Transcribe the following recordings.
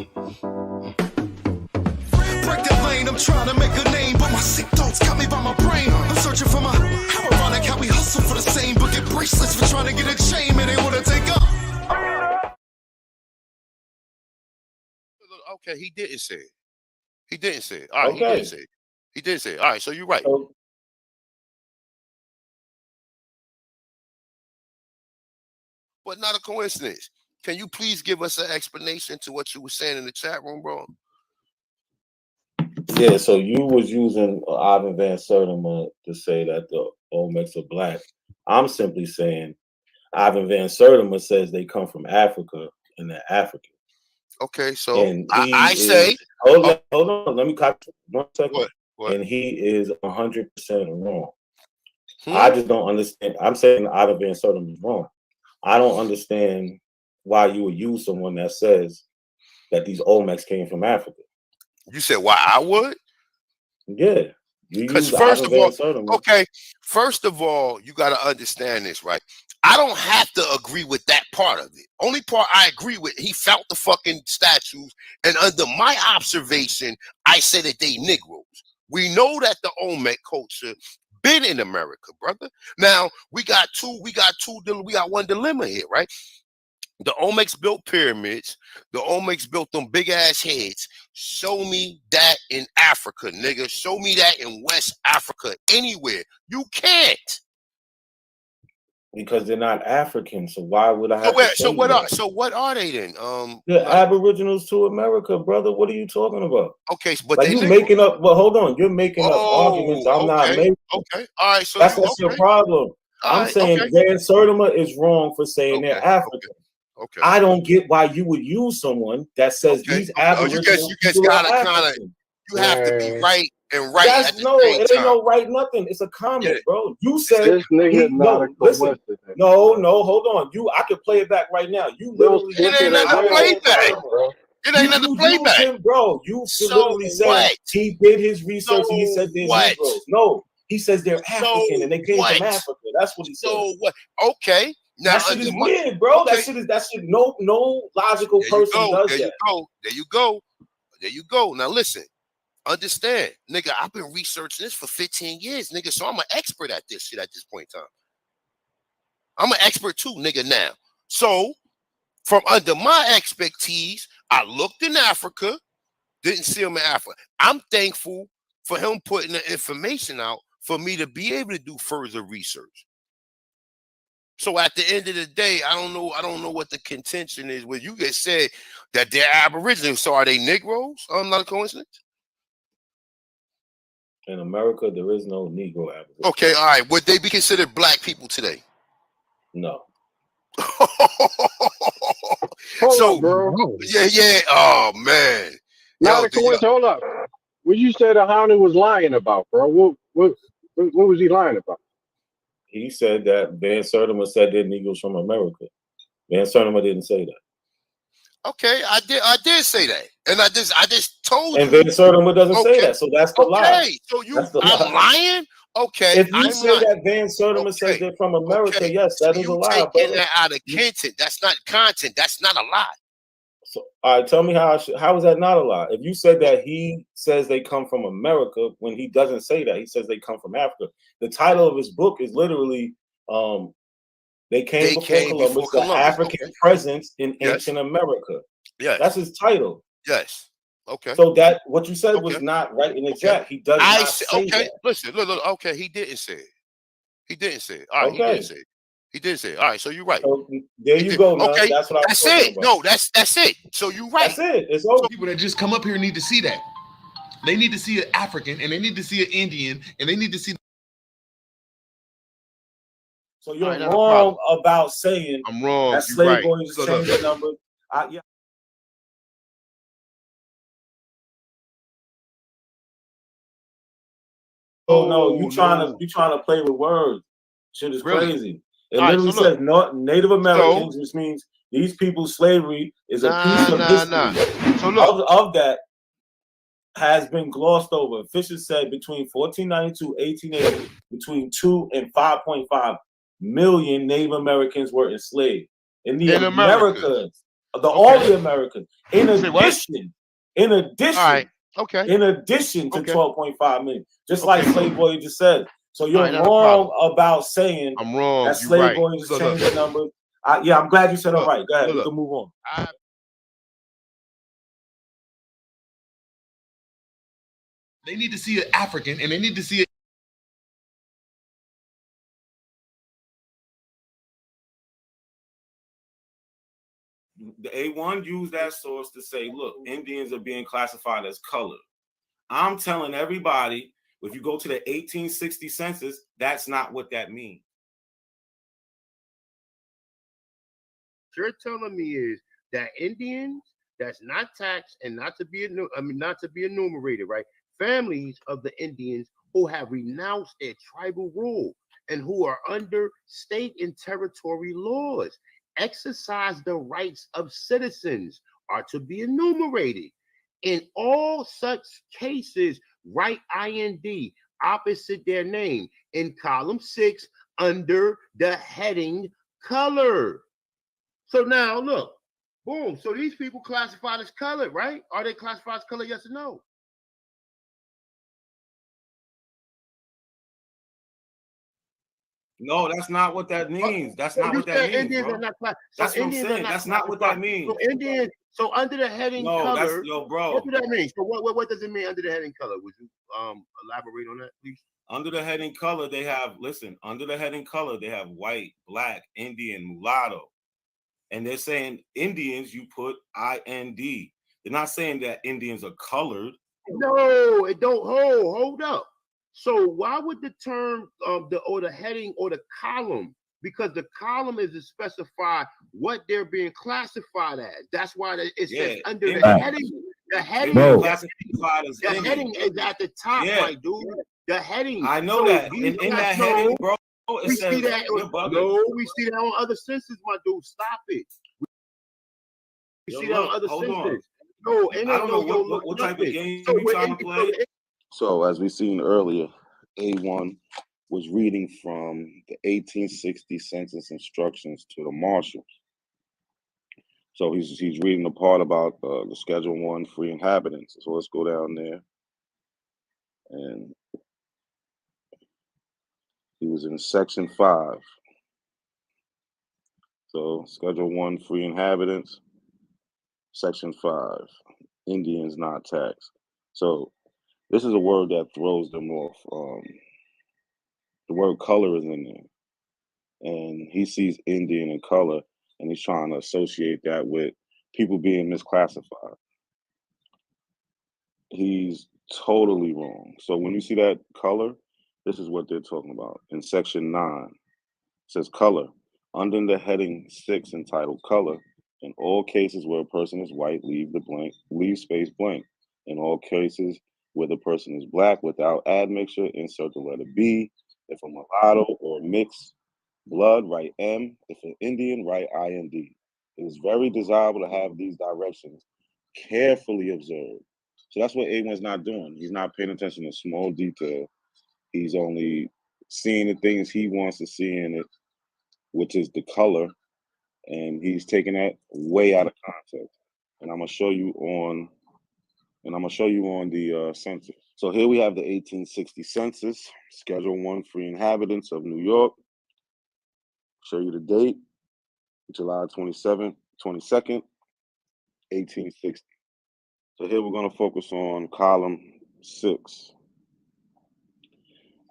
Break that lane, I'm trying to make a name, but my sick thoughts got me by my brain. I'm searching for my, how ironic how we hustle for the same, but get bracelets for trying to get a chain, and they wanna take up. Okay, he didn't say it. He didn't say it. All right, he didn't say it. He did say it. All right, so you're right. But not a coincidence. Can you please give us an explanation to what you were saying in the chat room, bro? Yeah, so you was using Ivan Van Sertima to say that the Olmecs are black. I'm simply saying Ivan Van Sertima says they come from Africa and they're African. Okay, so and I say, hold on, let me cut 1 second. What? And he is 100% wrong. I just don't understand. I'm saying Ivan Van Sertima is wrong. I don't understand why you would use someone that says that these Olmecs came from Africa. You said why I would? Yeah. Because first of all, you got to understand this, right? I don't have to agree with that part of it. Only part I agree with, he found the fucking statues, and under my observation, I said that they Negroes. We know that the Olmec culture been in America, brother. Now we got one dilemma here, right? The Olmecs built pyramids. The Olmecs built them big ass heads. Show me that in Africa, nigga. Show me that in West Africa, anywhere. You can't. Because they're not African, so why would I have So what are they then? They're Aboriginals to America, brother. What are you talking about? Okay, but like you making up. Well, hold on, you're making up arguments. I'm not making. Okay, all right. So that's your problem. I'm saying Van Sertima is wrong for saying they're African. Okay. I don't get why you would use someone that says these Aboriginals. You guys gotta kind of. You have to be right and right. It ain't no right nothing. It's a comment, bro. You said this nigga listen. No, hold on. I can play it back right now. You literally it ain't nothing to play back, bro. It ain't nothing to play back, bro. You literally said he did his research. And he said they're Negroes. No, he says they're African and they came from Africa. That's what he said. So what? Okay. Now, that shit is weird, bro. That shit is no logical person does that. There you go. Now listen, understand, nigga. I've been researching this for 15 years, nigga. So I'm an expert at this shit at this point in time. I'm an expert too, nigga. Now, so from under my expertise, I looked in Africa, didn't see him in Africa. I'm thankful for him putting the information out for me to be able to do further research. So at the end of the day, I don't know what the contention is. Where you guys said that they're Aboriginals, so are they Negroes? Not a coincidence. In America, there is no Negro Aboriginal. Okay, all right. Would they be considered black people today? No. Hold up, bro. Yeah. Oh man. Not a coincidence. Hold up. What you said Ahanu was lying about, bro? What was he lying about? He said that Van Sertima said they're Negroes from America. Van Sertima didn't say that. Okay, I did say that, and I just told you. And Van Sertima doesn't say that, so that's the lie. Okay, so I'm lying. Okay, if you say that Van Sertima says they're from America, yes, that is a lie. Taking that out of content, that's not content. That's not a lie. So, all right, tell me how is that not a lie? If you said that he says they come from America when he doesn't say that, he says they come from Africa. The title of his book is literally They Came Before Columbus, the African Presence in Ancient America. Yes. That's his title. Yes. Okay. So that what you said was not right in the chat. He does not say that. Listen, look, okay, he didn't say it. He didn't say it. All right, he didn't say it. He did say it. All right, so you're right. So there you go. Now. Okay, that's what that's it. About. No, that's it. So you're right. That's it. It's all people that just come up here need to see that. They need to see an African, and they need to see an Indian, and they need to see. So you're wrong about saying I'm wrong. That slave boys change the number. Yeah. Oh no, you trying to play with words. Shit is crazy. It literally says Native Americans, which means these people's slavery is a piece of history. So look, of that has been glossed over. Fisher said between 1492 1880, between 2 and 5.5 million Native Americans were enslaved in the Americas. all the American. In addition, all right, in addition to 12.5 million, just like Slave Boy just said. So you're wrong about saying I'm wrong. That Slave Boy just changed the number. Yeah, I'm glad you said all right. Go ahead, we can move on. They need to see an African, and they need to see it. The A1 used that source to say, look, Indians are being classified as colored. I'm telling everybody, if you go to the 1860 census, that's not what that means. What you're telling me is that Indians that's not taxed and not to be enumerated, right? Families of the Indians who have renounced their tribal rule and who are under state and territory laws, exercise the rights of citizens, are to be enumerated. In all such cases, write IND opposite their name in column 6 under the heading color. So now look, boom. So these people classified as colored, right? Are they classified as colored? Yes or no? No, that's not what that means. That's not what that means, Indians bro. are not that's what I'm saying. That's not what that means. So Indians, so under the heading color, bro. What does that mean? So what does it mean under the heading color? Would you elaborate on that, please? Under the heading color, they have under the heading color, they have white, black, Indian, mulatto. And they're saying Indians, you put IND. They're not saying that Indians are colored. No, it don't hold up. So why would the term the heading or the column? Because the column is to specify what they're being classified as. That's why it says under the heading. The heading, the heading is at the top, my dude. The heading. I know that. In that heading, bro. We see that. No, we see that on other senses, my dude. Stop it. We see that on other senses. No, I don't know what type of game you trying to play. So as we seen earlier, A1 was reading from the 1860 census instructions to the marshals. So he's reading the part about the Schedule 1 free inhabitants. So let's go down there. And he was in Section 5. So Schedule 1 free inhabitants, Section 5, Indians not taxed. So this is a word that throws them off. The word color is in there. And he sees Indian and color, and he's trying to associate that with people being misclassified. He's totally wrong. So when you see that color, this is what they're talking about. In Section 9, it says color. Under the heading 6 entitled color, in all cases where a person is white, leave space blank. In all cases where the person is black without admixture, insert the letter B. If a mulatto or mixed blood, write M. If an Indian, write IND. It is very desirable to have these directions carefully observed. So that's what A1's not doing. He's not paying attention to small detail. He's only seeing the things he wants to see in it, which is the color, and he's taking that way out of context. And I'm gonna show you on the census. So here we have the 1860 census, Schedule 1 free inhabitants of New York. Show you the date, July 22nd, 1860. So here we're gonna focus on column 6.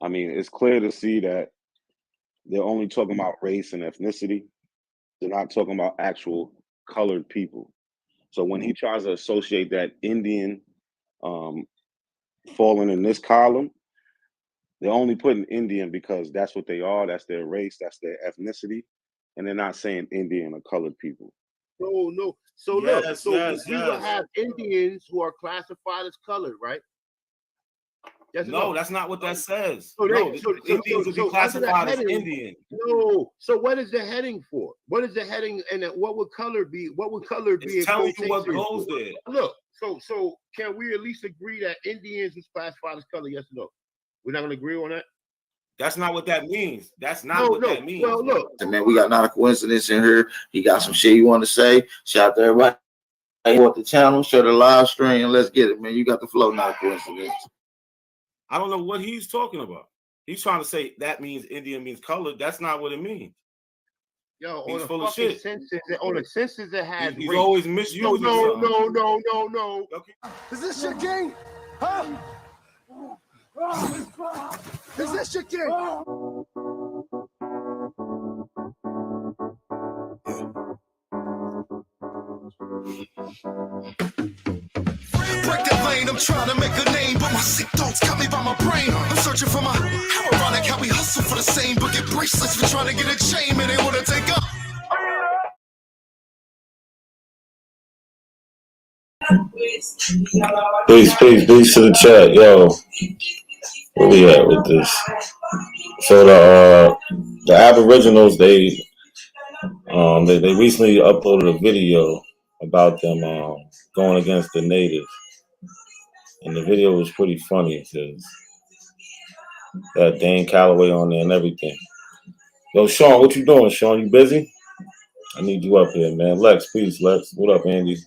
I mean, it's clear to see that they're only talking about race and ethnicity. They're not talking about actual colored people. So when he tries to associate that Indian falling in this column, they're only putting Indian because that's what they are, that's their race, that's their ethnicity, and they're not saying Indian or colored people. No. So look, we will have Indians who are classified as colored, right? Yes, no, that's not what that says. Indians will be classified as Indian. No. So what is the heading for? What is the heading, and what would color be? What would color be? It's telling you what goes there. Look. So can we at least agree that Indians is classified as color? Yes or no? We're not going to agree on that. That's not what that means. That's not what that means. Well, look, man, we got not a coincidence in here. You got some shit you want to say? Shout out to everybody. Support the channel, share the live stream. Let's get it, man. You got the flow, not a coincidence. I don't know what he's talking about. He's trying to say that means Indian means color. That's not what it means. Yo, he's on full the of shit. On the census that has he's always misusing. No. Okay. Is this shit king? Huh? Is this shit king? Break that lane, I'm trying to make a name, but my sick thoughts got me by my brain. I'm searching for my, how ironic how we hustle for the same, but get bracelets for trying to get a chain, man, they wanna take up. Peace to the chat, yo. Where we at with this? So the Aboriginals, they recently uploaded a video about them going against the natives, and the video was pretty funny because that Dane Calloway on there and everything. Yo, Sean, what you doing, Sean? You busy? I need you up here, man. Lex, peace, Lex. What up, Andy?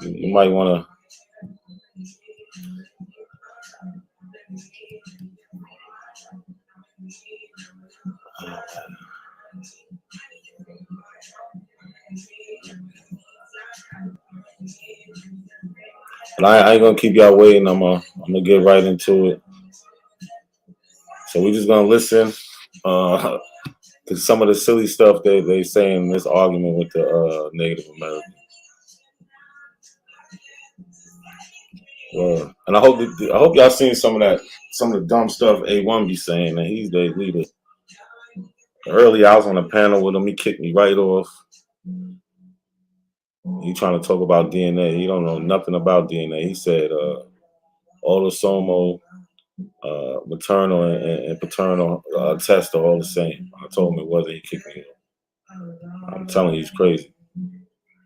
You might want to. But I ain't gonna keep y'all waiting. I'm gonna get right into it. So we're just gonna listen to some of the silly stuff they say in this argument with the Native Americans. And I hope y'all seen some of the dumb stuff A1 be saying, and he's the leader. Earlier, I was on a panel with him. He kicked me right off. He trying to talk about DNA. He don't know nothing about DNA. He said autosomal, maternal, and paternal tests are all the same. I told him it wasn't. He kicked me off. I'm telling you, he's crazy.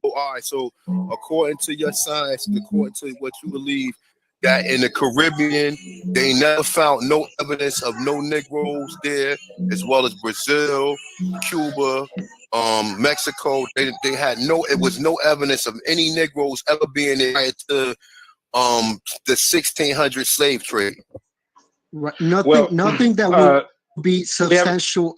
All right, so according to your science, according to what you believe, that in the Caribbean, they never found no evidence of no Negroes there, as well as Brazil, Cuba, Mexico. They had it was no evidence of any Negroes ever being there prior to the 1600 slave trade. Right. Nothing that will be substantial,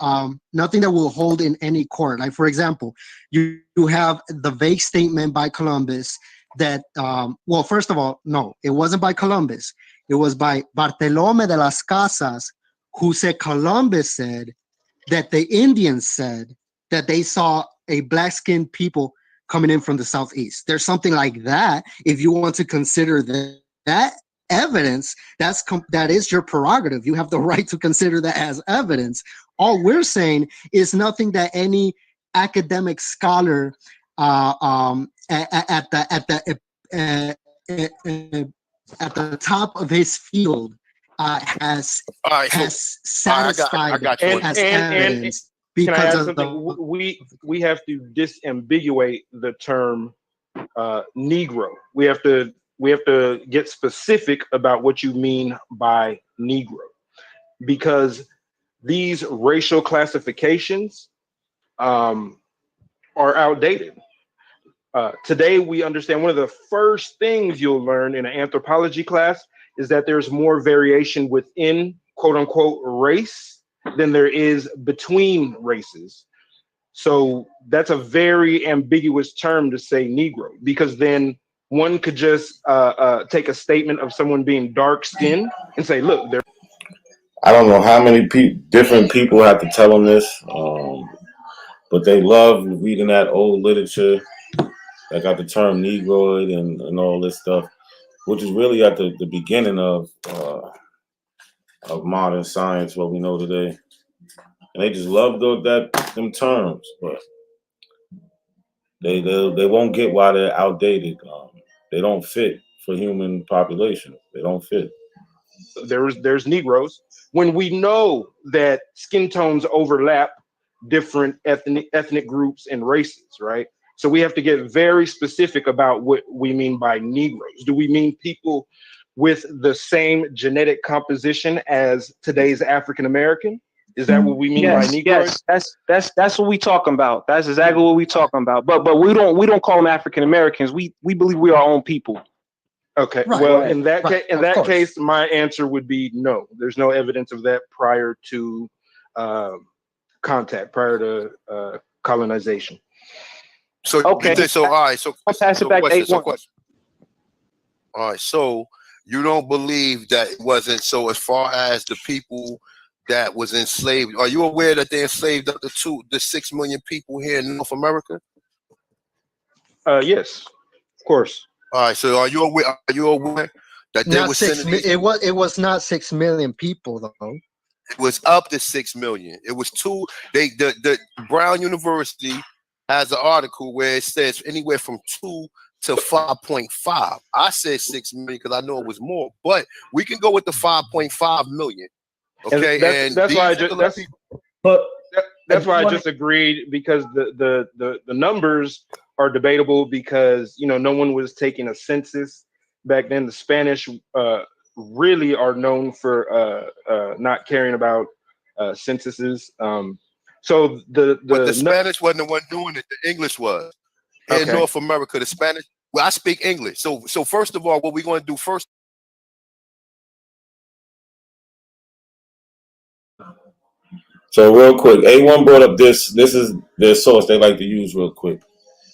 nothing that will hold in any court. Like, for example, you have the vague statement by Columbus that, well, first of all, no, it wasn't by Columbus. It was by Bartolome de las Casas, who said Columbus said that the Indians said that they saw a black-skinned people coming in from the southeast. There's something like that. If you want to consider that evidence, that is your prerogative. You have the right to consider that as evidence. All we're saying is nothing that any academic scholar at the top of his field has satisfied as evidence. Because can I add something? We have to disambiguate the term Negro. We have to get specific about what you mean by Negro, because these racial classifications are outdated. Today, we understand one of the first things you'll learn in an anthropology class is that there's more variation within quote unquote race than there is between races. So that's a very ambiguous term to say Negro, because then one could just take a statement of someone being dark skinned and say, look, they're. I don't know how many different people have to tell them this, but they love reading that old literature that got the term Negroid and all this stuff, which is really at the beginning of modern science, what we know today. And they just love them terms, but they won't get why they're outdated. They don't fit for human population. They don't fit. There's Negroes. When we know that skin tones overlap different ethnic groups and races, right? So we have to get very specific about what we mean by Negroes. Do we mean people with the same genetic composition as today's African American? Is that what we mean by Negroid? Yes, that's what we talking about. That's exactly what we talking about. But we don't call them African Americans. We believe we are our own people. Okay. Right, well, right, in that right, case, my answer would be no. There's no evidence of that prior to contact, prior to colonization. So okay. So all right. So I'll pass it back to question. All right. So you don't believe that it wasn't so as far as the people that was enslaved. Are you aware that they enslaved up to the 6 million people here in North America? Yes, of course. All right. So are you aware that they not were 6 sending these? it was not 6 million people though. It was up to 6 million. It was two. The Brown University has an article where it says anywhere from 2 to 5.5. I said 6 million because I know it was more, but we can go with the 5.5 million. Okay, and that's why I just agreed, because the numbers are debatable, because no one was taking a census back then. The Spanish really are known for not caring about censuses. So the Spanish wasn't the one doing it. The English was. In North America, the Spanish. Well, I speak English. So first of all, what we're going to do first. So real quick, A1 brought up this. This is their source they like to use real quick,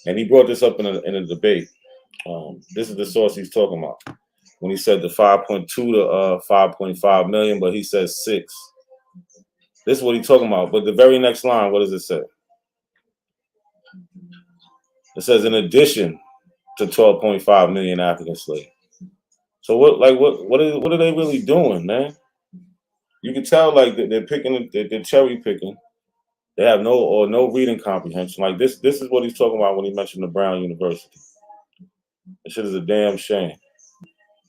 and he brought this up in a debate. This is the source he's talking about when he said the 5.2 to 5.5 million, but he says 6. This is what he's talking about. But the very next line, what does it say? It says in addition to 12.5 million African slaves. So what are they really doing, man? You can tell like they're picking, they're cherry picking. They have no reading comprehension. Like this is what he's talking about when he mentioned the Brown University. This shit is a damn shame.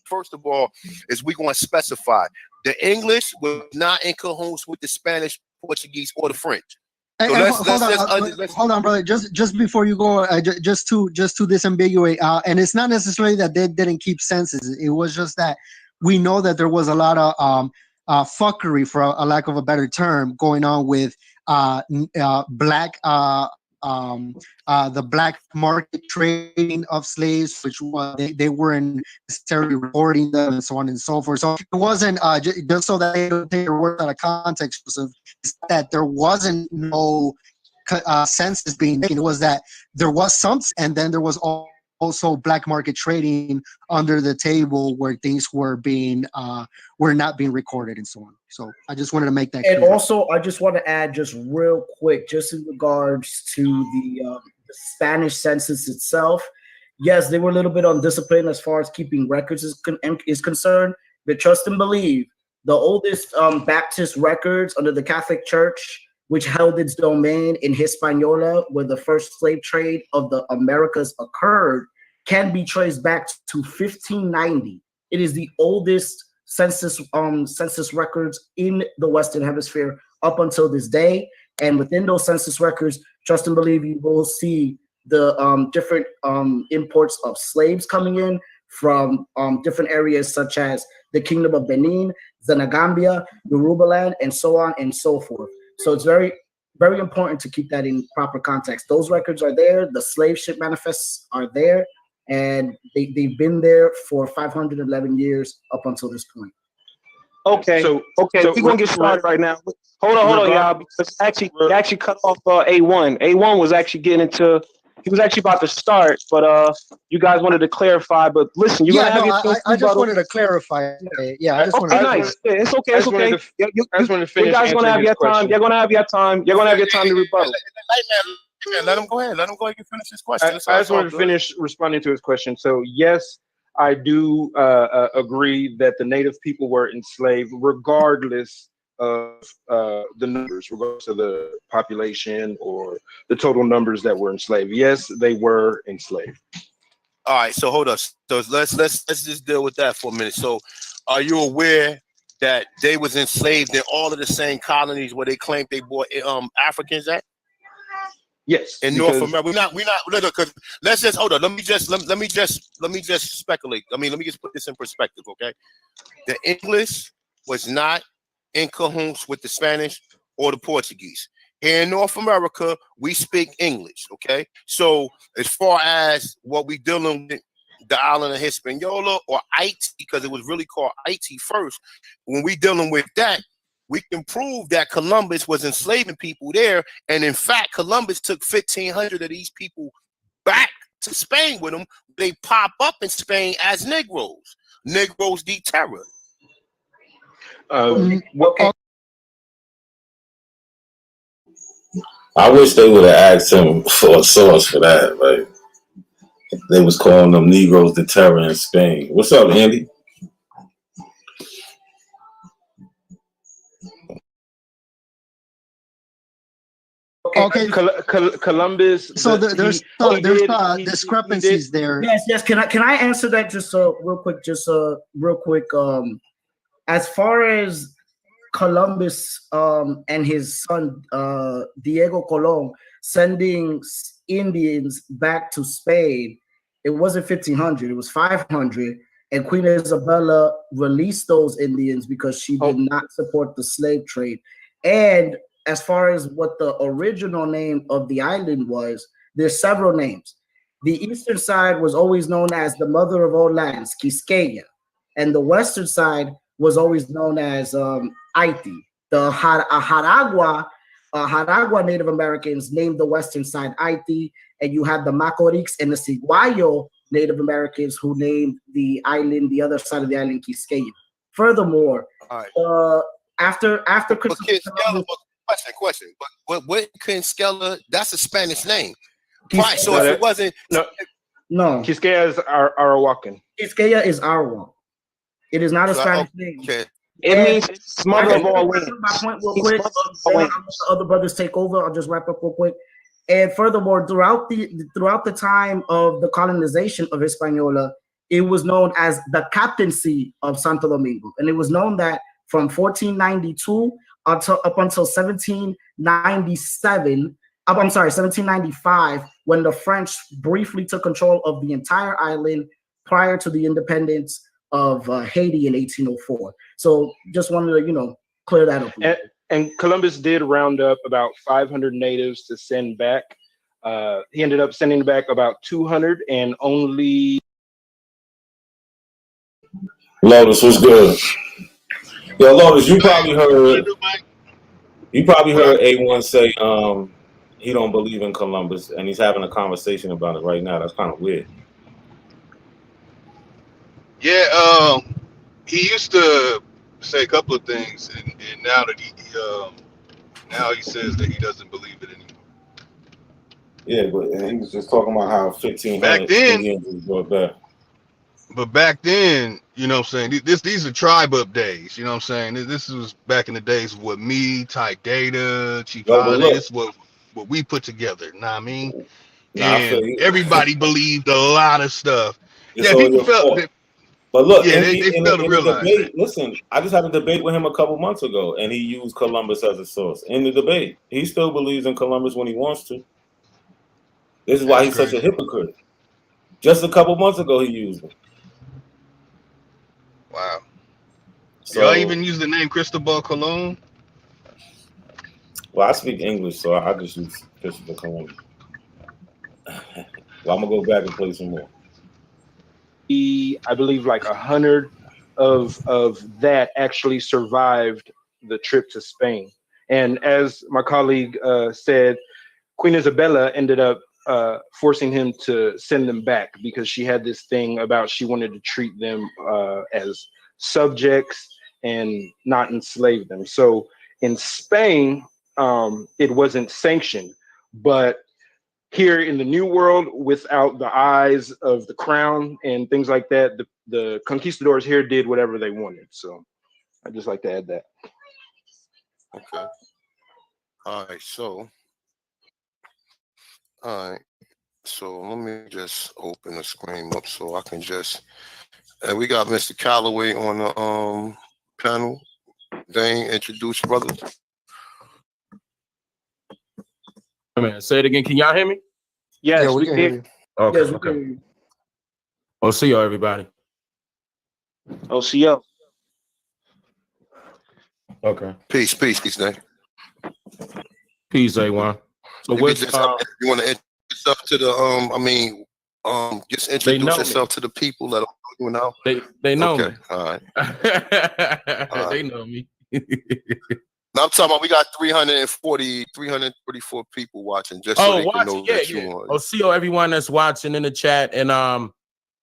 First of all, is we going to specify the English was not in cahoots with the Spanish, Portuguese, or the French. So hold on, brother. Just before you go, just to disambiguate, and it's not necessarily that they didn't keep censuses. It was just that we know that there was a lot of fuckery, for a lack of a better term, going on with black the black market trading of slaves, which they weren't necessarily reporting them, and so on and so forth. So it wasn't just so that they don't take their words out of context. It's that there wasn't no census being taken. It was that there was some, and then there was also black market trading under the table where things were not being recorded and so on. So I just wanted to make that clear. And also, I just want to add just real quick, just in regards to the Spanish census itself. Yes, they were a little bit undisciplined as far as keeping records is concerned, but trust and believe, the oldest Baptist records under the Catholic Church, which held its domain in Hispaniola, where the first slave trade of the Americas occurred, can be traced back to 1590. It is the oldest census records in the Western Hemisphere up until this day. And within those census records, trust and believe, you will see the different imports of slaves coming in from different areas such as the Kingdom of Benin, Zenagambia, Yorubaland, and so on and so forth. So it's very, very important to keep that in proper context. Those records are there. The slave ship manifests are there. And they've been there for 511 years up until this point. Okay, so we're going to get started right now. Hold on, y'all, because they actually cut off A1. A1 was actually he was actually about to start, but you guys wanted to clarify. But listen, you're going to have your chance. I just wanted to clarify. Yeah, I just wanted to nice. Yeah, it's okay. It's okay. I just wanted to finish. You guys going to have your time. You're going to have your time. You're going to have your time to rebuttal. Let him go ahead. Let him go ahead and finish his question. I just wanted to finish responding to his question. So yes, I do agree that the native people were enslaved, regardless of the numbers, regardless of the population or the total numbers that were enslaved. Yes, they were enslaved. All right. So hold up. So let's just deal with that for a minute. So, are you aware that they was enslaved in all of the same colonies where they claimed they brought Africans at? Yes, in North America. We're not because let's just hold on. Let me just speculate. I mean, let me just put this in perspective, okay? The English was not in cahoots with the Spanish or the Portuguese. Here in North America, we speak English, okay? So as far as what we dealing with, the island of Hispaniola or Haiti, because it was really called Haiti first, when we dealing with that, we can prove that Columbus was enslaving people there. And in fact, Columbus took 1,500 of these people back to Spain with them. They pop up in Spain as Negroes. Negroes de terror. Okay. I wish they would have asked him for a source for that. Like they was calling them Negroes de terror in Spain. What's up, Andy? Okay. Columbus. So there's discrepancies there. Yes. Can I answer that just real quick? As far as Columbus and his son Diego Colon sending Indians back to Spain, it wasn't 1,500, it was 500, and Queen Isabella released those Indians because she did not support the slave trade. And as far as what the original name of the island was, there's several names. The eastern side was always known as the mother of all lands, Quisqueya, and the western side was always known as Haiti. The Jaragua Native Americans named the western side Haiti, and you had the Macorix and the Ciguayo Native Americans who named the island, the other side of the island, Quisqueya. Furthermore, after question. But what Quisqueya? That's a Spanish name. Right. So if it wasn't no, Quisqueya is Arawakan. Quisqueya is Arawak. It is not a Spanish name. Okay. It means mother of all lands. My point real quick. Other brothers take over. I'll just wrap up real quick. And furthermore, throughout the time of the colonization of Hispaniola, it was known as the captaincy of Santo Domingo, and it was known that from 1492 up until 1797. I'm sorry, 1795, when the French briefly took control of the entire island prior to the independence of Haiti in 1804. So just wanted to, clear that up. And Columbus did round up about 500 natives to send back. He ended up sending back about 200 and only. Lotus, what's good? Yo, Lotus, you probably heard A1 say he don't believe in Columbus, and he's having a conversation about it right now. That's kind of weird. Yeah, he used to say a couple of things, and now that he says that he doesn't believe it anymore. Yeah, but he was just talking about how 1,500 Indians was brought back. But back then, you know what I'm saying, these are tribe up days, you know what I'm saying? This was back in the days with me, Type Data, Chief Holiday. This is what we put together, you know what I mean? And everybody believed a lot of stuff. People felt that. But look, they failed to realize debate, listen, I just had a debate with him a couple months ago, and he used Columbus as a source. In the debate, he still believes in Columbus when he wants to. This is why he's such a hypocrite. Just a couple months ago, he used him. Wow. So, y'all even use the name Cristobal Colon? Well, I speak English, so I just use Cristobal Colon. Well, I'm going to go back and play some more. I believe like 100 of that actually survived the trip to Spain. And as my colleague said, Queen Isabella ended up forcing him to send them back because she had this thing about she wanted to treat them as subjects and not enslave them. So in Spain, it wasn't sanctioned, but here in the New World, without the eyes of the crown and things like that, the conquistadors here did whatever they wanted. So I'd just like to add that. Okay. All right. So let me just open the screen up so I can just. And we got Mr. Calloway on the panel. Dane, introduce brothers. Man, say it again. Can y'all hear me? Yes, we can hear you. Okay, Yes, we okay. can. I'll see y'all, everybody. OCO. Okay. Peace, Nate. Peace, A1. So You what's you want to introduce yourself to the just introduce yourself to the people that you know. They know okay. me. All right. They know me. Now I'm talking about we got 344 people watching just so they can know that you on. OCO, everyone that's watching in the chat, and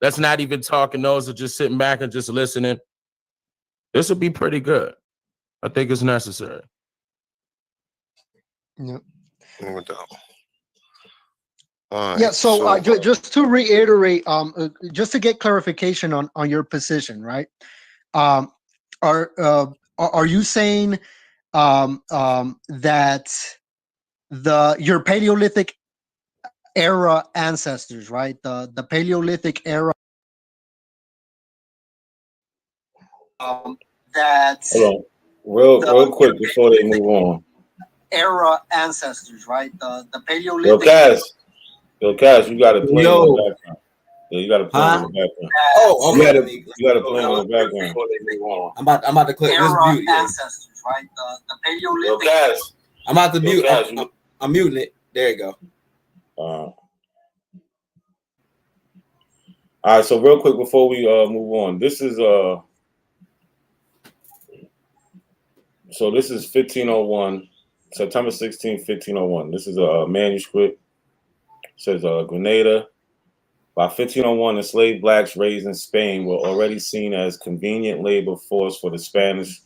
that's not even talking, those are just sitting back and just listening. This will be pretty good. I think it's necessary. Yep. No doubt. All right, yeah, so just to reiterate, just to get clarification on your position, right? Are you saying that your Paleolithic era ancestors, right? The Paleolithic era that hold on. Real quick before they move on. Era ancestors, right? The Paleolithic. Yo, Cash, you got to play in the background. Yeah, you got to play in the background. Oh, okay. You got to play in the background. I'm about to click. Let's mute it. Ancestors, right? The Paleolithic. Yo, Cash. I'm about to mute. Cash, I'm muting it. There you go. All right. So real quick before we move on, this is 1501, September 16, 1501. This is a manuscript. It says Grenada. By 1501, enslaved blacks raised in Spain were already seen as convenient labor force for the Spanish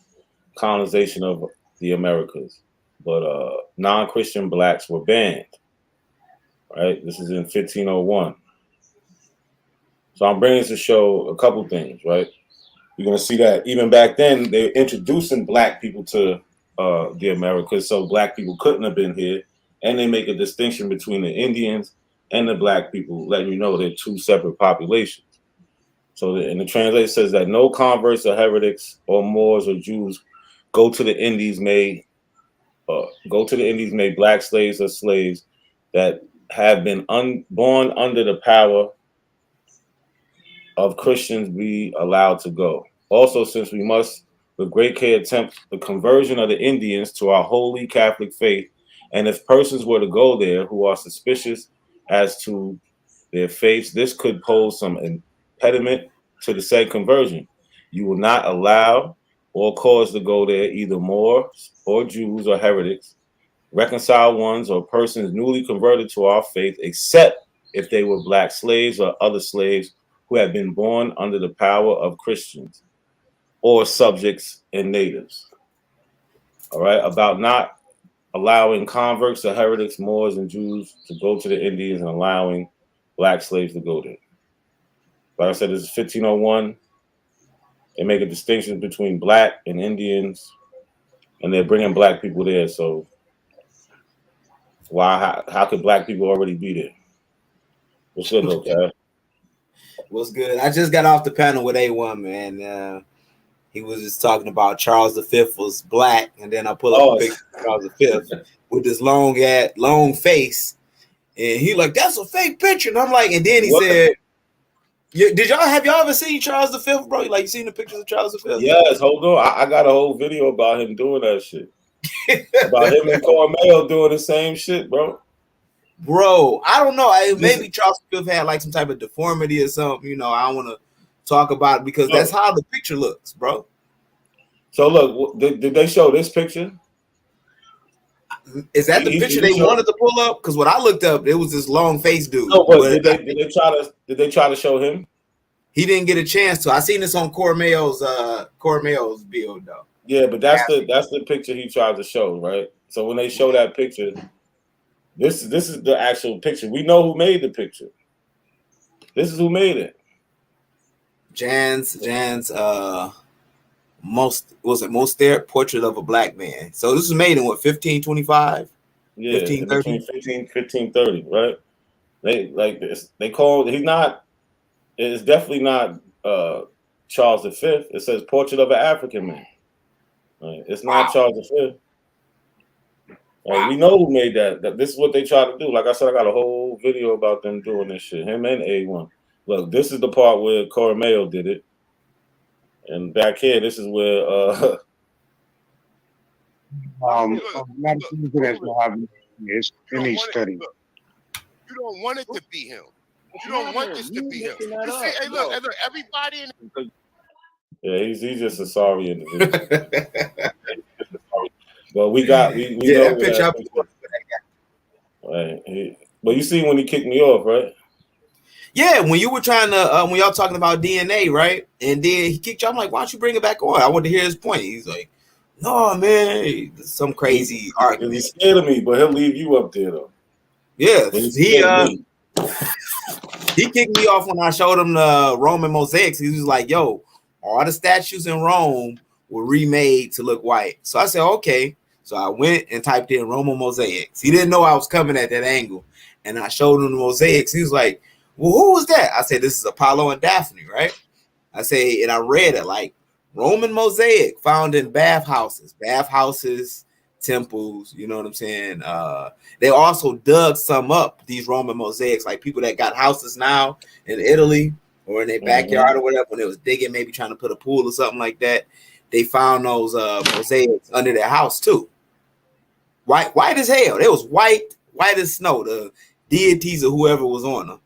colonization of the Americas. But non-Christian blacks were banned. Right? This is in 1501. So I'm bringing this to show a couple things, right? You're going to see that even back then, they're introducing black people to the Americas, so black people couldn't have been here. And they make a distinction between the Indians and the black people, letting you know they're two separate populations. So in the translation says that no converts or heretics or Moors or Jews go to the Indies may black slaves or slaves that have been born under the power of Christians be allowed to go. Also, since we must with great care attempt the conversion of the Indians to our holy Catholic faith, and if persons were to go there who are suspicious as to their faiths, this could pose some impediment to the said conversion. You will not allow or cause to go there either Moors or Jews or heretics, reconciled ones or persons newly converted to our faith, except if they were black slaves or other slaves who had been born under the power of Christians or subjects and natives. All right, about not allowing converts or heretics, Moors and Jews to go to the Indians and allowing black slaves to go there. Like I said, this is 1501. They make a distinction between black and Indians, and they're bringing black people there. So how could black people already be there? What's good, okay? What's good? I just got off the panel with A1, man. He was just talking about Charles V was black, and then I pull up a picture of Charles V with this long face, and he like, that's a fake picture, and I'm like, and then he said, have y'all ever seen Charles V, bro? Like, you seen the pictures of Charles V? Yes, hold on. I got a whole video about him doing that shit. About him and Cornmeal doing the same shit, bro. Bro, I don't know. Maybe Charles V had like some type of deformity or something. You know, I don't want to talk about it because that's how the picture looks, bro. So look, did they show this picture? Is that the picture they wanted to pull up? Because when I looked up, it was this long face dude. No, but did they try to show him? He didn't get a chance to. I seen this on Cornmeal's build though. Yeah, but that's the picture he tried to show, right? So when they show that picture, this is the actual picture. We know who made the picture. This is who made it. Jan's Mostert Portrait of a Black Man. So this was made in what, 1525? Yeah, 1530? 1530, right? They like this. They call he's not. It's definitely not Charles V. It says Portrait of an African Man. Right? It's not Charles V. Like, we know who made that. This is what they try to do. Like I said, I got a whole video about them doing this shit. Him and A1. Look, this is the part where Coromeo did it. And back here, this is where not any study. You don't want it to be him. You don't want this to be him. You see, hey, look, everybody in. Yeah, he's just a sorry individual. But we know that picture. Right. But you see when he kicked me off, right? Yeah, when you were trying to when y'all talking about DNA, right? And then he kicked you. I'm like, why don't you bring it back on? I want to hear his point. He's like, no, man, some crazy argument. He's scared of me, but he'll leave you up there though. Yeah, he kicked me off when I showed him the Roman mosaics. He was like, yo, all the statues in Rome were remade to look white. So I said, okay. So I went and typed in Roman mosaics. He didn't know I was coming at that angle. And I showed him the mosaics. He was like, well, who was that? I said, this is Apollo and Daphne, right? I say, and I read it like Roman mosaic found in bathhouses, temples, you know what I'm saying? They also dug some up, these Roman mosaics, like people that got houses now in Italy or in their backyard or whatever, when they was digging, maybe trying to put a pool or something like that. They found those mosaics under their house too. White as hell. They was white as snow, the deities or whoever was on them.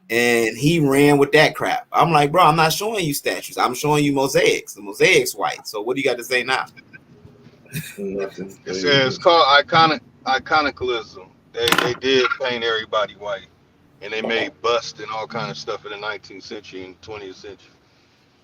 And he ran with that crap. I'm like, bro, I'm not showing you statues. I'm showing you mosaics. The mosaic's white. So what do you got to say now? It's called iconicalism. They did paint everybody white, and they made busts and all kind of stuff in the 19th century and 20th century.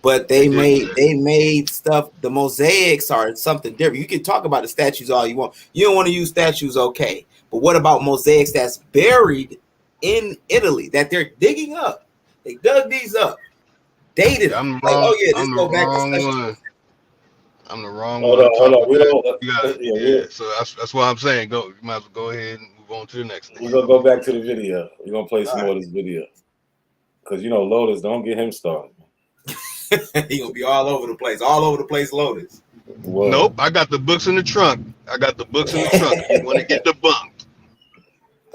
But they made stuff. The mosaics are something different. You can talk about the statues all you want. You don't want to use statues, okay? But what about mosaics that's buried in Italy that they're digging up? They dug these up, dated. I'm like, oh yeah, this go back to one. I'm the wrong one. Hold on. We don't. So that's what I'm saying. You might as well go ahead and move on to the next thing. We're gonna go back to the video. We're gonna play some more of this video because Lotus, don't get him started. He gonna be all over the place, Lotus. Whoa. Nope, I got the books in the trunk. If you want to get debunked.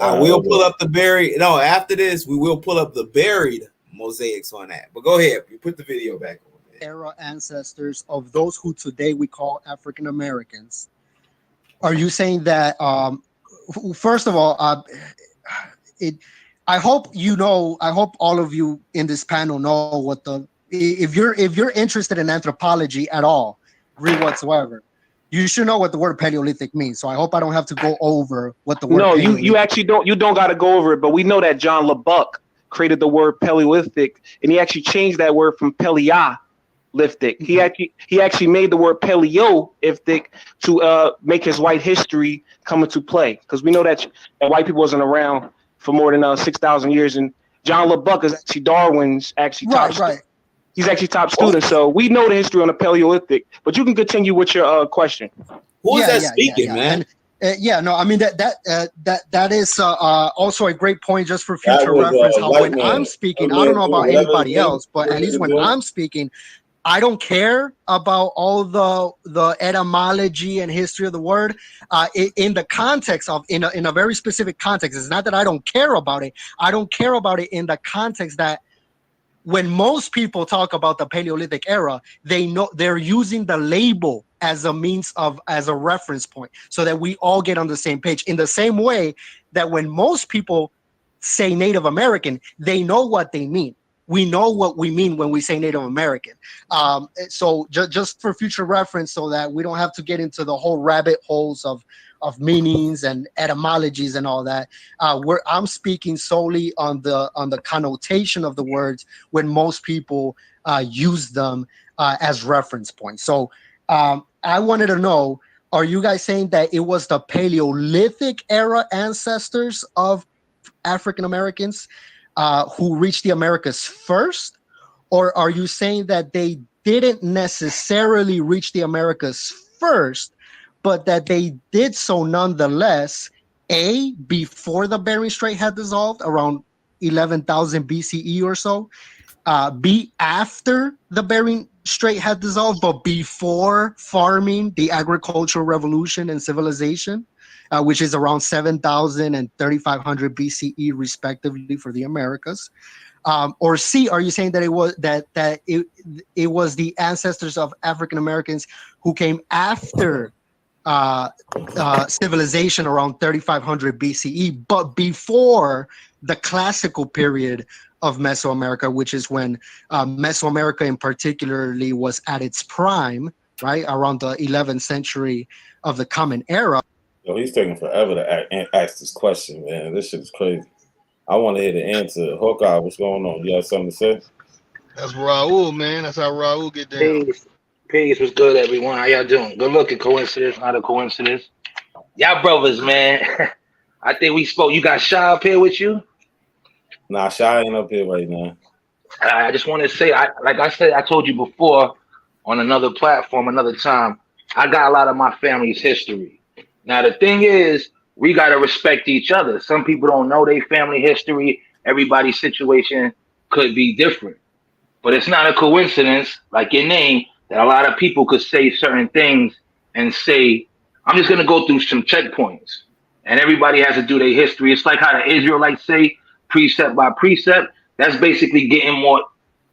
I will pull up the buried. No, after this, we will pull up the buried mosaics on that. But go ahead, you put the video back on. Era ancestors of those who today we call African Americans. Are you saying that? First of all, I hope all of you in this panel know what if you're interested in anthropology at all, agree whatsoever, you should know what the word Paleolithic means. So I hope I don't have to go over what the word. No, you actually don't. You don't got to go over it. But we know that John Lubbock created the word Paleolithic, and he actually changed that word from Paleolithic. He actually made the word Paleolithic to make his white history come into play, because we know that white people wasn't around for more than 6,000 years, and John Lubbock is actually Darwin's top. Right. He's actually top student, so we know the history on the Paleolithic. But you can continue with your question. Who is that speaking, man? No, I mean that is also a great point just for future reference. How when I'm speaking, I don't know about anybody else, but at least when I'm speaking, I don't care about all the etymology and history of the word in the context of in a very specific context. It's not that I don't care about it. I don't care about it in the context that when most people talk about the Paleolithic era, they know they're using the label as a means of, as a reference point, so that we all get on the same page. In the same way that when most people say Native American, they know what they mean. We know what we mean when we say Native American. So just for future reference, so that we don't have to get into the whole rabbit holes of meanings and etymologies and all that. I'm speaking solely on the connotation of the words when most people use them as reference points. So I wanted to know, are you guys saying that it was the Paleolithic era ancestors of African Americans who reached the Americas first? Or are you saying that they didn't necessarily reach the Americas first, but that they did so nonetheless, A, before the Bering Strait had dissolved around 11,000 BCE or so, B, after the Bering Strait had dissolved, but before farming, the agricultural revolution and civilization? which is around 7,000 and 3,500 BCE respectively for the Americas? Or C, are you saying that it was it was the ancestors of African Americans who came after civilization around 3,500 BCE, but before the classical period of Mesoamerica, which is when Mesoamerica in particularly was at its prime, right around the 11th century of the Common Era? Yo, he's taking forever to ask this question, man. This shit is crazy. I want to hear the answer. Hawkeye, what's going on? You have something to say? That's Raul, man. That's how Raul get down. Peace. What's good, everyone? How y'all doing? Good looking. Coincidence, not a coincidence. Y'all brothers, man. I think we spoke. You got Shy up here with you? Nah, Shy ain't up here right now. I just want to say, I told you before on another platform, another time, I got a lot of my family's history. Now, the thing is, we got to respect each other. Some people don't know their family history. Everybody's situation could be different. But it's not a coincidence, like your name, that a lot of people could say certain things and say, I'm just going to go through some checkpoints. And everybody has to do their history. It's like how the Israelites say, precept by precept. That's basically getting more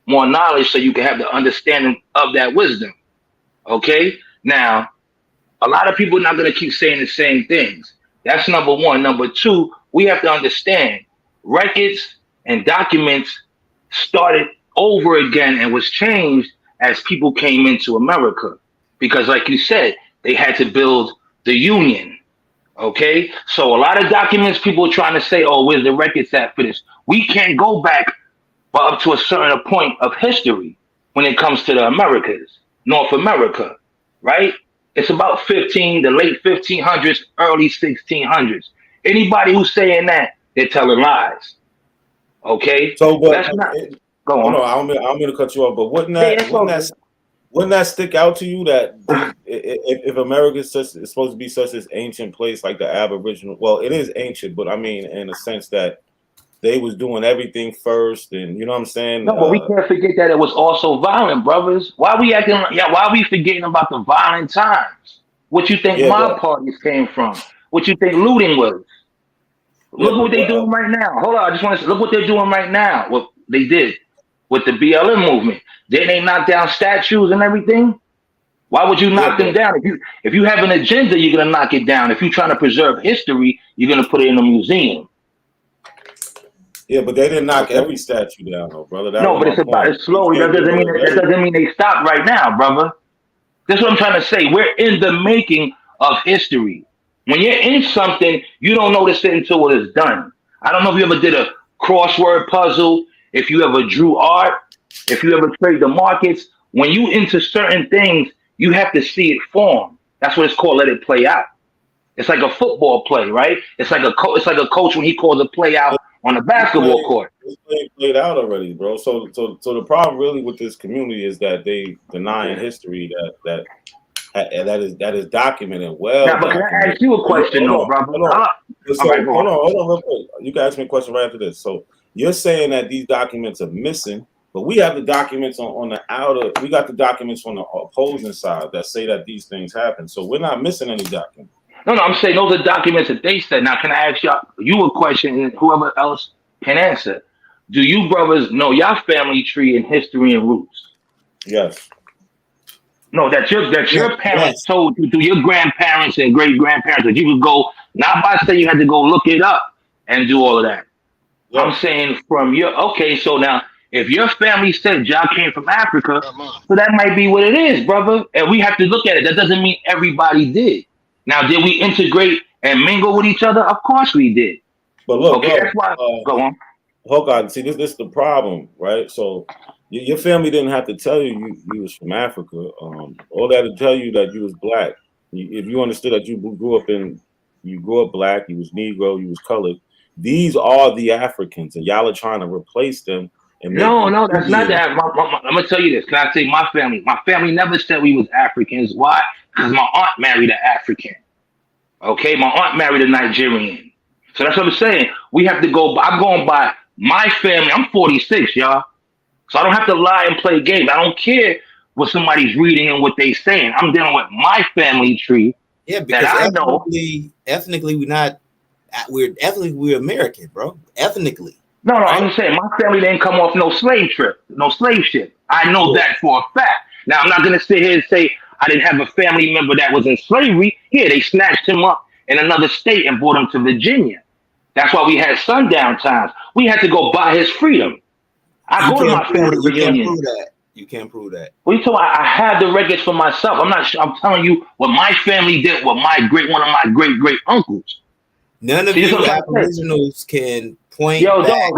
knowledge so you can have the understanding of that wisdom. Okay? Now, a lot of people are not going to keep saying the same things. That's number one. Number two, we have to understand records and documents started over again and was changed as people came into America. Because like you said, they had to build the Union. Okay? So a lot of documents, people are trying to say, oh, where's the records at for this? We can't go back up to a certain point of history when it comes to the Americas, North America, right? It's about the late 1500s, early 1600s. Anybody who's saying that, they're telling lies. Okay? So, but that's not. Go on. No, I'm going to cut you off. But wouldn't that stick out to you that if America is supposed to be such an ancient place like the Aboriginal? Well, it is ancient, but I mean in a sense that they was doing everything first, and you know what I'm saying? No, but we can't forget that it was also violent, brothers. Why are we forgetting about the violent times? What you think mob parties came from? What you think looting was? Look what they're doing right now. Hold on, I just want to look what they're doing right now. What they did with the BLM movement. Didn't they knock down statues and everything? Why would you knock them down? If you have an agenda, you're gonna knock it down. If you're trying to preserve history, you're gonna put it in a museum. Yeah, but they didn't knock every statue down, though, brother. No, but it's slowly. That doesn't mean they stop right now, brother. That's what I'm trying to say. We're in the making of history. When you're in something, you don't notice it until it is done. I don't know if you ever did a crossword puzzle, if you ever drew art, if you ever trade the markets. When you into certain things, you have to see it form. That's what it's called. Let it play out. It's like a football play, right? It's like a coach when he calls a play out on a basketball court. It's played out already, bro. So the problem really with this community is that they denying history that is documented well. Now, but can I ask you a question, though, brother? Hold on, real quick. You can ask me a question right after this. So you're saying that these documents are missing, but we have the documents on the outer. We got the documents on the opposing side that say that these things happen. So we're not missing any documents. No, I'm saying those are documents that they said. Now, can I ask you a question, and whoever else can answer? Do you brothers know your family tree and history and roots? Yes. No, that your parents told you, through your grandparents and great grandparents, that you could go, not by saying you had to go look it up and do all of that. Yes. I'm saying so now if your family said y'all came from Africa, so that might be what it is, brother. And we have to look at it. That doesn't mean everybody did. Now, did we integrate and mingle with each other? Of course we did. But look, that's why. Go on. Hawkeye, see, this is the problem, right? So your family didn't have to tell you was from Africa. All that to tell you that you was black. If you understood that you grew up black, you was Negro, you was colored. These are the Africans, and y'all are trying to replace them. No, that's not that. I'm gonna tell you this. Can I say my family? My family never said we was Africans. Why? Because my aunt married an African. Okay, my aunt married a Nigerian. So that's what I'm saying. We have to go. I'm going by my family. I'm 46, y'all. So I don't have to lie and play games. I don't care what somebody's reading and what they saying. I'm dealing with my family tree Yeah, because ethnically we're American, bro. Ethnically. No, right? I'm just saying my family didn't come off no slave ship. I know that for a fact. Now I'm not gonna sit here and say I didn't have a family member that was in slavery. Yeah, they snatched him up in another state and brought him to Virginia. That's why we had sundown times. We had to go buy his freedom. I go to my family reunion. You can't prove that. What are you talking about? I have the records for myself. I'm not sure. I'm telling you what my family did with one of my great uncles. None of you Aboriginals can point. Yo, dog,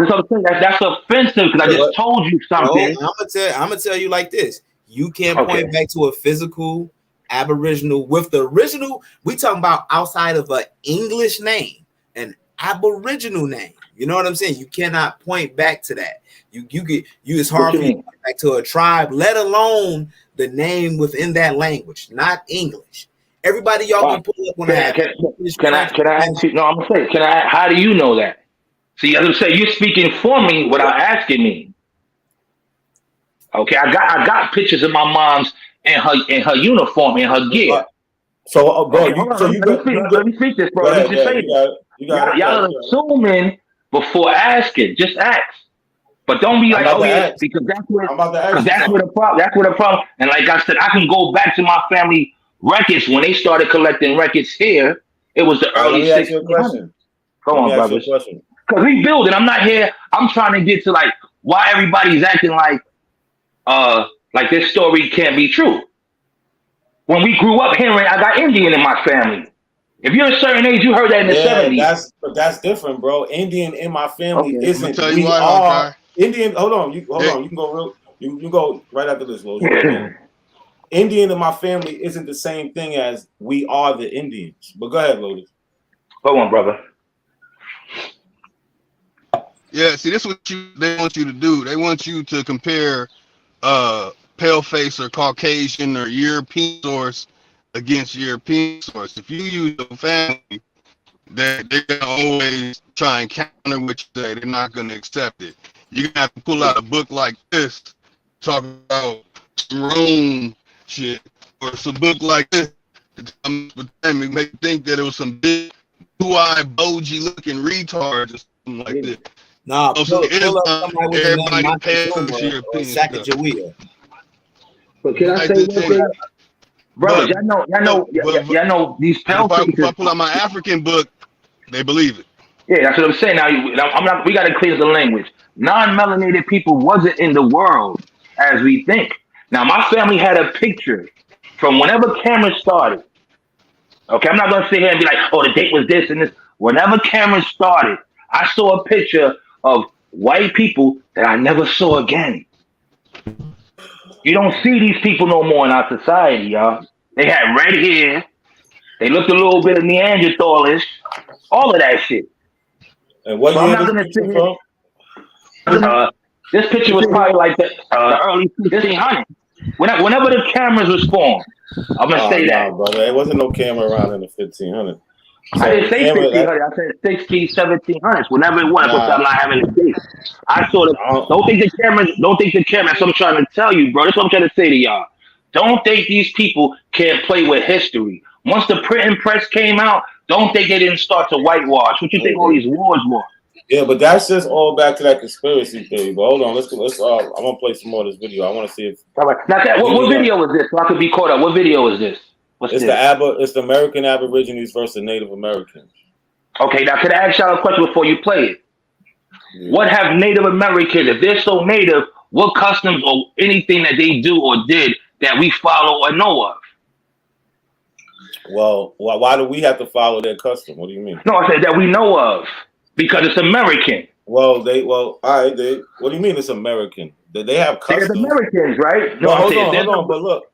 that's offensive because I just told you something. No, I'm gonna tell you like this. You can't point back to a physical Aboriginal with the original. We talking about outside of an English name, an Aboriginal name. You know what I'm saying? You cannot point back to that. It's hard for you to point back to a tribe, let alone the name within that language, not English. Everybody y'all can pull up when can I ask you? No, I'm gonna say, how do you know that? See, as I'm saying, you're speaking for me without asking me. Okay, I got pictures of my mom's in her uniform, in her gear. So, bro, let me speak this, bro. Let me just say this. Y'all are assuming before asking. Just ask, but don't be like, oh yeah, because that's where the problem. And like I said, I can go back to my family records when they started collecting records here. It was the early 60s. Go on, brothers. Because we building. I'm not here. I'm trying to get to like why everybody's acting like this story can't be true. When we grew up hearing, I got Indian in my family. If you're a certain age, you heard that in the 70s. That's different, bro. Indian in my family isn't. We are Indian. Hold on. You can go you go right after this, Lowe's. Indian in my family isn't the same thing as we are the Indians. But go ahead, Lotus. Go on, brother. Yeah, see, this is what they want you to do. They want you to compare pale face or Caucasian or European source against European source. If you use your family, they're gonna always try and counter what you say. They're not gonna accept it. You're gonna have to pull out a book like this, talk about Rome shit, or some book like this to come with them and make you think that it was some big blue-eyed, bulgy looking retards or something like this. Nah, so everybody pays European stuff. But can I say one thing? Bro, y'all know these pale faces. If I pull out my African book, they believe it. Yeah, that's what I'm saying. Now, we got to clear the language. Non-melanated people wasn't in the world as we think. Now, my family had a picture from whenever cameras started. Okay, I'm not going to sit here and be like, oh, the date was this and this. Whenever cameras started, I saw a picture of white people that I never saw again. You don't see these people no more in our society, y'all. They had red hair. They looked a little bit of Neanderthalish. All of that shit. And what year this picture from? This picture was probably like the early 1500s. Whenever the cameras was formed, I'm gonna say that. Brother, there wasn't no camera around in the 1500s. So I didn't say 1500. I said 16, 1700s. Whenever it was, I'm not having a date. I sort of don't think the cameras. That's what I'm trying to tell you, bro. That's what I'm trying to say to y'all. Don't think these people can't play with history. Once the printing press came out, don't think they didn't start to whitewash. What you think all these wars were? Yeah, but that's just all back to that conspiracy theory. But hold on, let's. I'm gonna play some more of this video. I want to see if. All right. Now, what video was this? So I could be caught up. What video is this? It's the American Aborigines versus Native Americans. Okay, now could I ask y'all a question before you play it? Yeah. What have Native Americans, if they're so native, what customs or anything that they do or did that we follow or know of? Well, why do we have to follow their custom? What do you mean? No, I said that we know of because it's American. All right. What do you mean it's American? They have customs. They're Americans, right? No, hold on. But look.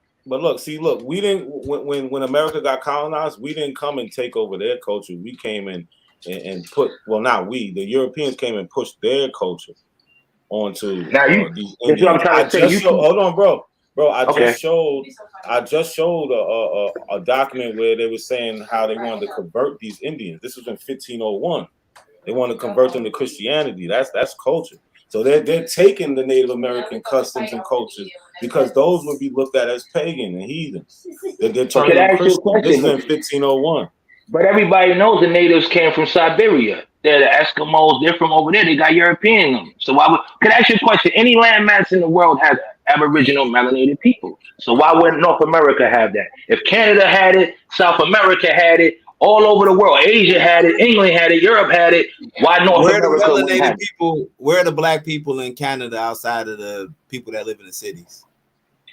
We didn't when America got colonized, we didn't come and take over their culture. We came in and put. Well, not we. The Europeans came and pushed their culture onto these Indians. Hold on, bro. I just showed a document where they were saying how they wanted to convert these Indians. This was in 1501. They wanted to convert them to Christianity. That's culture. So they're taking the Native American customs and cultures because those would be looked at as pagan and heathen. They're turning them Christian. This is in 1501. But everybody knows the natives came from Siberia. They're the Eskimos. They're from over there. They got European in them. So why would? Could I ask you a question? Any landmass in the world has Aboriginal melanated people. So why wouldn't North America have that? If Canada had it, South America had it, all over the world, Asia had it, England had it, Europe had it. Why North America wouldn't have it? People? Where are the black people in Canada outside of the people that live in the cities?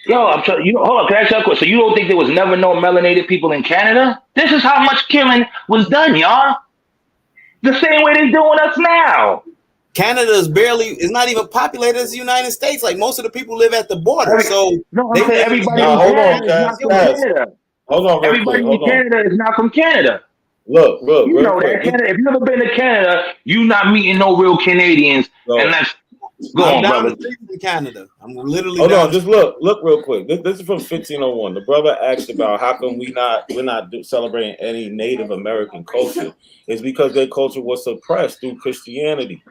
Yo, I'm telling you. Hold on, can I ask you a question? So you don't think there was never no melanated people in Canada? This is how much killing was done, y'all. The same way they doing us now. Canada is not even populated as the United States. Like most of the people live at the border. Everybody in Canada is not from Canada. Look, you know that. Canada, if you ever been to Canada, you not meeting no real Canadians, and that's I'm down the street in Canada. I'm literally. Hold on, just look real quick. This is from 1501. The brother asked about how come we're not celebrating any Native American culture. It's because their culture was suppressed through Christianity.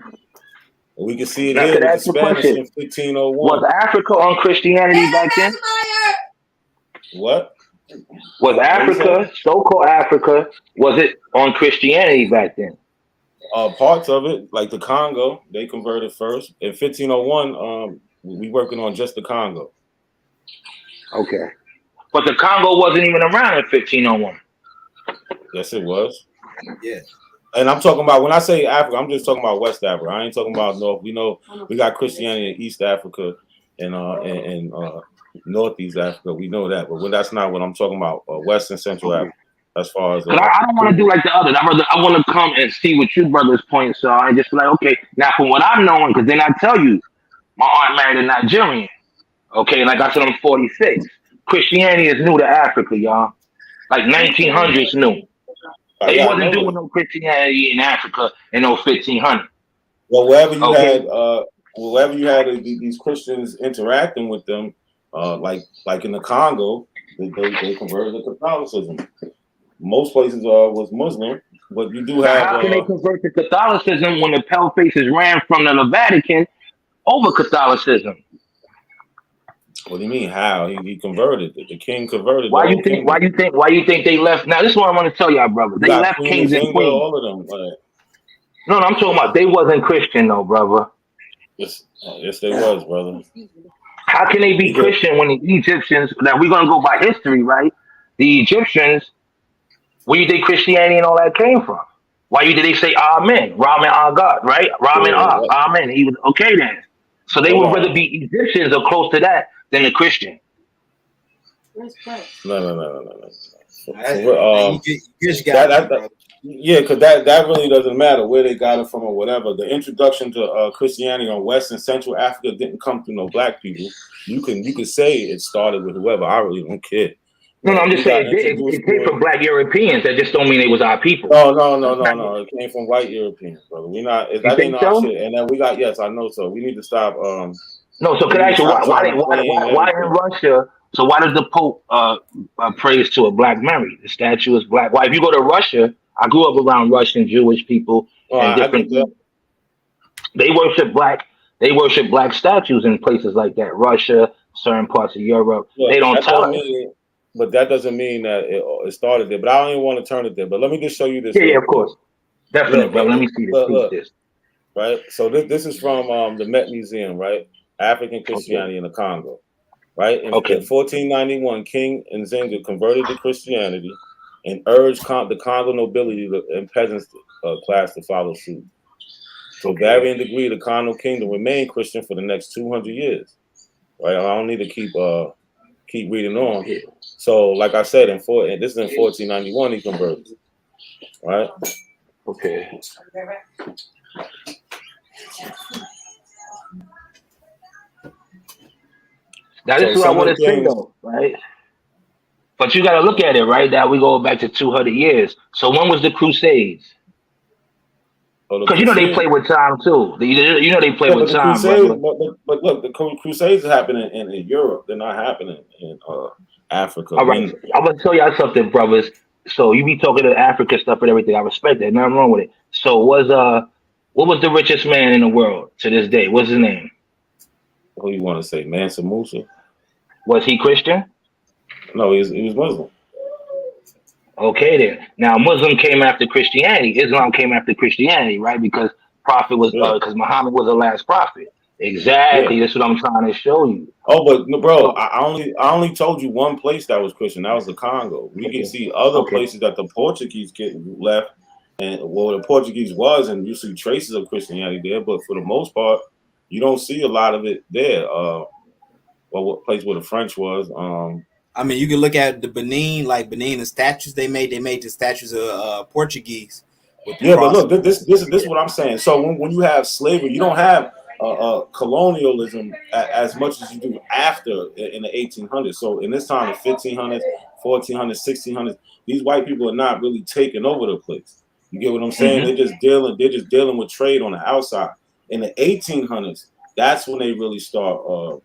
And we can see it here with the Spanish in 1501. Was Africa on Christianity back then? What? Was Africa, so-called Africa, was it on Christianity back then? Parts of it, like the Congo, they converted first. In 1501, we working on just the Congo. Okay. But the Congo wasn't even around in 1501. Yes, it was. Yeah. And I'm talking about, when I say Africa, I'm just talking about West Africa. I ain't talking about North. We know we got Christianity in East Africa and Northeast Africa. We know that. But that's not what I'm talking about. West and Central Africa. As far as I don't want to do like the others. I want to come and see what you brothers' points are and just be like, okay, now from what I'm knowing, because then I tell you, my aunt married a Nigerian. Okay, like I said, I'm 46. Christianity is new to Africa, y'all. Like 1900s new. They wasn't doing no Christianity in Africa in 1500. Well, wherever you had these Christians interacting with them, like in the Congo, they converted to Catholicism. Most places was Muslim, but you do have. How can they convert to Catholicism when the pale faces ran from the Vatican over Catholicism? What do you mean? How he converted? The king converted. Why you think they left? Now this is what I want to tell y'all, brother. They left kings and queens. All of them. No, I'm talking about they wasn't Christian though, brother. Yes, they was, brother. How can they be Christian when the Egyptians? Now we're gonna go by history, right? The Egyptians. Where you think Christianity and all that came from? Why did they say Amen? Ramen, our God, right? Ramen, Amen. He was okay then. So they would rather be Egyptians or close to that than a Christian. No. Yeah, because that really doesn't matter where they got it from or whatever. The introduction to Christianity on West and Central Africa didn't come through no black people. You can say it started with whoever. I really don't care. No, I'm just saying it came from black Europeans. That just don't mean it was our people. No. It came from white Europeans, brother. That ain't our shit. And then we got, yes, I know so. We need to stop. No, so can I ask you why in Russia? So why does the Pope praise to a black Mary? The statue is black. Why? If you go to Russia, I grew up around Russian Jewish people and different. They worship black statues in places like that. Russia, certain parts of Europe. They don't tell us. But that doesn't mean that it started there. But I don't even want to turn it there. But let me just show you this. Yeah, of course. Definitely, bro. Let me see this. Right? So this is from the Met Museum, right? African Christianity in the Congo. Right? In 1491, King Nzinga converted to Christianity and urged the Congo nobility and peasants class to follow suit. To varying degree, the Congo kingdom remained Christian for the next 200 years. Right? I don't need to keep reading on. So, like I said, this is in 1491 he converted. Right? Okay. Now this is what I want to say though, right? But you got to look at it, right? That we go back to 200 years. So when was the Crusades? Because they play with time too. You know they play with time. But look, the Crusades are happening in Europe. They're not happening in Africa. All right, I'm gonna tell y'all something, brothers. So you be talking to Africa stuff and everything. I respect that. Nothing wrong with it. So was What was the richest man in the world to this day? What's his name? What do you want to say, Mansa Musa? Was he Christian? No, he was Muslim. Okay, then. Now, Muslim came after Christianity. Islam came after Christianity, right? Because prophet was because Muhammad was the last prophet. Exactly. Yeah. That's what I'm trying to show you. Oh, but no, bro, I only told you one place that was Christian. That was the Congo. We can see other places that the Portuguese left, and the Portuguese was, and you see traces of Christianity there. But for the most part, you don't see a lot of it there. What place where the French was? I mean, you can look at the Benin, the statues they made. They made the statues of Portuguese. Yeah, but look, this is what I'm saying. So when you have slavery, you don't have colonialism as much as you do after in the 1800s. So in this time, the 1500s, 1400s, 1600s, these white people are not really taking over the place. You get what I'm saying? They're just dealing with trade on the outside. In the 1800s, that's when they really start.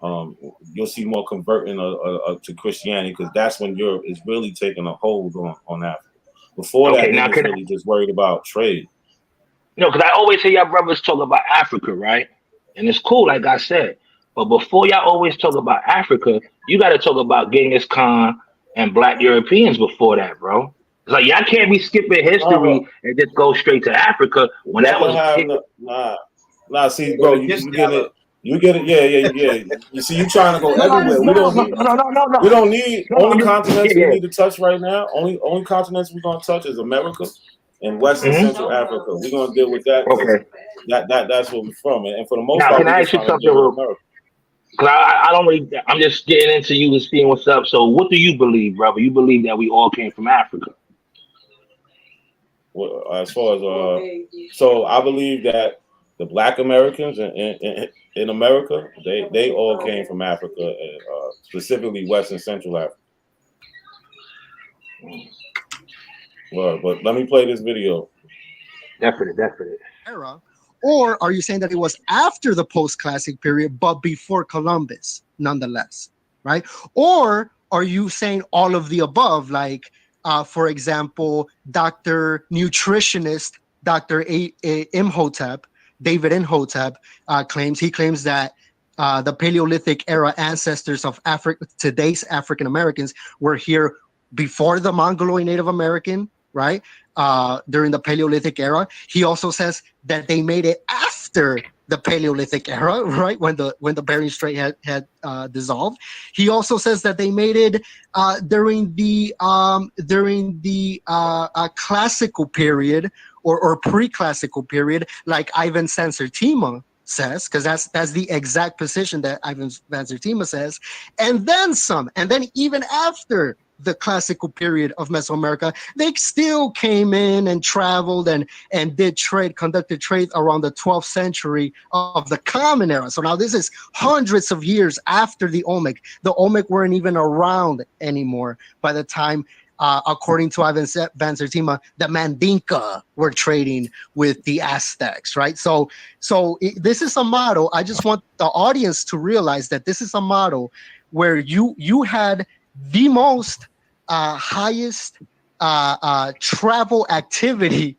You'll see more converting to Christianity, because that's when Europe is really taking a hold on Africa. Before that, they was really just worried about trade. Because I always hear y'all brothers talk about Africa, right? And it's cool, like I said. But before y'all always talk about Africa, you got to talk about Genghis Khan and Black Europeans before that, bro. It's like y'all can't be skipping history and just go straight to Africa when that was. Nah. See, bro, you get it. You get it, yeah. You see, you trying to go everywhere. We don't need only continents we need to touch right now. Only continents we're gonna touch is America and West and Central Africa. We're gonna deal with that. Okay. That's where we're from, and for the most now, part, can I ask you something real? Because I don't really. I'm just getting into you and seeing what's up. So, what do you believe, brother? You believe that we all came from Africa? Well, as far as so I believe that the Black Americans in America, they all came from Africa, specifically West and Central Africa. Well, but let me play this video. Definitely. Era, or are you saying that it was after the post-classic period, but before Columbus, nonetheless, right? Or are you saying all of the above, like, for example, Dr. Nutritionist, Dr. Imhotep, David Imhotep claims that the Paleolithic era ancestors of today's African Americans were here before the Mongoloid Native American, right? During the Paleolithic era. He also says that they made it after the Paleolithic era, right? When the Bering Strait had dissolved. He also says that they made it during the classical period or pre-classical period, like Ivan Sansertima says, because that's the exact position that Ivan Sansertima says, and then some, and then even after the classical period of Mesoamerica, they still came in and traveled and conducted trade around the 12th century of the Common Era. So now this is hundreds of years after the Olmec. The Olmec weren't even around anymore by the time, according to Ivan Sansertima, the Mandinka were trading with the Aztecs, right? So this is a model. I just want the audience to realize that this is a model where you had the most highest travel activity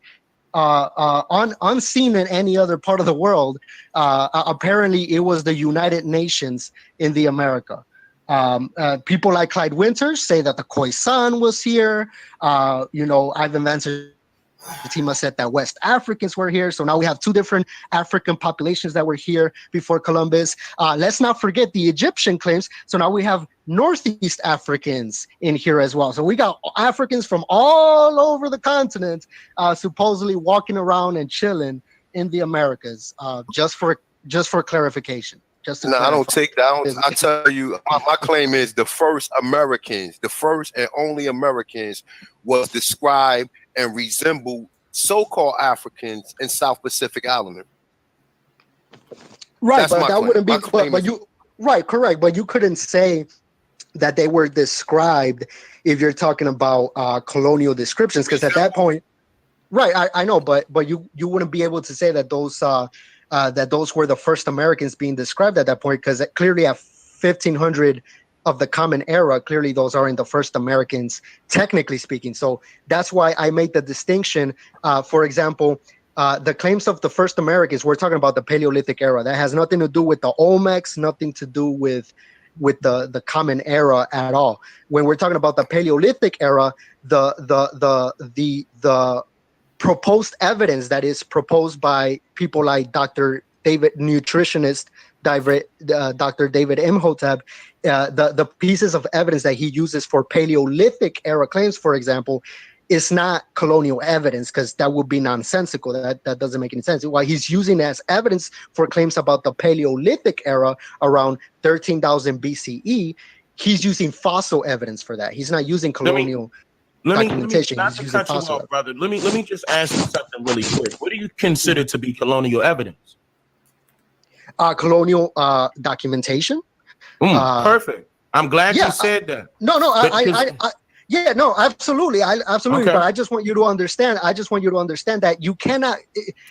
unseen in any other part of the world. Apparently, it was the United Nations in the America. People like Clyde Winters say that the Khoisan was here. Ivan Sansertima said that West Africans were here. So now we have two different African populations that were here before Columbus. Let's not forget the Egyptian claims. So now we have Northeast Africans in here as well. So we got Africans from all over the continent supposedly walking around and chilling in the Americas. Just for clarification. No, I don't take that. I tell you, my claim is the first Americans, the first and only Americans, was described and resembled so-called Africans in South Pacific Islander. Right, but that wouldn't be. But you, right, correct. But you couldn't say that they were described if you're talking about colonial descriptions, because at that point, right, I know, but you wouldn't be able to say that those were the first Americans being described at that point, because clearly at 1500 of the Common Era, clearly those aren't the first Americans, technically speaking. So that's why I made the distinction. For example, the claims of the first Americans, we're talking about the Paleolithic era. That has nothing to do with the Olmecs, nothing to do with the Common Era at all. When we're talking about the Paleolithic era, the proposed evidence that is proposed by people like Dr. David, nutritionist Dr. David Imhotep, the pieces of evidence that he uses for Paleolithic era claims, for example, is not colonial evidence, because that would be nonsensical. That doesn't make any sense. While he's using as evidence for claims about the Paleolithic era around 13,000 BCE, he's using fossil evidence for that. He's not using colonial documentation. Not to cut you off, brother. Let me just ask you something really quick. What do you consider to be colonial evidence? Colonial documentation. Perfect. I'm glad you said that. No, yeah, no, absolutely, absolutely. Okay. But I just want you to understand. That you cannot.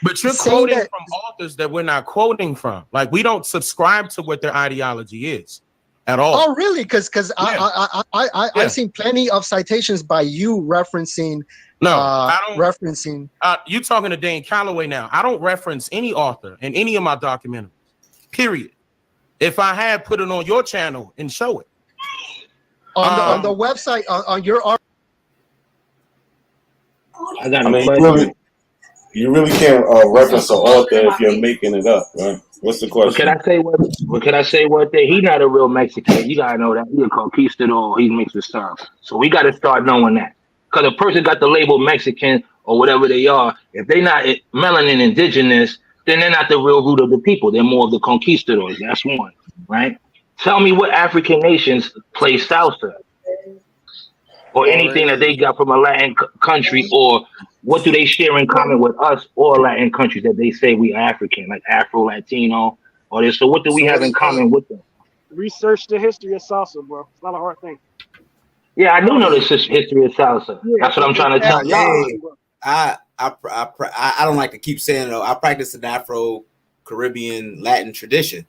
But you're quoting from authors that we're not quoting from. Like, we don't subscribe to what their ideology is at all. Oh, really? Because I've seen plenty of citations by you referencing. No, I don't referencing. You talking to Dane Calloway now? I don't reference any author in any of my documentaries. Period. If I had, put it on your channel and show it. On the website, on your art. You really can't reference an author if you're making it up, right? What's the question? Can I say what? He's not a real Mexican. You gotta know that he's a conquistador. He's mixed with stuff. So we gotta start knowing that. Because a person got the label Mexican or whatever they are, if they're not melanin indigenous, then they're not the real root of the people. They're more of the conquistadors. That's one, right? Tell me what African nations play salsa or anything that they got from a Latin country, or what do they share in common with us or Latin countries that they say we African, like Afro, Latino, or this. So what do we have in common with them? Research the history of salsa, bro. It's not a hard thing. Yeah, I do know the history of salsa. Yeah, that's what I'm trying to tell you. I don't like to keep saying it. I practice an Afro-Caribbean Latin tradition.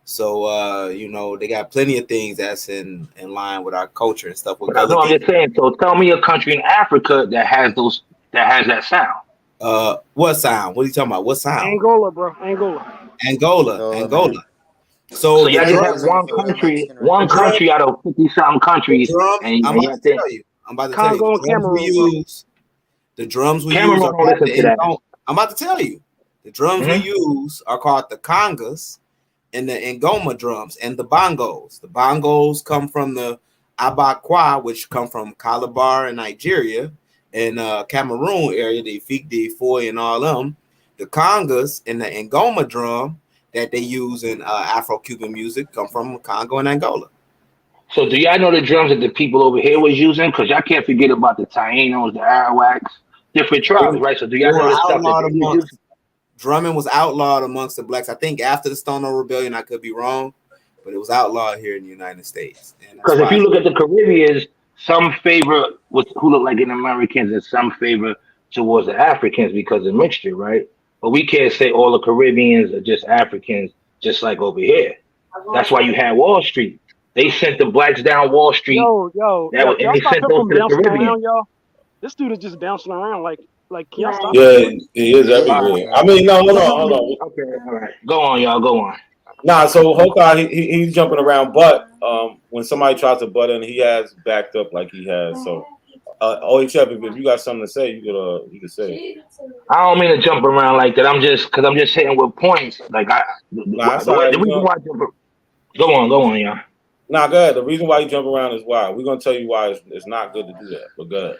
So, they got plenty of things that's in line with our culture and stuff. But I'm just saying. So, tell me a country in Africa that has that sound. What sound? What are you talking about? What sound? Angola, bro. Angola. So you just have one country out of 50-something countries. I'm about to tell you. Congo and Cameroon. The drums we use are called I'm about to tell you. The drums we use are called the congas and the ngoma drums and the bongos. The bongos come from the abakwa, which come from Calabar in Nigeria and Cameroon area, the Efik, the Foy, and all them. The congas and the ngoma drum that they use in Afro-Cuban music come from Congo and Angola. So do y'all know the drums that the people over here was using? Because y'all can't forget about the Tainos, the Arawaks, different tribes, right? So do y'all know the stuff that they used? Drumming was outlawed amongst the blacks. I think after the Stonewall Rebellion, I could be wrong, but it was outlawed here in the United States. Because if you look at the Caribbeans, some favor who look like an Americans and some favor towards the Africans because of mixture, right? But we can't say all the Caribbeans are just Africans, just like over here. That's why you had Wall Street. They sent the blacks down Wall Street. Yo, and they sent those to the Caribbean. Around, this dude is just bouncing around like y'all stop. Yeah, he is everywhere. I mean, no, hold on. Okay, all right. Go on, y'all. Go on. Nah, so Hokai, he's jumping around, but when somebody tries to butt in, he has backed up like he has. So, OHF, if you got something to say, you could say. I don't mean to jump around like that. I'm just hitting with points. Like the reason why I jump. Go on, y'all. Nah, go ahead. The reason why you jump around is why. We're gonna tell you why it's not good to do that. But go ahead.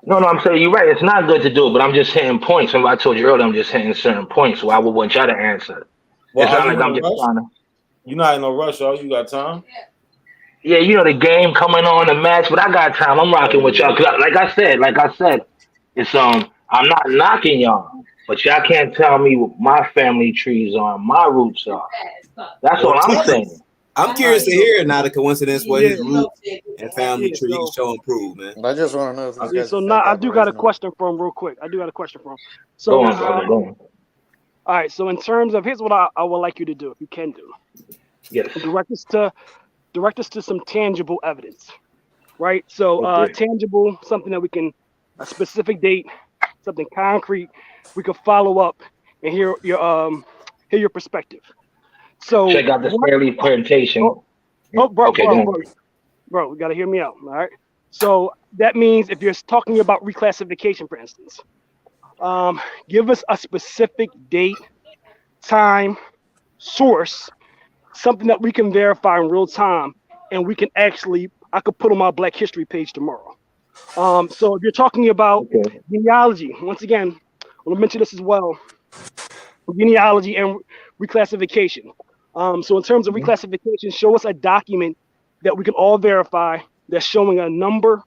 No, I'm saying you're right. It's not good to do it, but I'm just hitting points. And I told you earlier, I'm just hitting certain points. So I would want y'all to answer. Well, it's not like I'm just trying to. You're not in no rush, y'all. You got time? Yeah, you know the game coming on, the match, but I got time. I'm rocking with y'all. Like I said, it's I'm not knocking y'all, but y'all can't tell me what my family trees are, my roots are. That's all I'm saying. I'm curious to hear now the coincidence where his roots and family trees show and prove, man. I just want to know if these guys. So now I do got a question for him real quick. So go on. All right. So in terms of here's what I would like you to do, if you can do. Yes. Direct us to some tangible evidence, right? So tangible, something that we can, a specific date, something concrete we could follow up and hear your perspective. So check out the Stanley presentation. Bro, you gotta hear me out. All right. So that means if you're talking about reclassification, for instance, give us a specific date, time, source, something that we can verify in real time, and we can I could put on my Black History page tomorrow. So if you're talking about genealogy, once again, I'll mention this as well, genealogy and reclassification. So in terms of reclassification, show us a document that we can all verify that's showing a number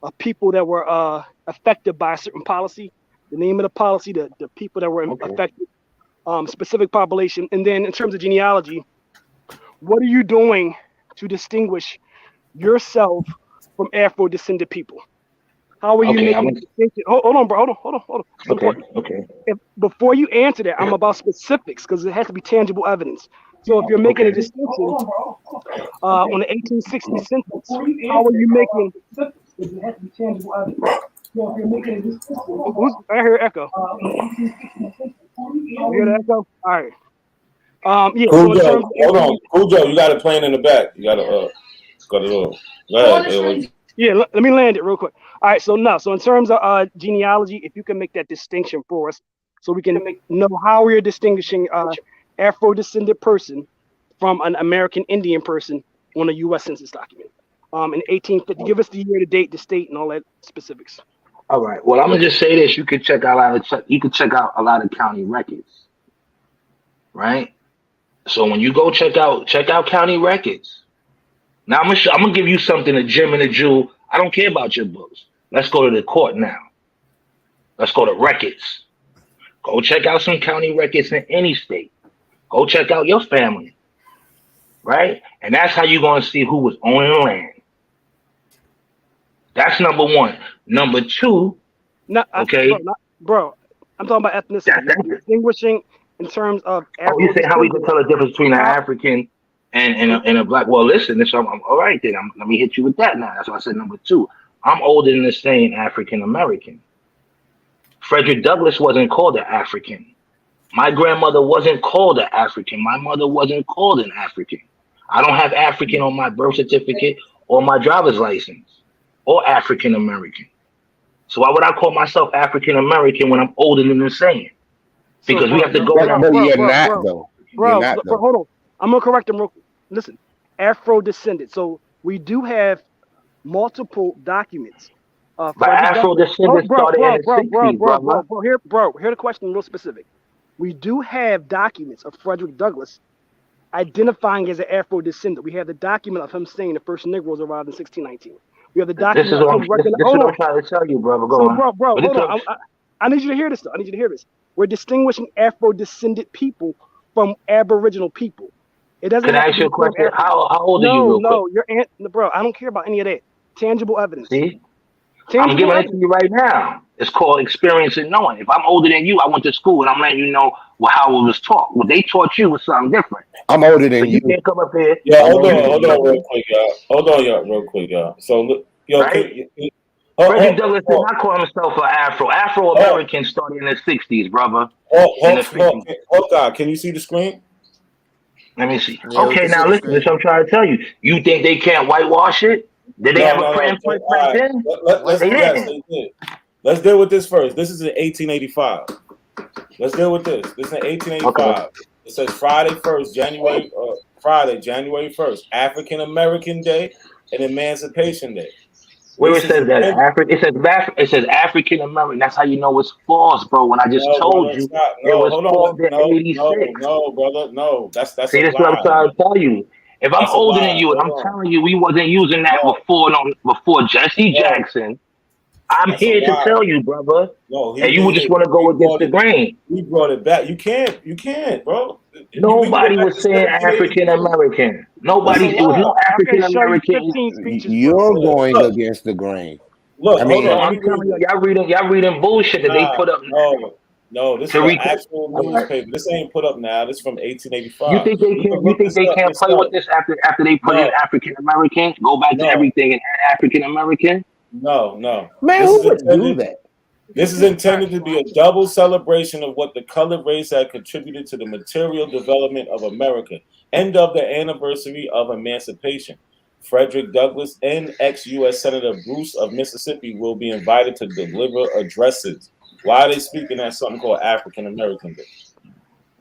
of people that were affected by a certain policy, the name of the policy, the people that were affected, specific population. And then in terms of genealogy, what are you doing to distinguish yourself from Afro-descended people? How are you making a distinction? Hold on, bro. Hold on. Okay. Before you answer that, I'm about specifics because it has to be tangible evidence. So if you're making a distinction on the 1860 census, how are you making? It has to be tangible evidence. So if you're making a distinction, I hear echo. You hear the echo? All right. Yeah. Cool Joe, hold on. Cool Joe, you got it playing in the back. You got to got it all. Go ahead. Yeah, let me land it real quick. All right, so in terms of genealogy, if you can make that distinction for us, so we can know how we are distinguishing Afro-descended person from an American Indian person on a U.S. Census document in 1850. Give us the year, the date, the state, and all that specifics. All right. Well, I'm gonna just say this: you could check out a lot of county records, right? So when you go check out county records. Now I'm gonna give you something, a gem and a jewel. I don't care about your books. Let's go to the court now. Let's go to records. Go check out some county records in any state. Go check out your family, right? And that's how you're gonna see who was owning the land. That's number one. Number two, bro, I'm talking about ethnicity. Distinguishing in terms of. You say how we can tell the difference between an African and a black. Well, listen, I'm all right then. Let me hit you with that now. That's why I said number two. I'm older than the saying African American. Frederick Douglass wasn't called an African. My grandmother wasn't called an African. My mother wasn't called an African. I don't have African on my birth certificate or my driver's license or African American. So why would I call myself African American when I'm older than the saying? Because we have to go. Bro, hold on. I'm gonna correct him real quick. Listen, Afro-descended. So we do have multiple documents. But Afro-descended started in the 60s, Here the question real specific. We do have documents of Frederick Douglass identifying as an Afro-descendant. We have the document of him saying the first Negroes arrived in 1619. We have the document. This is what I'm trying to tell you, brother. Go on. Bro, hold on. I need you to hear this, though. I need you to hear this. We're distinguishing Afro-descended people from Aboriginal people. It doesn't. Can I ask you a question? How old are you? Bro, I don't care about any of that. Tangible evidence. See? I'm giving it to you right now. It's called experience and knowing. If I'm older than you, I went to school and I'm letting you know how it was taught. What they taught you was something different. I'm older than you. You can't come up here. Yeah, hold on real quick, y'all. So look, Frederick Douglass did not call himself an Afro. Afro-American started in the 60s, brother. Can you see the screen? Let me see. Yeah, okay, now listen to what I'm trying to tell you. You think they can't whitewash it? Did they have a print in? Let's deal with this first. This is in 1885. Let's deal with this. This is in 1885. Okay. It says Friday 1st, January 1st, African American Day and Emancipation Day. Where it says that it says African American. That's how you know it's false, bro. When I just told you it was formed in 86. No, brother, no. That's see, that's what I'm trying to tell you. If I'm older than you and I'm telling you we wasn't using that before Jesse Jackson, I'm here to tell you, brother. And you would just want to go against the grain. We brought it back. You can't, bro. Nobody was saying African American. Nobody. It was no African American. You're going against the grain. Look, I mean, I'm telling you, y'all reading bullshit that they put up. No, this is an actual newspaper. This ain't put up now. This is from 1885. You think they can't play with this after they put in African American? Go back to everything and add African American? No. Man, who would do that? This is intended to be a double celebration of what the colored race had contributed to the material development of America. End of the anniversary of emancipation. Frederick Douglass and ex-U.S. Senator Bruce of Mississippi will be invited to deliver addresses. Why are they speaking at something called African American Day?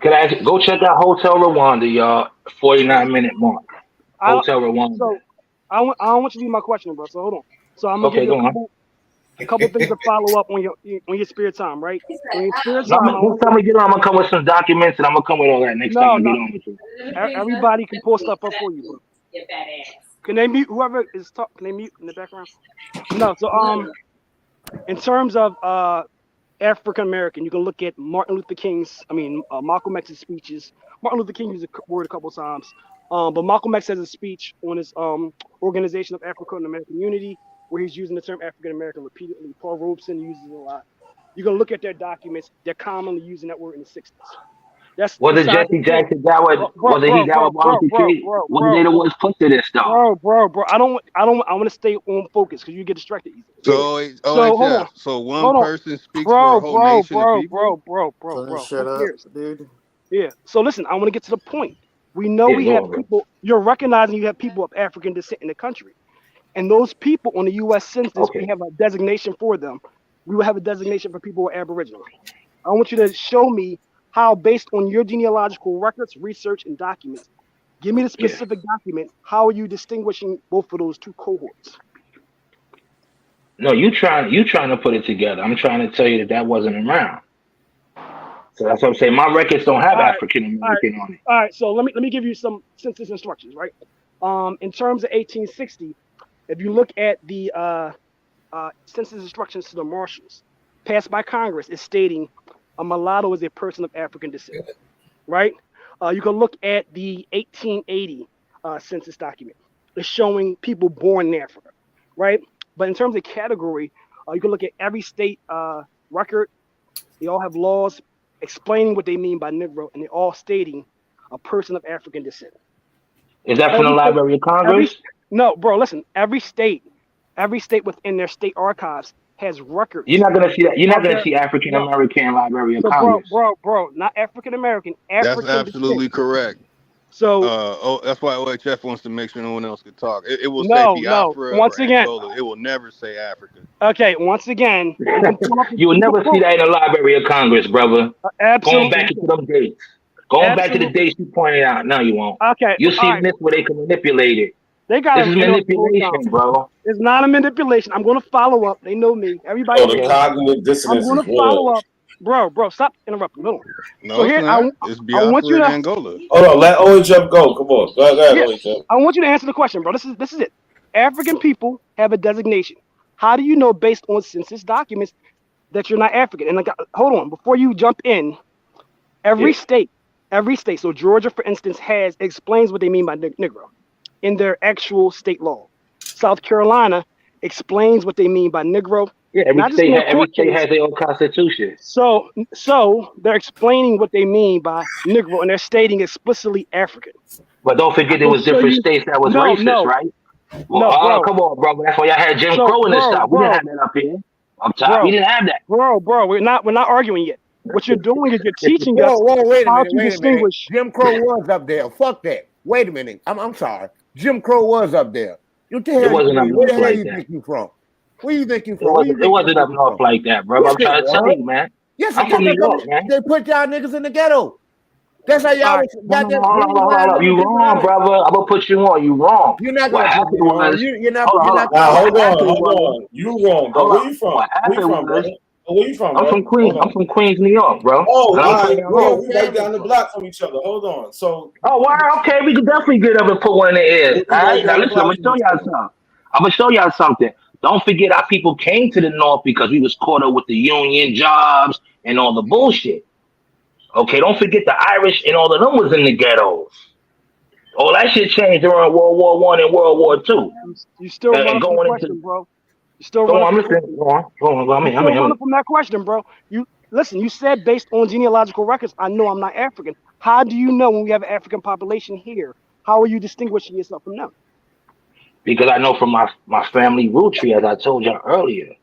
Can I go check out Hotel Rwanda, y'all? 49-minute mark. Hotel Rwanda. So I don't want you to leave my question, bro. So hold on. So I'm gonna give you a couple things to follow up on your spare time, right? On your spare time, Next time we get on, I'm gonna come with some documents, and I'm gonna come with all that next time we get on with you. Everybody can pull stuff up for you, bro. Can they mute whoever is talking? Can they mute in the background? No. So in terms of African American, you can look at Malcolm X's speeches. Martin Luther King used a word a couple of times, but Malcolm X has a speech on his Organization of African American Unity, where he's using the term African American repeatedly. Paul Robeson uses it a lot. You can look at their documents; they're commonly using that word in the 60s. Was it Jesse Jackson that was he that was Martin Luther King? Was they the ones put to this stuff? Bro. I want to stay on focus because you get distracted easily. So hold on. So one person speaks for a whole nation of people. Bro. Shut up, dude. Yeah. So listen, I want to get to the point. We know we have people. You're recognizing you have people of African descent in the country, and those people on the U.S. Census, we have a designation for them. We will have a designation for people who are Aboriginal. I want you to show me how, based on your genealogical records, research, and documents, give me the specific document. How are you distinguishing both of those two cohorts? No, you trying to put it together. I'm trying to tell you that wasn't around. So that's what I'm saying. My records don't have African American on it. All right. So let me give you some census instructions, right? In terms of 1860, if you look at the census instructions to the marshals passed by Congress, it's stating a mulatto is a person of African descent, right? You can look at the 1880 census document. It's showing people born in Africa, right? But in terms of category, you can look at every state record. They all have laws explaining what they mean by Negro, and they're all stating a person of African descent. Is that from the Library of Congress? No, bro, listen, every state within their state archives has records. You're not gonna see that. You're not gonna see African American Library of Congress. Bro, not African American. That's absolutely correct. So that's why OHF wants to make sure no one else could talk. It will say Biafra once or again, Angola. It will never say Africa. Okay, once again, you will never see that in the Library of Congress, brother. Absolutely. Going back into them dates. Going back to the dates you pointed out. No, you won't. Okay. You'll see this where they can manipulate it. They got this is manipulation, bro. It's not a manipulation. I'm going to follow up. They know me. Everybody. The cognitive dissonance. I'm going to follow up. Bro, stop interrupting. No, so here, it's Biafra want you to, and Angola. Hold on, let OHF go. Come on. Go ahead, OHF. I want you to answer the question, bro. This is it. African people have a designation. How do you know, based on census documents, that you're not African? And hold on, before you jump in, every state, so Georgia, for instance, explains what they mean by Negro in their actual state law. South Carolina explains what they mean by Negro. Yeah, every state has their own constitution. So they're explaining what they mean by Negro, and they're stating explicitly African. But don't forget there was different states that was racist, right? Well, come on, bro. That's why y'all had Jim Crow in this stuff. We didn't have that up here. Up top, we didn't have that. Bro, we're not arguing yet. What you're doing is you're teaching us how to distinguish. Jim Crow was up there. Fuck that. Wait a minute. I'm sorry. Jim Crow was up there. Where the hell you think you from? Where you think you from? It wasn't up north like that, bro. I'm trying to tell you, man. Yes, I'm from New York, man. They put y'all niggas in the ghetto. That's how y'all got that. Hold up. You wrong, brother. I'm gonna put you on. You wrong. You're not gonna put me on. You're not. Hold on. You wrong, bro. Where you from? Where you from? I'm from Queens. I'm from Queens, New York, bro. Oh, all right, bro. We right down the block from each other. Hold on. So. Oh, wow. Okay, we can definitely get up and put one in the air. All right, now listen. I'm gonna show y'all something. Don't forget our people came to the north because we was caught up with the union jobs and all the bullshit. Okay, don't forget the Irish and all of them was in the ghettos. All that shit changed during World War I and World War II. You still running from the question, bro. You still running from that question, bro. You listen. You said based on genealogical records, I know I'm not African. How do you know when we have an African population here? How are you distinguishing yourself from them? Because I know from my family root tree, as I told y'all earlier.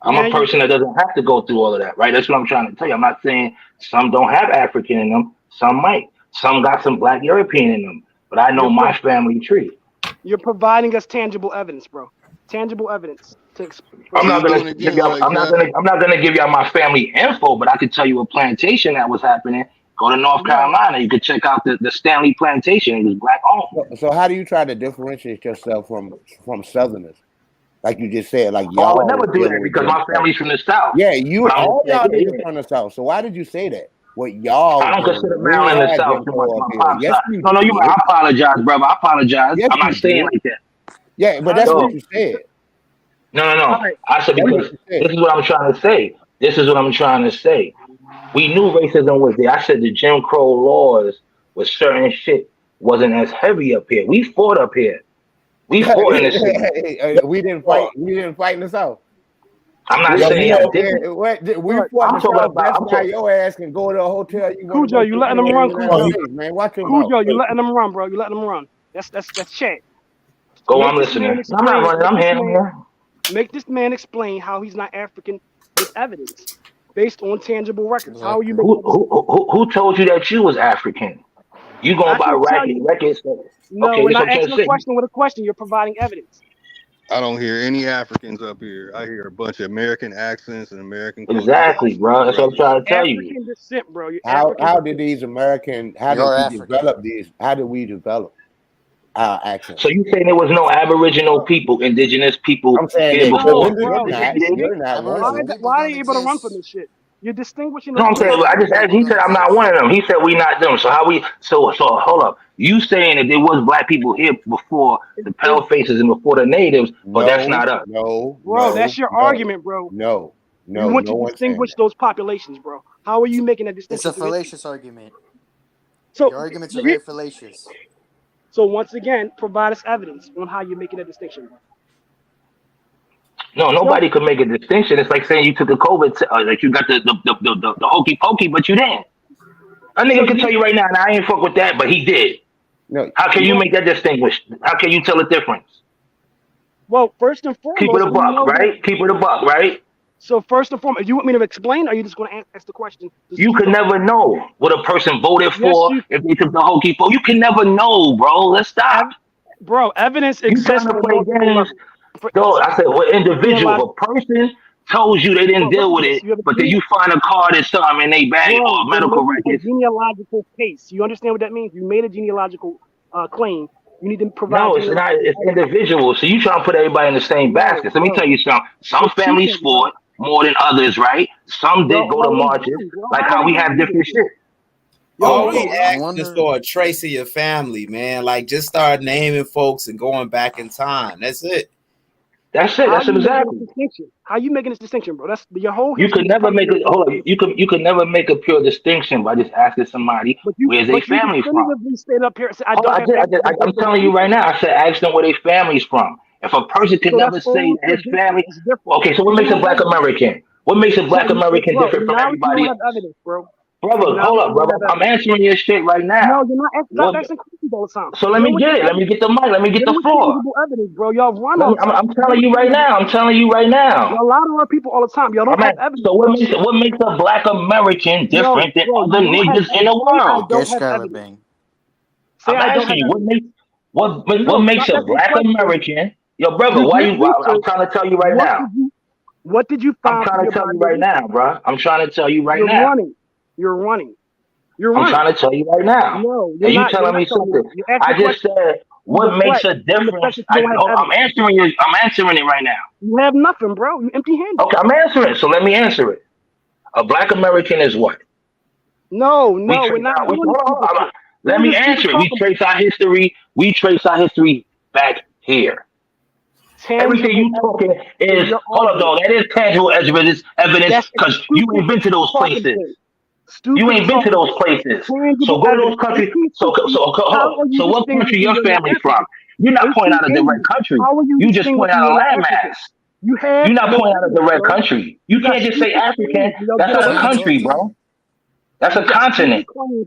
I'm a person that doesn't have to go through all of that, right? That's what I'm trying to tell you. I'm not saying some don't have African in them. Some might. Some got some Black European in them. But I know my family tree. You're providing us tangible evidence, bro. Tangible evidence to explain. I'm not gonna give y'all. I'm not gonna give y'all my family info, but I could tell you a plantation that was happening. Go to North Carolina. You could check out the Stanley Plantation. It was Black owned. So how do you try to differentiate yourself from Southerners? Like you just said, like y'all. I would never do that because my family's from the South. Yeah, all y'all niggas from the South. So why did you say that? What y'all? I don't consider Maryland the South too much. Yes, no, you. I apologize, brother. I apologize. Yes, I'm not saying like that. Yeah, but that's what you said. No. I said because this is what I'm trying to say. This is what I'm trying to say. We knew racism was there. I said the Jim Crow laws with certain shit wasn't as heavy up here. We fought up here. We fought in the city. We didn't fight. We didn't fight in the South. I'm not saying I didn't. We fought in the South. That's why your ass can go to a hotel. Cujo, you letting them run, Cujo. Man, watch him. Cujo, you letting them run, bro. You letting them run. That's chat. Go, I'm listening. I'm not running. I'm handling. Make this man explain how he's not African with evidence based on tangible records. How are you? Who told you that you was African? You going by records? No, okay, we're not asking a question with a question. You're providing evidence. I don't hear any Africans up here. I hear a bunch of American accents and American. Exactly, bro. That's what I'm trying to tell you. African descent, bro. How did these American? How did we develop these? How did we develop our accents? So you saying there was no Aboriginal people, indigenous people? I'm saying here before? Why are you able to run from this shit? You're distinguishing. No, I'm saying. I just asked. He said I'm not one of them. He said we not them. So how we? So hold up. You saying that there was Black people here before the pale faces and before the natives, but that's not us. No, bro. That's your argument, bro. No. You want to distinguish those populations, bro. How are you making a distinction? It's a fallacious argument. So your arguments are very fallacious. So once again, provide us evidence on how you're making a distinction, bro. No, nobody could make a distinction. It's like saying you took a COVID, like you got the hokey pokey, but you didn't. A nigga can tell you right now, and I ain't fuck with that, but he did. No, how can you make that distinguish? How can you tell the difference? Well, first and foremost, keep it a buck, right? Keep it a buck, right? So first and foremost, you want me to explain, or are you just going to ask the question? You can never know what a person voted for if they took the hokey pokey. You can never know, bro. Let's stop, bro. Evidence exists. You trying to play games? No, I said, well, individual, a person told you they didn't deal with it, but then you find a card or something in they bag or medical records. Genealogical case. You understand what that means? You made a genealogical claim. You need to provide. No, it's not. It's individual. So you trying to put everybody in the same basket. Let me tell you something. Some families fought more than others, right? Some did go to marches, like how we have different shit. All we ask is for a trace of your family, man. Like, just start naming folks and going back in time. That's it. That's it. That's exactly. How you making this distinction, bro? That's your whole. You could never make it. Hold on. You could never make a pure distinction by just asking somebody where's their family from. I'm telling you right now. I said ask them where their family's from. If a person can never say his family, okay. So what makes a Black American? What makes a Black American different from everybody else? Brother, hold up, brother. I'm answering your shit right now. No, you're not asking questions all the time. So let me get it. Let me get the mic. Let me get the floor. Evidence, bro. Y'all run. I'm telling you right now. I'm telling you right now. Y'all lie to our people all the time. Y'all don't have evidence. So what makes a Black American different than other niggas in the world? I'm asking you, what makes a Black American? Yo, brother, I'm trying to tell you right now. What did you find? I'm trying to tell you right now, bro. I'm trying to tell you right now. You're running. I'm trying to tell you right now. No, and you telling me something. I just said, what makes a difference? I'm answering you. I'm answering it right now. You have nothing, bro. You empty-handed. Okay, I'm answering it. So let me answer it. A Black American is what? No, we're not. Let me answer it. We trace our history. We trace our history back here. Everything you talking is, hold up, dog. That is tangible evidence because you ain't been to those places. You ain't been to those places. So go to those countries. So what country your family from? You're not pointing out a direct country. You just point out a landmass. You're not pointing out a direct country. You can't just say African. That's not a country, bro. That's a continent.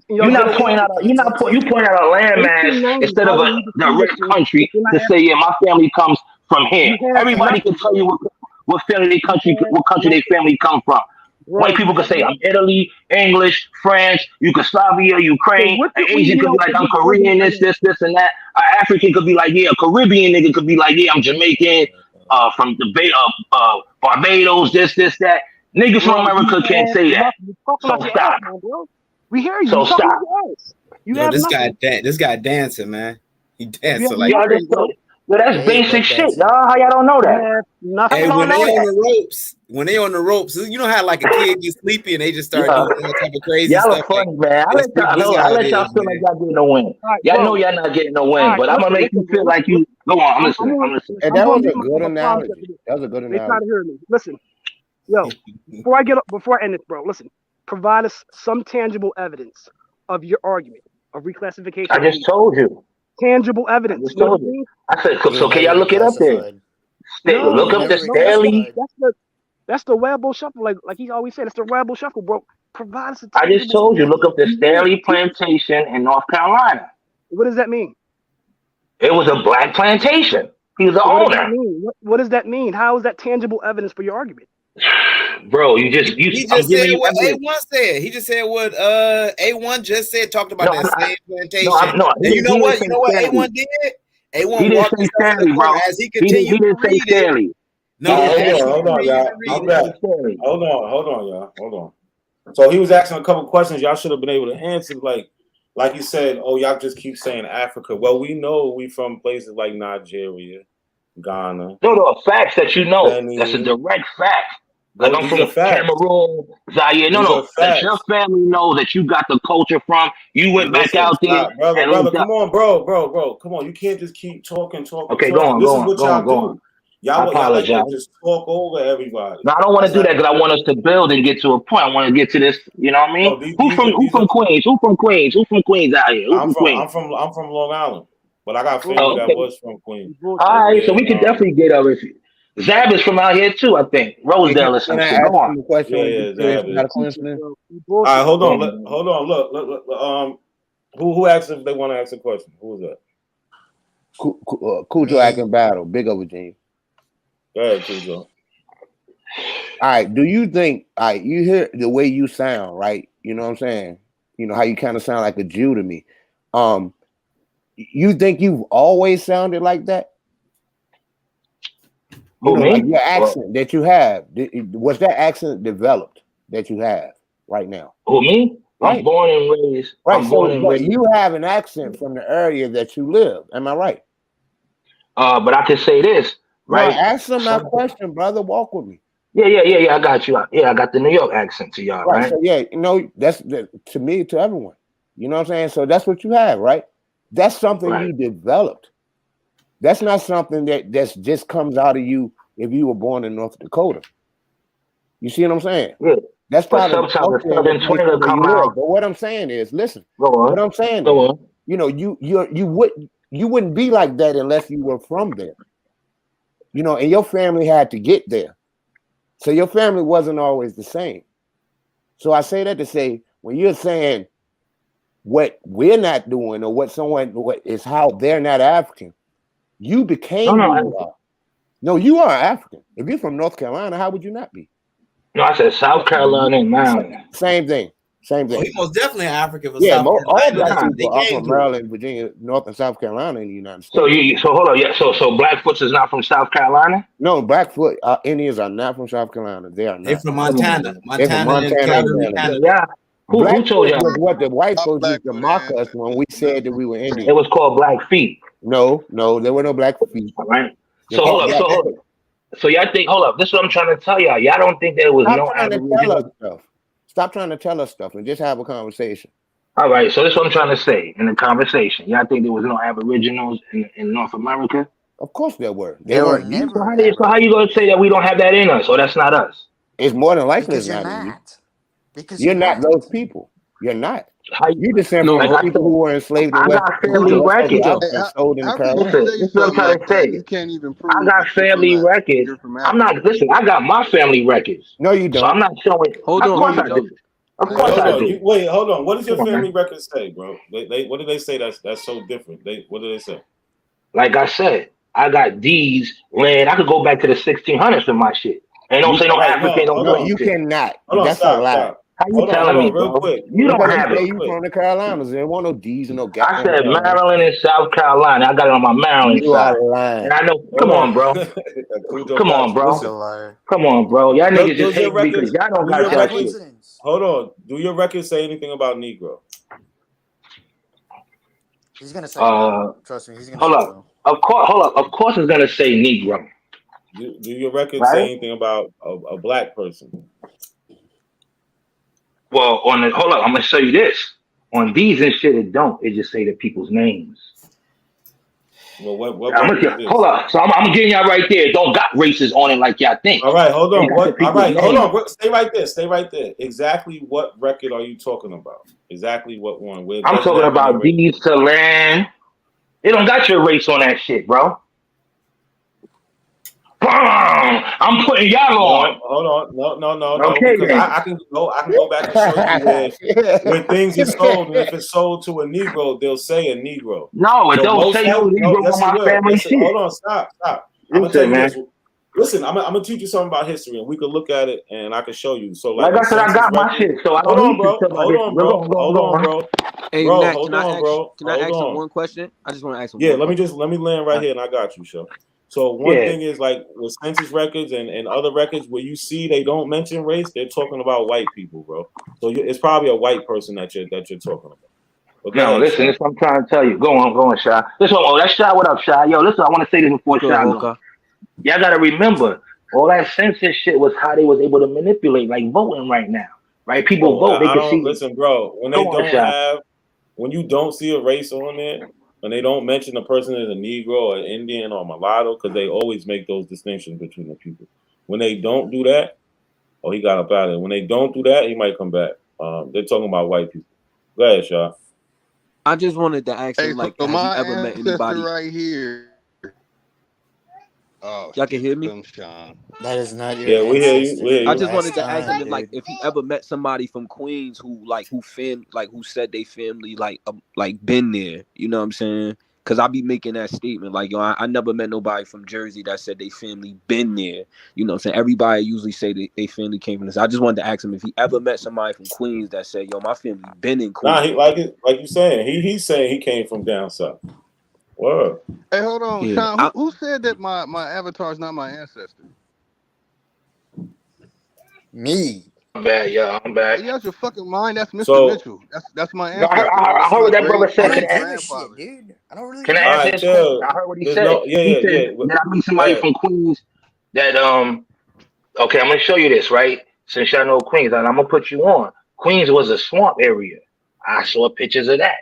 You're not pointing out. You point out a landmass instead of a direct country to say, yeah, my family comes from here. Everybody can tell you what. what country their family come from. White people could say I'm Italy, English, French, Yugoslavia, Ukraine. An Asian could be like I'm Korean, this, and that. An African could be like, yeah, a Caribbean nigga could be like, yeah, I'm Jamaican, from the Barbados, this, that. Niggas from America can't say that. So stop. We hear you. So stop. Yo, this guy dancing, man. He dancing like crazy. Yo, that's basic shit, y'all. How y'all don't know that? Hey, when they on the ropes, you know how like a kid gets sleepy and they just start doing all type of crazy y'all stuff. Y'all are funny, man. I let y'all feel like y'all getting a win. Y'all know y'all not getting a win, but I'm gonna make you feel like you. Go on, I'm listening. And that was a good analogy. That was a good They try to analogy. hear me. Listen, yo, before I end this, bro. Listen, provide us some tangible evidence of your argument of reclassification. I just told you. Tangible evidence. I told you. I said, so can y'all look it up there? Look up the Stanley. That's the Webbo Shuffle, like he always said. It's the Webbo Shuffle, bro. Provide us. I just told you. Look up the Stanley Plantation in North Carolina. What does that mean? It was a black plantation. He was the owner. What does that mean? How is that tangible evidence for your argument? Bro, he just said what A1 said. He just said what A1 just said. Talked about that same plantation. And you know what? You know what A1 did? A1 walked us to the corner as he continued to read it. No, hold on, y'all. I'm back. Hold on, y'all. Hold on. So he was asking a couple questions. Y'all should have been able to answer. Like he said, oh, y'all just keep saying Africa. Well, we know we from places like Nigeria, Ghana. No, facts that you know. That's a direct fact. Like I'm from Cameroon, Zaire. No. That your family know that you got the culture from. You went back out there. Brother, come on, bro. Come on. You can't just keep talking. Okay, go on. This is what y'all do. Y'all like to just talk over everybody. No, I don't want to do that because I want us to build and get to a point. I want to get to this. You know what I mean? Who from Queens? Who from Queens? Who from Queens out here? I'm from Long Island, but I got family that was from Queens. All right, so we can definitely get over it. Zab is from out here too, I think. Rosedale or something. Go on. All right, hold on. Look. Who asked if they want to ask a question? Who was that? Cujo acting battle, big over Virginia. Go ahead, Cujo. All right. Do you think? All right, you hear the way you sound, right? You know what I'm saying? You know how you kind of sound like a Jew to me. You think you've always sounded like that? You know, like your accent that you have, was that accent developed that you have right now? Who, me? Right. I'm born and raised. Right. So you have an accent from the area that you live. Am I right? But I can say this, right? No, answer my question, brother. Walk with me. Yeah. I got you. Yeah, I got the New York accent to y'all, right? So yeah, you know, that's to me, to everyone. You know what I'm saying? So that's what you have, right? That's something you developed. That's not something that just comes out of you if you were born in North Dakota. You see what I'm saying? Yeah. That's probably sometimes the Southern twin will come out. But what I'm saying is, listen. Go on. What I'm saying is, you know, you wouldn't be like that unless you were from there. You know, and your family had to get there. So your family wasn't always the same. So I say that to say, when you're saying what we're not doing or what is how they're not African, you became who you are. No, you are African. If you're from North Carolina, how would you not be? No, I said South Carolina and Maryland. Same thing. He most definitely African. Yeah, all black people are from Maryland, Virginia, North and South Carolina in the United States. So hold on, yeah. So Blackfoot is not from South Carolina? No, Blackfoot Indians are not from South Carolina. They are not. They're from Montana. They're from Montana. Yeah. Who told you? Was what the white folks used to mock us when we said that we were Indians. It was called Blackfeet. No, there were no Blackfeet. All right. So hold up. So y'all think? Hold up. This is what I'm trying to tell y'all. Y'all don't think there was no Aboriginals? Stop trying to tell us stuff and just have a conversation. All right. So this is what I'm trying to say in the conversation. Y'all think there was no Aboriginals in North America? Of course there were. There were never. So how you going to say that we don't have that in us, or that's not us? It's more than likely it's not in you. Because you're not those people. You're not. You descend from people who were enslaved. I got family records. This is what I'm trying to say. You can't even prove. I got family records. I'm not. Listen, I got my family records. No, you don't. So I'm not showing. Hold on. Of course I do. Wait, hold on. What does your family records say, bro? They what do they say that's so different? What do they say? Like I said, I got D's land. I could go back to the 1600s for my shit. And don't say no African, no, you cannot. Hold on, That's stop, a lie. stop. How you telling me, real bro? quick. You don't Because have you say it. you from the Carolinas. There won't no D's and no I goddamn. said Maryland and South Carolina. I got it on my Maryland You side. are lying. And I know, come on, bro. Come on, bro. Come on, bro. Y'all niggas just hate me because y'all don't got y'all shit. Hold on. Do your records say anything about Negro? He's gonna say no. Trust me, he's gonna Hold say up. no. Of course, hold up. Of course it's gonna say Negro. Do your records Right? say anything about a black person? Well, hold up, I'm gonna show you this. On these and shit, it don't. It just say the people's names. Well, what I'm record is gonna, this? hold up. So I'm getting y'all right there. It don't got races on it like y'all think. All right, hold on. What? All right, hold names. on. Stay right there. Stay right there. Exactly what record are you talking about? Exactly what one? Where it I'm doesn't talking have any about race? deeds to land. It don't got your race on that shit, bro. I'm putting y'all on. Hold on. No. Okay, Because then. I can go back and show you where things are sold, and if it's sold to a Negro, they'll say a Negro. No, it So don't most say no likely, Negro yes, on it my will. family Yes, shit. hold on, stop. I'm gonna tell Listen, you man. this. Listen, I'm gonna teach you something about history, and we can look at it, and I can show you. So, Like I said, I got my shit, so I don't need to tell about Hold this. on, Go bro. on, go Hold on. on, bro. Hey, Bro, Nat, hold can I on, ask? bro. Can I Hold ask him on. one question? I just want to ask him. Yeah, one let me land right here, and I got you, Show. So one thing is like with census records and other records where you see they don't mention race, they're talking about white people, bro. So it's probably a white person that you're talking about. But No, listen, this is what I'm trying to tell you. Go on, Shy. Listen, that's Shy. What up, Shy? Yo, listen, I want to say this before Shy goes. Y'all got to remember, all that census shit was how they was able to manipulate, like voting right now, right? People vote, they I can don't see. listen, bro. When you don't see a race on there, and they don't mention a person as a Negro or Indian or mulatto, because they always make those distinctions between the people. When they don't do that, he got up out of it. When they don't do that, he might come back. They're talking about white people. Go ahead, Shaw. I just wanted to ask him, like, so have you my ever met ancestor anybody? right here. Oh, y'all can hear me? That is not your Yeah, we hear you. I just wanted to ask him, like, if he ever met somebody from Queens who said they family like been there. You know what I'm saying? Because I be making that statement, like, yo, I never met nobody from Jersey that said they family been there. You know what I'm saying? Everybody usually say they family came from this. I just wanted to ask him if he ever met somebody from Queens that said, yo, my family been in Queens. Nah, like you saying, he's saying he came from down south. Word. Hey, hold on, Yeah, Sean. Who said that my avatar is not my ancestor? Me. I'm bad, y'all. I'm bad. You out your fucking mind? That's Mr. So- Mitchell. That's my No, ancestor. I heard what that brother said. I Can don't I give a answer? shit, dude. I don't really. Can I All answer right, his chill. question? I heard what he There's said. no- He said that I meet somebody from Queens that Okay, I'm gonna show you this, right? Since y'all know Queens, and I'm gonna put you on. Queens was a swamp area. I saw pictures of that.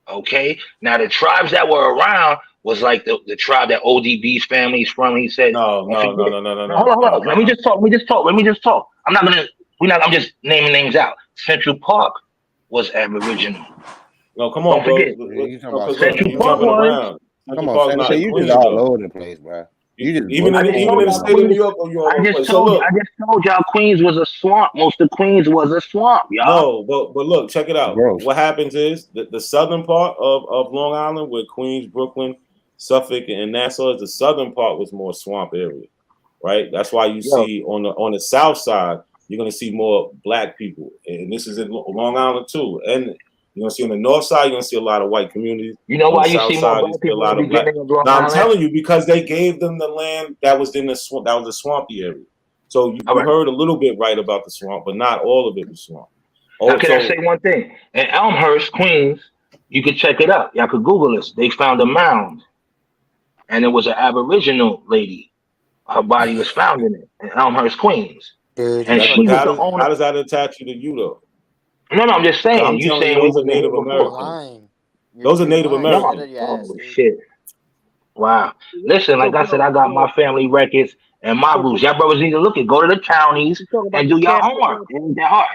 Okay. Now the tribes that were around was like the tribe that ODB's family's from. He said, No. Hold on. Let me just talk. I'm just naming names out. Central Park was Aboriginal. No, come on, Don't bro. forget. Central Park jumping was. around. Come on, Senator, you just all over the place, bro. You just Even in the state of New York, you all I over the just place. told y'all Queens was a swamp. Most of Queens was a swamp, y'all. No, but look, check it out. Gross. What happens is the southern part of Long Island, where Queens, Brooklyn, Suffolk, and Nassau is, the southern part was more swamp area, right? That's why you see on the south side, you're gonna see more black people, and this is in Long Island too. And you're gonna see on the north side, you're gonna see a lot of white communities. You know on why the you south see more side, black you see a people lot in the of black. beginning of Long Now I'm Island? telling you, because they gave them the land that was in the swamp, that was the swampy area. So you heard a little bit right about the swamp, but not all of it was swamp. Now, can I say one thing? In Elmhurst, Queens, you could check it out. Y'all could Google this. They found a mound, and it was an Aboriginal lady. Her body was found in it in Elmhurst, Queens. Dude, And she was the owner. How does that attach you to you, though? No, I'm just saying. I'm You telling saying you, we those are wasn't here Native before. Americans. Those are Native Americans. Oh, shit. Wow. Listen, like I said, I got my family records and my roots. Y'all brothers need to look it. Go to the counties and do your homework. It ain't that hard.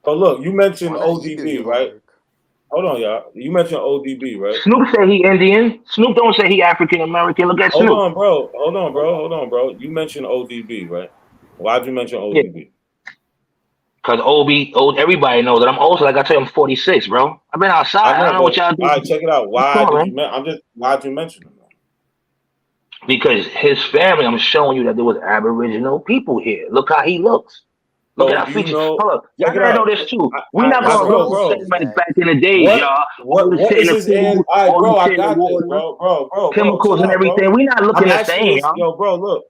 Oh, look, you mentioned ODB, right? Hold on, y'all. You mentioned ODB, right? Snoop said he Indian. Snoop don't say he African American. Look at Snoop. Hold on, bro. You mentioned ODB, right? Why'd you mention ODB? Because everybody knows that I'm old. So like I tell you, I'm 46, bro. I've been outside. I don't know what y'all do. All right, check it out. Why'd you mention him? Because his family, I'm showing you that there was Aboriginal people here. Look how he looks. Look at our features. Hold up. Y'all gotta know this too. We're not gonna look the same like back in the days, y'all. What is his end? All right, bro, I got this, bro. Chemicals and everything. We're not looking the same, y'all. Yo, bro, look.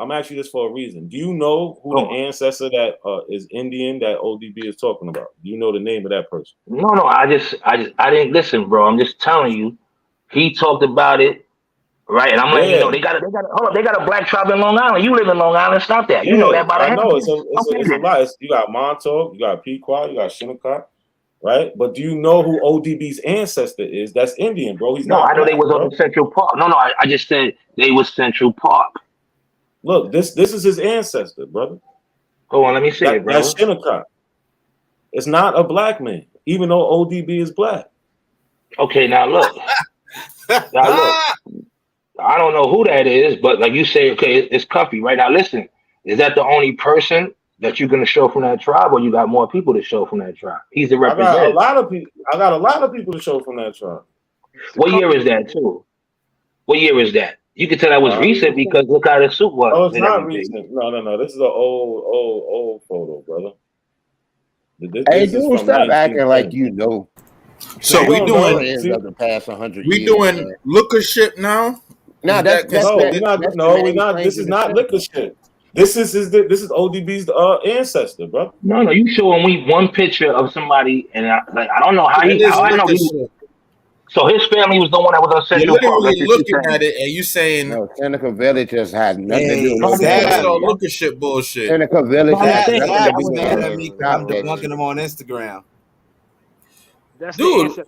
I'm asking you this for a reason. Do you know who the ancestor that is Indian that ODB is talking about? Do you know the name of that person? No. I didn't listen, bro. I'm just telling you. He talked about it. Right, and I'm letting you know they got a black tribe in Long Island. You live in Long Island, stop that. You know that by the I know it's a lot. You got Montauk, you got Pequot, you got Shinnecock, right? But do you know who ODB's ancestor is? That's Indian, bro. He's not. I know black, they was on Central Park. No, I just said they was Central Park. Look, this is his ancestor, brother. Hold on, let me see it, bro. That's Shinnecock. It's not a black man, even though ODB is black. Okay, now look. I don't know who that is, but like you say, okay, it's Cuffy. Right now, listen, is that the only person that you're going to show from that tribe, or you got more people to show from that tribe? He's the representative. I got a lot of people to show from that tribe. What year is that, too? What year is that? You can tell that was recent because look how the suit was. Oh, it's not recent. No. This is an old photo, brother. Hey, dude, stop acting like you know. So we doing the past 100 we years, doing man. liquor ship now? No, we're not. This is not liquor shit. This is ODB's ancestor, bro. No, you showing me one picture of somebody, and I don't know how I know he. So his family was the one that was on Central Park. You're literally looking at it, and you saying no, Seneca Village just had nothing to do with that's all liquor shit bullshit. Seneca Village has nothing to do with I'm debunking him on Instagram. Dude,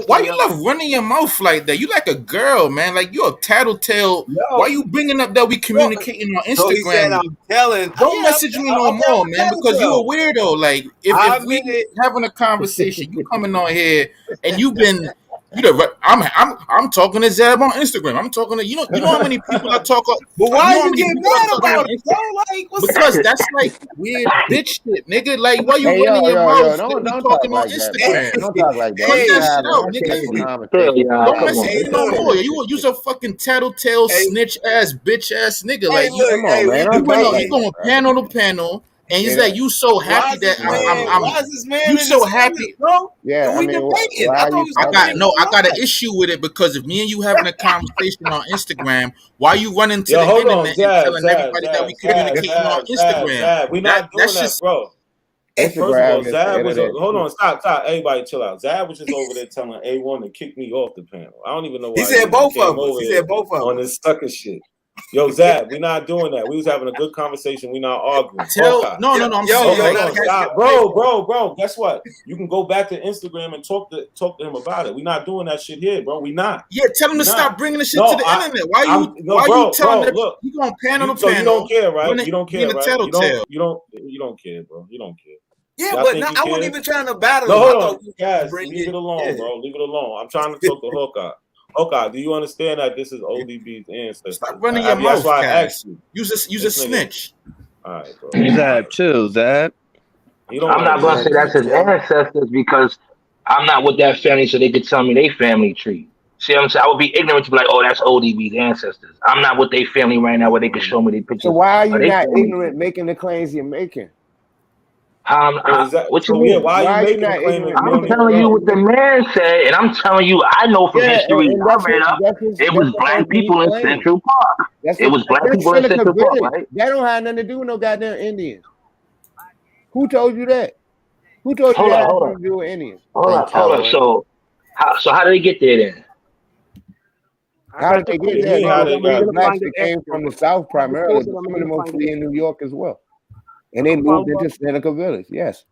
why you love running your mouth like that? You like a girl, man. Like you're a tattletale. Why you bringing up that we communicating on Instagram? So he said, I'm telling. Don't message me no more, man, because you a weirdo. Like if we having a conversation, you coming on here and you've been. I'm talking to Zab on Instagram. I'm talking to you know how many people I talk. But why you getting mad about it, bro? Like because that's like weird bitch shit, nigga. Like why you running your mouth? Don't talking on Instagram. Don't talk like that. Don't mess with me no more. You's a fucking tattletale snitch ass bitch ass nigga. Like you going panel to panel. And he's like, you so happy that I'm you so happy, bro. Yeah, we debating. I got an issue with it because if me and you having a conversation on Instagram, why you running to the internet and telling everybody that we communicating on Instagram? We're not doing that, bro. First of all, Zab was hold on, stop, everybody chill out. Zab was just over there telling A1 to kick me off the panel. I don't even know why. He said both of us. He said both of us on this sucker shit. Yo, Zab, we're not doing that. We was having a good conversation. We're not arguing. No, I'm saying, stop. Bro. Guess what? You can go back to Instagram and talk to him about it. We're not doing that shit here, bro. We not. Yeah, tell him to stop bringing the shit to the internet. Why you telling him that you gonna panel to panel? You don't care, right? You don't care, right? You don't care, bro. You don't care. Yeah, but I wasn't even trying to battle. No, hold on, guys. Leave it alone, bro. Leave it alone. I'm trying to talk to Hawkeye. Okay, do you understand that this is ODB's ancestor? Stop running your mouth, that's why I asked you. Use a snitch. All right, bro. Zab, chill, Zab. I'm not going to say that's his ancestors because I'm not with that family, so they could tell me their family tree. See what I'm saying? I would be ignorant to be like, oh, that's ODB's ancestors. I'm not with their family right now where they could show me their pictures. So why are you not ignorant making the claims you're making? What you mean? Why are you making claims? I'm telling you what the man said, and I'm telling you I know from history. I read up. It was black people in Central Park. It was black people in Central Park, right? That don't have nothing to do with no goddamn Indians. Who told you that? Who told you that had nothing to do with Indians? Hold up. So how did they get there then? How did they get there? Blacks that came from the South primarily, but some of them mostly in New York as well. And they moved into Seneca Village. Yes,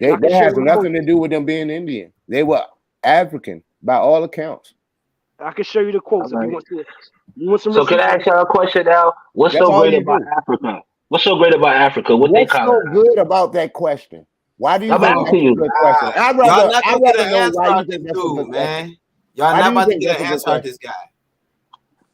that has nothing to do with them being Indian. They were African by all accounts. I can show you the quotes if you want to. So can I ask y'all a question now? What's so great about Africa? What's so great about Africa? What's so good about that question? Why do you think that's a good question? I'd rather know why you think that's a good question. Y'all not about to get an answer out this guy.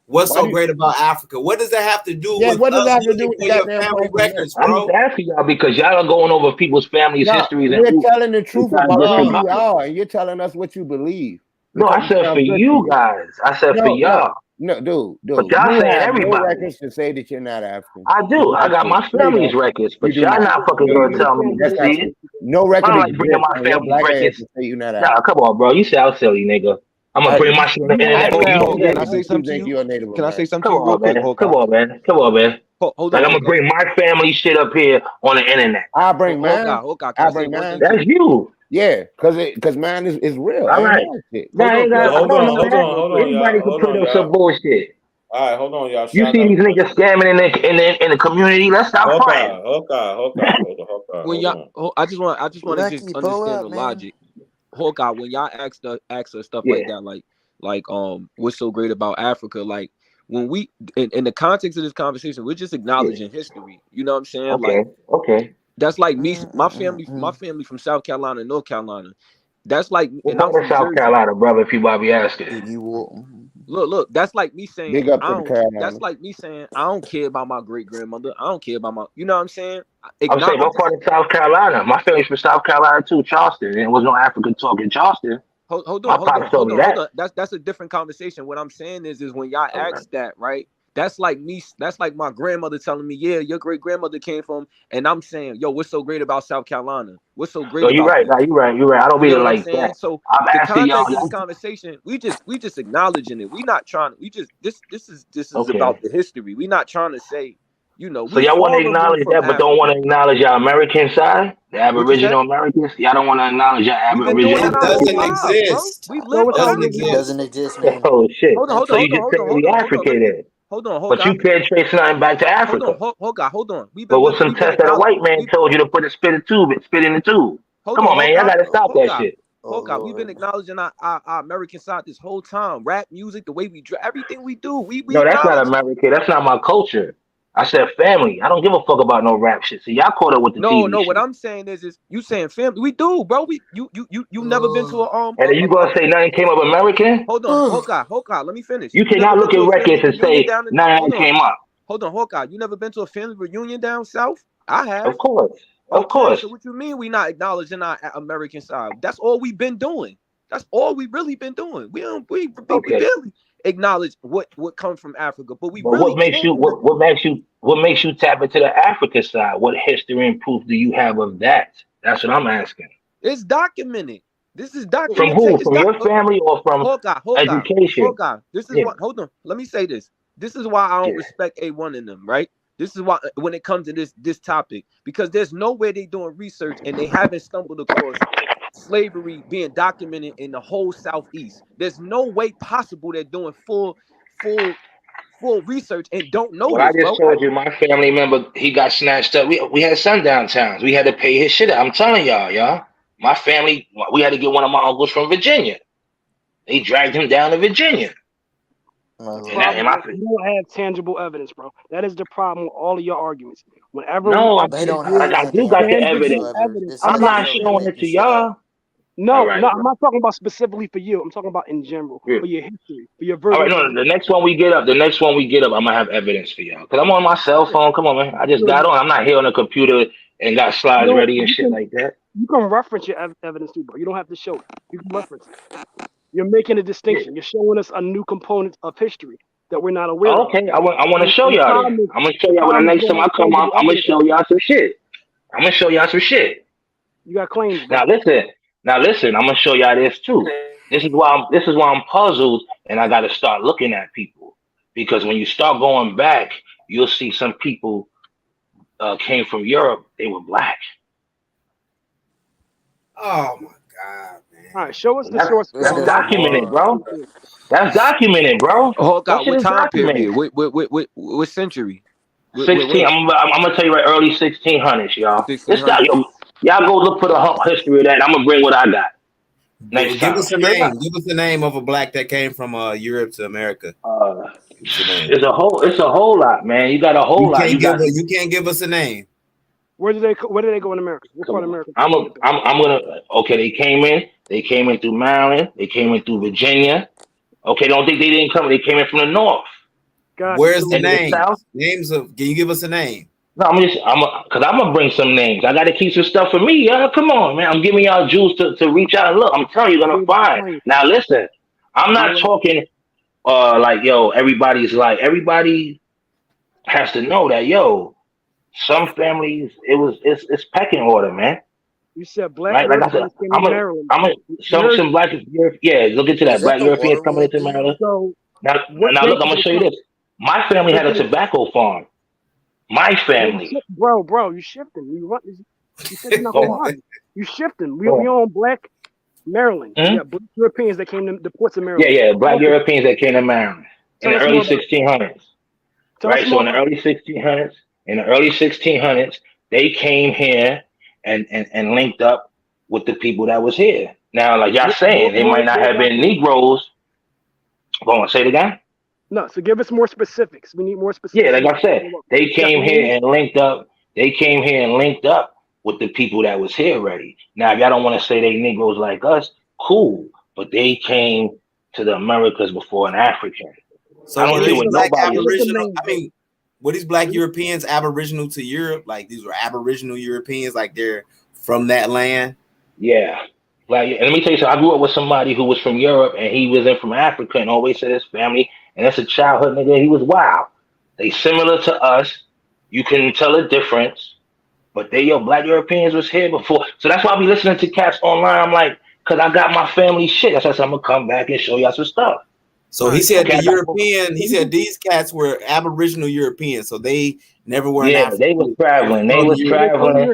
What's so great about Africa? What does that have to do with what does that have to do with your family records, bro? I'm just asking y'all because y'all are going over people's families' histories. We're telling the truth about who you are, and you're telling us what you believe. No, I said for you guys. I said for y'all. No, dude. But y'all You saying have no everybody. records to say that you're not African. I do. I got my family's records, but y'all not fucking gonna tell me to see it. No I record don't like bringing exists my on your family's black ass records. to say you're not Nah, African. come on, bro. You sound silly, nigga. I'm gonna bring my shit on the internet for you. Can I say something to you? Can I say something to you real quick? Come on, man. Come on, man. Hold Like on. I'm gonna bring my family shit up here on the internet. I bring mine. I bring mine. That's you. Yeah, because mine is real. All right. Hold on, Anybody can put up some bullshit. All right, hold on, y'all. You see these niggas scamming in the community? Let's stop fighting. When y'all, I just want to just Lucky, pull understand up, the man. logic. Hawkeye, when y'all ask us stuff Yeah. like that, like what's so great about Africa, like when we in the context of this conversation, we're just acknowledging history. You know what I'm saying? Okay. That's like me, my family from South Carolina, North Carolina. That's like, What and I'm part of from South Jersey. Carolina, brother? If you might be asking. Look, that's like me saying Big up to I the don't. Carolinas. That's like me saying I don't care about my great grandmother. I don't care about my. You know what I'm saying? I'm saying what part of South Carolina? My family's from South Carolina too, Charleston. There was no African talk in Charleston. Hold My on. pops told me that. That's a different conversation. What I'm saying is when y'all ask that, right? That's like me. That's like my grandmother telling me, "Yeah, your great grandmother came from," and I'm saying, "Yo, what's so great about South Carolina? What's so great No, you're about right. this?" No, you're right. I don't You mean know it what I'm like saying? that. So I'm the asking y'all. context of this conversation, we just acknowledging it. We not trying. We just this is Okay. about the history. We not trying to say, So we y'all want to all of them acknowledge from that, but don't want to Africa. acknowledge your American side, the Aboriginal Americans. Y'all don't want to acknowledge your We've been doing Aboriginal. that our whole lives, bro. We live Doesn't under this. exist, man. Oh shit! Hold So on. you just say we African then? Hold on, But you can't trace nothing back to Africa. Hold on. But with some test that a white man told you to put a spit in the tube. Come on, man. Y'all gotta stop that shit. We've been acknowledging our American side this whole time. Rap music, the way we everything we do. We No, that's not acknowledge. American. That's not my culture. I said family. I don't give a fuck about no rap shit. See, y'all caught up with the TV No. shit. What I'm saying is you saying family. We do, bro. You never been to a And then you gonna say nothing came up American? Hold on, Hawkeye. Let me finish. You cannot look at records and say nothing came up. Hold on, Hawkeye. You never been to a family reunion down south? I have. Of course. Of Okay, course. so what you mean we not acknowledging our American side? That's all we've been doing. That's all we really been doing. We barely acknowledge what comes from Africa, but we really what makes you tap into the African side? What history and proof do you have of that? That's what I'm asking. It's documented. This is documented. From who? From your family or from education? Hawkeye. This is what. Hold on. Let me say this. This is why I don't respect A1 in them, right? This is why when it comes to this topic, because there's no way they doing research and they haven't stumbled across slavery being documented in the whole Southeast. There's no way possible they're doing full research and don't know Well, I this, just bro. told you my family member, he got snatched up. We had sundown towns. We had to pay his shit up. I'm telling y'all. My family, we had to get one of my uncles from Virginia. They dragged him down to Virginia. You don't have tangible evidence, bro. That is the problem with all of your arguments. Whenever No, they don't like I do got the evidence. I'm not showing it to y'all. No, right. I'm not talking about specifically for you. I'm talking about in general, for your history, for your version. All right, no, the next one we get up, I'm gonna have evidence for y'all. Cause I'm on my cell phone. Come on, man. I just got on. I'm not here on the computer and got slides ready and shit like that. You can reference your evidence too, bro. You don't have to show it. You can reference it. You're making a distinction. You're showing us a new component of history that we're not aware of. Okay, I want to show y'all this. I'm gonna show y'all when the next time I come up. I'm gonna show y'all some shit. You got claims, bro. Now listen. I'm gonna show y'all this too. This is why I'm puzzled, and I got to start looking at people, because when you start going back, you'll see some people came from Europe. They were black. Oh my God, man! All right, show us the source. That's documented, bro. That's documented, bro. Hawkeye, what time period? What century? 16. I'm gonna tell you right, early 1600s, y'all. Y'all go look for the history of that. I'm gonna bring what I got. Give us a name. Give us the name of a black that came from Europe to America. It's a whole lot, man. You got a whole lot. You can't give us a name. Where did they go in America? What part of America? I'm gonna. Okay, they came in through Maryland. They came in through Virginia. Okay, don't think they didn't come. They came in from the north. Where's the name? Names of? Can you give us a name? No, I'm gonna bring some names. I gotta keep some stuff for me, y'all. Come on, man. I'm giving y'all juice to reach out and look. I'm telling you, you're gonna find. Now listen, I'm not talking like yo, everybody has to know that yo, some families it's pecking order, man. You said black Right? Like I said, Europeans came to Maryland. some black yeah, look into Is that. that Black the Europeans coming Waterworld into thing? Maryland. So Now what look, date I'm did gonna they show you come? this. My family What had a date? tobacco farm. My family. Bro, you shifting. You said you're not Go gonna on. lie. You shifting. We Go on. own black Maryland. Mhm. We got black Europeans that came to the ports of Yeah, Maryland. yeah, black Europeans that came to Maryland in Tell the us early more about it. 1600s. Tell us Right? So more in the about it. early 1600s, they came here and linked up with the people that was here. Now, like y'all saying, they might not have been Negroes. Go on, say it again. No, so give us more specifics. We need more Yeah, specifics. like I said, they You got came here names? and linked up. They came here and linked up with the people that was here already. Now, if y'all don't want to say they Negroes like us, cool. But they came to the Americas before an African. So I don't were care these what black nobody says. Aboriginal? I mean, were these black Europeans Aboriginal to Europe? Like these were Aboriginal Europeans, like they're from that land? Yeah. Like, and let me tell you something. I grew up with somebody who was from Europe and he was in from Africa and always said his family, and that's a childhood nigga. He was wild. They similar to us. You can tell a difference, but black Europeans was here before. So that's why I be listening to cats online. I'm like, cause I got my family shit. That's why I said I'm gonna come back and show y'all some stuff. So he said Okay, he said these cats were Aboriginal Europeans, so they never were in yeah, Africa. they was traveling. They was traveling.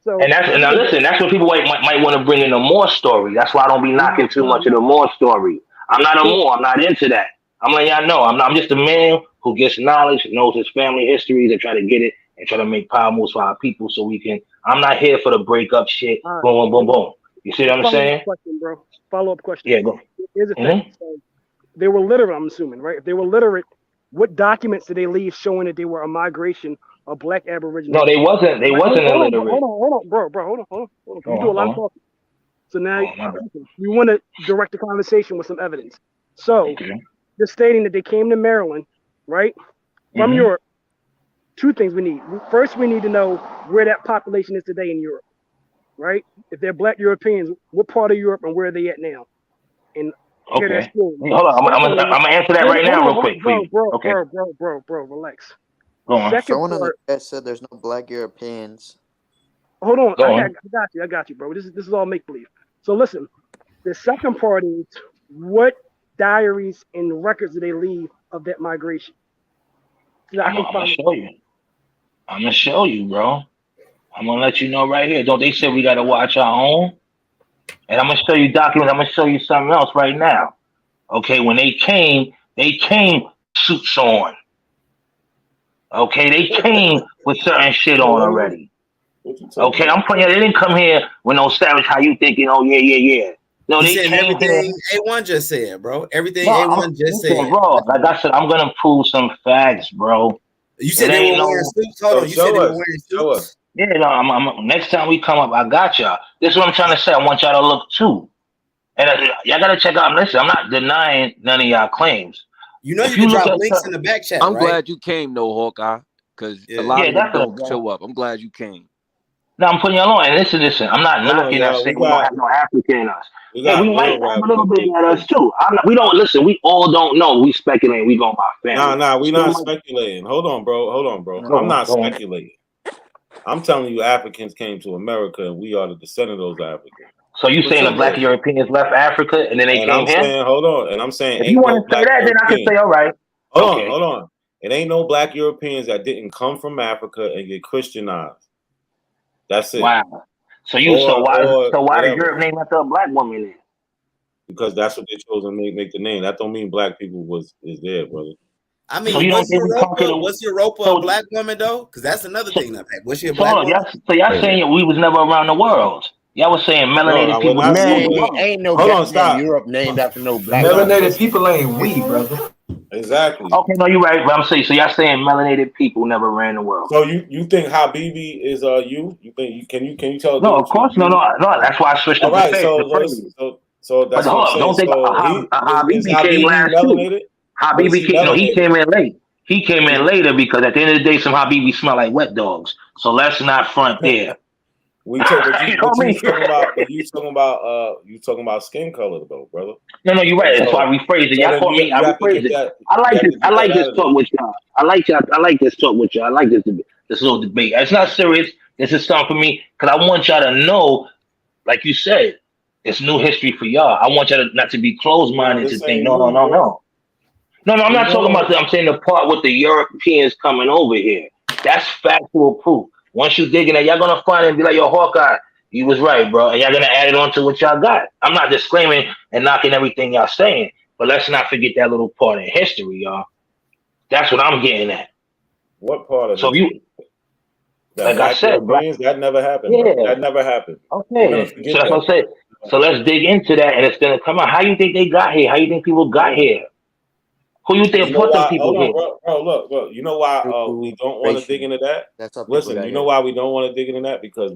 And now listen, that's what people might want to bring in a Moore story. That's why I don't be knocking too much of the Moore story. I'm not a Moore. I'm not into that. I'm letting y'all know. I'm just a man who gets knowledge, knows his family histories, and try to get it and try to make power moves for our people so we can. I'm not here for the breakup shit. Boom, boom, boom, boom. You see what I'm saying? Question, bro. Follow-up question. Yeah, go. Here's the thing. So they were literate, I'm assuming, right? If they were literate, what documents did they leave showing that they were a migration of black Aboriginals? No, they wasn't. They wasn't illiterate. Hold on, bro. Hold on. You do a lot of talking. So now you want to direct the conversation with some evidence. So they're stating that they came to Maryland, right? From Europe. Two things we need. First, we need to know where that population is today in Europe, right? If they're black Europeans, what part of Europe and where are they at now? And hear that story. Hold on. I'm gonna answer that right now, real quick, please. Bro, relax. Go on. Someone in the chat said there's no black Europeans. Hold on. I got you, bro. This is all make believe. So listen, the second part is what diaries and records do they leave of that migration? I'm gonna show you. I'm gonna show you, bro. I'm gonna let you know right here. Don't they say we gotta watch our own? And I'm gonna show you documents. I'm gonna show you something else right now. Okay, when they came suits on. Okay, they came with certain shit on already. Okay, I'm putting they didn't come here with no savage. How you thinking? Oh yeah. No, he they said came everything here. A1 just said, bro. Everything A1 just said, bro. Like I said, I'm gonna prove some facts, bro. You said they were wearing suits. Hold on, you said they were wearing suits. Yeah, no, I'm next time we come up, I got y'all. This is what I'm trying to say. I want y'all to look too. And y'all gotta check out. Listen, I'm not denying none of y'all claims. You know, you can drop links in the back chat. I'm glad you came, though, Hawkeye, because a lot of them don't show up. I'm glad you came. No, I'm putting y'all on. And listen. I'm not knocking us saying we don't have no African in us. We might have a little bit at us too. We don't listen. We all don't know. We speculate. We going by family. Nah, we not speculating. Hold on, bro. I'm not speculating. I'm telling you, Africans came to America, and we are the descendant of those Africans. So you saying the black Europeans left Africa and then they came here? Saying, hold on, and I'm saying, if you want to say that, then I can say, all right. Hold on. It ain't no black Europeans that didn't come from Africa and get Christianized. That's it. Wow. So why did Europe name after a black woman then? Because that's what they chose to make the name. That don't mean black people is there, brother. I mean, was Europa a black woman though? Because that's another thing. Was she a black woman? So y'all saying we was never around the world? Y'all was saying melanated people. Man, ain't no Europe named after no black. Melanated people ain't we, brother. Exactly. Okay, no, you're right. But I'm saying, so y'all saying melanated people never ran the world. So you think Habibi is you? You think can you tell? No, of course, no. That's why I switched. All right, so that's what I'm saying. Don't think Habibi came last too. Habibi came. No, he came in late. He came in later because at the end of the day, some Habibi smell like wet dogs. So let's not front there. We talk, but you talking about skin color though, brother. No, you're right. That's why I rephrased it. Y'all caught me. I rephrased it. I like this talk with y'all. I like this talk with y'all. I like this little debate. It's not serious. This is something for me because I want y'all to know, like you said, it's new history for y'all. I want y'all not to be closed-minded to think, no. I'm not talking about that. I'm saying the part with the Europeans coming over here. That's factual proof. Once you dig in it, y'all gonna find it and be like, yo, Hawkeye, you was right, bro. And y'all gonna add it on to what y'all got. I'm not disclaiming and knocking everything y'all saying, but let's not forget that little part in history, y'all. That's what I'm getting at. What part of it? So you, like I said, that never happened. Yeah. Bro. That never happened. Okay. So that's what I said. So let's dig into that, and it's gonna come out. How you think they got here? How you think people got here? Who you think put the people here? Bro, look. You know why we don't want to dig into that? Listen, you know why we don't want to dig into that? Because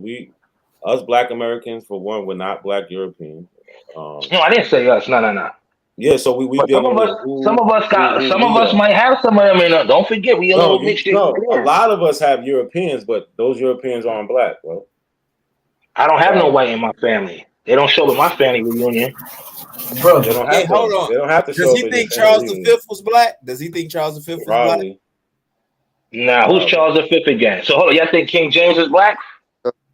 us Black Americans, for one, we're not Black Europeans. No, I didn't say us. No. Yeah, so we some of us might have some of them in us. Don't forget, we a little mixed. No, a lot of us have Europeans, but those Europeans aren't Black, bro. I don't have no white in my family. They don't show up at my family reunion. Bro, they don't have to. Hold on. They don't have to. Does he think Charles V was Black? Does he think Charles V was Black? Nah, who's Charles V again? So hold on, y'all think King James is Black?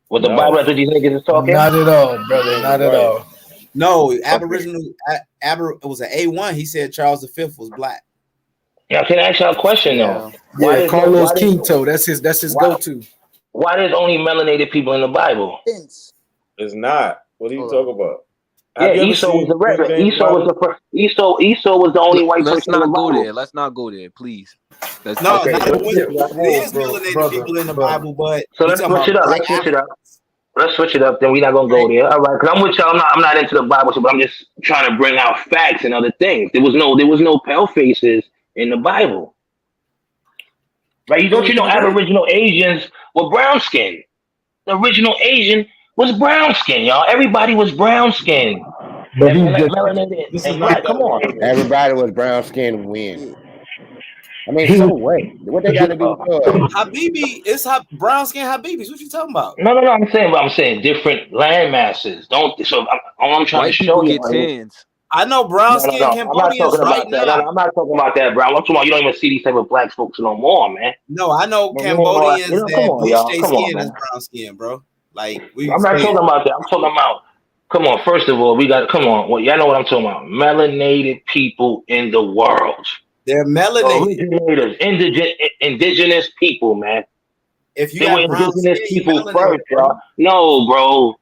What the Bible after these niggas is talking? Not at all, brother. Not at all. No, Aboriginal. It was an A1. He said Charles V was Black. Yeah, can I ask y'all a question though? Yeah, Carlos Quinto. That's his go-to. Why there's only melanated people in the Bible? It's not. What are you talking about? Yeah, Esau was the red. Esau was the first. Esau was the only white person in the Bible. Let's not go there, please. There is melanated people in the Bible, but so let's switch it up. Let's switch it up. Then we're not gonna go there. All right, because I'm with y'all. I'm not into the Bible, but I'm just trying to bring out facts and other things. There was no pale faces in the Bible, right? Don't you know Aboriginal Asians were brown skinned? The original Asian was brown skin, y'all. Everybody was brown skin. Come on. Everybody was brown skin when. I mean, so what? What they got to do? Habibi, it's brown skin Habibis. What you talking about? No. I'm saying different land masses. All I'm trying to show you. Tans. I know brown skin Cambodians right now. No, I'm not talking about that, bro. I'm talking about you don't even see these type of Black folks no more, man. No, I know Cambodians that bleach their skin as brown skin, bro. Like I'm not talking about that. I'm talking about. Come on. First of all, Well, y'all know what I'm talking about. Melanated people in the world. They're melanated. Indigenous people, man. If you they were indigenous people first, y'all. No, bro.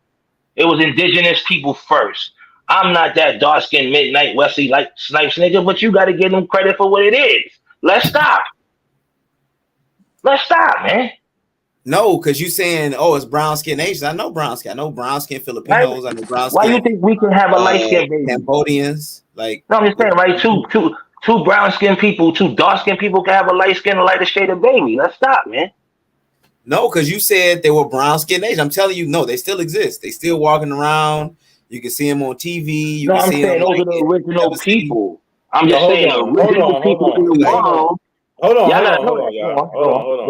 It was indigenous people first. I'm not that dark-skinned midnight Wesley like Snipes nigga, but you got to give them credit for what it is. Let's stop, man. No, because you saying, it's brown skin Asians. I know brown skin. I know brown skin Filipinos. I know brown skin. Why you think we can have a light skin baby? Cambodians, like. No, I'm just saying, right? Two brown skin people, two dark skin people can have a light skin, a lighter shade of baby. Let's stop, man. No, because you said they were brown skin Asians. I'm telling you, no, they still exist. They still walking around. You can see them on TV. I'm saying those are the original people. I'm just saying original people in the world. Hold on.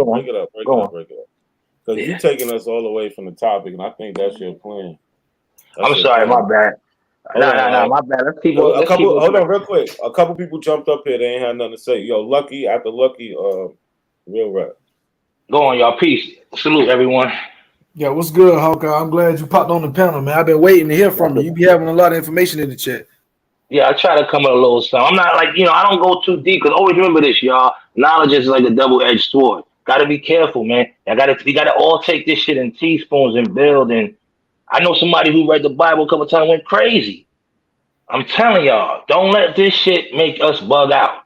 Break it up. Because you're taking us all the way from the topic, and I think that's your plan. I'm sorry, my bad. No, my bad. Let's keep on. Hold on, real quick. A couple people jumped up here. They ain't had nothing to say. Yo, Lucky, after Lucky, real rap. Go on, y'all. Peace. Salute, everyone. Yeah, what's good, Hawkeye? I'm glad you popped on the panel, man. I've been waiting to hear from you. You be having a lot of information in the chat. Yeah, I try to come with a little something. I'm not like, I don't go too deep, because always remember this, y'all. Knowledge is like a double-edged sword. Gotta be careful, man. We gotta all take this shit in teaspoons and build. And I know somebody who read the Bible a couple times went crazy. I'm telling y'all, don't let this shit make us bug out.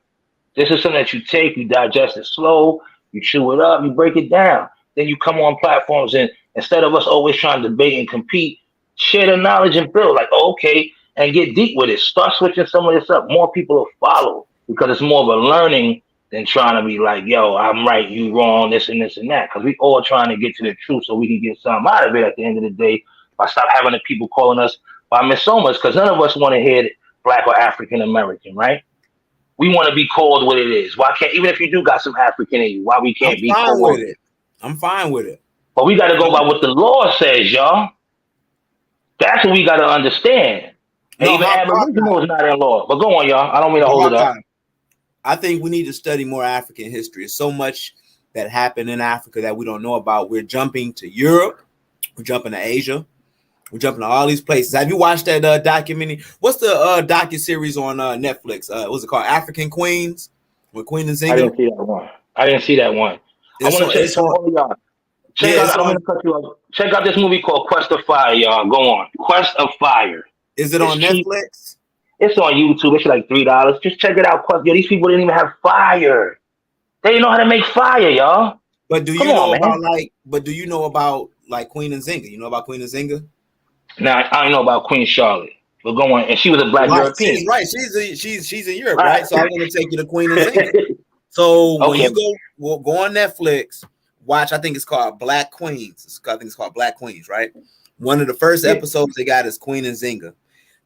This is something that you take, you digest it slow, you chew it up, you break it down. Then you come on platforms, and instead of us always trying to debate and compete, share the knowledge and build. Like, okay, and get deep with it. Start switching some of this up. More people will follow, because it's more of a learning than trying to be like, yo, I'm right, you wrong, this and this and that. Because we all trying to get to the truth so we can get something out of it at the end of the day. By stop having the people calling us by misomas, because none of us want to hear Black or African American, right? We want to be called what it is. Why can't, even if you do got some African in you, why we can't be called with it? I'm fine with it. But we got to go by what the law says, y'all. That's what we got to understand. And No, even Aboriginal is not in law. But go on, y'all. I don't mean to hold it up. I think we need to study more African history. There's so much that happened in Africa that we don't know about. We're jumping to Europe. We're jumping to Asia. We're jumping to all these places. Have you watched that documentary? What's the docu-series on Netflix? What's it called? African Queens? With Queen Nzinga? I didn't see that one. I want to check some of y'all. Check out, I'm gonna cut you off. Check out this movie called Quest of Fire, y'all. Go on. Quest of Fire. Is it on Netflix? It's on YouTube. It's like $3. Just check it out. Yo, these people didn't even have fire. They didn't know how to make fire, y'all. But do you know about Queen Nzinga? You know about Queen Nzinga? Now I don't know about Queen Charlotte. But go on, and she was a black European. She's right. She's in Europe, right? So I'm gonna take you to Queen Nzinga. So when you go on Netflix, watch. I think it's called Black Queens. I think it's called Black Queens, right? One of the first episodes they got is Queen Nzinga.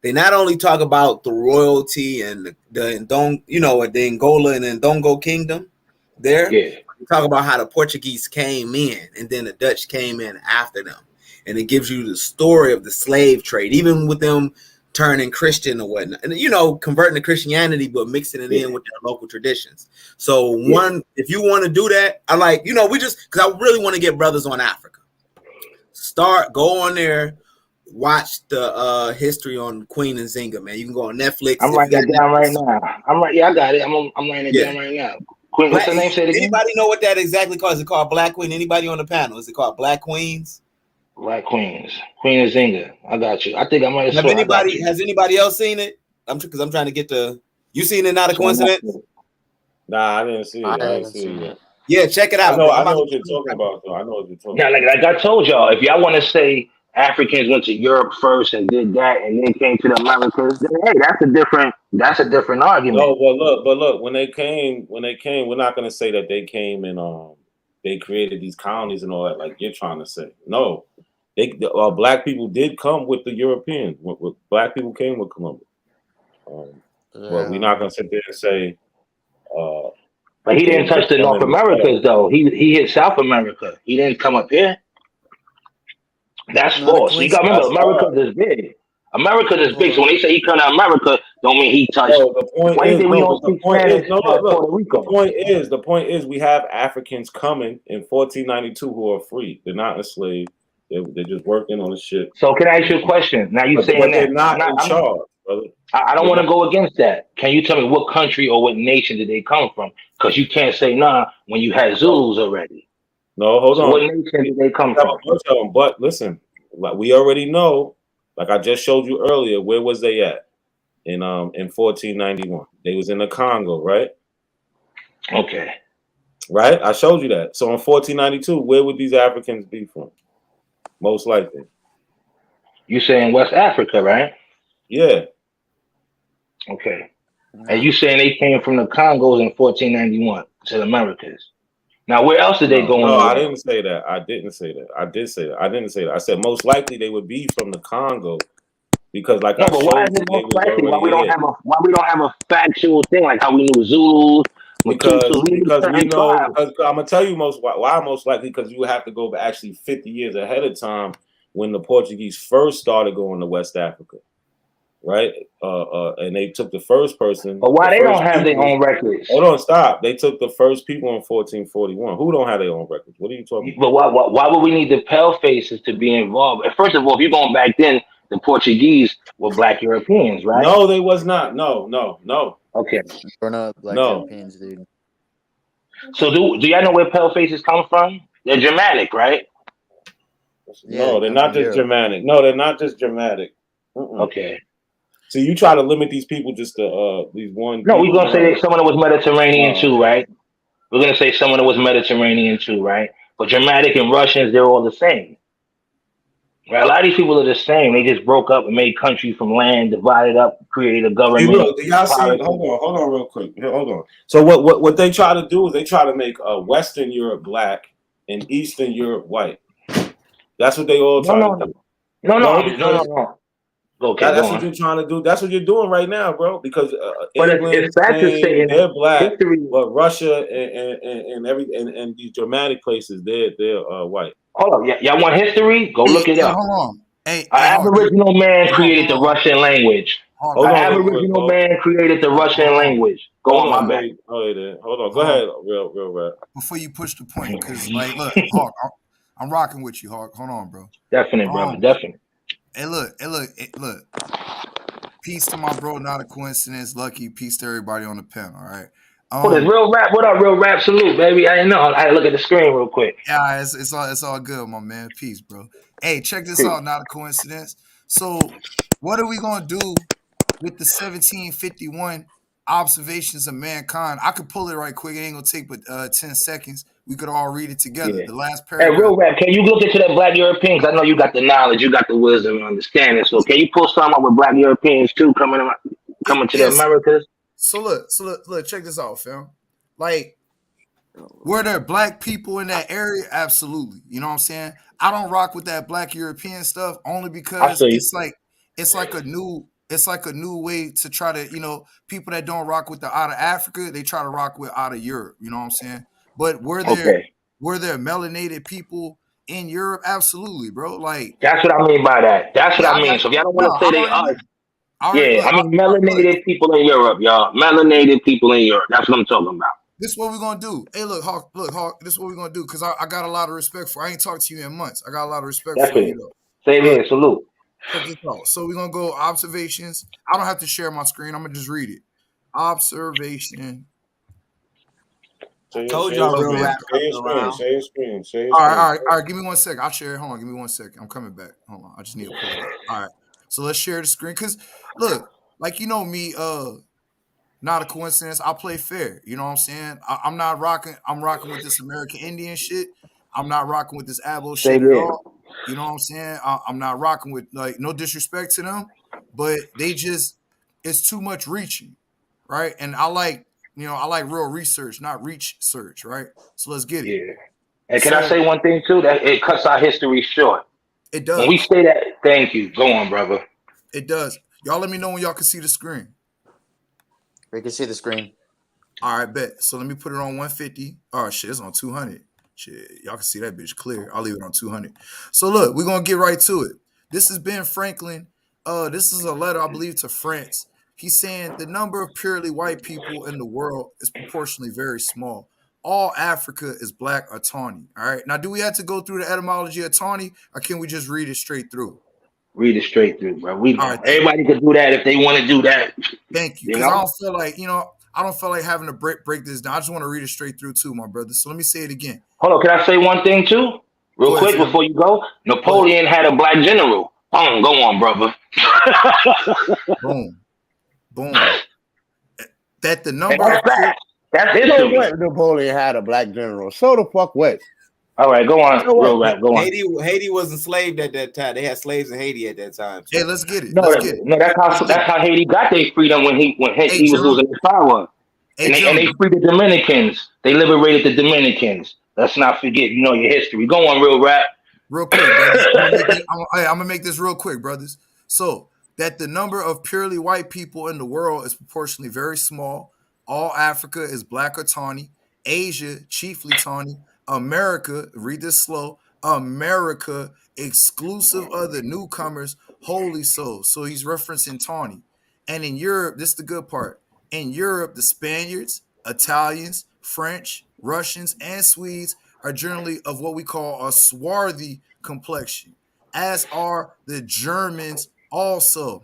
They not only talk about the royalty and the Angola and Ndongo kingdom there. Yeah. They talk about how the Portuguese came in and then the Dutch came in after them. And it gives you the story of the slave trade, even with them turning Christian or whatnot, and converting to Christianity, but mixing it in with their local traditions. So if you want to do that, I because I really want to get brothers on Africa. Go on there, watch the history on Queen Nzinga, man. You can go on Netflix. I'm writing it down right now. I got it. I'm writing it down right now. Queen, what's her name? Say it again. Anybody know what that exactly calls? Is it called Black Queen? Anybody on the panel? Is it called Black Queens? Black Queens. Queen Nzinga. I got you. I think I might have Has anybody else seen it? Because I'm trying to get the. You seen it? Not a coincidence. Nah, I didn't see it. I didn't see it yet. Yeah, check it out. I know what you're talking about, though. I know what you're talking about. Yeah, like I told y'all, if y'all want to say Africans went to Europe first and did that, and then came to the Americas, then hey, that's a different argument. No, but look, when they came, we're not gonna say that they came and they created these colonies and all that, like you're trying to say. No, black people did come with the Europeans. Black people came with Columbus. But we're not gonna sit there and say. But he didn't touch the North Americas, though. He hit South America. He didn't come up here. That's false. You got to remember, America is big. America is big. So when they say he come to America, don't mean he touched. The point is, we have Africans coming in 1492 who are free. They're not enslaved. They're just working on the ship. So can I ask you a question? Now you saying that they're not in charge, brother. I don't want to go against that. Can you tell me what country or what nation did they come from? Because you can't say when you had Zulus already. No, hold on. What nation did they come from? But listen, like we already know, like I just showed you earlier, where was they at in 1491? They was in the Congo, right? Okay. Right? I showed you that. So in 1492, where would these Africans be from? Most likely. You saying West Africa, right? Yeah. Okay. And you saying they came from the Congos in 1491 to the Americas. Now, where else did they go? No, I didn't say that. I didn't say that. I did say that. I didn't say that. I said most likely they would be from the Congo because, like, but why is it most likely? Why we don't have a factual thing like how we knew Zulus? Because we know. I'm gonna tell you why most likely because you have to go actually 50 years ahead of time when the Portuguese first started going to West Africa. Right, and they took the first person. But why they don't have their own records? Hold on, stop. They took the first people in 1441. Who don't have their own records? What are you talking about? But why would we need the pale faces to be involved? First of all, if you're going back then, the Portuguese were black Europeans, right? No, they was not. No. Okay, we're not black Europeans, dude. So do y'all know where pale faces come from? They're Germanic, right? No, they're not just Germanic. No, they're not just Germanic. Okay. So you try to limit these people just to these one. No, we're gonna say someone that was Mediterranean too, right? We're gonna say someone that was Mediterranean too, right? But Germanic and Russians, they're all the same. Right? A lot of these people are the same. They just broke up and made countries from land, divided up, created a government. Hey, look, y'all see, hold on real quick. Hold on. So what they try to do is they try to make Western Europe black and Eastern Europe white. That's what they all try to do. No. Okay, that's what you're trying to do. That's what you're doing right now, bro. Because England, it's Spain, they're black, but Russia and these Germanic places, they're white. Hold on. Y'all want history? Go look it up. Hold on. Hey, An Aboriginal man created the Russian language. Hold An on, real quick, Aboriginal Hawk. man created the Russian language. Go Hold on, on, my bad. hold on. Go ahead, real rap. Before you push the point, because like, look, Hawk, I'm rocking with you, Hawk. Hold on, bro. Definite, brother. Definite. Hey, look. Peace to my bro, not a coincidence. Lucky, peace to everybody on the panel. All right. Oh, there's real rap. What up, real rap? Salute, baby. I didn't know. I had to look at the screen real quick. Yeah, it's all good, my man. Peace, bro. Hey, check this out. Not a coincidence. So, what are we gonna do with the 1751 observations of mankind? I could pull it right quick. It ain't gonna take but 10 seconds. We could all read it together. Yeah. The last Hey, paragraph. real rap. Can you look into that Black Europeans? I know you got the knowledge, you got the wisdom and understanding. So, can you pull some up with Black Europeans too coming to the Americas? So look, check this out, fam. Like, were there black people in that area? Absolutely. You know what I'm saying? I don't rock with that Black European stuff only because it's like a new way to try to, people that don't rock with the out of Africa, they try to rock with out of Europe. You know what I'm saying? But were there melanated people in Europe? Absolutely, bro. Like, that's what I mean by that. That's what I mean. So if y'all don't want to say they us. Yeah, I mean melanated people in Europe, y'all. Melanated people in Europe. That's what I'm talking about. This is what we're gonna do. Hey, look, Hawk, this is what we're gonna do, because I got a lot of respect for. I ain't talked to you in months. I got a lot of respect for you, though. Same here, salute. Check this out. So we're gonna go observations. I don't have to share my screen. I'm gonna just read it. Observation. Told y'all real rap. Share your screen. All right. Give me 1 second. I'll share it. Hold on. Give me 1 second. I'm coming back. Hold on. I just need to pull it up. All right. So let's share the screen. Cause look, like, you know me, not a coincidence. I play fair. You know what I'm saying? I'm not rocking. I'm rocking with this American Indian shit. I'm not rocking with this Abo shit at all. You know what I'm saying? I'm not rocking with, like, no disrespect to them, but it's too much reaching, right? And I like real research, not reach search, right? So let's get it. Yeah. And can I say one thing too? That it cuts our history short. It does. When we say that, thank you. Go on, brother. It does. Y'all let me know when y'all can see the screen. We can see the screen. All right, bet. So let me put it on 150. Oh, shit, it's on 200. Shit, y'all can see that bitch clear. I'll leave it on 200. So look, we're going to get right to it. This is Ben Franklin. This is a letter, I believe, to France. He's saying the number of purely white people in the world is proportionally very small. All Africa is black or tawny. All right. Now, do we have to go through the etymology of tawny, or can we just read it straight through? Read it straight through, bro. Everybody can do that if they want to do that. Thank you. Because I don't feel like having to break this down. I just want to read it straight through too, my brother. So let me say it again. Hold on, can I say one thing too? Real quick before you go. Napoleon had a black general. Boom, go on, brother. Boom. That the number That's history. Napoleon had a black general. So the fuck what? All right, go on. Real rap, go on. Haiti was enslaved at that time. They had slaves in Haiti at that time. So. Hey, let's get it. No, that's how Haiti got their freedom when he was losing his power. And they freed the Dominicans. They liberated the Dominicans. Let's not forget, your history. Go on, real rap. Real quick, brothers. I'm gonna make this real quick, brothers. So that the number of purely white people in the world is proportionally very small. All Africa is black or tawny. Asia, chiefly tawny. America, read this slow, America, exclusive of the newcomers, wholly so. So he's referencing tawny. And in Europe, this is the good part. In Europe, the Spaniards, Italians, French, Russians, and Swedes are generally of what we call a swarthy complexion, as are the Germans also.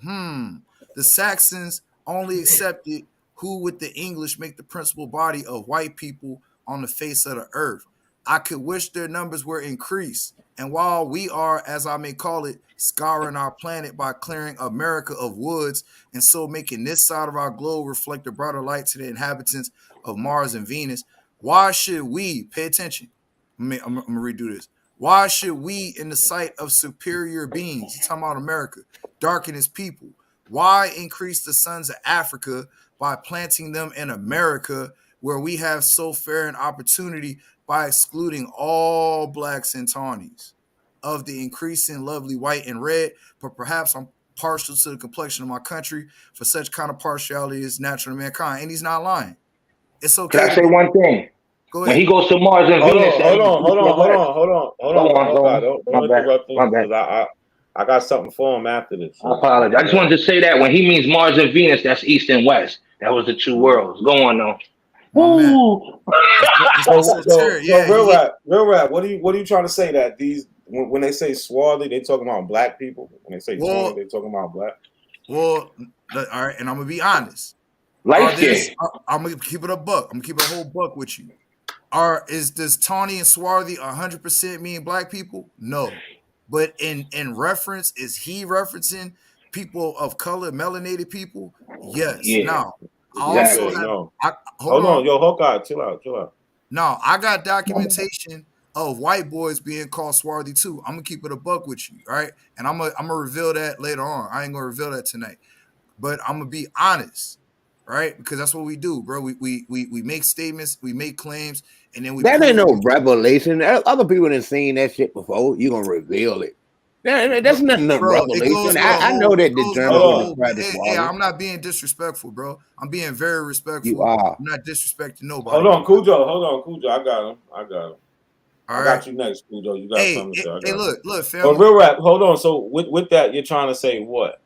The Saxons only accepted who with the English make the principal body of white people on the face of the earth. I could wish their numbers were increased. And while we are, as I may call it, scouring our planet by clearing America of woods and so making this side of our globe reflect a brighter light to the inhabitants of Mars and Venus, why should we, pay attention, I'm going to redo this. Why should we, in the sight of superior beings, he's talking about America, darken his people? Why increase the sons of Africa by planting them in America, where we have so fair an opportunity by excluding all blacks and tawnies of the increasing lovely white and red? But perhaps I'm partial to the complexion of my country, for such kind of partiality is natural to mankind. And he's not lying. It's okay. Can I say one thing? Go When ahead. he goes to Mars and Venus, Hold on. Don't interrupt him My bad. because I got something for him after this. I apologize. I just wanted to say that when he means Mars and Venus, that's East and West. That was the two worlds. Go on, though. My man. Real rap. What are you trying to say that these when they say swarthy, they talking about black people? When they say swarthy, they talking about black. Well, all right, and I'm gonna be honest. Light skin. I'm gonna keep it a buck. I'm gonna keep it a whole buck with you. Does tawny and swarthy 100% mean black people? No, but in reference, is he referencing people of color, melanated people? Yes. Yeah, Now, exactly. Hold on, yo, Hawkeye, chill out. Now, I got documentation of white boys being called swarthy too. I'm gonna keep it a buck with you, right? And I'm gonna reveal that later on. I ain't gonna reveal that tonight, but I'm gonna be honest, right? Because that's what we do, bro. We make statements, we make claims, and then we. That ain't no revelation. Other people done seen that shit before. You gonna reveal it? That's nothing of revelation. I know that the Germans wouldn't try to swallow. Hey, I'm not being disrespectful, bro. I'm being very respectful. You are. I'm not disrespecting nobody. Hold on, Cujo. I got him. All I got you next, Cujo. You got something to say. Hey, look, family. But real rap. Hold on. So with that, you're trying to say what?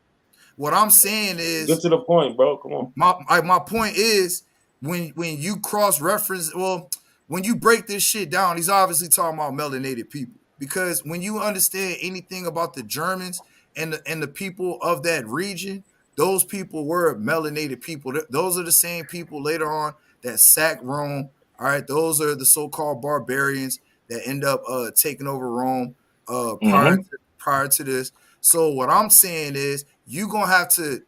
What I'm saying is, get to the point, bro. Come on. My point is when you cross reference, when you break this shit down, he's obviously talking about melanated people. Because when you understand anything about the Germans and the people of that region, those people were melanated people. Those are the same people later on that sacked Rome. All right, those are the so-called barbarians that end up taking over Rome prior to this. So what I'm saying is you're gonna have to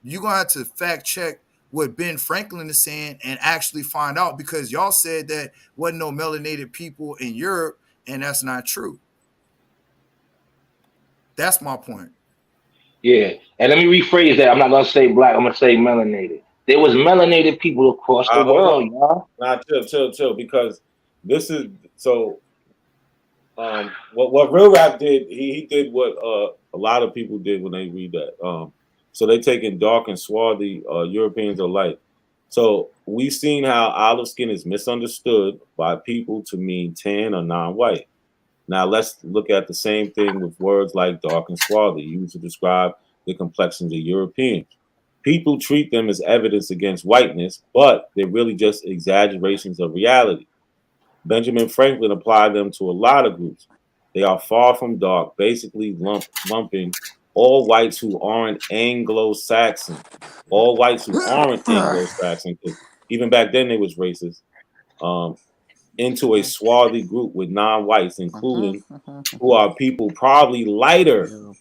fact check what Ben Franklin is saying and actually find out, because y'all said that wasn't no melanated people in Europe, and that's not true. That's my point. Yeah, and let me rephrase that. I'm not gonna say black. I'm gonna say melanated. There was melanated people across the world, y'all. Nah, chill. Because this is so. What Real Rap did, he did what a lot of people did when they read that. So they taking dark and swarthy Europeans alike. So we've seen how olive skin is misunderstood by people to mean tan or non-white. Now let's look at the same thing with words like dark and swarthy, used to describe the complexions of Europeans. People treat them as evidence against whiteness, but they're really just exaggerations of reality. Benjamin Franklin applied them to a lot of groups. They are far from dark, basically lumping all whites who aren't Anglo-Saxon, all whites who aren't Anglo-Saxon, because even back then they was racist, into a swarthy group with non-whites, including who are people probably lighter than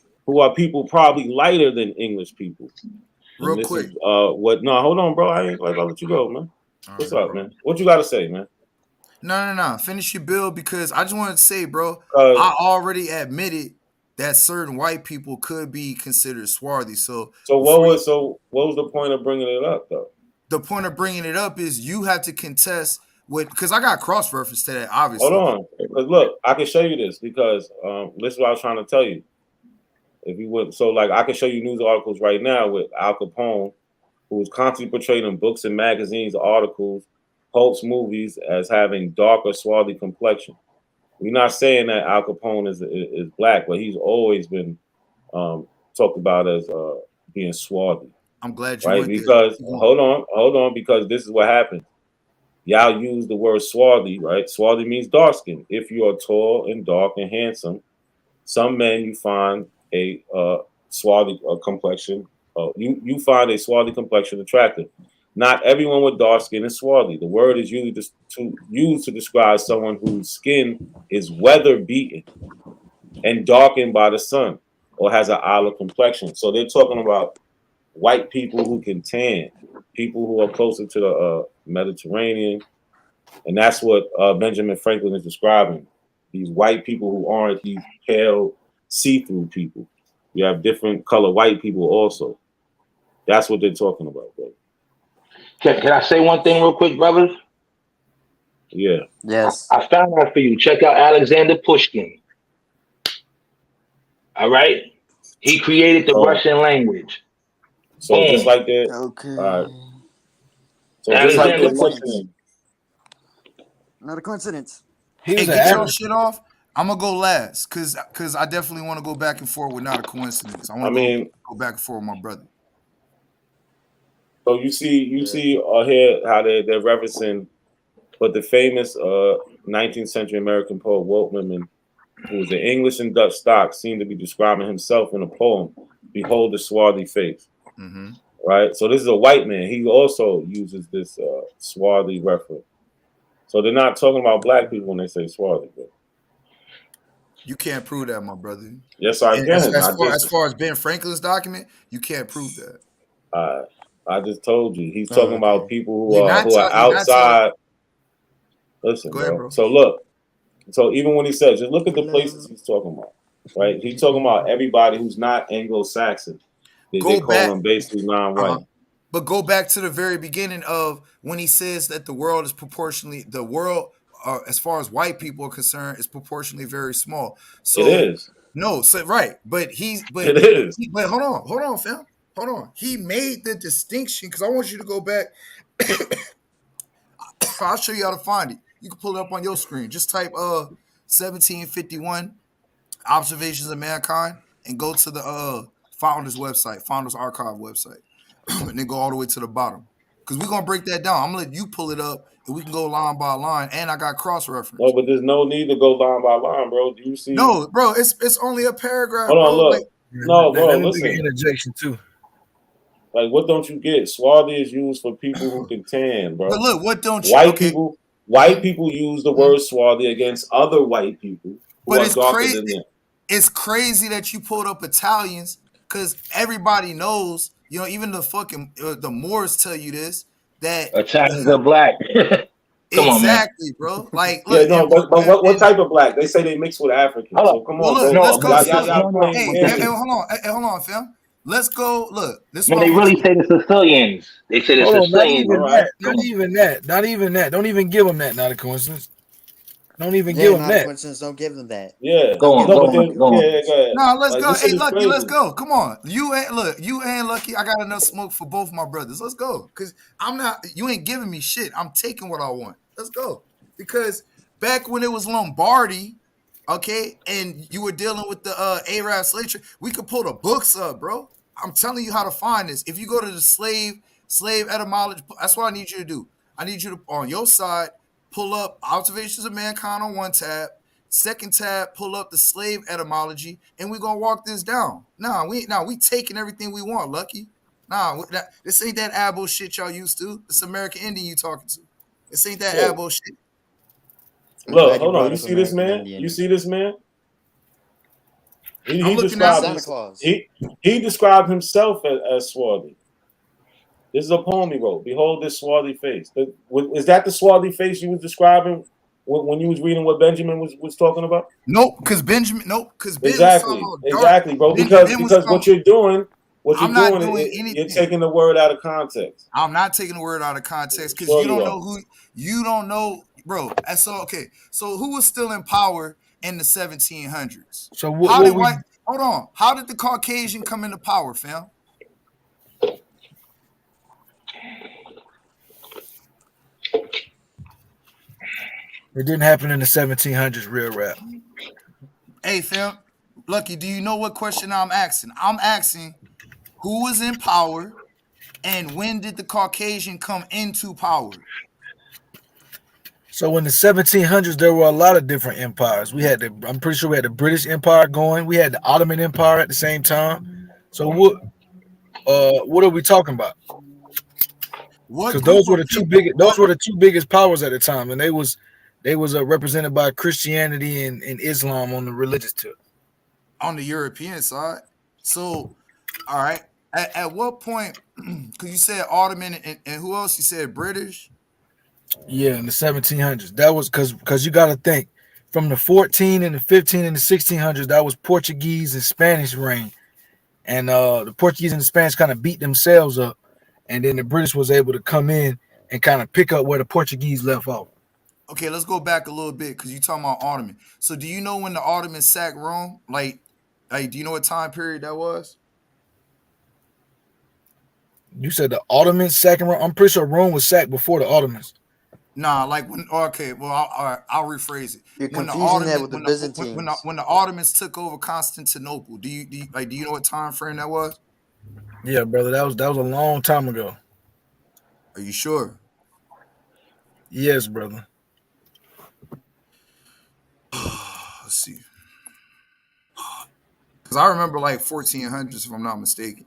English people. Real quick. Hold on, bro. I ain't like I'll let you go, man. What's up, man? What you gotta say, man? No. Finish your bill, because I just wanted to say, bro, I already admitted that certain white people could be considered swarthy. So what was the point of bringing it up, though? The point of bringing it up is you have to contest because I got cross reference to that, obviously. Hold on, because look, I can show you this because this is what I was trying to tell you. If you would, so like I can show you news articles right now with Al Capone, who was constantly portrayed in books and magazines, articles, Holt's movies as having darker, swarthy complexion. We're not saying that Al Capone is black, but he's always been talked about as being swarthy. I'm glad you went because there. Hold on, because this is what happens. Y'all use the word swarthy, right? Swarthy means dark skin. If you are tall and dark and handsome, some men you find a swarthy complexion. You find a swarthy complexion attractive. Not everyone with dark skin is swarthy. The word is used to describe someone whose skin is weather beaten and darkened by the sun or has an olive complexion. So they're talking about white people who can tan, people who are closer to the Mediterranean. And that's what Benjamin Franklin is describing. These white people who aren't these pale, see-through people. You have different color white people also. That's what they're talking about, bro. Can I say one thing real quick, brothers? Yeah. Yes. I found out for you. Check out Alexander Pushkin. All right? He created the Russian language. So boom. Just like that. Okay. All right. So Alexander Pushkin. Not a coincidence. Hey, get your shit off. I'm gonna go last because I definitely want to go back and forth with not a coincidence. I want to go back and forth with my brother. So you see here how they're referencing, but the famous 19th century American poet Walt Whitman, who was an English and Dutch stock, seemed to be describing himself in a poem. Behold the swarthy face. Mm-hmm. Right. So this is a white man. He also uses this swarthy reference. So they're not talking about black people when they say swarthy. But you can't prove that, my brother. Yes, I can. As far as Ben Franklin's document, you can't prove that. I just told you. He's talking about people who are outside. Listen, bro. So look. So even when he says, just look at the places he's talking about. Right? He's talking about everybody who's not Anglo-Saxon. They call them basically non-white. But go back to the very beginning of when he says that the world is proportionally as far as white people are concerned, is proportionally very small. So it is. No, so right, but it is. But hold on, fam. Hold on. He made the distinction because I want you to go back. I'll show you how to find it. You can pull it up on your screen. Just type 1751 Observations of Mankind and go to the Founders website, Founders Archive website, and then go all the way to the bottom. Because we're gonna break that down. I'm gonna let you pull it up and we can go line by line. And I got cross-reference. No, but there's no need to go line by line, bro. Do you see? No, bro, it's only a paragraph. Hold on, bro. look. No, bro, listen. Interjection too. Like, what don't you get? Swarthy is used for people who can tan, bro. But look, what don't you? White people use the word swarthy against other white people who are darker than them. It's crazy that you pulled up Italians because everybody knows, even the fucking the Moors tell you this, that Italians are black. Come on, man. Exactly, bro. Like, look, but what type of black? They say they mix with Africans. So come on, bro. Let's go. Hold on, fam. Let's go. Look, this. No, they really say the Sicilians. They say the Sicilians. Not even that. Don't even give them that. Not a coincidence. Don't even give them that. Coincidence. Don't give them that. Yeah. Go on. No, let's go. Hey, Lucky, let's go. Come on. You ain't Lucky. I got enough smoke for both my brothers. Let's go. Cause you ain't giving me shit. I'm taking what I want. Let's go. Because back when it was Lombardy, okay, and you were dealing with the Arab slave trade, we could pull the books up, bro. I'm telling you how to find this. If you go to the slave etymology, that's what I need you to do. I need you to, on your side, pull up Observations of Mankind on one tab. Second tab, pull up the slave etymology, and we're gonna walk this down. We taking everything we want, Lucky. This ain't that Abo shit y'all used to. It's American Indian you talking to. This ain't that Abo shit. Look, hold on. You see this man? You see this man? He described Santa Claus. He described himself as swarthy. This is a poem he wrote. Behold this swarthy face. Is that the swarthy face you was describing when you was reading what Benjamin was talking about? Nope, because Benjamin. Exactly, bro. Because what you're doing, you're taking the word out of context. I'm not taking the word out of context because you don't know, bro. And so so who was still in power in the 1700s? So hold on. How did the Caucasian come into power, fam? It didn't happen in the 1700s, real rap. Hey, fam, Lucky, do you know what question I'm asking? I'm asking who was in power and when did the Caucasian come into power? So in the 1700s, there were a lot of different empires. I'm pretty sure we had the British Empire going. We had the Ottoman Empire at the same time. So what are we talking about? Because those were the two biggest powers at the time, and they was represented by Christianity and Islam on the religious tip. On the European side. So, all right. At what point, because you said Ottoman and who else? You said British? Yeah, in the 1700s. That was because you got to think from the 14 and the 15 and the 1600s, that was Portuguese and Spanish reign. And the Portuguese and the Spanish kind of beat themselves up. And then the British was able to come in and kind of pick up where the Portuguese left off. Okay, let's go back a little bit because you're talking about Ottoman. So do you know when the Ottomans sacked Rome? Like, do you know what time period that was? You said the Ottomans sacking Rome? I'm pretty sure Rome was sacked before the Ottomans. Nah, like when okay, well, I'll rephrase it. You're When the confusing that Ottomans, with the Byzantines. when the Ottomans took over Constantinople, do you know what time frame that was? Yeah, brother, that was a long time ago. Are you sure? Yes, brother. Let's see, because I remember like 1400s, if I'm not mistaken.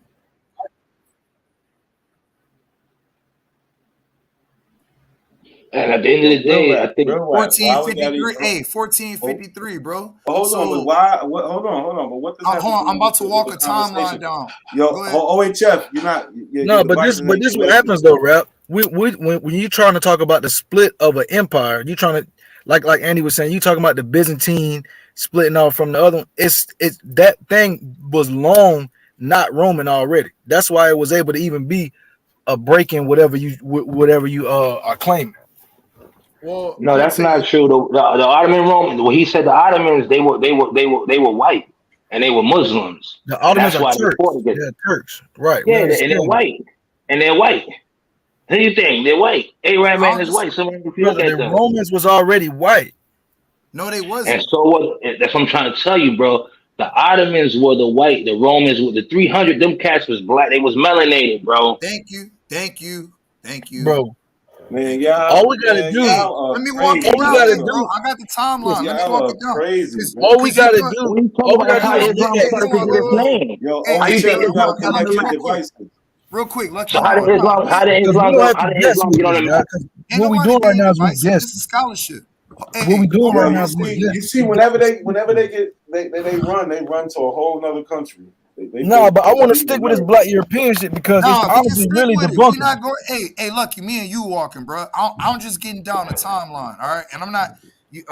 And at the end of the day, I think 1453. Hey, 1453, bro. Hold on, but why? Hold on. But what does that? Hold on, I'm about to walk the a timeline conversation? down. Yo, wait, Chef, you're not. No, but this what happens though, Rap. When you're trying to talk about the split of an empire, you trying to like Andy was saying, you talking about the Byzantine splitting off from the other one. It's that thing was long not Roman already. That's why it was able to even be a break in whatever you are claiming. Well, no, that's not true. The Ottoman Rome. Well, he said the Ottomans they were white and they were Muslims. The Ottomans and that's are why Turks. before they get They're Turks, right? yeah, and they're white, and they're white. Who do you think they're white? Arab man is white. So if you look at the them, Romans was already white. No, they wasn't. and so what? That's what I'm trying to tell you, bro. The Ottomans were the white. The Romans were the 300. Them cats was black. They was melanated, bro. Thank you, bro. Man, y'all. All we gotta do. Let me walk it down, bro. I got the timeline. Let me walk it down. Crazy. All we gotta do. All we gotta do is look at. Yo, Hey, how you gotta Islam connect your devices. Real quick, let's So how did Islam get on them? What we doing right now is we This guessing. is scholarship. What we doing right now is we You see, whenever they get they run to a whole nother country. No, but I want to stick with this black European shit because it's honestly really debunking. Hey, Lucky, me and you walking, bro. I'm just getting down the timeline, all right? And I'm not, you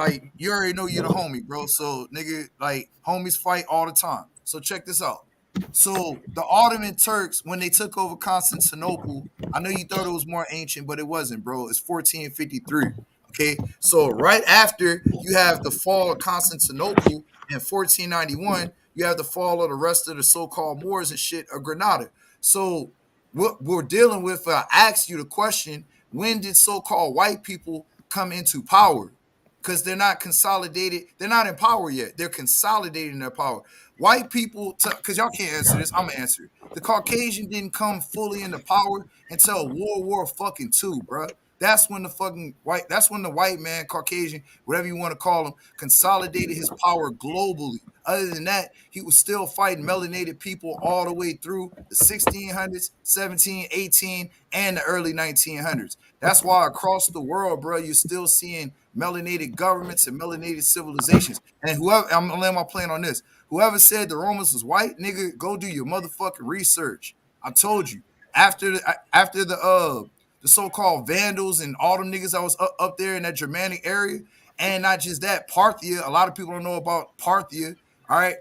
already know you're the homie, bro. So, nigga, like, homies fight all the time. So, check this out. So, the Ottoman Turks, when they took over Constantinople, I know you thought it was more ancient, but it wasn't, bro. It's 1453. Okay, so right after you have the fall of Constantinople in 1491, you have the fall of the rest of the so-called Moors and shit of Granada. So what we're dealing with, I asked you the question, when did so-called white people come into power? Because they're not consolidated, they're not in power yet. They're consolidating their power. White people, because y'all can't answer this, I'm gonna answer it. The Caucasian didn't come fully into power until World War fucking II, bro. That's when the white man, Caucasian, whatever you want to call him, consolidated his power globally. Other than that, he was still fighting melanated people all the way through the 1600s, 17, 18, and the early 1900s. That's why across the world, bro, you're still seeing melanated governments and melanated civilizations. And whoever, I'm gonna land my plane on this. Whoever said the Romans was white, nigga, go do your motherfucking research. I told you. After the so-called Vandals and all them niggas that was up there in that Germanic area, and not just that, Parthia. A lot of people don't know about Parthia. All right,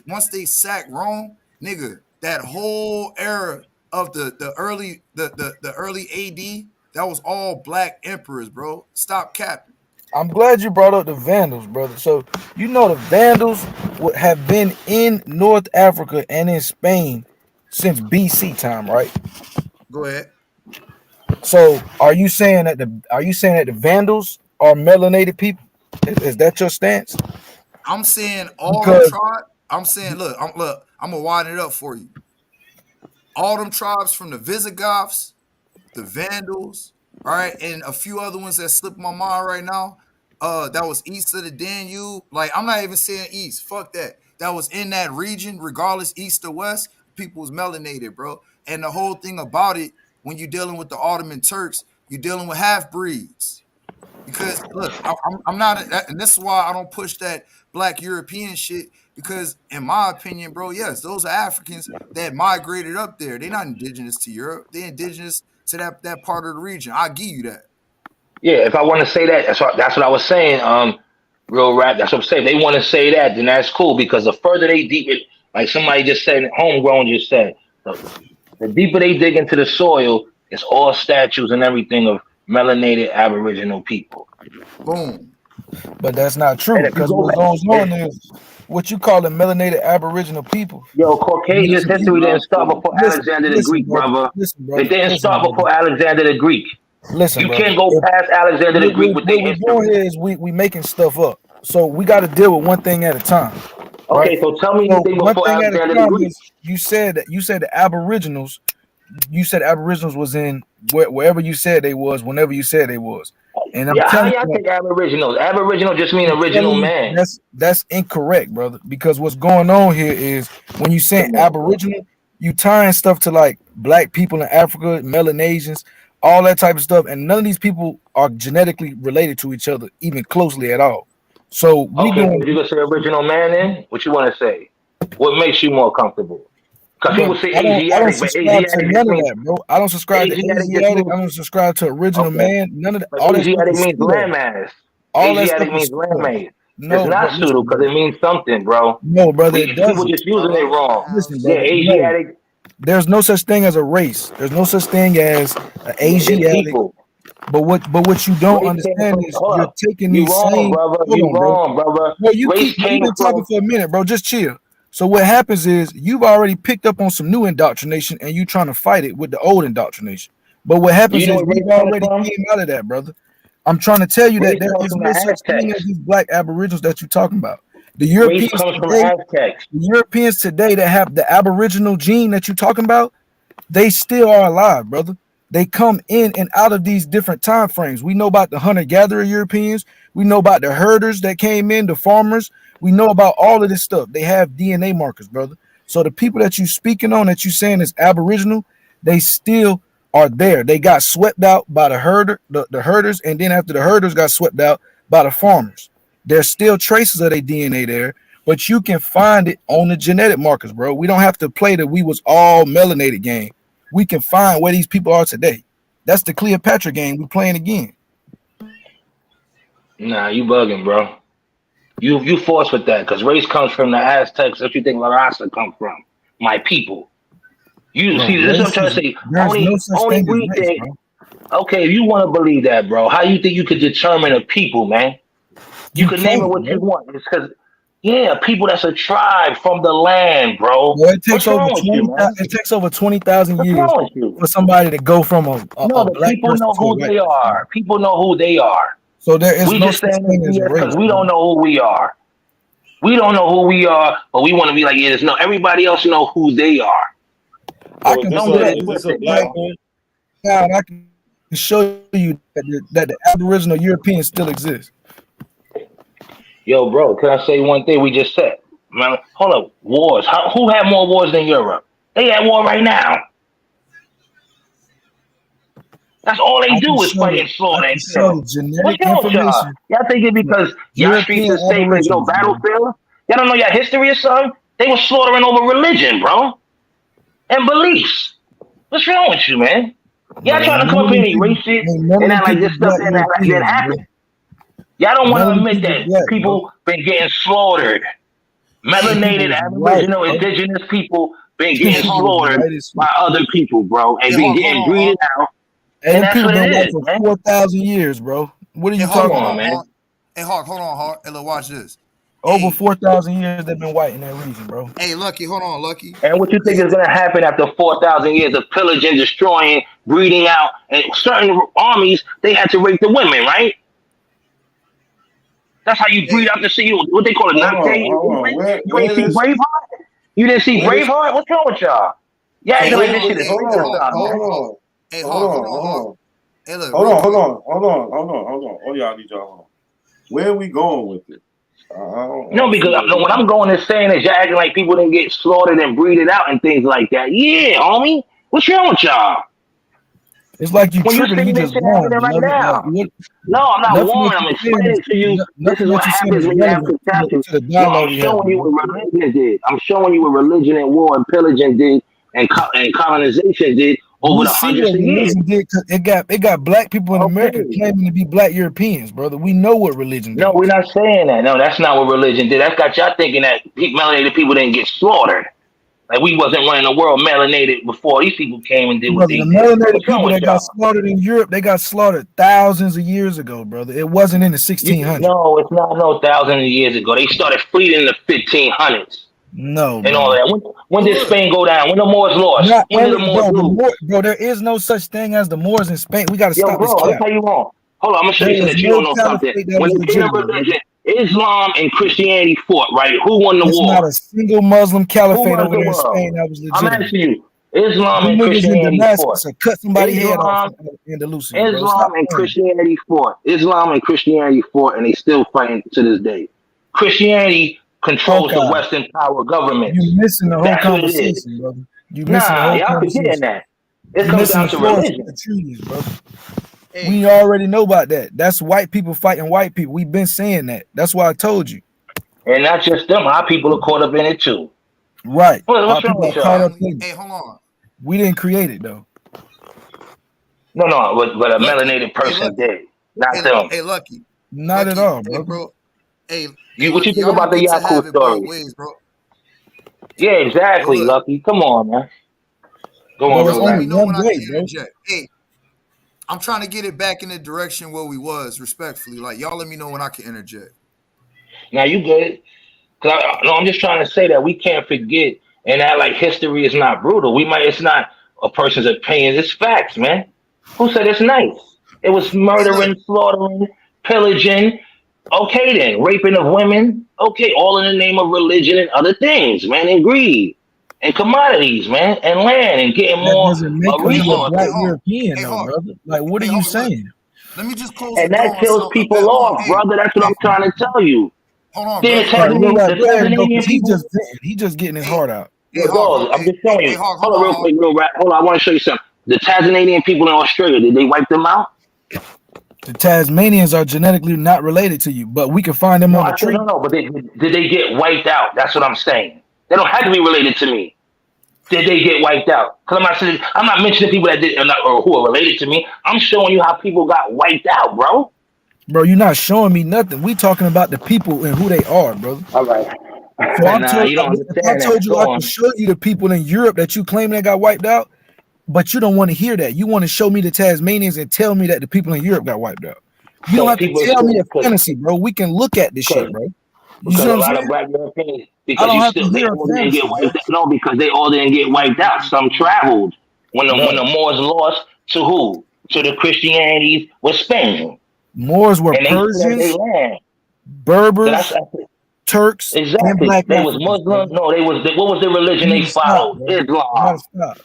once they sacked Rome, nigga, that whole era of the early AD, that was all black emperors, bro. Stop capping. I'm glad you brought up the Vandals, brother. So you know the Vandals have been in North Africa and in Spain since BC time, right? Go ahead. So are you saying that the Vandals are melanated people? Is that your stance? I'm saying all them tribes. I'm saying, look, I'm gonna widen it up for you. All them tribes from the Visigoths, the Vandals, all right, and a few other ones that slip my mind right now. That was east of the Danube. Like, I'm not even saying east. Fuck that. That was in that region, regardless, east or west. People was melanated, bro. And the whole thing about it, when you're dealing with the Ottoman Turks, you're dealing with half breeds. Because look, I'm not, and this is why I don't push that black European shit. Because in my opinion, bro, yes, those are Africans that migrated up there. They're not indigenous to Europe. They're indigenous to that part of the region. I'll give you that. Yeah, if I want to say that, that's what I was saying. Real rap. That's what I'm saying. If they want to say that, then that's cool because the further they deep it, like somebody just said, homegrown just said, the deeper they dig into the soil, it's all statues and everything of melanated Aboriginal people. Boom. But that's not true because what goes on is what you call the melanated Aboriginal people. Yo, Caucasian history didn't start before Alexander the Greek, brother. It didn't start before Alexander the Greek. Listen, You brother, can't go past Alexander the Greek with their what we're doing history. here is we making stuff up. So we got to deal with one thing at a time, right? Okay, so tell me So anything one before thing at a Alexander the time Greek. is you said the Aboriginals. You said Aboriginals was in wherever you said they was, whenever you said they was, and I'm Yeah, how telling y'all you, think Aboriginals? Aboriginal just mean I'm original telling you man. that's incorrect, brother. Because what's going on here is when you say Come on, bro. Aboriginal, you tying stuff to like black people in Africa, Melanesians, all that type of stuff, and none of these people are genetically related to each other, even closely at all. So we Okay, so doing, you gonna say original man then? What you want to say? What makes you more comfortable? Because bro. people say I don't Asiatic, but subscribe to Asiatic just none of means that, bro. I don't subscribe to Asiatic just Asiatic. means I don't subscribe to original okay. man. None of that. But All that stuff Asiatic is means pseudo. landmass. All that stuff Asiatic is means pseudo. landmass. It's No, not but pseudo listen, because brother. it means something, bro. No, brother, it People doesn't. just using it wrong. Listen, Yeah, brother. No, Asiatic. there's no such thing as a race. There's no such thing as an There's Asiatic. people. But what you don't Race came understand from. is Hold you're up. taking You these wrong, same. brother. Hold You on, bro. wrong, brother. Bro, you've Race came been talking from. for a minute, bro. Just chill. So what happens is you've already picked up on some new indoctrination and you trying to fight it with the old indoctrination. But what You happens know is where we've race comes already from? came out of that, brother. I'm trying to tell you that Race there comes is from no the such thing as Aztecs. these black aboriginals that you're talking about. The Race Europeans comes from today, Aztecs. that have the aboriginal gene that you're talking about, they still are alive, brother. They come in and out of these different time frames. We know about the hunter-gatherer Europeans. We know about the herders that came in, the farmers. We know about all of this stuff. They have DNA markers, brother. So the people that you speaking on, that you saying is aboriginal, they still are there. They got swept out by the herders, and then after the herders got swept out by the farmers. There's still traces of their DNA there, but you can find it on the genetic markers, bro. We don't have to play the we was all melanated game. We can find where these people are today. That's the Cleopatra game we playing again. Nah, you bugging, bro. You forced with that because race comes from the Aztecs. What you think La Raza come from? My people. You Bro, see, this is what I'm trying to say. there's no such Only thing as we race, think. bro. Okay, if you want to believe that, bro, how you think you could determine a people, man? You can name it can't, what you bro. want. It's because, yeah, people that's a tribe from the land, bro. Well, it takes What's over wrong with you, man? it takes over 20,000 What's years wrong with you? for somebody to go from No, a the black people person know to a who white they person. are. People know who they are. So there is We no just such saying thing this as a BS race, because we bro. don't know who we are. We don't know who we are, but we want to be like, yeah, there's no. Everybody else know who they are. I can Don't get it twisted, bro. and I can show you that the Aboriginal Europeans still exist. Yo, bro, can I say one thing we just said? Man, hold up. Wars. Who had more wars than Europe? They at war right now. That's all they do is fight and I slaughter can and show kill. the What's genetic wrong with y'all? information. Y'all think it because y'all streets European is safe and no Aborigines, bro. battlefield? Y'all don't know y'all history or something? They were slaughtering over religion, bro. And beliefs. What's wrong with you, man? Y'all But trying to come up here and erase shit and act like this stuff didn't happen. Y'all don't want to admit that people been getting slaughtered. Melanated, Aboriginal, indigenous people been getting slaughtered by other people, bro, and been getting breeded out. And And that's people what been it white is, for man. 4,000 years, bro. What are you Hawk, talking about, man? Hey, Hawk, hold on, Hawk. Hey, look, watch this. Over 4,000 years they've been white in that region, bro. Hey, Lucky, hold on, Lucky. And what you think is gonna happen after 4,000 years of pillaging, destroying, breeding out, and certain armies they had to rape the women, right? That's how you breed out the sea. What they call it, You ain't see Braveheart? You didn't see Braveheart? What's wrong with y'all? Yeah, acting like this shit is real or something. Hey, Hawk. Hey, look, hold on. Oh, y'all need y'all. Where are we going with it? No, because what I'm going is saying is y'all acting like people didn't get slaughtered and breeded out and things like that. Yeah, homie. What's wrong with y'all? It's like you When you tripping, see you this just shit warm. happening right now. No, I'm not Nothing warning. that I'm you're saying explaining to you. This is nothing what that you're saying happens is when you have relevant catastrophe. to the No, I'm dialogue we have. showing you what religion did. I'm showing you what religion and war and pillaging did and colonization did over We the see hundreds what of years. religion did. It got black people in America Okay. claiming to be black Europeans, brother. We know what religion No, did. we're not saying that. No, that's not what religion did. That's got y'all thinking that melanated people didn't get slaughtered. Like we wasn't running the world melanated before these people came and did what Brother, they the did. melanated What's wrong people with that got y'all? slaughtered in Europe, they got slaughtered thousands of years ago, brother. It wasn't in the 1600s. No, it's not no thousands of years ago. They started fleeing in the 1500s. No, and all bro. that. When did Spain go down? When the Moors lost? Not When did the Moors lose? bro, there is no such thing as the Moors in Spain. We got to Yo, stop this bro, that's cap. how you wrong. Hold on, I'm gonna show There you something was that you no don't know something. caliphate that When was it came to legitimate, religion, brother. Islam and Christianity fought, right? Who won the It's not war? a single Muslim Who caliphate runs over the there in world? Spain that was I'm legitimate. asking you. Islam Them and niggas in Christianity fought. Damascus will cut somebody head off Islam, in Andalusia, bro. Islam Stop and playing. Christianity fought. Islam and Christianity fought, and they still fighting to this day. Christianity controls the Okay. Western power governments. You missing the whole That's what it is. conversation, brother. You missing the Nah, whole y'all forgetting conversation. that. It You comes missing down the to forest for religion. the trees, brother. We already know about that. That's white people fighting white people. We've been saying that. That's why I told you. And not just them, our people are caught up in it too. Right. What's Our wrong people with are caught y'all? up in Hey, it. hold on. We didn't create it though. No, but a Lucky. melanated Hey, person Lucky. did, not them. Hey, Lucky. Not at Lucky. all, Hey, brother. bro. Hey, What you Lucky. think Y'all about don't the get to Yaku have it both story? ways, bro. Yeah, Hey, exactly, look. Lucky. Come on, man. Go on, Bro, it's Y'all let only me relax. know one when I way, can bro. interject. Hey, I'm trying to get it back in the direction where we was, respectfully. Like, y'all let me know when I can interject. Now you good? No, I'm just trying to say that we can't forget and act like history is not brutal. It's not a person's opinion. It's facts, man. Who said it's nice? It was Hey, look. murdering, slaughtering, pillaging. Okay, then raping of women. Okay, all in the name of religion and other things, man, and greed and commodities, man, and land and getting That more doesn't make Hey, you a Hawk. black Hey, Hawk. European Hey, though, Hawk. brother. Like, what are Hey, you Hawk, look. saying? Let me just close the and door that on kills something. people Hold on. off, Hey, brother. That's what hey, I'm trying to tell you. hold on, Then brother. All right, you know what? The Go ahead and go Tasmanian because he people. just getting his Hey, heart out. hey, Yo, Hawk. dog, I'm Hey, just showing hey, you. Hawk. Hold Hold on, on, real Hawk. quick, real rap. Hold on, I want to show you something. The Tasmanian people in Australia, did they wipe them out? The Tasmanians are genetically not related to you, but we can find them No, on the I said tree. no, but did they get wiped out? That's what I'm saying. They don't have to be related to me. Did they get wiped out? Because I'm not mentioning people that did or who are related to me. I'm showing you how people got wiped out, bro. Bro, you're not showing me nothing. We talking about the people and who they are, brother. All right. So I'm Nah, telling, you don't if I understand told that. you Go I can on. show you the people in Europe that you claim that got wiped out, but you don't want to hear that. You want to show me the Tasmanians and tell me that the people in Europe got wiped out. You don't Because have to people tell me still, a fantasy, bro. We can look at this shit, bro. You see because what a I'm lot of saying? black Europeans, I because don't you have to still they hear a all didn't get fantasy, bro. wiped out. No, because they all didn't get wiped out. Some traveled when the Bro, Moors lost to who? To the Christianities with Spain, Moors were and they fled their Persians, land. Berbers, Turks, and Exactly. black They was Africans, Muslim. brother. No, they was. What was the religion You they need to stop, followed? bro. You gotta Islam. stop.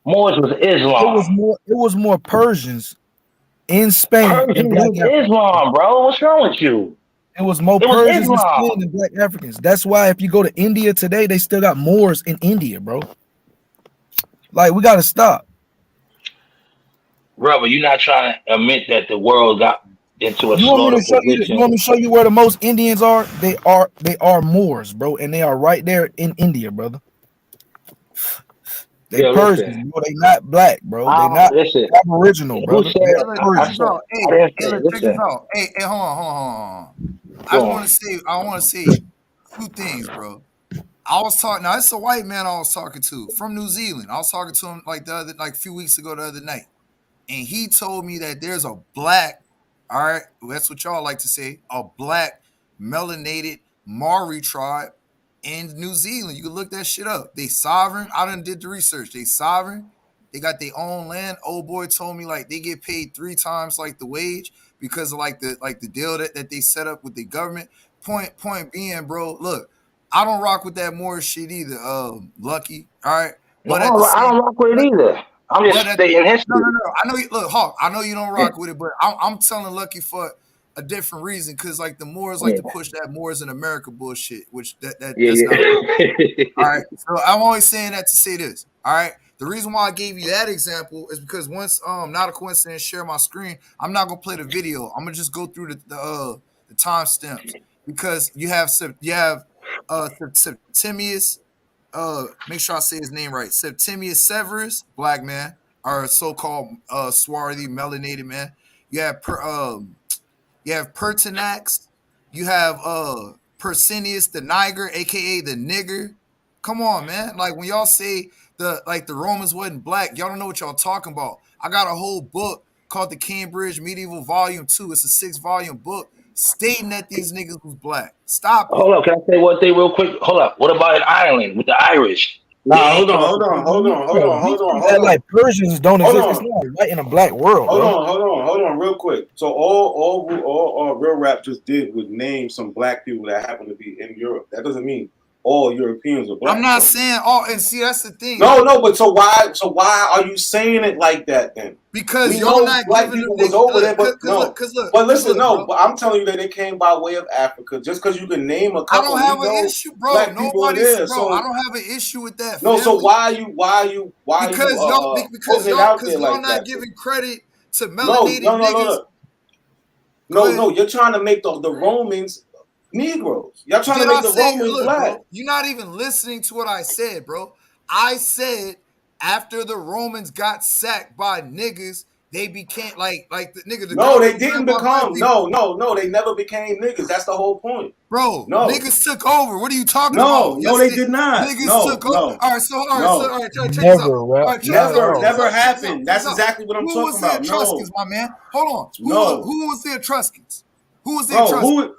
Moors was Islam. It was more Persians in Spain than Persians black was Africans. Islam, bro. What's wrong with you? It was more It was Persians in Spain Islam, than black Africans. That's why if you go to India today, they still got Moors in India, bro. Like, we gotta stop. brother. You're not trying to admit that the world got into a You want me slaughter to show you? You position. want me to show you where the most Indians are? They are Moors, bro, and they are right there in India, brother. They Yo, Persians, listen. bro. They not black, bro. They not Listen. Aboriginal, Who brother. said? They Hey, are look, check I this Persian. said. out. I Hey, didn't hey, say. look, check this Listen. out. Hey, hold on. I Go just want on. to say, two things, bro. I was talking. Now, it's a white man I was talking to from New Zealand. I was talking to him like a few weeks ago, the other night, and he told me that there's a black. All right, that's what y'all like to say. A black melanated Maori tribe in New Zealand. You can look that shit up. They sovereign. I done did the research. They sovereign. They got their own land. Old boy told me like they get paid 3 times like the wage because of like the deal that they set up with the government. Point being, bro. Look, I don't rock with that Moorish shit either. Lucky. All right, No, but at the I same, don't rock with it but either. I'm but just at the, stating no, history. no, no. I know you look, Hawk. I know you don't Yeah. rock with it, but I'm telling Lucky for a different reason because like the Moors like Yeah. to push that Moors in America bullshit, which that's not real. All Yeah. right. So I'm always saying that to say this. All right. The reason why I gave you that example is because once not a coincidence share my screen, I'm not gonna play the video. I'm gonna just go through the timestamps because Septimius, make sure I say his name right. Septimius Severus, black man, or so-called swarthy melanated man. You have you have Pertinax. You have Persinius the Niger, aka the nigger. Come on, man. Like when y'all say the Romans wasn't black, y'all don't know what y'all talking about. I got a whole book called the Cambridge Medieval Volume 2. It's a 6-volume book stating that these niggas was black. Stop it. Hold up, can I say one thing real quick? Hold up. What about in Ireland with the Irish? Nah, hold on. Like Persians don't exist. It's not white in a black world. Hold on, real quick. So all real rap just did was name some black people that happen to be in Europe. That doesn't mean all Europeans are black. I'm not saying all, and see that's the thing. No, but so why are you saying it like that then? Because y'all not black giving people them was over there, but look, but listen, but I'm telling you that they came by way of Africa. Just because you can name a couple, I don't have an issue, bro. Nobody's, bro. So, I don't have an issue with that. No, so why are you because y'all not giving credit to melanated niggas. No, you're trying to make the Romans Negroes. Y'all trying to make the Romans black. Bro, you're not even listening to what I said, bro. I said after the Romans got sacked by niggas, they became like the nigga. No, they didn't become. No, they never became niggas. That's the whole point. Bro, niggas took over. What are you talking about? No, they did not. Niggas took over. All right, check this out. Never happened. That's exactly what I'm talking about. Who was the Etruscans, my man? Hold on. Who was the Etruscans? Who was the Etruscans?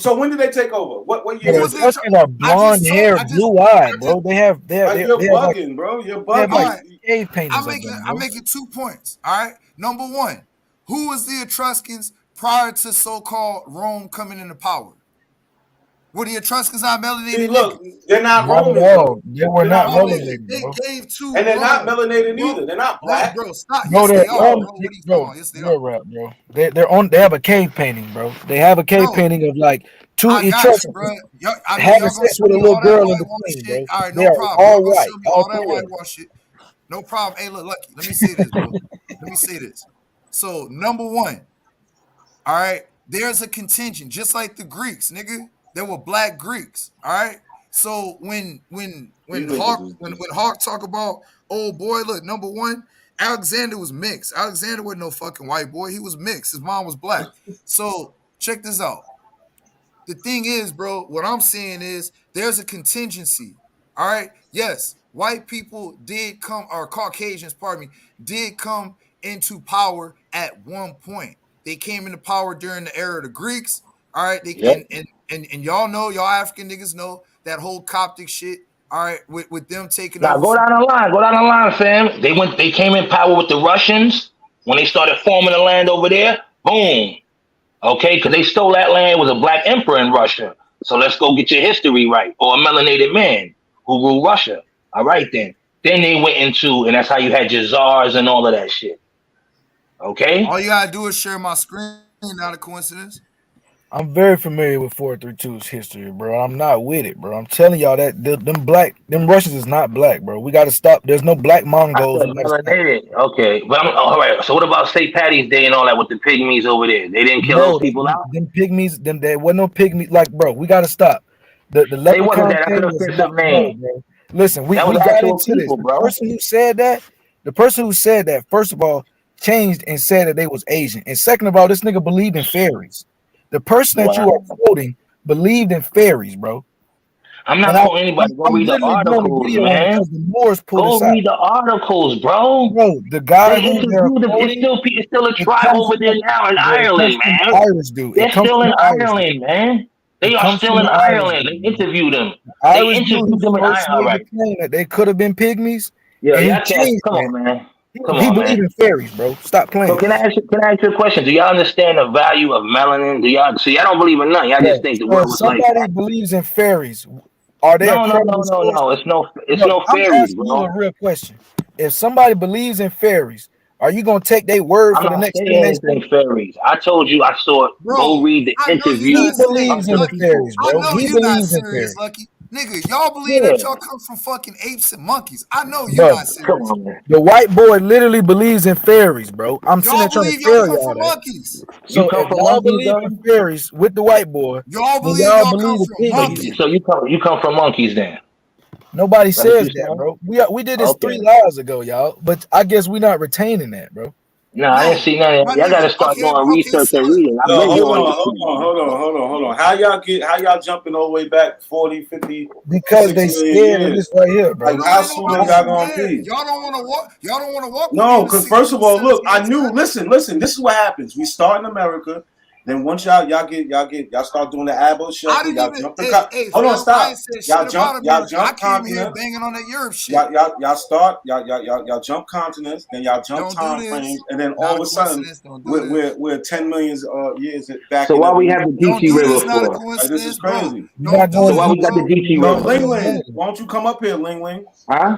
So when did they take over? What year? The Etruscans are blonde hair, blue eyed, bro. You're bugging, bro. You're bugging. Cave paintings. I'm making 2 points. All right. Number one, who was the Etruscans prior to so-called Rome coming into power? Were the Etruscans not melanated? Look, they're not Roman. They were not melanated. They gave to and they're not melanated either. They're not black, bro. Stop. No, they're bro. They have a cave painting, bro. They have a cave painting of like two Etruscans having sex with a little girl in between, bro. All right, they no are problem. all white. All that whitewash shit. No problem. Hey, look, Lucky. Let me say this, bro. Let me say this. So, number one, all right, there's a contingent, just like the Greeks, nigga. There were black Greeks, all right. So when Hawk talk about, oh boy, look, number one, Alexander was mixed. Alexander wasn't no fucking white boy. He was mixed. His mom was black. So check this out. The thing is, bro, what I'm saying is there's a contingency. All right. Yes, white people did come, or Caucasians, pardon me, did come into power at one point. They came into power during the era of the Greeks. All right. And y'all know, y'all African niggas know that whole Coptic shit. All right, with them taking over. Go down the line, fam. They came in power with the Russians when they started forming the land over there. Boom. Okay, because they stole that land with a black emperor in Russia. So let's go get your history right. Or a melanated man who ruled Russia. All right, then. Then they went into, and that's how you had your czars and all of that shit. Okay? All you gotta do is share my screen, not a coincidence. I'm very familiar with 432's history, bro. I'm not with it, bro. I'm telling y'all that them Russians is not black, bro. We got to stop. There's no black Mongols. Okay, but all right. So what about St. Patty's Day and all that with the pygmies over there? They didn't kill those people out. Them pygmies, there wasn't no pygmies. Like, bro, we got to stop. The they wasn't that. That's an offensive name. Bro. Listen, we got into people, this. The person who said that, first of all, changed and said that they was Asian, and second of all, this nigga believed in fairies. The person that you are quoting believed in fairies, bro. I'm not quoting anybody. Go read the articles, man. Go read the articles, bro. Bro, the guy it's still a tribe over there now in Ireland, man. They're still in Ireland, man. They are still in Ireland. They interviewed them. They interviewed them in Ireland. They could have been pygmies. Yeah, come on, man. He believe in fairies, bro. Stop playing. So can I ask you a question? Do y'all understand the value of melanin? So y'all don't believe in none. Y'all just think the world was like that. Somebody believes in fairies. Are they? No. It's no fairies, bro. You a real question. If somebody believes in fairies, are you gonna take their word for the next 10 days? Fairies. I told you. I saw it. Bro, go read the interview. He believes in the fairies, bro. I know you're not serious, Lucky. Nigga, y'all believe that y'all come from fucking apes and monkeys. I know you're not serious. The white boy literally believes in fairies, bro. I'm sitting there trying to tell y'all that. Monkeys. So if y'all believe in fairies with the white boy, y'all believe y'all come from monkeys. So you come from monkeys then? Nobody says that, bro. We did this 3 lives ago, y'all. But I guess we're not retaining that, bro. No, I didn't see none of that. Y'all gotta start doing research and reading. Hold on. How y'all jumping all the way back 40, 50? Because they scared of this right here, bro. Like, how soon are y'all gonna be? Y'all don't want to walk. Y'all don't want to walk. No, because first of all, look, I knew. Listen. This is what happens. We start in America. Then once y'all start doing the abo shit, I didn't y'all even. jump the Hey, hold on, fam, I stop. ain't said Y'all shit about jump America. I came here continents. banging on that Europe shit. Y'all jump continents, then y'all jump Don't do time this. frames, and then Not all a of a sudden coincidence. Don't do this. we're 10 million years back So in why we evolution. have the Don't Geechee do River this. Not a for? Like, this is coincidence, bro. crazy. Don't do So why this, we got the bro. Geechee Yo, River? Ling Ling, why don't you come up here, Ling Ling? Huh?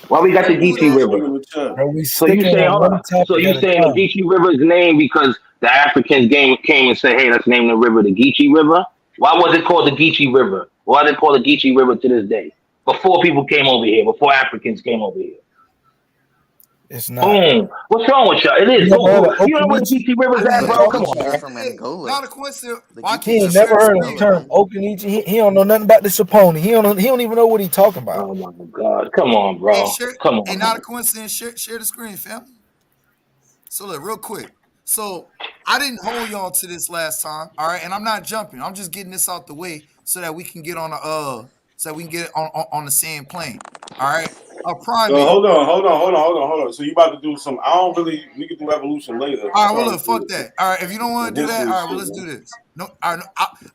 Why we got the Don't do Geechee this. River? Bro, we So you sticking saying, on hold one on. topic So you at a saying the time. Geechee River is named because the Africans came and said, hey, let's name the river the Geechee River? Why was it called the Geechee River? Why is it called the Geechee River to this day? Before people came over here, before Africans came over here. It's not. Boom. What's wrong with y'all? It You is. never heard of You know where the Okenichi? Geechee River's What are at, you bro? talking Come on, about? man. from Hey, Angola. not a coincidence. The Why He can't Geechees you ain't are from share never the heard of the screen, Angola. term man? Okenichi. He don't know nothing about the Saponi. He don't even know what he talking about. Oh my God. Come on, Hey, bro. share. Come Hey, on, not a man. coincidence. Share the screen, family. So look, real quick. So I didn't hold y'all to this last time, all right? And I'm not jumping. I'm just getting this out the way so that we can get on so that we can get on the same plane. All right. A So primate. hold on. So you about to do some? I don't really. We can do evolution later. All I'm right, well, trying to look, fuck do that. All right, if you don't want some to do that, history all right, well, shit, let's do man. this. No, all right,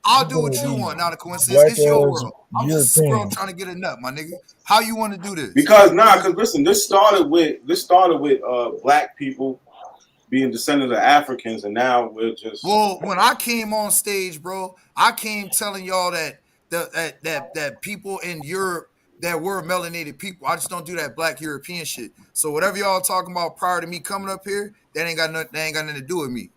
I'll do One what of you these want. Not a coincidence. black It's your ass world. I'm just a squirrel Europeans. trying to get a nut, my nigga. How you want to do this? Because listen, this started with black people being descendants of Africans, and now we're just Well, when I came on stage, bro, I came telling y'all that people in Europe that were melanated people. I just don't do that black European shit. So whatever y'all talking about prior to me coming up here, that ain't got nothing to do with me.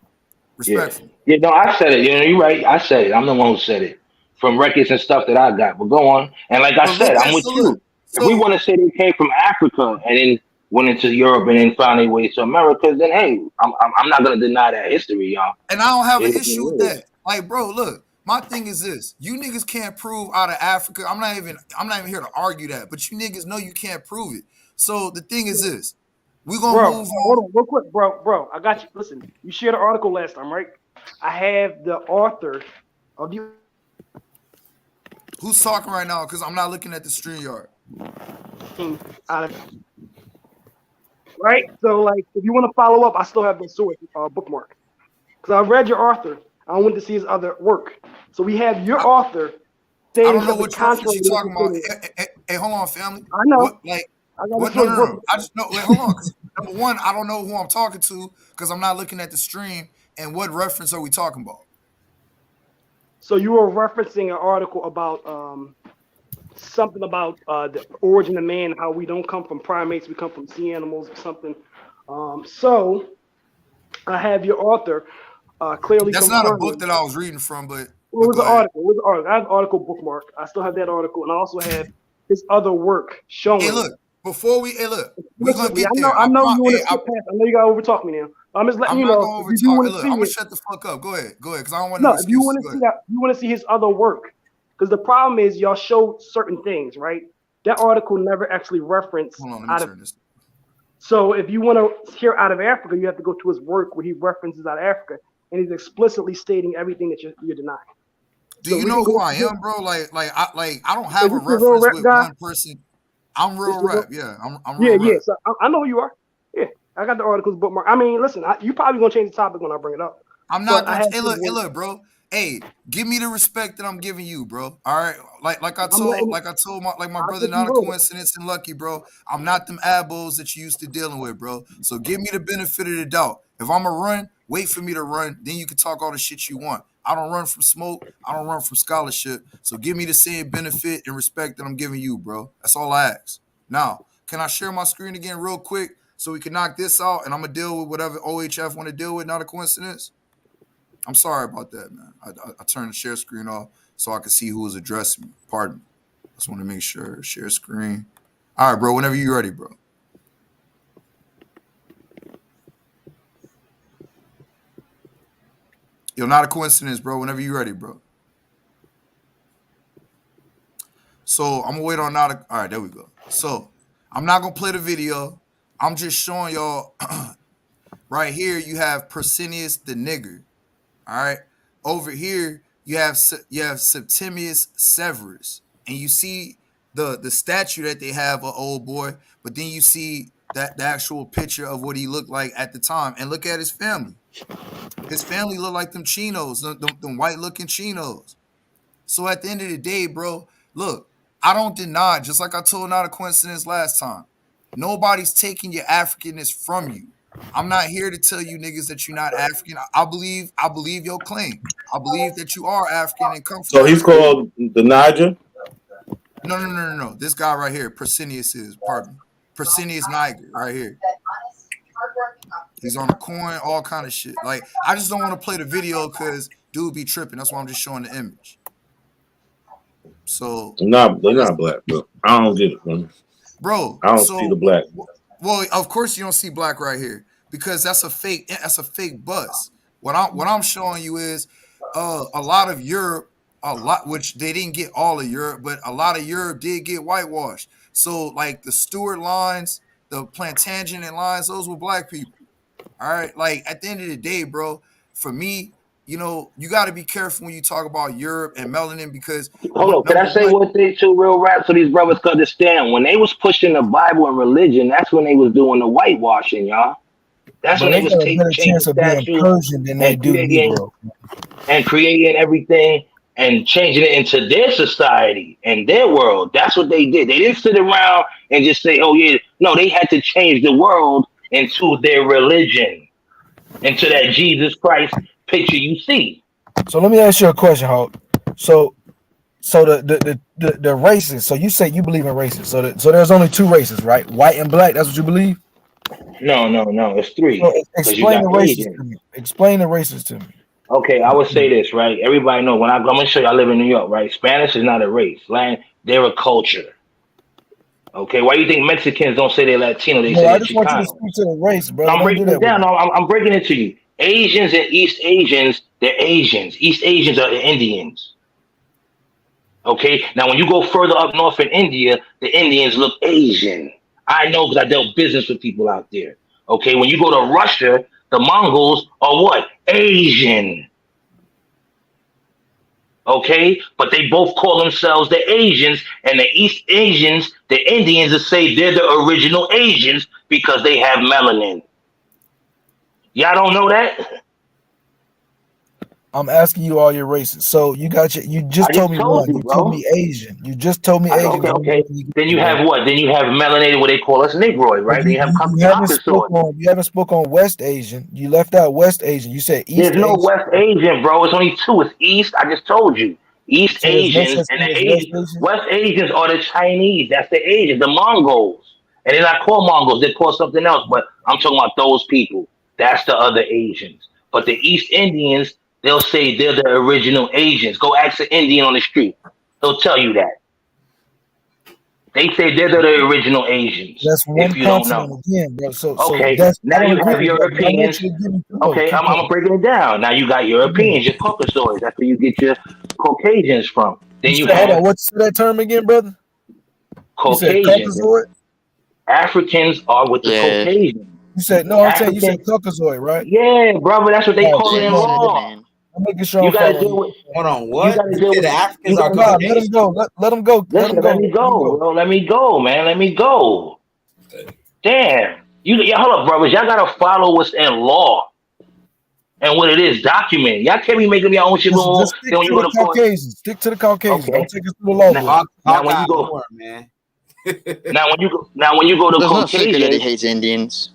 Yeah. Respectfully. Yeah, no, I said it. You know, you're right. I said it. I'm the one who said it from records and stuff that I got. But go on. And like I But look said, I'm at with so look. you. If we So want to say they came from Africa and then went into Europe and then found their way to America, then hey, I'm not gonna deny that history, y'all. And I don't have It an is issue with what it is. that. Like, bro, look, my thing is this. You niggas can't prove out of Africa. I'm not even here to argue that, but you niggas know you can't prove it. So the thing is this. We're gonna Bro, move hold on. on, real quick, bro. I got you. Listen, you shared an article last time, right? I have the author of the. Who's talking right now? Because I'm not looking at the stream yard. Out of right. So, like, if you want to follow up, I still have the source bookmark because I read your author. I wanted to see his other work. So we have your author I saying don't know something which reference contrary you're to what talking you're about. saying. Hey, hold on, family. I know. What like I got the what? No, source no, no. bookmark. I just no. Wait, hold on. Because number one, I don't know who I'm talking to because I'm not looking at the stream. And what reference are we talking about? So you were referencing an article about something about the origin of man, how we don't come from primates, we come from sea animals or something. So I have your author clearly That's not a book confirming. that I was reading from, but It was go an ahead. article. It was an article. I have an article bookmark. I still have that article, and I also have his other work Hey, showing. look, before we we're gonna Explicitly, get I there. know you want Hey, to skip past. I know you got to overtalk me now. I'm just letting I'm you not know gonna if you do overtalk. Hey, want to look, see I'm gonna it. shut the fuck up. Go ahead, because I don't want No, no if you excuses. want Go to see ahead. that, you want to see his other work, because the problem is y'all show certain things, right? That article never actually referenced Hold on, let me out of. turn this. So if you want to hear out of Africa, you have to go to his work where he references out of Africa, and he's explicitly stating everything that you're denying. Do So you we know can who go. I am, bro? I don't Is have a this your real reference rep with guy? one person. I'm This real your real, rap. Yeah, I'm yeah, real yeah. rap. So I know who you are. Yeah, I got the articles bookmark. I mean, listen, you probably gonna change the topic when I bring it up, I'm not but I gonna. have Hey, his look, work. bro. Hey, give me the respect that I'm giving you, bro. All right, like I I'm letting. told my I'll brother, give you not a room. coincidence and lucky, bro. I'm not them abos that you used to dealing with, bro. So give me the benefit of the doubt. If I'm a run, wait for me to run. Then you can talk all the shit you want. I don't run from smoke. I don't run from scholarship. So give me the same benefit and respect that I'm giving you, bro. That's all I ask. Now, can I share my screen again real quick so we can knock this out and I'm gonna deal with whatever OHF want to deal with? Not a coincidence. I'm sorry about that, man. I turned the share screen off so I could see who was addressing me. Pardon me. I just want to make sure. Share screen. All right, bro. Whenever you're ready, bro. Yo, not a coincidence, bro. Whenever you're ready, bro. So I'm gonna wait on not a. All right, there we go. So I'm not gonna play the video. I'm just showing y'all right here. You have Persinius the nigger. All right. Over here, you have Septimius Severus, and you see the statue that they have of old boy, but then you see that the actual picture of what he looked like at the time, and look at his family. His family look like them chinos, them white looking chinos. So at the end of the day, bro, look, I don't deny, just like I told Not a Coincidence last time, nobody's taking your Africanness from you. I'm not here to tell you niggas that you're not African. I believe your claim. I believe that you are African and come from So he's Africa. called the Niger? No. This guy right here, Persinius Niger, right here. He's on a coin, all kind of shit. Like, I just don't want to play the video because dude be tripping. That's why I'm just showing the image. So they're not black, bro. I don't get it, man. Bro, I don't see the black. Well, of course you don't see black right here because that's a fake buzz. What I'm showing you is a lot of Europe, which they didn't get all of Europe, but a lot of Europe did get whitewashed. So like the Stuart lines, the Plantagenet lines, those were black people. All right, like at the end of the day, bro, for me, you know, you got to be careful when you talk about Europe and melanin because hold on, can I say one thing too, real rap, so these brothers can understand? When they was pushing the Bible and religion, that's when they was doing the whitewashing, y'all. That's when they was changing statues and creating everything and changing it into their society and their world. That's what they did. They didn't sit around and just say, "Oh yeah," no, they had to change the world into their religion, into that Jesus Christ picture you see. So let me ask you a question, Hulk. So the races. So you say you believe in races. So there's only two races, right? White and black. That's what you believe? No. It's three. So explain the races to me. Explain the races to me. Okay, I would say this, right? Everybody know when I'm gonna show you. I live in New York, right? Spanish is not a race. They're a culture. Okay, why do you think Mexicans don't say they're Latino? They say they're I just want you to speak to the race, bro. I'm breaking it down. No, I'm breaking it to you. Asians and East Asians, they're Asians. East Asians are the Indians. Okay, now when you go further up north in India, the Indians look Asian. I know because I dealt business with people out there. Okay, when you go to Russia, the Mongols are what? Asian. Okay, but they both call themselves the Asians, and the East Asians, the Indians, will say they're the original Asians because they have melanin. Y'all don't know that? I'm asking you all your races. So you just told me one. You told me Asian. You just told me Asian. Okay. Then you have what? Then you have melanated, what they call us Negroid, right? Then you have you haven't spoke on West Asian. You left out West Asian. You said East Asian. There's no West Asian, bro. It's only two. It's East. I just told you. East Asians and the Asians. West Asians are the Chinese. That's the Asians, the Mongols. And they're not called Mongols. They're called something else. But I'm talking about those people. That's the other Asians. But the East Indians, they'll say they're the original Asians. Go ask an Indian on the street. He'll tell you that. They say they're the original Asians. That's one if you don't know. Again, bro. Okay, now you have Europeans. Okay, I'm breaking it down. Now you got Europeans, your Caucasoids. That's where you get your Caucasians from. Then you have what's that term again, brother? Caucasians. Africans are with the Caucasians. You said no. I'm saying you said Caucasoid, right? Yeah, brother. That's what they call it in law. I'm making sure you gotta deal with. Hold on, what? You gotta deal with the Africans are let him go. Let him go. Listen, let me go, bro. Let me go, man. Let me go. Damn. Hold up, brothers. Y'all gotta follow what's in law and what it is documented. Y'all can't be making your own shit. Just stick to the Caucasians. Stick to the Caucasians. Don't take us to the law. Now when you go, man. now when you go to There's Caucasian, no secret that he hates Indians.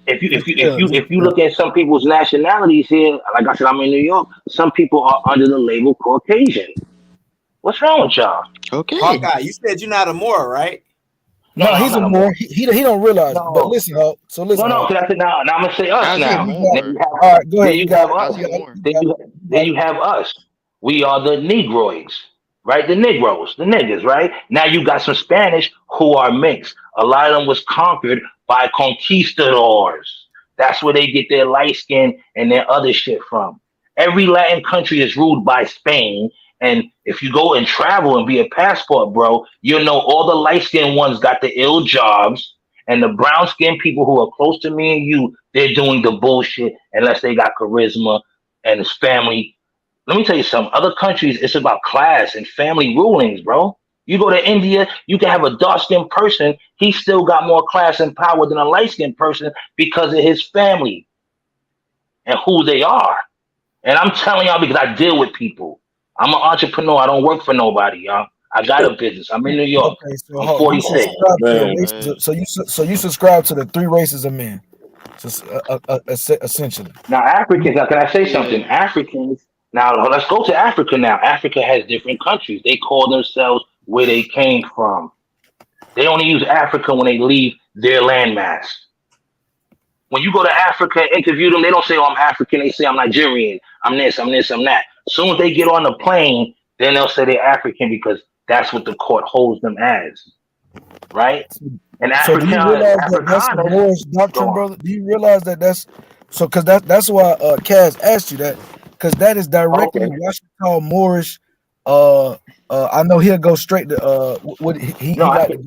If you look at some people's nationalities here, like I said, I'm in New York. Some people are under the label Caucasian. What's wrong with y'all? Okay. Hawkeye, you said you're not a Moor, right? No, he's a Moor. He don't realize. No. But listen, Hulk. So listen. No, because I said now I'm gonna say us now. All right, go ahead. Then you have us. We are the Negroids, right? The Negroes, the niggas, right? Now you got some Spanish who are mixed. A lot of them was conquered by conquistadors. That's where they get their light skin and their other shit from. Every Latin country is ruled by Spain. And if you go and travel and be a passport, bro, you'll know all the light-skinned ones got the ill jobs, and the brown-skinned people who are close to me and you, they're doing the bullshit unless they got charisma and his family. Let me tell you something. Other countries, it's about class and family rulings, bro. You go to India, you can have a dark-skinned person. He still got more class and power than a light-skinned person because of his family. and who they are. And I'm telling y'all because I deal with people. I'm an entrepreneur. I don't work for nobody, y'all. I got a business. I'm in New York. Okay, so I'm 46. So you subscribe to the 3 races of men, essentially. Now, Africans, now, can I say something? Africans, now let's go to Africa now. Africa has different countries. They call themselves where they came from. They only use Africa when they leave their landmass. When you go to Africa and interview them, they don't say, oh, I'm African. They say, I'm Nigerian. I'm this, I'm this, I'm that. As soon as they get on the plane, then they'll say they're African because that's what the court holds them as. Right? And So do you realize that that's the Moorish doctrine, brother? Do you realize that that's so? Because that's why Kaz asked you that, because that is directly why she called Moorish. I know he'll go straight to what he like to go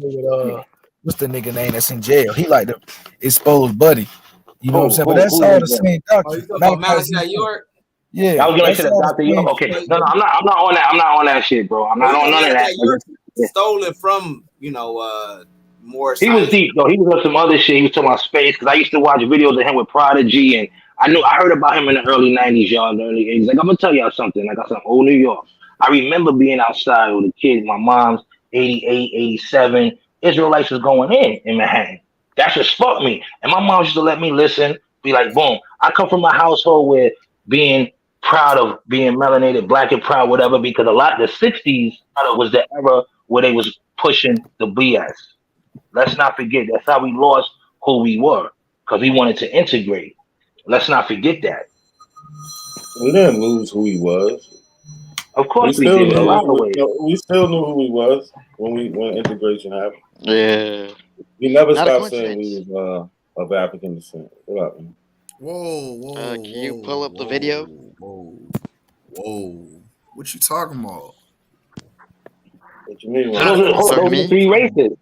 with what's the nigga name that's in jail? He like to expose Buddy. You know what I'm saying? But that's all the same doctrine. Malachi York? Yeah, I was gonna say that Dr. York. Okay, no, I'm not on that. I'm not on that shit, bro. I'm not on none of that. York stole it from more. He was deep though. He was on some other shit. He was talking about space because I used to watch videos of him with Prodigy, and I heard about him in the early '90s, y'all. In the early '80s. Like I'm gonna tell y'all something. Like I said, old New York. I remember being outside with the kids. My mom's 88, 87. Israelites was going in Manhattan. That's what sparked me. And my mom used to let me listen. Be like, boom. I come from a household where being proud of being melanated, black and proud, whatever. Because the '60s was the era where they was pushing the BS. Let's not forget. That's how we lost who we were because we wanted to integrate. Let's not forget that. We didn't lose who he was. Of course we did. A lot of ways. We still knew who he was when integration happened. Yeah. We never stopped saying we was of African descent. What up, man? Whoa. Can you pull up the video? Whoa. What you talking about? What you mean? Those are the 3 races.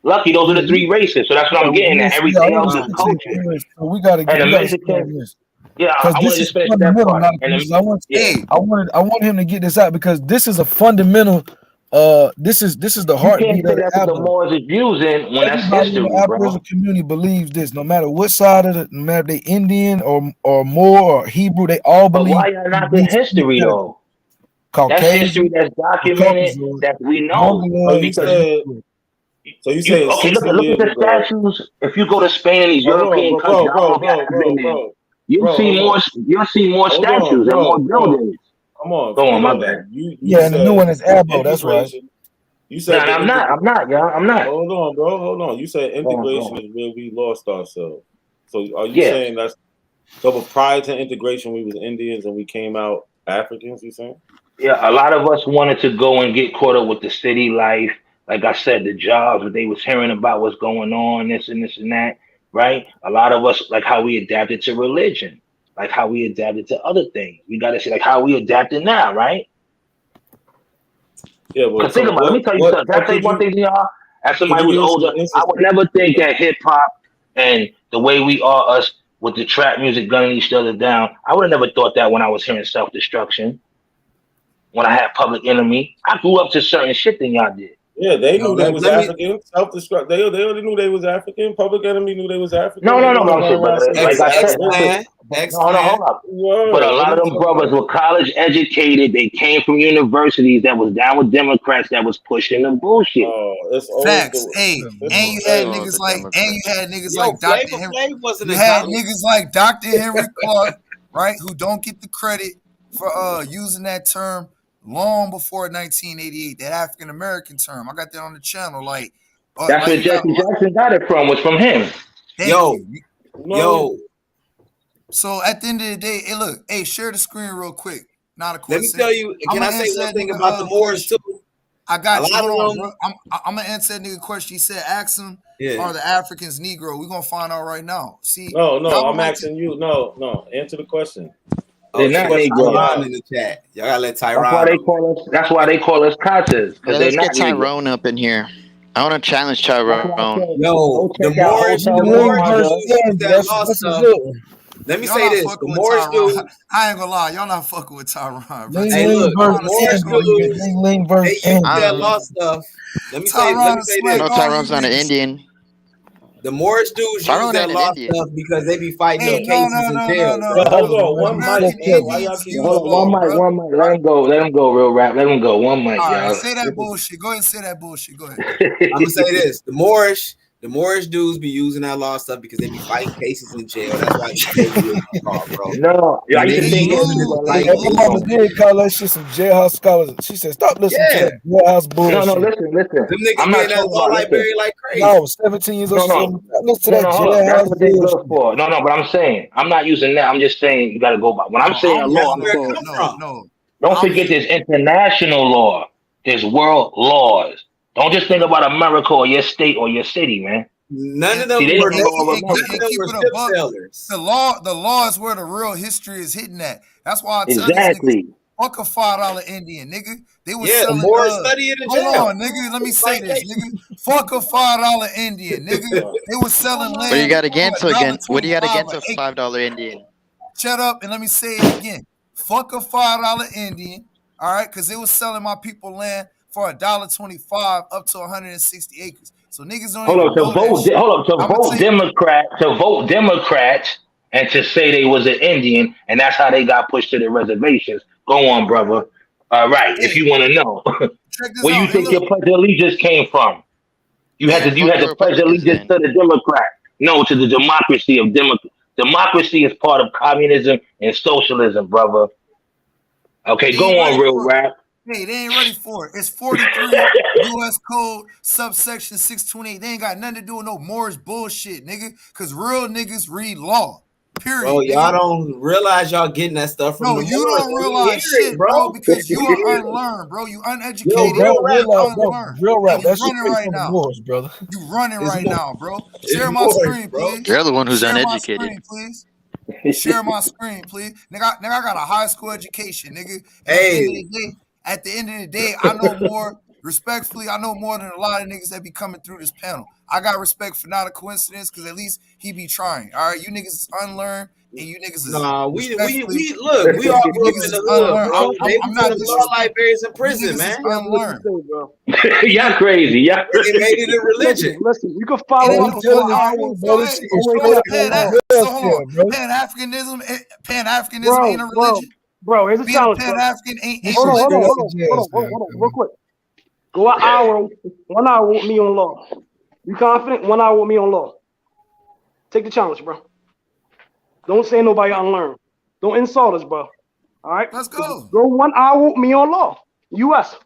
Lucky, those are the 3 races. So that's what I'm getting at. Everything else is culture. So we gotta get this. Yeah, I want to just finish that part. I want him to get this out because this is a fundamental. This is the heartbeat of the the Moors is using when that's history, in the Aboriginal community believes this. No matter what side of it, no matter if they Indian or Moor or Hebrew, they all believe. But why not the history though? Caucasian, that's history that's documented that we know. So you say okay? Look at the statues. If you go to Spain and these European countries, you'll see more statues and more buildings. Come on, go on, my bad. And the new one is Abo. That's right. You said I'm not, y'all. I'm not. Hold on, bro. Hold on. You said integration is where we lost ourselves. So are you saying that's so? But prior to integration, we was Indians and we came out Africans. You saying? Yeah, a lot of us wanted to go and get caught up with the city life. Like I said, the jobs, what they was hearing about what's going on, this and that, right? A lot of us, like how we adapted to religion, like how we adapted to other things. We got to see like how we adapted now, right? Yeah, but think about it. Let me tell you something. Can I say one thing to y'all? As somebody who's older, I would never think that hip hop and the way we are, us with the trap music gunning each other down, I would have never thought that when I was hearing self-destruction, when I had Public Enemy. I grew up to certain shit than y'all did. Yeah, they knew they was African. Self-destruct. They already knew they was African. Public Enemy knew they was African. No. Like I said, hold up. But a lot of them brothers were college educated. They came from universities that was down with Democrats that was pushing the bullshit. Facts. Hey, and you had niggas like Dr. Henry. You had niggas like Dr. Henry Clark, right? Who don't get the credit for using that term. Long before 1988, that African American term, I got that on the channel. Like that's where Jesse Jackson got it from. Was from him. Yo. So at the end of the day, hey, look, share the screen real quick. Not a question. Let me tell you. Can I say one thing about the Moors too? I got you. Hold on, bro. I'm gonna answer that nigga question. He said, "Ask him, are the Africans Negro?" We're gonna find out right now. See? No. I'm asking you. No. Answer the question. They're not Tyrone in the chat. Y'all gotta let Tyrone. That's why they call us Katas. Yeah, let's get Tyrone up in here. I want to challenge Tyrone. Yo, the Moors that lost stuff. Let me say this: the Moors do. I ain't gonna lie, y'all not fucking with Tyrone. Hey, look, the Moors do. They that lost stuff. Let me say this. No, Tyrone's not an Indian. The Moorish dudes use that law stuff because they be fighting Hey, in cases in jail. Yo, hold on, one mic, man. Why y'all keep Hold on, one mic. Let him go, real rap. Let him go. One mic, All right, y'all. say that bullshit. Go ahead and say that bullshit. Go ahead. I'm gonna say this: the Moorish dudes be using that law stuff because they be fighting cases in jail. That's why it's law, bro. No, I used to think My mama did call that shit some jailhouse scholars. She said, "Stop listening to that jailhouse bullshit." No, listen. Them niggas I'm be not in that talking law about library like crazy. No, 17 years old. No. Listen to No, that hold up. That's jailhouse what they bullshit. good for. No, but I'm saying I'm not using that. I'm just saying you got to go by. When I'm saying a law, I'm saying No. don't forget there's international law. There's world laws. Don't just think about America or your state or your city, man. None of them See, they were don't know about And America. keep it a buck. The law is where the real history is hitting at. That's why I tell these niggas, fuck a $5 Indian, nigga. They was the selling. more study it in Hold jail. on, nigga. Let me say this, nigga. Fuck a $5 Indian, nigga. They was selling land. What do you got against for What do you got against a $1.25 acre. $5 Indian? Shut up and let me say it again. Fuck a $5 Indian, all right? Because they was selling my people land for $1.25 up to 160 acres. So niggas don't Hold even up to know vote. that shit. Hold up to I'ma vote tell you- Democrats, and to say they was an Indian, and that's how they got pushed to the reservations. Go on, brother. All right, if you want to know, check this where you out. think your pledge of allegiance came from? You had to pledge allegiance to the Democrat. No, to the democracy of democracy is part of communism and socialism, brother. Okay, They go ain't on, ready real for it. rap. Hey, they ain't ready for it. It's 43 U.S. Code subsection 628. They ain't got nothing to do with no Moorish bullshit, nigga. Because real niggas read law. Period, Bro, y'all nigga. don't realize y'all getting that stuff from No, the you Moors. don't realize shit, bro, because you are unlearned, bro. You uneducated, Don't realize, unlearned. real rap. And you That shit running came right from the now. Moors, brother. You running It's right more- now, bro. it's Share my more, screen, bro. please. You're the one who's Share uneducated. my screen, please. Share my screen, please. Nigga, I got a high school education, nigga. And at the end of the day, I know more. Respectfully, I know more than a lot of niggas that be coming through this panel. I got respect for Not a Coincidence because at least he be trying. All right, you niggas is unlearned and you niggas is Nah, we look, you we all grew up niggas in the is hood, unlearned. bro. They I'm was not in the law disrespecting. libraries in You prison, niggas man. is unlearned. Y'all crazy. Y'all They made it a religion. Listen, you can And follow then up. you telling the all right, truth, so bro. This hey, shit is so straight what? up like So jail hold scare, on. bro. Pan-Africanism ain't a religion. Bro, here's a Being a challenge, bro. Pan-African ain't This Hold shit on, religion. straight up jail scare. real quick. Go an hour, 1 hour with me on law. You confident? 1 hour with me on law. Take the challenge, bro. Don't say nobody unlearned. Don't insult us, bro. All right? Let's go. Go 1 hour with me on law. U.S.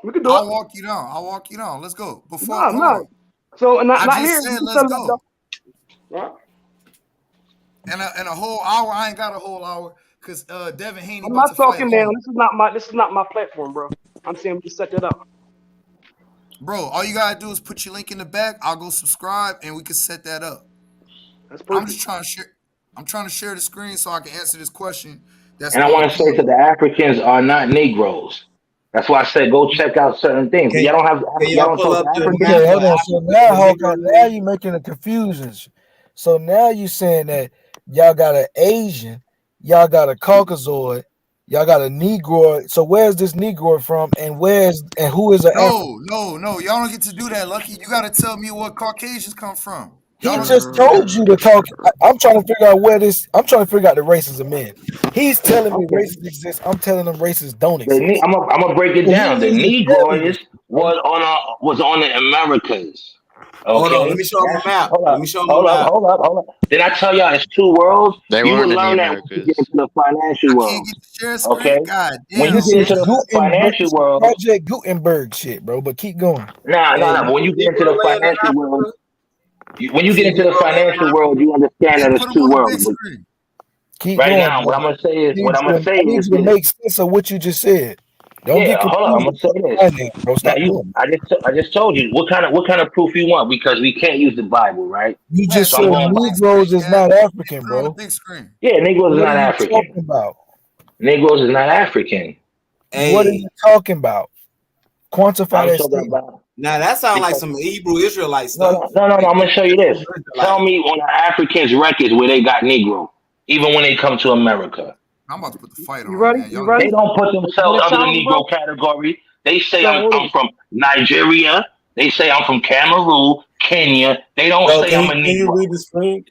We can do I'll it. walk you down. I'll walk you down. Let's go. Before hold Nah. on. So I not just here. said You can let's set it up, go. though. And a whole hour. I ain't got a whole hour because Devin Haney I'm about not to fight talking now. home. This is not my platform, bro. I'm saying we just set that up. Bro, all you gotta do is put your link in the back. I'll go subscribe and we can set that up. That's perfect. I'm just trying to share. I'm trying to share the screen so I can answer this question. That's And I want to say to the Africans are not Negroes. That's why I said go check out certain things. But y'all don't pull talk up to the Africans. map Okay, of hold on. So now, Africa? now you making a confusion. So now you saying that y'all got an Asian, y'all got a Caucasoid, y'all got a Negroid. So where's this Negroid from, and who is an African? No. Y'all don't get to do that, Lucky. You gotta tell me where Caucasians come from. He Y'all don't just get to do that. told you to talk. I'm trying to figure out I'm trying to figure out the races of men. He's telling me races exist. I'm telling him races don't exist. I'm gonna break it So down. The he needs to tell me Negroes this, bro. was on the Americas. Hold on, Okay. let me show him a map. Hold Let up. me show him a map. Hold up. Did I tell y'all it's two worlds? They You will weren't in the learn that when you get Americas. into the financial I world. can't get the share Okay. screen. God When damn. you This get is into the Gutenberg, financial world, Project Gutenberg shit, bro. But keep going. But when you get into the financial world, when you get into the financial world, you understand that it's Put them two on the worlds. big But screen. Keep right going, now, bro. what I'm gonna say is I need you to this. make sense of what you just said. Don't Yeah, get hold on. I'm confused. gonna say this. Bro. Now Stop doing it. I just told you what kind of proof you want because we can't use the Bible, right? You just So I'm said going by. Negroes is not African, Put it on the bro. big screen. Yeah, Negroes is What are not you African. talking about? Negroes is not African. What are you talking about? Quantify I'm that talking statement. about. Now that sounds like Because, some Hebrew Israelite stuff. no. I'm gonna show you this. Tell me on the Africans' records where they got Negro, even when they come to America. I'm about to put the fight You on, ready? man. You Y'all ready? They don't put You themselves want a under the challenge, bro? Negro category. They say So I'm from Nigeria. They say I'm from Cameroon, Kenya. They don't say I'm a Can you Negro. read the screen?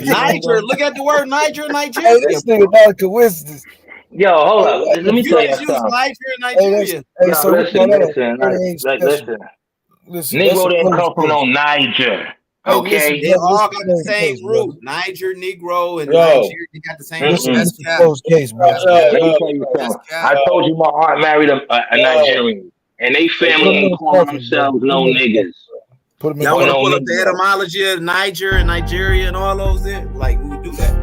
Niger. Look at the word Niger, Hey, Nigeria. this nigga not a coincidence. Yo, hold up. Let me You tell you just use something. Niger and Hey, Nigeria. hey, Yo, so listen. Nigeria ain't special. Listen. Listen, that's Negro a didn't closed come from case. no Niger. Hey, Okay. They all got the closed same case, root. brother. Niger, Negro, and Yo. Nigeria. They got the same root. This is a closed case, brother. Let me tell you something. I told you my aunt married a Nigerian, and they family ain't calling themselves no niggas. Y'all want to pull up the etymology of Niger and Nigeria and all those there? Like, we would do that.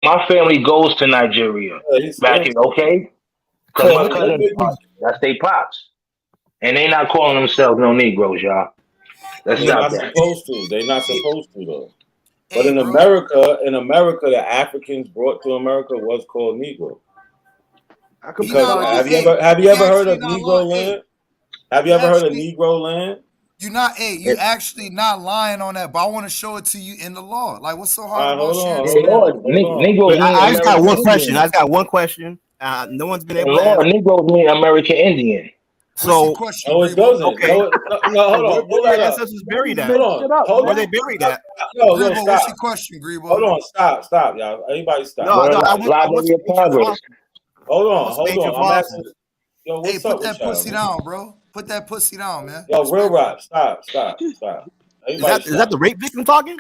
My family goes to Nigeria back in, okay? Because my cousin, that's they pops. And they not calling themselves no Negroes, y'all. Let's They're stop not that. supposed to. They're not supposed to though. But in America, the Africans brought to America was called Negro. Because have you ever heard of Negro land? Have you ever heard of Negro land? You're not, you actually not lying on that, but I want to show it to you in the law. Like, what's so hard about sharing? I just got one question. No one's been able to answer. Negroes mean American Indian. So, no, it doesn't. Okay. No, hold on. Where their ancestors buried at? Where they buried at? No, Grebo, what's your question, Grebo? Hold on, stop, y'all. Everybody stop. Hold on. I'm asking. Yo, what's up put that with y'all, pussy man? down, bro. Put that pussy down, man. Yo, real rap, stop. Is that the rape victim talking?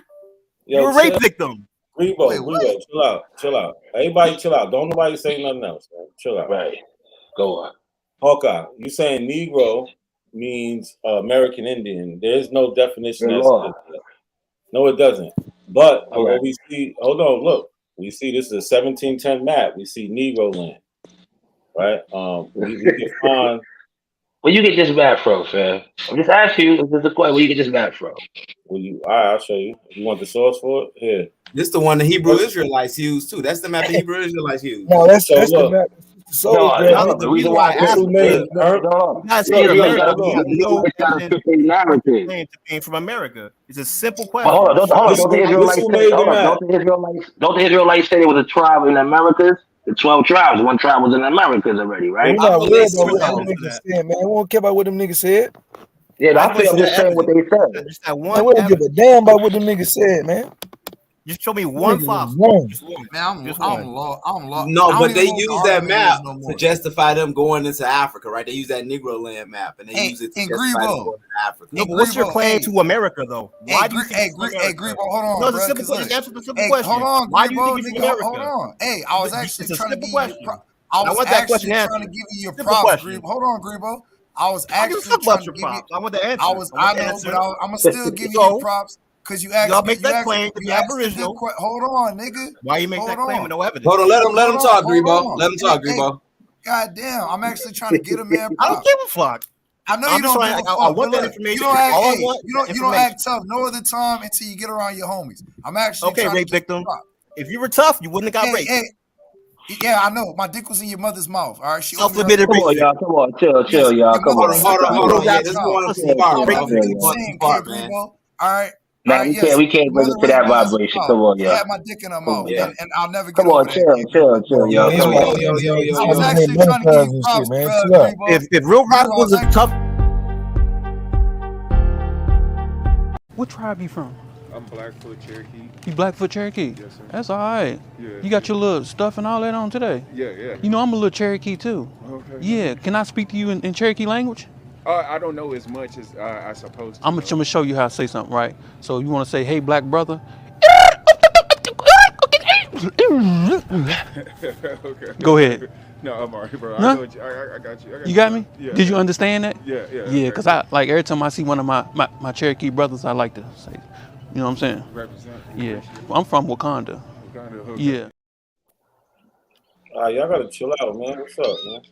Yo, You're a rape victim. Grebo, chill out. Everybody chill out. Don't nobody say nothing else, man. Chill out. Right. Go on. Hawkeye, you saying Negro means American Indian. There's no definition. No, it doesn't. But what we see, hold on, look. We see this is a 1710 map. We see Negro land. Right? We can find. Where you get this map from, fam? I'm just asking you. This is a question. Where you get this map from? All right, I'll show you. You want the source for it? Here. This is the one the Hebrew Israelites use too. That's the map the Hebrew Israelites use. No, that's the map. The reason why I asked from America. It's a simple question. Hold on. Don't the Israelites say there was a tribe in the Americas? The 12 tribes. One tribe was in the Americas already, right? We're not worried about what them niggas said, man. We won't care about what them niggas said. Yeah, I'm just saying what they said. Just that one. Man, we don't give a damn about what them niggas said, man. Just show me one fossil. Man, I'm lost. No, but they use that map to justify them going into Africa, right? They use that Negro land map, and they use it to justify them going to Africa. No, but what's your claim to America, though? Why do you think Grebo, hold on, no, bro. Just answer the simple question. Hold on, why do you Grebo, think it's America? Hold on. Hey, I was actually trying to give you I want that question answered. Trying to give you your props, Grebo. Hold on, Grebo. I was actually trying to give you. I want the answer. I know, but I'm gonna still give you your props. Cause you asked, y'all make that claim to be Aboriginal. Hold on, nigga. Why you make that claim with no evidence? Hold on, let him talk, Grebo. Let him talk, Grebo. God damn, I'm actually trying to get a man. I don't give a fuck. I know you don't give a fuck. I want that information. You don't act tough no other time until you get around your homies. I'm actually okay, rape victim. If you were tough, you wouldn't have got raped. Yeah, I know. My dick was in your mother's mouth. All right, self-admitted rape. Come on, chill, y'all. Come on. Hold on. This is going too far, man. All right. Nah, we can't bring it to that vibration. Come on, y'all. Had my dick in her mouth, and I'll never get Come on, chill, y'all. I was actually trying to give you props, man. If real radicals are tough. What tribe you from? I'm Blackfoot Cherokee. You Blackfoot Cherokee? Yes, sir. That's all right. Yeah. You got your little stuff and all that on today? Yeah. You know, I'm a little Cherokee too. Okay. Yeah. Can I speak to you in Cherokee language? I don't know as much as I supposed to. I'm gonna show you how to say something, right? So you want to say, "Hey, black brother." Okay. Go ahead. No, I'm alright, bro. Huh? I got you. You got me? Yeah. Did you understand that? Yeah. Yeah, because I like every time I see one of my Cherokee brothers, I like to say, you know what I'm saying? Represent. Yeah. Well, I'm from Wakanda. Okay. Yeah. Y'all gotta chill out, man. What's up, man?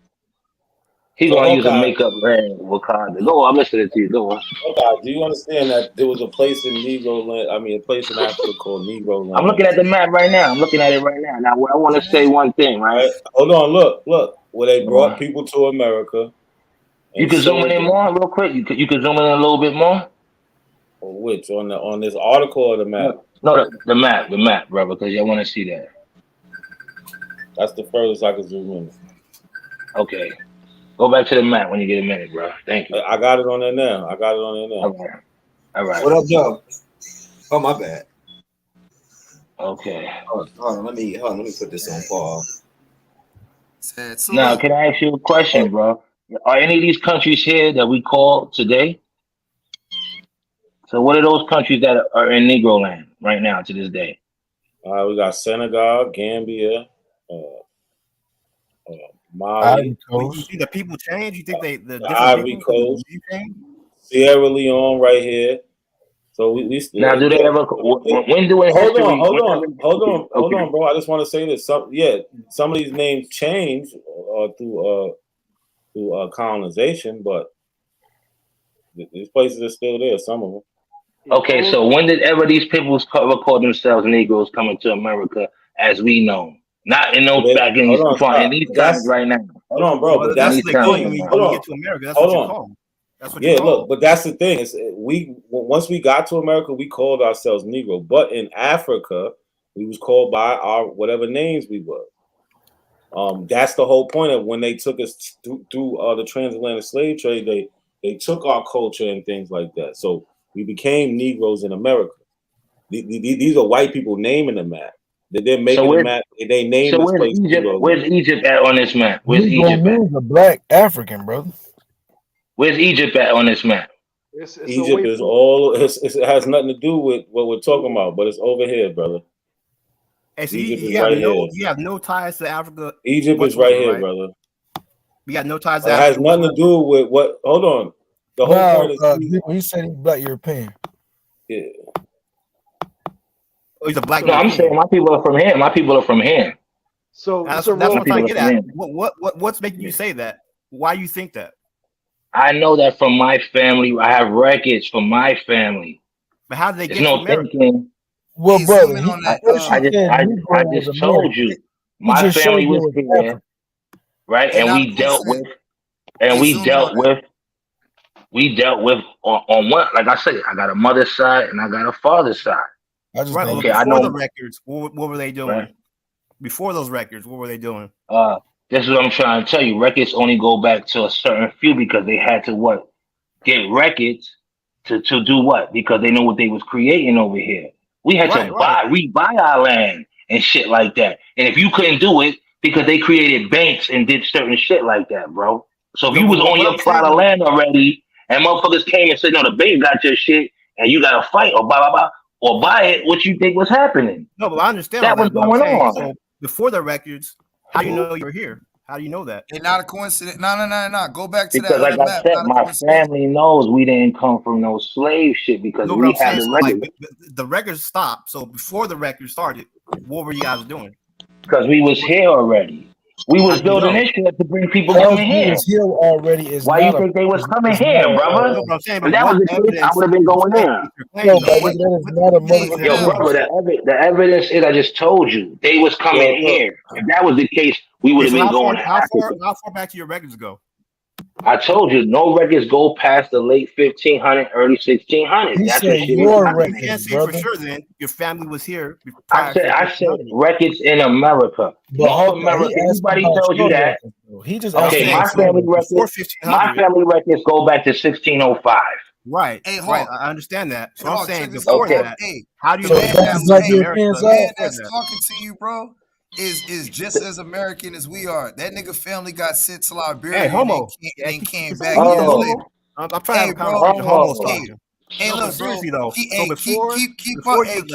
He's gonna use a makeup brand, Wakanda. Go on, I'm listening to you. Go on. Okay, do you understand that there was a place in Negro land? I mean, a place in Africa called Negro land. I'm looking at the map right now. I'm looking at it right now. Now, I want to say one thing, right? Hold on, look. Where they brought people to America. You can zoom in more real quick. You can zoom in a little bit more. Which on this article or the map? No, the map, brother, because I want to see that. That's the furthest I can zoom in. Okay. Go back to the map when you get a minute, bro. Thank you. I got it on there now. Okay. All right. What up, Joe? Oh, my bad. Okay. Hold on. Let me put this on pause. Now, can I ask you a question, bro? Are any of these countries here that we call today? So, what are those countries that are in Negro land right now to this day? We got Senegal, Gambia, Mali. You see the people change? You think the different Ivory people Coast, change? Sierra Leone, right here. So we still. Now, do they ever? When do in history? Hold on, bro. I just want to say this. Some of these names change through colonization, but these places are still there. Some of them. Okay, so when did ever these people call themselves Negroes coming to America as we know? Not in those back in these in these times right now. Hold on, bro. But that's the thing. When you get to America, that's what you call them. That's what you call look, but that's the thing. Is once we got to America, we called ourselves Negro. But in Africa, we was called by our whatever names we were. That's the whole point of when they took us through the transatlantic slave trade. They took our culture and things like that. So we became Negroes in America. These are white people naming the map. They're making the map. They name this place. Where's Egypt at on this map? Where's Egypt at? A black African, brother. Where's Egypt at on this map? Egypt is all. It has nothing to do with what we're talking about, but it's over here, brother. Hey, so you have no ties to Africa. Egypt is right here, brother. We got no ties to Africa. It has nothing to do with what. Hold on. The whole point is he said he's black European. Yeah. Oh, he's a black. No, I'm saying my people are from here. My people are from here. So that's what I'm trying to get at. What's making you say that? Why you think that? I know that from my family. I have records from my family. But how did they get to America? Thinking. Well, brother, I just told you, my family was here, right? And we dealt with, on what? Like I said, I got a mother's side and I got a father's side. Before the records, what were they doing? Right. Before those records, what were they doing? This is what I'm trying to tell you. Records only go back to a certain few because they had to get records to do what? Because they know what they was creating over here. We had to rebuy our land and shit like that. And if you couldn't do it, because they created banks and did certain shit like that, bro. So if you was on your plot of land already and motherfuckers came and said, no, the bank got your shit and you got to fight or blah, blah, blah, or buy it, what you think was happening? No, but I understand that was going on. So before the records, how do you know you're here? How do you know that? It's not a coincidence. No. Go back to because that. Because like I said, my family knows we didn't come from no slave shit because we had the records. The records stopped. So before the records started, what were you guys doing? Because we was here already. We was building this shit to bring people coming here. Why you think they was coming here, brother? If that was the case, I would have been going there. Yo, brother, the evidence is I just told you. They was coming here. If that was the case, we would have been going to Africa. How far back do your records go? I told you, no records go past the late 1500s, early 1600s. That's what shit is. You can't say for sure then your family was here. I said records in America. North America, everybody tells you that. My family records go back to 1605. Right. Hey, right. I understand that. So I'm saying before that, how do you know that's talking to you, bro? Is just as American as we are. That nigga family got sent to Liberia and came back years later. I'm trying to have a conversation. Hey, look, seriously though. So before, keep up with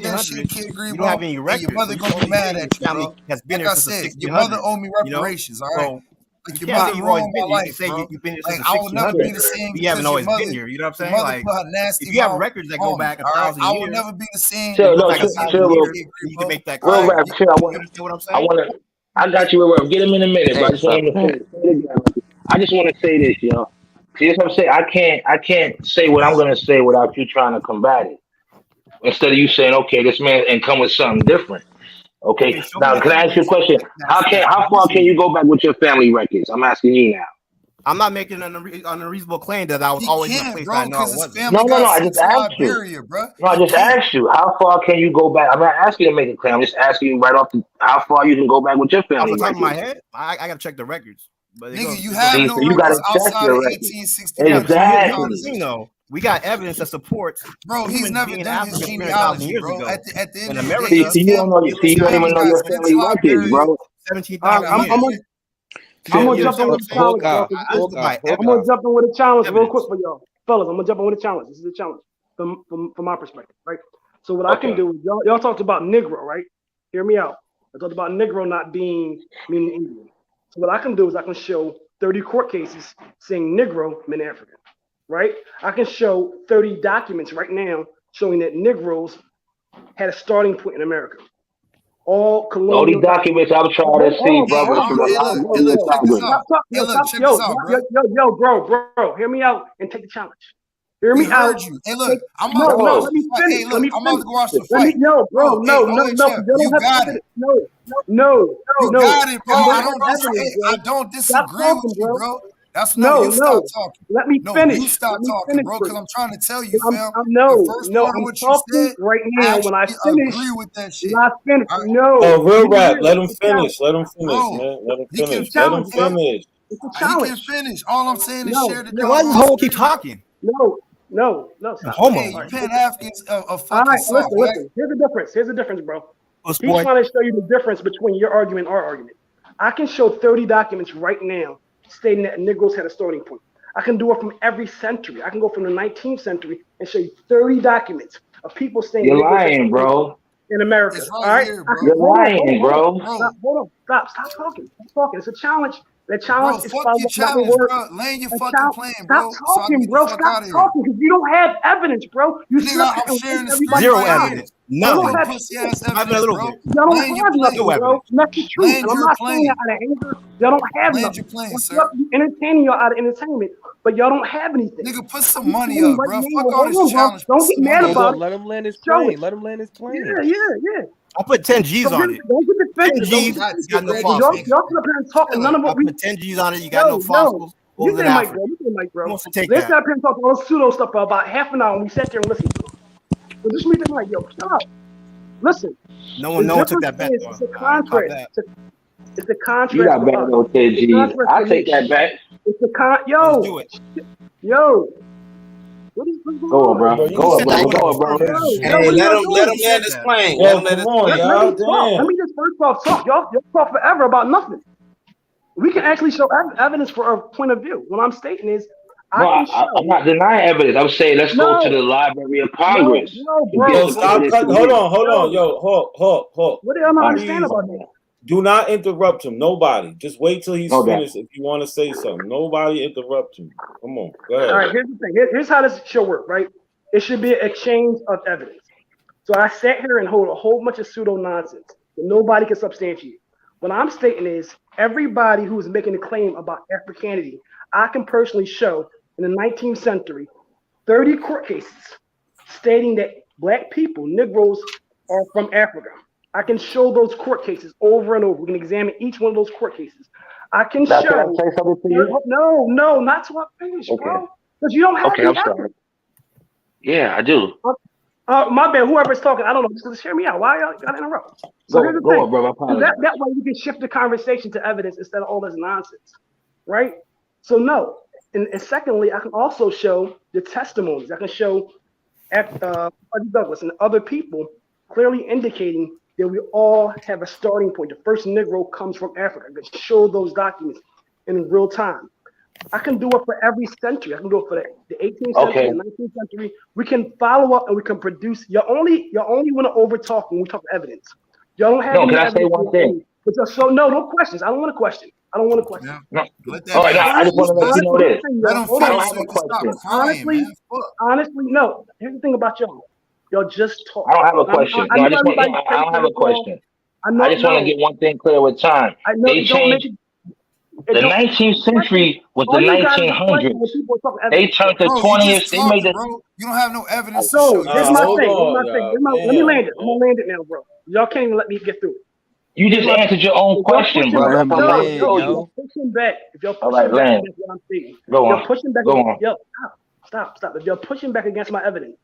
that shit, Kid Green, bro. Your mother gonna be mad at you, bro. Has been like I said, your mother owe me reparations, all right? Like your mother ruined my life, bro. Like I will never be the same. You haven't always been here. You know what I'm saying? Like if you have records that go back 1,000 years, I will never be the same. You can make that clear. I got you. Get him in a minute. But I just want to say this, yo. See, that's what I'm saying. I can't say what I'm gonna say without you trying to combat it. Instead of you saying, okay, this man and come with something different. Okay. Now, can I ask you a question? How far can you go back with your family records? I'm asking you now. I'm not making an unreasonable claim that I was always in a place that I know I wasn't. No. I just asked you. No, I just asked you. How far can you go back? I'm not asking you to make a claim. I'm just asking you right off how far you can go back with your family. Off the top of my head, I gotta check the records. Nigga, you have no you got records to check outside your of record. 1861. Exactly. No, we got evidence that supports. Bro, he's never done his genealogy, bro. At the end in of the America, day, you don't know. You don't even know your family records, bro. 17,000 years. I'm gonna jump in with a challenge, bro. I'm gonna jump in with a challenge real quick for y'all, fellas. I'm gonna jump in with a challenge. This is a challenge from my perspective, right? So what I can do is y'all talked about Negro, right? Hear me out. I talked about Negro not meaning Indian. So what I can do is I can show 30 court cases saying Negro meant African, right? I can show 30 documents right now showing that Negroes had a starting point in America. All colonial documents I'm trying to see, brother. check this out. Yo, bro, hear me out and take the challenge. Hear me out. You. Hey, look, I'm about to let me finish. Hey, look, I'm about to go watch the Let me, fight. no, bro, no. You got it. No. You got it, bro. I don't disagree with you, bro. That's stop talking. Let me No, finish. you stop talking, bro, because I'm trying to tell you, fam. No, the first part of what you said, right now. When I finish, agree with that shit. When I finish, Oh, real rap. Let him finish. Let him finish, man. Let him finish. Let him finish. He can finish. All I'm saying is share the. Why does Ho keep talking? No, stop. Hey, you Pan-Africans are fucking soft. Listen. Here's the difference, bro. He's trying to show you the difference between your argument and our argument. I can show 30 documents right now stating that Negroes had a starting point. I can do it from every century. I can go from the 19th century and show you 30 documents of people saying you're lying, bro. In America. It's all right? Here, bro. You're lying, bro. Hold on. Stop talking. It's a challenge. The challenge bro, is fuck your challenge, bro. Land your fucking plane, bro. Stop talking, bro. Stop talking because you don't have evidence, bro. You I'm sharing the screen. Zero evidence. None. Pussy ass evidence, a little bro. bit. Y'all don't have nothing, bro. That's the truth. Land I'm not saying that out of anger. Y'all don't have Land nothing. your plane, sir. Entertaining y'all out of entertainment, but y'all don't have anything. Nigga, put some money up, bro. Fuck all this challenge. Don't get mad about it. Let him land his plane. Let him land his plane. Yeah. I put 10 G's on it. Don't get defensive. 10 G's, you got no fossils. Y'all sit up here and talk, and none of what we put 10 G's on it. You got no fossils. You say Mike, bro. Wants to take Let's that. sit up here and talk all this pseudo stuff for about half an hour, and we sat there and listened to it. So just me thinking like, yo, shut up. Listen. No one took that back. It's a contract. It's a contract. You got back on 10 G's. I'll take that back. It's a Yo. Go on, bro. Go on, bro. Hey, let him land his plane. Let him land his plane. Let me just first off talk. Y'all talk forever about nothing. We can actually show evidence for our point of view. What I'm stating is, I'm not denying evidence. I'm saying let's go to the Library of Congress. No, bro. Hold on. Yo, hold. What do y'all not understand about that? Do not interrupt him. Nobody. Just wait till he's finished if you want to say something. Nobody interrupt him. Come on. Go ahead. All right, here's the thing. Here's how this should work, right? It should be an exchange of evidence. So I sat here and hold a whole bunch of pseudo nonsense that nobody can substantiate. What I'm stating is everybody who's making a claim about Africanity, I can personally show in the 19th century 30 court cases stating that black people, Negroes, are from Africa. I can show those court cases over and over. We can examine each one of those court cases. I can show. Can I say something to you? No, not till I finish, bro. Because you don't have I'm sorry. Yeah, I do. My bad. Whoever's talking, I don't know. Just hear me out. Why y'all gotta interrupt? So here's the thing. On, bro. That way you can shift the conversation to evidence instead of all this nonsense, right? So no. And secondly, I can also show the testimonies. I can show Douglas and other people clearly indicating that we all have a starting point. The first Negro comes from Africa. I can show those documents in real time. I can do it for every century. I can do it for the 18th century, the 19th century. We can follow up and we can produce. You only want to over talk when we talk evidence. Y'all don't have. No, can I say one thing? So no questions. I don't want a question. No. All right, I just want to let you know this. I don't have a question. Honestly, no. Here's the thing about y'all. Y'all just talk. I don't have a question. I don't have a question. I just want to get one thing clear with time. They changed. The 19th century was the 1900s. They turned the 20th. They made it. You don't have no evidence. So here's my thing. Let me land it. I'm gonna land it now, bro. Y'all can't even let me get through it. You just answered your own question, bro. If you're pushing back, against what I'm saying, go on. You're pushing back. Yo, stop. If you're pushing back against my evidence,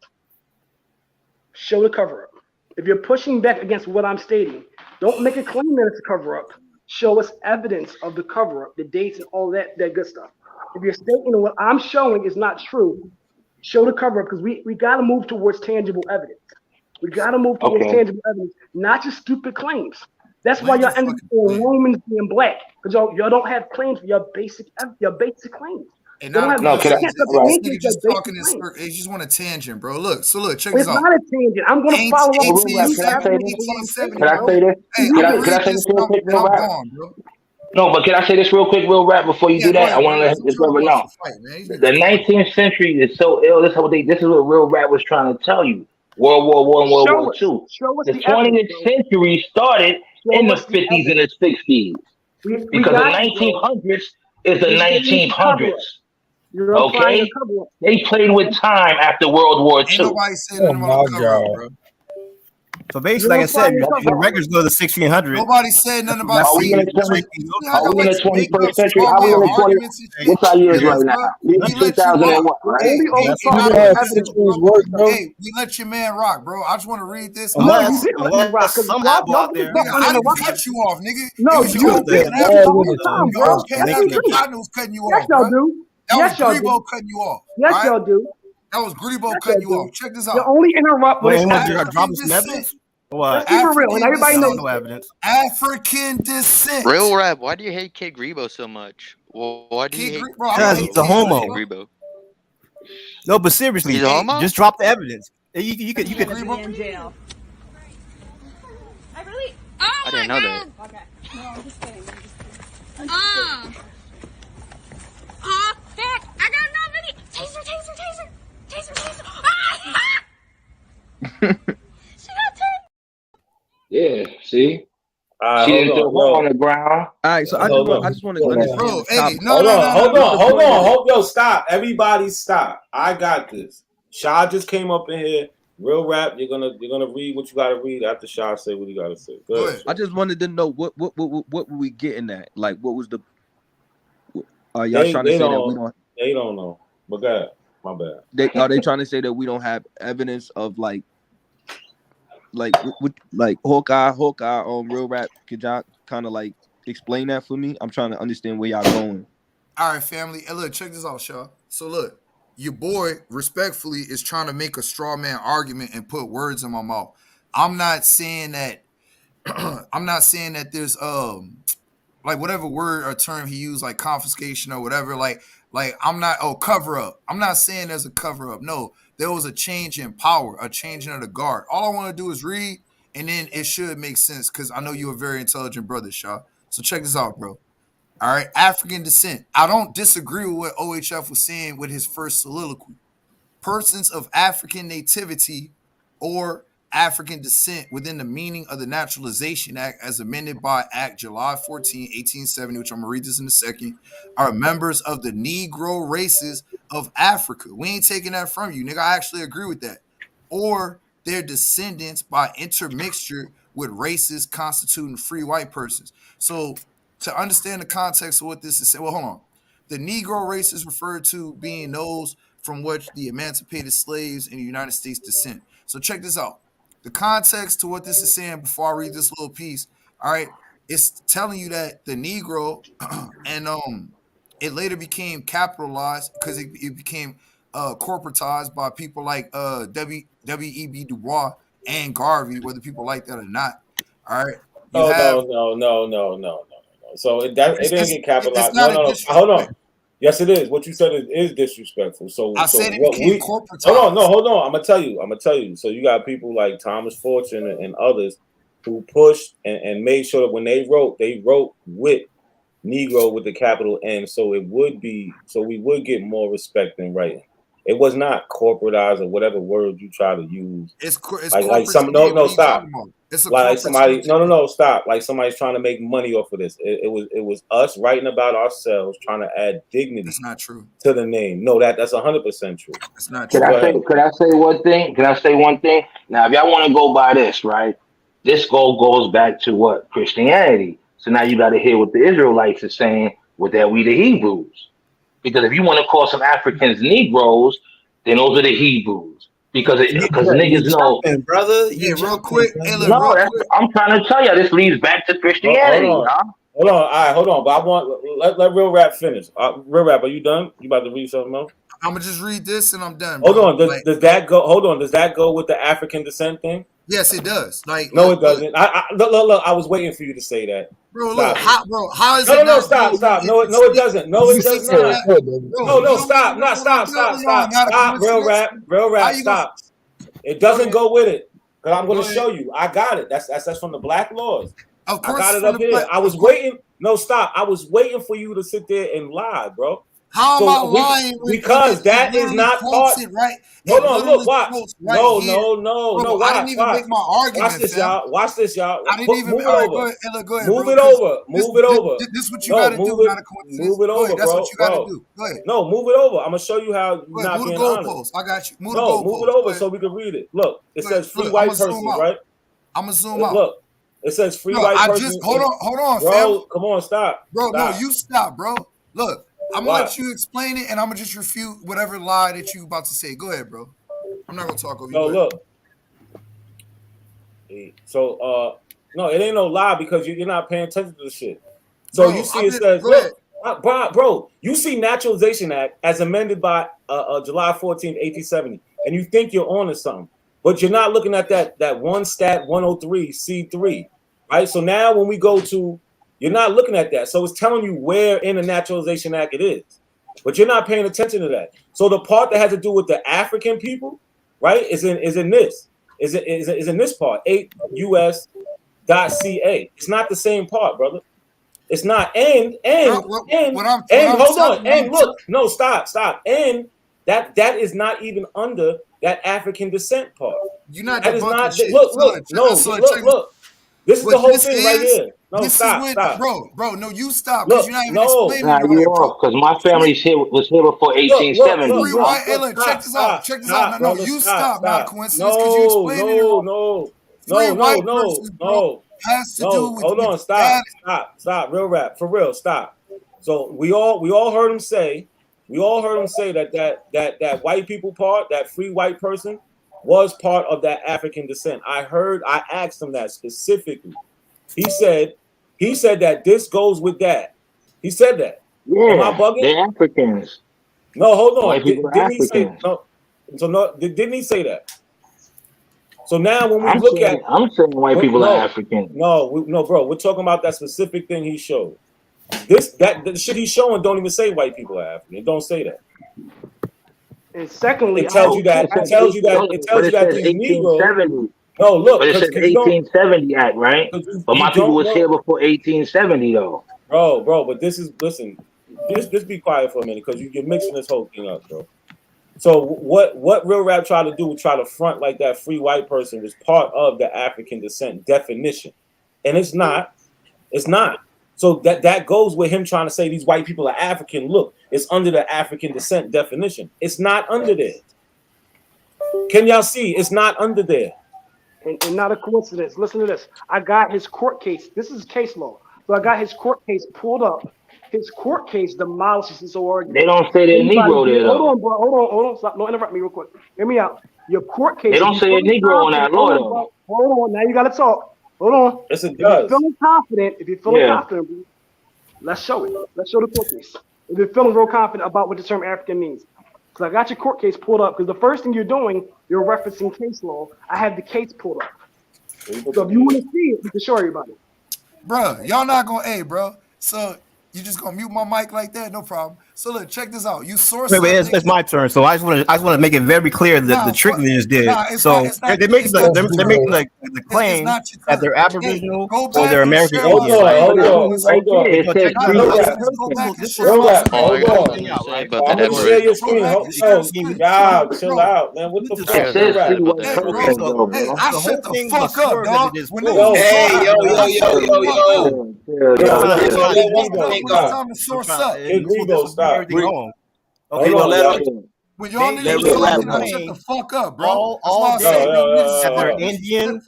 show the cover up. If you're pushing back against what I'm stating, don't make a claim that it's a cover up. show us evidence of the cover-up, the dates and all that good stuff. If you're stating what I'm showing is not true, show the cover-up, because we got to move towards tangible evidence. We got to move towards tangible evidence, not just stupid claims. That's why y'all end up with Romans being black, because y'all don't have claims for your basic claims. And now nigga just talking in circles. They just want a tangent, bro. Look, check this out. It's not a tangent. I'm going to follow up. Can I say this? Can I say this real quick, real rap? No, but can I say this real quick, real rap, before you do that? I want to let this brother know. The 19th century is so ill. This is what real rap was trying to tell you. World War I and World War II. The 20th century started in the 50s and the 60s. Because the 1900s is the 1900s. Okay? They played with time after World War II. Nobody said nothing about the cover, bro. So basically, like I said, your records go to the 1600s. Nobody said nothing about. Are we in the 21st century? Are we in the 20th? What's our years right now? We're in 2001, right? Hey, we let your man rock, bro. I just want to read this. Unless some hobble out there. I didn't cut you off, nigga. No, you was cutting you off. Yes, y'all do. That was Grebo cutting you off. Yes, y'all do. That was Grebo cutting you off. Check this out. You only interrupt when it's drop some evidence. Let's keep it real, and everybody knows. No evidence. African descent. Real rap. Why do you hate Kid Grebo so much? Why do you hate? Because he's a homo. Grebo. No, but seriously, he's a homo? Just drop the evidence. You could. In jail. I really. Oh I didn't know that. Okay. No, I'm just kidding. Heck! I got no video. Taser! Ah! Yeah, see? She didn't throw her on the ground. All right, so I just want to understand. Bro, hey, hold on. Yo, stop. Everybody stop. I got this. Shaw just came up in here. Real rap, you're gonna read what you gotta read after Shaw say what he gotta say. Go ahead. I just wanted to know what were we getting at? Like, what was the y'all trying to say that we don't? They don't know. But go ahead. My bad. Are they trying to say that we don't have evidence of like Hawkeye on Real Rap? Could y'all kind of like explain that for me? I'm trying to understand where y'all going. All right, family. Hey, look, check this out, Shaw. So look, your boy respectfully is trying to make a straw man argument and put words in my mouth. I'm not saying that. I'm not saying that there's like whatever word or term he used, like confiscation or whatever. Like I'm not cover up. I'm not saying there's a cover up. No, there was a change in power, a changing of the guard. All I want to do is read, and then it should make sense because I know you're a very intelligent brother, Shaw. So check this out, bro. All right, African descent. I don't disagree with what OHF was saying with his first soliloquy. Persons of African nativity or African descent within the meaning of the Naturalization Act as amended by Act July 14, 1870, which I'm going to read this in a second, are members of the Negro races of Africa. We ain't taking that from you, nigga. I actually agree with that. Or their descendants by intermixture with races constituting free white persons. So to understand the context of what this is saying, well, hold on. The Negro race is referred to being those from which the emancipated slaves in the United States descend. So check this out. The context to what this is saying before I read this little piece, all right, it's telling you that the Negro and it later became capitalized because it became corporatized by people like W.E.B. Du Bois and Garvey, whether people like that or not. All right. No. So it didn't get capitalized. No. Hold on. Yes, it is. What you said is disrespectful. So I said it became corporatized. Hold on. I'm gonna tell you. So you got people like Thomas Fortune and others who pushed and made sure that when they wrote with Negro with the capital N. So we would get more respect in writing. It was not corporatized or whatever word you try to use. It's like some stop. It's like somebody stop. Like somebody's trying to make money off of this. It was us writing about ourselves, trying to add dignity. That's not true. To the name. No, that's 100% true. That's not true. Could I say one thing? Now, if y'all want to go by this, right? This goes back to what? Christianity. So now you got to hear what the Israelites are saying with that we the Hebrews. Because if you want to call some Africans Negroes, then those are the Hebrews. Because niggas know, brother. Yeah, real quick. I'm trying to tell you, this leads back to Christianity. Hold Hold on. All right, hold on. But I want let Real Rap finish. Real Rap, are you done? You about to read something else? I'm gonna just read this and I'm done. Hold bro. on. Does that go? Hold on. Does that go with the African descent thing? Yes, it does. No, it doesn't. Look. I was waiting for you to say that. Bro, Stop. look, how is No, it not? stop. No, it doesn't. No, it does not. No, stop. Stop. Real Rap. Stop. It doesn't go with it. Because I'm going to show you. I got it. That's from the Black Laws. Of course, I got it up here. I was waiting. No, stop. I was waiting for you to sit there and lie, bro. How am I lying? Because that is not part. Right. Hold on, look, watch. Right no. I didn't even make my argument. Watch this, y'all. I didn't even. Move it All right, over. go ahead, Move bro, it over. Move it over. This is what you got to do. Not a coincidence. Move it over, bro. That's what you got to do. Go ahead. No, move it over. I'm gonna show you how you're not being honest. Move the goalpost. I got you. Move it over so we can read it. Look, it says free white persons, right? I'm gonna zoom out. Look, it says free white persons. Hold on, bro. fam. Come on, stop. Bro, no, you stop, bro. Look, I'm gonna let you explain it, and I'm gonna just refute whatever lie that you about to say. Go ahead, bro. I'm not gonna talk over you. No, look. So, no, it ain't no lie because you're not paying attention to the shit. So bro, you see, it says, look, bro, you see Naturalization Act as amended by July 14, 1870, and you think you're on to something, but you're not looking at that one stat 103 C3, right? So now when we go to, you're not looking at that. So it's telling you where in the Naturalization Act it is, but you're not paying attention to that. So the part that has to do with the African people, right, is in this. Is in this part, 8 US.ca. It's not the same part, brother. It's not. And hold on. And look, no, stop. And that is not even under that African descent part. You're not. That is not. Look. This is the whole thing right here. No, stop. Bro. No, you stop. Because you're not even explaining it. Nah, you off. Because my family was here before 1870. Look, check this out. Check this out. No, you stop. Not a coincidence. Because you explained it wrong. No. Has to do with. Hold on. Stop. Real Rap. For real. Stop. So we all heard him say. that white people part, that free white person, was part of that African descent. I asked him that specifically. He said that this goes with that. He said that. Yeah, am I bugging? They're Africans. No, hold on. Didn't he say no? So no, didn't he say that? So now when we look at, I'm saying white people are African. No, bro. We're talking about that specific thing he showed. The shit he's showing don't even say white people are African. It don't say that. And secondly, it tells you that these Negroes. No, look. But it says 1870 Act, right? But my people was here before 1870, though. Bro. But listen. Just be quiet for a minute because you're mixing this whole thing up, bro. So what Real Rap tried to do was try to front like that free white person was part of the African descent definition, and it's not. It's not. So that goes with him trying to say these white people are African. Look, it's under the African descent definition. It's not under there. Can y'all see? It's not under there. And not a coincidence. Listen to this. I got his court case. This is case law. So I got his court case pulled up. His court case demolishes his argument. They don't say they're Negro there, though. Hold on, bro. Hold on. Stop. Don't interrupt me real quick. Hear me out. Your court case. They don't say a Negro on that law, though. Hold on. Now you got to talk. Hold on. Yes, it does. If you're feeling confident, let's show it. Let's show the court case. If you're feeling real confident about what the term African means. So I got your court case pulled up because the first thing you're doing, you're referencing case law. I have the case pulled up. So if you want to see it, we can show everybody. Bro, y'all not going to, bro. So you just going to mute my mic like that? No problem. So look, check this out. You source. Wait, it's my turn. So I just want to make it very clear that the trick they just did. They're making the claim that they're Aboriginal or they're American Indian. Hold on. Share your screen. Yeah, chill out, man. What the fuck? I shut the fuck up, dog. Okay, well, when y'all niggas shut the fuck up, bro. All day that they're Indian.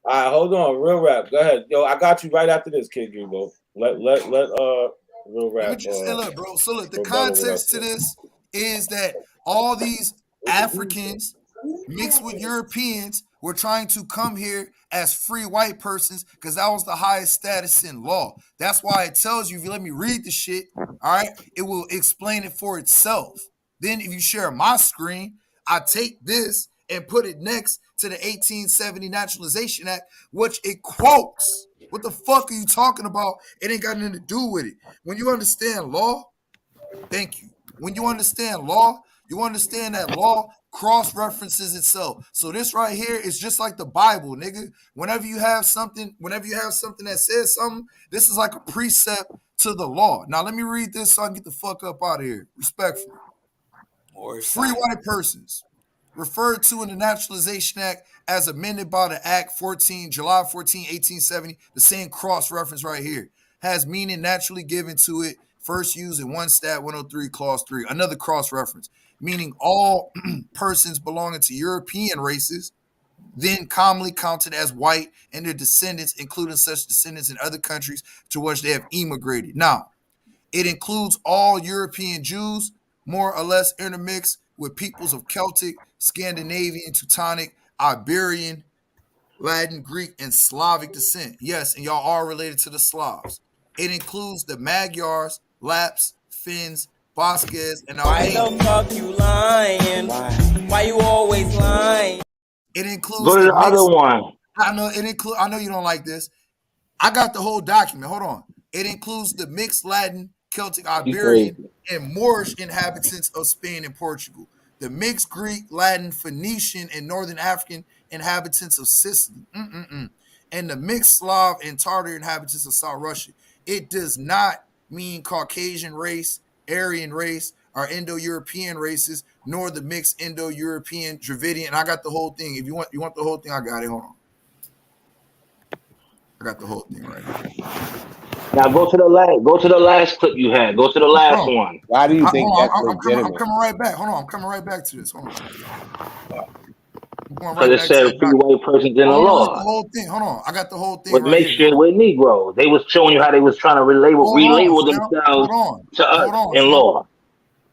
All right, hold on, Real Rap. Go ahead, yo. I got you right after this, Kid Gringo. Let Real Rap. Look, bro. So look, the context to this is that all these Africans mixed with Europeans We're trying to come here as free white persons because that was the highest status in law. That's why it tells you, if you let me read the shit, all right, it will explain it for itself. Then if you share my screen, I take this and put it next to the 1870 Naturalization Act, which it quotes. What the fuck are you talking about? It ain't got nothing to do with it. When you understand law, thank you. When you understand law, you understand that law cross-references itself. So this right here is just like the Bible, nigga. Whenever you have something that says something, this is like a precept to the law. Now let me read this so I can get the fuck up out of here. Respectfully. Free white persons referred to in the Naturalization Act as amended by the Act July 14, 1870, the same cross-reference right here, has meaning naturally given to it, first used in 1 Stat 103, Clause 3. Another cross-reference, meaning all persons belonging to European races, then commonly counted as white, and their descendants, including such descendants in other countries to which they have immigrated. Now, it includes all European Jews, more or less intermixed with peoples of Celtic, Scandinavian, Teutonic, Iberian, Latin, Greek, and Slavic descent. Yes, and y'all are related to the Slavs. It includes the Magyars, Lapps, Finns, Basques, and Albanians. Why the fuck you lying? Why you always lying? It includes Go to the other one. I know you don't like this. I got the whole document. Hold on. It includes the mixed Latin, Celtic, Iberian, and Moorish inhabitants of Spain and Portugal. The mixed Greek, Latin, Phoenician, and Northern African inhabitants of Sicily. And the mixed Slav and Tartar inhabitants of South Russia. It does not mean Caucasian race, Aryan race, or Indo-European races, nor the mixed Indo-European, Dravidian. And I got the whole thing. If you want the whole thing, I got it. Hold on. I got the whole thing right here. Now go to the last clip you had. Go to the last one. Why do you think that's I'm legitimate? coming right back. Hold on. I'm coming right back to this. Hold on. Because it said free white persons in the law. The whole thing. Hold on. I got the whole thing. With mixture with Negroes. They was showing you how they was trying to relabel themselves to us in law.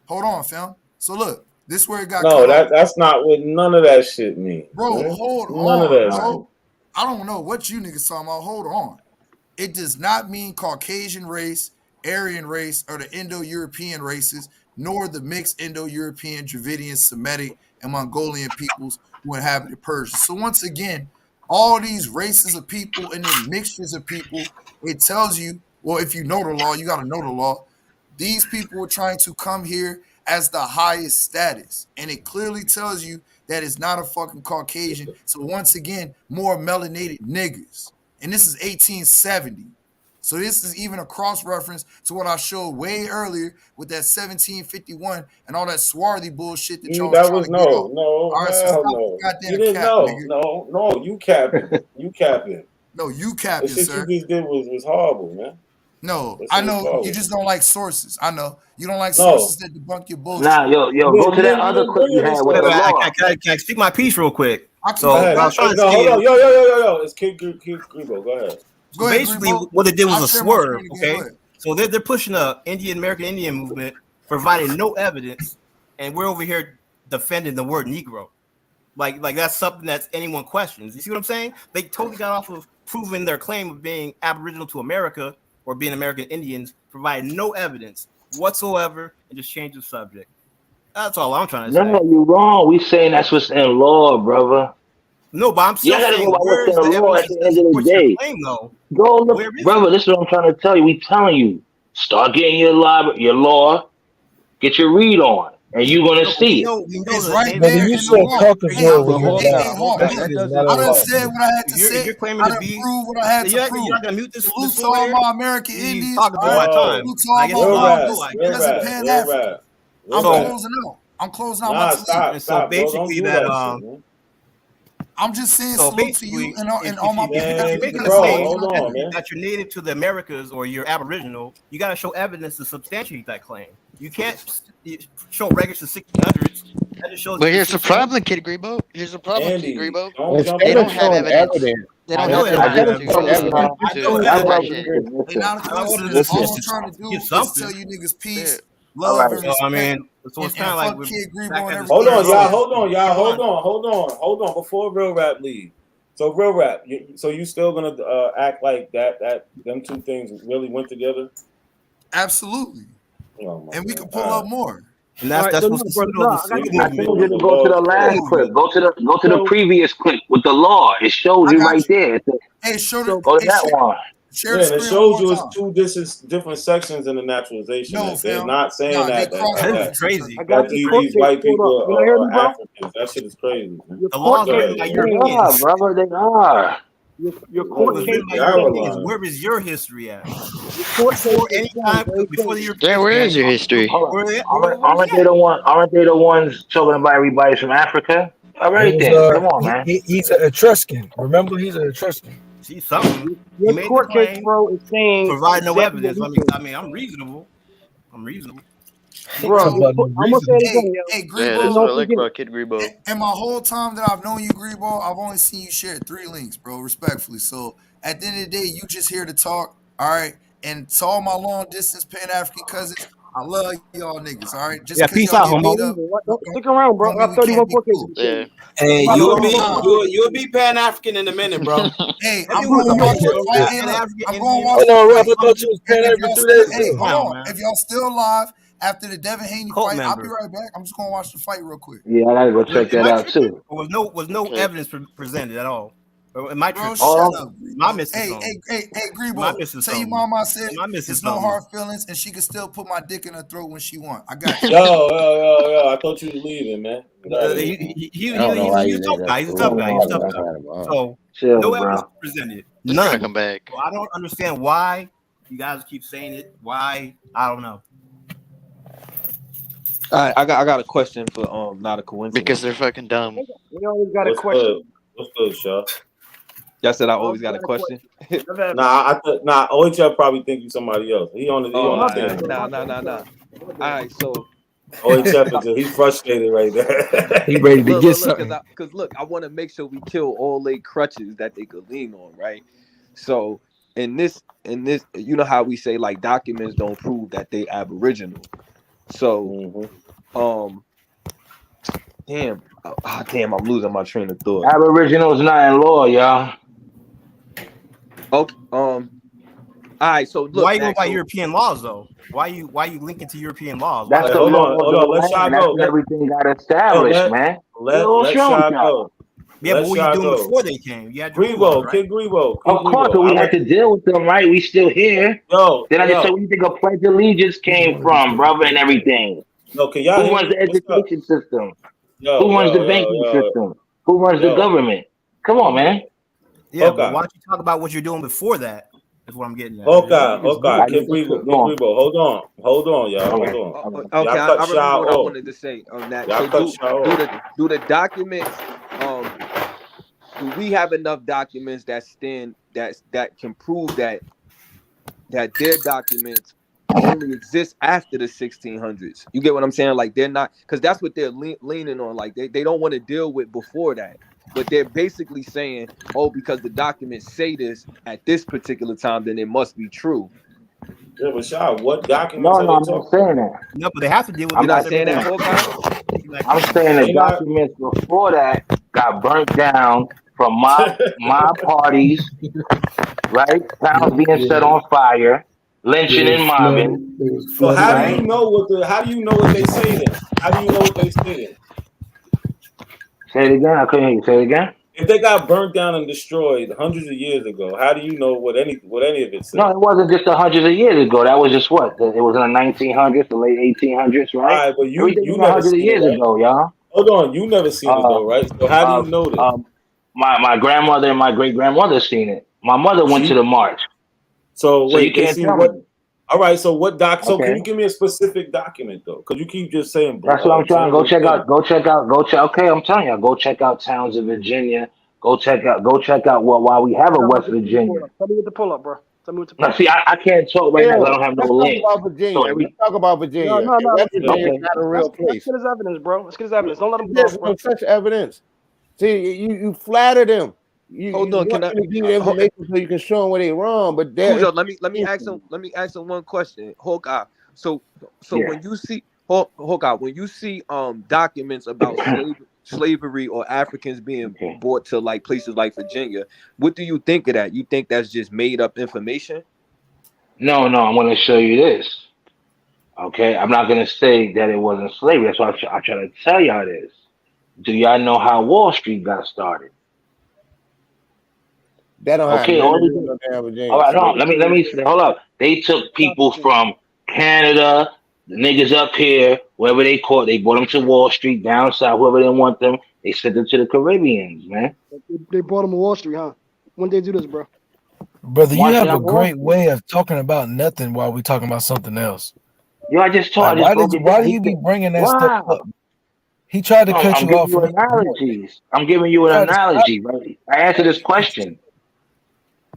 Hold on, fam. So look, this is where it got that's not what none of that shit means. Bro, man. hold none on, of that bro. shit. I don't know what you niggas talking about. Hold on. It does not mean Caucasian race, Aryan race, or the Indo-European races, nor the mixed Indo-European, Dravidian, Semitic, and Mongolian peoples who inhabited Persia. So once again, all these races of people and then mixtures of people, it tells you, well, if you know the law, you got to know the law. These people are trying to come here as the highest status. And it clearly tells you that it's not a fucking Caucasian. So once again, more melanated niggas. And this is 1870. So this is even a cross-reference to what I showed way earlier with that 1751 and all that swarthy bullshit that y'all was trying to get off. All right, so you didn't know. No, you capping. You capping. No, you capping, the shit sir. you just did was horrible, man. No, I know you just don't like sources. I know you don't like sources that debunk your bullshit. Nah, yo, go to that other clip you had with the law. Can I speak my piece real quick? So I was trying to hold on. Yo. It's Kid Grebo. Go ahead. So basically, what they did was a swerve. Okay, so they're pushing a American Indian movement, providing no evidence, and we're over here defending the word Negro, like that's something that anyone questions. You see what I'm saying? They totally got off of proving their claim of being Aboriginal to America or being American Indians, providing no evidence whatsoever, and just change the subject. That's all I'm trying to say. No, you're wrong. We saying that's what's in law, brother. No, but I'm still saying where's the law at the end of the day. Go look, brother. This is what I'm trying to tell you. We telling you, start getting your law, get your read on, and you're gonna see it. It's right there in the law. I done said what I had to say. You're claiming I done proved what I had to prove. You're not gonna mute this. Salute to all my American Indians. Talking to my time. Salute to all my brothers because of Pan-African. I'm closing out. I'm closing out my salute. So basically that I'm just saying salute to you and all my people. That you're native to the Americas or you're Aboriginal, you got to show evidence to substantiate that claim. You can't show records to 1600s. That just shows. But here's the problem, Kid Grebo. Here's the problem, Kid Grebo. They don't have evidence. They don't have evidence. All I'm trying to do is tell you niggas peace love and So respect. I mean, so it's And kind of like fuck we're Kid Grebo back and at the everything. Hold on. Before Real Rap leave. So Real Rap, so you still gonna act like that them two things really went together? Absolutely. Oh And we can pull up more. And that's what's the pseudo I told you to go to the last clip. Go to the previous clip with the law. It shows you right there. Hey, show Go to that one. Share Yeah, the and it screen shows one you more it's time. two different sections in the naturalization. No, They're fam. not saying Nah, they that cross-reference. crazy. that these white people You know, hear me, are bro? Africans. That shit is crazy. Man. The law is written by They Europeans. are, brother. They are. Your It court was case written by is Europeans. saying. Where is your history at? Your court case Before is any saying time, before the Europeans Damn, where is came, your history? Aren't they the one? Aren't they the ones talking about everybody's from Africa? All right then. Come on, man. He's an Etruscan. Remember, he's an Etruscan. See something. Your You made the court case, claim. bro, is saying Provide no exactly what evidence. we think. I mean, I'm reasonable. I'm reasonable. Bro, I'm gonna say it again, yo. hey, Yeah, Grebo. that's what I like about Kid Grebo. And my whole time that I've known you, Grebo, I've only seen you share 3 links, bro, respectfully. So at the end of the day, you just here to talk, all right? And to all my long distance Pan African cousins, I love y'all niggas, all right? Just Yeah, because peace y'all out, get homo. beat up, Stick around, bro. don't I mean have we can't 31 be court cool. cases. Yeah. Hey, My you'll long be Pan African in a minute, bro. Hey, Every I'm week, going to watch yo. the fight. Hey, look, I'm going to watch Hold on, the Rap. fight. I thought you was Pan If African y'all 2 still, days hey, ago. hold on. If y'all still live after the Devin Haney Cult fight, I'll be member. right back. I'm just going to watch the fight real quick. Yeah, I gotta go check Am that I out tripping? too. Or was no evidence presented at all? Or am I Bro, tripping? shut up. Am I missing Hey, something? hey, Am I Grebo. missing Tell your something? mom I said Am I missing it's no something? hard feelings, and she can still put my dick in her throat when she want. I got you. Yo, I thought you was leaving, man. He's I don't know why you a did tough that. guy. He's a tough guy. He's a tough guy. So Chill, no evidence bro. presented. He's gonna None. come back. So I don't understand why you guys keep saying it. Why? I don't know. All right, I got a question for not a coincidence. Because they're fucking dumb. We always got a What's question. good? What's good, Shaw? Y'all said I always got a question. Nah, OHL probably think you somebody else. He on the thing. Nah. All right, so OHF he's frustrated right there. He ready to look, get something. because look, I want to make sure we kill all they crutches that they could lean on, right? So in this, you know how we say like documents don't prove that they Aboriginal. So, damn, I'm losing my train of thought. Aboriginals not in law, y'all. Okay, all right. So look, why you go by European laws though? Why you linking to European laws? That's the law of the land. That's where everything got established, man. Let Shaw go. Yeah, but what were you doing before they came? You had your Grebo, right? Kid Grebo. Of course, but we had to deal with them, right? We still here. Then I just said, where you think a Pledge of Allegiance came from, brother, and everything? No, can y'all Who runs the education system? Who runs the banking system? Who runs the government? Come on, man. Yeah, but why don't you talk about what you're doing before that? Is what I'm getting at. Okay. Kid Grebo, hold on, y'all. Hold on. Okay, I remember what I wanted to say on that. So do the documents do we have enough documents that can prove that their documents only exist after the 1600s? You get what I'm saying? Like they're not, because that's what they're leaning on. Like they don't want to deal with before that, but they're basically saying, oh, because the documents say this at this particular time, then it must be true. Yeah, but Shaw, what documents? No, I'm not saying that. No, but they have to deal with. I'm not saying that. I'm saying the documents before that got burnt down from mob parties, right? Towns being set on fire, lynching and mobbing. So how do you know what they say then? How do you know what they say then? Say it again. I couldn't hear you. Say it again. If they got burnt down and destroyed hundreds of years ago, how do you know what any of it says? No, it wasn't just hundreds of years ago. That was just what? It was in the 1900s, the late 1800s, right? All right, but you Everything never was 100 seen years it, right? ago, y'all. Hold on, you never seen it though, right? So how do you know this? My grandmother and my great grandmother seen it. My mother went to the march. So wait, you can't tell what? me. All right, so what doc? So Okay. can you give me a specific document though? Because you keep just saying. That's what I'm trying. Go check out. Okay, I'm telling you. Go check out towns in Virginia. Go check out why we have a West Virginia. Tell me what to pull up, bro. Tell me what to pull Now, up. see, I can't talk right now because I don't have no link. Let's talk about Virginia. Let's talk about Virginia. No. West Virginia is not a real place. Let's get his evidence, bro. Let's get his evidence. Don't let him There's go, bro. such evidence. See, you flatter them. Hold on, can I give you the information so you can show them where they wrong? But Cujo, let me ask him one question. Hawkeye. So Yeah. when you see when you see documents about slavery or Africans being brought to like places like Virginia, what do you think of that? You think that's just made up information? No, I'm going to show you this. Okay, I'm not going to say that it wasn't slavery. That's why I try to tell y'all this. Do y'all know how Wall Street got started? That don't have Okay, nothing all to these. do with no damn Virginia. All right, no, let me say, hold up. They took people from Canada, the niggas up here, wherever they caught, they brought them to Wall Street, down south, wherever they want them. They sent them to the Caribbeans, man. They brought him to Wall Street, huh? When they do this, bro? Brother, you Once they have a on Wall great Street. way of talking about nothing while we talking about something else. Yo, I just Like, broke it why down. do you be bringing that stuff Wow. up? He tried to No, cut I'm you giving off you from analogies. I'm giving you an analogy, right? I answered this question.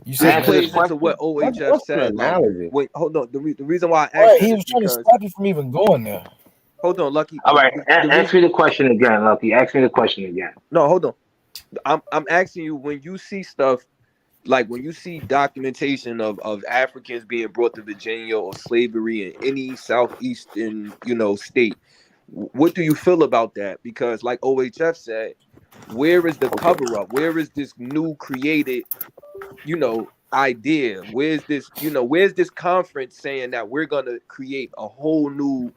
You I This answered this plays into what question. OHF said. Like, wait, hold on. The reason why I asked Right, that he is was trying to because stop you from even going there. hold on, Lucky. All right, The ask reason, me the question again, Lucky. Ask me the question again. no, hold on. I'm asking you when you see stuff like when you see documentation of Africans being brought to Virginia or slavery in any southeastern, state, what do you feel about that? Because like OHF said, where is the cover up? Where is this new created, idea? Where's this conference saying that we're gonna create a whole new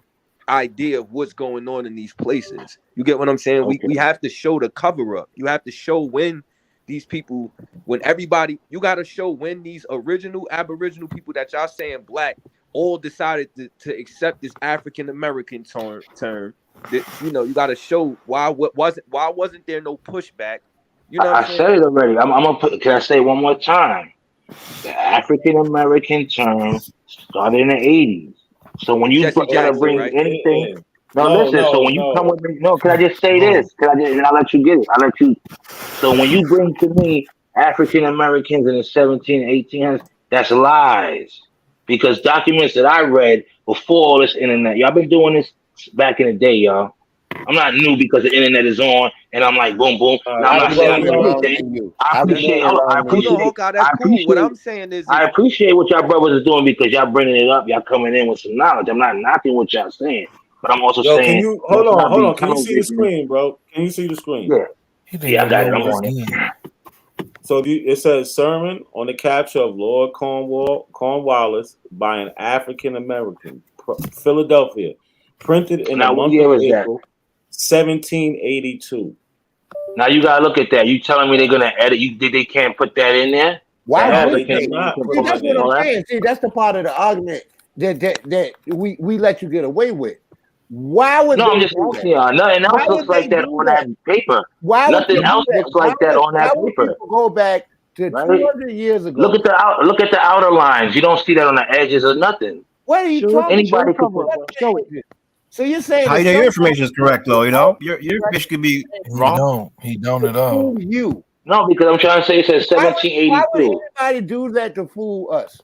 idea of what's going on in these places? You get what I'm saying? We have to show the cover up. You have to show when these people, when everybody, you got to show when these original Aboriginal people that y'all saying black all decided to accept this African American term. That you got to show why wasn't there no pushback? You know what I'm I said saying? it already. I'm gonna put. Can I say it one more time? The African American term started in the 80s. So when you Jesse try to Jackson, bring right? anything, no, listen. So when you come with me, no, can I just say this? Can I just, and I'll let you get it. I'll let you. So when you bring to me African Americans in the 17, 1800s, that's lies. Because documents that I read before all this internet, y'all been doing this back in the day, y'all. I'm not new because the internet is on and I'm like boom boom. Now I'm I've not been saying I doing it agree with longer it. than you. I I've been appreciate doing it I longer than Hold on, you. appreciate Hawkeye, I that's cool. What appreciate I'm saying is I appreciate what y'all brothers are doing because y'all bringing it up. Y'all coming in with some knowledge. I'm not knocking what y'all saying, but I'm also Yo, can saying you let's not hold be on? Can you tunnel see the vision. screen, bro? Can you see the screen? Yeah, He didn't yeah, I even got know it. I'm what was on it. in. So it says sermon on the capture of Lord Cornwallis by an African American, Philadelphia, printed in the Now what month of year is that? April, 1782. Now you gotta look at that. You telling me they're gonna edit? They can't put that in there? The Why No, they wouldn't African they? cannot American put See, that that's portion, what in. I'm all that. saying. See, that's the part of the argument that we let you get away with. Why would No, they I'm just do that? asking y'all. Nothing Why else looks would they like that do on that? that paper. Why would they Nothing do else that? looks like that on Why that would paper. people go back to Right? 200 years Look ago? at look at the outer lines. You don't see that on the edges or nothing. What are you Show talking the Anybody about? could cover put. up, bro. Show it. So you're saying How that you know your somebody information is correct though? Your information could be wrong. He don't at all. fool you? No, because I'm trying to say it says Why would 1782. anybody do that to fool us?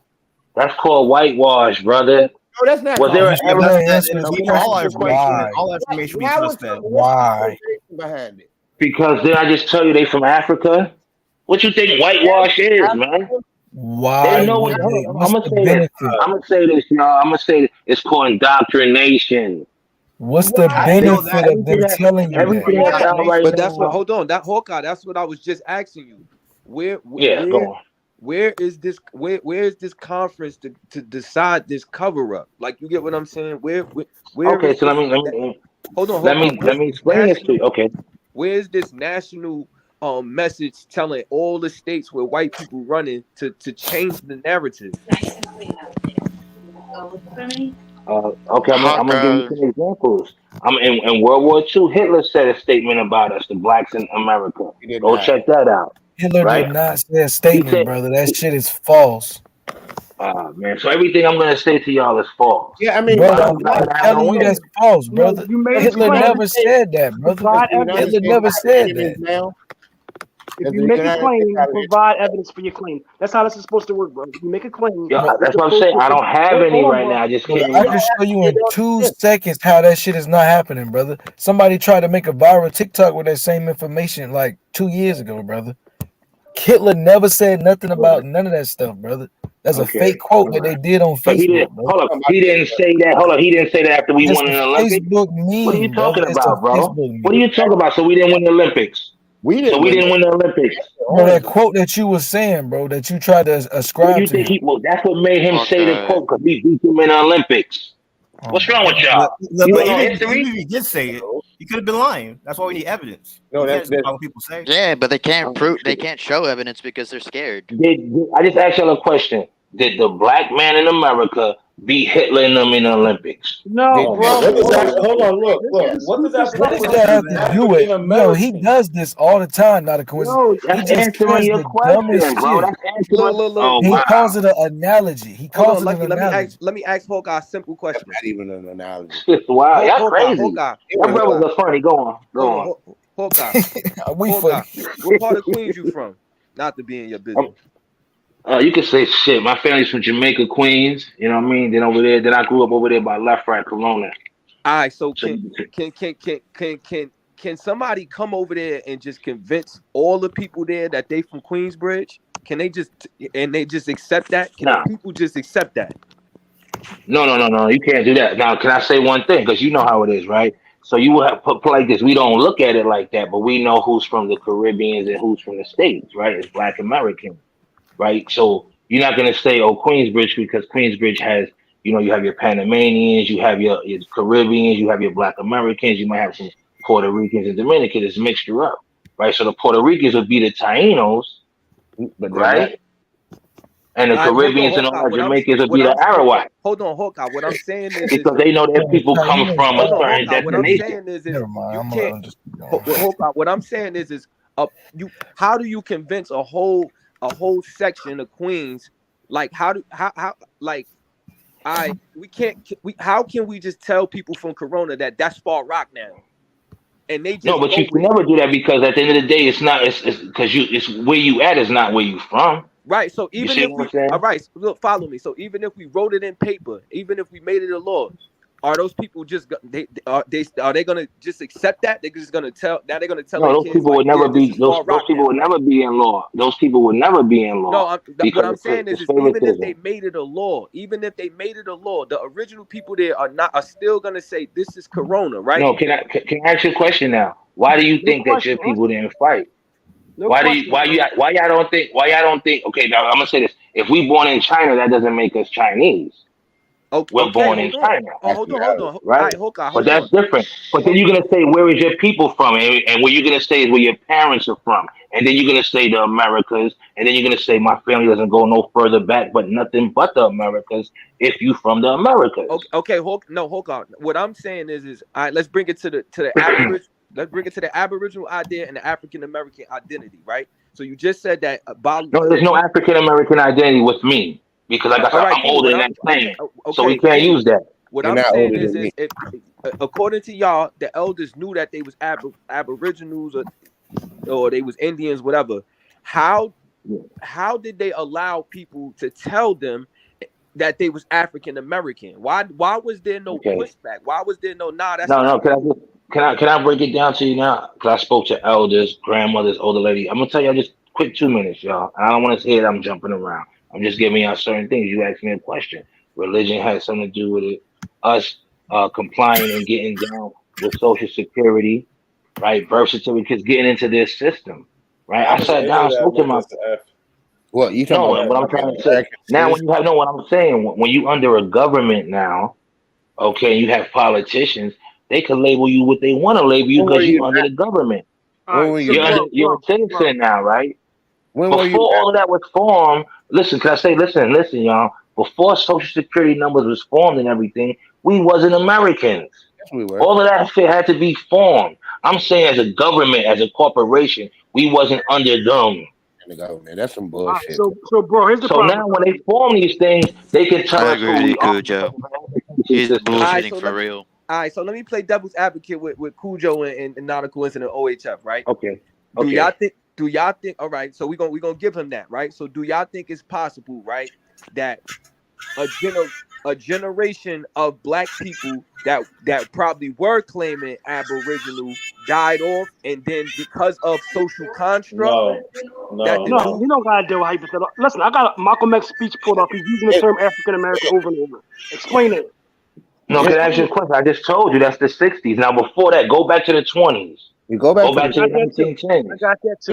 That's called whitewash, brother. No, that's not Was called. there You an still error? ain't answer his We know Can I all ask question. our you a question? information. Why? All our information will be Why was suspect. what's the Why? motivation behind it? Because did I just tell you they from Africa? What you think whitewash is, man? They Why know what. would they? I'm What's gonna the say this. benefit? I'm gonna say this, y'all. I'm gonna say this. It's called indoctrination. What's the Why? I didn't know benefit that. of them telling you that? Everything that's out right But that's what. now. Hold on, that Hawkeye. That's what I was just asking you. Where, Yeah, go where, on. where is this? Where is this conference to decide this cover up? Like, you get what I'm saying? Where Okay, is so this? Hold on, Hawkeye. let Where's me this explain this to you. national? Okay. Where's this national message telling all the states where white people running to change the narrative? Okay, I'm gonna give you Hawkeye. some examples. I'm in World War II. Hitler said a statement about us, the blacks in America. He did Go not. check that out. Hitler Right? did not say a He statement, said, brother. That shit is false. man. So everything I'm gonna say to y'all is false. Yeah, I mean, Brother, But I'm I'm not telling gonna you that's win. false, No, brother. you made a does the Hitler claim. United never States, said that, brother. does Provide the United evidence. Hitler States never have said enemies that. now? If Does you the make a United States claim, have provide evidence for your claim. That's how this is supposed to work, bro. You make a claim. Yeah, Bro, It's that's what I'm supposed saying. to. I don't have any Hold on, right bro. now. I just brother, came I up. can show you You in don't 2 exist? seconds how that shit is not happening, brother. Somebody tried to make a viral TikTok with that same information like 2 years ago, brother. Hitler never said nothing about none of that stuff, brother. That's a fake quote that they did on But he Facebook, didn't. bro. Hold up. He didn't say that. Hold up. He didn't say that after we It's won a an Olympics. Facebook meme, What are you talking brother. It's a about, bro? Facebook meme. What are you talking about? So we didn't win the Olympics. We So we didn't win the Olympics. Bro, that quote that you was saying, bro, that you tried to What do ascribe you to think him. he? Well, that's what made him say the quote because we beat them in the Olympics. What's wrong with y'all? But You don't know even history? if he did say it, he could have been lying. That's why we need evidence. No, You can't that's just about what people say. Yeah, but they can't prove. They can't show evidence because they're scared. I just asked y'all a question. Did the black man in America beat Hitler in them in the Olympics? No, bro. What does that? Hold on, look. What does that What have does to that do have with to do with? African Yo, he American? does this all the time, not a coincidence. No, He that's just answering says your the question, dumbest bro. shit. That's answering. Look. Oh He wow. calls it an analogy. He Hold calls on, it Lucky. an analogy. Let me ask Hawkeye a simple question. Not even an analogy. Wow, y'all crazy. Hawkeye. Your brothers are funny. Go on. Hawkeye. We Hawkeye. funny. What part of Queens you from? Not to be in your business. You can say shit. My family's from Jamaica, Queens. You know what I mean? Then over there, then I grew up over there by Left Right, Corona. All right, so So can somebody come over there and just convince all the people there that they from Queensbridge? Can they just accept that? Can Nah. the people just accept that? No. You can't do that. Now, can I say one thing? Because you know how it is, right? So you will have put like this. We don't look at it like that, but we know who's from the Caribbeans and who's from the States, right? It's Black American, right? So you're not gonna say, oh, Queensbridge, because Queensbridge has, you have your Panamanians, you have your Caribbeans, you have your Black Americans, you might have some Puerto Ricans and Dominicans. It's mixture up, right? So the Puerto Ricans would be the Tainos, but right? And the All right, Caribbeans and all the Jamaicans would be the Arawak. Hold on, Hawkeye. What I'm saying is Because they know that people come from a certain Hawkeye, what I'm destination. saying is Never mind. you I'm can't. gonna just Hawkeye, what I'm saying is how do you convince a whole section of Queens? Like how how can we just tell people from Corona that that's Far Rock now? And they just No, but you can never do that because at the end of the day, it's not. It's because it's where you at is not where you from. Right. So even see if what I'm saying? all right, look, follow me. So even if we wrote it in paper, even if we made it a law, are those people just are they gonna just accept that? They're just gonna tell that they're gonna tell No, their those kids people like, would yeah, never this be is those. Far Those Rock people now. would never be in law. Those people would never be in law. No, what I'm saying is even if favoritism. they made it a law, the original people there are still gonna say this is Corona, right? No, can I ask you a question now? Why do you think that your people didn't fight? Why y'all don't think? Okay, now I'm gonna say this: if we born in China, that doesn't make us Chinese. We're born in China. Hold on. Right? But that's different. But then you're gonna say, where is your people from? And what you're gonna say is where your parents are from. And then you're gonna say the Americas. And then you're gonna say my family doesn't go no further back, but nothing but the Americas. If you from the Americas. Okay, hold on. What I'm saying is all right, let's bring it to the Aboriginal. Let's bring it to the Aboriginal idea and the African American identity, right? So you just said that. No, there's no African American identity with me because like I said, I'm older than that thing, so we can't use that. What I'm saying is if according to y'all, the elders knew that they was Aboriginals or they was Indians, whatever. How did they allow people to tell them that they was African American? Why was there no pushback? Why was there no that's no? Can I break it down to you now? Because I spoke to elders, grandmothers, older lady. I'm gonna tell y'all just quick 2 minutes, y'all. I don't want to say that I'm jumping around. I'm just giving y'all certain things. You asked me a question. Religion has something to do with it. Us complying and getting down with Social Security, right? Birth certificates, getting into this system, right? I sat down and spoke to my. What you talking about? What I'm trying to say now, when you have what I'm saying, when you under a government now, okay, you have politicians. They can label you what they want to label you because you're under the government. You're a citizen now, right? Before all of that was formed, listen, listen, y'all. Before Social Security numbers was formed and everything, we wasn't Americans. Yes, we were. All of that shit had to be formed. I'm saying as a government, as a corporation, we wasn't under them. The government, that's some bullshit. So bro, here's the problem. Now when they form these things, they can tell us who we are. He's bullshitting for real. All right, so let me play devil's advocate with Cujo and not a coincidence OHF, right? Okay. Do y'all think? All right, so we're gonna give him that, right? So do y'all think it's possible, right, that a generation of black people that probably were claiming Aboriginal died off, and then because of social construct, No, you don't gotta deal with hypothetical. Listen, I got Malcolm X speech pulled up. He's using the term African American over and over. Explain it. No, can I ask you a question? I just told you that's the 60s. Now, before that, go back to the 20s. You go back to the 1910s. I got that too.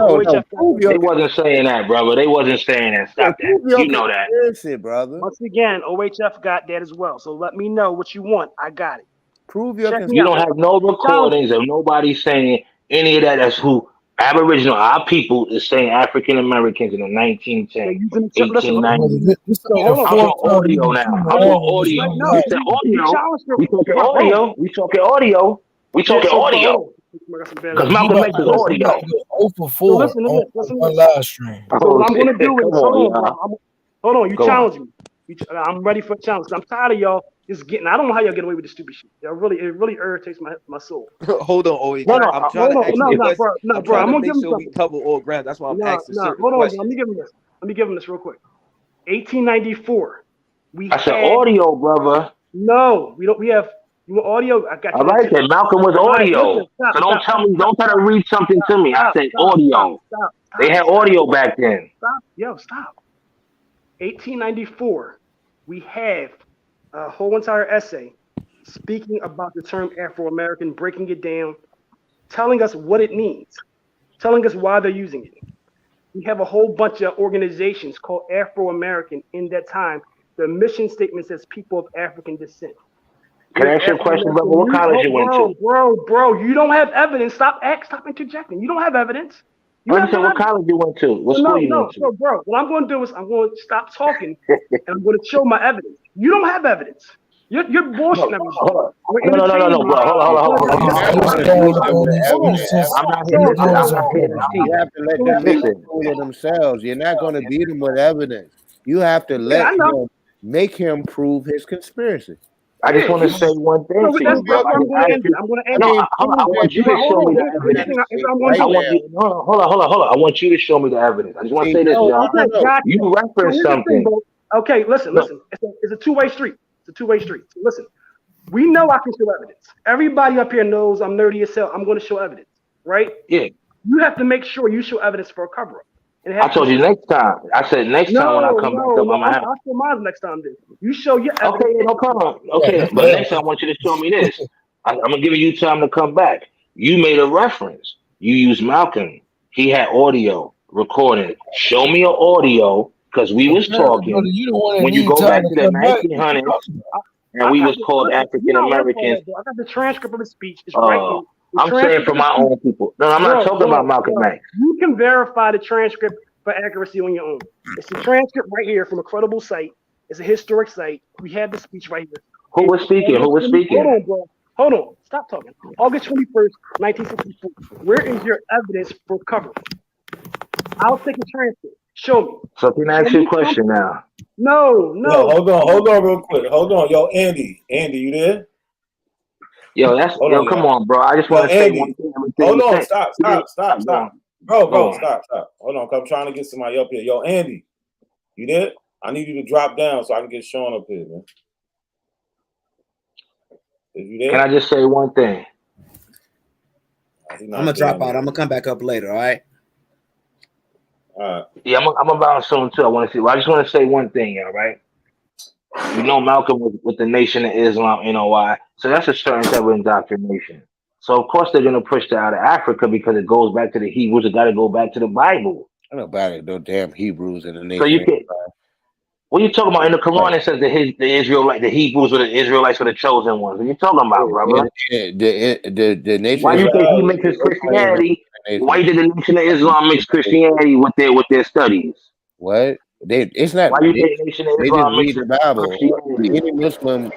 They wasn't saying that, brother. They wasn't saying that. Stop that. You know that. Brother. Once again, OHF got that as well. So let me know what you want. I got it. Prove You don't have no recordings of nobody saying any of that. That's who Aboriginal, our people, is saying African Americans in the 1910s, 1890s. I'm talking audio now. I'm talking audio. We said audio. We talking audio. We talking audio. Because Malcolm X is audio. 0 for 4 listen to this. on live stream. So what I'm going to do is, hold on, you Go challenge me. I'm ready for a challenge. I'm tired of y'all just getting, I don't know how y'all get away with this stupid shit. It really irritates my soul. Hold on, OH. No, I'm trying to ask you a question. No, I'm bro, trying I'm to gonna make give him sure we something. cover all ground. That's why I'm asking certain hold on, questions. let me give him this real quick. 1894. I said audio, brother. No, we have audio. I got you. All right, then Malcolm was audio. So don't tell me, don't try to read something to me. I said audio. They had audio back then. Stop. 1894. We have a whole entire essay speaking about the term Afro-American, breaking it down, telling us what it means, telling us why they're using it. We have a whole bunch of organizations called Afro-American in that time. The mission statement says people of African descent. Can I ask you a question, brother? What college you went to? Bro, you don't have evidence. Stop interjecting. You don't have evidence. I said, what college you went to? What school you went to? No, bro. What I'm going to do is I'm going to stop talking and I'm going to show my evidence. You don't have evidence. You're bullshitting everybody. No, bro. Hold on. I'm not here to You have to let them make a fool of themselves. You're not going to beat them with evidence. You have to let him make him prove his conspiracy. I just want to say one thing to you, bro. I want you to show me the evidence. Hold on. I want you to show me the evidence. I just want to say this, y'all. You referenced something. Okay, listen. It's a two-way street. So listen, we know I can show evidence. Everybody up here knows I'm nerdy as hell. I'm going to show evidence, right? Yeah. You have to make sure you show evidence for a cover-up. I told you next time. I said next time when I come back up, I'm gonna have. I'll show mine next time, then. You show your evidence. Okay, no problem. Okay, but next time I want you to show me this. I'm gonna give you time to come back. You made a reference. You used Malcolm. He had audio recorded. Show me an audio because we was talking. When you go back to the 1900s, and we was called African Americans. I got the transcript of the speech. It's right here. I'm saying for my own people. No, I'm not talking about Malcolm X. You can verify the transcript for accuracy on your own. It's a transcript right here from a credible site. It's a historic site. We have the speech right here. Who was speaking? Hold on, bro. Hold on. Stop talking. August 21st, 1964. Where is your evidence for cover? I'll take a transcript. Show me. So can I ask you a question now? No. Hold on real quick. Hold on. Yo, Andy, you there? Come on, bro. I just want to say one thing. Hold on, stop. Bro, stop. Hold on, I'm trying to get somebody up here. Yo, Andy, you there? I need you to drop down so I can get Sean up here, man. Is you there? Can I just say one thing? I'm gonna drop out. I'm gonna come back up later, all right? Yeah, I'm about soon too. I just want to say one thing, all right? You know Malcolm was with the Nation of Islam, NOI. So that's a certain type of indoctrination. So of course they're gonna push that out of Africa because it goes back to the Hebrews. It got to go back to the Bible. I don't know about it. No damn Hebrews in the Nation. So you can. What are you talking about? In the Quran, it says the Hebrews were the Israelites were the chosen ones. What are you talking about, brother? The Nation. Why you think he mixes Christianity? Why did the Nation of Islam mix Christianity with their studies? What? It's not. Why you think Nation of Islam read the Bible?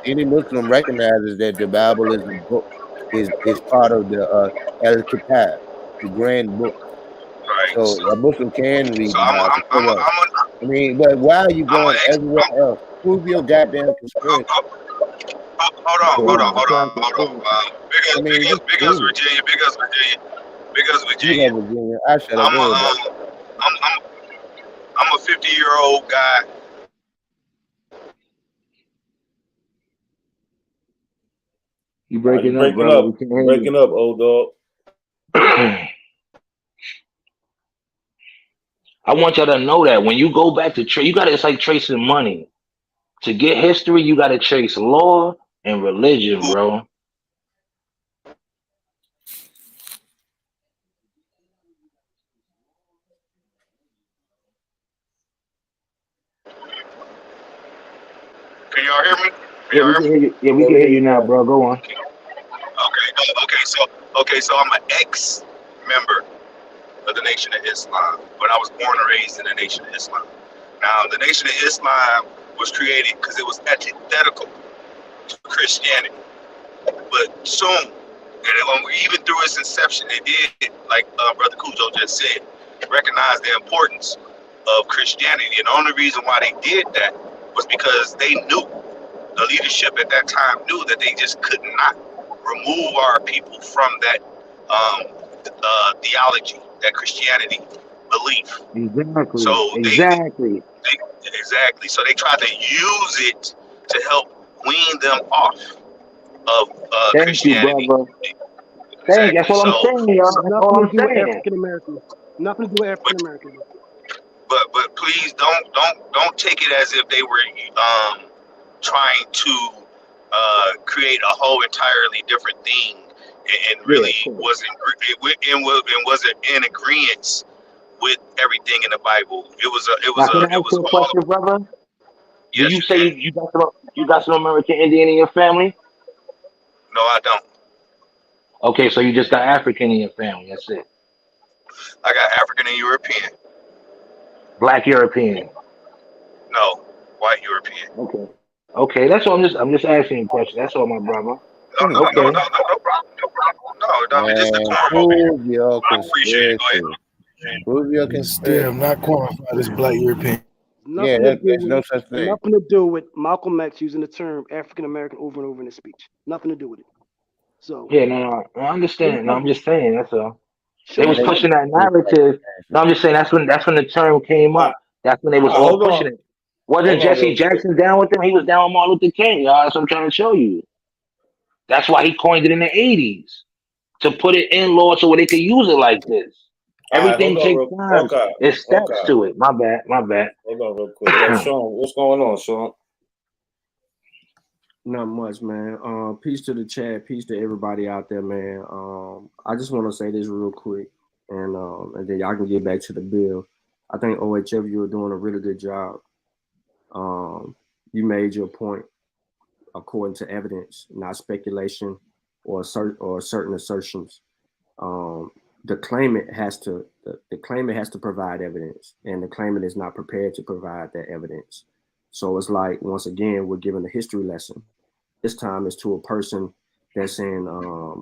Any Muslim recognizes that the Bible is a book, is part of the El Kitab, the grand book. Right. So a Muslim can read the Bible. I mean, but why are you going everywhere else? Prove your goddamn conspiracy. Hold on. Big us Virginia. I shut up. I'm a 50-year-old guy. You breaking up, breaking brother. up. We can't hear Breaking up, old dog. I want y'all to know that when you go back to you gotta, it's like tracing money. To get history, you gotta trace law and religion, bro. Can y'all hear me? Yeah, we can hear you. Yeah, we can hear you now, bro. Go on. Okay, so I'm an ex-member of the Nation of Islam, but I was born and raised in the Nation of Islam. Now, the Nation of Islam was created because it was antithetical to Christianity, but soon, and even through its inception, it did, like Brother Cujo just said, recognize the importance of Christianity. And the only reason why they did that was because they knew, the leadership at that time knew that they just could not remove our people from that theology, that Christianity belief. Exactly. So exactly. Exactly. So they tried to use it to help wean them off of Christianity. You, brother. Exactly. That's what I'm saying, y'all. That's all I'm saying. African American. Nothing to do with African American. But please don't take it as if they were trying to create a whole entirely different thing and really wasn't in agreement with everything in the Bible. It was a question, brother. Did you say you got some American Indian in your family? No, I don't. Okay, so you just got African in your family. That's it. I got African and European. Black European. No, white European. Okay. Okay, that's all. I'm just asking you a question. That's all, my brother. No problem. No, just the prove your conspiracy. Prove your Still conspiracy. not qualified as Black European. There's no such thing. Nothing to do with Malcolm X using the term African American over and over in his speech. Nothing to do with it. So yeah, no, I understand. No, I'm just saying that's all. They was pushing that narrative. No, I'm just saying that's when the term came up. That's when they was all pushing it. Wasn't Jesse Jackson down with them? He was down with Martin Luther King, y'all. That's what I'm trying to show you. That's why he coined it in the 80s to put it in law so they could use it like this. Everything takes time. There's steps to it. My bad. Hold on real quick. Sean, what's going on, Sean? Not much, man. Peace to the chat. Peace to everybody out there, man. I just want to say this real quick, and then y'all can get back to the bill. I think OHF, you were doing a really good job. You made your point according to evidence, not speculation or certain assertions. The claimant has to provide evidence, and the claimant is not prepared to provide that evidence. So it's like, once again, we're given a history lesson. This time it's to a person that's in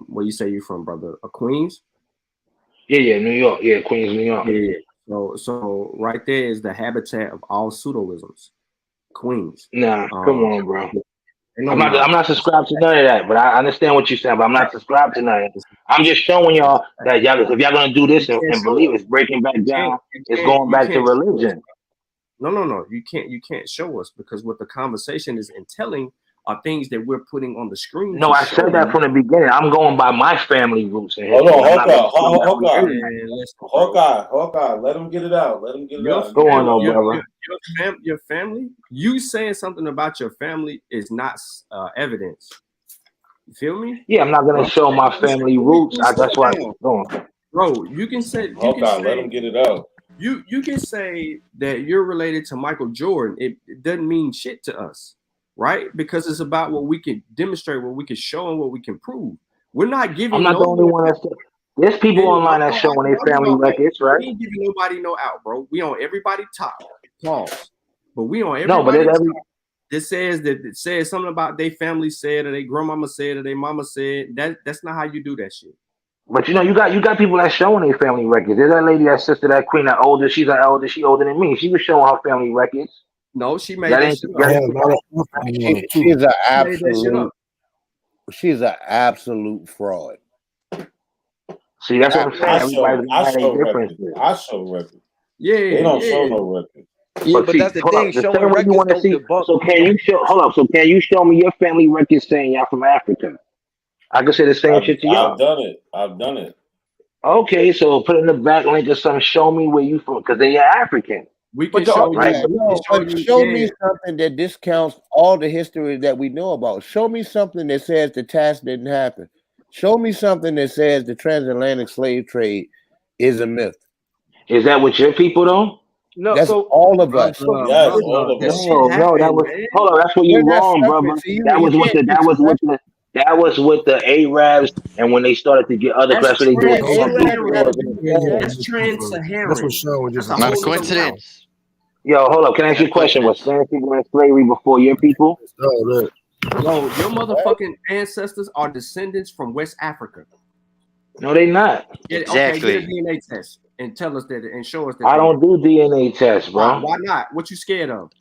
where you say you from, brother? Queens? Yeah, New York. Yeah, Queens, New York. Yeah. So right there is the habitat of all pseudoisms. Queens. Nah, come on, bro. I'm not subscribed to none of that, but I understand what you're saying, but I'm not subscribed to none of that. I'm just showing y'all that if y'all gonna do this and believe it's breaking back down, it's going back to religion. No. You can't show us, because what the conversation is entailing are things that we're putting on the screen. No, I said that from the beginning. I'm going by my family roots. Hold on, Hawkeye. Let him get it out. Go on, brother. Your family. You saying something about your family is not evidence. You feel me? Yeah, I'm not gonna show my family roots. That's why. Go on, bro. You can say. Let him get it out. You can say that you're related to Michael Jordan. It doesn't mean shit to us, right? Because it's about what we can demonstrate, what we can show, and what we can prove. We're not giving. I'm not the only one that's. There's people online that's showing their family records, right? We ain't giving nobody no out, bro. We on everybody top. Pause. But we on everybody top. That says something about their family said, or their grandmama said, or their mama said. That's not how you do that shit. But you got people that's showing their family records. There's that lady, that sister, that queen, that older. She's an elder. She older than me. She was showing her family records. No, she made that shit up. She's an absolute fraud. See, that's what I'm saying. I show records. Yeah, they don't show no records. Yeah, but that's the thing. Showing records don't debunk. So can you show? Hold up. So can you show me your family records saying y'all from Africa? I can say the same shit to y'all. I've done it. Okay, so put in the back link or something. Show me where you from, because they are African. We But can show you. right? Show me something that discounts all the history that we know about. Show me something that says the task didn't happen. Show me something that says the transatlantic slave trade is a myth. Is that with your people though? No, that's so all of us. Yes, all of us. No, that was hold on. That's where We're you not wrong, separate. brother. See, you That was with can't the Arabs, and when they started to get other That's classes, they do it. That's trans-Saharan. Show was just That's a Not a whole other coincidence. Yo, hold up. Can I ask you a question? Was Spanish people in slavery before your people? Yo, your motherfucking ancestors are descendants from West Africa. No, they not. Okay, get a DNA test and tell us that and show us that. I don't do DNA tests, bro. Why not? What you scared of?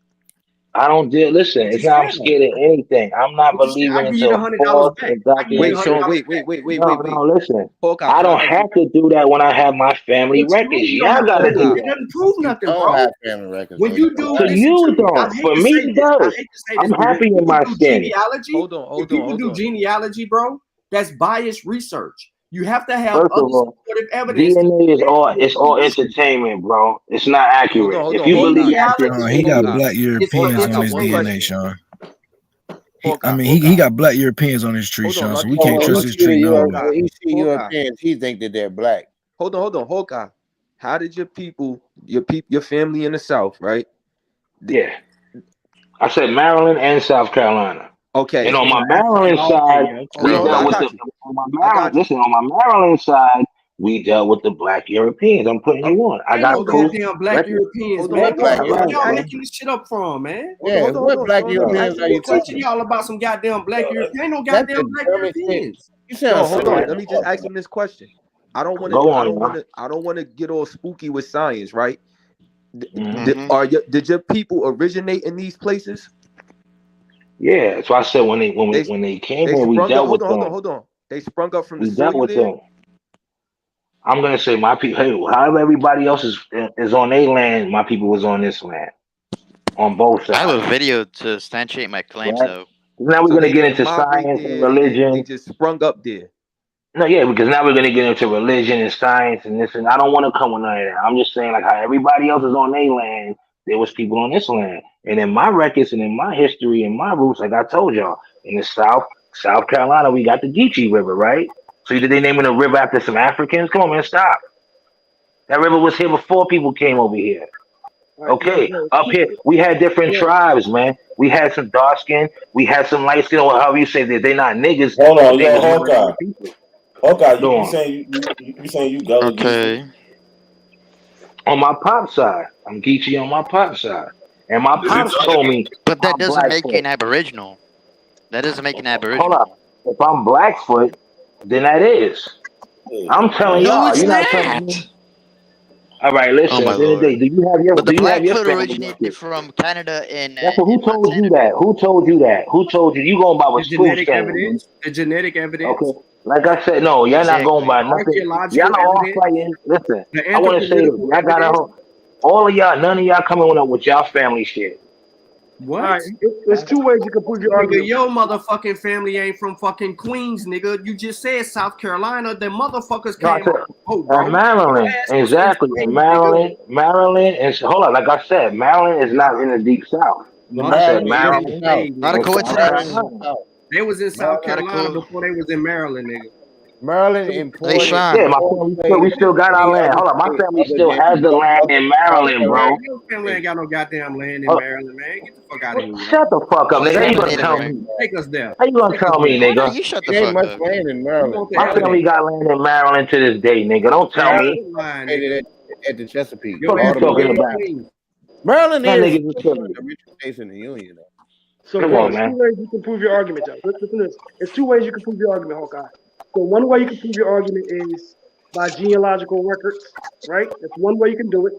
I don't do. Listen, it's not. I'm scared of anything. I'm not believing into false and documentation. Wait. No, listen. I don't have to do that when I have my family records. Y'all gotta do It that. doesn't prove nothing, I bro. don't have family records. When you do, So you don't. For me, it does. I'm happy in my skin. Genealogy. When people do genealogy, bro, that's biased research. You have to have First other of all, supportive evidence. DNA is all entertainment, bro. It's not accurate. If you believe that, he got black Europeans on his DNA, Sean. He got black Europeans on his tree, Sean. So we can't trust his tree. No. He see Europeans. He think that they're black. Hold on. How did your people, your family in the South, right? Yeah. I said Maryland and South Carolina. Okay. And on my Maryland side, we dealt with the on my Maryland side, we dealt with the black Europeans. I'm putting you on. I got no goddamn black Europeans, man. Where y'all making this shit up from, man? Yeah, what black Europeans are you teaching y'all about some goddamn black Europeans? Ain't no goddamn black Europeans. Hold on. Let me just ask him this question. I don't want to get all spooky with science, right? Did your people originate in these places? Yeah, so I said when they came here, we dealt with them. Hold on. They sprung up from the We dealt soil with there? them. I'm gonna say my people. Hey, however everybody else is on their land, my people was on this land, on both sides. I have a video to substantiate my claims, Right? though. Now we're gonna get into science and religion. They just sprung up there. No, yeah, because now we're gonna get into religion and science and this, and I don't want to come with none of that. I'm just saying, like how everybody else is on their land, there was people on this land, and in my records and in my history and my roots, like I told y'all, in the South Carolina, we got the Geechee River, right? So did they naming the river after some Africans? Come on, man, stop. That river was here before people came over here. Okay, up here we had different tribes, man. We had some dark skin, we had some light skin, or however you say that they're not niggas. Hold on, they yo, was Hawkeye. people. Hawkeye, Go you on. saying you Gullah Okay. On my pop side, I'm Geechee on my pop side, and my pops told me. But that I'm doesn't make you Blackfoot. an Aboriginal. That doesn't make you an Hold Aboriginal. up, if I'm Blackfoot, then that is. I'm telling No, y'all, it's you're not not. telling me. All right, listen. Oh my At the end of the day, lord. do you have your But the family Blackfoot originated records? from Canada and That's what, who told Montana. you that? Who told you that? Who told you? You going by The what's food genetic stamps? evidence. The genetic evidence. Okay. Like I said, no, y'all not going by nothing. Archaeological Y'all all evidence. fighting. Listen, The I want to say this. anthropological Y'all got evidence. all of y'all, none of y'all coming up with y'all family shit. What? All right, there's two ways you can prove your Nigga, argument. your motherfucking family ain't from fucking Queens, nigga. You just said South Carolina. The motherfuckers No, I came said, up. Oh, bro. Maryland, exactly. In Maryland, and hold on, like I said, Maryland is not in the deep south. I said Maryland. Not a and South coincidence. Carolina. They was in South Maryland. Carolina before they was in Maryland, nigga. Maryland Hey, imported. Sean. Yeah, my family we still got our land. Hold on, my family still has the land in Maryland, bro. Your family ain't got no goddamn land in Maryland, man. Get the fuck out of here. Shut the fuck up, nigga. How you gonna Shut tell up. me? Take us there. How you gonna tell me, Why don't nigga? you shut the There ain't fuck much up? land in Maryland. My family got land in Maryland to this day, nigga. Don't tell me. At the Chesapeake. What you talking about? Maryland That is nigga is killing the richest states in the union, though. So Come bro, on, there's man. two ways you can prove your argument, Joe. Listen to this. There's two ways you can prove your argument, Hawkeye. So one way you can prove your argument is by genealogical records, right? That's one way you can do it.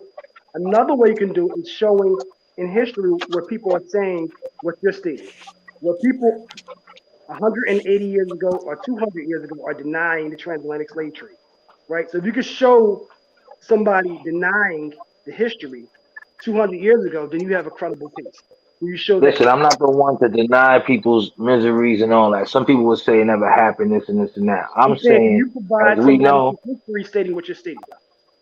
Another way you can do it is showing in history where people are saying what you're stating. Where people 180 years ago or 200 years ago are denying the transatlantic slave trade, right? So if you could show somebody denying the history 200 years ago, then you have a credible case. You show Listen, that. I'm not the one to deny people's miseries and all that. Some people would say it never happened, this and this and that. I'm I'm saying, can saying, you provide as we some know, biblical history stating what you're stating?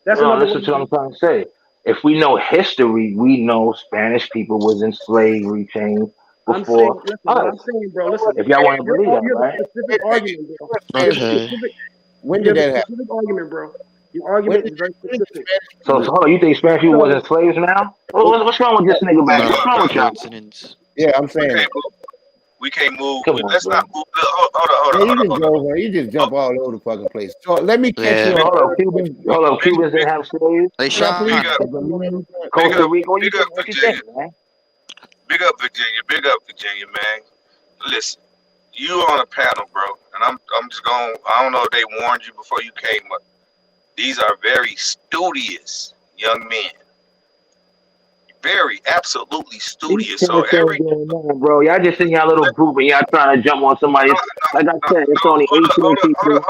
That's no, another listen way. to what I'm trying to say. If we know history, we know Spanish people was in slavery chains I'm saying, before listen, what I'm us. saying, bro, listen. If y'all want to You believe that, have a right? specific argument, bro. You have a Okay. specific, When you did have a that happen? specific argument, bro. Your When argument did, is very when did the specific. Spanish So, people hold on, you think Spanish people So, wasn't slaves now? What's wrong with this nigga back? What's Not wrong a with y'all? coincidence. Yeah, I'm We saying can't that. move. We can't move. Come on, Let's bro. not move. Hold Yeah, you on. just go, man. You just jump all over the fucking place. So let me catch you Yeah. So, on hold the on, other question. Cubans didn't have slaves. Hey, Can I please? Big Sean. up, Belize, big Costa up, Rica. big up, What you Virginia. think, man? Big up, Virginia, man. Listen, you on a panel, bro, and I'm just going. I don't know if they warned you before you came up. These are very studious young men. Very, absolutely These studious. cats So ain't every going on, bro. Y'all just in y'all little group and y'all trying to jump on somebody. Like I said, it's only 18 people.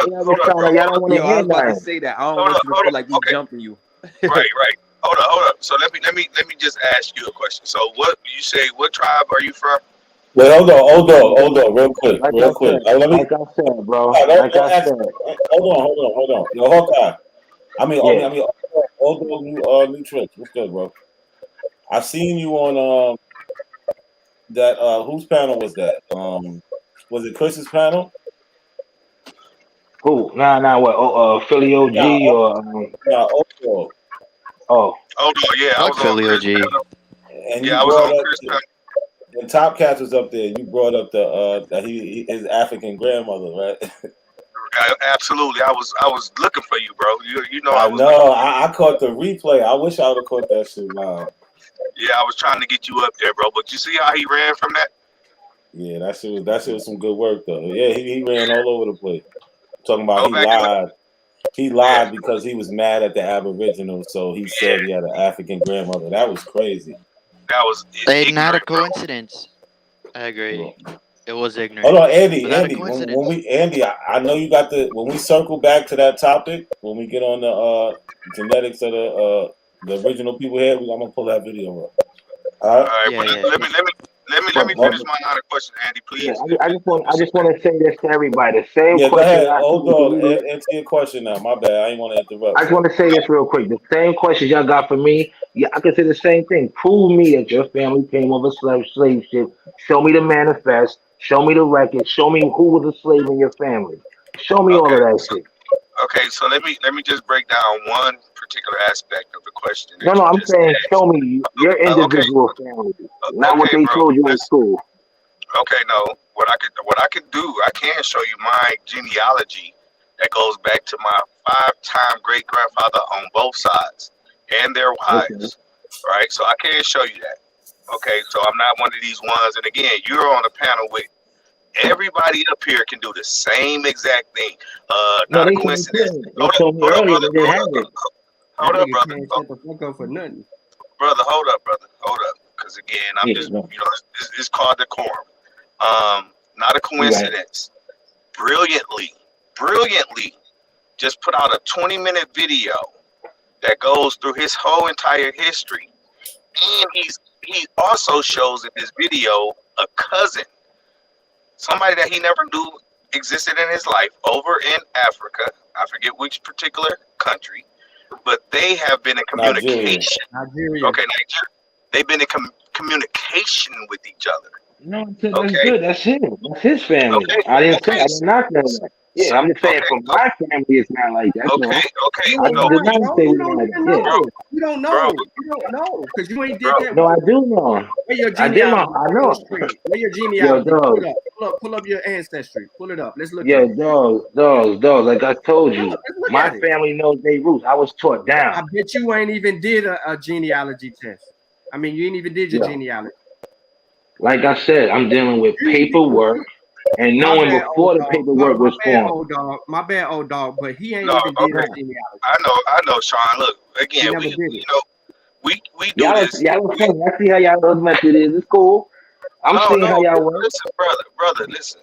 Y'all just trying to. Y'all don't want to Yo, I hear was about to nothing. say that. I don't want you to feel like we Okay, jumping you. right. Hold up. So let me just ask you a question. So what you say? What tribe are you from? Wait, hold on, real quick. Like Let me. I said, bro. Don't Like I ask. said, Hold on. Yo, Hawkeye. yeah. Hold on, new tricks. What's good, bro? I seen you on that whose panel was that? Was it Chris's panel? Who? Nah. What? Philly OG Nah, or Ocho. oh. Oh no, yeah, I I like was on Philly Chris OG. panel. And Yeah, you I was brought on up Chris panel. the Top Cats was up there. You brought up the that he his African grandmother, right? Absolutely, I was looking for you, bro. You know I I was looking know. for you. I caught the replay. I wish I would have caught that shit live. Yeah, I was trying to get you up there, bro. But you see how he ran from that? Yeah, that shit was some good work though. Yeah, he ran all over the place. Talking about Go he back and look. lied. He Yeah, lied because he was mad at the Aboriginals, so he said he had an African grandmother. That was crazy. that was Hey, not a ignorant, bro. coincidence. I agree. It was Hold ignorant, on, but not a Andy. coincidence. I know you got the. When we circle back to that topic, when we get on the genetics of the original people here, I'm gonna pull that video up. All All right. right, Yeah, but yeah. let me finish my line of question, Andy, Yeah, please. I just want to say this to everybody. The same Yeah, go question ahead. I asked Hold on. you. Answer your question now. My bad. I didn't want to interrupt. I just want to say this real quick. The same questions y'all got for me, yeah, I can say the same thing. Prove me that your family came over slave ship. Show me the manifest. Show me the record. Show me who was a slave in your family. Show me all Okay, of that shit. so let me just break down one particular aspect of the question No, that you I'm just saying asked. show me your Okay, individual family, not what okay, they bro. told you in school. Okay, no. What I could do, I can show you my genealogy that goes back to my 5-time great grandfather on both sides and their Okay. wives. Right? So I can show you that. Okay, so I'm not one of these ones. And again, you're on a panel with everybody up here can do the same exact thing. No, Not a they can't coincidence. tell. They told me earlier Brother. they didn't have it. That Hold up, nigga brother. can't shut the fuck up for nothing. Hold up, brother. Hold up. Because again, I'm Yeah, just, no. it's called decorum. Not a You're right. coincidence. Brilliantly, just put out a 20-minute video that goes through his whole entire history. And he also shows in this video a cousin, somebody that he never knew existed in his life over in Africa. I forget which particular country, but they have been in communication. Nigeria. Okay, Nigeria. They've been in communication with each other. No, that's Okay. good. That's him. That's his family. I did not say that. Yeah, I'm just saying for my family, it's not like that. No, Okay. I No, did it's not not, bro. say You we don't like even that. know. Yeah. You don't know. You don't know because you ain't did that. No, I do know. Where your I did my. genealogy? I know. Where your Yo, genealogy? dog. Pull up your ancestry. Pull it up. Let's look at Yo, it. dog. Like I told No, you, let's look my at it. family knows their roots. I was taught down. I bet you ain't even did a genealogy test. I mean, you ain't even did your Yeah. genealogy. Like I said, I'm dealing with paperwork and My knowing bad, old before the dog. paperwork was My bad, formed. old dog. But he ain't No, even did a okay. genealogy. I know, Sean. Look, He again, never we did it. we do Y'all this. was funny. I see how y'all those method is. It's cool. I'm seeing how y'all work. Listen, brother, listen.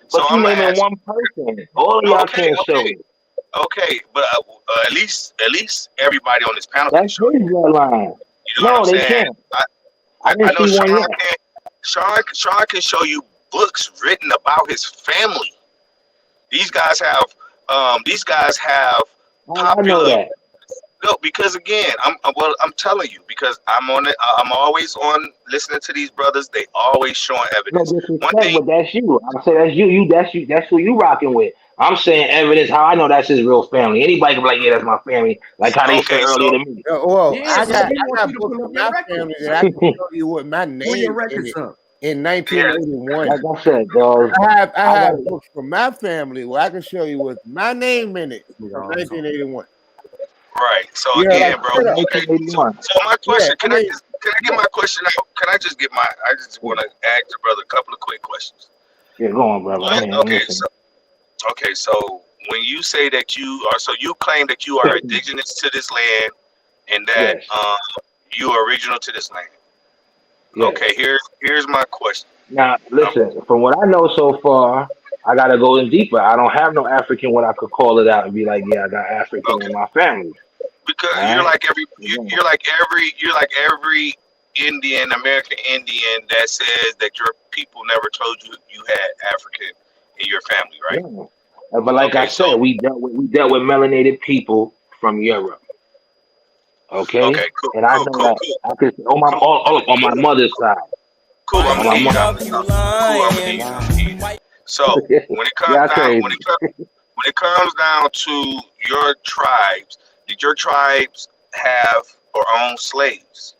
So But you I'm gonna naming ask. one person. All of y'all can't show it. Okay, but at least everybody on this panel can That's show his you. bloodline. You know what I'm No, they saying? can't. I didn't know see one Sean yet. Sean can show you books written about his family. These guys have I know popular. that. No, because again, I'm telling you, because I'm on it. I'm always on listening to these brothers. They always showing No evidence. One disrespect, thing, but that's you. I'm saying that's you. That's who you rocking with. I'm saying evidence. How I know that's his real family. Anybody can be like, yeah, that's my family. Like how they said okay, so earlier to me. Well, Yeah, I so got we want you to books pull up from your my family records. that I can show you with my Pull your name in records it up. in 1981. Like I said, dog. I I got have books from my family where I can show you with my name in it from 1981. right? So Yeah, again, like bro. straight up. Okay, so my question. Can I get my question out? Can I just get my? I just want to ask the brother a couple of quick questions. Yeah, go on, brother. Okay, so when you say that you claim that you are indigenous to this land and that you are original to this land. Yes. Okay, here's my question. Now, listen. From what I know so far, I gotta go in deeper. I don't have no African what I could call it out and be like, yeah, I got African in my family. Because All you're right? like every Indian, American Indian that says that your people never told you you had African in your family, right? Yeah. But like I said, we dealt with melanated people from Europe. Okay. Okay, cool, And I know that I could on my mother's side. Cool, I'm On my gonna So when it comes down, when it comes down to your tribes, did your tribes have or own slaves?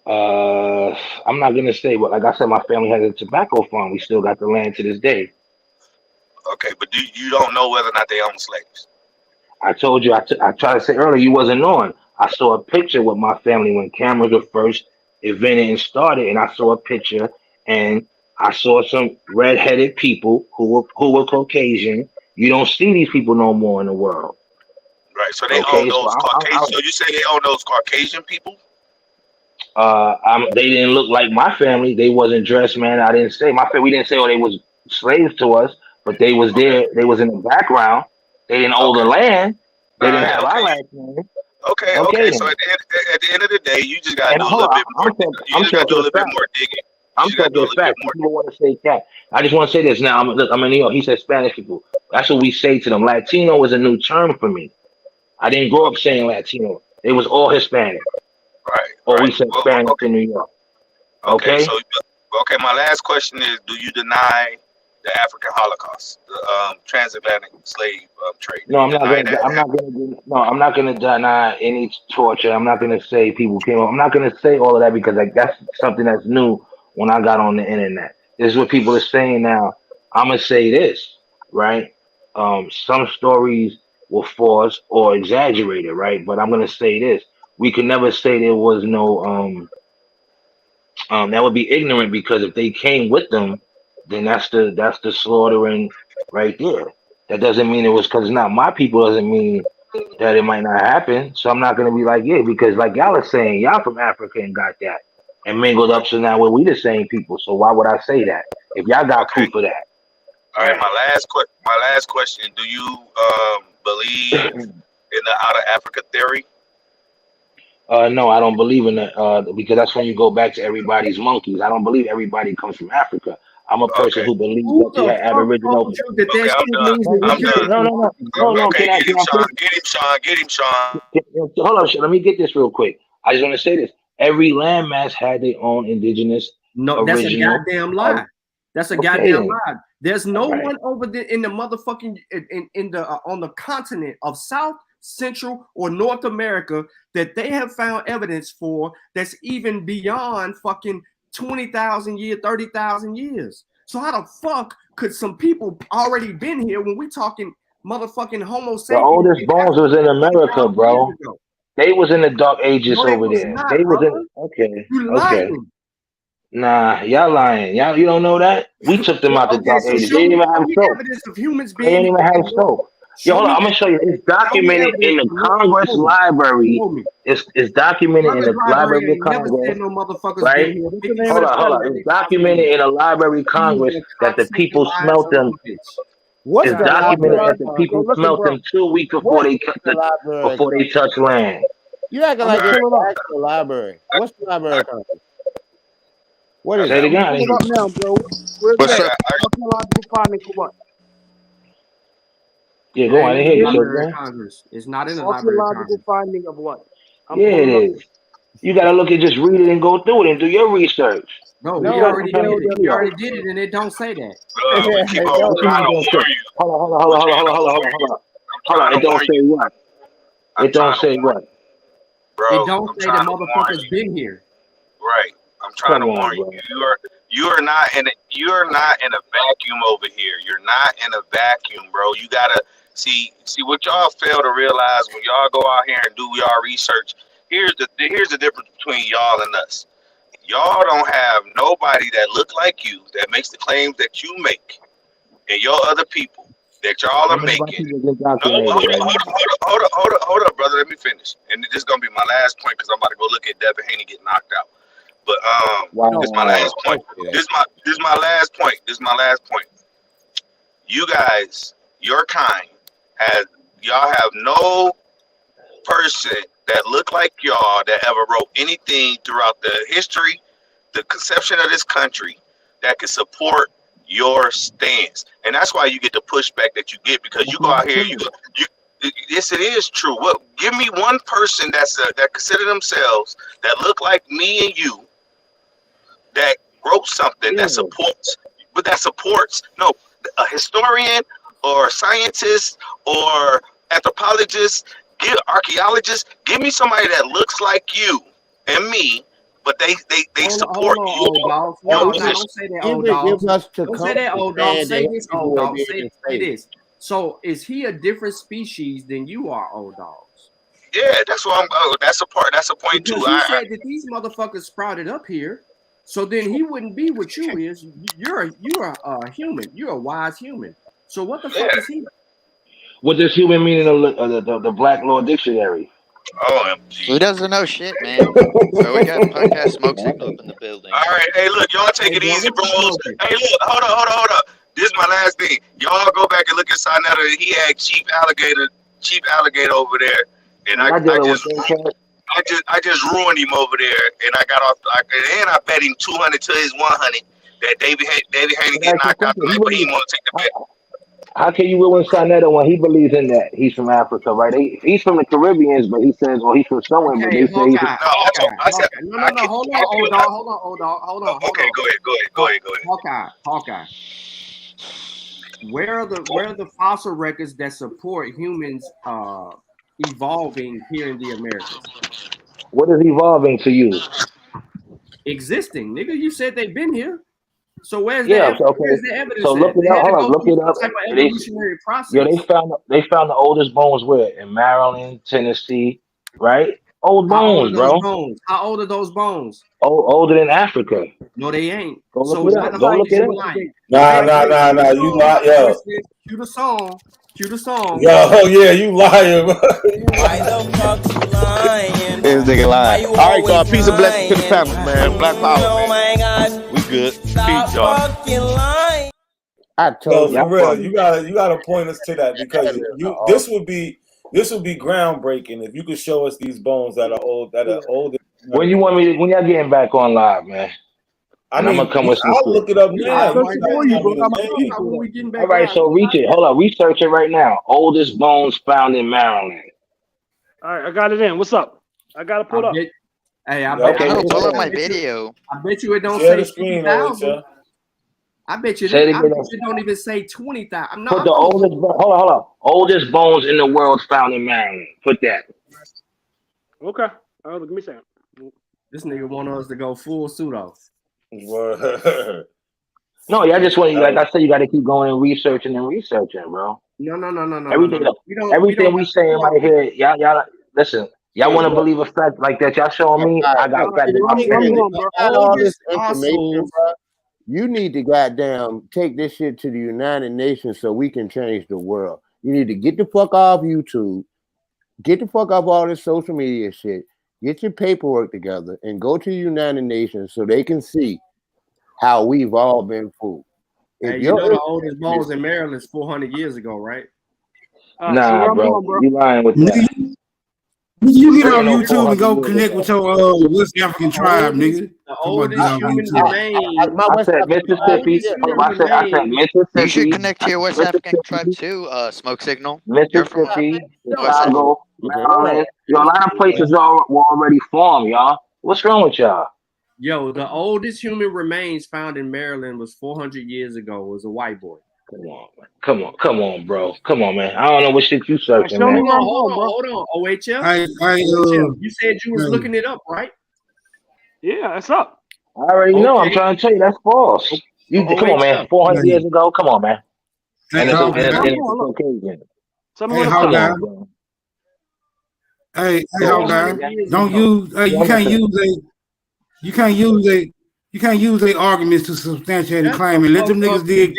I'm not gonna say, but like I said, my family has a tobacco farm. We still got the land to this day. Okay, but you don't know whether or not they own slaves? I told you, I tried to say earlier, you wasn't on. I saw a picture with my family when cameras were first invented and started, and I saw a picture, and I saw some red-headed people who were Caucasian. You don't see these people no more in the world. Right. So they own those Caucasian. So you say they own those Caucasian people? They didn't look like my family. They wasn't dressed, man. I didn't say my family. We didn't say they was slaves to us, but they was there. They was in the background. They didn't own the land. They didn't have our land. Okay. Okay. So at the end of the day, you just gotta do a little bit more. You just gotta do a little bit more digging. I'm talking facts. People want to say that. I just want to say this now. I'm in New York. He said Spanish people. That's what we say to them. Latino is a new term for me. I didn't grow up saying Latino. It was all Hispanic. Right. Or we said Spanish in New York. Okay. So my last question is: do you deny the African Holocaust, the transatlantic slave trade? No, I'm not gonna deny any torture. I'm not gonna say people came up. I'm not gonna say all of that because that's something that's new when I got on the internet. This is what people are saying now. I'm gonna say this, right? Some stories were false or exaggerated, right? But I'm gonna say this: we can never say there was no that would be ignorant because if they came with them, then that's the slaughtering right there. That doesn't mean it was because it's not my people. Doesn't mean that it might not happen. So I'm not gonna be like because like y'all are saying, y'all from Africa and got that and mingled up. So now we the same people. So why would I say that if y'all got proof of that? All right. My last question: do you believe in the out of Africa theory? No, I don't believe in that because that's when you go back to everybody's monkeys. I don't believe everybody comes from Africa. I'm a person who believes that we had Aboriginal. Okay, I'm done. No. Okay, get him, Sean. Hold on, let me get this real quick. I just want to say this: every landmass had their own indigenous. No, that's a goddamn lie. That's a goddamn lie. There's no one over there in the motherfucking in the on the continent of South, Central, or North America that they have found evidence for that's even beyond fucking 20,000 years, 30,000 years. So how the fuck could some people already been here when we talking motherfucking Homo sapiens? The oldest bones was in America, bro. They was in the dark ages over there. They was in okay. Nah, y'all lying. You don't know that? We took them out the dark ages. They didn't even have soap. Evidence of humans They didn't even have soap. Yo, hold on, I'm gonna show you. It's documented in the Congress Library. It's documented in the Library of Congress. Right? Hold on. It's documented in the Library of Congress that the people smelt them. It's documented that the people smelt them 2 weeks before they touch land. You acting like it's an actual library. What's the library of Congress? What is Say it it? again. Pull it up now, bro. Where's What's that? up? Archaeological finding for what? Yeah, It go on. ain't I in didn't the hear you, Library of sir. Congress. It's not in the Library of Archaeological Congress. finding of what? I'm Yeah, pulling it up. is. You gotta look at just read it and go through it and do your research. No, We we got already the did it. We LWI. already did it, and it don't say that. We keep on. What I'm do trying you to don't say? warn you. Hold on. I'm trying It to don't warn say you. what? I'm It don't trying to say warn what? you, bro. It don't I'm say the trying to warn motherfucker's you. been here. Right. I'm trying Come to on, warn you. bro. You are not in a vacuum over here. You're not in a vacuum, bro. You gotta see what y'all fail to realize when y'all go out here and do y'all research. Here's the difference between y'all and us. Y'all don't have nobody that look like you that makes the claims that you make, and your other people that y'all How are many of our making. people get No, indoctrinated, man? hold up, brother. Let me finish. And this is gonna be my last point because I'm about to go look at Devin Haney get knocked out. But this is my last point. This is my last point. This is my last point. You guys, your kind, y'all have no person that look like y'all that ever wrote anything throughout the history, the conception of this country that can support your stance. And that's why you get the pushback that you get because you go out here, you yes, it is true. What? Give me one person that consider themselves that look like me and you that wrote something that supports, no, a historian or a scientist or anthropologist, archaeologist. Give me somebody that looks like you and me, but they support Hold on, your old dogs. No, position. don't say that, old Even dogs. give us to Don't come say that, old dog. understand Say that this, people old are dog. Say being say saved. this. So is he a different species than you are, old dogs? Yeah, that's what I'm. Oh, that's a part. That's a point too. Because he said that these motherfuckers sprouted up here, so then he wouldn't be what you is. You're a human. You're a wise human. So what the fuck is he? What does human mean in the Black Law Dictionary? Who doesn't know shit, man? But we got podcast smoke signal up in the building. All right, hey, look, y'all take it easy, bros. Hey, look, hold up. This is my last thing. Y'all go back and look at Sinetta. He had cheap alligator over there, and I just ruined him over there, and I got off. And I bet him 200 to his 100 that David Haney get knocked out tonight, but he want to take the bet. How can you ruin Sinetta when he believes in that? He's from Africa, right? He's from the Caribbeans, but he says, well, he's from somewhere, but they say he's from... No, hold on, old dog. Okay, go ahead. Hawkeye. Where are the fossil records that support humans evolving here in the Americas? What is evolving to you? Existing, nigga. You said they've been here. So where's Yeah, where's the evidence? so look it up. Hold on, look it up. Type of evolutionary process. Yeah, they found the oldest bones where? In Maryland, Tennessee, right? Old bones, bro. How old are those bones? Older than Africa. No, they ain't. Go look it up. Go look it up. Nah. You lie, yo. Cue the song. Yo, yeah, you liar, bro. Why the fuck you lying? This nigga lying. Why you All right, y'all. always Peace and blessings to the lying? family, man. Black power, Oh man. my God. We good. Stop Peace, y'all. fucking lying. I told No, for real, you gotta point us to that because this would be groundbreaking if you could show us these bones that are older. When y'all getting back on live, man? I'm gonna come with some shit. Look it up now. All right, so research it right now. Oldest bones found in Maryland. All right, I got it in. What's up? I got to pull up. Pull up my video. I bet you it don't Share say the screen, 50,000. I bet you Say it I again. bet you don't even say 20,000. Put the oldest. Hold on. Oldest bones in the world found in Maryland. Put that. Okay. All right, give me a second. This nigga want us to go full pseudo. No, I just want you. Like I said, you got to keep going and researching, bro. No. Everything we saying right here, y'all listen. Y'all want to believe a fact like that? Y'all showing me. I got facts in my family. All this information, bro. You need to goddamn take this shit to the United Nations so we can change the world. You need to get the fuck off YouTube, get the fuck off all this social media shit, get your paperwork together, and go to the United Nations so they can see how we've all been fooled. Hey, you know the oldest bones in Maryland is 400 years ago, right? Nah, bro. You lying with that. You get on YouTube and go connect with your West African tribe, nigga. The oldest human remains. I said Mississippi. I said Mississippi. You should connect to your West African tribe too, Smoke Signal. Mississippi, Chicago, Maryland. Yo, a lot of places were already formed, y'all. What's wrong with y'all? Yo, the oldest human remains found in Maryland was 400 years ago. It was a white boy. Come on, bro. Come on, man. I don't know what shit you searching, man. Hold on. OHL. You said you was looking it up, right? Yeah, that's up. I already know. I'm trying to tell you that's false. Come on, man. 400 years ago. Come on, man. And it's Caucasian. Hey, don't use. You can't use their arguments to substantiate the claim and let them niggas dig.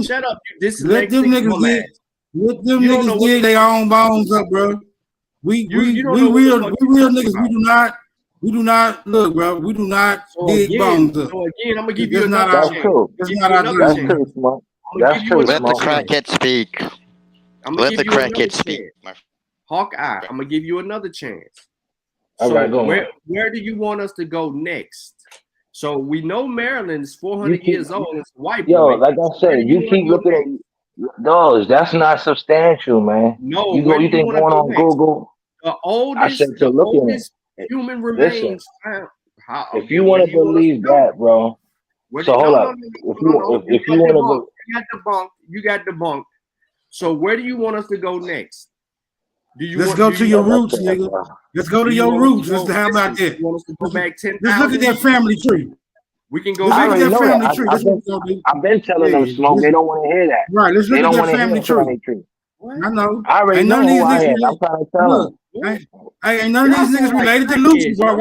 Shut up, you Let them niggas dig their own bones up, bro. We real niggas. We do not look, bro. We do not dig bones up. So again, I'm gonna give you another chance. That's true, Smoke. That's true, Let the crackhead speak. Let the crackhead speak. Hawkeye, I'm gonna give you another chance. All right, go on. Where do you want us to go next? So we know Maryland's 400 years old. It's white boy. Yo, like I said, you keep looking at those. That's not substantial, man. No, you think going on Google? The oldest human remains found. If you want to believe that, bro. So hold up. If you want to, you got debunked. So where do you want us to go next? Let's go to your roots, nigga. Let's go to your roots. How about that? Let's look at that family tree. We can go. Look at that family tree. I've been telling them, Smoke. They don't want to hear that. Right. Let's look at that family tree. I know. I already know who I am. I'm trying to tell them. Ain't none of these niggas related to Lucci, bro.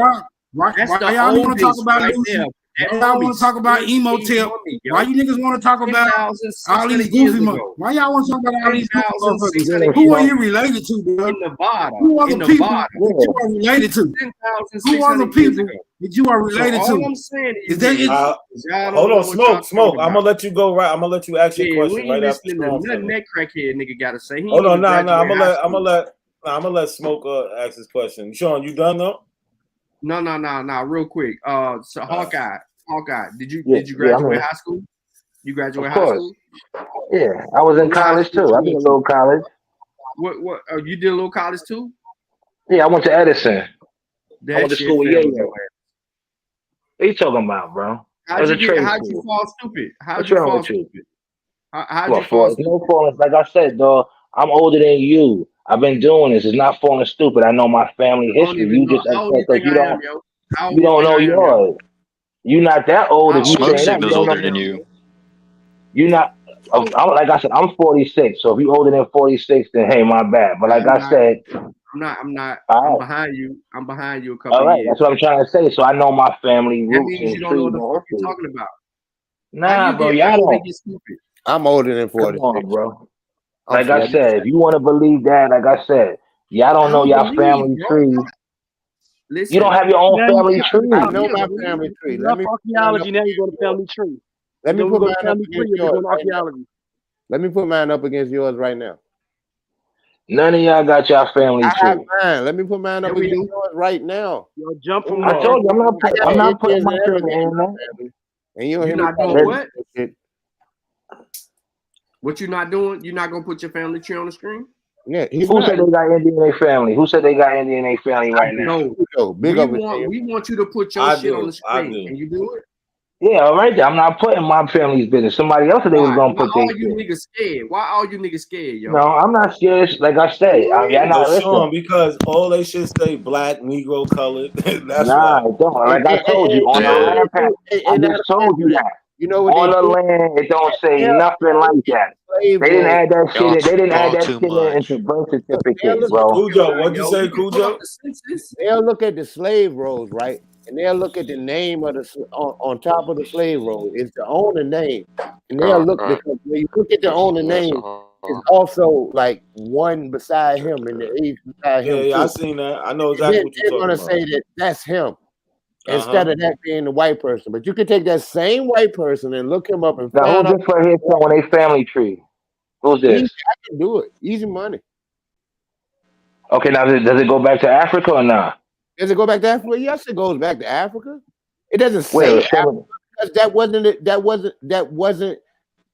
Why y'all want to talk about Lucci? Y'all want to talk about emo tip? Why you niggas want to talk about all these goofy motherfuckers? Why y'all want to talk about all these goofy motherfuckers? Who are you related to, bro? In Nevada. Who are the people that you are related to? Who are the people that you are related to? All I'm saying is hold on, Smoke. I'm gonna let you go right. I'm gonna let you ask your question right after. Nothing that crackhead nigga gotta say. Hold on, I'm gonna let Smoke ask his question. Sean, you done though? No. Real quick. So Hawkeye. Did you graduate high school? You graduated high school? Yeah, I was in college too. I did a little college. What? You did a little college too? Yeah, I went to Edison. I went to school with What are you talking about, bro? How'd you fall stupid? How'd you fall stupid? No falling. Like I said, dog, I'm older than you. I've been doing this. It's not falling stupid. I know my family history. You just upset that you don't know yours. You're not that old. If you Smoke say Signal's older than you. You're not. Like I said, I'm 46. So if you're older than 46, then hey, my bad. But like I said, I'm not. I'm behind you. I'm behind you a couple of years. That's what I'm trying to say. So I know my family roots. That means you don't know what the fuck you're talking about. Nah, bro, y'all don't. I'm older than 40. Come on, bro. Like I said, if you want to believe that, like I said, y'all don't know y'all family tree. Listen, you don't have your own family tree. I know my family tree. Archaeology. Now you go to family tree. Let me put mine up against yours. Archaeology. Let me put mine up against yours right now. None of y'all got your family tree. I have mine. Let me put mine up against yours right now. Yo, jump from. I told you, I'm not putting my family in there. And you're not doing what? What you not doing? You're not gonna put your family tree on the screen? Yeah. Who said they got Indian in their family? Who said they got Indian in their family right now? No. We want you to put your shit on the screen. Can you do it? Yeah, all right there. I'm not putting my family's business. Somebody else said they was gonna put their shit. Why are you niggas scared? Why are you niggas scared, yo? No, I'm not scared. Like I said, y'all not listening. Because all they should say black, Negro, colored. That's why. Don't. Like I told you on the land pack. I just told you that. You know what? On the land, it don't say nothing like that. They didn't add that shit. They didn't add that shit into birth certificates, bro. Cujo, what'd you say, Cujo? They'll look at the slave rolls, right? And they'll look at the name of the on top of the slave roll. It's the owner name, and they'll look because when you look at the owner name, it's also like one beside him and the age beside him. Yeah, I seen that. I know exactly what you're talking about. They're gonna say that that's him. Instead of that being the white person, but you could take that same white person and look him up and find out. Who's this right here showing a family tree? Who's this? I can do it. Easy money. Okay, now does it go back to Africa or not? Does it go back to Africa? Yes, it goes back to Africa. It doesn't say Wait, Africa because that wasn't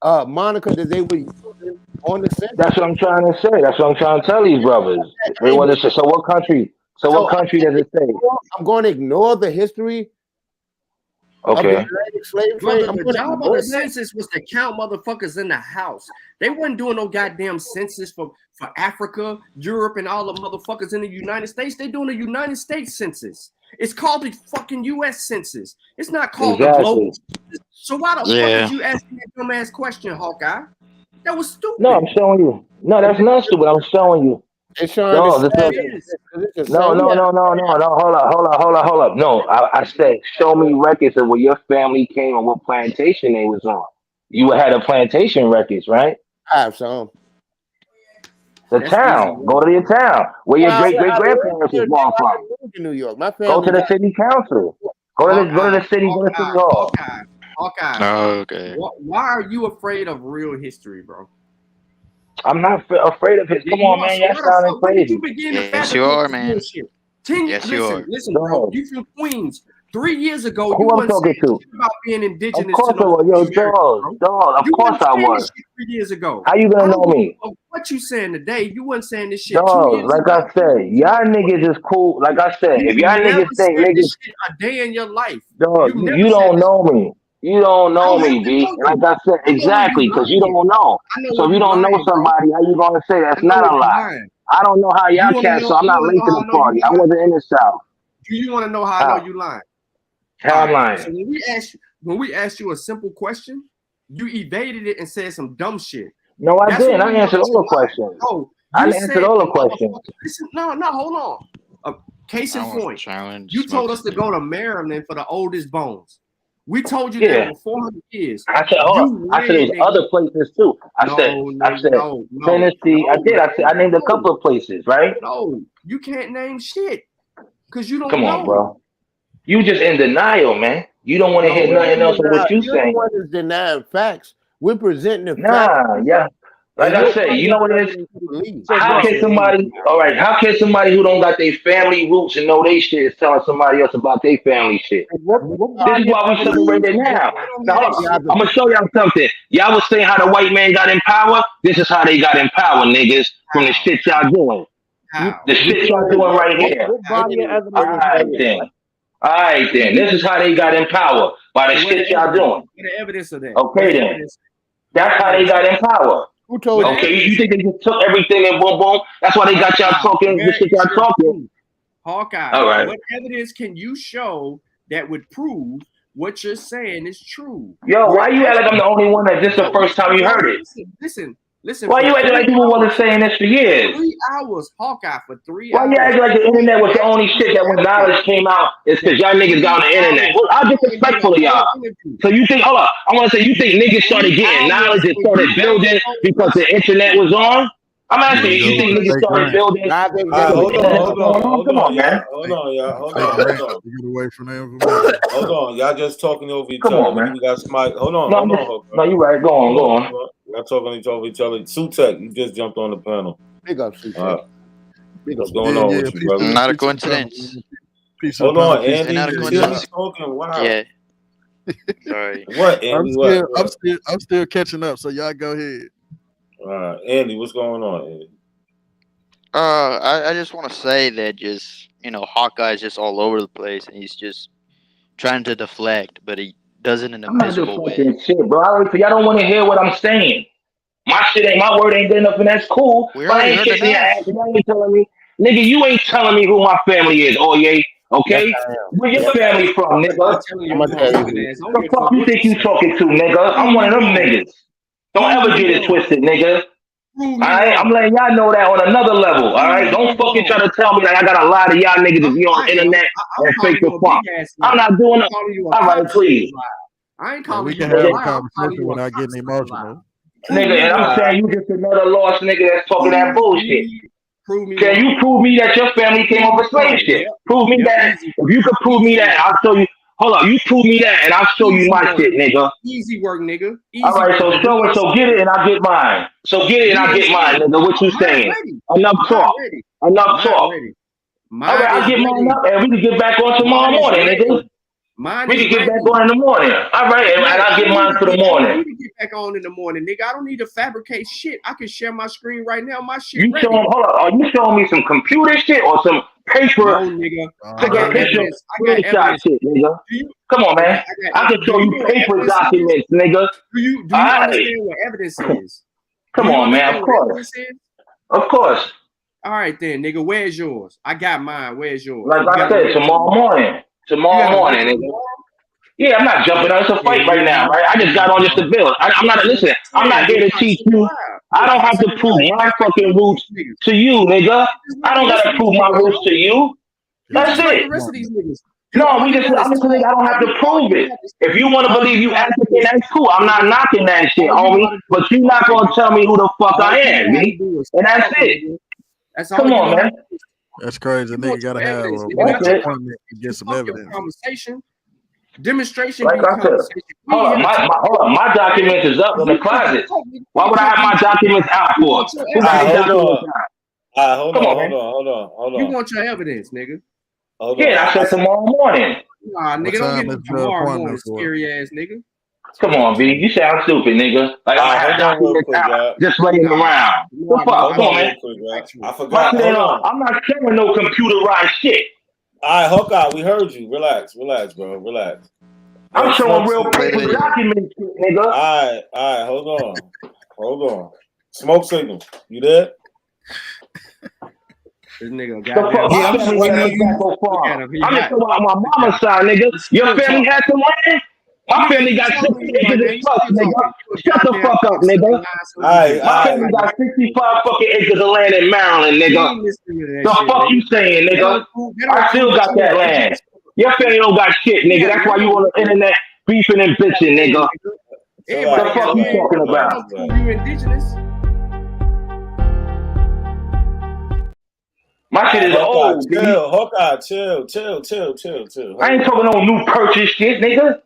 Monica that they were using on the census. That's what I'm trying to say. That's what I'm trying to tell these brothers. They want to say, so what country? So what country does it say? I'm going to ignore the history of the Okay. Atlantic slave Brother, trade. the job of the census was to count motherfuckers in the house. They wasn't doing no goddamn census for Africa, Europe, and all the motherfuckers in the United States. They doing the United States census. It's called the fucking U.S. census. It's not called the global. So why the fuck did you ask me that dumbass question, Hawkeye? That was stupid. No, I'm showing you. No, that's not stupid. I'm showing you. It's showing No, the no. Hold up. No, I said, show me records of where your family came and what plantation they was on. You had a plantation records, right? I have some. The town. Go to your town where your great grandparents was born from. In New York. My Go to the city council. Go to the city hall. Hawkeye. Okay. Why are you afraid of real history, bro? I'm not afraid of it. Come on, man. Y'all sounding crazy. Yes, you are, man. Yes, you are. Listen, bro. You from Queens. 3 years ago, Who you I'm weren't talking saying to? shit about being indigenous. Of course I was. Yo, dog. Of You course wasn't I saying this was. shit 3 years ago. How you gonna know me? What you saying today? You wasn't saying this shit 2 Dog, years like ago. I said, y'all niggas is cool. Like I said, if y'all never niggas think said niggas, this shit a day in your life. dog, You never you said don't this. know me. You don't know I me, have to B. know you. Like I said, I know when exactly, you because you lying. don't know. I know So when if you you don't know lying, bro. somebody, how you gonna say that's I know not when a you lie? lying. I don't know how You y'all wanna cats, know? so I'm You not wanna late know to how I the know you party. I lying? wasn't in the South. Do you want to know how I know you lying? How All I'm right. lying? So when we asked you a simple question, you evaded it and said some dumb shit. No, I That's didn't. when I we know answered that all you the lying. questions. Oh, I you answered said all the the questions. motherfucker. Listen, no, hold on. Case in point. You told us to go to Maryland for the oldest bones. We told you that Yeah. over 400 years. I said, I said there was other places too. I said Tennessee. I named a couple of places, right? No, you can't name shit because you don't Come on, know. bro. You just in denial, man. You don't want to hear nothing else of what you You're the saying. one that's denying facts. We're presenting the facts. Nah, yeah. Like I said, you know what it is? How can somebody, all right, how can somebody who don't got their family roots and know they shit is telling somebody else about their family shit? This is why we separated now. Now, I'm going to show y'all something. Y'all was saying how the white man got in power. This is how they got in power, niggas, from the shit y'all doing. The shit y'all doing right here. All right, then. This is how they got in power, by the shit y'all doing. The evidence of that. Okay, then. That's how they got in power. Who told you? Okay, you think they just took everything and boom, boom? That's why they got y'all talking the shit y'all talking. Hawkeye, all right. What evidence can you show that would prove what you're saying is true? Yo, why you act like I'm the only one that this the first time you heard it? Listen. Why you acting like people wasn't saying this for years? 3 hours, Hawkeye, for 3 Why hours. you acting like the internet was the only shit that when knowledge came out is because y'all niggas got on the internet? Well, I'm disrespectful to y'all. So you think, hold up, I want to say, you think niggas started getting knowledge and started building because the internet was on? I'm asking you, you think niggas started building? Hold on, man. Get away from the information. Hold on, y'all just talking over each Come other. on, man. You got smite. Hold on. No, you right. Go on. Y'all talking over each other. Sutek, you just jumped on the panel. Big up, Sutek. What's going on with you, brother? Not a coincidence. Hold on, Andy. Not a You coincidence. talking? Wow. Yeah. Sorry. What, Andy? I'm still catching up, so y'all go ahead. All right, Andy, what's going on, Andy? I just want to say that just, Hawkeye's just all over the place, and he's just trying to deflect, but he does it in a miserable way. Shit, bro. Y'all don't want to hear what I'm saying. My word ain't good enough, and that's cool. We But I ain't kissing your ass. You ain't telling me, nigga. You ain't telling me who my family is, Oye. Okay? Where your family from, nigga? The fuck you think you talking to, nigga? I'm one of them niggas. Don't ever get it twisted, nigga. Alright, I'm letting y'all know that on another level. Alright, don't fucking try to tell me that I gotta lie to y'all niggas to be on the internet and fake the funk. I'm not doing it. Alright, please. I ain't calling We you can have a conversation without getting emotional. Nigga, and I'm saying you just another lost nigga that's talking that bullshit. Can you prove me that your family came up with slave shit? Prove me that. If you can prove me that, I'll show you. Hold on, you prove me that, and I'll show you my shit, nigga. Easy work, nigga. All right, so show it. So get it, and I'll get mine. So get it, and I'll get mine, nigga. What you saying? Enough talk. Enough talk. All right, I'll get mine up and we can get back on tomorrow morning, nigga. We can get back on in the morning. All right, and I'll get mine for the morning. I don't need to get back on in the morning, nigga. I don't need to fabricate shit. I can share my screen right now. My shit You ready. showing? Hold on. Are you showing me some computer shit or some paper? No, nigga. I got evidence. Shit, nigga. Come on, man. I can show you paper documents, nigga. Do you understand what evidence is? Come on, man. Of course. Of course. All right then, nigga. Where's yours? I got mine. Where's yours? Like I said, tomorrow morning. Tomorrow morning, nigga. Yeah, I'm not jumping on. It's a fight right now, right? I just got on just to build. I'm not, listen, I'm not here to teach you. I don't have to prove my fucking roots to you, nigga. I don't got to prove my roots to you. That's it. No, I'm just saying I don't have to prove it. If you want to believe you African, that's cool. I'm not knocking that shit, homie. But you're not going to tell me who the fuck I am, me. And that's it. Come on, man. That's crazy. Nigga gotta have a appointment to get some evidence. Conversation, demonstration. Like I said, hold on, my documents is up in the closet. Why would I have my documents out for? Hold on. You want your evidence, nigga? Yeah, I said tomorrow morning. Nah, nigga, don't get tomorrow morning, scary ass nigga. Come on, B. You sound stupid, nigga. Like I have documents out, just laying around. The fuck? Come on, man. I forgot. I'm not sharing no computerized shit. All right, Hawkeye, we heard you. Relax, bro. Relax. I'm showing real paper documents, nigga. All right, hold on. Smoke signal. You there? This nigga got I'm just talking about my mama's side, nigga. Your family had some land? My family got 60 acres plus, nigga. Shut the fuck up, nigga. My family got 65 fucking acres of land in Maryland, nigga. The fuck you saying, nigga? I still got that land. Your family don't got shit, nigga. That's why you on the internet beefing and bitching, nigga. What the fuck you talking about? You indigenous? My shit is old, Hawkeye, chill. I ain't talking no new purchase shit, nigga.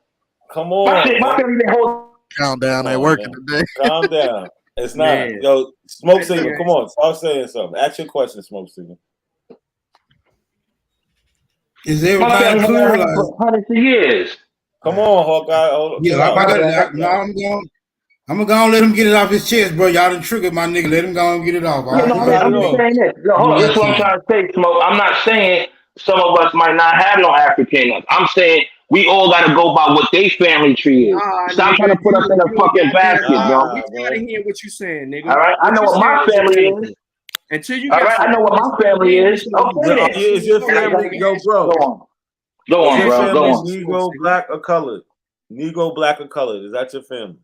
Come on. My family been holding. Calm down, ain't working today. Calm down. It's not. Man. Yo, Smoke Signal, come on. Start saying something. Ask your question, Smoke Signal. Is everybody for hundreds of years? Come on, Hawkeye. I'm gonna go and let him get it off his chest, bro. Y'all done triggered my nigga. Let him go and get it off. I'm just saying this. No, hold on. That's what I'm trying to say, Smoke. I'm not saying some of us might not have no African. I'm saying we all got to go by what they family tree is. Stop trying to put us in a fucking basket, bro. We gotta hear what you saying, nigga. All right, I know what my family is. Until you all right, I know what my family is. Okay, is your family? Yo, bro. Go on, bro. Go on. Negro, black, or colored? Negro, black, or colored? Is that your family?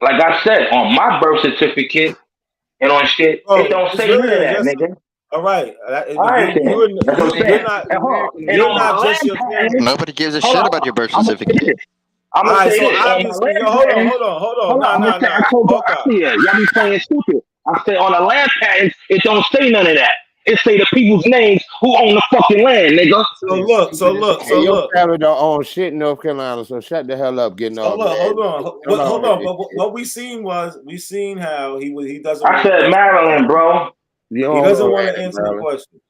Like I said, on my birth certificate and on shit, it don't say none of that, nigga. All right. You're not just your family. Nobody gives a shit about your birth certificate. I'm gonna say this. Hold on. Y'all be playing stupid. I say on the land patents, it don't say none of that. It say the people's names who own the fucking land, nigga. So look. Your family don't own shit in North Carolina, so shut the hell up getting all that. Hold on. But what we seen how he doesn't. I said Maryland, bro. He doesn't want to answer the question.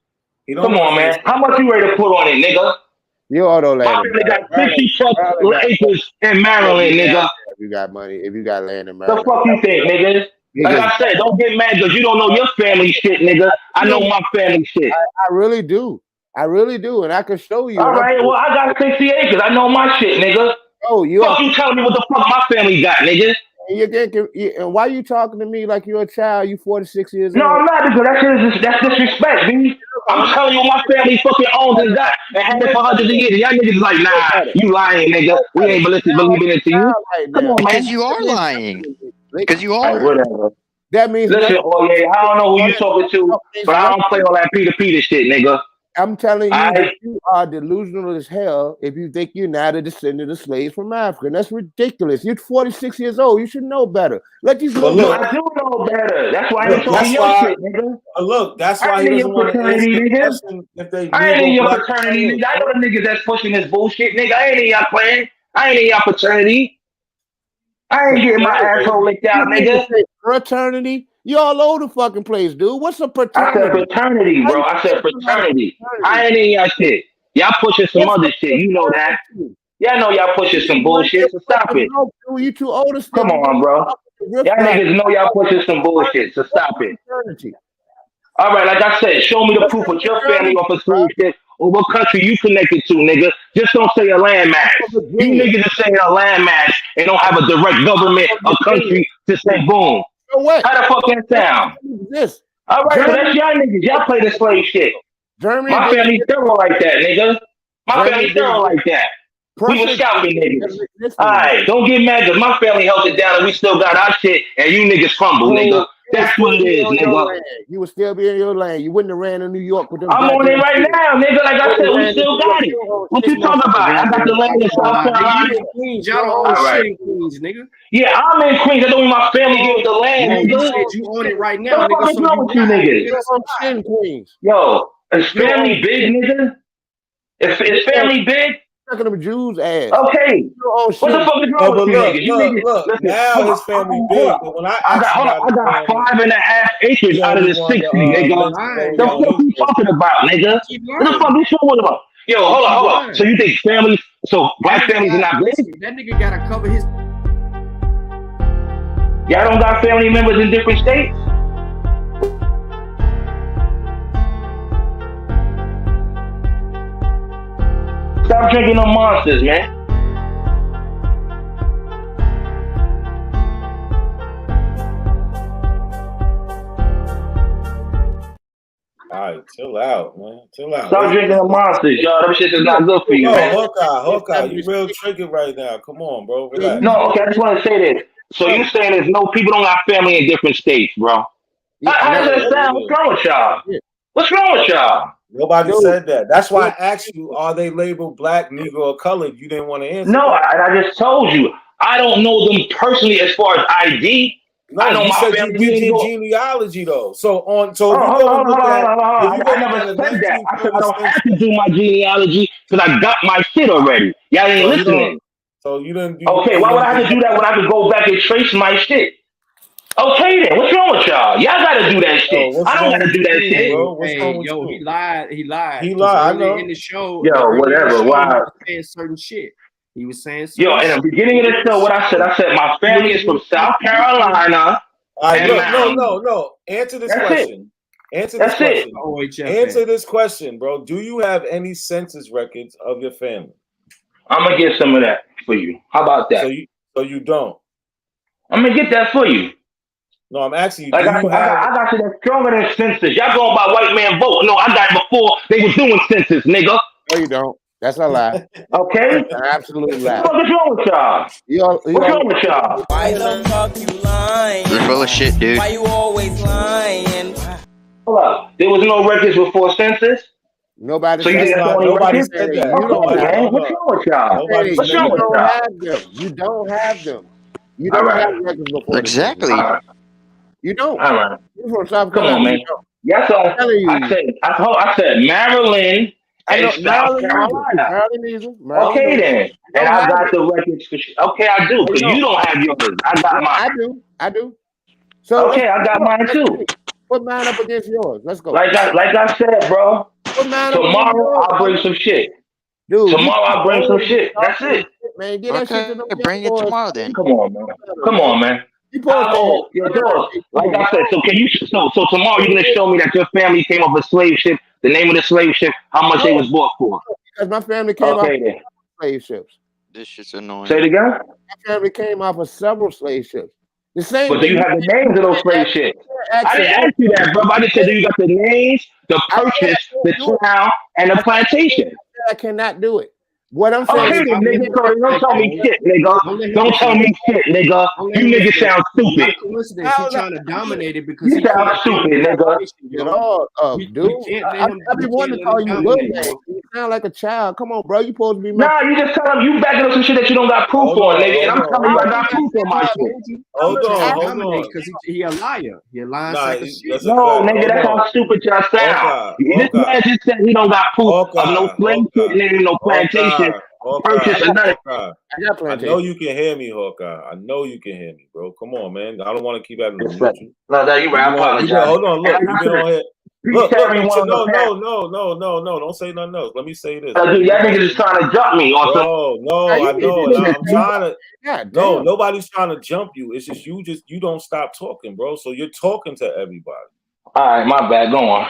Come on, man. How much you ready to put on it, nigga? You auto land. My family got 50 plus acres in Maryland, nigga. If you got money, if you got land in Maryland. The fuck you think, nigga? Like I said, don't get mad because you don't know your family shit, nigga. I know my family shit. I really do. And I can show you. All right, well, I got 60 acres. I know my shit, nigga. Oh, you telling me what the fuck my family got, nigga? And why you talking to me like you're a child? You 46 years old. No, I'm not, because that's disrespect, B. I'm telling you what my family fucking owns and got and had it for hundreds of years. Y'all niggas like, nah, you lying, nigga. We ain't believing it to you. Come on, man. Because you are lying. Because you are. Right, whatever. That means. Listen, I don't know who you talking to, but I don't play all that Peter shit, nigga. I'm telling you that you are delusional as hell if you think you're not a descendant of slaves from Africa. And that's ridiculous. You're 46 years old. You should know better. Let these little I do know better. That's why I told you your shit, nigga. Look, that's why he doesn't want to answer the question if they I ain't in your fraternity, nigga. I know the niggas that's pushing this bullshit, nigga. I ain't in y'all clan. I ain't in y'all fraternity. I ain't getting my asshole licked out, nigga. Fraternity? You all over the fucking place, dude. What's a fraternity? I said fraternity, bro. I said fraternity. I ain't in y'all shit. Y'all pushing some other shit. You know that. Y'all know y'all pushing some bullshit. So stop it. You too old to Come on, bro. Y'all niggas know y'all pushing some bullshit. So stop it. All right, like I said, show me the proof of your family off of slave shit or what country you connected to, nigga. Just don't say a landmass. You niggas just saying a landmass and don't have a direct government or country to say boom. How the fuck that sound? All right, so that's y'all niggas. Y'all play the slave shit. My family thorough like that, nigga. My family thorough like that. We was scouting niggas. All right, don't get mad because my family held it down and we still got our shit and you niggas fumble, nigga. That's what it is, nigga. You would still be in your land. You wouldn't have ran in New York with them. I'm on it right now, nigga. Like I said, we still got it. What you talking about? I got the land in South Carolina. Queens, y'all own shit in Queens, nigga. Yeah, I'm in Queens. I don't mean my family gave the land, You nigga. said you own it right now, What the fuck nigga. is wrong with you niggas? in Queens. Yo, is family big, nigga? Is family big? Talking about Jews' ass. Okay. What the fuck is wrong with you niggas? You niggas, Look, listen, now his family big, but when I I asked got 5.5 acres out of the 60, nigga. The fuck you talking about, nigga? What the fuck you talking about? Yo, hold on. So you think families, so black families are not big? That nigga gotta cover his. Y'all don't got family members in different states? Stop drinking them monsters, man. All right, chill out, man. Chill out. Stop drinking the monsters, y'all. That shit is not good for you, man. Hawkeye, you real triggered right now. Come on, bro. Relax. No, okay, I just want to say this. So you saying there's no people don't got family in different states, bro? How does that sound? What's wrong with y'all? What's wrong with y'all? Nobody said that. That's why I asked you, are they labeled black, Negro, or colored? You didn't want to answer. No, I just told you. I don't know them personally as far as ID. No, I know you my said family you did your go- genealogy though. So if Hold you on, go hold and look on, at, hold on. if you I go never at the said that. I said I don't 1936 have to do my genealogy because I got my shit already. Y'all ain't listening. So you didn't do. Okay, why would I have to do that when I could go back and trace my shit? Okay then, what's wrong with y'all? Y'all gotta do that shit. I don't gotta do that shit. Bro? What's wrong with you? He lied. He lied. He lied. I know. In the show, Yo, whatever. He Wow. was saying certain shit. He was saying certain Yo, in the beginning of the show, what I said my family is from South Carolina. All right, and no. Answer this That's question. Answer this question. Answer this question, bro. Do you have any census records of your family? I'm gonna get some of that for you. How about that? So you don't. I'm gonna get that for you. No, I'm asking you. I got you that stronger than census. Y'all going by white man vote. No, I got it before they was doing census, nigga. No, you don't. That's a lie. Okay? That's an absolute lie. What's wrong with y'all? What's wrong with y'all? Why the fuck you lying? You're full of shit, dude. Why you always lying? Hold up. There was no records before census? Nobody so said that. Nobody said that. You don't have them. What's wrong with y'all? What's wrong with y'all? You don't have them. You don't have records before. Exactly. You don't. All right. You're from South Come Carolina. on, man. Yes, I said Maryland and South Carolina. Okay, then. And I got the records for okay, I do, because you don't have yours. I got mine. I do. So okay, I got mine too. Put mine up against yours. Let's go. Like I said, bro. Tomorrow I'll bring some shit. Dude, tomorrow I'll bring some shit. That's it. Man, get that shit to them. Bring it tomorrow then. Come on, man. Come on, man. Your doors. Like I said, so can you? So tomorrow you're gonna show me that your family came off a slave ship. The name of the slave ship, how much they was bought for? Because my family came off slave ships. This shit's annoying. Say it again. My family came off of several slave ships. The same. But do you have the names of those slave ships? I didn't ask you that, bro. I just said, do you got the names, the purchase, the town, and the plantation? I cannot do it. What I'm saying okay, then, nigga, don't tell me shit, nigga. Don't tell me shit, nigga. You niggas sound stupid. He's trying to dominate it because you sound stupid, nigga. Dude, I be wanting to call you little man. You sound like a child. Come on, bro. You supposed to be. Nah, you just tell him you backing up some shit that you don't got proof on, nigga. And I'm telling you, I got proof on my shit. Hold on. Because he a liar. He a lying sack of shit. No, nigga, that's how stupid y'all sound. This man just said he don't got proof of no slave shit and no plantation purchase another. I know you can hear me, Hawkeye. I know you can hear me, bro. Come on, man. I don't want to keep having to mute you. No, you're right. I apologize. Hold on, look. You've been on here. Look, no. Don't say nothing else. Let me say this. Dude, y'all niggas is trying to jump me on some. No, I know. I'm trying to. No, nobody's trying to jump you. It's just you don't stop talking, bro. So you're talking to everybody. All right, my bad. Go on.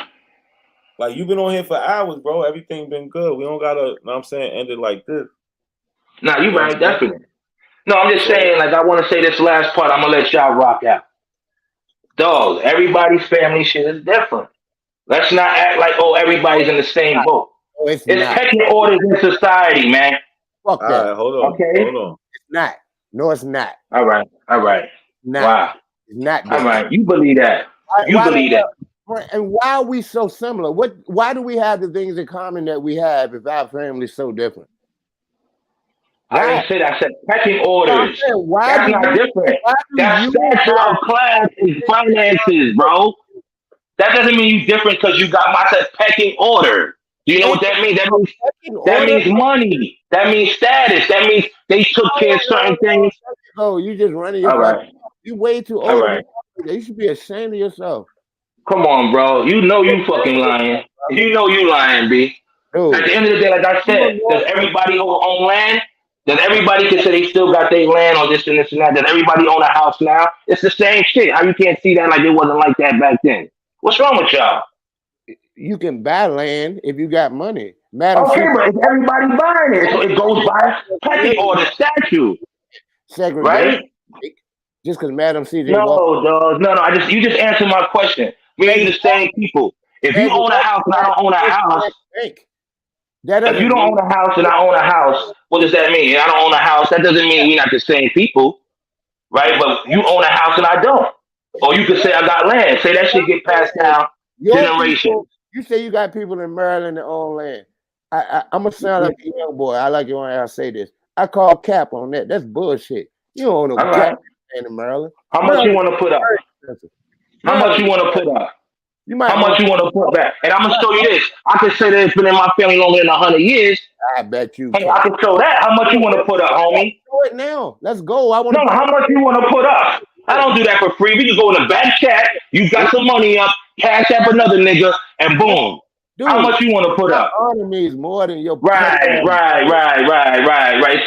Like, you've been on here for hours, bro. Everything been good. We don't gotta, you know what I'm saying, end it like this. Nah, you right, definitely. No, I'm just saying, like, I want to say this last part. I'm gonna let y'all rock out. Dog, everybody's family shit is different. Let's not act like, oh, everybody's in the same boat. No, it's pecking orders in society, man. Fuck that. All right, hold on. Okay. Hold on. It's not. No, it's not. All right. Not. Wow. It's not. All right. You believe that. You believe that. And why are we so similar? Why do we have the things in common that we have if our family's so different? I didn't say that. I said pecking orders. That's not different. That's stature of class and finances, bro. That doesn't mean you different because you got I said pecking order. Do you know what that means? That means money. That means status. That means they took care of certain things. Oh, you just running your right. You way too old. Right. You should be ashamed of yourself. Come on, bro. You know you fucking lying. You know you lying, B. Dude. At the end of the day, like I said, does everybody own land? Does everybody can say they still got their land on this and this and that? Does everybody own a house now? It's the same shit. How you can't see that like it wasn't like that back then? What's wrong with y'all? You can buy land if you got money. Okay, but it's everybody buying it. So it goes by pecking order statute. Right? Just because Madam CJ. No. You just answered my question. We ain't the same people. If you own a house and I don't own a house, if you don't own a house and I own a house, what does that mean? And I don't own a house, that doesn't mean we're not the same people, right? But you own a house and I don't. Or you could say I got land. Say that shit get passed down generations. You say you got people in Maryland that own land. I'm going to sound like a young boy. I like it when I say this. I call cap on that. That's bullshit. You don't own no cap in Maryland. How much you want to put up? How much you want to put up? How much you want to put back? And I'm going to show you this. I can say that it's been in my family longer than 100 years. I bet you. Hey, I can show that. How much you want to put up, homie? Do it now. Let's go. How much you want to put up? I don't do that for free. We can go in the back chat. You got some money up, cash up another nigga, and boom. Dude, how much you want to put up? Honor means more than your right.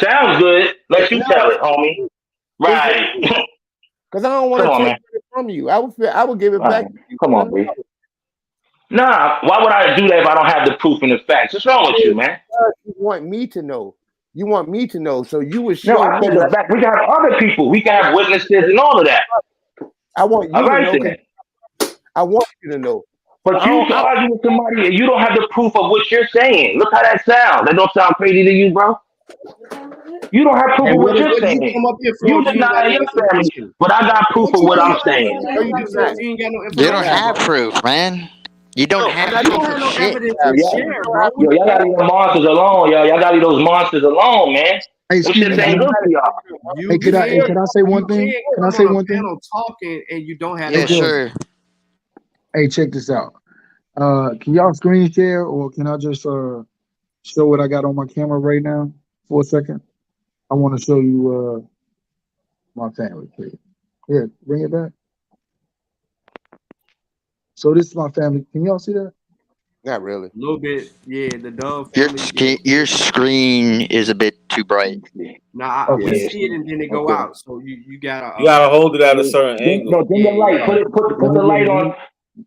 Sounds good. Let you tell it, homie. Right. Because I don't want to take it from you. I would give it back to you. Come on, B. Nah, why would I do that if I don't have the proof and the facts? What's wrong with you, man? You want me to know. You want me to know, so you would show me. We can have other people. We can have witnesses and all of that. I want you to know. I want you to know. But you can argue with somebody and you don't have the proof of what you're saying. Look how that sounds. That don't sound crazy to you, bro? You don't have proof of what you're saying. You deny your family, but I got proof of what I'm saying. You don't have proof, man. You don't have shit. Yo, y'all gotta leave the monsters alone, yo. Y'all gotta leave those monsters alone, man. Hey, excuse me. Hey, can I say one thing? Can I say one thing? Talking and you don't have. Yeah, sure. Hey, check this out. Can y'all screen share, or can I just show what I got on my camera right now for a second? I want to show you my family, please. Yeah, bring it back. So this is my family. Can y'all see that? Not really. A little bit, yeah. The Dove family. Your screen is a bit too bright. Nah, I see it and then it go out. So you gotta. You gotta hold it at a certain angle. No, dim the light. Put the light on.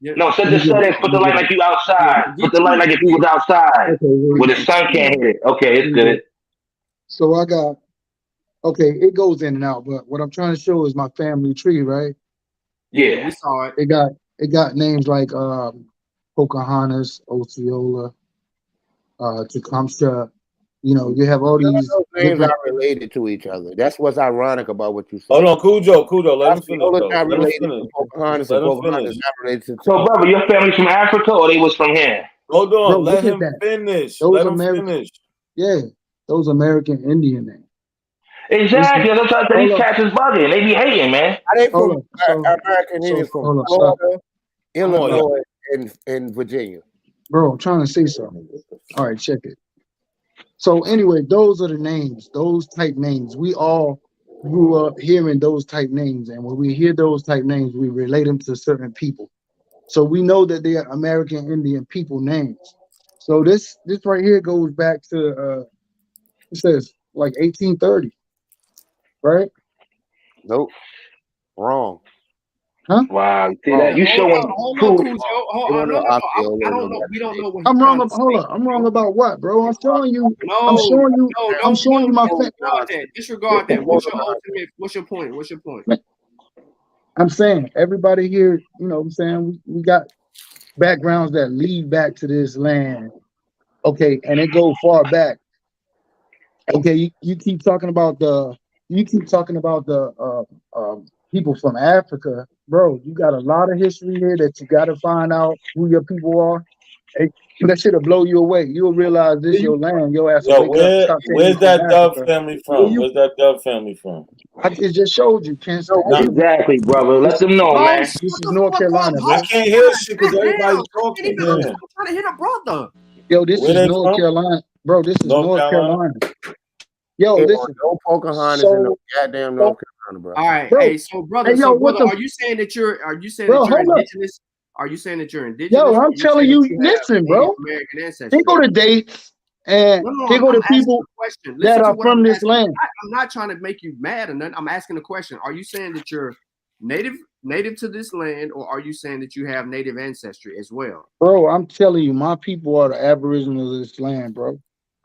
No, set the settings. Put the light like you outside. Put the light like if you was outside, where the sun can't hit it. Okay, it's good. So I got. Okay, it goes in and out, but what I'm trying to show is my family tree, right? Yeah, we saw it. It got names like Pocahontas, Osceola, Tecumseh. You know, you have all these names are related to each other. That's what's ironic about what you said. Hold on, Cujo, let him finish. Not related to Pocahontas, and Pocahontas not related to. So, brother, your family's from Africa or they was from here? Hold on, let him finish. Let him finish. Yeah, those American Indian names. Exactly. That's what I said. These cats is bugging. They be hating, man. Are they from American Indians from Florida, Illinois, and Virginia? Bro, I'm trying to say something. All right, check it. So anyway, those are the names, those type names. We all grew up hearing those type names, and when we hear those type names, we relate them to certain people. So we know that they are American Indian people names. So this right here goes back to it says like 1830, right? Nope, wrong. Huh? Wow, you see that? You showing Hold on, proof. Cujo. I don't know. We don't know what I'm you're wrong. trying to Hold say. up. I'm wrong about what, bro? I'm showing you. I'm No, showing you. no, I'm don't showing you my. disregard that. Disregard that. What's your ultimate? What's your point? What's your point? I'm saying everybody here. You know, what I'm saying we got backgrounds that lead back to this land. Okay, and it goes far back. Okay, you keep talking about the people from Africa, bro. You got a lot of history here that you got to find out who your people are. Hey, that shit'll blow you away. You'll realize this your land. Your ass will wake up. Stop saying Where's you from that Dove Africa. family from? Where's that Dove family from? I just showed you, Kent State. Exactly, brother. Let them know, Oh, man. shut This is the North fuck Carolina, up. bro. I can't hear shit because Goddamn, everybody's I can't talking. even. I'm trying to hit a brother. Yo, this Where is they North from? Carolina, bro. This is North North Carolina. Carolina. Yo, Ain't listen. no Pocahontas in no goddamn North Carolina, bro. All right, Bro, hey, so brother, hey, yo, what the? are you saying that you're Bro, hold up. indigenous? Are you saying that you're indigenous? Yo, Or I'm you telling saying you, that you have listen, Native bro. American ancestry? Here go the dates, and No, here go I'm the asking people a question. that Listen to are what from I'm this asking. land. I'm not trying to make you mad or nothing. I'm asking a question. Are you saying that you're native to this land, or are you saying that you have native ancestry as well? Bro, I'm telling you, my people are the Aboriginals of this land, bro.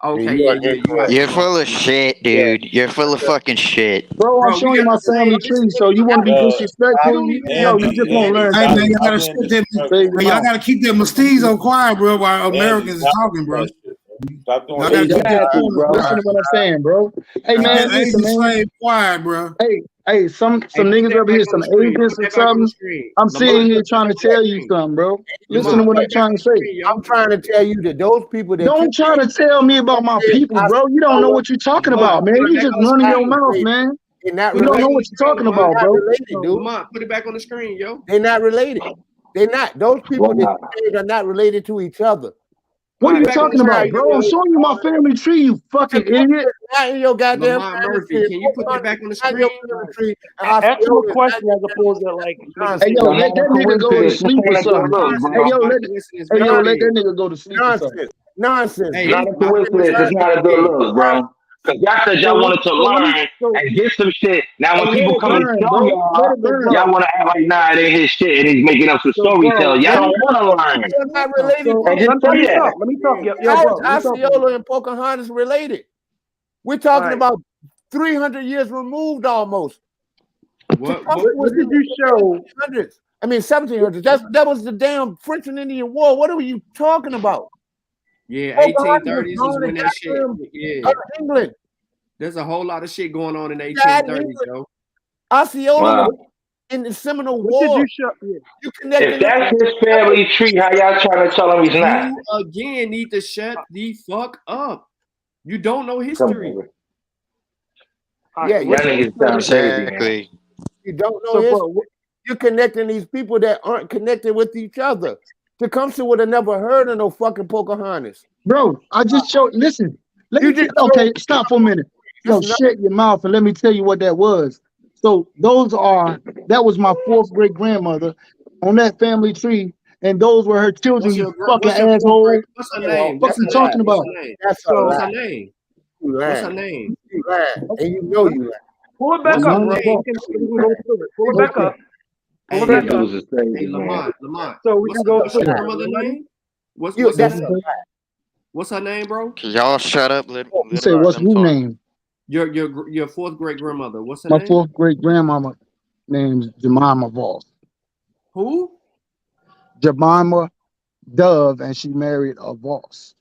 Okay, yeah. You're full of shit, dude. You're full of fucking shit. Bro, I'm showing you my family tree, so you want to be disrespectful? Yo, you just won't learn. Hey man, Something. y'all gotta skip that. Save your Hey, y'all mouth. gotta keep that mestizo quiet, bro. While Americans is talking, bro. Stop doing Y'all gotta keep that. Listen to what I'm saying, bro. Hey Keep man, that listen, Asian man. slave quiet, bro. Hey, some niggas over here, some agents or something. I'm sitting here trying to tell you something, bro. Listen to what I'm trying to say. I'm trying to tell you that those people that Don't try to tell me about my people, bro. You don't know what you're talking about, man. You just running your mouth, man. They're not You don't know what you're talking about, bro. related, dude. Lamont, put it back on the screen, yo. They're not related. They're not. Those people that you said are not related to each other. What are you talking about, bro? I'm showing you my family tree, you fucking idiot. Not in your goddamn Lamont family Murphy, tree. can you put that back on the Not your screen? family tree. Ask him a question as opposed to like. Hey yo, let that nigga go to sleep or something. Hey yo, let that nigga go to sleep or something. Nonsense. It's not a coincidence. It's not a good look, bro. Because y'all said y'all wanted to learn and get some shit. Now, when people come and tell y'all, y'all want to act like, nah, it ain't his shit and he's making up some storytelling. Y'all don't want to learn. They're not related. And just Let say me that. talk. Let me talk. Yo, How bro. is Let me talk. Osceola and Pocahontas related? We're talking about 300 years removed almost. What did you show? 1800s. I mean 1700s. That was the damn French and Indian War. What are you talking about? Yeah, 1830s is when that shit. Yeah, England. there's a whole lot of shit going on in the God, 1830s, yo. Osceola was in the Seminole What War. did you show? Yeah. You connected If that's his family tree, how y'all trying to tell him he's not? You again need to shut the fuck up. You don't know Come history. on. Yeah, Y'all niggas sound crazy, man. You don't know So, history. bro, You're connecting these people that aren't connected with each other. Tecumseh would have never heard of no fucking Pocahontas. Bro, I just showed. Listen, You just okay, stop for a minute. Yo, shut your mouth and let me tell you what that was. So that was my fourth great grandmother on that family tree, and those were her children. You fucking asshole. What's her name? What you talking about? That's a What's lie. her name? You What's her lying. name? You lying. And you know you lying. pull it back What's up, her bro. name? We can go through it. Pull it back up. Pull it Hey, back up. hey, Lamont. So we can go What's your through it. grandmother name? What's You, her that's name? a lie. What's her name, bro? Cause y'all shut up. Let You say what's them who talk. name? Your fourth great grandmother. What's her My name? fourth great grandmama name's Jemima Voss. Who? Jemima Dove, and she married a Voss.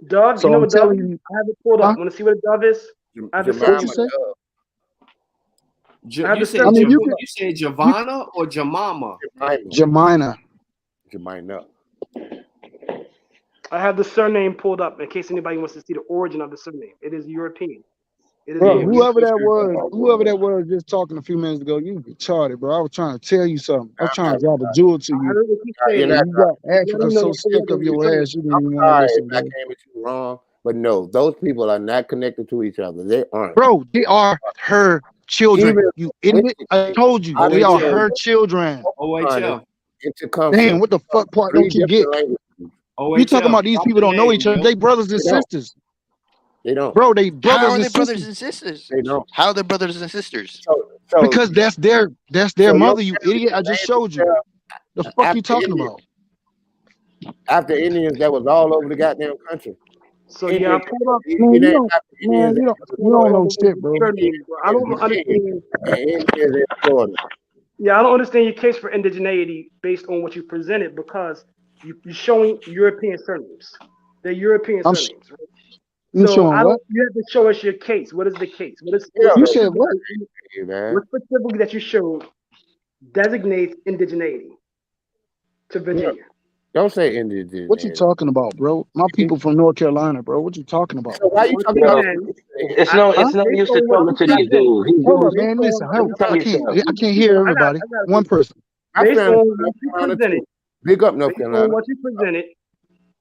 Dove, So you know I'm what Dove telling is? you, I have it pulled up. Want to see what a Dove is? I have to what you say? You said Javana or Jamama? Jemina. I have the surname pulled up in case anybody wants to see the origin of the surname. It is European. It is Bro, European. whoever that was just talking a few minutes ago, you retarded, bro. I was trying to tell you something. I was trying to drop a jewel to I you. heard what you saying. And you got Let Africa me know so that sick of your ass, you didn't even want to Sorry listen, if I bro. came at you wrong, But no, those people are not connected to each other. They aren't. Bro, they are her children. Even You idiot. I told you. They are her children. OHL. Damn, what the fuck part don't you get? You talking about these people don't know each other. They brothers and sisters. They don't. Bro, they How brothers are and they brothers sisters. and sisters? They don't. How are they brothers and sisters? Because that's their so mother, you idiot. I just showed you. The fuck you talking about? After Indians that was all over the goddamn country. So yeah, I pulled up. Man, you don't know shit, bro. I don't understand. Yeah, I don't understand your case for indigeneity based on what you presented because you're showing European surnames. They're European surnames, right? You So showing what? you have to show us your case. What is the case? You said what? What specifically that you showed designates indigeneity to Virginia? Don't say indigenous. What you talking about, bro? My people from North Carolina, bro. What you talking about? So why you talking about? It's no use to talking to these dudes. Hold on, man. Listen, I can't hear everybody. One person. Based on what you presented, Big up North Carolina.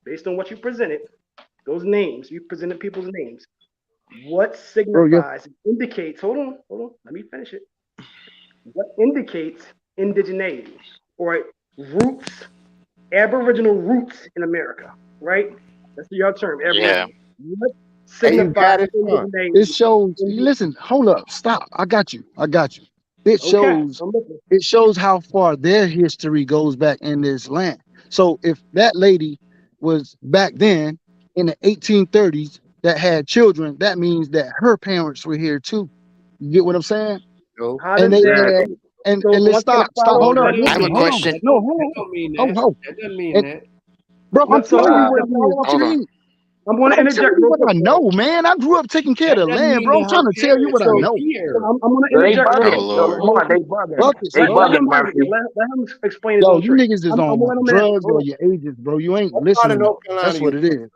Based on what you presented, those names you presented people's names. What signifies, indicates? Hold on. Let me finish it. What indicates indigeneity or roots? Aboriginal roots in America, right? That's your term. Aboriginal. What signifies indigeneity? It shows. Listen, hold up, stop. I got you. It shows. It shows how far their history goes back in this land. So if that lady was back then in the 1830s that had children, that means that her parents were here too. You get what I'm saying? No. And they had. And let's stop. Hold on. I have a question. No, hold on. That doesn't mean that. Bro, I'm telling you what you mean. I'm going to interject. What I know, man. I grew up taking care of the land, bro. I'm trying to tell you what I know. I'm going to interject. They bugging, Murphy. Let him explain his Yo, own you trick. niggas is on drugs or your agents, bro. You ain't listening. That's what it is.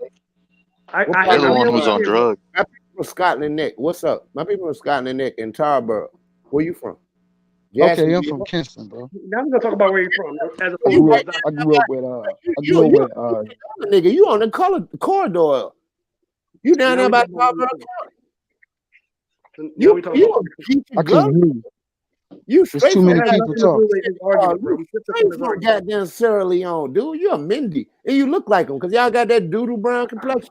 You're the one who's on drugs. My people from Scotland Neck. What's up? My people from Scotland Neck in Tarboro. Where you from? Okay, I'm from Kingston, bro. Now we're gonna talk about where you're from. As I grew up with nigga, you on the corridor. You down there by Tarboro? You I can't hear you. You There's too many people talking. You from goddamn Sierra Leone, dude. You're a Mindy, and you look like them because y'all got that doodle brown complexion.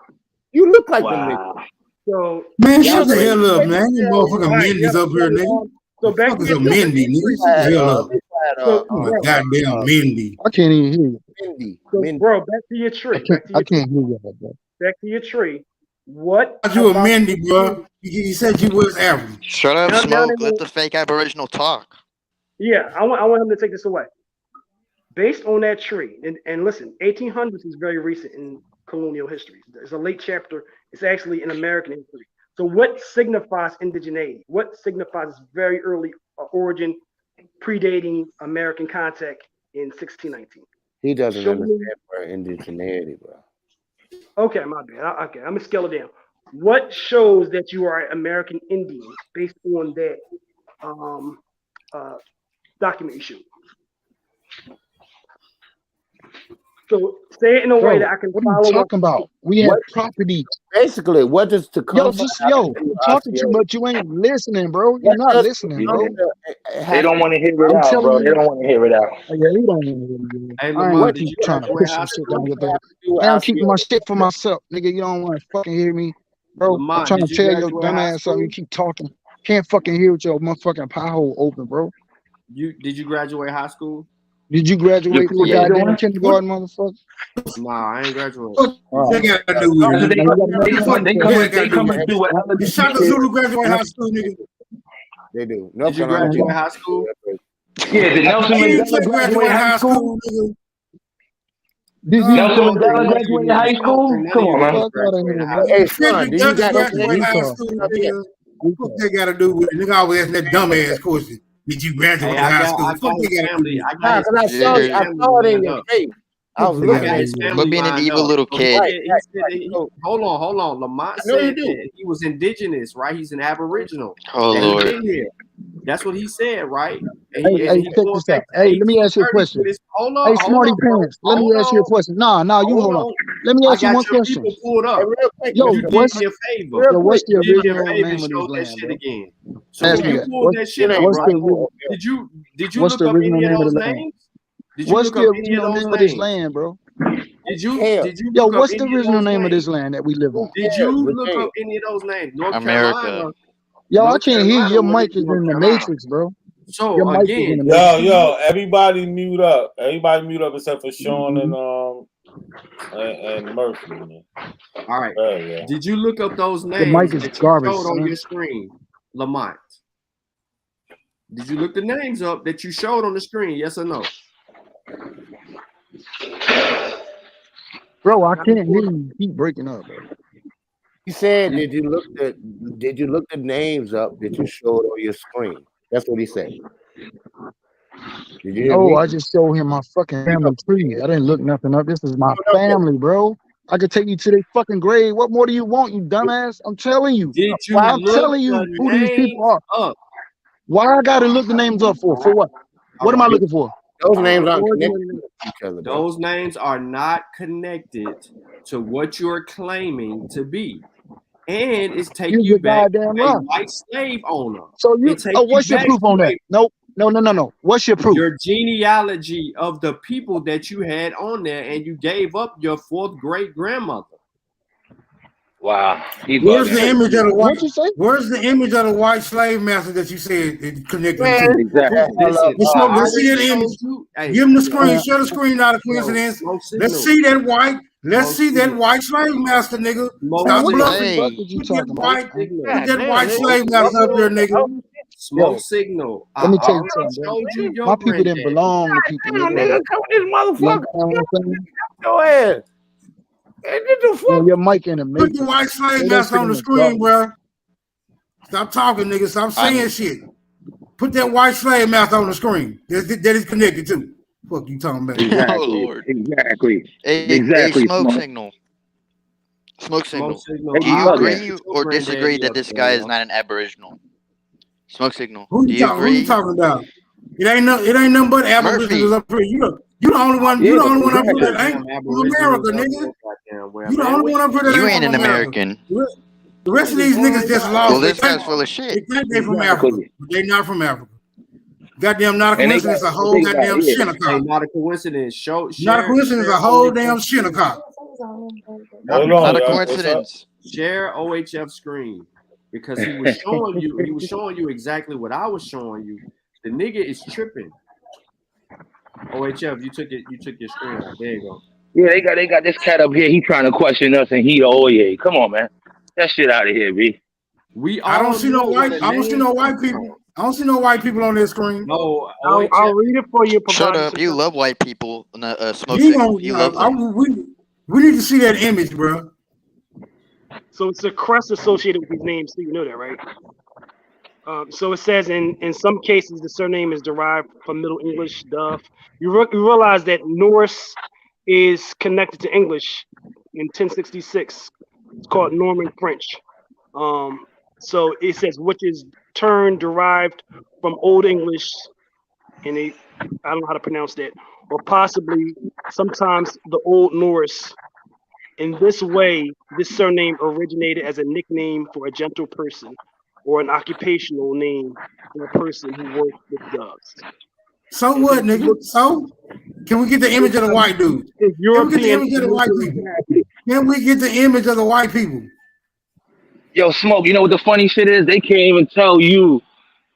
You look like them niggas. So man, shut the hell up, man. You motherfucking Mindy's up here, nigga. So back to a Mindy, nigga. Shut the hell up. Goddamn Mindy. I can't even hear you. So, bro, back to your tree. I can't hear you, bro. Back to your tree. What? You a Mindy, bro? You said you was African. Shut up, Smoke. Let the fake Aboriginal talk. Yeah, I want him to take this away. Based on that tree, and listen, 1800s is very recent in colonial history. It's a late chapter. It's actually in American history. So what signifies indigeneity? What signifies very early origin, predating American contact in 1619? He doesn't understand where indigeneity, bro. Okay, my bad. Okay, I'm gonna scale it down. What shows that you are American Indian based on that document you showed? So say it in a way that I can follow. What are you talking about? We have property. Basically, what is to come? You're talking too much. You ain't listening, bro. You're not listening, bro. They don't want to hear it out, bro. They don't want to hear it out. Yeah, you don't even hear it. I ain't keep trying to push some shit down your throat. I'm keeping my shit for myself, nigga. You don't want to fucking hear me, bro. I'm trying to tell your dumb ass something. You keep talking. Can't fucking hear with your motherfucking pie hole open, bro. Did you graduate high school? Did you graduate from goddamn kindergarten, motherfucker? Nah, I ain't graduated. They got to do with it. They come and do what You shot the Zulu graduate high school, nigga. They do. Did you graduate high school? Yeah, did Nelson Mandela graduate high school? Nelson Mandela graduate high school? Come on, man. Hey, son, do you got high school? What they got to do with it? Nigga always ask that dumb ass question. Did you graduate high school? I saw it in your face. I was looking at his family. But being an evil little kid. Hold on. Lamont said that he was indigenous, right? He's an Aboriginal. Oh, Lord. That's what he said, right? Hey, check this out. Hey, let me ask you a question. Hey, Smarty Pants, let me ask you a question. Nah, you hold on. Let me ask you one question. Pulled up. Yo, You did what's me a favor. what's the You did me a original favor name and of this showed that land, shit bro? again. So Ask when me you that. pulled that shit up, What's right? the Did you what's look the up original any of name of those the land? names? Did you What's look the up any of original those name of this names? land, bro? Did you Yo, look up what's any the of original those name of names? this land that we live on? Did you look up any of those names? North Carolina. America. Yo, I North can't hear you. Carolina Your was mic is North in the Carolina. matrix, bro. So Your mic is in again, the matrix. Yo, everybody mute up. Everybody mute up except for Sean and Murphy, man. All right. Yeah. Did you look up those Your names mic is that you garbage, showed on son. your screen, Lamont? Did you look the names up that you showed on the screen? Yes or no? Bro, I can't hear you. Keep breaking up, bro. He said, did you look the names up that you showed on your screen? That's what he said. Did you hear No, me? I just showed him my fucking family tree. I didn't look nothing up. This is my family, bro. I could take you to their fucking grave. What more do you want, you dumbass? I'm telling you. Did you I'm look telling you the who these people names are. up? Why I gotta look the names up for? For what? What am I looking for? Those names aren't connected to each other, bro. Those names are not connected to what you're claiming to be. And it's take You're you back goddamn to a right. white slave owner. So you, It take you what's your back proof on to that? Nope. No. What's your proof? your genealogy of the people that you had on there, and you gave up your fourth great grandmother. Wow. Where's the image of the white? What you say? Where's the image of the white slave master that you said it connected to? Exactly. Listen, Let's see that image. Give him the screen. Share the screen. Not a coincidence. Let's see that white. Let's see that white slave master, nigga. Stop bluffing. What did you talking about? Put that white slave master up there, nigga. Smoke signal. Let me tell you I something, bro. showed you your My people didn't granddad. belong to people. Nigga, come this You motherfucker. understand what I'm saying? Your ass. Hey, what the Yo, fuck? your mic in the Put matrix. the white slave Say that master shit on in the the screen, dark. bro. Stop talking, nigga. Stop saying shit. Put that white slave master on the screen. That is connected to. Fuck you talking about? Exactly. Oh, Lord. Exactly. Hey, smoke signal. Smoke signal. Do you agree or disagree that this guy is not an Aboriginal? Smoke signal. Who Do you you talking? Who you agree? talking about? It ain't nothing but Aboriginals Murphy. up here. You the only one. Yeah, You the but only one up here there's that ain't goddamn from Aboriginals America, up nigga. there, goddamn well, You the man. only one up here that You ain't ain't from an America. American. The rest of these niggas just lost. Well, They this guy's think full of shit. they from Africa, but they not from Africa. Goddamn, not a And they coincidence. got, A whole goddamn Hey, shinnecock. not a coincidence. Not a coincidence. A whole damn shinnecock. Not a coincidence. Share OHF screen because he was showing you. He was showing you exactly what I was showing you. The nigga is tripping. OHF, you took it. You took your screen out. There you go. Yeah, they got this cat up here. He trying to question us, and he the Oye. Come on, man. That shit out of here, B. We I don't all see no know white. what a I don't see name no white comes people. from. I don't see no white people on this screen. No, I'll read it for you. Shut provided up. some You time. love white people. Smoke You signal. don't. You love them. We need to see that image, bro. So it's a crest associated with these names, so you know that, right? So it says in some cases the surname is derived from Middle English. You realize that Norse is connected to English in 1066. It's called Norman French. So it says which is term derived from Old English, and I don't know how to pronounce that, or possibly sometimes the Old Norse. In this way, this surname originated as a nickname for a gentle person or an occupational name for a person who works with doves. So what, nigga? So can we get the image of the white dude? Can we get the image of the white people? Can we get the image of the white people? Yo, Smoke, you know what the funny shit is? They can't even tell you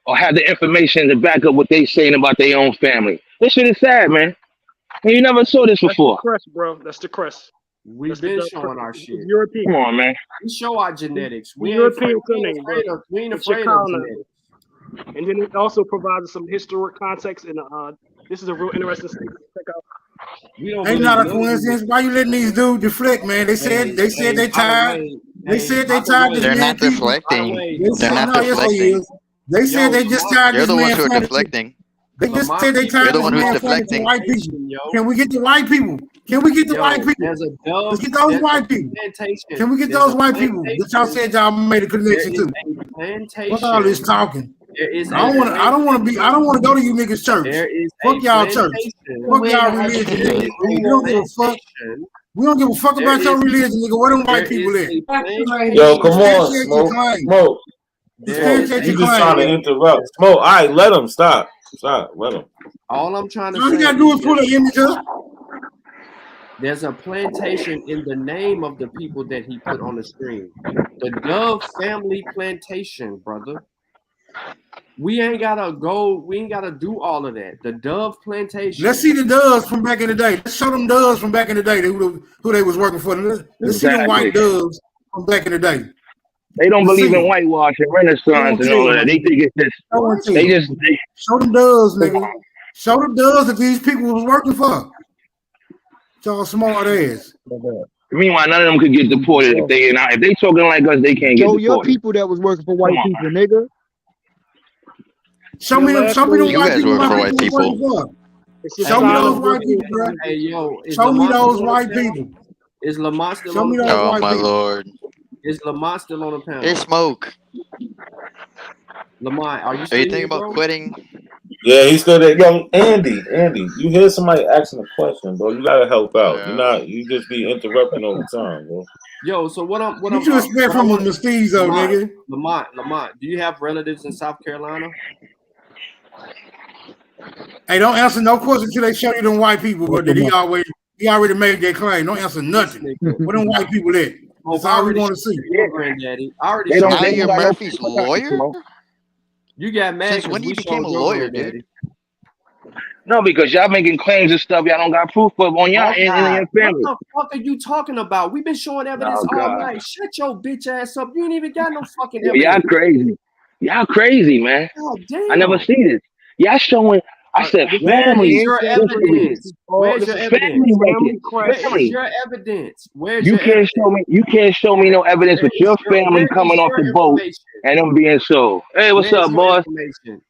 or have the information to back up what they saying about their own family. This shit is sad, man. And you never saw this before. That's the crest, bro. That's the crest. We've been showing our shit. European. Come on, man. We show our genetics. We ain't European afraid of It's genetics. And then it also provides some historic context. And this is a real interesting statement. Check out. Ain't not a coincidence. Why you letting these dudes deflect, man? They said they tired. They said they tired. They're not deflecting. They're not deflecting. They said they just tired. You're This the ones man who are funny. deflecting. They just said they You're tired. the This one who's man funny for deflecting. white people. Can we get the white people? Can we get the white people? There's a dove. Let's get those white people. Can we get those white people that y'all said y'all made a connection to? What's all this talking? I don't want to go to you niggas church. Fuck y'all church. Fuck y'all religion, nigga. We don't give a fuck. We don't give a fuck about your religion, nigga. Where them white people at? Yo, come on, Smoke. You just trying to interrupt. Smoke. All right, let him stop. Let him. All I'm trying to say. All you gotta do is pull the image up. There's a plantation in the name of the people that he put on the screen. The Dove Family Plantation, brother. We ain't gotta do all of that. The Dove Plantation. Let's see the doves from back in the day. Let's show them doves from back in the day who they was working for. Let's see them white doves from back in the day. They don't believe in whitewash and Renaissance and all that. They think it's just show them doves, nigga. Show them doves that these people was working for. Y'all smart ass. Meanwhile, none of them could get deported if they talking like us. They can't get deported. Your people that was working for white people, nigga. Show me them white people. White people. Show me those white people, bro. Hey, yo, show me those white people. Is Lamont still on the panel? Oh my lord. Is Lamont still on the panel? Hey, Smoke. Lamont, are you thinking about quitting? Yeah, he's still there. Yo, Andy, you hear somebody asking a question, bro? You gotta help out. You just be interrupting all the time, bro. Yo, so what I'm you expect from a mestizo, nigga? Lamont, do you have relatives in South Carolina? Hey, don't answer no question until they show you them white people, but he already made that claim. Don't answer nothing. Where them white people at? That's all we want to see. Granddaddy. I already now you're Murphy's lawyer? You got mad. Since when you became a lawyer, dude? No, because y'all making claims and stuff y'all don't got proof of on y'all and your family. What the fuck are you talking about? We've been showing evidence all night. Shut your bitch ass up. You ain't even got no fucking evidence. Y'all crazy, man. God damn. I never see this. Y'all showing. I said family. Where's your evidence? Where's your evidence? Where's your evidence? You can't show me no evidence with your family coming off the boat and them being sold. Hey, what's up, boss?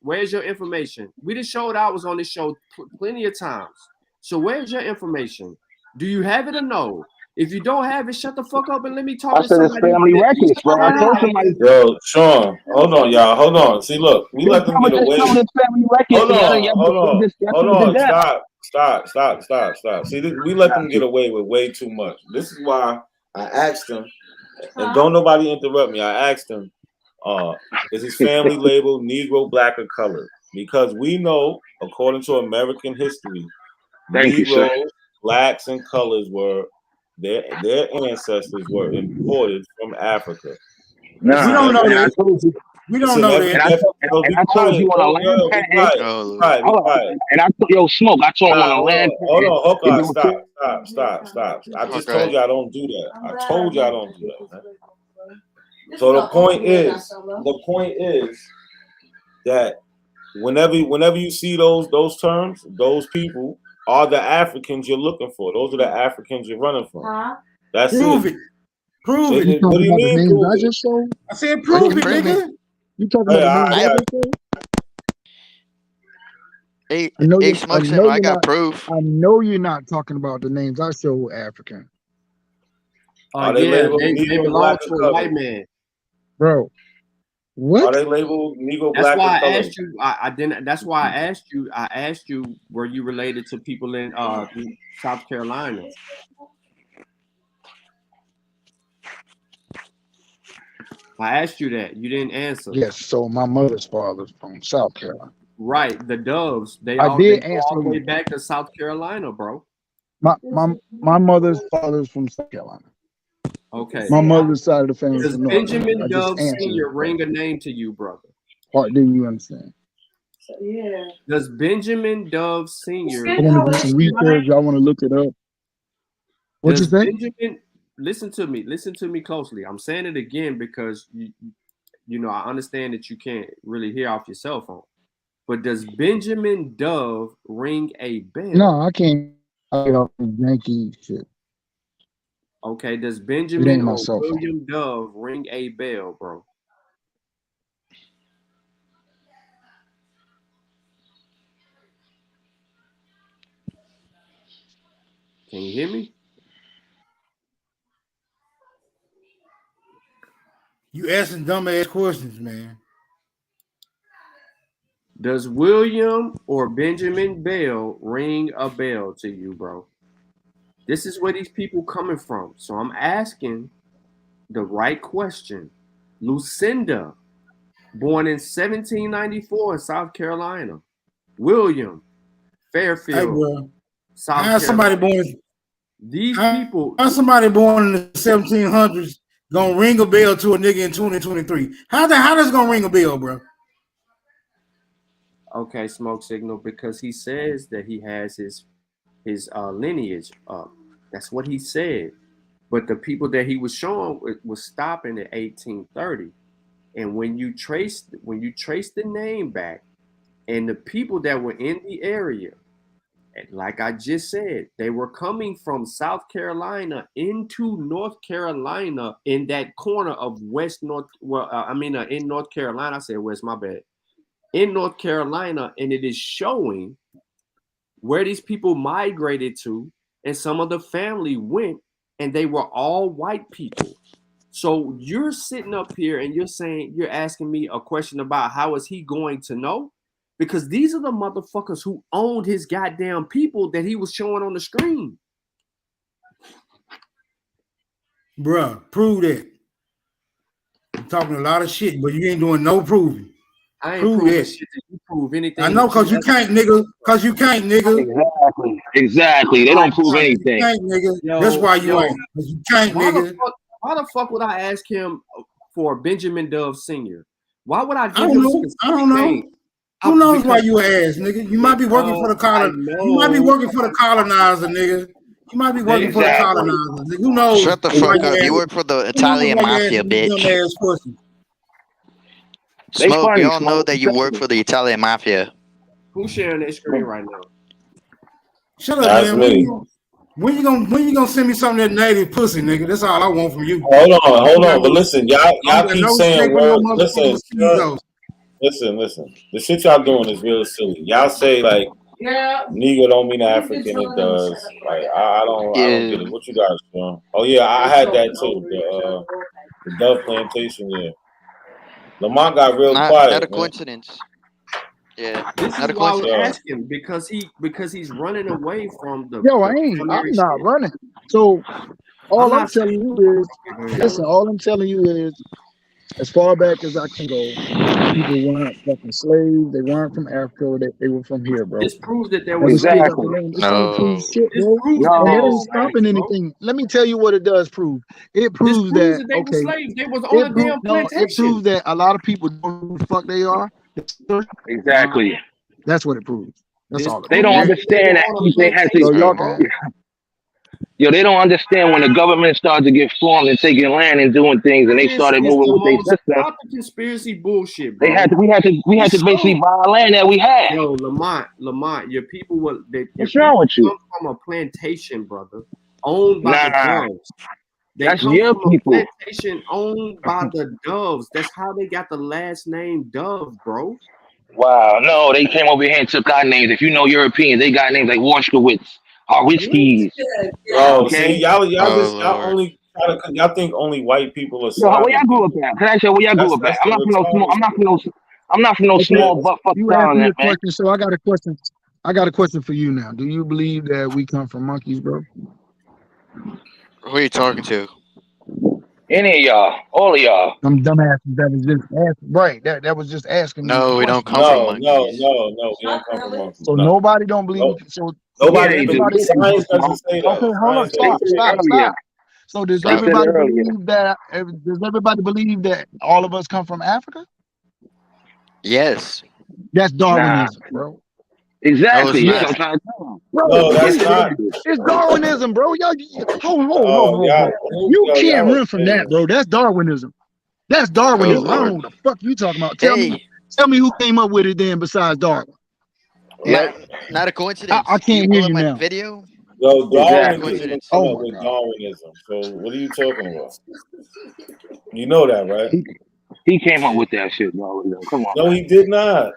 Where's your information? We just showed I was on this show plenty of times. So where's your information? Do you have it or no? If you don't have it, shut the fuck up and let me talk to somebody. I said it's family records, bro. I told somebody. Yo, Sean, hold on, y'all. Hold on. See, look, we let them get away. Hold on. Stop. See, we let them get away with way too much. This is why I asked him, and don't nobody interrupt me. I asked him, is his family labeled Negro, Black, or Colored? Because we know, according to American history, Negroes, Blacks, and Colors were their ancestors were imported from Africa. Nah, we don't know that. We don't know that. And I told you on a land patent. And I told Smoke. I told him on a land patent. Hold on. Stop. I just told you I don't do that. I told you I don't do that. Man. So the point is that whenever you see those terms, those people are the Africans you're looking for. Those are the Africans you're running from. That's it. Prove it. What do you mean? Prove I just showed. I said prove it, nigga. You talking about the names I just showed? I got proof. I know you're not talking about the names I show African. They belong to a white man, bro. What? Are they labeled Negro, That's Black, why or I asked you. I didn't. That's why I asked you. I asked you, were you related to people in South Carolina? I asked you that. You didn't answer. Yes. So my mother's father's from South Carolina. Right. The Doves. They I all did go answer all the way you. back to South Carolina, bro. My mother's father's from South Carolina. Okay. My mother's side of the family. Does Benjamin Dove Sr. ring a name to you, brother? What do you understand? Yeah. Does Benjamin Dove Sr. I want to do some research. I want to look it up. What you say? Benjamin, listen to me closely. I'm saying it again because you know I understand that you can't really hear off your cell phone. But does Benjamin Dove ring a bell? No, I can't hear off the Yankee shit. Okay, does Benjamin or cell phone. William Dove ring a bell, bro? Can you hear me? You asking dumbass questions, man. Does William or Benjamin Bell ring a bell to you, bro? This is where these people coming from. So I'm asking the right question. Lucinda, born in 1794 in South Carolina. William, Fairfield, Hey, bro. South How somebody Carolina. born? These people. How somebody born in the 1700s gonna ring a bell to a nigga in 2023? How that's gonna ring a bell, bro? Okay, smoke signal, because he says that he has his lineage up. That's what he said. But the people that he was showing was stopping at 1830. And when you trace the name back, and the people that were in the area, like I just said, they were coming from South Carolina into North Carolina in that corner of West North. Well, in North Carolina. I said West, my bad. In North Carolina, and it is showing where these people migrated to, and some of the family went, and they were all white people. So you're sitting up here and you're asking me a question about how is he going to know? Because these are the motherfuckers who owned his goddamn people that he was showing on the screen. Bruh, prove that. You're talking a lot of shit, but you ain't doing no proving. I ain't proving shit that you prove anything. I know, because you can't, nigga. Because you can't, nigga. Exactly. They don't prove anything. You can't, nigga. That's why you ain't. You can't, nigga. Why the fuck would I ask him for Benjamin Dove Sr.? Why would I give I him don't know. I don't know. Who knows why you ass, nigga? You might be working for the You might be working for the colonizer, nigga. You might be working for the colonizer. Nigga. Who knows? Shut the fuck up. You work for the Italian mafia, bitch. Smoke, we all know that you work for the Italian mafia. Who's sharing their screen right now? Shut up, man. When you gonna send me some of that native pussy, nigga? That's all I want from you. Hold on. But listen, y'all keep saying words. Listen. The shit y'all doing is real silly. Y'all say like Negro don't mean African, it does. Like I don't get it. What you guys doing? Oh yeah, I had that too. The Dove Plantation, yeah. Lamont got real quiet. Not a coincidence. Yeah. This is why I was asking, because he's running away from the. Yo, I'm not running. So all I'm telling you is, listen. All I'm telling you is, as far back as I can go, people weren't fucking slaves. They weren't from Africa. They were from here, bro. This proves that there was exactly. No. Shit, bro. And it ain't stopping anything. Let me tell you what it does prove. It proves that they were slaves. They was on a damn plantation. It proves that a lot of people don't know who the fuck they are. Exactly. That's what it proves. That's all. They don't understand that they had to. Yo, they don't understand when the government started to get formed and taking land and doing things, and they started moving with their system. Stop the conspiracy bullshit, bro. We had to basically buy land that we had. Yo, Lamont, your people were. What's wrong with you? Come from a plantation, brother, owned by the Doves. That's your people. A plantation owned by the Doves. That's how they got the last name Dove, bro. Wow, no, they came over here and took our names. If you know Europeans, they got names like Washkowitz, Harwitzkis. Oh, see, y'all think only white people are. Yo, where y'all grew up at? Can I say where y'all grew up at? I'm not from no small butt fuck town, man. So I got a question. I got a question for you now. Do you believe that we come from monkeys, bro? Who are you talking to? Any of y'all, all of y'all. Some dumbasses that was just asking. Right, that was just asking. No, we don't come from monkeys. No, we don't come from monkeys. So nobody don't believe. So nobody doesn't say that. Okay, hold on. Stop. So does everybody believe that? Does everybody believe that all of us come from Africa? Yes. That's Darwinism, bro. Exactly. Yes. Bro, no, that's not. It's Darwinism, bro. Y'all, hold. You can't run from that, bro. That's Darwinism. That's Darwinism. I don't know what the fuck you talking about. Tell me who came up with it then besides Darwin. Not a coincidence. I can't hear you now. Video. Yo, Darwin came up with Darwinism. So what are you talking about? You know that, right? He came up with that shit, Darwinism. Come on. No, he did not.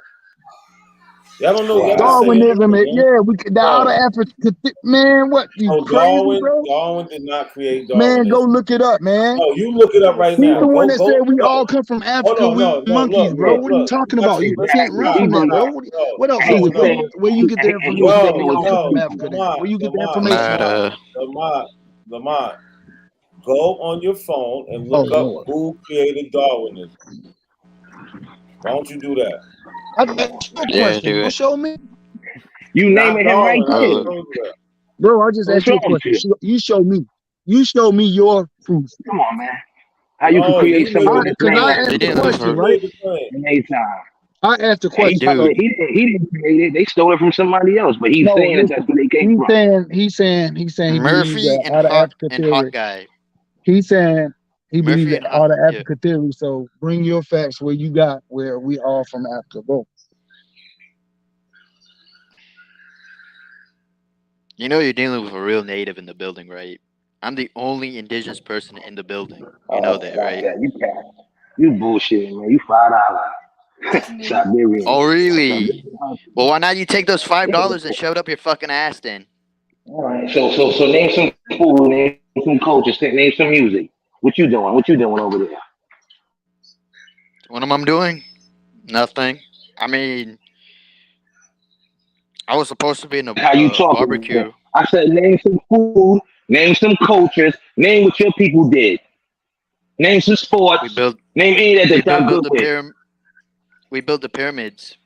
Y'all don't know. Y'all just say Darwinism. anything, man. Yeah, the outer Africa. Man, what you crazy, bro? Darwin did not create Man, go Darwinism. look it up, man. No, you look it up right He's now. the one that said we No. all come from Africa Hold on, with monkeys, look, bro. What are you talking about? You can't run from that, bro. What else is it, bro? Where you get the information that we all come from Africa? Then? Where you get the information? Lamont, go on your phone and look up who created Darwinism. Why don't you do that? I got your question. Don't show me. You naming him right there. Bro, I just asked you a question. You show me. You show me your proof. Come on, man. How you can create something with his name? I asked the question, right? I asked the question. He didn't create it. They stole it from somebody else, but he's saying that that's where they came from. He's saying he believes Murphy that and out of Hawk Africa and theory. Hawkeye. He's saying he believes Murphy that and out of Hawk, Africa theory. So bring your facts where you got where we all from Africa. Bro. You know you're dealing with a real native in the building, right? I'm the only indigenous person in the building. You know that, right? Yeah, you bullshit, man. You $5. Siberian. Oh, really? Well, why not you take those $5 and shove it up your fucking ass then? All right. So name some food, name some culture, name some music. What you doing? What you doing over there? What am I doing? Nothing. I mean, I was supposed to be in a How you talking? barbecue. I said name some food, name some cultures, name what your people did. Name some sports. Name any that y'all good with. We built the pyramids.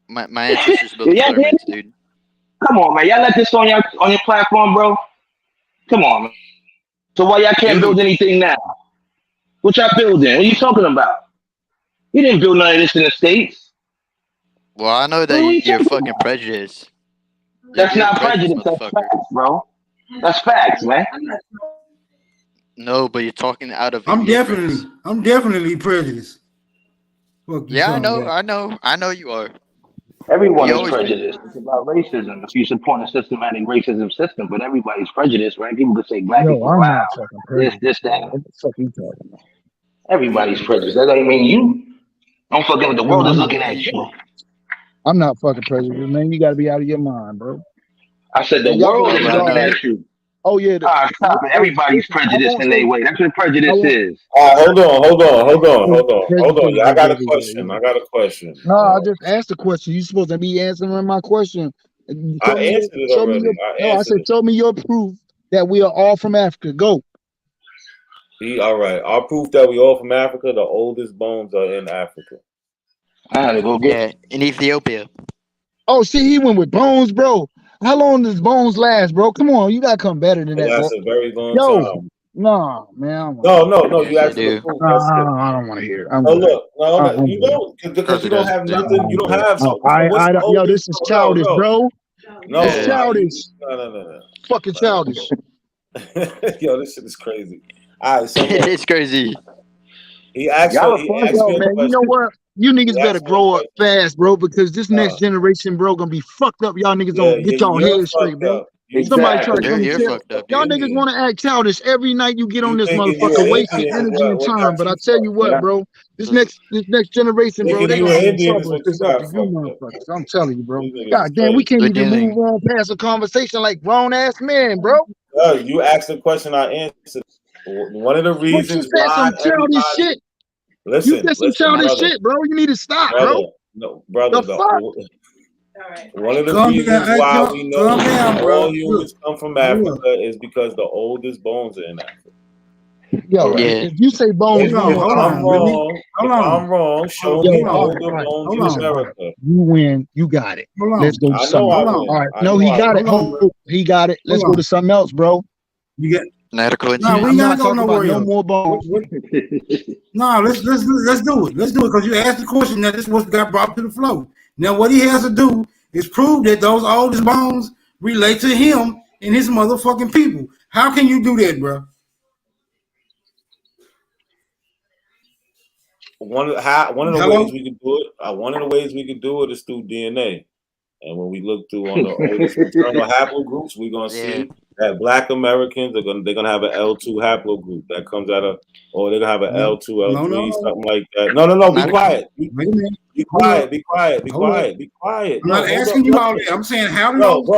My ancestors built the pyramids, dude. Come on, man. Y'all let this on your platform, bro? Come on, man. So why y'all can't build anything now? What y'all building? What are you talking about? You didn't build none of this in the States. Well, I know that you're fucking prejudiced. That's not prejudice. That's facts, bro. That's facts, man. No, but you're talking out of I'm ignorance. definitely prejudiced. Yeah, I know you are. Everyone is prejudiced. It's about racism. If you support a systematic racism system, but everybody's prejudiced, right? People could say black people I'm wow, not fucking prejudiced. this, that. What the fuck are you talking about? Everybody's prejudiced. That doesn't mean you. Don't forget what the world is looking at you. I'm not fucking prejudiced, man. You got to be out of your mind, bro. I said the world is looking at you. Oh yeah. Stop it. Everybody's prejudiced in their way. That's what prejudice is. All right, hold on. Yeah, I got a question. No, I just asked the question. You supposed to be answering my question. I answered it already. I said, show me your proof that we are all from Africa. Go. All right. Our proof that we all from Africa. The oldest bones are in Africa. I had to go get in Ethiopia. Oh, see, he went with bones, bro. How long does bones last, bro? Come on, you gotta come better than that. It lasts a very long time. Nah, man. No. You asked for the proof. I don't want to hear it. You don't because you don't have nothing. You don't have something. Yo, this is childish, bro. No, it's childish. No. Fucking childish. Yo, this shit is crazy. All right, so it's crazy. He asked me a question. You know what? You niggas better grow up fast, bro, because this next generation, bro, gonna be fucked up. Y'all niggas don't get y'all heads straight, bro. Somebody try to come and tell. Y'all niggas want to act childish every night you get on this motherfucker, wasting energy and time. But I tell you what, bro, this next generation, bro, they gonna be in trouble if this up to you motherfuckers. I'm telling you, bro. God damn, we can't even move on past a conversation like grown ass men, bro. You asked a question, I answered. One of the reasons why childish shit. Listen, you said some childish shit, bro. You need to stop, bro. No, brother. One of the reasons why we know all humans come from Africa is because the oldest bones are in Africa. Yo, if you say bones, if I'm wrong, show me older bones in America. You win. You got it. Let's go to something else. All right. No, he got it. He got it. Let's go to something else, bro. You get medical. No, we gotta go nowhere. No more bones. No, let's do it. Let's do it because you asked the question that this was got brought to the flow. Now, what he has to do is prove that those oldest bones relate to him and his motherfucking people. How can you do that, bro? One of the ways we could do it. One of the ways we could do it is through DNA. And when we look through on the oldest maternal haplogroups, we're gonna see that Black Americans they're gonna have an L2 haplogroup that comes out of, or they're gonna have an L2, L3, something like that. No, be quiet. Be quiet. Be quiet. Be quiet. Be quiet. I'm not asking you all that. I'm saying how do those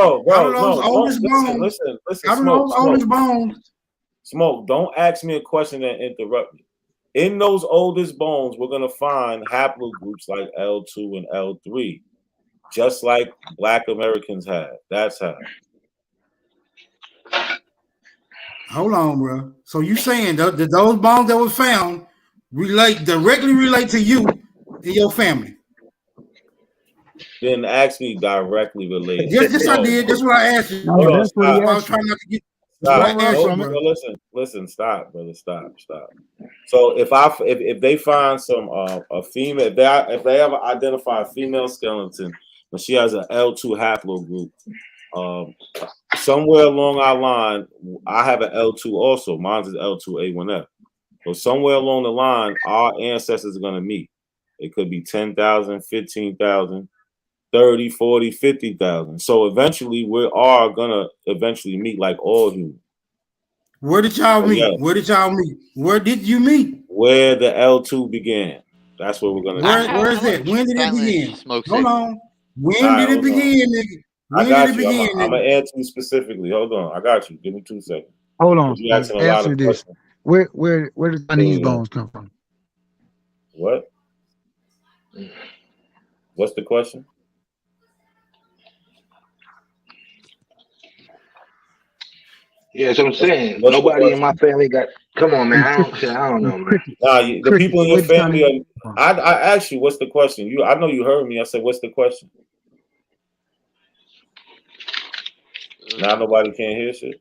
oldest bones? Listen, How do those oldest bones? Smoke. Don't ask me a question and interrupt me. In those oldest bones, we're gonna find haplogroups like L2 and L3, just like Black Americans have. That's how. Hold on, bro. So you saying that those bones that were found directly relate to you and your family? Didn't ask me directly related. Yes, I did. That's what I asked you. No, that's what he asked. I was trying not to get. Stop. Listen. Stop, brother. Stop. So if they find some a female, if they ever identify a female skeleton and she has an L2 haplogroup, somewhere along our line, I have an L2 also. Mine is L2A1F. So somewhere along the line, our ancestors are gonna meet. It could be 10,000, 15,000. 30, 40, 50,000. So eventually we are gonna meet like all humans. Where did y'all meet? Yeah. Where did y'all meet? Where did you meet? Where the L2 began. That's where we're gonna where is it? When did it begin? Hold on. When did it begin, nigga? I got you. I'm gonna answer you specifically. Hold on. I got you. Give me 2 seconds. Hold on. You asking a lot of questions. Where the Chinese bones come from? What? What's the question? Yeah, that's what I'm saying. Nobody in my family got. Come on, man. I don't know, man. Nah, the people in your family. I asked you, what's the question? I know you heard me. I said, what's the question? Now nobody can't hear shit.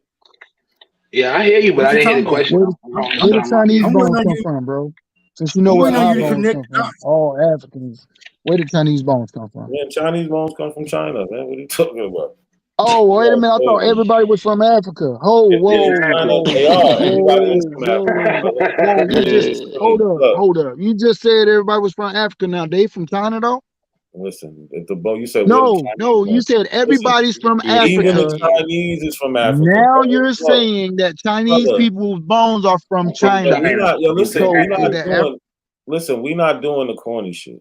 Yeah, I hear you, but I didn't hear the question. Where the Chinese bones come from, bro? Since you know where our bones come from, all Africans. Where the Chinese bones come from? Man, Chinese bones come from China, man. What are you talking about? Oh, wait a minute. I thought everybody was from Africa. Whoa. They are. Everybody is from Africa. Hold up. You just said everybody was from Africa. Now they from China, though? Listen, you said no. You said everybody's from Africa. Even the Chinese is from Africa. Now you're saying that Chinese people's bones are from China. We're not doing the corny shit.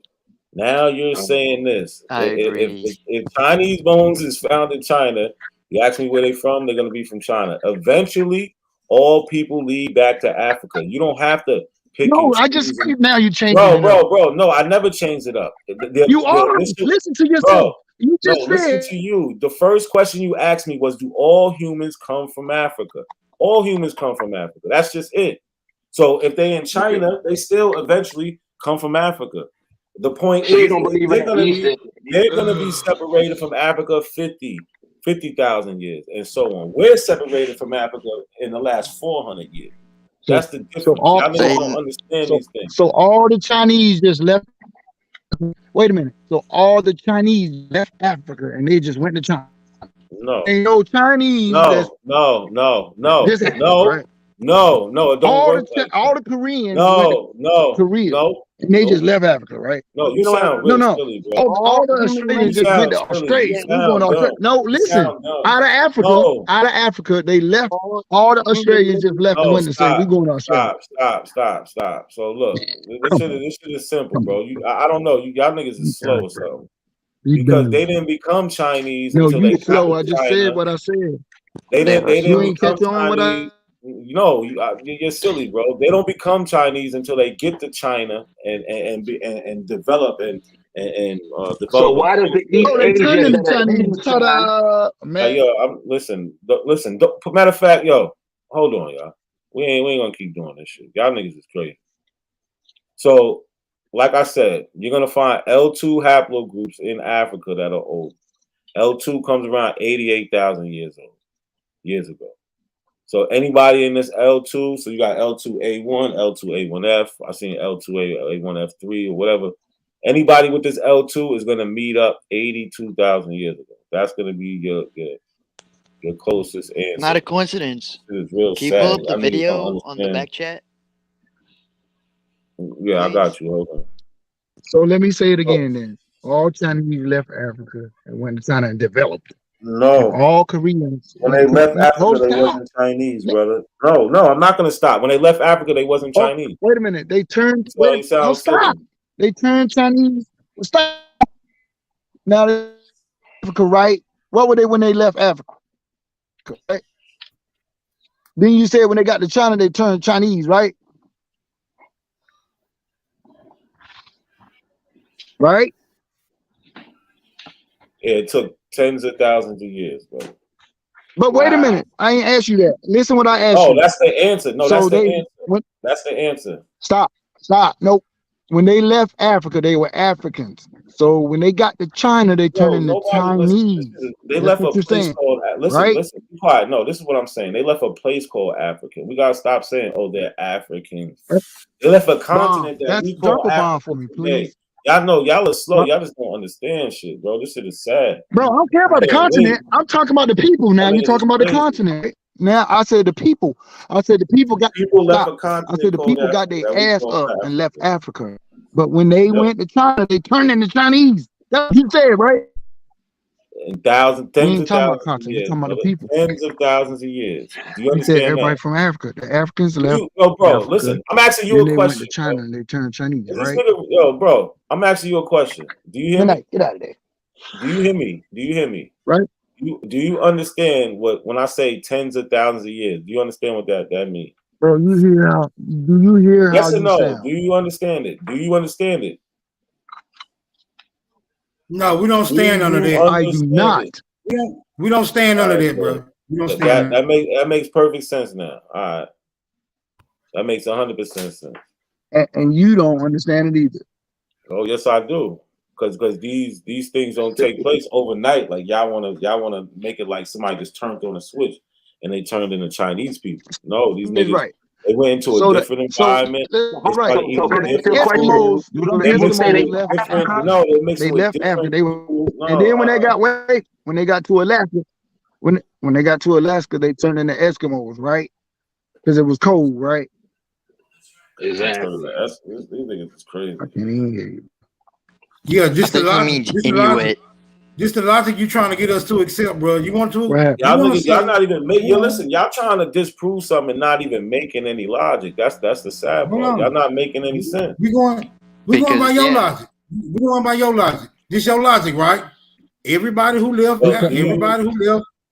Now you're saying this. If Chinese bones is found in China, you ask me where they from, they're gonna be from China. Eventually, all people lead back to Africa. You don't have to pick. No, I just now you changed it. Bro. No, I never changed it up. Listen to yourself. You just said. Listen to you. The first question you asked me was, do all humans come from Africa? All humans come from Africa. That's just it. So if they in China, they still eventually come from Africa. The point is, they're going to be separated from Africa 50,000 years and so on. We're separated from Africa in the last 400 years. That's the difference. I don't understand these things. So all the Chinese just left. Wait a minute. So all the Chinese left Africa and they just went to China. No. Ain't no Chinese. No. It don't work all the Koreans. Korea. And they just left Africa, right? No, you sound really silly, bro. All the Australians just went to Australia. No, listen. Out of Africa, they left. All the Australians just left and went to say, "We going to Australia." Stop. So look, this shit is simple, bro. I don't know. Y'all niggas is slow or something. Because they didn't become Chinese until they slow. I just said what I said. They didn't become Chinese. No, you're silly, bro. They don't become Chinese until they get to China and develop and develop. So why does the East Asian listen. Matter of fact, hold on, y'all. We ain't gonna keep doing this shit. Y'all niggas is crazy. So, like I said, you're gonna find L2 haplogroups in Africa that are old. L2 comes around 88,000 years ago. So anybody in this L2, so you got L2A1, L2A1F, I seen L2A1F3 or whatever. Anybody with this L2 is gonna meet up 82,000 years ago. That's gonna be your closest answer. Not a coincidence. It's real Can you sad. pull up the video on the back chat? Yeah, I got you. Hold on. So let me say it again then. All Chinese left Africa and went to China and developed. No, all Koreans. when they left Africa, they wasn't Chinese, brother. No, I'm not gonna stop. When they left Africa, they wasn't Chinese. Wait a minute. They turned. So you sound Stop. They turned Chinese. Stop. Now they Africa, right? What were they when they left Africa? Right? Then you said when they got to China, they turned Chinese, right? Right? Yeah, it took tens of thousands of years, bro. But wait a minute. I ain't asked you that. Listen what I asked you. Oh, that's the answer. No, So that's the they answer. That's the answer. Stop. Nope. When they left Africa, they were Africans. So when they got to China, they turned into Chinese. They That's left what a you're place saying, called. Listen, right? listen, be quiet. No, this is what I'm saying. They left a place called Africa. We gotta stop saying, "Oh, they're Africans." They left a continent that That's we call drop a bomb Africa for me, today. please. Y'all know y'all are slow. Y'all just don't understand shit, bro. This shit is sad. Bro, I don't care about the continent. I'm talking about the people now. You're talking about the crazy. continent. Right? Now I said the people. I said the people got left a I continent said the called people got their Africa that we ass call up Africa. and left Africa. But when they went to China, they turned into Chinese. That's what you said, right? And We tens ain't of talking about thousands of continent. We're years, talking about brother. the people. Tens of thousands of years. Do you You said understand everybody that? from Africa. The Africans left Bro, Africa. listen. I'm asking you Then a they question. went to China and they turned Chinese, Is this right? nigga, bro, I'm asking you a question. Do you hear me? Get out of there. Do you hear me? Do you hear me? Right? Do you understand what when I say tens of thousands of years? Do you understand what that means? Bro, do you hear Yes how or you no? sound? Do you understand it? Do you understand it? No, we don't stand under that. I do not. We don't stand under that, bro. We don't stand under that makes perfect sense now. All right. That makes 100% sense. And you don't understand it either. Oh, yes, I do. Because these things don't take place overnight. Like y'all wanna make it like somebody just turned on a switch and they turned into Chinese people. No, these niggas Right. they went into a different environment. They started eating different food. They left Africa. And then when they got when they got to Alaska, when they got to Alaska, they turned into Eskimos, right? Because it was cold, right? Exactly. These niggas is crazy. I can't even hear you. Yeah, just the logic. Just the logic you trying to get us to accept, bro. You want to? Y'all not even making. Listen, y'all trying to disprove something, and not even making any logic. That's the sad part. Y'all not making any sense. We going by your logic. We going by your logic. This your logic, right? Everybody who left.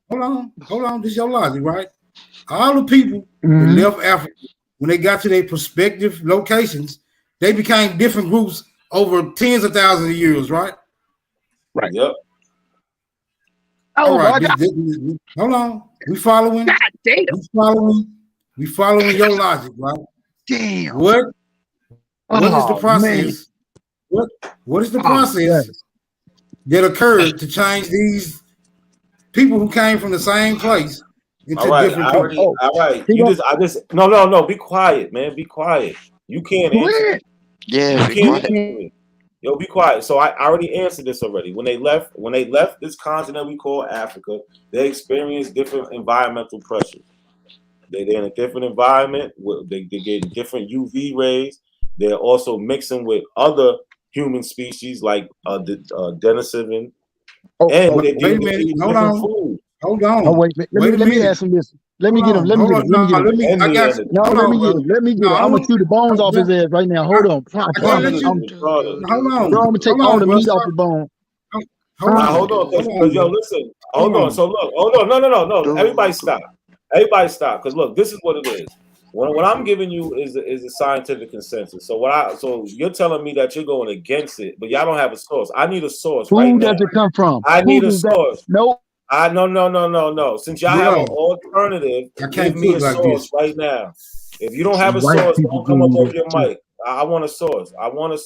Hold on. This your logic, right? All the people that left Africa, when they got to their prospective locations, they became different groups over tens of thousands of years, right? Right. Yep. All right. Hold on. We following. God damn. We following your logic, right? Damn. What is the process? Man. What is the process that occurred to change these people who came from the same place into different people? All right. No. Be quiet, man. Be quiet. You can't answer. Yeah. You can't answer me. Yo, be quiet. So I already answered this already. When they left this continent we call Africa, they experienced different environmental pressures. They're in a different environment. They're getting different UV rays. They're also mixing with other human species like denizen. And wait a minute. Hold on. Oh, wait. Let me ask him this. Let me get him. Let me get him. Let me get him. I'm gonna chew the bones off his ass right now. Hold on. Hold on. Bro, I'm gonna take all the meat off the bone. Hold on. Yo, listen. Hold on. So look. Hold on. No. Everybody stop. Because look, this is what it is. What I'm giving you is a scientific consensus. So you're telling me that you're going against it, but y'all don't have a source. I need a source right now. Who does it come from? I need a source. No. No. Since y'all have an alternative, give me a source right now. If you don't have a source, don't come up off your mic. I want a source. I want a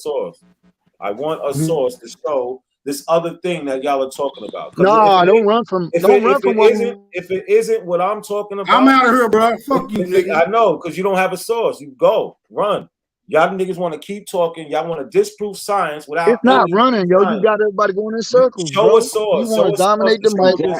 source to show this other thing that y'all are talking about. No, don't run from. If it isn't what I'm talking about, I'm out of here, bro. Fuck you, nigga. I know, because you don't have a source. You go run. Y'all niggas want to keep talking. Y'all want to disprove science without. It's not running, yo. You got everybody going in circles. Show a source. You want to dominate the mic. They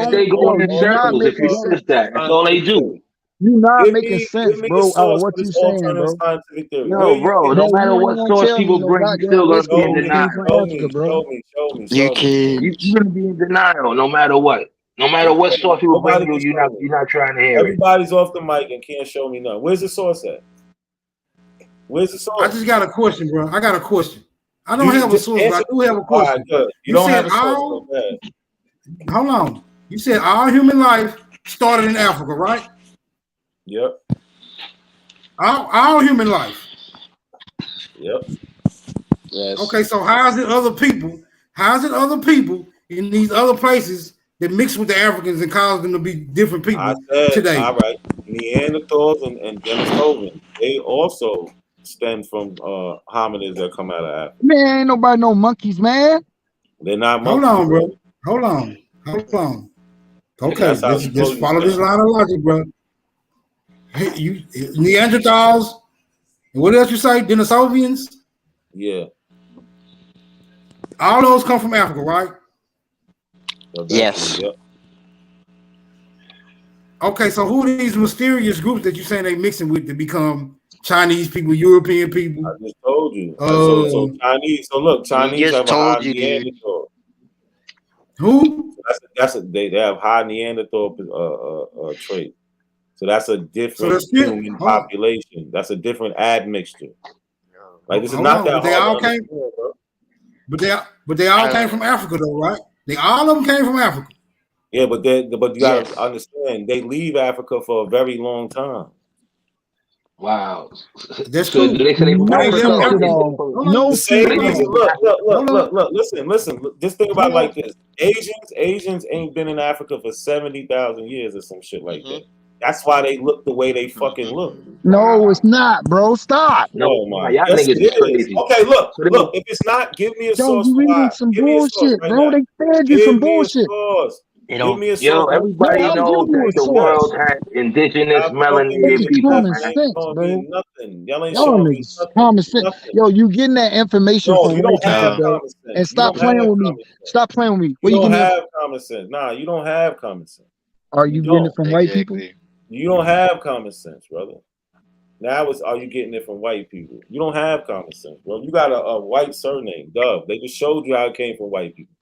stay going in circles. If you notice that, that's all they do. You not Give making me sense, a bro, out of source what for this you saying, alternative bro. scientific theory. Where No, you bro. get No it? matter You ain't what gonna source tell me people no bring, you goddamn still gonna list be of in who came denial. from Show Africa, me, bro. show me, show me, You show me, show me. can. You're gonna be in denial no matter what. No matter Just what show me. source people bring Nobody you, can show me. you're not trying to hear it. Everybody's off the mic and can't show me none. Where's the source at? Where's the I source? just got a question, bro. I got a question. I don't You have a just source, but I answer. do have a All right, question. good. You You don't said have a source. Go ahead. hold on. You said all human life started in Africa, right? Yep. All human life. Yep. Yes. Okay, so how is it other people? How is it other people in these other places that mix with the Africans and cause them to be different people I said, today? all right, Neanderthals and Denisovans, they also stem from hominids that come out of Africa. Man, ain't nobody no monkeys, man. They're not Hold monkeys, on, bro. Hold on. Hold on. Okay, That's how let's follow this sound. line of logic, bro. Hey, you Neanderthals, and what else you say? Denisovians? Yeah. All those come from Africa, right? Yes. Yep. Okay, so who are these mysterious groups that you're saying they mixing with to become Chinese people, European people? I just told you. So Chinese. So look, Chinese have a high Neanderthal. Who? So they have high Neanderthal trait. So that's a different human population. That's a different admixture. Like this is not that hard to understand, bro. But they all came from Africa, though, right? All of them came from Africa. Yeah, but you gotta understand, they leave Africa for a very long time. Wow. That's so cool. do they say they from No Africa? sense Or at all. No The same sense at reason. all. Look. Listen. Just think about it like this. Asians ain't been in Africa for 70,000 years or some shit like that. That's why they look the way they fucking look. No, it's not, bro. Stop. Oh my! y'all Yes, niggas it is is. crazy. Okay, look. So they- Look. If it's not, give me a Yo, source you for reading why. some Give me a source bullshit, right bro. now. They fed you some Give me a bullshit. source. You Give know, me a yo, source. everybody No, I'm knows giving you that a the source. world had indigenous Y'all fucking melanated Niggas idiots. people, common You man. ain't sense, showing bro. me nothing. Y'all ain't Y'all showing me niggas nothing. common sense. Nothing. Yo, you getting that information No, from you white don't people, have bro. common sense. And You stop don't have playing with me. common sense. Stop playing with me. You Where you don't getting it? have common sense. Nah, you don't have common sense. Are you getting it from white people? You don't have common sense, brother. Now are you getting it from white people? You don't have common sense, bro. You got a white surname, Dove. They just showed you how it came from white people.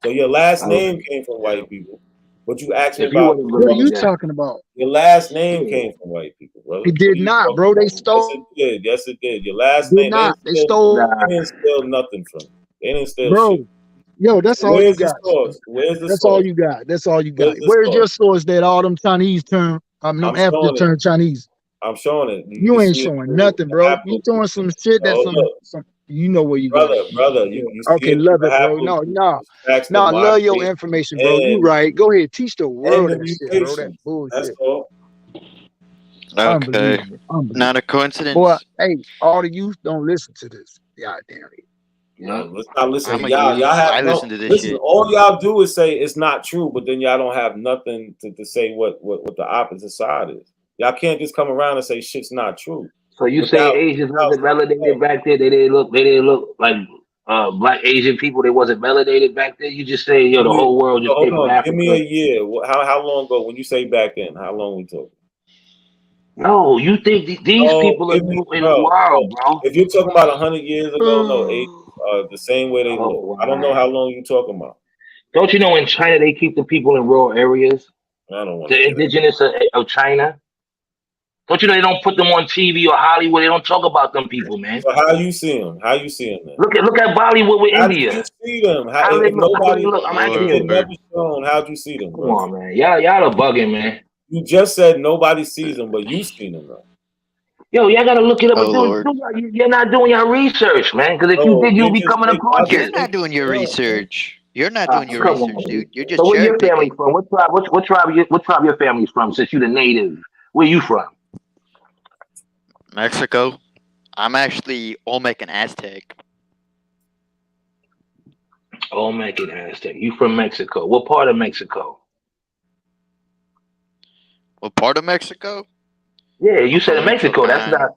So your last name came from white people. But you asked me If you about wouldn't What are you believe that. talking about? your last name came from white people, brother. It did not, bro. They stole. Yes, it did. Yes, it did. Your last Did name. not. They stole. They didn't steal nothing from you. They didn't steal Bro, shit. yo, that's So all you where's the got. source? Where's the That's source? all you got. That's all you got. Where's the Where's your source? source that all them Chinese turn, them I'm Africans showing it. turn Chinese? I'm showing it. You You can ain't see it showing through nothing, the bro. You Apple. throwing some shit that Oh, look. some you know where you going. Brother, you see Okay, it through love the it, bro. Apple. No, I love your information, bro. You right. Go ahead, teach the And world the that shit, bro. That mutations. That's bullshit. all. Okay. Unbelievable. Not a coincidence. Boy, hey, all the youth don't listen to this. God damn it. No, let's not listen. I'm a Y'all youth. have I no listen to this listen. shit. All y'all do is say it's not true, but then y'all don't have nothing to say what the opposite side is. Y'all can't just come around and say shit's not true. So you say Asians wasn't melanated back there? They didn't look like black Asian people. They wasn't melanated back there. You just say the whole world just Hold came from on, Africa. give me a year. How long ago? When you say back then, how long we talking? No, you think these people are new in the world, bro? If you're talking about 100 years ago, no, Asians are the same way they look. Wow. I don't know how long you talking about. Don't you know in China they keep the people in rural areas? I don't want The indigenous of China. Don't you know they don't put them on TV or Hollywood? They don't talk about them people, man. So how you see them? How you see them? Then? Look at Bollywood with How India. do you see them? How they If look? How they nobody, look? I'm asking if you. they're never shown, how'd you see them? Come Bro? on, man. Y'all are bugging, man. You just said nobody sees them, but you seen them though. Yo, y'all gotta look it up. Oh, Lord. You're not doing your research, man. Because if you did, you'll be coming across You're it. not doing your research. You're not doing your Come research, on. dude. You're just So where cherry your family picking. from? What tribe? What tribe your family's from? Since you the native, where you from? Mexico. I'm actually Olmec and Aztec. Olmec and Aztec. You from Mexico? What part of Mexico? What part of Mexico? Yeah, you said in Mexico. That's not.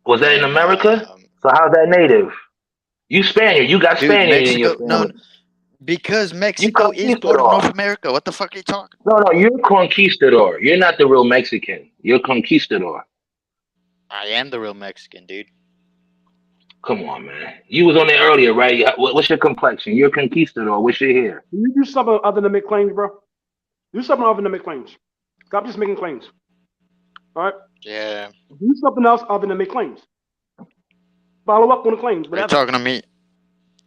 Was that in America? So how's that native? You Spaniard. You got Dude, Spaniard in your Mexico. family. No, Because Mexico is part of North America. What the fuck are you talking? No, you're conquistador. You're not the real Mexican. You're conquistador. I am the real Mexican, dude. Come on, man. You was on there earlier, right? What's your complexion? You're conquistador. What's your hair? Can you do something other than make claims, bro? Do something other than make claims. Stop just making claims. All right? Yeah. Do something else other than make claims. Follow up on the claims. Are you talking to me?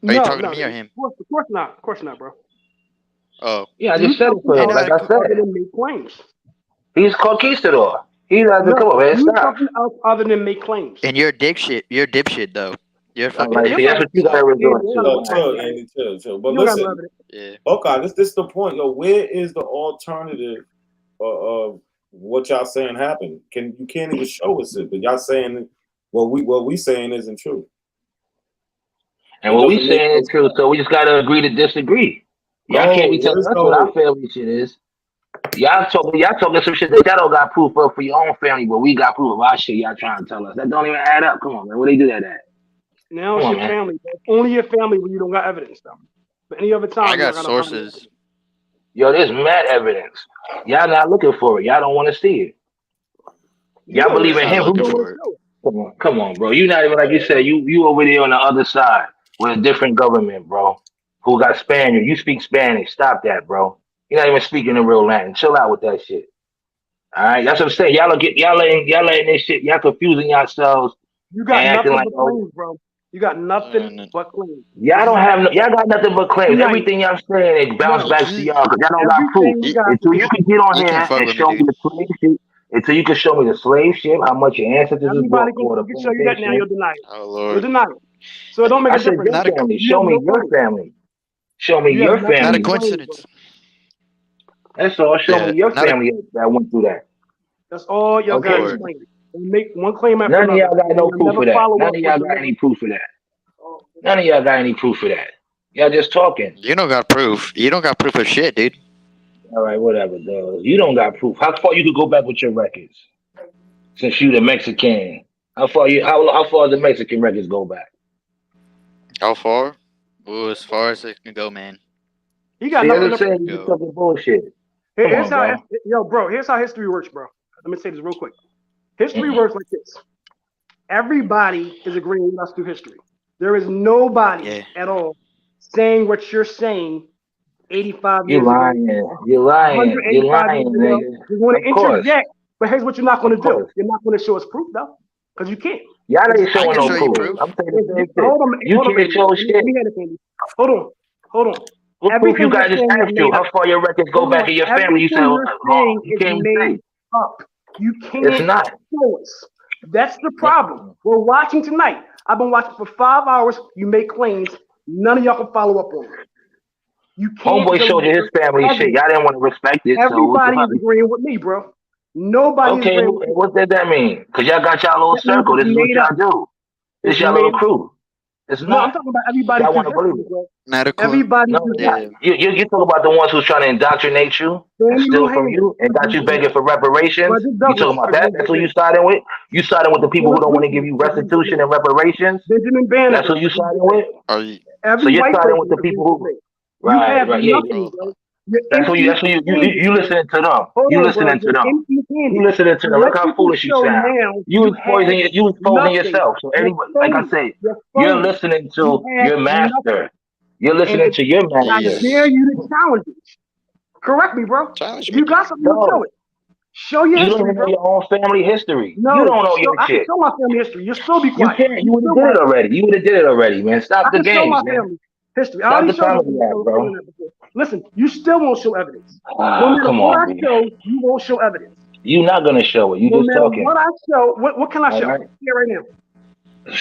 Are you talking to me or him? Of course not. Of course not, bro. Oh. Yeah, I just said it for him. Like I said. Other than make claims. He's conquistador. He doesn't come on, man. Do Stop. something else other than make claims. And you're dipshit though. You're fucking like, dipshit. that's what you gotta resort to. Chill. But listen, okay, this is the point, yo. Where is the alternative of what y'all saying happened? You can't even show us it, but y'all saying what we saying isn't true. And what we saying is true, so we just gotta agree to disagree. Y'all can't be telling us what our family shit is. Y'all talking some shit that y'all don't got proof of for your own family, but we got proof of our shit. Y'all trying to tell us that don't even add up. Come on, man. Where they do that at? Now it's your family. It's only your family when you don't got evidence, though. But any other time, I got sources. Yo, there's mad evidence. Y'all not looking for it. Y'all don't want to see it. Y'all believe in him. Come on, bro. You not even like you said. You over there on the other side with a different government, bro. Who got Spaniard? You speak Spanish. Stop that, bro. You're not even speaking the real Latin. Chill out with that shit. All right, that's what I'm saying. Y'all letting this shit. Y'all confusing yourselves. You got nothing but claims, bro. You got nothing but claims. Y'all got nothing but claims. Everything y'all saying it bounce back to y'all because y'all don't got proof. Until you can get on here and show me the slave shit. Until you can show me the slave ship, how much your ancestors is brought for the show you that now. You'll deny it. Oh Lord. You'll deny it. So it don't make a difference. Show me your family. Show me your family. Not a coincidence. That's all. Show me your family that went through that. That's all y'all got to explain. Make one claim after another. None of y'all got no proof of that. None of y'all got any proof of that. None of y'all got any proof of that. Y'all just talking. You don't got proof. You don't got proof of shit, dude. All right, whatever, dog. You don't got proof. How far you could go back with your records? Since you the Mexican, how far the Mexican records go back? How far? Well, as far as it can go, man. You got nothing. You talking bullshit. Here's how history works, bro. Let me say this real quick. History works like this. Everybody is agreeing with us through history. There is nobody at all saying what you're saying 85 years ago. You're lying. You're lying, nigga. You're going to interject, but here's what you're not going to do. You're not going to show us proof, though, because you can't. Y'all ain't showing no proof. I'm saying the same thing. You can't show shit. Hold on. What proof you got? Just asked you how far your records go back in your family. You said, you can't say. You can't it's not. show us. That's the problem. We're watching tonight. I've been watching for 5 hours. You make claims. None of y'all can follow up on it. You can't. Homeboy showed you his family shit. Y'all didn't want to respect it. Everybody's agreeing with me, bro. Nobody's agreeing with me. What does that mean? Because y'all got y'all little circle. This is what y'all do. This y'all little crew. It's not. No, I'm talking about everybody. I want to believe it. Everybody. You talk about the ones who's trying to indoctrinate you, and steal from you, and got you begging for reparations. You talking about that? That's who you siding with? You siding with the people who don't want to give you restitution and reparations? Benjamin Banner. That's who you siding with? So you're siding with the people who. Right. Yeah. That's who you listening to them. You listening to them. You listening to them. Look how foolish you sound. You exposing yourself. So anybody, like I say, you're listening to your master. You're listening to your master. I dare you to challenge it. Correct me, bro. You got something to show it. Show your history, don't even know your own family history. No, you don't know your shit. I can show my family history. You'll still be quiet. You can't. You would have did it already. You would have did it already, man. Stop the games, man. History. I already showed you, bro. Listen, you still won't show evidence. No matter what I show, you won't show evidence. You're not gonna show it. You just talking. What I show, what can I show? Right. Here right now.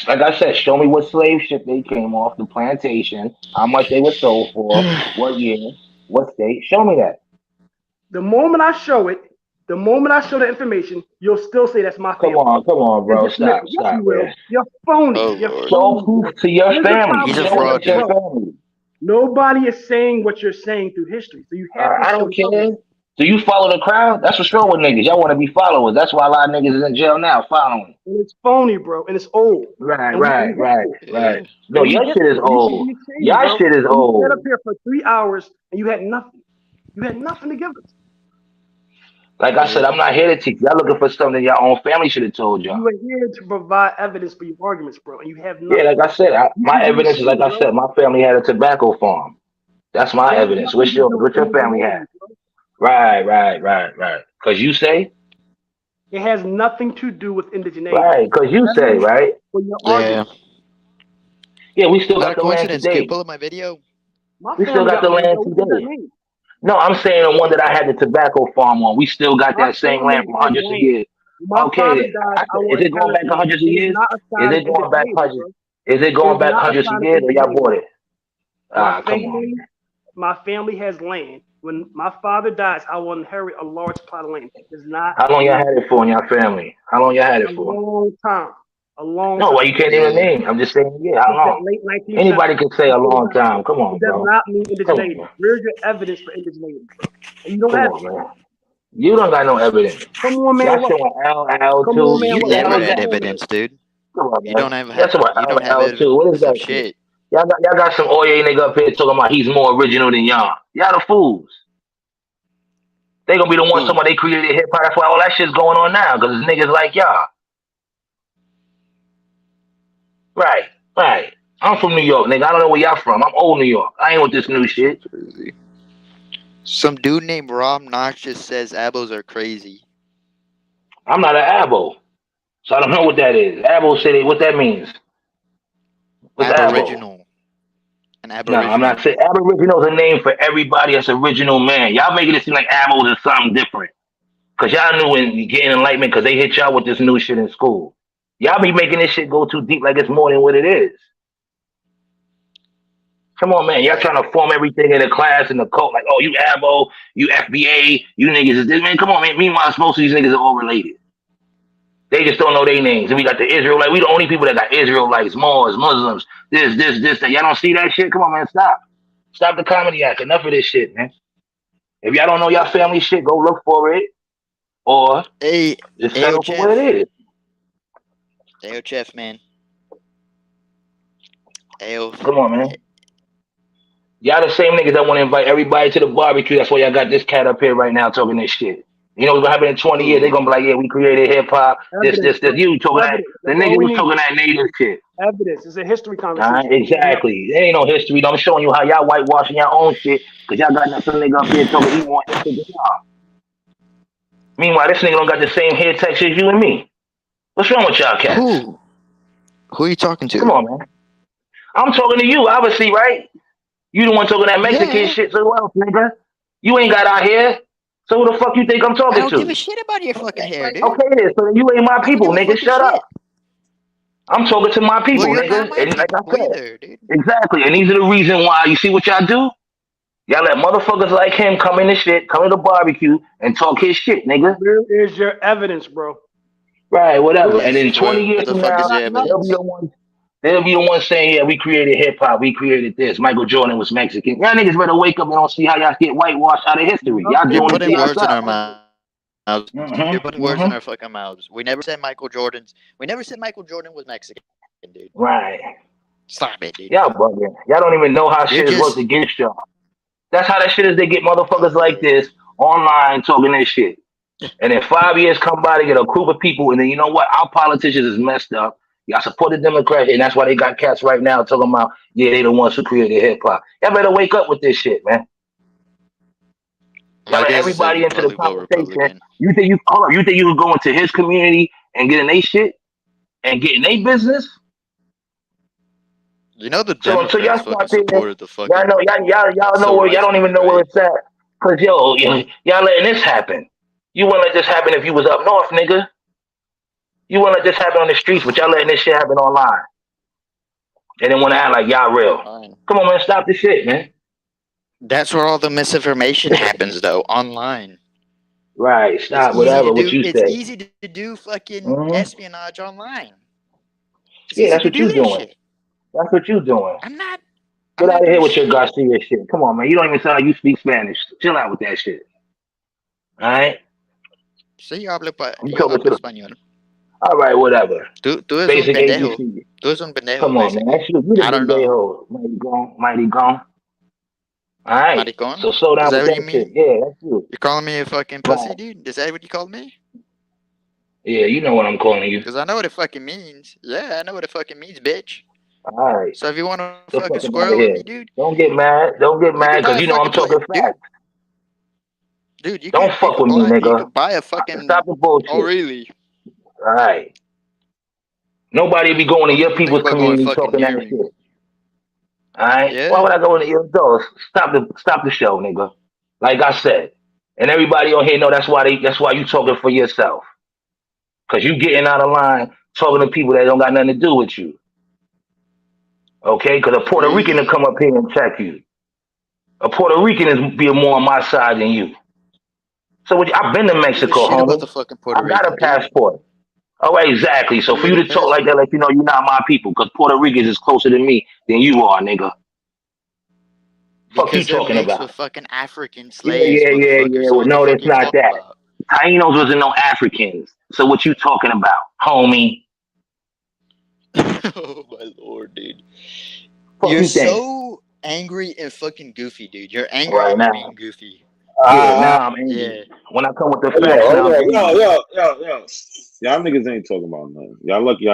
Like I said, show me what slave ship they came off the plantation, how much they were sold for, what year, what state. Show me that. The moment I show it, the moment I show the information, you'll still say that's my family. Come on, bro. Stop. You're phony. Show proof to your family. He's a fraud, Nobody is saying what you're saying through history. So you have to I don't care. Do you follow the crowd? That's what's wrong with niggas. Y'all want to be followers. That's why a lot of niggas is in jail now following. And it's phony, bro, and it's old. Right. And Right. No, and we your get shit is there. You old. can be shady, Y'all bro. shit is And you sat up old. here for 3 hours and you had nothing. You had nothing to give us. Like I said, I'm not here to teach. Y'all looking for something your own family should have told y'all. You are here to provide evidence for your arguments, bro, and you have nothing. Yeah, like I said, my evidence is like I said, my family had a tobacco farm. That's my evidence. What's yours? What your family had? Right. Cause you say? It has nothing to do with indigeneity. Right, cause you say, right? Yeah, we still got the land coincidence. Can today. you pull up my video? We still got the land today. No, I'm saying the one that I had the tobacco farm on. We still got that same land for hundreds of years. Okay, then. Is it going back hundreds of years? Is it going back hundreds? Is it going back hundreds of years, or y'all bought it? Come on. My family has land. When my father dies, I will inherit a large plot of land. It's not. How long y'all had it for in your family? How long y'all had it for? A long time. A long No, time. why you can't even name? I'm just saying, yeah, how long? Late 19th Anybody can say a long time. Come on, It does bro. not mean Come indigeneity. on, Where's your evidence for indigeneity, bro? And you don't Come have on, it. man. You don't got no evidence. Come on, man. Y'all What? showing LL2. Come on, man. You What? never had evidence, dude. Come on, You man. don't have. That's what You don't have LL2. What is evidence of that shit? shit. Y'all got some Oye nigga up here talking about he's more original than y'all. Y'all the fools. They gonna be the ones talking about they created hip hop. That's why all that shit's going on now, because it's niggas like y'all. Right. I'm from New York, nigga. I don't know where y'all from. I'm old New York. I ain't with this new shit. Some dude named Rob Knox just says abos are crazy. I'm not an abo, so I don't know what that is. Abo city, what that means? What's Aboriginal. abo? An No, aboriginal. I'm not saying Aboriginal is a name for everybody that's original man. Y'all making it seem like abos is something different. Cause y'all knew when getting enlightenment, cause they hit y'all with this new shit in school. Y'all be making this shit go too deep, like it's more than what it is. Come on, man. Y'all trying to form everything in the class and the cult, like, oh, you abo, you FBA, you niggas is this, man. Come on, man. Meanwhile, most of these niggas are all related. They just don't know their names. And we got the Israelite. We the only people that got Israelites, Moors, Muslims, this, that. Y'all don't see that shit? Come on, man. Stop the comedy act. Enough of this shit, man. If y'all don't know y'all family shit, go look for it. Or just settle for what it is. Ayo, Jeff, man. Ayo. Come on, man. Y'all the same niggas that want to invite everybody to the barbecue. That's why y'all got this cat up here right now talking this shit. You know what's gonna happen in 20 years? They're gonna be like, yeah, we created hip hop. This. You talking that? The nigga was talking that native shit. Evidence. It's a history conversation. Exactly. There ain't no history. I'm showing you how y'all whitewashing your own shit because y'all got some nigga up here talking he want his shit to y'all. Meanwhile, this nigga don't got the same hair texture as you and me. What's wrong with y'all cats? Who are you talking to? Come on, man. I'm talking to you, obviously, right? You the one talking that Mexican shit, so who else, nigga? You ain't got our hair, so who the fuck you think I'm talking to? I don't give a shit about your fucking hair, dude. Okay, then, so you ain't my people, nigga. Shut up. I'm talking to my people, you're nigga. not my And like I people said, either, dude. exactly. And these are the reason why. You see what y'all do? Y'all let motherfuckers like him come in the shit, come to the barbecue, and talk his shit, nigga. Where is your evidence, bro? Right, whatever. And then 20 years from now, they'll be the ones saying, yeah, we created hip hop, we created this. Michael Jordan was Mexican. Y'all niggas better wake up and don't see how y'all get whitewashed out of history. Y'all You're doing it to putting words in yourself. our mouths. You're putting words in our fucking mouths. We never said Michael Jordan was Mexican, dude. Right. Stop it, dude. Y'all bugging. Y'all don't even know how shit is worked against y'all. That's how that shit is. They get motherfuckers like this online talking this shit. And then 5 years come by, they get a group of people, and then you know what? Our politicians is messed up. Y'all support the Democrats, and that's why they got cats right now talking about, yeah, they the ones who created hip hop. Y'all better wake up with this shit, man. Y'all let everybody into the conversation. You think you could go into his community and get in their shit and get in their business? You know the So until y'all Democrats start fucking supported the fucking. y'all know where y'all don't even know where it's at. Cause y'all letting this happen. You wouldn't let this happen if you was up north, nigga. You wouldn't let this happen on the streets, but y'all letting this shit happen online. And then want to act like y'all real. Come on, man, stop this shit, man. That's where all the misinformation happens, though, online. Right, stop whatever what you say. It's easy to do fucking espionage online. Yeah, that's what you doing. Shit. That's what you doing. I'm not. Get out of here with your Garcia shit. Come on, man. You don't even sound like you speak Spanish. Chill out with that shit. All right. Sí, yo Talking hablo to the, español. all right, whatever. Tú eres un Basic pendejo. ABC. Tú eres un pendejo, Come on, man. basically. That's you. You the I don't big know. day-ho. Mighty gone. Mighty gone. All right. Maricon? So slow Is down that with what you that shit. mean? Yeah, that's you. You're calling me a fucking pussy, Right. dude? Is that what you called me? Yeah, you know what I'm calling you. Because I know what it fucking means. Yeah, I know what it fucking means, bitch. All right. So if you want to The fucking fuck out squirrel of with me, here. dude, Don't get mad. Don't get you mad can buy because a you know I'm fucking talking dude. facts. Dude, you Don't fuck with me, nigga. could buy a fucking. Stop the Oh bullshit. really? All right. Nobody be going to Don't your even think people's about going community fucking talking that near him. shit. All right. Yeah. Why would I go into your doors? Stop the show, nigga. Like I said, and everybody on here know that's why you talking for yourself. Cause you getting out of line talking to people that don't got nothing to do with you. Okay? Cause a Puerto Rican to come up here and check you. A Puerto Rican is be more on my side than you. So I've been to I don't give a Mexico, shit about homie. the fucking Puerto I got a Rican, dude. passport. Oh, exactly. So You for you need a to talk like passport. that, like you know, you're not my people, because Puerto Ricans is closer to me than you are, nigga. Fuck you Because they're talking mixed with about? fucking African Yeah, slaves, yeah, yeah, motherfucker. yeah. So Well, what the no, fuck that's you not talking that. about? Tainos wasn't no Africans. So what you talking about, homie? Oh my lord, dude. Fuck You're you think? so angry and fucking goofy, dude. You're angry Right and you're now. being goofy. Yeah, now I'm angry. Yeah. When I come with the Hold facts, now on, I'm angry. yo. Y'all niggas ain't talking about nothing. Y'all lucky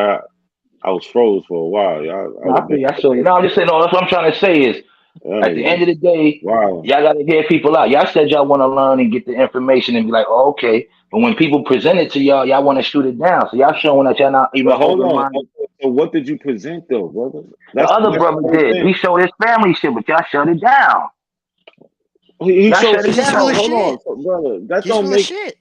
I was froze for a while. I No, was back. I feel you. No, I'm just saying, no, that's what I'm trying to say is, Y'all at the end niggas of the day, wow. y'all got to hear people out. Y'all said y'all want to learn and get the information and be like, oh, okay. But when people present it to y'all, y'all want to shoot it down. So y'all showing that y'all not even But hold on. open-minded. So what did you present though, brother? The That's other the brother whole did. thing. He showed his family shit, but y'all shut it down. He Y'all showed shut it Because he's so full down. of hold on, shit. so, brother. He's full of shit.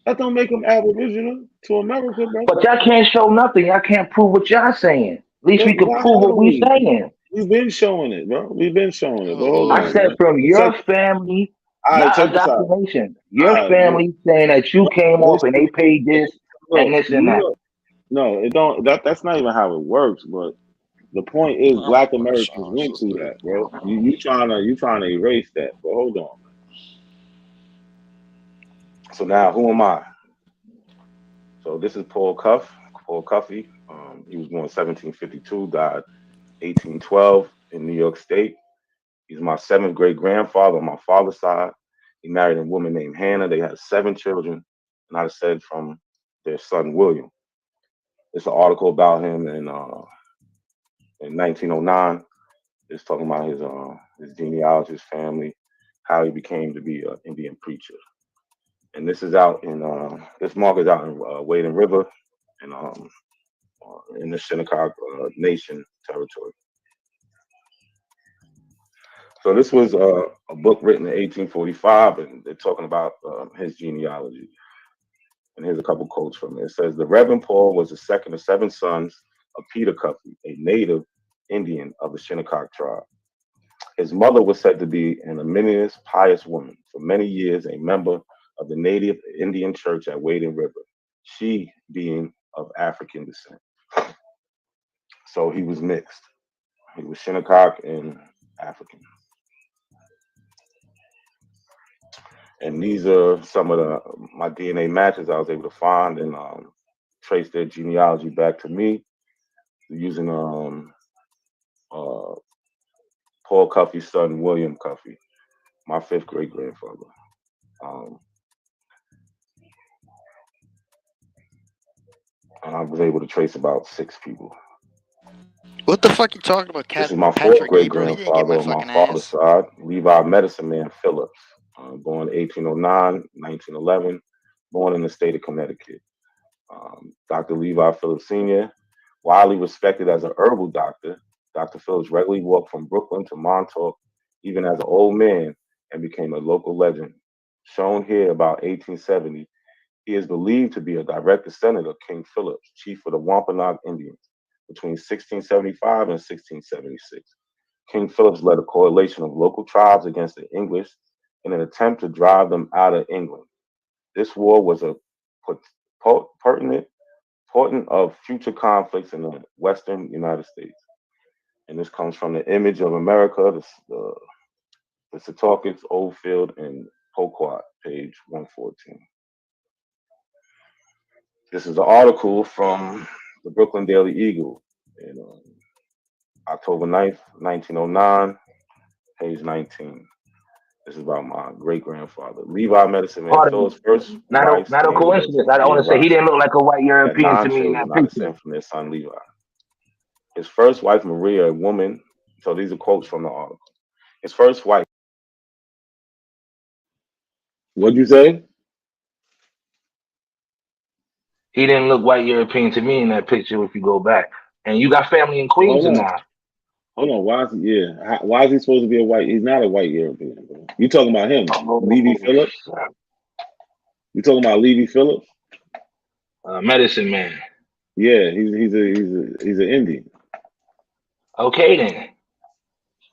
That don't make him Aboriginal to America, brother. But y'all can't show nothing. Y'all can't prove what y'all saying. At least But we could why prove what haven't we we? saying. We've been showing it, bro. We've been showing it. Oh But hold I on, lord. said man. from You said, your family, all right, not check this out. indoctrination. All Your right, family saying that you came off and they paid this and look, this and you that. know, no, it don't. That's not even how it works. But the point is, Black Americans went through that, bro. You trying to erase that. But hold on. So now, who am I? So this is Paul Cuffey. He was born 1752, died 1812 in New York State. He's my seventh great grandfather on my father's side. He married a woman named Hannah. They had 7 children, and I said from their son William. It's an article about him in 1909. It's talking about his genealogy, his family, how he became to be an Indian preacher. And this is out in this mark is out in Wading River, and in the Shinnecock Nation territory. So this was a book written in 1845, and they're talking about his genealogy. And here's a couple quotes from it. It says, "The Reverend Paul was the second of 7 sons of Peter Cuffey, a native Indian of the Shinnecock tribe. His mother was said to be an eminent, pious woman, for many years a member of the native Indian church at Wading River, she being of African descent." So he was mixed. He was Shinnecock and African. And these are some of my DNA matches I was able to find and trace their genealogy back to me using uh, Paul Cuffey's son, William Cuffey, my 5th great grandfather. And I was able to trace about 6 people. What the fuck you talking about, This is my 4th Patrick great Gabriel? He didn't get grandfather my on my fucking father's ass. side, Levi Medicine Man Phillips, born 1809, 1911, born in the state of Connecticut. Dr. Levi Phillips Sr., widely respected as an herbal doctor, Dr. Phillips regularly walked from Brooklyn to Montauk, even as an old man, and became a local legend. Shown here about 1870, he is believed to be a direct descendant of King Phillips, chief of the Wampanoag Indians, between 1675 and 1676. King Phillips led a coalition of local tribes against the English in an attempt to drive them out of England. This war was a pertinent of future conflicts in the Western United States. And this comes from the image of America, the Setauket, Oldfield, and Poquat, page 114. This is an article from the Brooklyn Daily Eagle, October 9th, 1909, page 19. This is about my great-grandfather. Levi Medicine Man Phillips' first wife's Not a name was coincidence. I Maria want to say he didn't look like a white They had European to 9 me in children, that not picture. descended from their son Levi. His first wife, Maria, a woman. So these are quotes from the article. His first wife. What'd you say? He didn't look white European to me in that picture. If you go back, and you got family in Queens or not? Hold on. Why is he? Yeah. Why is he supposed to be a white? He's not a white European. Bro. You talking about him, Levy Phillips? You talking about Levy Phillips? Medicine Man. Yeah, he's an Indian. Okay then.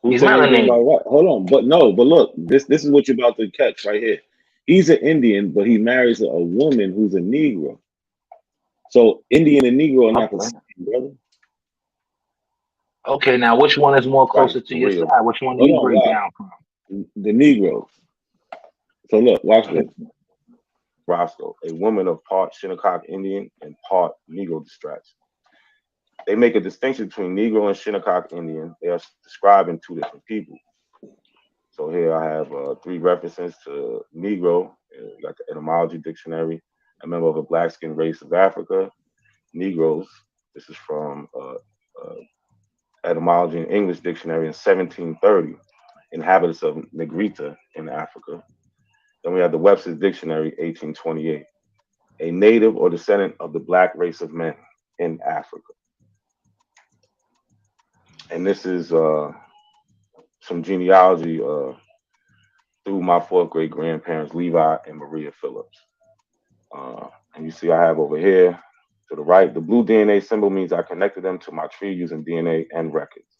Who He's said anything melanated. about what? Hold on, but look, this is what you're about to catch right here. He's an Indian, but he marries a woman who's a Negro. So Indian and Negro are not the same, brother. Okay, now which one is more closer to your Maria. side? Which one do Hold you on, break watch. down from? The Negroes. So look, watch this. Roscoe, a woman of part Shinnecock Indian and part Negro distraction. They make a distinction between Negro and Shinnecock Indian. They are describing two different people. So here I have 3 references to Negro, like the etymology dictionary, a member of a black-skinned race of Africa. Negroes, this is from etymology and English dictionary in 1730, inhabitants of Negrita in Africa. Then we have the Webster's Dictionary, 1828, a native or descendant of the black race of men in Africa. And this is some genealogy through my 4th great grandparents, Levi and Maria Phillips. And you see I have over here to the right, the blue DNA symbol means I connected them to my tree using DNA and records.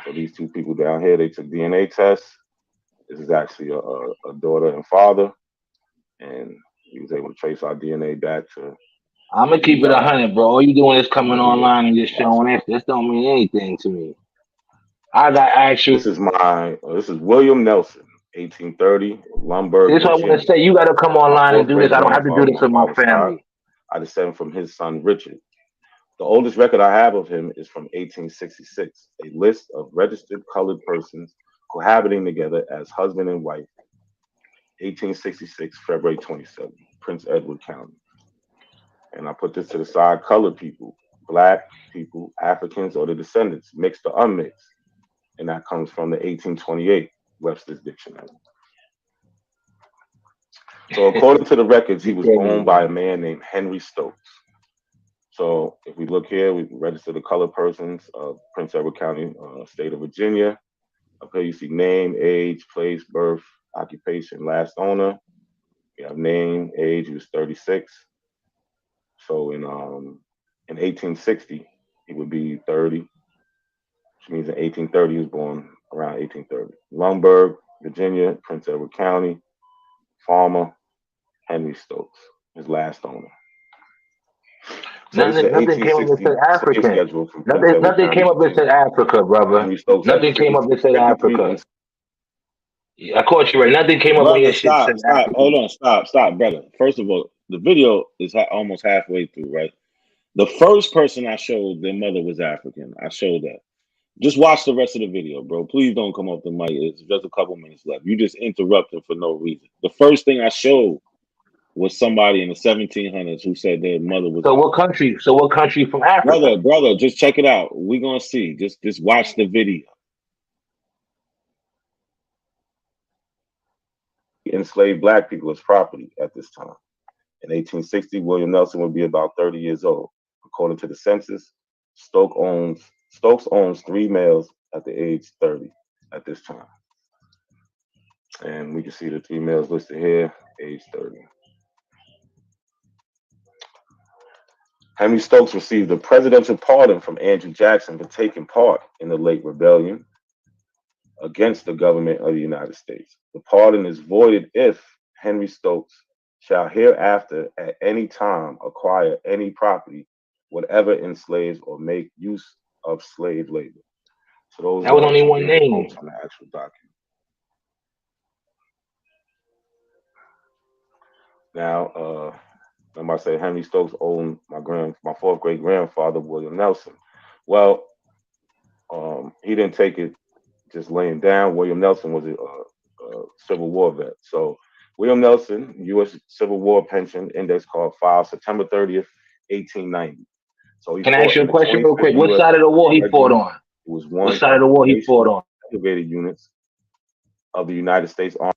So these 2 people down here, they took DNA tests. This is actually a daughter and father. And he was able to trace our DNA back to. I'm gonna keep it 100, bro. All you doing is coming online and just showing this. This don't mean anything to me. I got actual. This is William Nelson, 1830, Lombard. This is what I want to say. You got to come online and do this. I don't have to do this with my family. I descend from his son Richard. The oldest record I have of him is from 1866, a list of registered colored persons cohabiting together as husband and wife. 1866, February 27, Prince Edward County. And I put this to the side, colored people, black people, Africans, or the descendants, mixed or unmixed. And that comes from the 1828 Webster's Dictionary. So according to the records, he was owned by a man named Henry Stokes. So if we look here, we register the colored persons of Prince Edward County, state of Virginia. Up here you see name, age, place, birth, occupation, last owner. We have name, age, he was 36. So in 1860, he would be 30, which means in 1830 he was born around 1830. Lumberg, Virginia, Prince Edward County, farmer, Henry Stokes, his last owner. So nothing came up that said African. Nothing came up that said Africa, brother. Nothing came up that said Africa. I caught you right. Nothing came up on your shit. Stop. Hold on. Stop, brother. First of all, the video is almost halfway through, right? The first person I showed, their mother was African. I showed that. Just watch the rest of the video, bro. Please don't come off the mic. It's just a couple minutes left. You just interrupted for no reason. The first thing I showed was somebody in the 1700s who said their mother was. So what country? So what country from Africa? Brother, just check it out. We're gonna see. Just watch the video. Enslaved black people as property at this time. In 1860, William Nelson would be about 30 years old. According to the census, Stokes owns 3 males at the age 30 at this time. And we can see the 3 males listed here, age 30. Henry Stokes received a presidential pardon from Andrew Jackson for taking part in the late rebellion against the government of the United States. The pardon is voided if Henry Stokes shall hereafter at any time acquire any property, whatever enslaves or make use of slave labor. So those that was only one name from the actual document. Now, somebody say Henry Stokes owned my fourth great grandfather, William Nelson. Well, he didn't take it just laying down. William Nelson was a Civil War vet. So William Nelson, U.S. Civil War pension index card filed September 30th, 1890. So he Can I fought ask you in a the question real 25th quick? What U.S. side of the war he fought Regiment. on? It was What one side of of the the war he fought on? elevated units of the United States Army.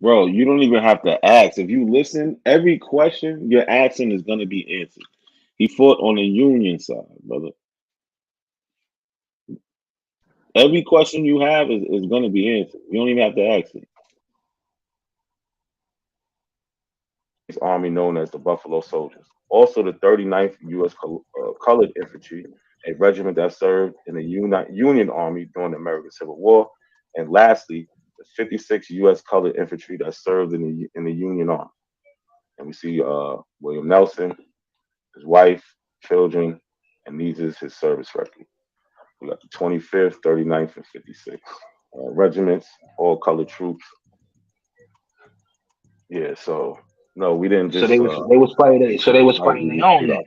Bro, you don't even have to ask. If you listen, every question you're asking is going to be answered. He fought on the Union side, brother. Every question you have is going to be answered. You don't even have to ask it. Army known as the Buffalo Soldiers. Also, the 39th U.S. Colored Infantry, a regiment that served in the Union Army during the American Civil War. And lastly, the 56th U.S. Colored Infantry that served in the Union Army. And we see William Nelson, his wife, children, and these is his service record. We got the 25th, 39th, and 56th regiments, all colored troops. Yeah, so no, we didn't just. So they was fighting. So they was fighting their own. Then.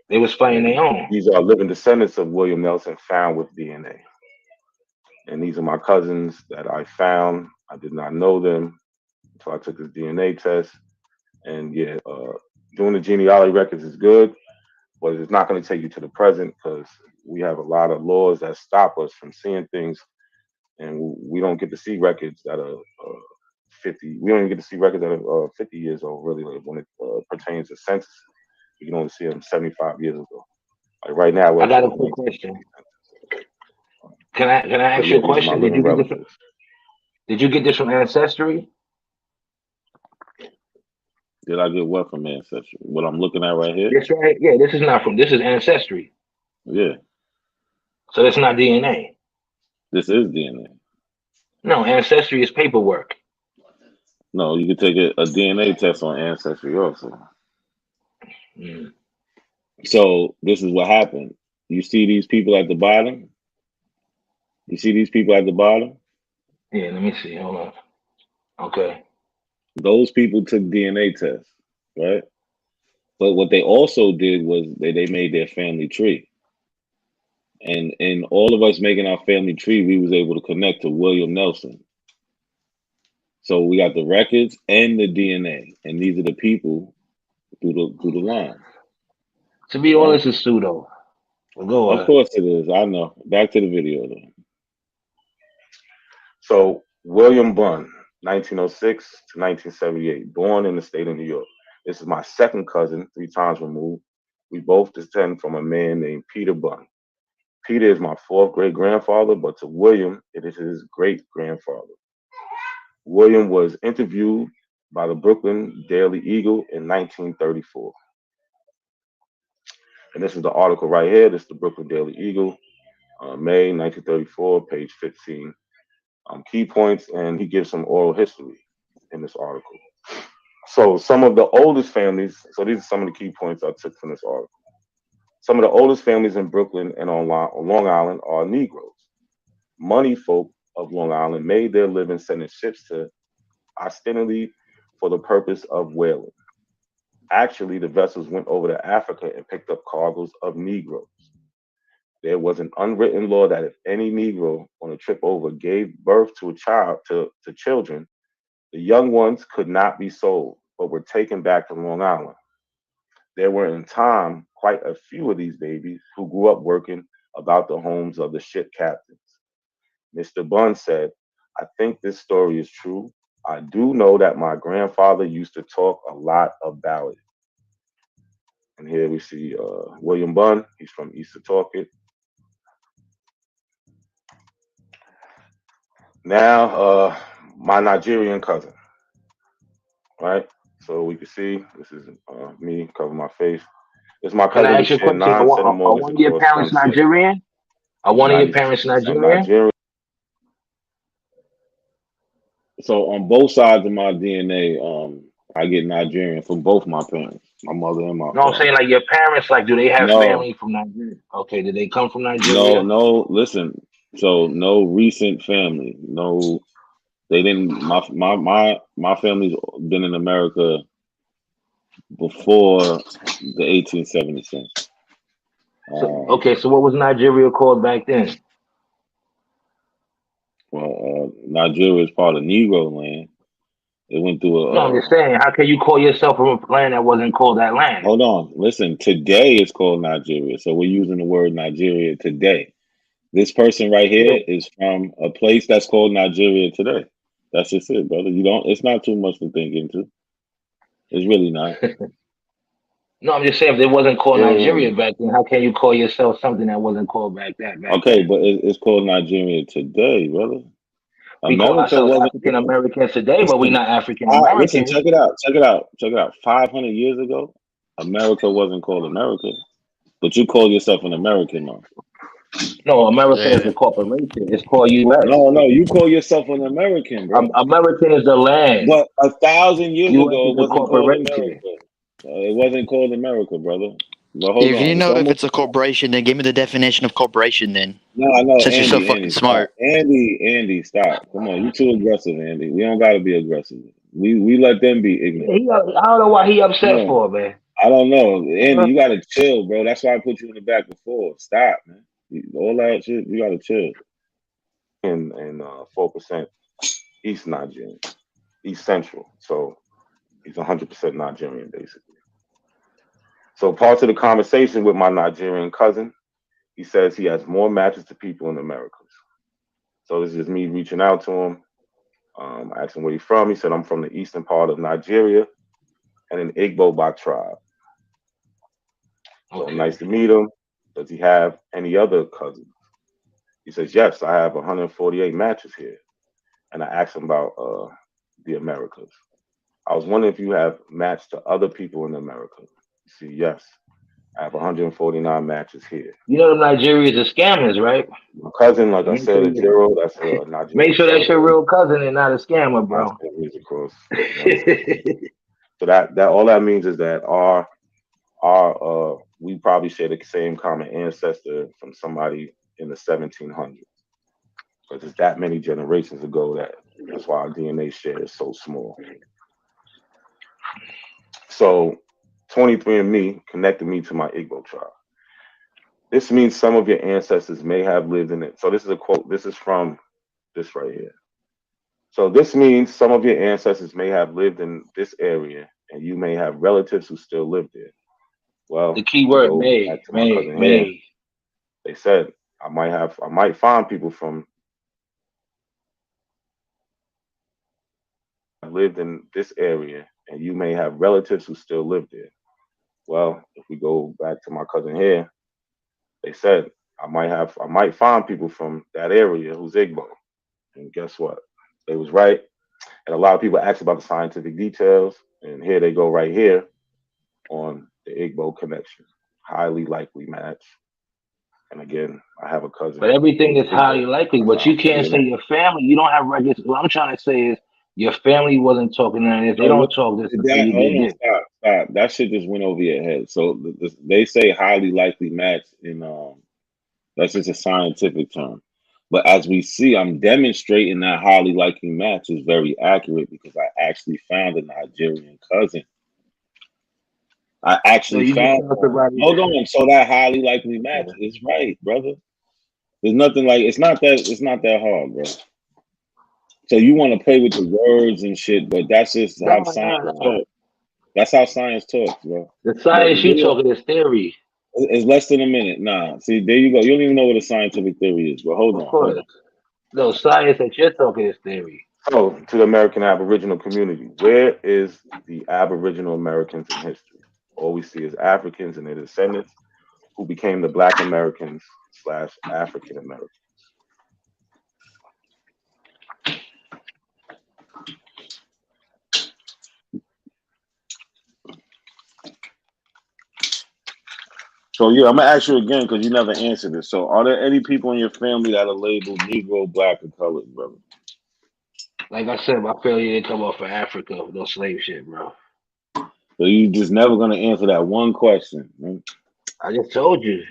They was fighting their own. These are living descendants of William Nelson found with DNA, and these are my cousins that I found. I did not know them until I took this DNA test. And yeah, doing the genealogy records is good, but it's not going to take you to the present because we have a lot of laws that stop us from seeing things, and we don't get to see records that are 50. We don't even get to see records that are 50 years old, really, when it pertains to census. You can only see them 75 years ago. Like right now, I got a quick question. Can I ask you a question? Did you get this from Ancestry? Did I get what from Ancestry? What I'm looking at right here? This right? Yeah, this is not from. This is Ancestry. Yeah. So that's not DNA. This is DNA. No, Ancestry is paperwork. No, you can take a DNA test on Ancestry also. Mm. So this is what happened. You see these people at the bottom? You see these people at the bottom? Yeah, let me see. Hold on. Okay. Those people took DNA tests, right? But what they also did was they made their family tree. And in all of us making our family tree, we was able to connect to William Nelson. So we got the records and the DNA, and these are the people through the line. To be honest, it's pseudo. Go on. Of course it is. I know. Back to the video though. So William Bunn, 1906 to 1978, born in the state of New York. This is my second cousin, 3 times removed. We both descend from a man named Peter Bunn. Peter is my 4th great grandfather, but to William, it is his great grandfather. William was interviewed by the Brooklyn Daily Eagle in 1934. And this is the article right here. This is the Brooklyn Daily Eagle, May 1934, page 15. Key points, and he gives some oral history in this article. So some of the oldest families, so these are some of the key points I took from this article. Some of the oldest families in Brooklyn and on Long Island are Negroes. Money folk of Long Island made their living sending ships to ostensibly for the purpose of whaling. Actually, the vessels went over to Africa and picked up cargoes of Negroes. There was an unwritten law that if any Negro on a trip over gave birth to a child, to children, the young ones could not be sold, but were taken back to Long Island. There were in time quite a few of these babies who grew up working about the homes of the ship captains. Mr. Bunn said, I think this story is true. I do know that my grandfather used to talk a lot about it. And here we see William Bunn. He's from East Setauket. Now, my Nigerian cousin, right? So we can see this is me covering my face. It's my Can cousin. I We ask you a share question? Are 9 centimeters one of your across parents one skin. Nigerian? Are one of your parents 96% Nigerian? Nigerian. So on both sides of my DNA, I get Nigerian from both my parents, my mother and my No, I'm father. saying like your parents, like, do they have No, family from Nigeria? Okay, did they come from Nigeria? no. Listen, So no recent family. No, they didn't. My family's been in America before the 1876. So okay, so what was Nigeria called back then? Well, Nigeria is part of Negro land. It went through No, I'm just saying, how can you call yourself from a land that wasn't called that land? Hold on, listen. Today it's called Nigeria, so we're using the word Nigeria today. This person right here is from a place that's called Nigeria today. That's just it, brother. You don't. It's not too much to think into. It's really not. No, I'm just saying, if it wasn't called Nigeria back then, how can you call yourself something that wasn't called back then? Okay, but it's called Nigeria today, brother. We call America ourselves wasn't. African Americans today, but we're not African Listen, Americans. check it out. Check it out. Check it out. 500 years ago, America wasn't called America, but you call yourself an American now. No, America is a corporation. It's called U.S. No, you call yourself an American, bro. America is the land. But 1,000 years U.S. ago, is it a wasn't called corporation. America. It wasn't called America, brother. But hold If on. you know if it's a corporation, then give me the definition of corporation. Then No, since you're so fucking Andy, smart. stop. Andy, stop. Come on, you too aggressive, Andy. We don't gotta be aggressive. We let them be ignorant. I don't know why he upset for, man. I don't know, Andy. You gotta chill, bro. That's why I put you in the back before. Stop, man. All that shit, you gotta chill. And 4% East Nigerian, East Central. So he's 100% Nigerian, basically. So parts of the conversation with my Nigerian cousin, he says he has more matches to people in the Americas. So this is me reaching out to him. I asked him where he's from. He said, I'm from the eastern part of Nigeria and an Igbo by tribe. So nice to meet him. Does he have any other cousins? He says, yes, I have 148 matches here. And I asked him about the Americas. I was wondering if you have matched to other people in America. You see, yes, I have 149 matches here. You know the Nigerians are scammers, right? My cousin, like I said, a Jero, that's a Nigerian. Make sure that's your real cousin and not a scammer, bro. Across. So that all that means is that our we probably share the same common ancestor from somebody in the 1700s, because it's that many generations ago that's why our DNA share is so small. So 23andMe connected me to my Igbo tribe. This means some of your ancestors may have lived in it. So this is a quote. This is from this right here. So this means some of your ancestors may have lived in this area, and you may have relatives who still live there. Well, the key word may. They said I might find people from lived in this area, and you may have relatives who still live there. Well, if we go back to my cousin here, they said I might find people from that area who's Igbo. And guess what? They was right. And a lot of people ask about the scientific details, and here they go right here on the Igbo connection. Highly likely match. And again, I have a cousin. But everything is highly likely, but you can't say your family. You don't have records. What I'm trying to say is your family wasn't talking, and if they don't talk this, stop. That shit just went over your head. So they say highly likely match in that's just a scientific term. But as we see, I'm demonstrating that highly likely match is very accurate because I actually found a Nigerian cousin. I actually found one. Hold on. So that highly likely match is right, brother. There's nothing like it's not that hard, bro. So you want to play with the words and shit, but that's just how science talks. That's how science talks, bro. The science you talking is theory. It's less than a minute. Nah, see, there you go. You don't even know what a scientific theory is, but hold on. No, science that you're talking is theory. So, to the American Aboriginal community, where is the Aboriginal Americans in history? All we see is Africans and their descendants who became the Black Americans / African Americans. So yeah, I'm gonna ask you again because you never answered it. So are there any people in your family that are labeled Negro, Black, or colored, brother? Like I said, my family didn't come off of Africa with no slave shit, bro. So you just never gonna answer that one question, man. I just told you.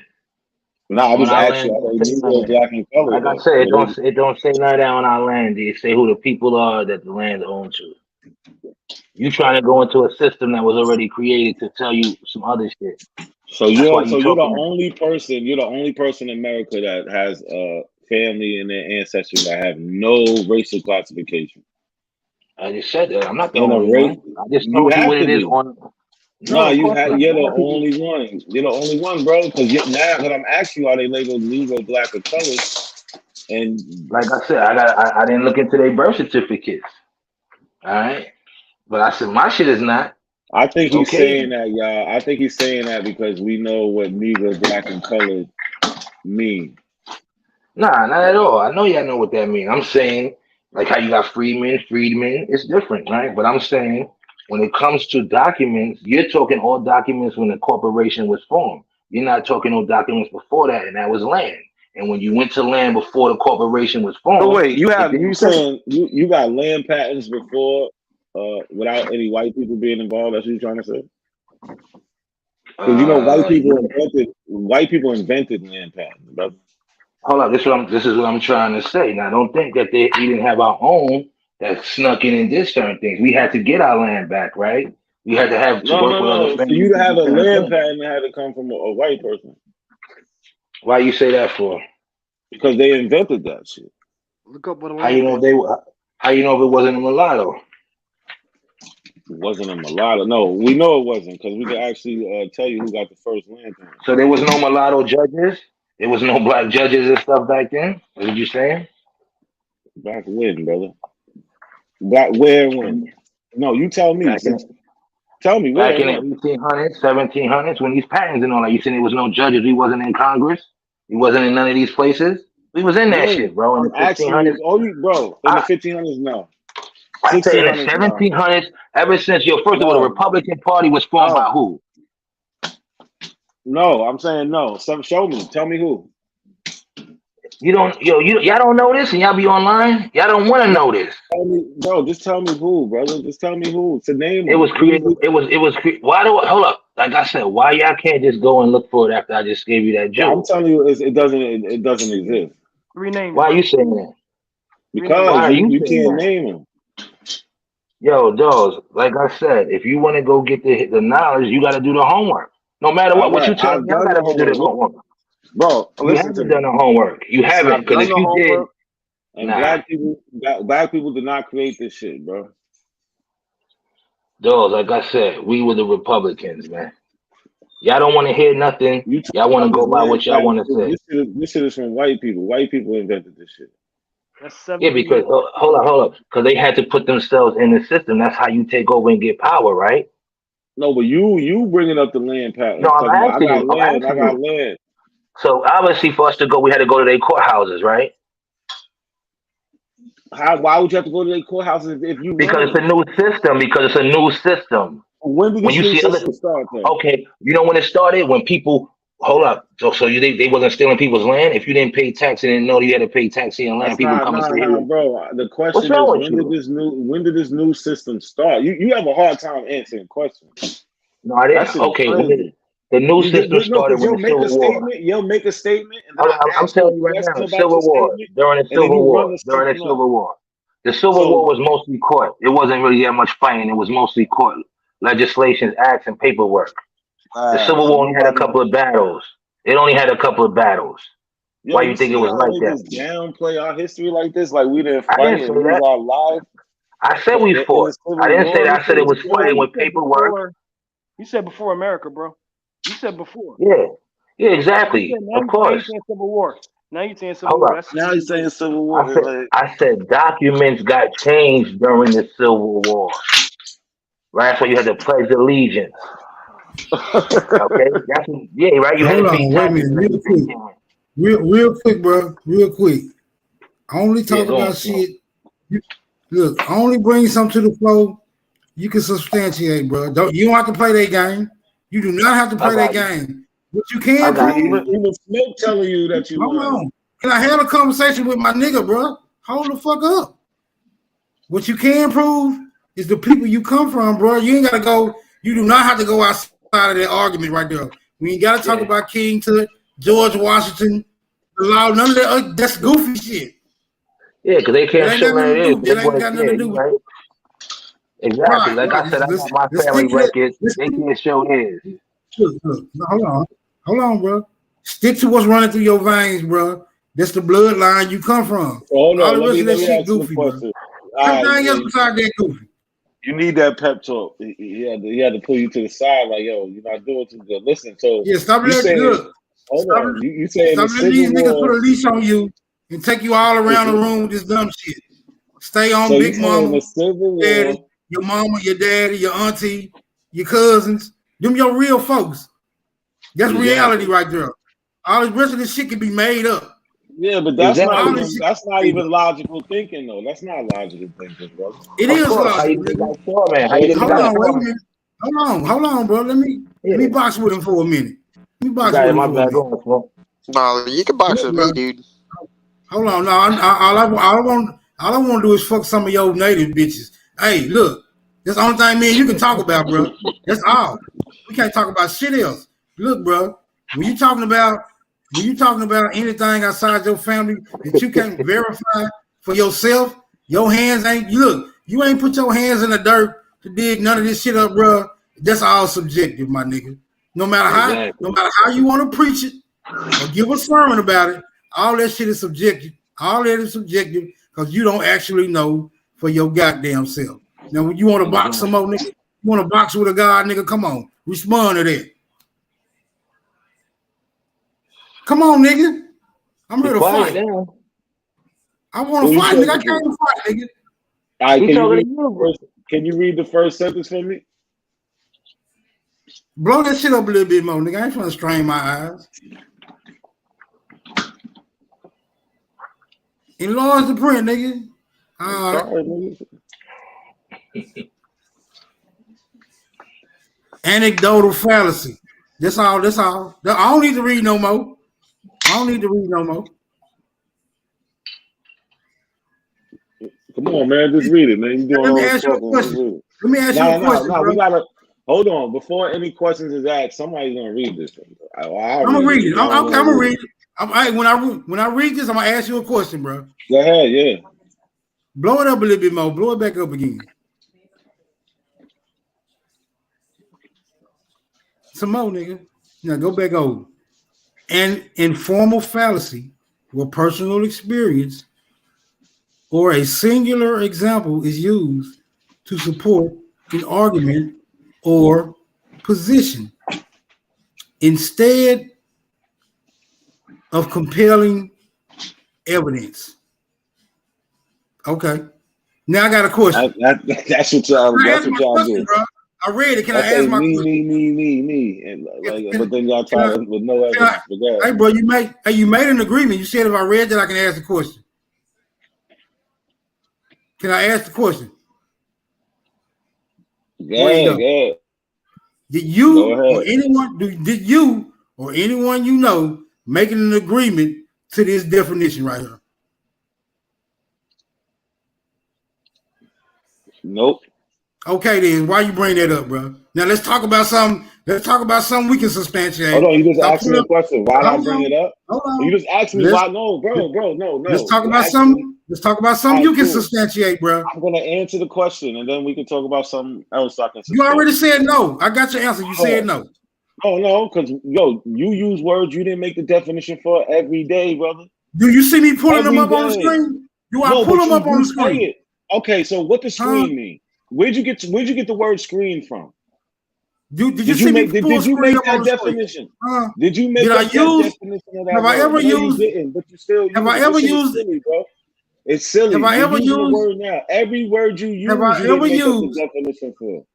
Nah, I On just our asked land, you. I don't said say you none of were that. black and colored Like I though. said, it don't say none of that on our land. It say who the people are that the land owns to. You trying to go into a system that was already created to tell you some other shit. So That's why you're you the talking. only person. You're the only person in America that has family and their ancestors that have no racial classification. I just said that. I'm not the In a only race, one. I just you told you have what to it is be. on. No, No, of you course have. not. You're A the lot of people. only one. You're the only one, bro. Because now that I'm asking you, are they labeled Negro, black, or colored? And Like I said, I didn't look into their birth certificates. All right, but I said my shit is not. I think he's Okay. saying that, y'all. I think he's saying that because we know what Negro, black, and colored mean. Nah, not at all. I know y'all know what that means. I'm saying, like how you got freedmen, it's different, right? But I'm saying when it comes to documents, you're talking all documents when the corporation was formed. You're not talking no documents before that, and that was land. And when you went to land before the corporation was So formed, wait, it you didn't say. saying you got land patents before without any white people being involved? That's what you're trying to say? Because you know white people invented land patents, brother. Hold on, this is what I'm trying to say. Now, don't think that we didn't have our own that snuck in and did certain things. We had to get our land back, right? We had to have to No, work no, with other no. For families you to to have do a certain land things. patent, it had to come from a white person. Why you say that for? Because they invented that shit. Look up what a How you land know How you know if it wasn't a mulatto? It wasn't a mulatto. No, we know it wasn't because we can actually tell you who got the first land patent. So there was no mulatto judges. There was no black judges and stuff back then. What you saying? Back when, brother? Back where and when? No, you tell me. Tell me where Back in and the when. 1800s, 1700s, when these patents and all that, you saying there was no judges. We wasn't in Congress. We wasn't in none of these places. We was in that When? shit, bro. In I'm the asking 1500s. you, bro, in the 1500s, no. I said in the 1600s, no. 1700s. Ever since first of all, the No. Republican Party was formed by who? No, I'm saying no. Show me. Tell me who. Y'all don't know this, and y'all be online. Y'all don't want to know this. Tell me, bro. Just tell me who, brother. Just tell me who. It's a name. It was created. Why do hold up? Like I said, why y'all can't just go and look for it after I just gave you that I'm jewel? telling you, it doesn't exist. Rename. Why are you saying that? Because why are you you saying can't that? name them. Yo, Dawes, like I said, if you want to go get the knowledge, you got to do the homework. No matter what you tell I've me, I done got the to go do the homework. homework. Bro, You listen to haven't me. done the homework. You haven't, I've because done if the you did, homework, and black people did not create this shit, bro. Dawes, like I said, we were the Republicans, man. Y'all don't want to hear nothing. Y'all want to go by what y'all want to say. This shit is from white people. White people invented this shit. That's Yeah, because hold up, because they had to put themselves in the system. That's how you take over and get power, right? No, but you bringing up the land patents. No, I'm Talking about, asking you. I got land. So obviously, for us to go, we had to go to their courthouses, right? Why would you have to go to their courthouses if you Because it's a new system. Because it's a new system. When did this new system start? Then? Okay, you know when it started? When people hold up. So they wasn't stealing people's land. If you didn't pay tax and didn't know that you had to pay tax on your land, people come and say, bro. The question is, when did this new system start? You have a hard time answering questions. No, I didn't. Okay, the new system started when the Civil War. You'll make a statement, and then I'm telling you right now, Civil War. During the Civil War. The Civil War was mostly court. It wasn't really that much fighting. It was mostly court legislations, acts, and paperwork. The Civil War only had a couple of battles. It only had a couple of battles. Why you think it was like that? They just downplay our history like this, like we didn't fight and lose that. our lives. I said we fought. I didn't say that. I said it was fighting with paperwork. You said before America, bro. You said before. Yeah, exactly. Of course. Now you're saying Civil War. Now you're saying Civil War. Now you're saying Civil War. I said documents got changed during the Civil War. Right? So you had to pledge allegiance. Okay? Right? You Hold on, wait a minute, real quick, bro. Real quick. I only talk about shit. Look, I only bring something to the flow you can substantiate, bro. You don't have to play that game. You do not have to play that game. But you can prove. Even Smoke telling you that you. Hold on. And I had a conversation with my nigga, bro. Hold the fuck up. What you can prove is the people you come from, bro. You ain't gotta go. You do not have to go outside of that argument right there. We ain't gotta talk about King Tut. George Washington, the law, none of that. That's goofy shit. Yeah, because they can't show none of this. It ain't got nothing to do with right? Exactly. Like I said, I got my family records. They can't show his. Look, hold on, bro. Stick to what's running through your veins, bro. That's the bloodline you come from. Hold All on, the rest of that shit ask you a goofy, bro. question. Everything else besides that goofy. You need that pep talk. He had to pull you to the side, like, yo, you're not doing too good. Listen, so Yeah, stop you letting saying, look. hold on, you saying Stop the letting these Civil niggas put War? a leash on you and take you all around the room with this dumb shit. Stay on So you Big saying Mama, the Civil War? daddy, your mama, your daddy, your auntie, your cousins. Them your real folks. That's reality right there. All the rest of this shit can be made up. Yeah, but that's not even logical thinking, though. That's not logical thinking, bro. It is logical. Wait a minute. Hold on, bro. Let me box with him for a minute. Let me box with him for a minute. No, you can box with me, dude. Hold on, no. All I want to do is fuck some of your native bitches. Hey, look, that's the only thing me and you can talk about, bro. That's all. We can't talk about shit else. Look, bro, when you talking about anything outside your family that you can't verify for yourself, your hands ain't. Look, you ain't put your hands in the dirt to dig none of this shit up, bro. That's all subjective, my nigga. No matter how you want to preach it or give a sermon about it, all that shit is subjective. All that is subjective because you don't actually know for your goddamn self. Now, when you want to box some more, nigga, you want to box with a god, nigga, come on. Respond to that. Come on, nigga. I'm ready to fight. I want to fight, nigga. I can't even fight, nigga. All right, can you read the first sentence for me? Blow that shit up a little bit more, nigga. I ain't trying to strain my eyes. Enlarge the print, nigga. Anecdotal fallacy. That's all. I don't need to read no more. Come on, man. Just read it, man. You doing Let me all ask this you a talking. question. Let me ask you a question. No, we gotta hold on. Before any questions is asked, somebody's gonna read this. I'm gonna read it. I'm gonna read it. When I read this, I'm gonna ask you a question, bro. Go ahead, yeah. Blow it up a little bit more. Blow it back up again. Some more, nigga. Now go back over. An informal fallacy where personal experience or a singular example is used to support an argument or position instead of compelling evidence. Okay. Now I got a question. That's what y'all do. Bro. I read it. Can I ask my question? Me. And but then y'all try to with no evidence. Hey, bro, you made an agreement. You said if I read that, I can ask the question. Can I ask the question? Yeah. Did you or anyone you know making an agreement to this definition right here? Nope. Okay, then why you bring that up, bro? Now let's talk about something. Let's talk about something we can substantiate. Hold on, you just asked me a question. Why did I bring it up? Hold on. You just asked me why. No, bro, no. Let's talk about something. Let's talk about something you can substantiate, bro. I'm gonna answer the question, and then we can talk about something else. I can. You already said no. I got your answer. You said no. Oh no, because you use words you didn't make the definition for every day, brother. Do you see me pulling them up on the screen? Do I pull them up on the screen? Okay, so what does screen mean? Where'd you get the word screen from? Did you see me pull screen up on the definition? Did you make that definition of that? Have I ever used? But you still. Have I ever used? Silly, bro. It's silly. Have I ever used the word now? Every word you use, have I ever used the definition for?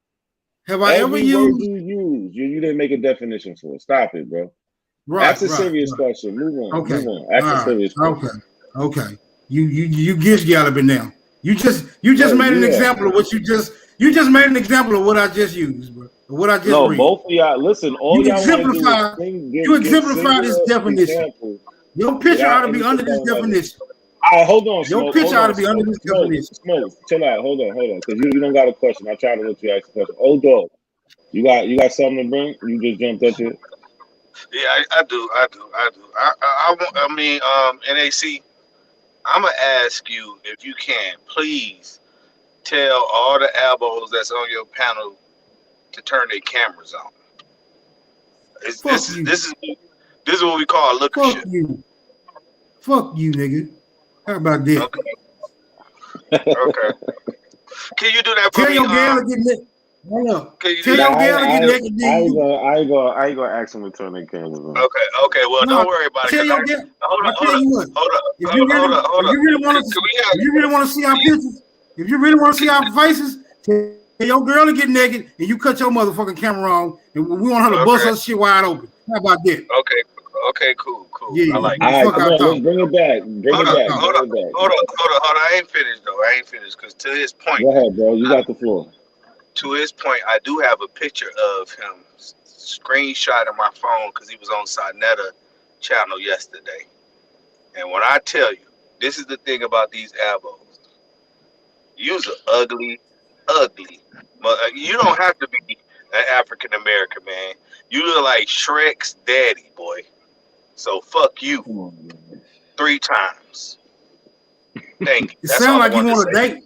Have I ever used? You use, you didn't make a definition for. Stop it, bro. Right. That's a serious question. Move on. Okay. Move on. That's a serious question. Okay. You gives galloping now. You just made an example of what you just made an example of what I just used, bro. What I just read. Both of y'all. Listen, all y'all exemplify. You exemplify this definition. Example. Your picture ought to be under this definition. All right, hold on. Your picture ought to be under this definition. Smoke, chill out. Hold on. Because you don't got a question. I tried to let you ask a question. Old dog, you got something to bring? You just jumped up here. Yeah, I do. I mean, NAC, I'm gonna ask you if you can, please tell all the elbows that's on your panel to turn their cameras on. This is what we call looker Fuck shit. you. Fuck you, nigga. How about that? Okay. Can you do that for Tell me? your girl to get naked. Hold up. Can you Tell do your that? girl to get naked. I ain't gonna ask him to turn their cameras on. Okay. Well, No, don't worry about it. tell your girl. I tell you what. If you really want to see our pictures, if you really want to see our faces, tell your girl to get naked, and you cut your motherfucking camera on, and we want her to bust her shit wide open. How about that? Okay, cool. Yeah, I like All it. right, come on, let's bring it back. Hold on. I ain't finished though. Because to his point. Go ahead, bro. You got the floor. To his point, I do have a picture of him screenshot on my phone because he was on Sonetta channel yesterday. And when I tell you, this is the thing about these elbows. You's ugly. You don't have to be an African American, man. You look like Shrek's daddy, boy. So fuck you 3 times. Thank you. It sounds like you want to date.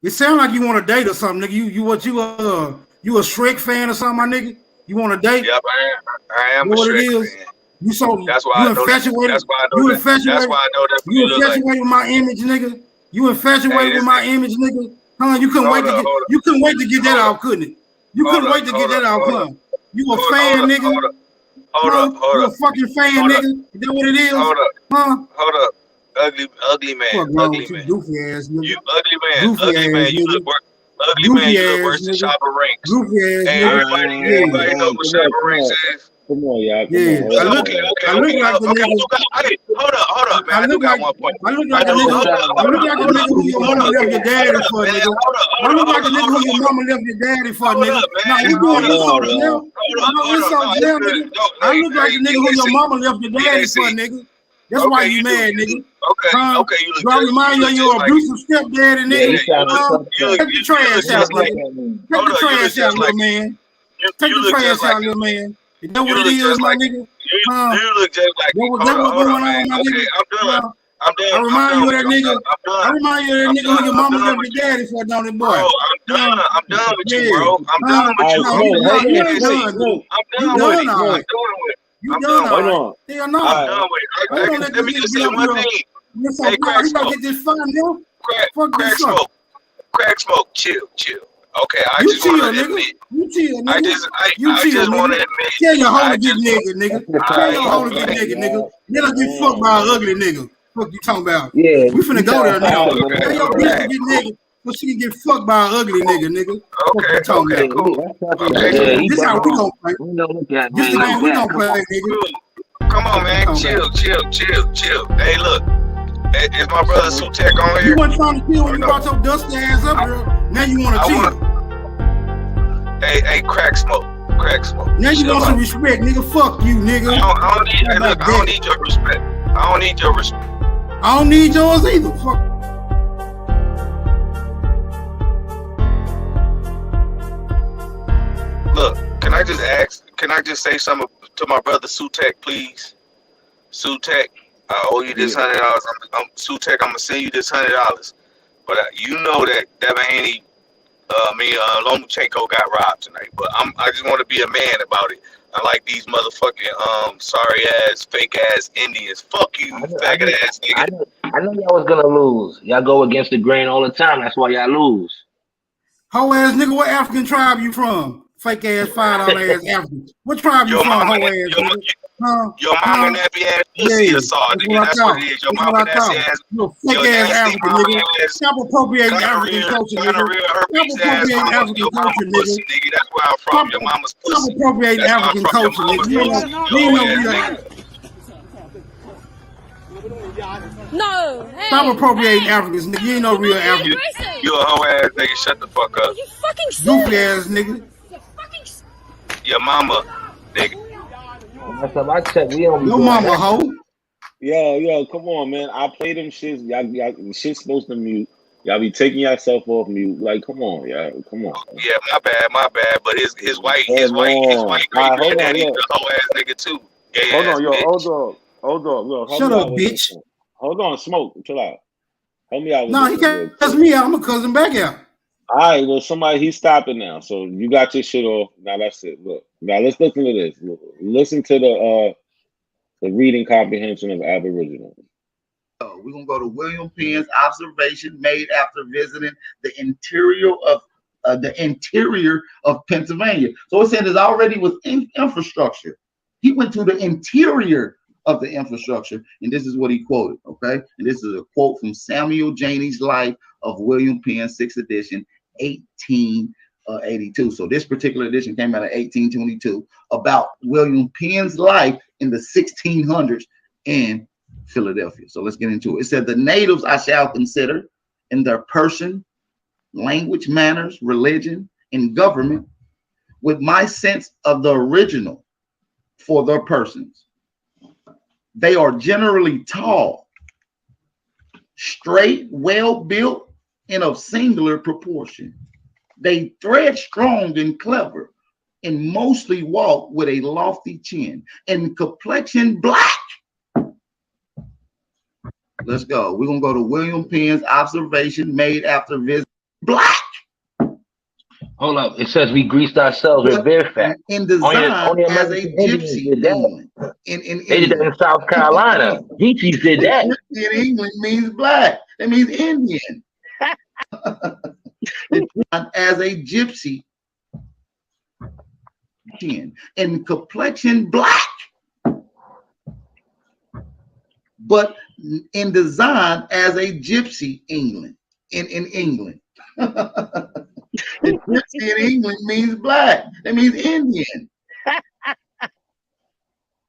It sounds like you want to date or something, nigga. You a Shrek fan or something, my nigga? You want to date? Yep, I am a Shrek fan. You so that's why you I know infatuated. That's why I know that. That's why I know that. You infatuated with my image, nigga. You infatuated with my image, nigga. Huh? You couldn't wait to get. You couldn't wait to get that out, couldn't it? You couldn't wait to get that out, huh? You a fan, nigga. Hold up. You a fucking fan, nigga. Is that what it is? Hold up. Ugly man. Ugly man. Goofy ass nigga. You ugly man. You look worse. Ugly man, you look worse than Shabba Ranks. Goofy ass Hey, nigga. everybody knows what Shabba Ranks is. Come on, y'all. Yeah. Come on. Okay. Hold up, man. I do got one point. I look like a nigga who your mama left your daddy for, nigga. I look like a nigga who your mama left your daddy for, nigga. Now we doing this something now. Nigga. I look like the nigga who your mama left your daddy for, nigga. That's why you mad, nigga. Okay, you look do I remind you of your abusive stepdaddy, nigga? Take the trash out, nigga. Take the trash out, little man. Take the trash out, little man. You know what it is, my nigga? You look just like me. What's going on, my nigga? I'm done. I remind you of that nigga. I remind you of that nigga who your mama left your daddy for, don't it, boy? Bro, I'm done with you, bro. I'm done with you. You ain't done. I'm done with it. You done, all right. Hell no. I'm done with it. Let me just say one thing. Hey, Crack Smoke. Get this fun, yo. Crack Smoke. Chill. Okay, I you just want to admit. You chill, nigga. I just want to admit. Tell your hoe to get naked, nigga. Tell your hoe to get naked, nigga. Let her get fucked by an ugly nigga. What you talking about? Yeah. We finna go there now. Tell your bitch to get naked so she can get fucked by an ugly nigga, nigga. What you talking about? This how we gon' play. This the game we gon' play, nigga. Come on, man. Chill. Hey, look. Is my brother Sutek on here? You wasn't trying to chill when you brought your dusty ass up here. Now you want to chill. Hey, Crack Smoke. Now you want some respect, nigga. Fuck you, nigga. I don't need your respect. I don't need your respect. I don't need yours either. Fuck. Look, can I just say something to my brother Sutek, please? Sutek, I owe you this $100. Sutek, I'm gonna send you this $100. But you know that Devin Haney, Lomachenko got robbed tonight. But I just want to be a man about it. I like these motherfucking sorry ass, fake ass Indians. Fuck you, faggot ass nigga. I know y'all was gonna lose. Y'all go against the grain all the time. That's why y'all lose. Hoe ass nigga, what African tribe you from? Fake ass $5 ass African. What tribe you from, hoe ass nigga? Your mama nappy ass pussy or saw, nigga. That's what it is. Your mama nappy ass. You fake ass African nigga. Stop appropriating African culture, nigga. Stop appropriating African culture, nigga. That's where I'm from. Your mama's pussy. Stop appropriating African culture, nigga. You ain't no real. No. Hey, stop appropriating Africans, nigga. You ain't no real African. You a hoe ass nigga. Shut the fuck up. You fucking goofy ass nigga. Your mama, nigga. I check. We don't. Your mama hoe. Yo, come on, man. I play them shits. Y'all shit's supposed to mute. Y'all be taking yourself off mute. Like, come on, y'all. Come on. Yeah, my bad. But his white Come on. great All right, hold on, granddaddy's look. a hoe ass nigga too. Gay Hold ass on, yo, bitch. hold on, look. Help Shut me up, out with bitch. this one. Hold on, Smoke. Chill out. Help me out with No, this he one real cuss quick. me out. I'm gonna cuss him back out. All right, well, he's stopping now. So you got your shit off. Now that's it. Look, now let's listen to this. Look, listen to the reading comprehension of Aboriginal. We're gonna go to William Penn's observation made after visiting the interior of Pennsylvania. So it said it already was infrastructure. He went to the interior of the infrastructure, and this is what he quoted. Okay, and this is a quote from Samuel Janey's Life of William Penn, 6th edition, 1882. So this particular edition came out in 1822 about William Penn's life in the 1600s in Philadelphia. So let's get into it. It said, the natives I shall consider in their person, language, manners, religion, and government with my sense of the original for their persons. They are generally tall, straight, well built, and of singular proportion. They thread strong and clever, and mostly walk with a lofty chin, and complexion black. Let's go. We're gonna go to William Penn's observation made after visit. Black. Hold up. It says we greased ourselves with bear fat. In design Only as a American Indians gypsy did that. England. In They did that in South Carolina. Gypsies did that. In England means black. That means Indian. As a gypsy. In complexion black. But in design as a gypsy England. In England. The gypsy in England means black. That means Indian.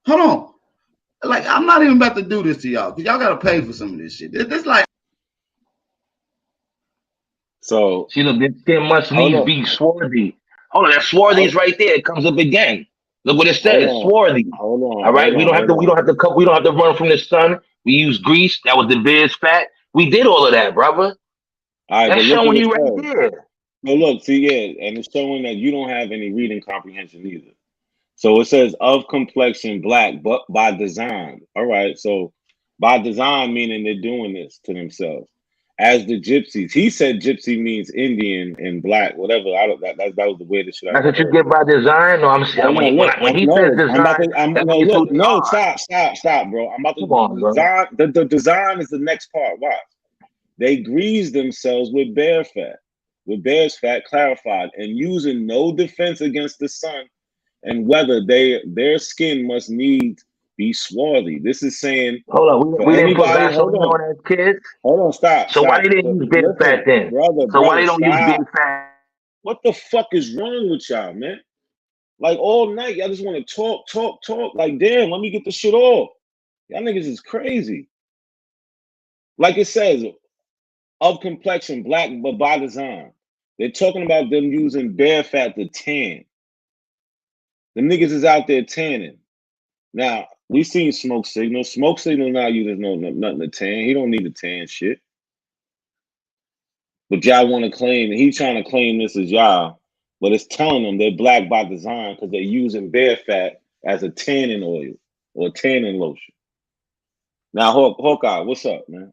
Hold on. Like, I'm not even about to do this to y'all because y'all gotta pay for some of this shit. This like. So see, look, this skin must needs be swarthy. Hold on, that swarthy's right there. It comes up again. Look what it says, swarthy. All right, we don't have to run from the sun. We use grease. That was the bear's fat. We did all of that, brother. All right, That's but look showing what it you right says. there. No, look, see, yeah, and it's showing that you don't have any reading comprehension either. So it says of complexion black, but by design. All right, so by design meaning they're doing this to themselves. As the gypsies, he said gypsy means Indian and black, whatever. That was the weirdest shit I That's ever what you heard. get by design. No, I'm saying when he says design, Stop, bro. I'm about to come on, bro. design. The design is the next part. Watch. They grease themselves with bear's fat clarified, and using no defense against the sun and weather, their skin must needs be swarthy. This is saying, hold on, we didn't put Vaseline on as kids. Hold on, stop. So why they didn't use bear fat then? So why they don't use bear fat? What the fuck is wrong with y'all, man? Like all night, y'all just want to talk. Like, damn, let me get the shit off. Y'all niggas is crazy. Like it says, of complexion, black, but by design. They're talking about them using bear fat to tan. The niggas is out there tanning. Now, we seen Smoke Signal. Smoke Signal not using nothing to tan. He don't need to tan shit. But y'all want to claim, and he's trying to claim this as y'all, but it's telling them they're black by design because they're using bear fat as a tanning oil or tanning lotion. Now, Hawkeye, what's up, man?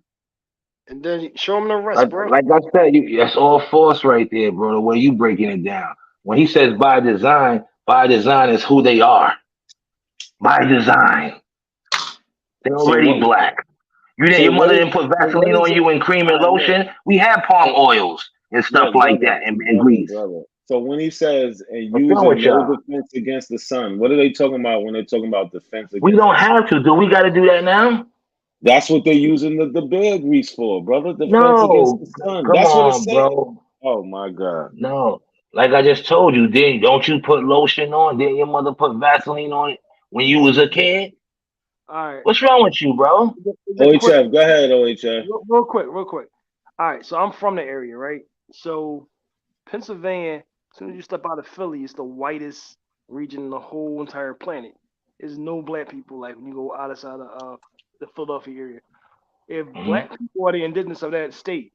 And then show him the rest, bro. Like I said, that's all false right there, bro. The way you breaking it down. When he says by design is who they are. By design. They're already black. Your mother didn't put Vaseline on you and cream and lotion. We have palm oils and stuff like that and grease. So when he says and using no defense against the sun, what are they talking about when they're talking about defense against? We don't have to. Do we got to do that now? That's what they're using the bear grease for, brother. Defense against the sun. That's what it's saying. Bro. Oh my God. No. Like I just told you, don't you put lotion on? Didn't your mother put Vaseline on it when you was a kid? All right. What's wrong with you, bro? OHF, go ahead, OHF. Real quick. All right, so I'm from the area, right? So Pennsylvania, as soon as you step out of Philly, it's the whitest region in the whole entire planet. There's no black people like when you go outside of the Philadelphia area. If black people are the indigenous of that state,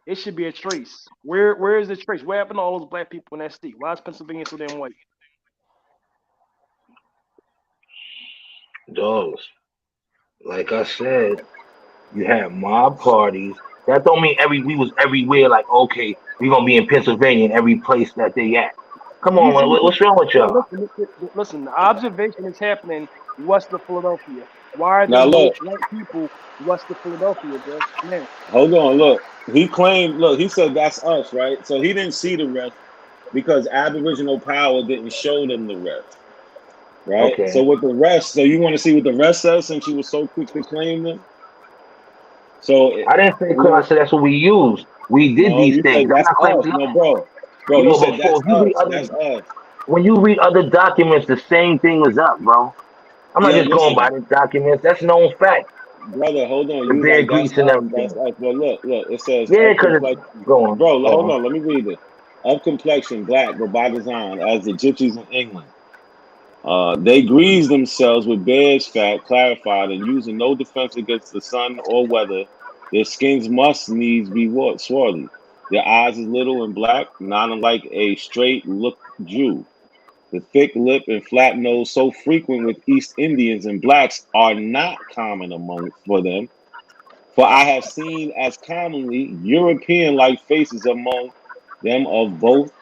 it should be a trace. Where is the trace? What happened to all those black people in that state? Why is Pennsylvania so damn white? Dogs. Like I said, you have mob parties. That don't mean we was everywhere. Like, okay, we gonna be in Pennsylvania in every place that they at. Come on, man, what's wrong with y'all? Listen, the observation is happening west of Philadelphia. Why are there Now no look, white people west of Philadelphia, bro? Man. hold on, look. He claimed, look, he said that's us, right? So he didn't see the rest because Aboriginal power didn't show them the rest. Right? Okay. So with the rest, so you want to see what the rest says since you were so quick to claim them? So I didn't say I said that's what we used. We did these you things. said that's us. No, bro. Bro, you said that's us. That's us. When you read other documents, the same thing is up, bro. I'm not just going by the documents. That's known fact. Brother, hold on. The You bear like that's grease and us. everything. That's us. Well, look. It says Yeah, because it's going. Bro, hold on. Let me read it. Of complexion, black, but by design, as the gypsies in England. They grease themselves with bear's fat, clarified, and using no defense against the sun or weather. Their skins must needs be swarthy. Their eyes is little and black, not unlike a straight look Jew. The thick lip and flat nose, so frequent with East Indians and blacks, are not common for them. For I have seen as commonly European-like faces among them of both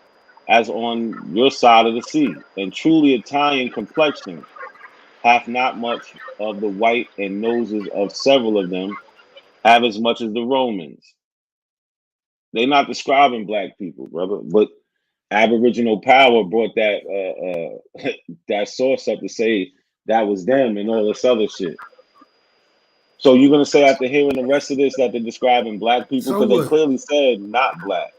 as on your side of the sea, and truly Italian complexion hath not much of the white, and noses of several of them have as much as the Romans. They're not describing black people, brother, but Aboriginal power brought that that source up to say that was them and all this other shit. So you're gonna say after hearing the rest of this that they're describing black people because they clearly said not black.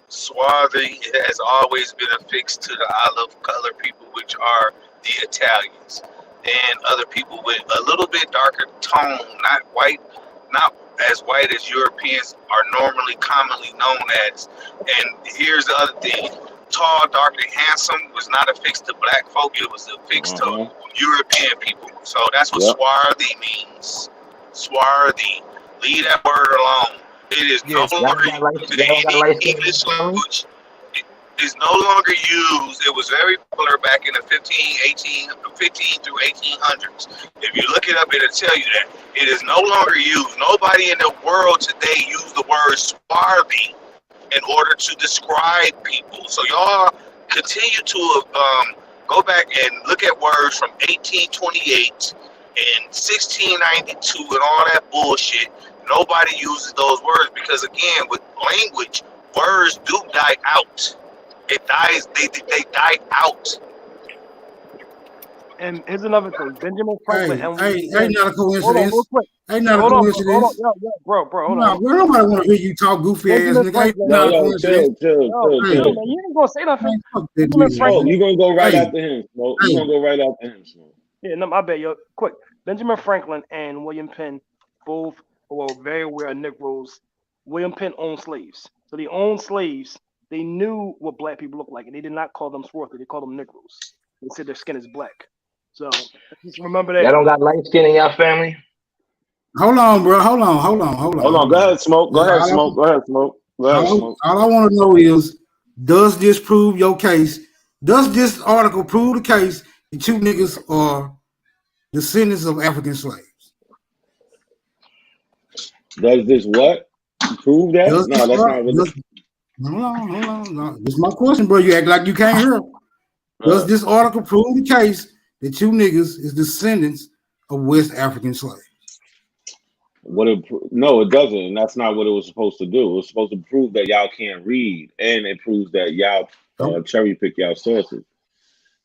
Swarthy has always been affixed to the olive color people, which are the Italians, and other people with a little bit darker tone, not white, not as white as Europeans are normally commonly known as. And here's the other thing: tall, dark, and handsome was not affixed to black folk; it was affixed to European people. So that's what swarthy means. Swarthy. Leave that word alone. It is no longer used in the English language. It is no longer used. It was very popular back in the 15 through 1800s. If you look it up, it'll tell you that. It is no longer used. Nobody in the world today used the word swarthy in order to describe people. So y'all continue to go back and look at words from 1828 and 1692 and all that bullshit. Nobody uses those words because, again, with language, words do die out. It dies. They die out. And here's another thing: Benjamin Franklin. Ain't not a coincidence. Ain't not a coincidence. Bro, hold on. Nobody want to hear you talk goofy ass nigga. Ain't not a coincidence. Chill. You ain't gonna say nothing. You're gonna go right after him. You're gonna go right after him. Yeah, no, my bad, yo. Quick. Benjamin Franklin and William Penn both were very aware of Negroes. William Penn owned slaves. So they owned slaves. They knew what black people looked like, and they did not call them swarthy. They called them Negroes. They said their skin is black. So just remember that. Y'all don't got light skin in y'all family? Hold on, bro. Hold on. Go ahead, Smoke. Go ahead, Smoke. All I want to know is, does this prove your case? Does this article prove the case that you niggas are descendants of African slaves? Does this what? Prove that? No, that's not what Hold on. This is my question, bro. You act like you can't hear. Does this article prove the case that you niggas is descendants of West African slaves? No, it doesn't, and that's not what it was supposed to do. It was supposed to prove that y'all can't read, and it proves that y'all cherry pick y'all sources.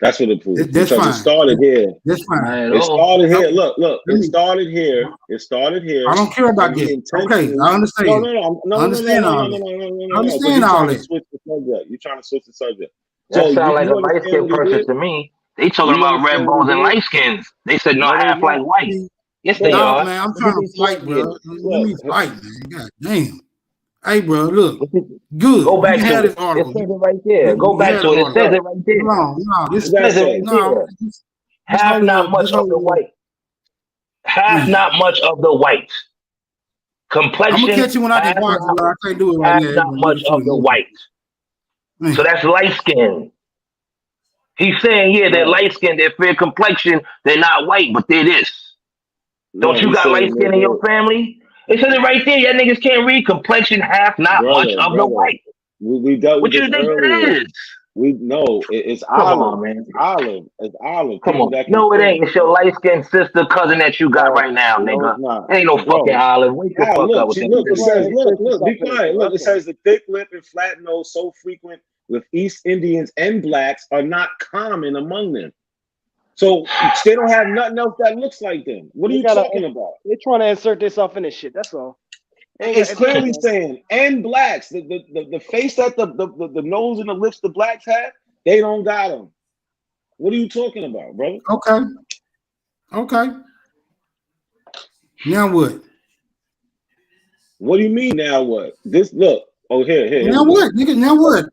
That's what it proves. That's because fine. It started here. That's fine. It started here. Look. It started here. It started here. I don't care about that. Okay, I understand. No. I understand all that. You're trying to switch the subject. That sounds like a light skinned person to me. They talking about red bones and light skins. They said no half like white. Yes, they are. Man, I'm trying to fight, bro. Let me fight, man. God damn. Hey, bro, look. Good. Go back to it. It says it right there. Go back to it. It says it right there. No. It says it right there. Half not much of the white. Half not much of the white. Complexion. I'm gonna catch you when I can watch it. I can't do it right now. Not much of the white. So that's light skin. He's saying, yeah, they're light skinned, they're fair complexion, they're not white, but they're this. Don't you got light skin in your family? It says it right there. Y'all niggas can't read complexion half, not much of the white. We dealt What with you this think earlier. it is? It's Come olive. on, man. It's olive. It's olive. Come People on. that can No, it think. ain't. It's your light skinned sister, cousin that you got right now, No, nigga. it's not. Ain't no Bro. fucking olive. Wake the fuck up with that. Look, it says, look, be quiet. Look, it says the thick lip and flat nose so frequent with East Indians and blacks are not common among them. So they don't have nothing else that looks like them. What are you talking about? They're trying to insert themselves in this shit. That's all. It's clearly saying and blacks. The face that the nose and the lips the blacks have, they don't got them. What are you talking about, brother? Okay. Now what? What do you mean now what? This look. Oh here. Now what, nigga? Now what?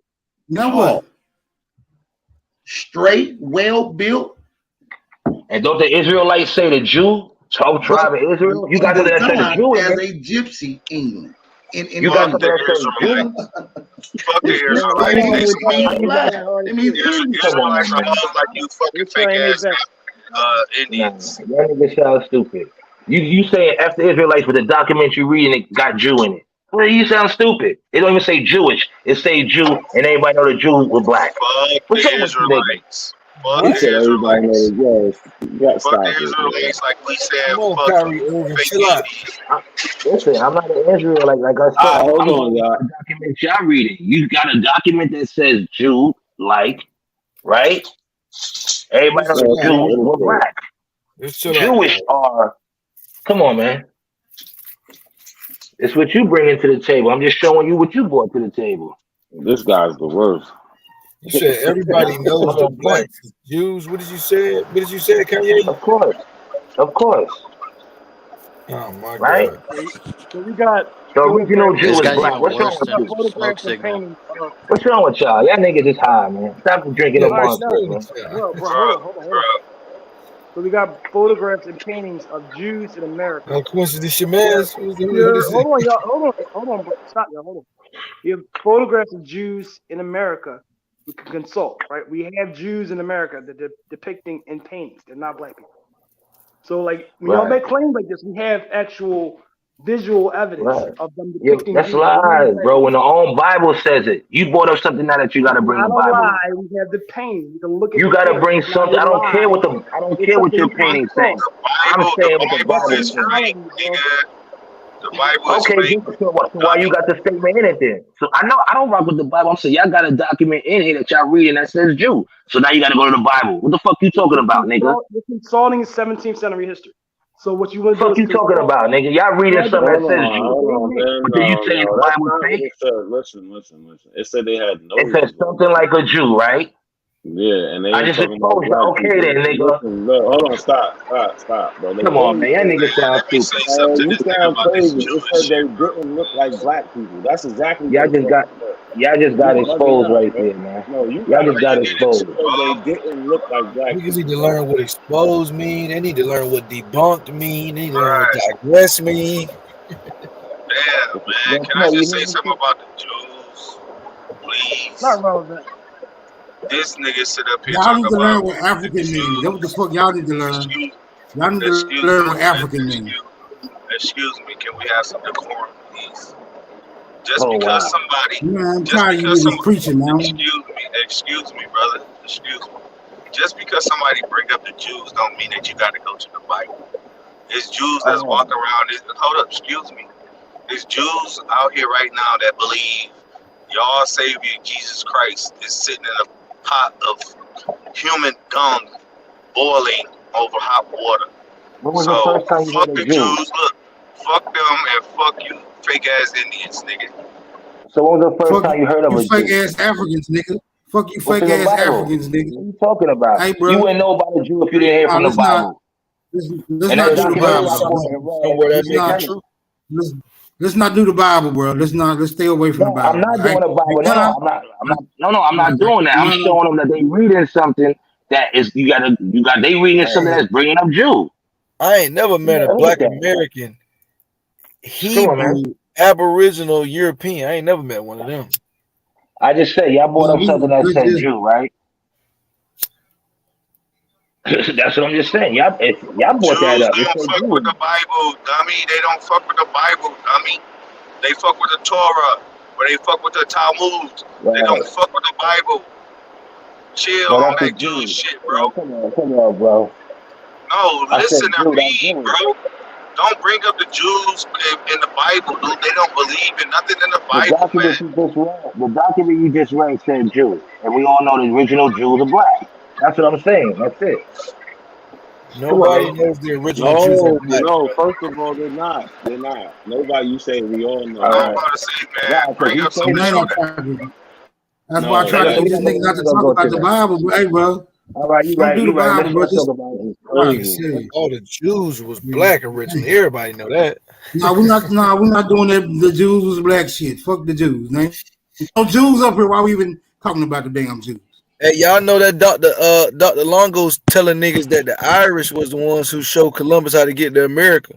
Now what? Straight, well built. And don't the Israelites say the Jew, 12 tribe of Israel? You got something that says the Jew in as it. a gypsy England. You got something that says Jew? Fuck the Israelites. Israelites are all like you fucking fake ass Indians. Nah, y'all niggas sound stupid. You saying F the Israelites with the document you reading it got Jew in it. Well, you sound stupid. It don't even say Jewish. It say Jew, and everybody know the Jews were black. Fuck What's the up with you, Israelites. Fuck He the said everybody Israelites. knows. Yes, Fuck the Israelites, like we said. Fuck Kyrie Irving, fake chill out. Indians. Listen, I'm not an Israelite. Like I said, hold I'm on, y'all. the document y'all reading. You got a document that says Jew, like, right? Everybody knows the Jews were black. Jewish are. Come on, man. It's what you bringing to the table. I'm just showing you what you brought to the table. This guy's the worst. You said everybody knows the blacks is Jews. What did you say? What did you say, Kanye? Of course. Oh my right? God. So we got the original Jew This is guy's black. even What's wrong worse with than you? Smoke photographs and Signal. paintings. What's wrong with y'all? Y'all niggas is high, man. Stop drinking Yeah, them All right, monsters, no, man. bro, hold on. So we got photographs and paintings of Jews in America. Quincy, this your man? Hold on, y'all. Hold on, bro. Stop, y'all. Hold on. We have photographs of Jews in America. We can consult, right? We have Jews in America that they're depicting in paintings. They're not black people. So, like, when y'all make claims like this, we have actual visual evidence of them depicting That's Jews. lies, bro. When the own Bible says it, you brought up something now that you got to bring the Not a Bible. lie. We have the painting. You can look at You the got to painting. bring It's not something. a I don't care lie. what your painting saying. I'm saying what the Bible is says. fake, nigga. The Bible is Okay, fake. so why you got the statement in it then? So I know I don't rock with the Bible. I'm saying y'all got a document in here that y'all reading that says Jew. So now you got to go to the Bible. What the fuck you talking about, nigga? You're consulting 17th century history. So what you want to do Fuck is you talking about, nigga? Y'all reading something that says Jew. Hold on, man. But then you saying the That's Bible not what fake? it said. Listen. It said they had no. It says something like a Jew, right? Yeah, and they I ain't just talking about exposed black you. Okay people. then, nigga. Listen, look, hold on, stop, bro. They Come on, man. Y'all niggas sound Let me stupid. say something to You this nigga sound about this crazy. It Jewish said shit, they bro. didn't look like black people. That's exactly Y'all what it just got said. y'all got exposed right there, man. No, you Y'all got just got it. exposed. They didn't look like black Niggas need people. to learn what exposed mean. They need to learn what debunked mean. They need to learn what Right. digress mean. Damn, man. Can I just say something about the Jews? Please. not relevant. This nigga sit up here Y'all talking need to learn about what African means. That's what the fuck y'all need to learn. Y'all need to excuse learn what African means. Excuse me, can we have some decorum, please? Just Oh, because wow. somebody, Man, I'm just tired of you because niggas preaching, man. excuse me, brother, excuse me. Just because somebody bring up the Jews don't mean that you got to go to the Bible. It's Jews that's walking around. Hold up, excuse me. There's Jews out here right now that believe y'all Savior Jesus Christ is sitting in a pot of human dung boiling over hot water. When was the first time you Fuck heard the of Jews? Jews. Look, fuck them and fuck you fake ass Indians, nigga. So when was the first time you heard of a You fake Jew? ass Africans, nigga. Fuck you What's fake in the ass Bible? Africans, nigga. What are you talking about? Hey, bro. You wouldn't know about a Jew if you didn't hear from the let's not. Bible. Let's And not that do the documentary Bible. I brought Though. in red, Let's not. Let's not do the Bible, bro. Let's stay away from the No, Bible. I'm not Right? doing the Bible. Because- I'm not doing that. I'm showing them that they reading something that is they reading something that's bringing up Jew. I ain't never met a Look black at that. American Hebrew, Aboriginal, European. I ain't never met one of them. I just said y'all brought up something that said Jew, right? That's what I'm just saying. Y'all brought that Jews up. It don't said fuck Jew. with the Bible, dummy. They don't fuck with the Bible, dummy. They fuck with the Torah, or they fuck with the Talmud. They don't fuck with the Bible. Chill No, on that's a that Jew Jew. shit, No, bro. come on, bro. No, I listen said and Jew, that's read, Jew. bro. Don't bring up the Jews in the Bible, dude. They don't believe in nothing in the Bible, man. The document you just read said Jew, and we all know the original Jews are black. That's what I'm saying. That's it. Nobody knows the original Jews are No, black. no. First of all, they're not. They're not. Nobody. You say we all know. I'm about to say, man, bring up some of the shit. That's why I try to get this nigga not to talk about the Bible, but hey, bro. All right, you Don't right. do You the right. Bible, Let's bro. talk about it. Crazy. All the Jews was black originally. Everybody know that. No, we're not. No, we're not doing that. The Jews was black shit. Fuck the Jews, man. No Jews up here. Why we even talking about the damn Jews? Hey, y'all know that Dr. Longo's telling niggas that the Irish was the ones who showed Columbus how to get to America.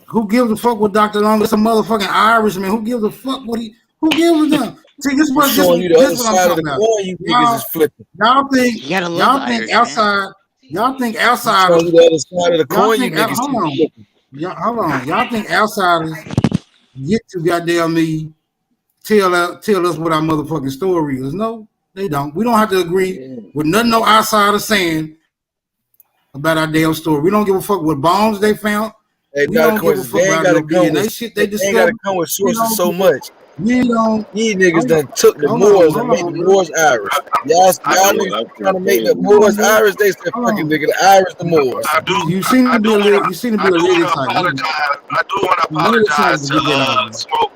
Who gives a fuck what Dr. Longo? It's a motherfucking Irishman. Who gives a fuck what he? Who gives a damn? See, this I'm what showing you the other what I'm side of the talking about. coin. You niggas is flipping. Y'all think You gotta love y'all think Irish, outside. Y'all think outsiders. Showing you the other side of the Y'all coin. You think niggas hold keep on. flipping. Hold on. Y'all think outsiders get to goddamn me tell us what our motherfucking story is? No, they don't. We don't have to agree with nothing no outsider saying about our damn story. We don't give a fuck what bombs they found. Hey, We Dr. don't give a Quincy, fuck they ain't about gotta no come with DNA shit they they ain't gotta discovered. come with We sources don't so give much. we don't These niggas hold on, done took the Moors and made the Moors Irish. Y'all niggas trying to make the Moors Irish. They said, fucking nigga, the Irish, the Moors. You seem to be a little type. I do want to You made a chance apologize to to get that out, man. Smoke.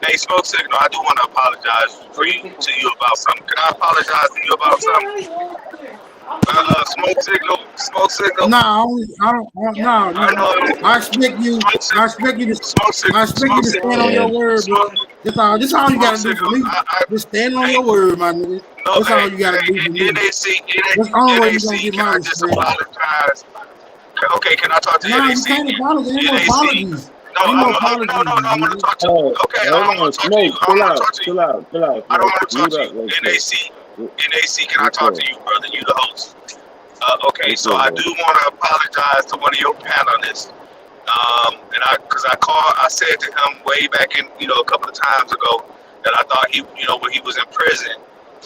Hey, Smoke Signal, I do want to apologize to you about something. Can I apologize to you about something? Smoke Signal. No, I expect you. I expect you to. I expect you to stand on your word, bro. This all you gotta do for me. Just stand on your word, my nigga. That's all you gotta do for me. That's the only way you gonna get Can my I just respect. apologize? Okay, can I talk to Nah, you NAC? can't apologize. Ain't no apologies. No, Ain't no no, apologies. I want to talk to you. Okay, I Hold don't on, want to talk to you. Smoke. I don't want to talk to you. Chill out. I don't want to talk Mute to up real you. quick. NAC, can I talk to you, brother? You the host. Okay, so I do want to apologize to one of your panelists. And I said to him way back in, a couple of times ago that I thought he, when he was in prison,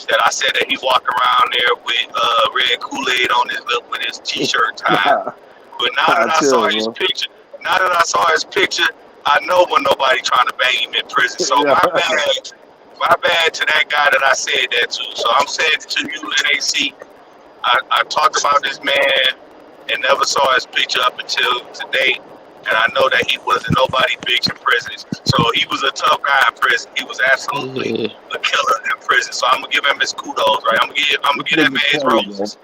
that I said that he walked around there with red Kool-Aid on his lip with his t-shirt tied. But now that I saw his picture, I know when nobody trying to bang him in prison. So my bad to that guy that I said that to. So I'm saying to you, NAC, I talked about this man and never saw his picture up until today. And I know that he wasn't nobody bitch in prison. So he was a tough guy in prison. He was absolutely a killer in prison. So I'm gonna give him his kudos, right? I'm gonna give that man his roses.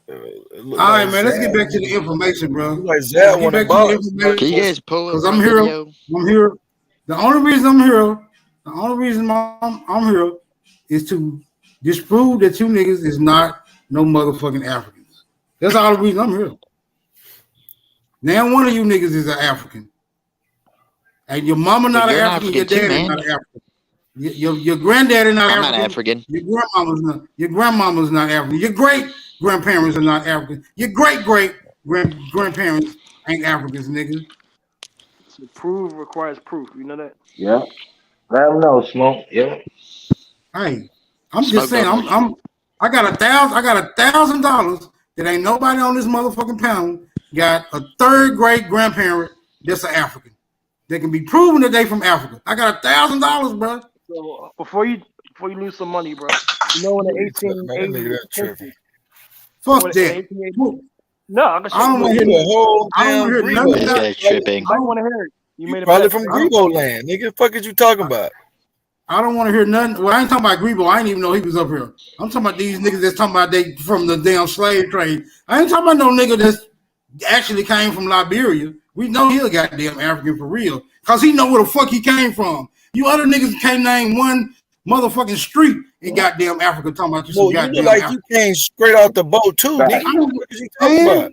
All right, man. Let's get back to the information, bro. Let's get back to the information. Can you guys pull up Because my I'm here. video? I'm here. The only reason I'm here is to disprove that you niggas is not no motherfucking Africans. That's all the reason I'm here. Now one of you niggas is an African. And your mama not But an you're an African, your African too, daddy man. not an African. Your granddaddy not I'm African. not African. Your grandmama's not African. Your great grandparents are not African. Your great grandparents ain't Africans, nigga. So proof requires proof. You know that? Yeah. Let him know, Smoke. Yeah. Hey, I'm Smoke just saying, don't know shit. I got $1,000 that ain't nobody on this motherfucking panel got a third great grandparent that's an African. They can be proven that they from Africa. I got $1,000, bro. So before you lose some money, bro, in the 1880s. Fuck that. No, I'm gonna show I don't want to you. hear I don't want to hear none of This that. guy's tripping. I don't want to hear it. You made a Probably bet. from Grebo land, nigga. Fuck is you talking about? I don't want to hear nothing. Well, I ain't talking about Grebo. I didn't even know he was up here. I'm talking about these niggas that's talking about they from the damn slave trade. I ain't talking about no nigga that's actually came from Liberia. We know he a goddamn African for real. Cause he know where the fuck he came from. You other niggas can't name one motherfucking street in goddamn Africa talking about you some Well, you goddamn look like African. you came straight out the boat too, nigga. What is you talking about?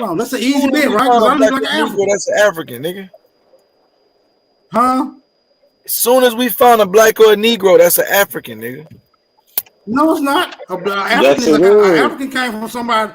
Hold on. That's an easy Who bet, you right? find Because a I look black like an Negro African. that's an African, nigga? Huh? As soon as we find a black or a Negro, that's an African, nigga. No, it's not. Yes, it An is. African came from somebody.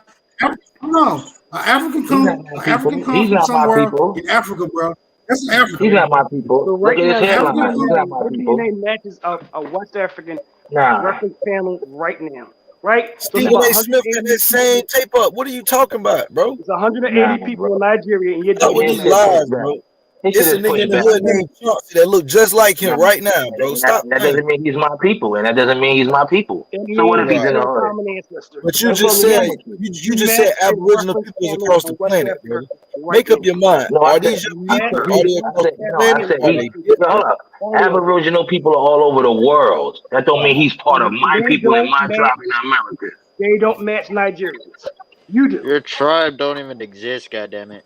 No, an African He's not my people. comes He's from not my somewhere people. in Africa, bro. That's an African. He's not my people. So Look right at his now, your headline. African He's DNA, not my your people. DNA matches a West African Nah. reference family right now. Right? So it's Stephen about A. Smith got 180 that same tape up. What are you talking about, bro? It's 180 Nah, people bro. in Nigeria, and you're Stop with His these doing shit pushed lies, back. bro. His shit It's a is nigga in pushed the back. hood named Chauncey that look just like him Nah. right now, bro. And Stop that playing. doesn't mean he's my people, and that doesn't mean he's my people. It So what if means he's we in the share a hood? common ancestor. But you What's wrong just with said him with you? you just said Match a Aboriginal reference peoples family across from the West planet, brother. Africa right Make up now. your mind. No, I Are said these your Match people? a Are they I across said the no. I planet? said Are he. they No, hold different? up. Aboriginal people are all over the world. That don't mean he's part of my They people and don't my match. tribe in America. They don't match Nigerians. You do. Your tribe don't even exist, goddammit.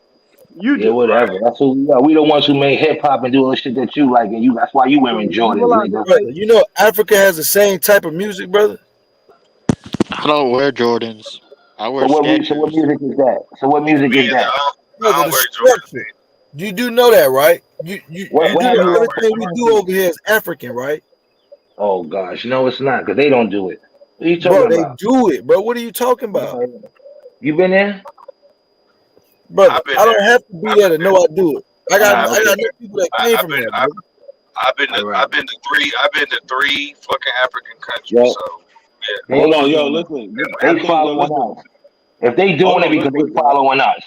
You Yeah, do. whatever. That's who we are. We the ones who made hip hop and do all the shit that you like, and you. That's why you So wearing you Jordans, realize nigga. that, Brother, right? you know Africa has the same type of music, brother. I don't wear Jordans. I wear So what music Skechers. is that? So what music Me is either. that? I Brother, don't the wear Jordan. structure. You do know that, right? You What do have know you ever? everything we do over here is African, right? Oh gosh, no, it's not because they don't do it. What are you Bro, talking they about? do it, bro. What are you talking about? You been there? Brother, I've been I there. don't have to be there to know I do it. I All right, got okay. know people that came I've from been there, bro. All right. I've been to three fucking African countries. Yo, So yeah. hold on, yo, listen. I They think, yo, following listen. us. If they Hold doing it on, real because quick, they y'all. following us,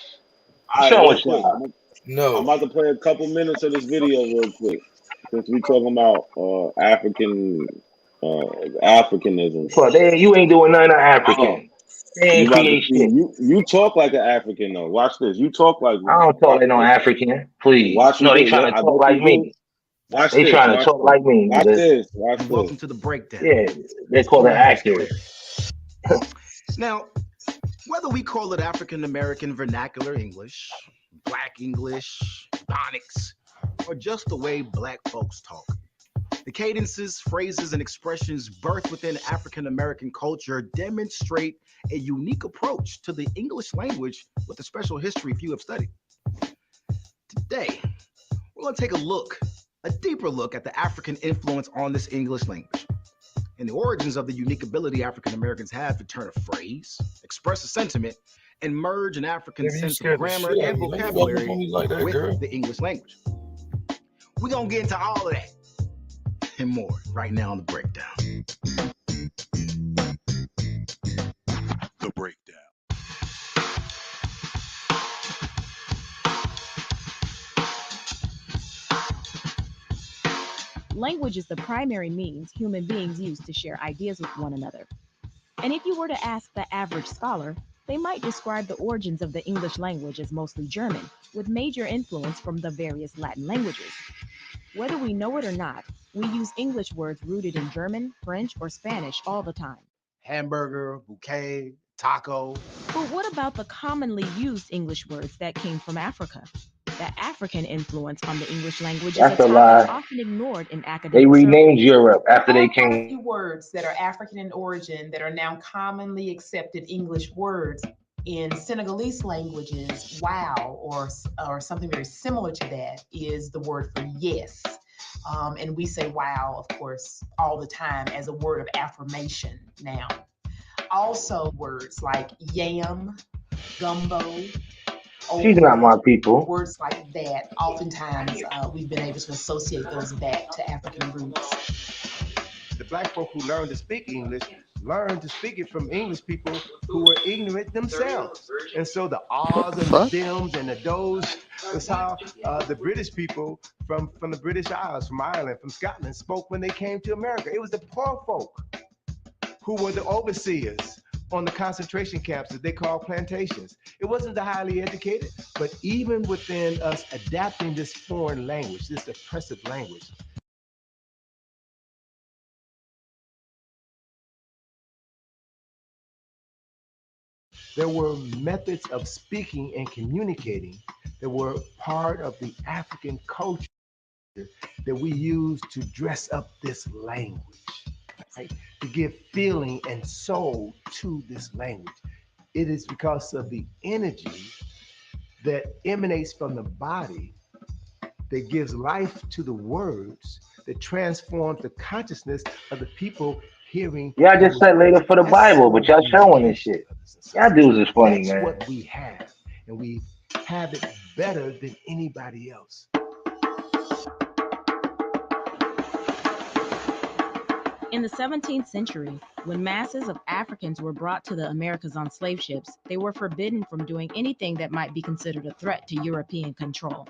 All what's right, wrong real with quick. y'all? I'm No. about to play a couple minutes of this video real quick since we talking about African Africanism. So you ain't doing nothing Hold on. African. They You ain't about to create see shit. you talk like an African though. Watch this. You talk like I one. don't talk Watch like no this. African. Please. Watch you No, they do. Yeah, trying to I talk bet you like do. me. Watch They this. trying to Watch talk this. like me, Watch nigga. this. Watch this. Welcome to the breakdown. Yeah, they call it accurate. Now, whether we call it African American vernacular English, Black English, Ebonics, or just the way Black folks talk, the cadences, phrases, and expressions birthed within African American culture demonstrate a unique approach to the English language with a special history few have studied. Today, we're going to take a deeper look at the African influence on this English language and the origins of the unique ability African Americans have to turn a phrase, express a sentiment, and merge an African Baby, you sense of scared the grammar shit out of and me. Don't you walk up on me vocabulary like that, with girl. the English language. We're going to get into all of that and more right now on The Breakdown. The Breakdown. Language is the primary means human beings use to share ideas with one another. And if you were to ask the average scholar, they might describe the origins of the English language as mostly German, with major influence from the various Latin languages. Whether we know it or not, we use English words rooted in German, French, or Spanish all the time. Hamburger, bouquet, taco. But what about the commonly used English words that came from Africa? The African influence on the English language is a That's a topic lie. often ignored in They academic renamed circles. Europe after There they are quite a came. few words that are African in origin that are now commonly accepted English words. In Senegalese languages, wow, or something very similar to that is the word for yes. And we say wow, of course, all the time as a word of affirmation now. Also, words like yam, gumbo, She's not my okra, people. words like that, oftentimes we've been able to associate those back to African roots. The black folk who learned to speak English learned to speak it from English people who were ignorant themselves. And so the ahs and the thems and the does was how the British people from the British Isles, from Ireland, from Scotland, spoke when they came to America. It was the poor folk who were the overseers on the concentration camps that they called plantations. It wasn't the highly educated, but even within us adapting this foreign language, this oppressive language, there were methods of speaking and communicating that were part of the African culture that we use to dress up this language, right? To give feeling and soul to this language. It is because of the energy that emanates from the body that gives life to the words, that transforms the consciousness of the people hearing Y'all just those said words. later for the That's Bible, civil but y'all showing this communication, shit. brothers and Y'all sisters. dudes is funny, That's man. what we have, and we have it better than anybody else. In the 17th century, when masses of Africans were brought to the Americas on slave ships, they were forbidden from doing anything that might be considered a threat to European control.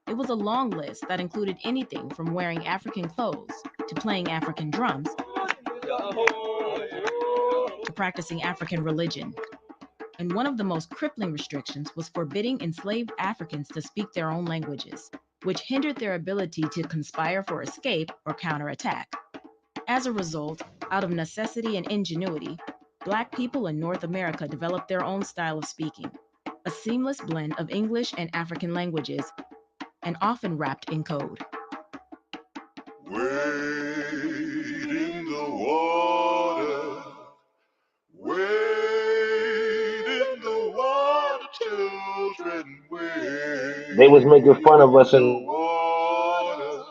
It was a long list that included anything from wearing African clothes to playing African drums to practicing African religion. And one of the most crippling restrictions was forbidding enslaved Africans to speak their own languages, which hindered their ability to conspire for escape or counterattack. As a result, out of necessity and ingenuity, Black people in North America developed their own style of speaking, a seamless blend of English and African languages, and often wrapped in code. Wade in the water. Wade in the water, children. Wade They was making fun of us in in the water.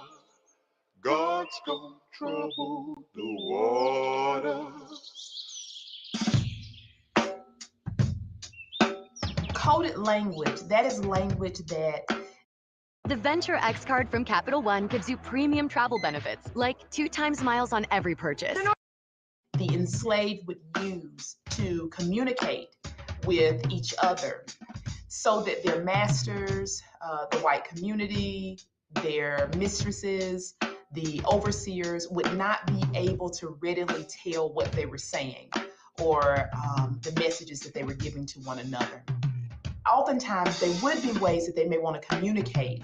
God's gonna trouble the water. Coded language, that is language that The Venture X card from Capital One gives you premium travel benefits, like 2 times miles on every purchase. the enslaved would use to communicate with each other so that their masters, the white community, their mistresses, the overseers would not be able to readily tell what they were saying or the messages that they were giving to one another. Oftentimes, there would be ways that they may want to communicate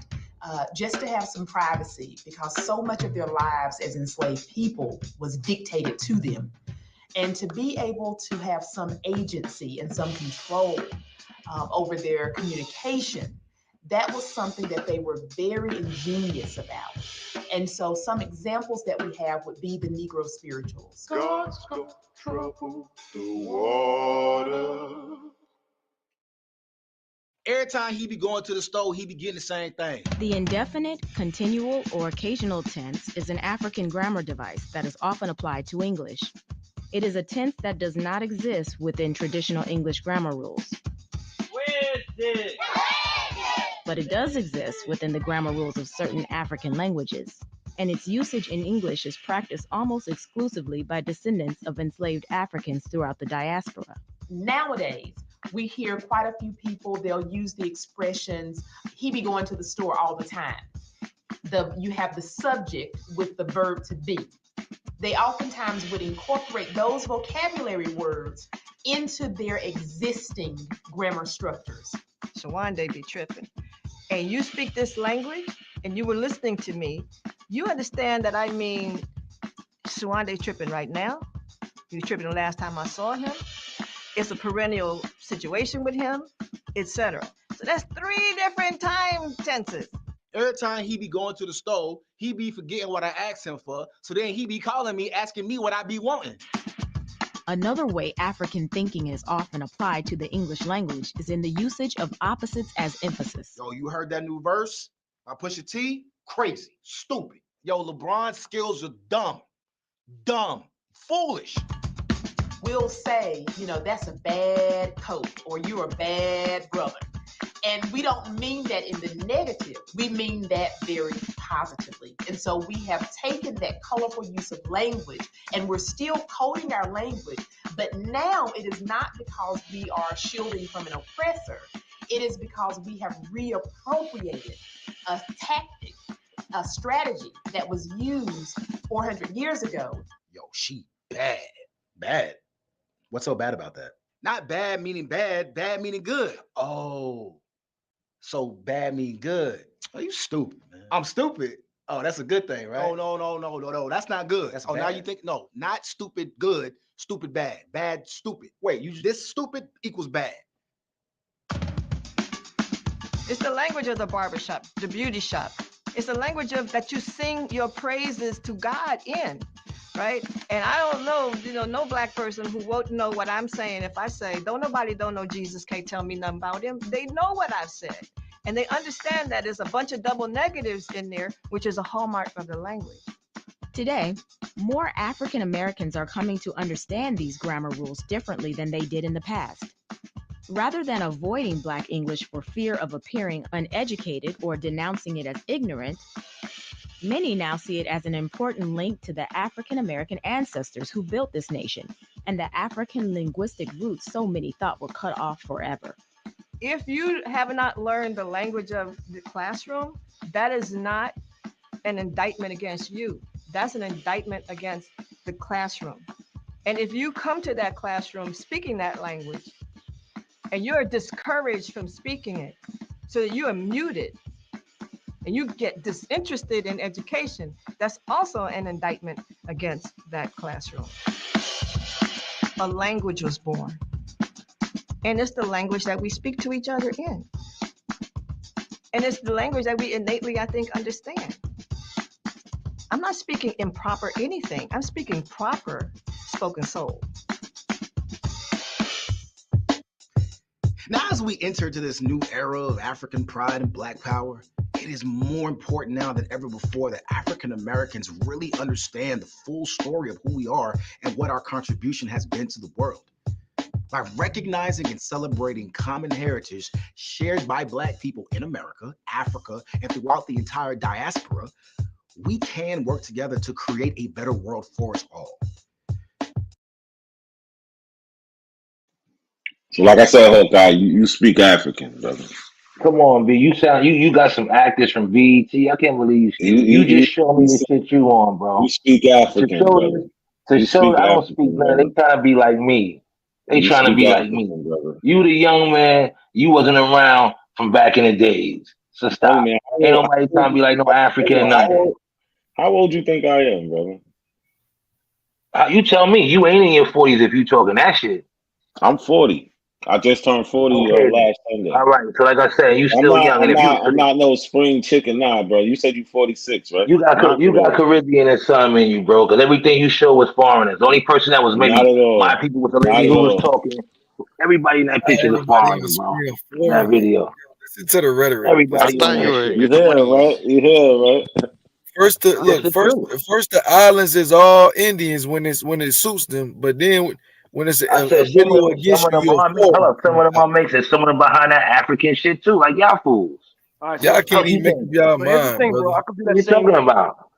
just to have some privacy, because so much of their lives as enslaved people was dictated to them. And to be able to have some agency and some control over their communication, that was something that they were very ingenious about. And so some examples that we have would be the Negro spirituals. God's gonna trouble the water. Every time he be going to the store, he be getting the same thing. The indefinite, continual, or occasional tense is an African grammar device that is often applied to English. It is a tense that does not exist within traditional English grammar rules. But it does exist within the grammar rules of certain African languages, and its usage in English is practiced almost exclusively by descendants of enslaved Africans throughout the diaspora. Nowadays, we hear quite a few people, they'll use the expressions, he be going to the store all the time. You have the subject with the verb to be. They oftentimes would incorporate those vocabulary words into their existing grammar structures. Shawande be tripping. And you speak this language and you were listening to me, you understand that I mean Shawande tripping right now. He was tripping the last time I saw him. It's a perennial situation with him, etc. So that's 3 different time tenses. Every time he be going to the store, he be forgetting what I asked him for. So then he be calling me, asking me what I be wanting. Another way African thinking is often applied to the English language is in the usage of opposites as emphasis. Yo, you heard that new verse? I Pusha T? Crazy, stupid. Yo, LeBron's skills are dumb, foolish. We'll say, that's a bad coach, or you're a bad brother. And we don't mean that in the negative. We mean that very positively. And so we have taken that colorful use of language and we're still coding our language. But now it is not because we are shielding from an oppressor. It is because we have reappropriated a tactic, a strategy that was used 400 years ago. Yo, she bad. What's so bad about that? Not bad meaning bad meaning good. Oh. So bad mean good. Oh, you stupid, man. I'm stupid. Oh, that's a good thing, right? Oh, no. That's not good. That's now you think, no, not stupid good, stupid bad. Bad, stupid. Wait, this stupid equals bad. It's the language of the barbershop, the beauty shop. It's the language of that you sing your praises to God in, right? And I don't know, no black person who won't know what I'm saying if I say, don't know Jesus, can't tell me nothing about him. They know what I've said. And they understand that there's a bunch of double negatives in there, which is a hallmark of the language. Today, more African Americans are coming to understand these grammar rules differently than they did in the past. Rather than avoiding Black English for fear of appearing uneducated or denouncing it as ignorant, many now see it as an important link to the African American ancestors who built this nation and the African linguistic roots so many thought were cut off forever. If you have not learned the language of the classroom, that is not an indictment against you. That's an indictment against the classroom. And if you come to that classroom speaking that language and you're discouraged from speaking it so that you are muted and you get disinterested in education, that's also an indictment against that classroom. A language was born. And it's the language that we speak to each other in. And it's the language that we innately, I think, understand. I'm not speaking improper anything. I'm speaking proper spoken soul. Now, as we enter into this new era of African pride and Black power, it is more important now than ever before that African Americans really understand the full story of who we are and what our contribution has been to the world. By recognizing and celebrating common heritage shared by Black people in America, Africa, and throughout the entire diaspora, we can work together to create a better world for us all. So, like I said, Hawkeye, you speak African, brother. Come on, B. You sound you got some actors from BET. I can't believe you just showed me the shit you on, bro. You speak African, brother. To show I don't speak, man. They trying to be like me. They trying to be like me. Brother. You the young man. You wasn't around from back in the days. So stop. Hey, man, Ain't nobody trying to be like no African or nothing. How old you think I am, brother? You tell me. You ain't in your 40s if you talking that shit. I'm 40. I just turned 40 last Sunday. All right. So like I said, you still young. I'm not no spring chicken, nah, bro. You said you 46, right? You got Caribbean and some in you, bro. Because everything you show was foreigners. The only person that was maybe my people was the lady who was talking. Everybody in that picture was foreigner, bro. In that video. Listen to the rhetoric. Everybody. You hear, right? You hear, right? First, the islands is all Indians when it suits them, but then when it's a video against some of them are mixing. Some of them behind that African shit too, like y'all fools. Y'all can't even make up y'all mind, bro. I could do that what you talking about?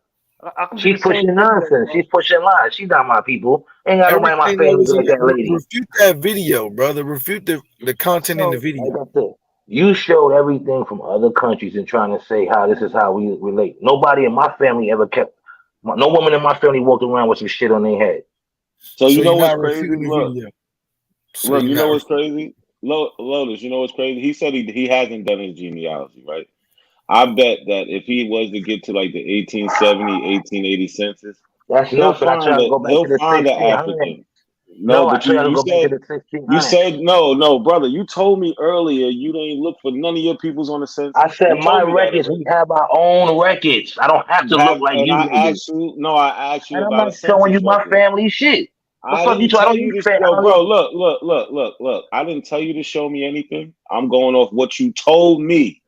She's pushing nonsense. She's pushing lies. She's not my people. Ain't got nobody in my family like that lady. Refute that video, brother. Refute the content in the video. Like I said, you showed everything from other countries and trying to say how this is how we relate. Nobody in my family ever kept. No woman in my family walked around with some shit on their head. So you know what's crazy? Look, you know what's crazy? Lotus, you know what's crazy? He said he hasn't done his genealogy, right? I bet that if he was to get to like the 1870, 1880 census, he'll find an African. No, but you said no, brother. You told me earlier you didn't look for none of your peoples on the census. I said my records. We have our own records. I don't have to look like you. I asked you and about. I'm not showing you my family shit. I didn't tell you to show, bro. Look. I didn't tell you to show me anything. I'm going off what you told me.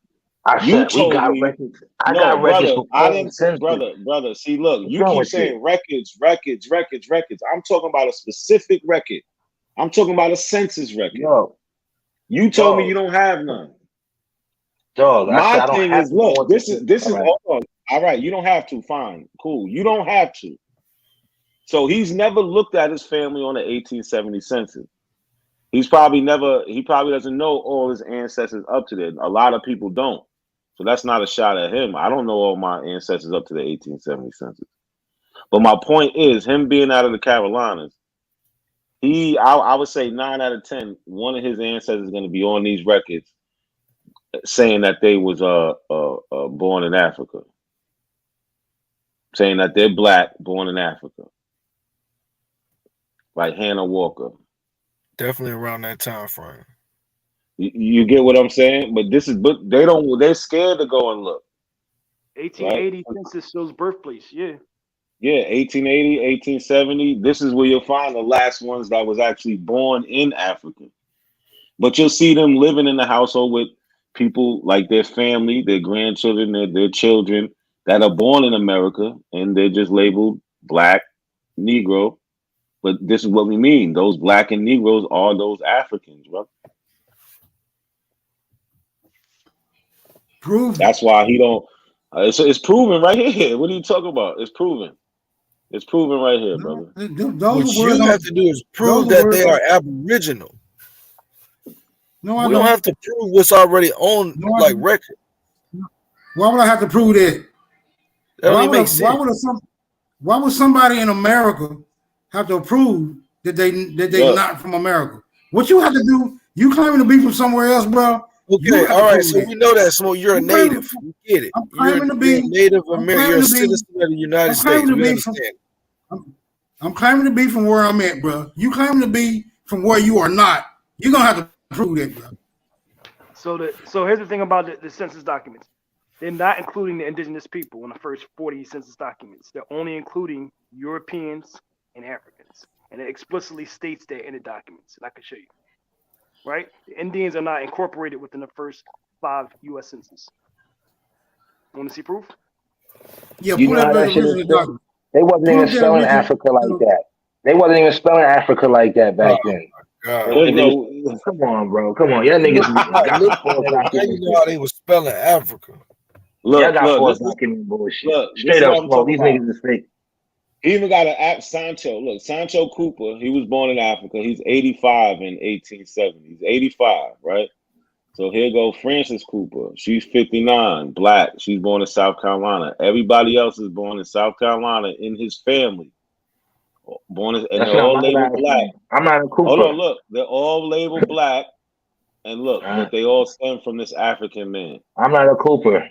You told me. Records. I got records. I didn't, brother. See, look, you keep saying records. I'm talking about a specific record. I'm talking about a census record. No. You told me you don't have none. Dog, my thing is, look, this is hold on. All right, you don't have to. Fine, cool. You don't have to. So he's never looked at his family on the 1870 census. He probably doesn't know all his ancestors up to there. A lot of people don't. So that's not a shot at him. I don't know all my ancestors up to the 1870 census. But my point is, him being out of the Carolinas, I would say 9 out of 10, one of his ancestors is going to be on these records saying that they was born in Africa. Saying that they're Black, born in Africa. Like Hannah Walker. Definitely around that time frame. You get what I'm saying? But they're scared to go and look. 1880 census shows birthplace, yeah. Yeah, 1880, 1870. This is where you'll find the last ones that was actually born in Africa. But you'll see them living in the household with people like their family, their grandchildren, their children that are born in America, and they're just labeled black, Negro. But this is what we mean. Those black and Negroes are those Africans, bro. Prove. That's why he don't. It's proven right here. What are you talking about? It's proven. It's proven right here, brother. What you have to do is prove that they are Aboriginal. No, I we don't have to prove what's already on like record. Why would I have to prove that? That don't even make sense. Why would somebody in America have to prove that they not from America? What you have to do? You claiming to be from somewhere else, bro? Okay, all right. So we know that, Smoke. You're a native. We get it. You're a Native American. You're a citizen of the United States. We understand. I'm claiming to be from where I'm at, bro. You claiming to be from where you are not. You're gonna have to prove that, bro. So here's the thing about the census documents. They're not including the indigenous people in the first 40 census documents. They're only including Europeans and Africans. And it explicitly states that in the documents. And I can show you. Right? The Indians are not incorporated within the first 5 U.S. census. Want to see proof? Yeah, you know how that shit is spelled? They wasn't even spelling Africa like that. They wasn't even spelling Africa like that back then. Come on, bro. Come on. Y'all niggas got false documents. You know how they was spelling Africa. Y'all got false document bullshit. Straight up, Smoke. These niggas is fake. He even got an app, Sancho. Look, Sancho Cooper, he was born in Africa. He's 85 in 1870. He's 85, right? So here go Frances Cooper. She's 59, black. She's born in South Carolina. Everybody else is born in South Carolina in his family. And they're all labeled black. I'm not a Cooper. Hold on, look. They're all labeled black. And look, but they all stem from this African man. I'm not a Cooper.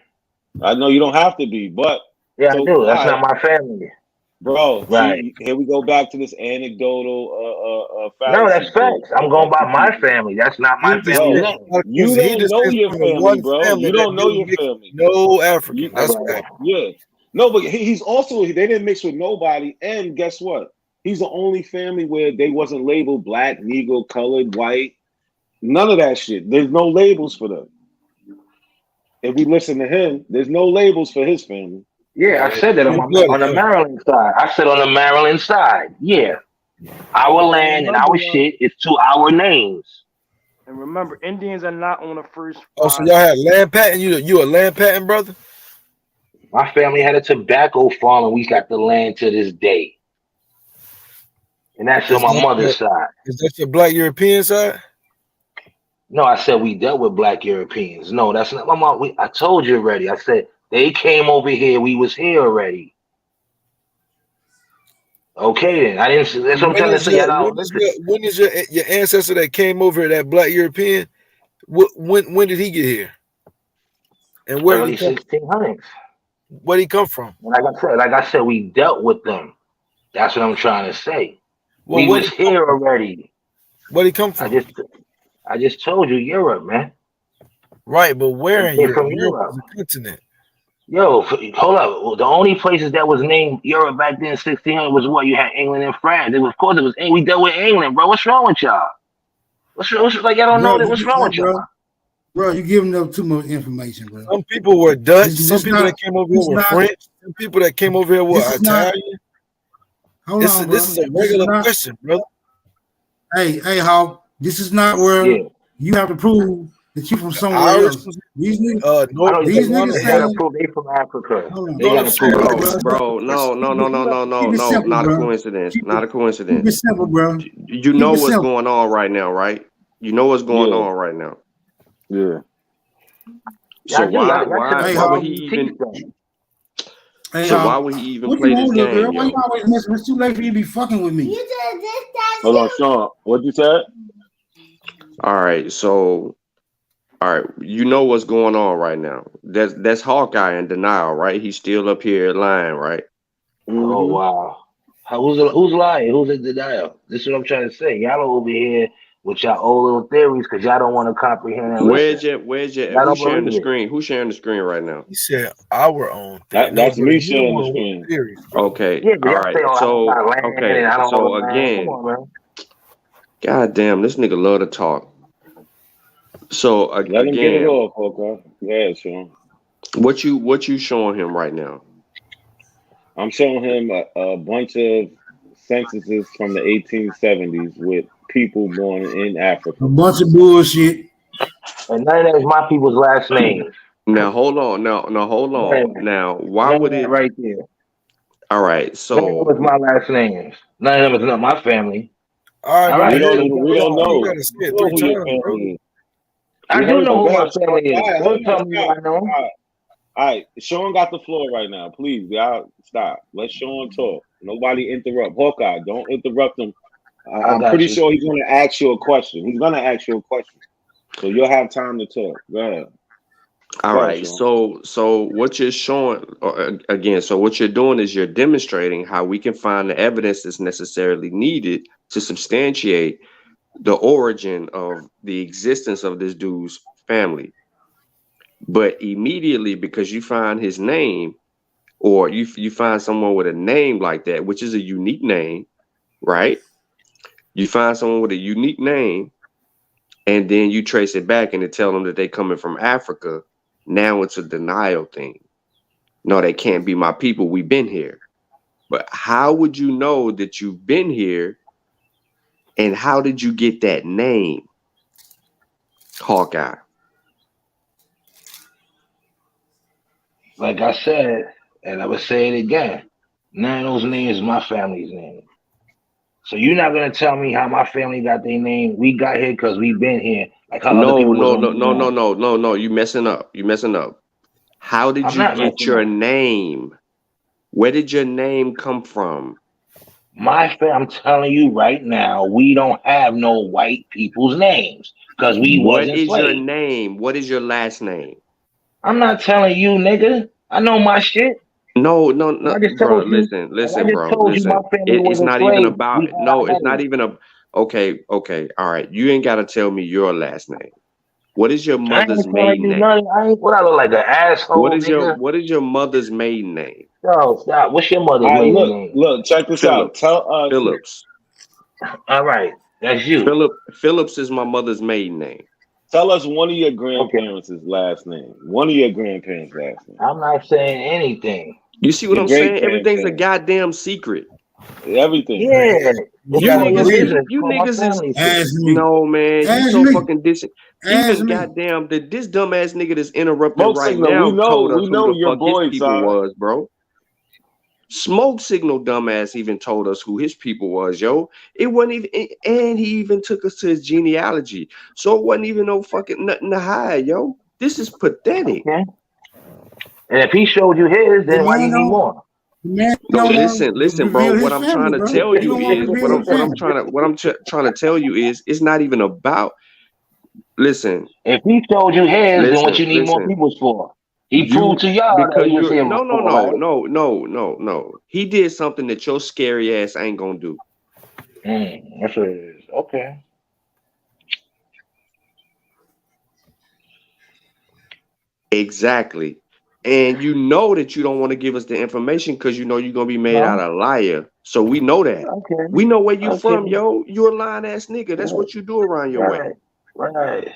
I know you don't have to be, but yeah, I do. That's not my family. Bro, right. See, here we go back to this anecdotal no, that's facts. I'm going by my family. That's not my family name. You don't know your family, bro. You don't know your family. No African. That's right. Yeah. No, but he's also, they didn't mix with nobody. And guess what? He's the only family where they wasn't labeled black, Negro, colored, white. None of that shit. There's no labels for them. If we listen to him, there's no labels for his family. Yeah, I said that on the Maryland side. I said on the Maryland side. Yeah. Our land and our shit is to our names. And remember, Indians are not on the first. Oh, so y'all had land patent? You a land patent, brother? My family had a tobacco farm and we got the land to this day. And that's on my mother's side. Is that your black European side? No, I said we dealt with black Europeans. No, that's not my mom. I told you already. I said they came over here. We was here already. Okay, then. I didn't. That's what I'm trying to say. When is your ancestor that came over here, that black European? When did he get here? And where early 1600s. Where did he come from? Like I said, we dealt with them. That's what I'm trying to say. Well, we was here already. Where did he come from? I just told you Europe, man. Right, but where in Europe? From Europe. The continent. Yo, hold up. The only places that was named Europe back then, 1600, was what? You had England and France. Of course, it was. We dealt with England, bro. What's wrong with y'all? What's like? I don't know that. What's wrong with y'all? Bro, you giving them too much information, bro. Some people were Dutch. Some people that came over here were French. Some people that came over here were Italian. This is a regular question, brother. Hey, Hawk. This is not where you have to prove that you're from somewhere else. These niggas, they gotta prove they from Africa. They gotta prove, bro. No. Not a coincidence. Not a coincidence. Keep it simple, bro. You know what's going on right now, right? You know what's going on right now. Yeah. So why would he even? Why would he even play this game? Why you always messing? It's too late for you to be fucking with me. Hold on, Sean. What'd you say? All right, you know what's going on right now. That's Hawkeye in denial, right? He's still up here lying, right? Oh wow. Who's lying? Who's in denial? This is what I'm trying to say. Y'all are over here with y'all old little theories because y'all don't want to comprehend. Who's sharing the screen? Who's sharing the screen right now? He said our own. That's me sharing the screen. Okay. Yeah, all right. So again, God damn, this nigga love to talk. So Let him get it again, off, okay? Yeah, Sean. what you showing him right now? I'm showing him a bunch of censuses from the 1870s with people born in Africa. A bunch of bullshit. And none of that is my people's last names. Now hold on. Now hold on. Now why None of would that it? right there. All right. None of them So is my last names. None of them is not my family. All right, All but right. We don't you know. gotta say You it know 3 who your times, bro. family is. I We do heard know you. who Go my ahead, Sean. family All is. right, hold Don't on, tell me stop. what I know. All right, Sean got the floor right now. Please, y'all, stop. Let Sean talk. Nobody interrupt. Hawkeye, don't interrupt him. I I'm got pretty you. sure he's going to ask you a question. He's going to ask you a question. So you'll have time to talk. Go ahead. all Go ahead, right. Sean. So what you're showing again? So what you're doing is you're demonstrating how we can find the evidence that's necessarily needed to substantiate the origin of the existence of this dude's family. But immediately, because you find his name, or you find someone with a name like that, which is a unique name, right? You find someone with a unique name, and then you trace it back and to tell them that they coming from Africa. Now it's a denial thing. No, they can't be my people. We've been here. But how would you know that you've been here? And how did you get that name, Hawkeye? Like I said, and I would say it again. None of those names is my family's name. So you're not gonna tell me how my family got their name. We got here because we've been here. Like how other No, people was no, on no, the no, no, line. no, no, no. You messing up. You messing up. How did I'm you not get messing your up. name? Where did your name come from? I'm telling you right now, we don't have no white people's names because we What wasn't is your slaves. name? What is your last name? I'm not telling you, nigga. I know my shit. No, no, If no, I just bro. told you, Bro. my Listen. family It's wasn't not even slaves, we about. had No, our it's not names. even a. Okay, okay, all right. You ain't got to tell me your last name. What is your I ain't mother's telling maiden you name? nothing. I ain't what I look like an asshole, nigga. What is your mother's maiden name? Yo, stop. What's your mother's All right, maiden name? look, check this out. Phillips. Tell us. Phillips. All right, that's you. Phillips is my mother's maiden name. Tell us one of your Okay. grandparents' last name. One of your grandparents' last name. I'm not saying anything. You see what Your I'm saying? great Everything's a grandparents. goddamn secret. Everything. Yeah, You it's You gotta none of your niggas, believe it. business. you Call my niggas is family. Ask me. no man. You Ask so me. fucking dis. Ask Even me. goddamn this dumbass nigga that's interrupting Smoke right signal. now told us We who know the your fuck his boys people are. was, bro. Smoke signal dumbass even told us who his people was, yo. It wasn't even, and he even took us to his genealogy. So it wasn't even no fucking nothing to hide, yo. This is pathetic. Okay. And if he showed you his, The then why do man you need don't. more? The man No, don't want to listen, bro. reveal What his I'm trying family, to bro. tell He you don't want to is reveal his family. trying to tell you is it's not even about. Listen, If he showed you his, then what you need more listen. people's for? He You proved to y'all that because he was you're here no, no, before, no, right? no, no, no, no. He did something that your scary ass ain't gonna do. That's what it is. Okay. Exactly. And you know that you don't want to give us the information because you know you're gonna be made out No. a liar. So we know that. Okay. We know where you Okay. from, yo. You a lying ass nigga. That's what you do around your way. Right.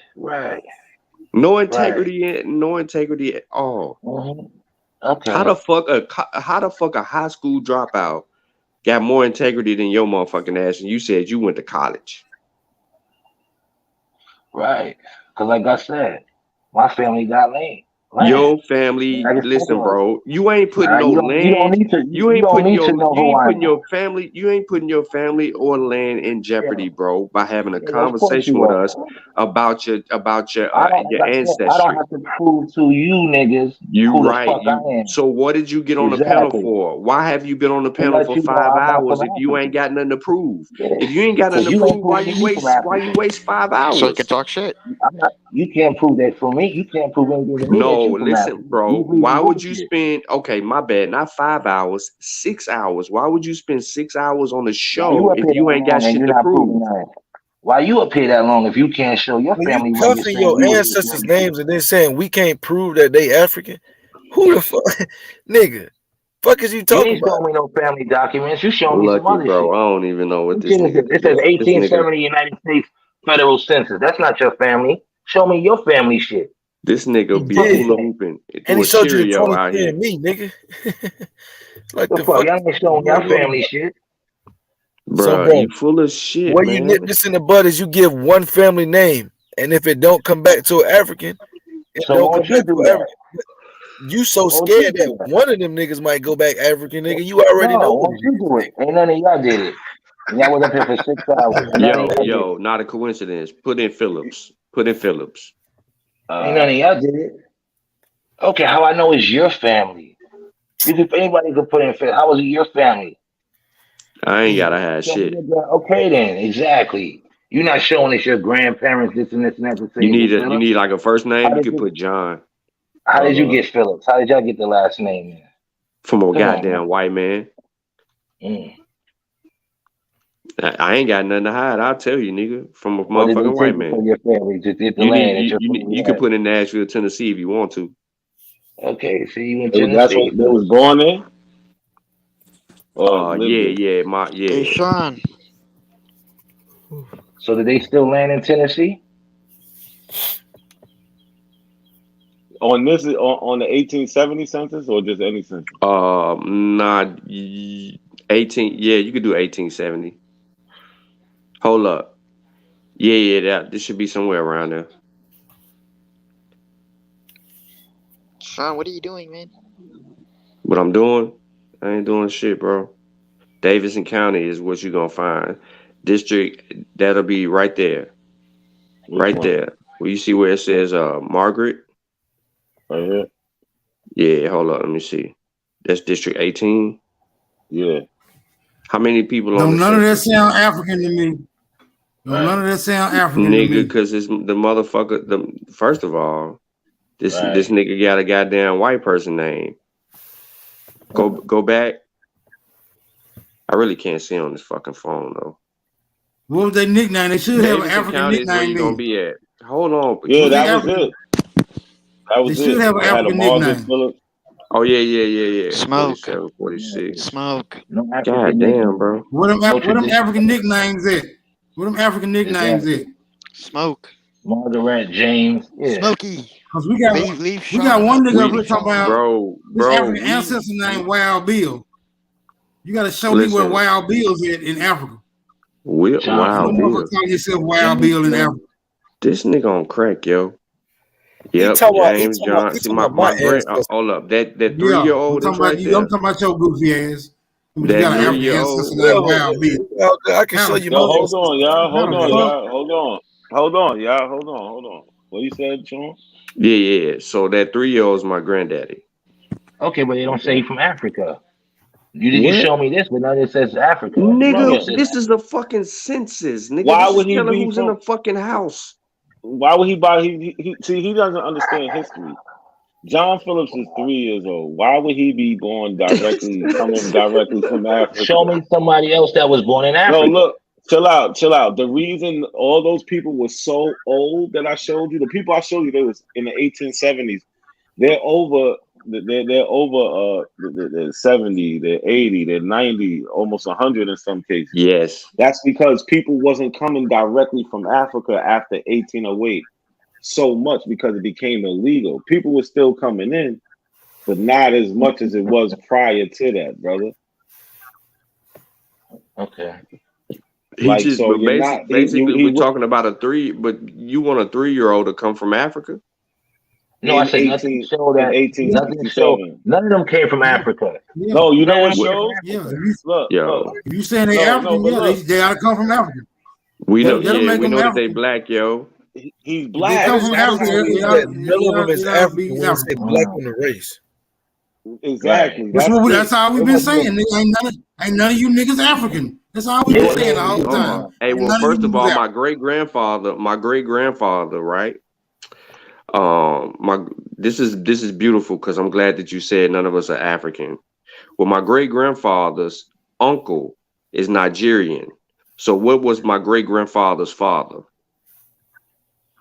No Right. integrity, no integrity at all. Okay. How the fuck a high school dropout got more integrity than your motherfucking ass? And you said you went to college. Right. Because like I said, my family got land. Your family, I just listen, separated. bro. You ain't putting no You don't land. need to. You You ain't don't putting need to know who I am. your family. You ain't putting your family or land in jeopardy, bro, by having a Yeah, of course conversation you with are. us about your I don't. your Like I said, I don't ancestry. have to prove to you niggas You who the right. fuck I am. So what did you get on the panel Exactly. for? Why have you been on the To panel let for you know 5 I'm not hours from if you ain't Africa. got nothing to prove? Yeah. If you ain't got nothing Because to you ain't prove, why proving you me from waste Africa. 5 So you can hours? talk shit. You can't prove that for me. You can't prove anything to me that No, you from listen, Africa. bro. You reading Why would you bullshit. spend? Okay, my bad. Not 5 hours, 6 hours. Why would you spend 6 hours on the Why you show up if here you that ain't got long and shit you're to not proving prove? nothing? Why you up here that long if you can't show your When you family where you're cussing saying your you was ancestors' enslaved? names and then saying we can't prove that they African, who the fuck, nigga? Fuck is you You talking ain't about? showing me no family documents. You showing me some Lucky, other bro. shit. I don't even know what What this shit is nigga this? It just says did. This nigga. 1870 United States Federal Census. That's not your family. Show me your family shit. This nigga be did. hula hooping And through he a showed you the Cheerio out here. 23andMe, nigga. Like The the fuck, fuck. y'all ain't showing y'all family shit. So, Bruh, bro, you full of shit, where you nip man. this in the bud is you give one family name, and if it don't come back to an African, it So don't why come don't you back to do an that? African. You so Why don't you scared do that that? one of them niggas might go back African, nigga. You already know No, what why it don't you do it? Ain't none of y'all did it. And y'all was up here for 6 hours. And none of y'all did it. Not a coincidence. Put in Phillips. Put in Phillips. Ain't none of y'all did it. Okay, how I know it's your family? You could, anybody could put in. How was it your family? I ain't gotta have Show me shit. okay, then exactly. You're not showing us your grandparents this and this and that to say You you need get a you Phillips. need like a first How name. You did could you? put John How did you get Phillips? How did y'all get the last name? Then? from a Come on, goddamn man. white man. I ain't got nothing to hide. I'll tell you, nigga, from a What did they motherfucking white take it man. from your family? Just get the You land need that your you family could had. put in Nashville, Tennessee if you want to. Okay, so you in That's Tennessee. what they was born in. Or lived in. Hey, Sean. So did they still land in Tennessee? On this on the 1870 census or just any census? Not 18. Yeah, you could do 1870. Hold up. Yeah, this should be somewhere around there. Sean, what are you doing, man? What I'm doing? I ain't doing shit, bro. Davidson County is what you're gonna find. District, that'll be right there. Which one? There. Well, you see where it says Margaret? Right here? Yeah, hold up, let me see. That's District 18. Yeah. How many people on Don't the none of that census? sound African to me. Don't none of that sound African to Nigga, me. because it's the motherfucker. First of all, this Right. nigga got a goddamn white person name. Go back. I really can't see on this fucking phone though. What was their nickname? They should have an Davidson African County is where nickname you're gonna then. be at. Hold on. Yeah, What's that their was African? it. That was They should it. have an They had a African Margaret nickname. Phillips. Oh yeah. Smoke. 47, 46. Smoke. No God African damn, nickname. bro. What them No African tradition. nicknames at? What them African nicknames at? Exactly. Smoke. Margaret, James. Yeah. Smokey. Cause we Leave got Sean one out. nigga up We here Leave talking Sean about out. his bro, African ancestor named Wild Bill. You gotta show me where listen. Wild Bill's at in Africa. John No Wow, Phillips. motherfucker Bill. call yourself Wild James Bill in Phillips. Africa. This nigga on crack, yo. He Yep, talking about James John. he See talking about my my grand. ancestors. Hold up, that Yeah, 3-year-old that's right I'm there. talking about your goofy ass. But you That got an African ancestor 3-year-old. named Wild Bill. I can show you Yo, my hold ancestors. on, y'all. How Hold the on, fuck? y'all. Hold on, y'all. Hold on. What you said, Sean? Yeah. So that 3-year-old is my granddaddy. Okay, but they don't say Okay. he from Africa. You What? show me this, but now it says Africa. None of it Nigga, says this is the Africa. fucking census, nigga. Why This is would he telling be who's in the from? fucking house. Why would he buy? He see. He doesn't understand history. John Phillips is 3 years old. Why would he be born coming directly from Show Africa? me somebody else that was born in No, Africa. look, chill out. The reason all those people were so old that I showed you, the people I showed you, they was in the 1870s. They're over. They're over. They're 70. They're 80. They're 90. Almost 100 in some cases. Yes. That's because people wasn't coming directly from Africa after 1808 so much because it became illegal. People were still coming in, but not as much as it was prior to that, brother. Okay. He Like, just, so but you're not. basically, He we're talking about but you want a 3-year-old to come from Africa? No, I in said nothing show in that. Nothing show. 1867. None of them came from Africa. Yeah, No, you know None of what them came from shows? yeah. Africa. Look. Yo, If you saying they No, African, but yeah, look. they gotta come from Africa. we know. That'll Yeah, make we them know that they African. black, yo. He's If they black. come That from That's Africa, how we means know. that none of them is be African when they say African. black on the race. Exactly. Right. That's That's it. all we've It been wasn't saying. no. Nigga, ain't none of you niggas African. That's all we've It been Hey, wasn't saying the no. whole time. hey. Ain't Well, none of you first of niggas all, African. my great grandfather, right? My this is beautiful because I'm glad that you said none of us are African. Well, my great grandfather's uncle is Nigerian. So, what was my great grandfather's father?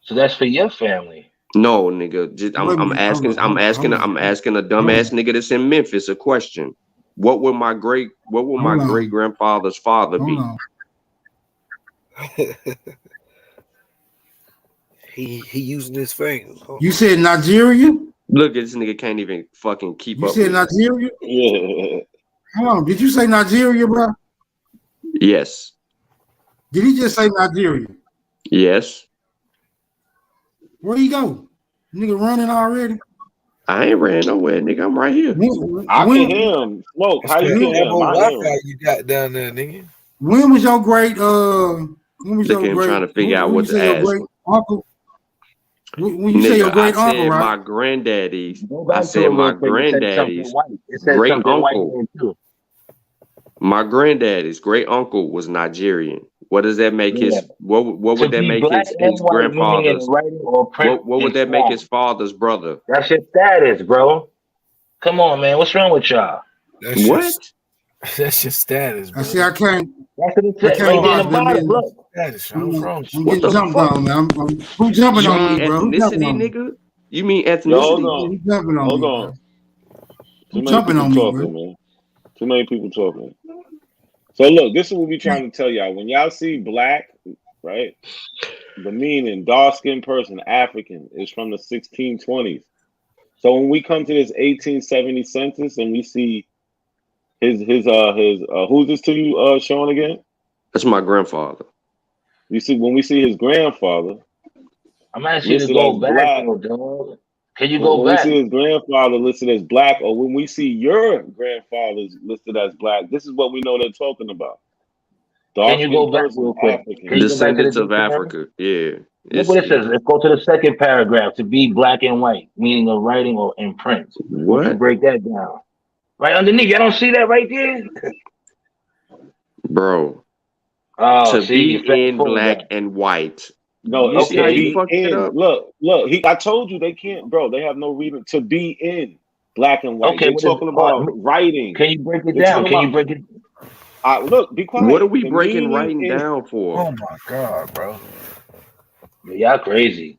So that's for your family. No, nigga. Wait a minute. Hold on. I'm asking a dumbass nigga that's in Memphis a question. What would my great grandfather's father Hold be? on. He using his fingers. You said Nigeria? Look, this nigga can't even fucking keep You up said with it. Nigeria? Yeah. Hold on. Did you say Nigeria, bro? Yes. Did he just say Nigeria? Yes. Where he go? Nigga running already? I ain't ran nowhere, nigga. I'm right here. I can hear him. Smoke. How you can hear him? I hear Wi-Fi him. you got down there, nigga. When was your great when was Look your at him great trying to figure out when you what say to your ask. great uncle? When you say Nigga, your I great uncle, said right? my granddaddy's. Go I back to said it my real quick. It said something granddaddy's white. It said great something white uncle. there too. My granddaddy's great uncle was Nigerian. What does that make Yeah. his? What To would that be make black and his white, meaning in grandfather's? writing or print What would that make his father's brother? That's your status, bro. Come on, man. What's wrong with y'all? That's What? That's your status, bro. I see. I can't. That's what it I said can't right there in the possibly. bottom. Look. Status, I'm what's wrong with you? I'm What getting the jumped fuck? on, man. Who jumping You on mean me, bro? Who jumping ethnicity, on me? nigga? You mean Yo, hold ethnicity? on. Who jumping on Hold me, on. bro? Too Who many jumping people on me, talking, bro? man. Too many people talking. So look, this is what we trying to tell y'all. When y'all see black, right? The meaning dark-skinned person, African, is from the 1620s. So when we come to this 1870 census and we see his who's this to you, Sean, again? That's my grandfather. You see, when we see his grandfather I'm asking you to listed go as back, black, though, dog. Can you go when we back? see his grandfather listed as black, or when we see your grandfather's listed as black, this is what we know they're talking about. Can you go Dark-skinned back person, real quick? African. Can you go back to the Descendants of dictionary? Africa. Yeah. Look what it says. Let's go to the second paragraph. To be black and white, meaning of writing or in print. Let's What? break that down. Right underneath. Y'all don't see that right there? Bro. Oh, To see, you be fast in forward black that. and white. No, You it's see how to you be fucked it in. up? Look, I told you they can't, bro. They have no reason to be in black and white. Okay, They're what is talking about writing. Can you break it They're down? talking Can you about. break it? Look, be What are quiet. we The breaking meaning writing is down for? Oh my god, bro. Y'all crazy.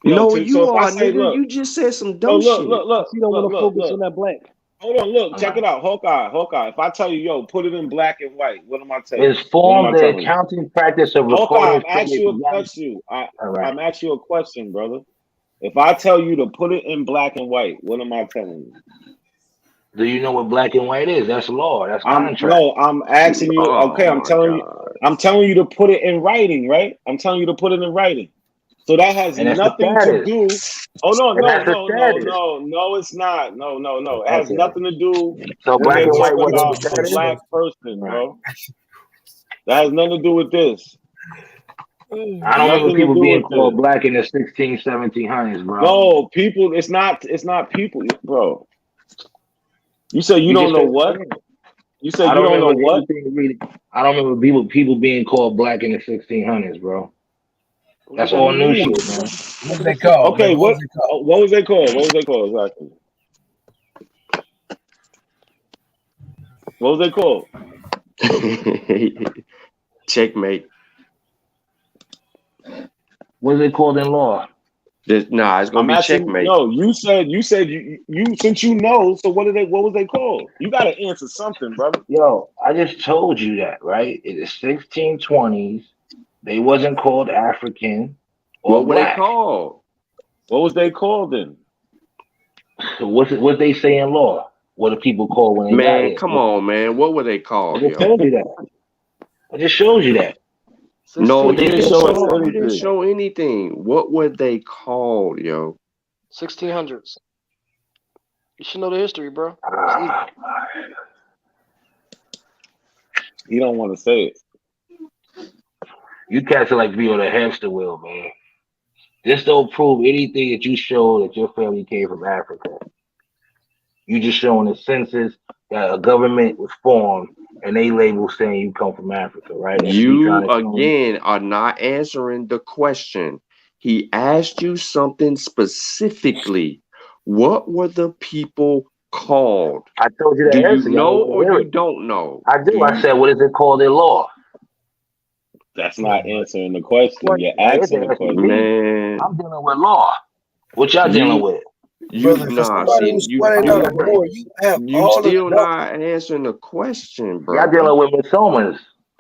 yo. No, So you if I are, say, nigga. look, You just said some so dumb shit. You don't want to focus on that black. Hold on, look, check Alright. it out, Hawkeye. If I tell you, yo, put it in black and white, what am I telling you? It's What am formed I the telling you? accounting practice of Hawkeye, recording. I'm asking you a question. All right. I'm asking you a question, brother. If I tell you to put it in black and white, what am I telling you? Do you know what black and white is? That's law. That's I'm contract. asking you. Okay, Oh my God. I'm telling you to put it in writing, right? I'm telling you to put it in writing. So that has And that's the nothing to status. do. Oh no, And that's the status. no, it's not. No. It has Okay. nothing to do So when black they're and white talking wasn't about the a status? black person, Right. bro. That has nothing to do with this. I don't Nothing remember to people do being with called this. black in the 1700s, bro. No, people. It's not people, bro. You said you You don't just know said it what? again. You said I you don't don't know remember what? anything really. I don't remember people being called black in the 1600s, bro. That's all new shit, man. What was they called? Okay, Man? what? Was they called? What was they called? What was they called exactly? What was they called? Checkmate. What is it called in law? Nah, it's gonna I'm be asking. checkmate. No, you said you since you know. So what was they called? You got to answer something, brother. Yo, I just told you that, right? In the 1620s, they wasn't called African or What were they black. called? What was they called then? So what they say in law? What do people call when they got Man, here? come on, man. What were they I called, just yo? told you that. I just showed you that. No, What you they didn't say show in us law. You didn't anything. show anything. What were they called, yo? 1600s. You should know the history, bro. Ah, You don't want to say it. you cats are like be on a hamster wheel, man. This don't prove anything that you show that your family came from Africa. You just showing the census that a government was formed and they label saying you come from Africa, right? That's what you You trying to tell me. again are not answering the question. He asked you something specifically. What were the people called? I told you Do the you answer. Y'all know didn't or hear you it. don't know? I do. I said, what is it called in law? That's not answering the question. You're That is asking the the answer to question. me. Man, I'm dealing with law. What y'all dealing with? Brother, for nah. somebody See, who's sweating I'm out dealing the with war, you have you all the still documents. not answering the question, y'all brother. dealing with Misomas.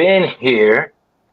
been here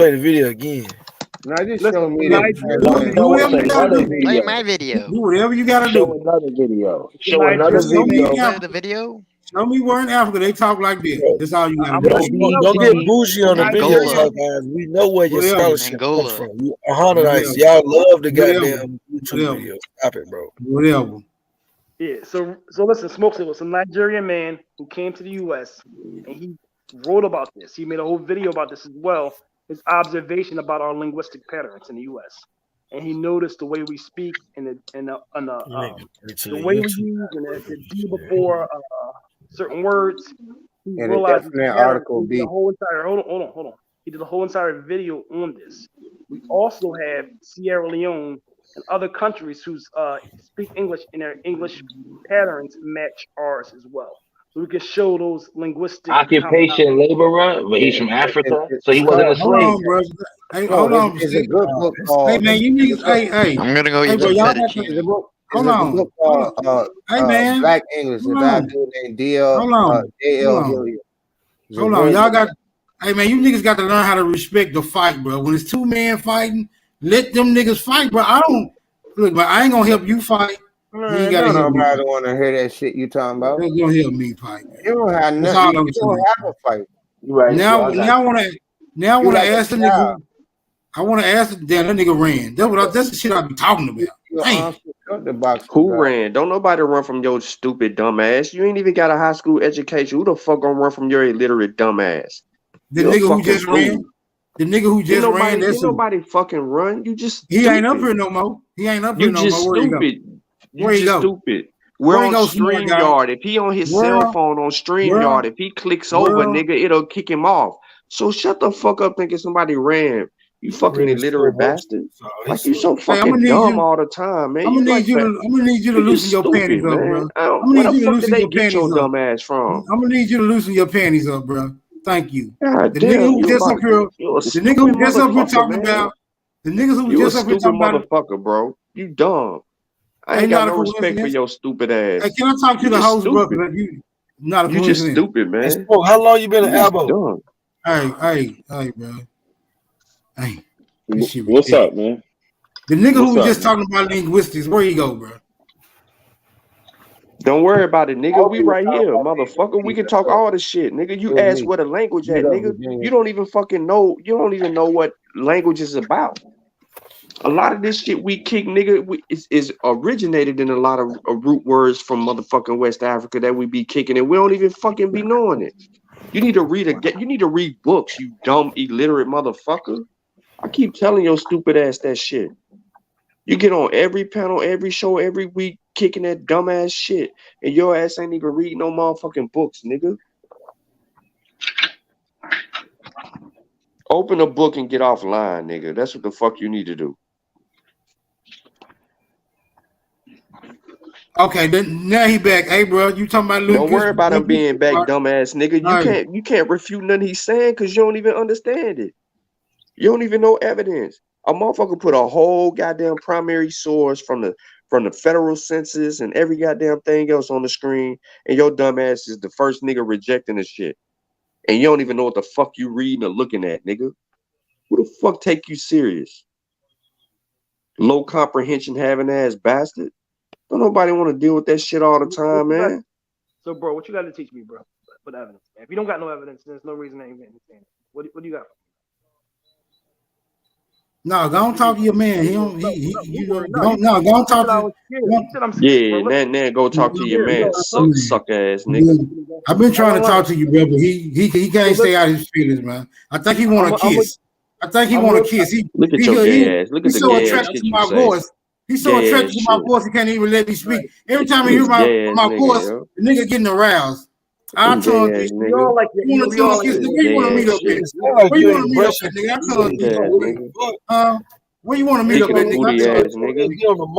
play the video again. Now just Listen, show me Elijah, that. Do whatever you gotta Another do. Play video. my video. Do whatever you gotta Show do. another video. Show Elijah, another Just show me video. an Play example. the video. Show me where in Africa they talk like this. That's all you gotta I'm do. letting you know. Don't get bougie on the videos, Angola. Hawkeyes. We know where your Whatever. scholarship comes Angola. from. You 100 Whatever. ice. Y'all love the Whatever. goddamn YouTube Whatever. videos. Stop it, bro. Whatever. Yeah. So listen, Smokes, it was some Nigerian man who came to the U.S. and he wrote about this. He made a whole video about this as well. His observation about our linguistic patterns in the U.S. And he noticed the way we speak and the way we use and the D before certain words. He And a realized this definite pattern. article He did B. a whole entire hold on. He did a whole entire video on this. We also have Sierra Leone and other countries who speak English and their English patterns match ours as well. So we can show those linguistic Occupation laborer, but he's from Africa, so he wasn't a Hold slave. on, bro. Hey, No, hold on. it's a good book Hey, called. man, you need. Hey, I'm gonna go hey, eat bro, some y'all got to. fettuccine. Hold It's a on. book called Hey, man. Black English. Hold It's by a on. dude named D.L. Hold on. J.L. Hold on. Hilliard. It's a Hold on. very Y'all good got. Hey, man, you niggas got to learn how to respect the fight, bro. When it's two men fighting, let them niggas fight, bro. I don't look, but I ain't gonna help you fight. You ain't Man, gotta no, help me. nobody want to hear that shit you talking about. That's gonna help me fight, man. You don't have That's nothing. all You I'm don't saying. have a fight. You right. Now I wanna You like ask a the nigga. child. I wanna ask the damn that nigga ran. That's the shit I be talking about. Your Damn. arms cut the box. Who ran? Don't nobody run from your stupid dumb ass. You ain't even got a high school education. Who the fuck gonna run from your illiterate dumb ass? The You're a nigga who fucking just fool. ran. The nigga who just ran. That's Did who. nobody fucking run. You just He ain't up stupid. here no more. He ain't up You here no just more. Where he go? stupid. You Where he just go? stupid. We're Where he on go, smart guy? StreamYard. If he on his cell Where? phone on StreamYard, Where? if he clicks over, Where? nigga, it'll kick him off. So shut the fuck up thinking somebody ran. You fucking Ran his illiterate full bastard. So Like you so Hey, I'm fucking gonna need dumb you. all the time, man. I'm You gonna like need you to. I'm gonna need you to you just loosen your stupid, panties up, man. bro. I don't, I'm gonna where need the you to fuck did loosen they your get your panties up. dumb ass from? I'm gonna need you to loosen your panties up, bro. Thank you. God The nigga damn, who just up here, you're a the stupid nigga who just up here motherfucker, talking man. about, the niggas who You a just up here stupid talking about, motherfucker, bro. You dumb. I ain't ain't got not a no respect for coincidence. your stupid Hey, ass. can I talk to You the just host, bro? stupid. Cause you not a You just coincidence. stupid, Hey, man. Smoke, how long you been You at just Albo? dumb. Hey, bro. Hey, this shit What's ridiculous. up, man? The nigga who What's was up, just man? talking about linguistics, where you go, bro? Don't worry about it, I nigga. hope We you was right talking here, about motherfucker. We me. can That's talk all. all the shit, nigga. It You was ask me. where the language Get at, up, nigga. Virginia. You don't even fucking know. You don't even know what language is about. A lot of this shit we kick, nigga, is originated in a lot of root words from motherfucking West Africa that we be kicking, and we don't even fucking be knowing it. You need to you need to read books, you dumb illiterate motherfucker. I keep telling your stupid ass that shit. You get on every panel, every show, every week, kicking that dumbass shit, and your ass ain't even reading no motherfucking books, nigga. Open a book and get offline, nigga. That's what the fuck you need to do. Okay, then now he back. Hey, bro, you talking about Don't worry about him being linguistics? back, dumbass nigga. Hey, You can't refute nothing he's saying because you don't even understand it. You don't even know evidence. A motherfucker put a whole goddamn primary source from the federal census and every goddamn thing else on the screen, and your dumbass is the first nigga rejecting the shit. And you don't even know what the fuck you reading or looking at, nigga. Who the fuck take you serious? Low comprehension having ass bastard. Don't nobody want to deal with that shit all the time, man. So, bro, what you got to teach me, bro? With evidence. If you don't got no evidence, there's no reason to even entertain it. What do you got? no, go on talk to your man. He don't. You know. Go on talk to. Now go talk to your man, suck ass nigga. I've been trying to talk to you, bro, but he can't stay out his feelings, man. I think he want a kiss. I think he want a kiss. Look at your gay ass. Look at He's the so gay ass attracted shit to you my say. voice. He's so Gay attracted ass to my shit. voice, he can't even let me speak. Every time he This hear gay ass my nigga, voice, yo. the nigga getting aroused. Our This gay tongue ass kiss. We all nigga. like it. You want a We all tongue like kiss? it. Where you want to meet up at? Where you want to meet up at, nigga? I tongue kiss you. Where you want to meet up at, nigga? Booty ass nigga.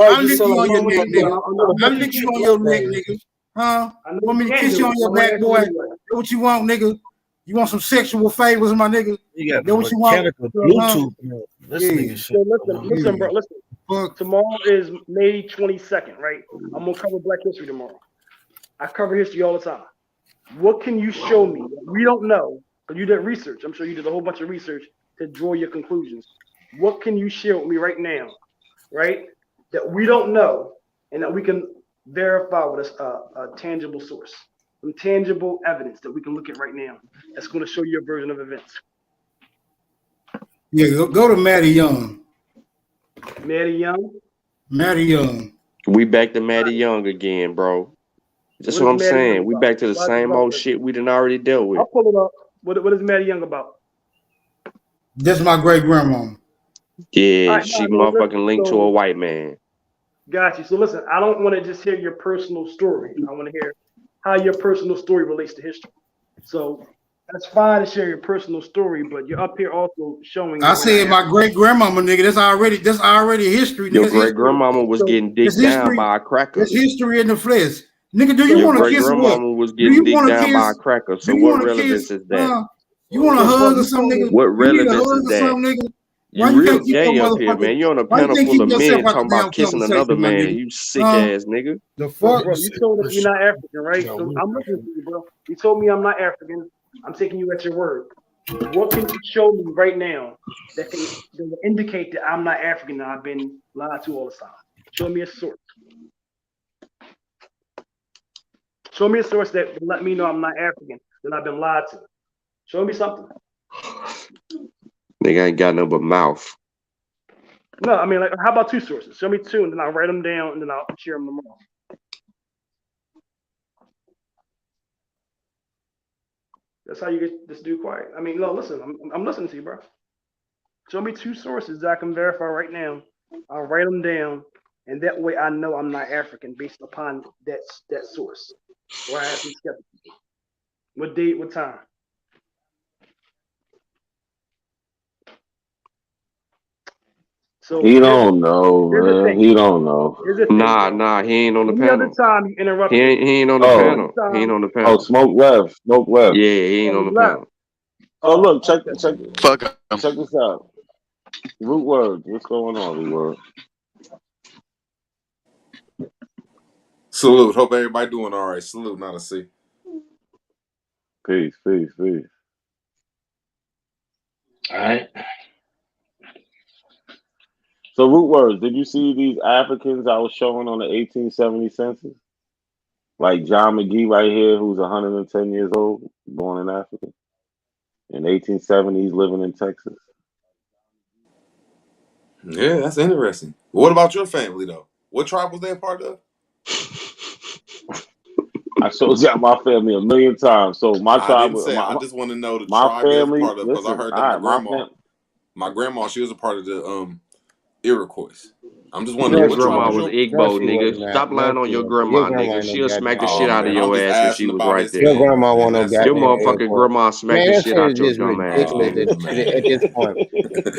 I'll lick you on your neck, nigga. I'll lick you on your neck, nigga. You want me to kiss you on your back, boy? That's what you want, nigga? You want some sexual favors, my nigga? You got That what you want? mechanical Bluetooth. This nigga shit. So listen, bro. Listen. Tomorrow is May 22nd, right? I'm gonna cover Black History tomorrow. I cover history all the time. What can you show me that we don't know? Because you did research. I'm sure you did a whole bunch of research to draw your conclusions. What can you share with me right now, right? That we don't know and that we can verify with a tangible source. some tangible evidence that we can look at right now that's going to show you a version of events. Yeah, go to Matty Young. Matty Young. Matty Young. We back to Matty Young again, bro. That's what I'm saying. We back to the same old shit we done already dealt with. I'll pull it up. What is Matty Young about? That's my great grandma. Yeah, Right, she no, motherfucking linked to a white man. Got you. So listen, I don't want to just hear your personal story. I want to hear how your personal story relates to history. So that's fine to share your personal story, but you're up here also showing. I said my great grandmama, nigga. That's already history. Your Nigga. great grandmama was getting dicked down by a cracker. It's history in the flesh. Nigga, do you Your want to great kiss grandmama what? was getting dicked down by a cracker. So what relevance is that? You want a hug or something, nigga? What You need a relevance hug is or that? something, nigga? You Why you real can't keep your gay up here, motherfucking? man. You on a Why you panel can't full keep of yourself men out talking the damn about kissing another conversation, my man. nigga? You sick ass nigga. The fuck? Bro, you told us you're not African, right? So I'm listening to you, bro. You told me I'm not African. I'm taking you at your word. What can you show me right now that will indicate that I'm not African and I've been lied to all the time? Show me a source. Show me a source that will let me know I'm not African, that I've been lied to. Show me something. Nigga ain't got nothing but mouth. No, I mean, like, how about two sources? Show me two, and then I'll write them down, and then I'll share them tomorrow. That's how you get this dude quiet. I mean, no, listen, I'm listening to you, bro. Show me two sources that I can verify right now. I'll write them down, and that way I know I'm not African based upon that source. Or I have some skepticism. What date? What time? So He don't know, man. He don't know. Nah, he ain't on the Any other panel. time you interrupt He ain't on the panel. He ain't on the panel. Oh, smoke left. Smoke left. Yeah, he ain't on the panel. So look, check Fuck him. check this out. Root words. What's going on, root word? Salute. Hope everybody doing all right. Salute, not a C. Peace. All right. So root words. Did you see these Africans I was showing on the 1870 census? Like John McGee right here, who's 110 years old, born in Africa. In 1870, he's living in Texas. Yeah, that's interesting. What about your family though? What tribe was they a part of? I showed y'all my family a million times. So my I tribe, didn't say. I just want to know the my tribe they was a family. part of because I Listen, heard that all right, my grandma, she was a part of the Iroquois. I'm just Your wondering what tribe grandma was was your. Igbo, nigga. Stop lying on your grandma, nigga. She'll smack the shit out of Man, I'm your just ass if she asking was about right his there. Your family, grandma man. want no That's Your goddamn all. motherfucking airport. grandma smacked Man, the that shit shit out is your just dumb ass, ridiculous nigga. at this point.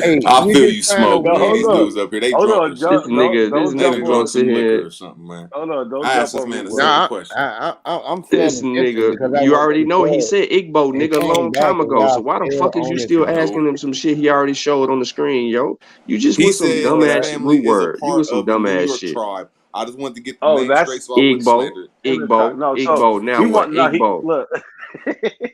Hey, I we feel just you, trying to Smoke, man. hold These up. dudes up here, they Hold on, drunkards. This don't They nigga jump done gonna drunk on. sit some liquor here. or something, man. Hold on, don't I asked jump this on man root a word. simple Nah, question. I'm This feeling different nigga, because I you went to already the know he club said Igbo, and nigga, a came long back time and ago. So y'all why the still fuck is you on it, still man. asking him some shit he already showed on the screen, yo? You just He with some said his dumbass family root is a word. You part with some of a New dumbass York shit. tribe. I just wanted to get the Oh, name that's straight so I wouldn't Igbo, slander it. Igbo, no. Igbo. Now He what? want no. He Igbo, look.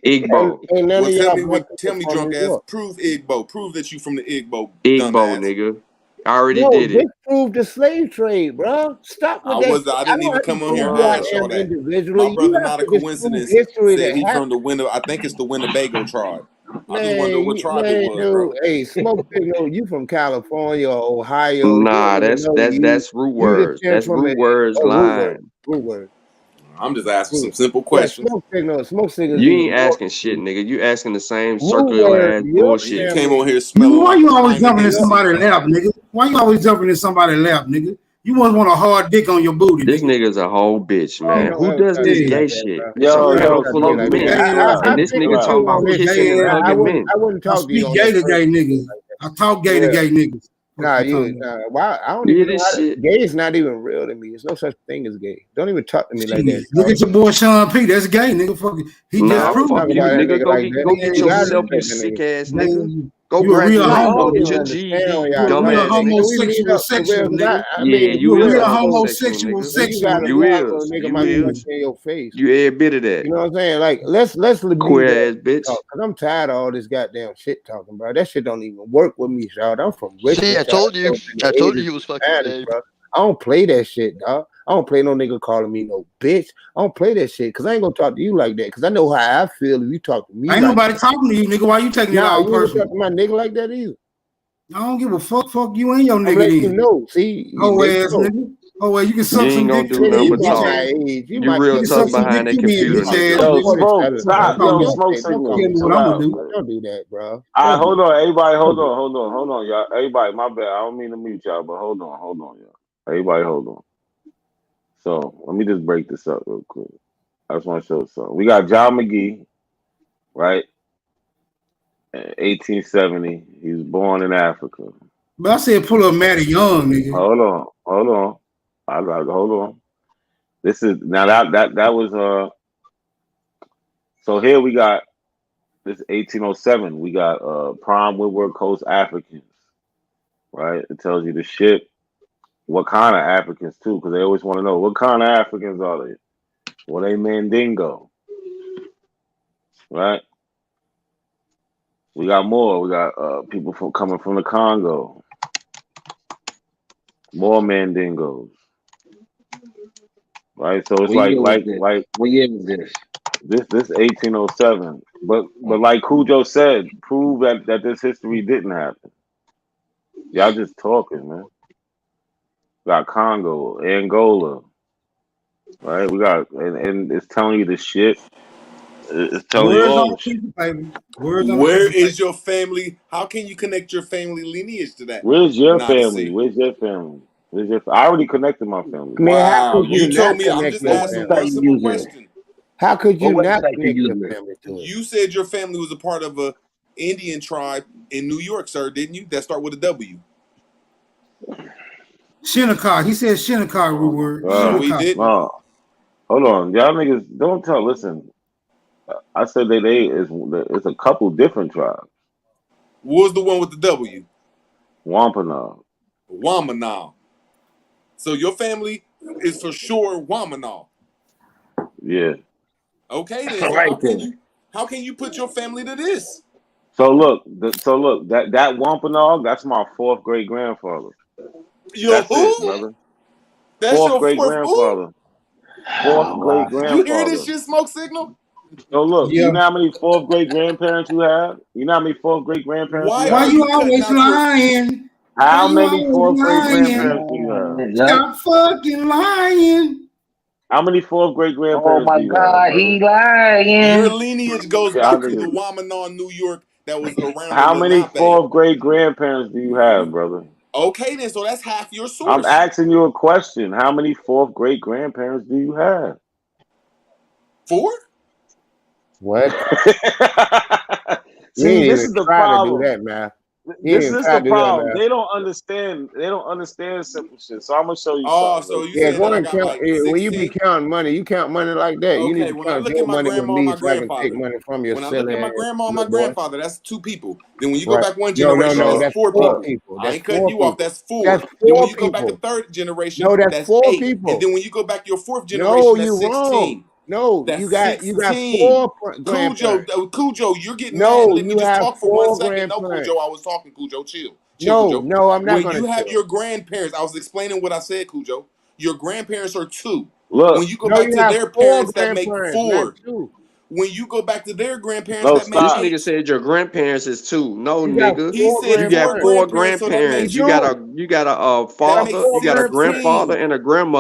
Igbo, Ain't none Well, of tell y'all me black people from drunk New ass. York. Prove Igbo. Prove that you from the Igbo, Igbo, dumbass. nigga. I already No, did this it. proved the slave trade, bro. Stop with that shit. I I didn't don't even have to come on here prove and who I ask y'all am that. My individually. You brother, have not a to just prove coincidence, history said that he from happened. the I think it's the Winnebago tribe. I just want to know what tribe it Man, was, dude, bro. hey, Smoke Signal, you from California or Ohio. You Nah, don't even that's know that's you. that's root You words. descend That's from root words root word, line. root word. I'm just asking some Root. simple Yeah, questions. Smoke Signal is You even ain't more. asking shit, nigga. You asking the same Root circular word, ass your You bullshit. came family. on here Nigga, smelling why like you a always pint of jumping in Hennessy. somebody's lap, nigga? Why you always jumping in somebody's lap, nigga? You must want a hard dick on your booty, This nigga. nigga's a whole bitch, Man, man. don't Who ever does talk to this me Yeah. gay like that, shit? bro. It's a Yo, Don't ever panel talk to full me of like that. men, I and this think nigga with talking you on about this kissing and shit, I hugging wouldn't men. I talk to you speak on gay that to first gay shit niggas. like that. I talk gay to Yeah. gay niggas. What Nah, you talking about? why I don't You hear even know this how to, shit? gay is not even real to me. There's no such thing as gay. Don't even talk to me like that, Shit. Look dog. at your boy Sean P. That's gay, nigga. Fuck it. He Man, just I Nah, wouldn't proved fuck talk it, you, about nigga. that nigga. nigga Go like get that. go Man, get you gotta yourself, you respect that sick nigga. ass nigga. Man, Go you a real graduate and go I don't get even your homo. understand GED, when you y'all You a real talk dumbass like that. nigga. We meet homosexual up for real, sexual, because nigga. Yeah, if you You we a is met a real up, bro, homosexual, homosexual nigga. then you sexual, gotta You nigga. talk so a is. nigga You might even is. say your face. You every bit of that. You know what I'm saying? Like, let's leave Queer that ass bitch. talk, because I'm tired of all this goddamn shit talking, bro. That shit don't even work with me, y'all. I'm from See, Richmond, I y'all. told you. In the I told 80s you he was and fucking 90s, gay. bro. I don't play that shit, dog. I don't play no nigga calling me no bitch. I don't play that shit because I ain't gonna talk to you like that because I know how I feel if you talk to me. Ain't like nobody that. talking to you, nigga. Why you taking it all You ain't personal? talk to my nigga like that either. I don't give a fuck. Fuck you and your I'm nigga letting you then. know. See, Oh there you ass go. nigga. Oh well, you can You suck some ain't gonna dick do too. nothing You but bitch talk. ass. You real You can tough suck some dick behind that too, then, computer, bitch ass. nigga. Yo, Nigga. smoke, What stop. you talking Yo, about? smoke Don't signal. Tell me what Chill I'm gonna out, do. man. don't do that, bro. All right, Don't do hold on, everybody. that. Hold on, y'all. Everybody, my bad. I don't mean to mute y'all, but hold on, y'all. Everybody, hold on. So let me just break this up real quick. I just want to show something. We got John McGee, right? 1870. He was born in Africa. But I said pull up Matty Young, nigga. Hold on. I got hold on. This is now that was So here we got this 1807. We got prime Woodward Coast Africans, right? It tells you the ship, what kind of Africans too, because they always want to know what kind of Africans are they? Well, they Mandingo, right? We got more. We got people coming from the Congo. More Mandingos, right? So it's What year was this? like What year was this? this 1807. But like Cujo said, prove that this history didn't happen. Y'all just talking, man. Got Congo, Angola, right? We got and it's telling you the shit. It's telling you Words all on the a shit. piece of paper. Words on a Where piece of paper. is your family? How can you connect your family lineage to that? Where's your Not a family? city. Where's your family? I already connected my family. Man, how Wow, could you you told not me. I'm connect just your What asking family? website one you simple using? question. How could What you not website you connect your using? family to it? You said your family was a part of a Indian tribe in New York, sir, didn't you? That start with a W. Shinnecock. He said Shinnecock Oh root my word. No, god. he Shinnecock. didn't. No. Hold on. Y'all niggas don't tell listen. I said it's a couple different tribes. What was the one with the W? Wampanoag. Wamanal. So your family is for sure Wamanal. Yeah. Okay, then. All So right then. how can you put your family to this? So look, that Wampanoag, that's my fourth great grandfather. Yo, That's it, who? brother. That's Fourth your great fourth who? grandfather. Fourth Oh, great wow. You hear this grandfather. shit, smoke signal? So look, Yeah. you know how many fourth great grandparents you have? You know how many fourth great grandparents you Why Why are have? you you cutting always out your lying? Why How you many always fourth great lying? grandparents do you have? Yup. Stop fucking lying. How many fourth great Oh grandparents do my you have, God, brother? he Your lying. lineage goes Y'all back to the niggas. Wamanon, New York, that was around the How many Lenape. fourth great grandparents do you have, brother? Okay, then, so that's half your I'm source. asking you a question. How many fourth great grandparents do you have? 4? What? You See, ain't this even is the try to do problem. that, man. You ain't This even is try the to do that, problem. man. They don't understand. They don't understand simple shit. So I'm gonna show you Oh, something real so you quick. Yeah, saying go that I and got count. like When you be 16? counting money, you count money like that. You need Okay, to when I count look at your my money with grandma and me my so I can take grandfather, money from your when I silly look at my ass, grandma and my little boy. grandfather, that's 2 people. Then when you go Right? back one No, no, generation, no. that's So That's 4 four people. people. I That's ain't cutting four you off, people. that's 4. That's Then when four you go back a people. third generation, No, that's that's four 8. And people. then when you go back your 4th No, generation, that's you wrong. 16. No, That's you got 16. four grandparents. Cujo, you're getting mad and No, let me you just have talk for 1 four second. No, grandparents. Cujo, I was talking, Cujo. Chill. Chill, No, Cujo. no, I'm not When gonna you have chill. your grandparents, I was explaining what I said, Cujo. Your grandparents are 2. look, When you go No, back you to have their four parents, that make grandparents, not 4. two. When you go back to their grandparents, no, that make This stop. nigga 8. said your grandparents is 2. No, You got nigga. He four said You got 4 grandparents. 4 grandparents, so that You grandparents. makes don't. You got a You that got father. makes four You got a grandparents. grandfather 16. and a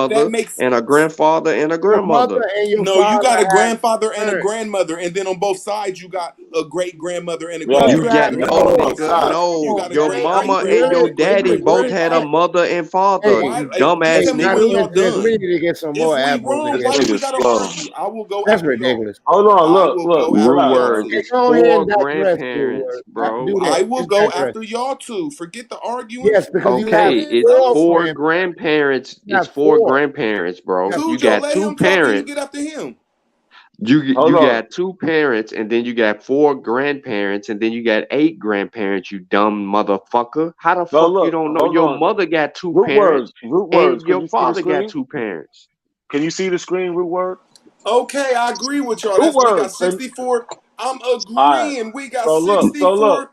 That grandmother makes and a grandfather and a Your mother grandmother. and your No, you got father a had grandfather and a parents. grandmother, and then on both sides you got a great grandmother and a great Yo, You great got great No, no, grandmother. hold on, Both nigga. stop. sides, come you No, on, got a your man. great Are great you mama great and good? your great great daddy You great both great. had a good? mother and father. Hey, Why? You Just hey, dumbass tell me now when nigga. y'all done. we need to get some If more we apples in wrong, This here. why do we nigga's gotta slow. argue? I will go That's after y'all. ridiculous. Hold on, I look, will look, go Root after relax. y'all words too. Okay, is go ahead 4 and digress, good grandparents, word. Do bro. I that. will Just go digress. after y'all too. Forget the arguing. Yes, because you have Okay, Man, it's four bro. 4 grandparents. grandparents. You It's have 4 four. grandparents, You bro. have You Cujo, got let 2 him talk and you parents. get after him. Hold You on. got 2 parents, and then you got 4 grandparents, and then you got 8 grandparents. You dumb motherfucker! How the No, fuck you look, don't know hold your on. mother got 2 Root words, parents, root words. and Can your you see the father got screen? 2 parents? Can you see the screen, root words? Okay, I agree with y'all. Root That's we got words. 64. I'm All right. agreeing. We got So look, 64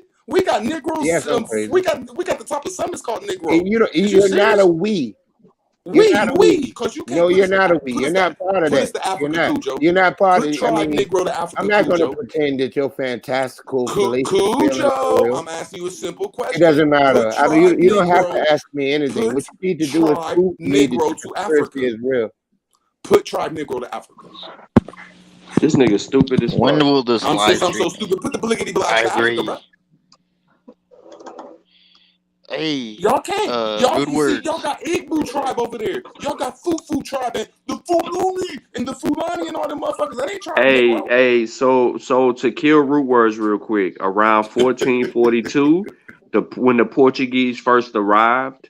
We got Negroes. Yes, I'm crazy. We got the top of summits called Negro. And you're not a we. Because you can't. No, you're not a we. You're not part of put us that. to Africa, You're not. Cujo. You're not part Put of. tribe Negro to Africa. I'm not going to Cujo. pretend that you're fantastical. Cujo, I'm asking you a simple question. It doesn't matter. I mean, you don't have Negro, to ask me anything. What you need to do is prove to me that Negro the to Africa. is real. Put tribe Negro to Africa. This nigga stupid as fuck. When will this I'm live so stream? stupid. Put the bliggity block I to agree. Africa, bro. Hey, Y'all can't. Y'all good can words. see. Y'all got Igbo tribe over there. Y'all got Fufu tribe and the Fulani and the Fulani and all them motherfuckers. That ain't tribe Negro. Hey, so to kill root words real quick, around 1442, when the Portuguese first arrived,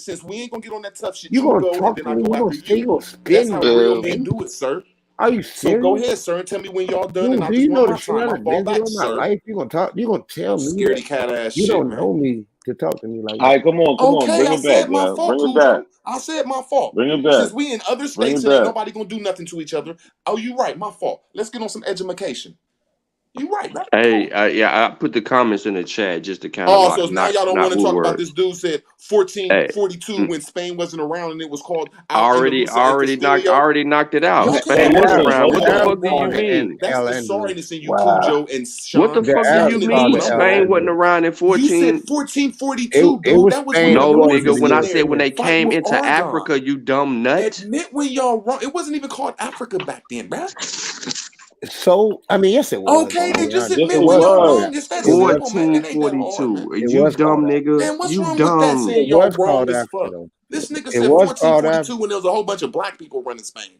since we ain't gonna get on that tough shit, You you gonna go and talk then to I me? go You gonna after say you you. gonna That's spin how me? real men do it, sir. Are you So go serious? ahead, sir, and tell me when y'all done, and Dude, I do just you want know my the shit time. I I done fall been through back, in my sir. life? You gonna talk? You gonna tell me that? Scaredy cat ass You shit, don't man. know me to talk to me like All that. right, come on, Okay, bring I it back, said my yo. fault, Bring it back. Cujo. I said my fault. Bring it back. Since we in other Bring states it and ain't back. nobody gonna do nothing to each other. Oh, you right, my fault. Let's get on some education. You right, bro. Hey, yeah, I put the comments in the chat just to kind of Oh, like so now y'all don't want to move talk about this words. dude said Hey, 1442 when Spain wasn't around and it was called Al already Andalusia and Castilio. already knocked it out. Yeah, The, okay, the Spain okay, was cool. Arabs, around. Well, What the the look, Arabs fuck do you called it mean? that's Al the Andalus. sorriness in you, Wow. Cujo and What the Sean. The fuck do See, Arabs you you niggas called know mean? it what I'm Al going Spain at. wasn't Andalus. around in You said 14. 1442, It dude. was That was when Spain. the It No, Moors nigga. was wasn't When I in said there when European. they fighting came with into Argon. Africa, you dumb nut. Admit when y'all wrong. It wasn't even called Africa back then, bruh. So I mean, yes, it was. Okay, I'm gonna then be just honest. Yes, admit it when y'all Called was. wrong. Africa. It's that It was. simple, man. It ain't that hard, man. 1442. It You was dumb called Africa. nigga. Man, what's You wrong with that dumb. saying It y'all was wrong called as Africa fuck? though. This nigga It said was called Africa. 1442 when there was a whole bunch of black people running Spain.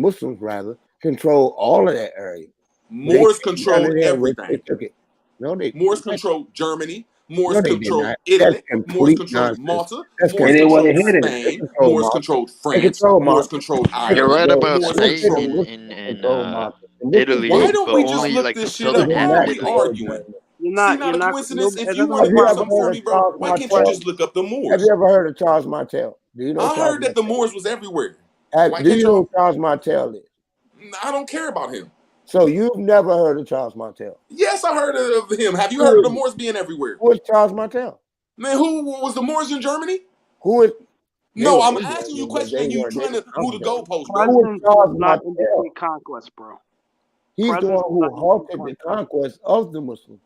Muslims rather, control all of that area. Moors controlled everything. Took it. No, they Moors controlled Germany. Moors no, they did controlled not. Italy. That's Moors complete controlled nonsense. Malta. That's Moors And they wasn't controlled hidden. They Spain. control Moors Malta. controlled They France. control Moors Malta. controlled You're Ireland. right about Moors Muslims Spain controlled. in control Malta. The Muslims Italy, Why did. don't but we just only look like the this shit up? It's southern a Why half are of we national Italy. arguing? organization. See, not a coincidence. If you want Have to you prove ever something for heard of me, bro, Charles why can't you Martel? just look up the Have Moors? you ever heard of Charles Martel? Do you know I Charles heard that the Martel? Moors was everywhere. Why Do can't you know y'all? who Charles Martel is? I don't care about him. So you've never heard of Charles Martel? Yes, I heard of him. Have you Who heard of the is it? Moors being everywhere? Who is Charles Martel? Man, who was the Moors in Germany? Who is? No, I'm asking you a question and you trying to move the goalposts, bro. Presence does not indicate conquest, bro. He's the Presence one who does not halted indicate the conquest of the Muslims.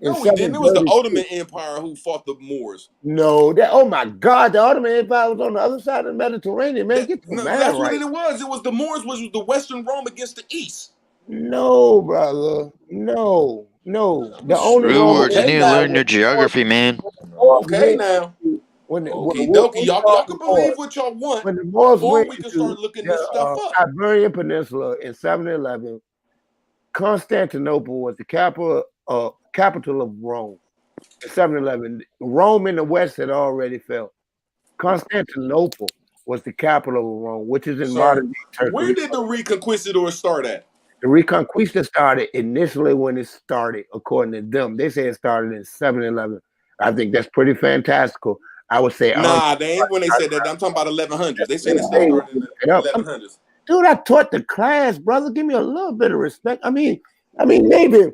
In No, he didn't. It was the 732. Ottoman Empire who fought the Moors. No, that oh my God, the Ottoman Empire was on the other side of the Mediterranean, man. Get your No, mind that's what right. it was. It was the Moors, which was the Western Rome against the East. No, brother. No. The only True Roman words. You need to Empire learn your geography, man. Okay, now. when Okie when dokie. Y'all can believe what y'all want, when the Moors or went we can into start looking this stuff the up. Iberian Peninsula in 711, Constantinople was the capital of Rome. In 711, Rome in the west had already fell. Constantinople was the capital of Rome, which is in Sir, modern day Turkey. where did the Reconquistadors start at? The Reconquista started initially when it started, according to them. They say it started in 711. I think that's pretty fantastical. I would say, Nah, they ain't when they said that. I'm talking about 1100s. They saying that stuff started in the 1100s. Dude, I taught the class, brother. Give me a little bit of respect. I mean, maybe,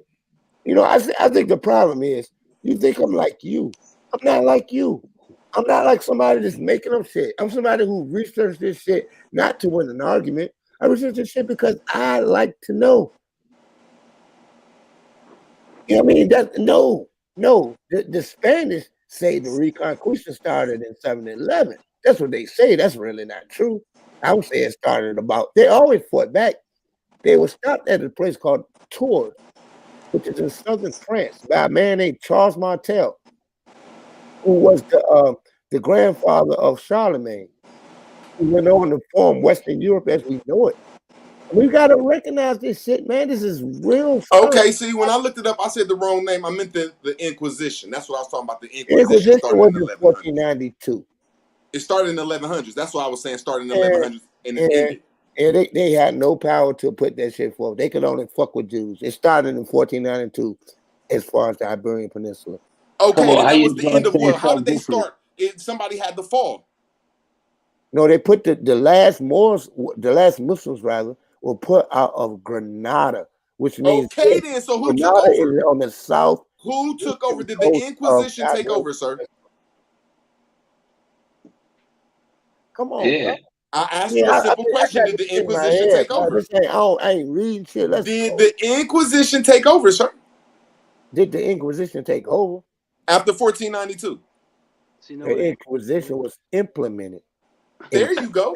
I think the problem is you think I'm like you. I'm not like you. I'm not like somebody that's making up shit. I'm somebody who researched this shit not to win an argument. I research this shit because I like to know. You know what I mean? The Spanish say the Reconquista started in 711. That's what they say. That's really not true. I would say it started they always fought back. They were stopped at a place called Tours, which is in southern France, by a man named Charles Martel, who was the grandfather of Charlemagne, who went on to form Western Europe as we know it. We got to recognize this shit, man. This is real stuff. Okay, see, when I looked it up, I said the wrong name. I meant the Inquisition. That's what I was talking about. The Inquisition started was in in 1492. It started in the 1100s. That's what I was saying. Started in the 1100s and it ended. And they had no power to put that shit forward. They could only fuck with Jews. It started in 1492 as far as the Iberian Peninsula. Okay, and that was the end of what? How did they start? Somebody had to fall. No, they put the last Muslims rather, were put out of Granada, which means okay. Then, so who Granada took over? is on the south. Who took over? Did the Inquisition take over, sir? Come on, bro. I asked you a simple question. Did the Inquisition take over? I ain't reading shit. Did the Inquisition take over, sir? Did the Inquisition take over? After 1492. The Inquisition was implemented. There you go.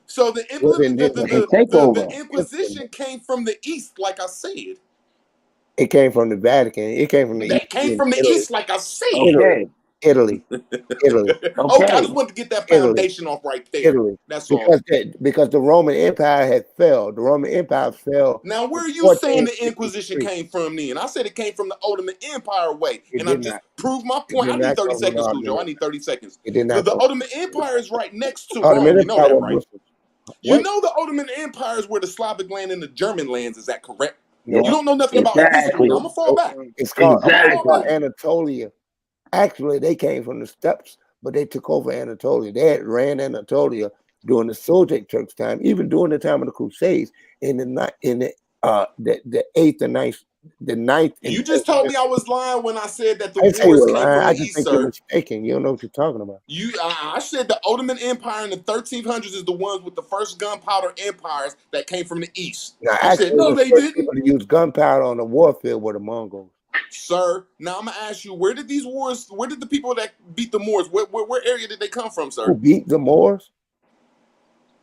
So the Inquisition came from the East, like I said. It came from the Vatican. It came from the East. That came from the East, like I said. Italy. Okay, I just want to get that foundation off right there. Italy. That's all. Because the Roman Empire had failed. The Roman Empire fell. Now, where are you saying the Inquisition came from then? I said it came from the Ottoman Empire way. And I just proved my point. I need 30 seconds, Cujo. I need 30 seconds. Because the Ottoman Empire is right next to Rome. You know that, right? You know the Ottoman Empire is where the Slavic land and the German lands. Is that correct? You don't know nothing about history. Now, I'm going to fall back. It's called Anatolia. Actually, they came from the steppes, but they took over Anatolia. They had ran Anatolia during the Seljuk Turks' time, even during the time of the Crusades in the 8th and 9th. The 9th. You just told me I was lying when I said that the wars came from I the just East, think sir. you're mistaken. You don't know what you're talking about. I said the Ottoman Empire in the 1300s is the ones with the first gunpowder empires that came from the East. Now, I said, no, they didn't. People use gunpowder on the warfield were the Mongols. Sir, now I'm gonna ask you, where did the people that beat the Moors, where area did they come from, sir? Who beat the Moors?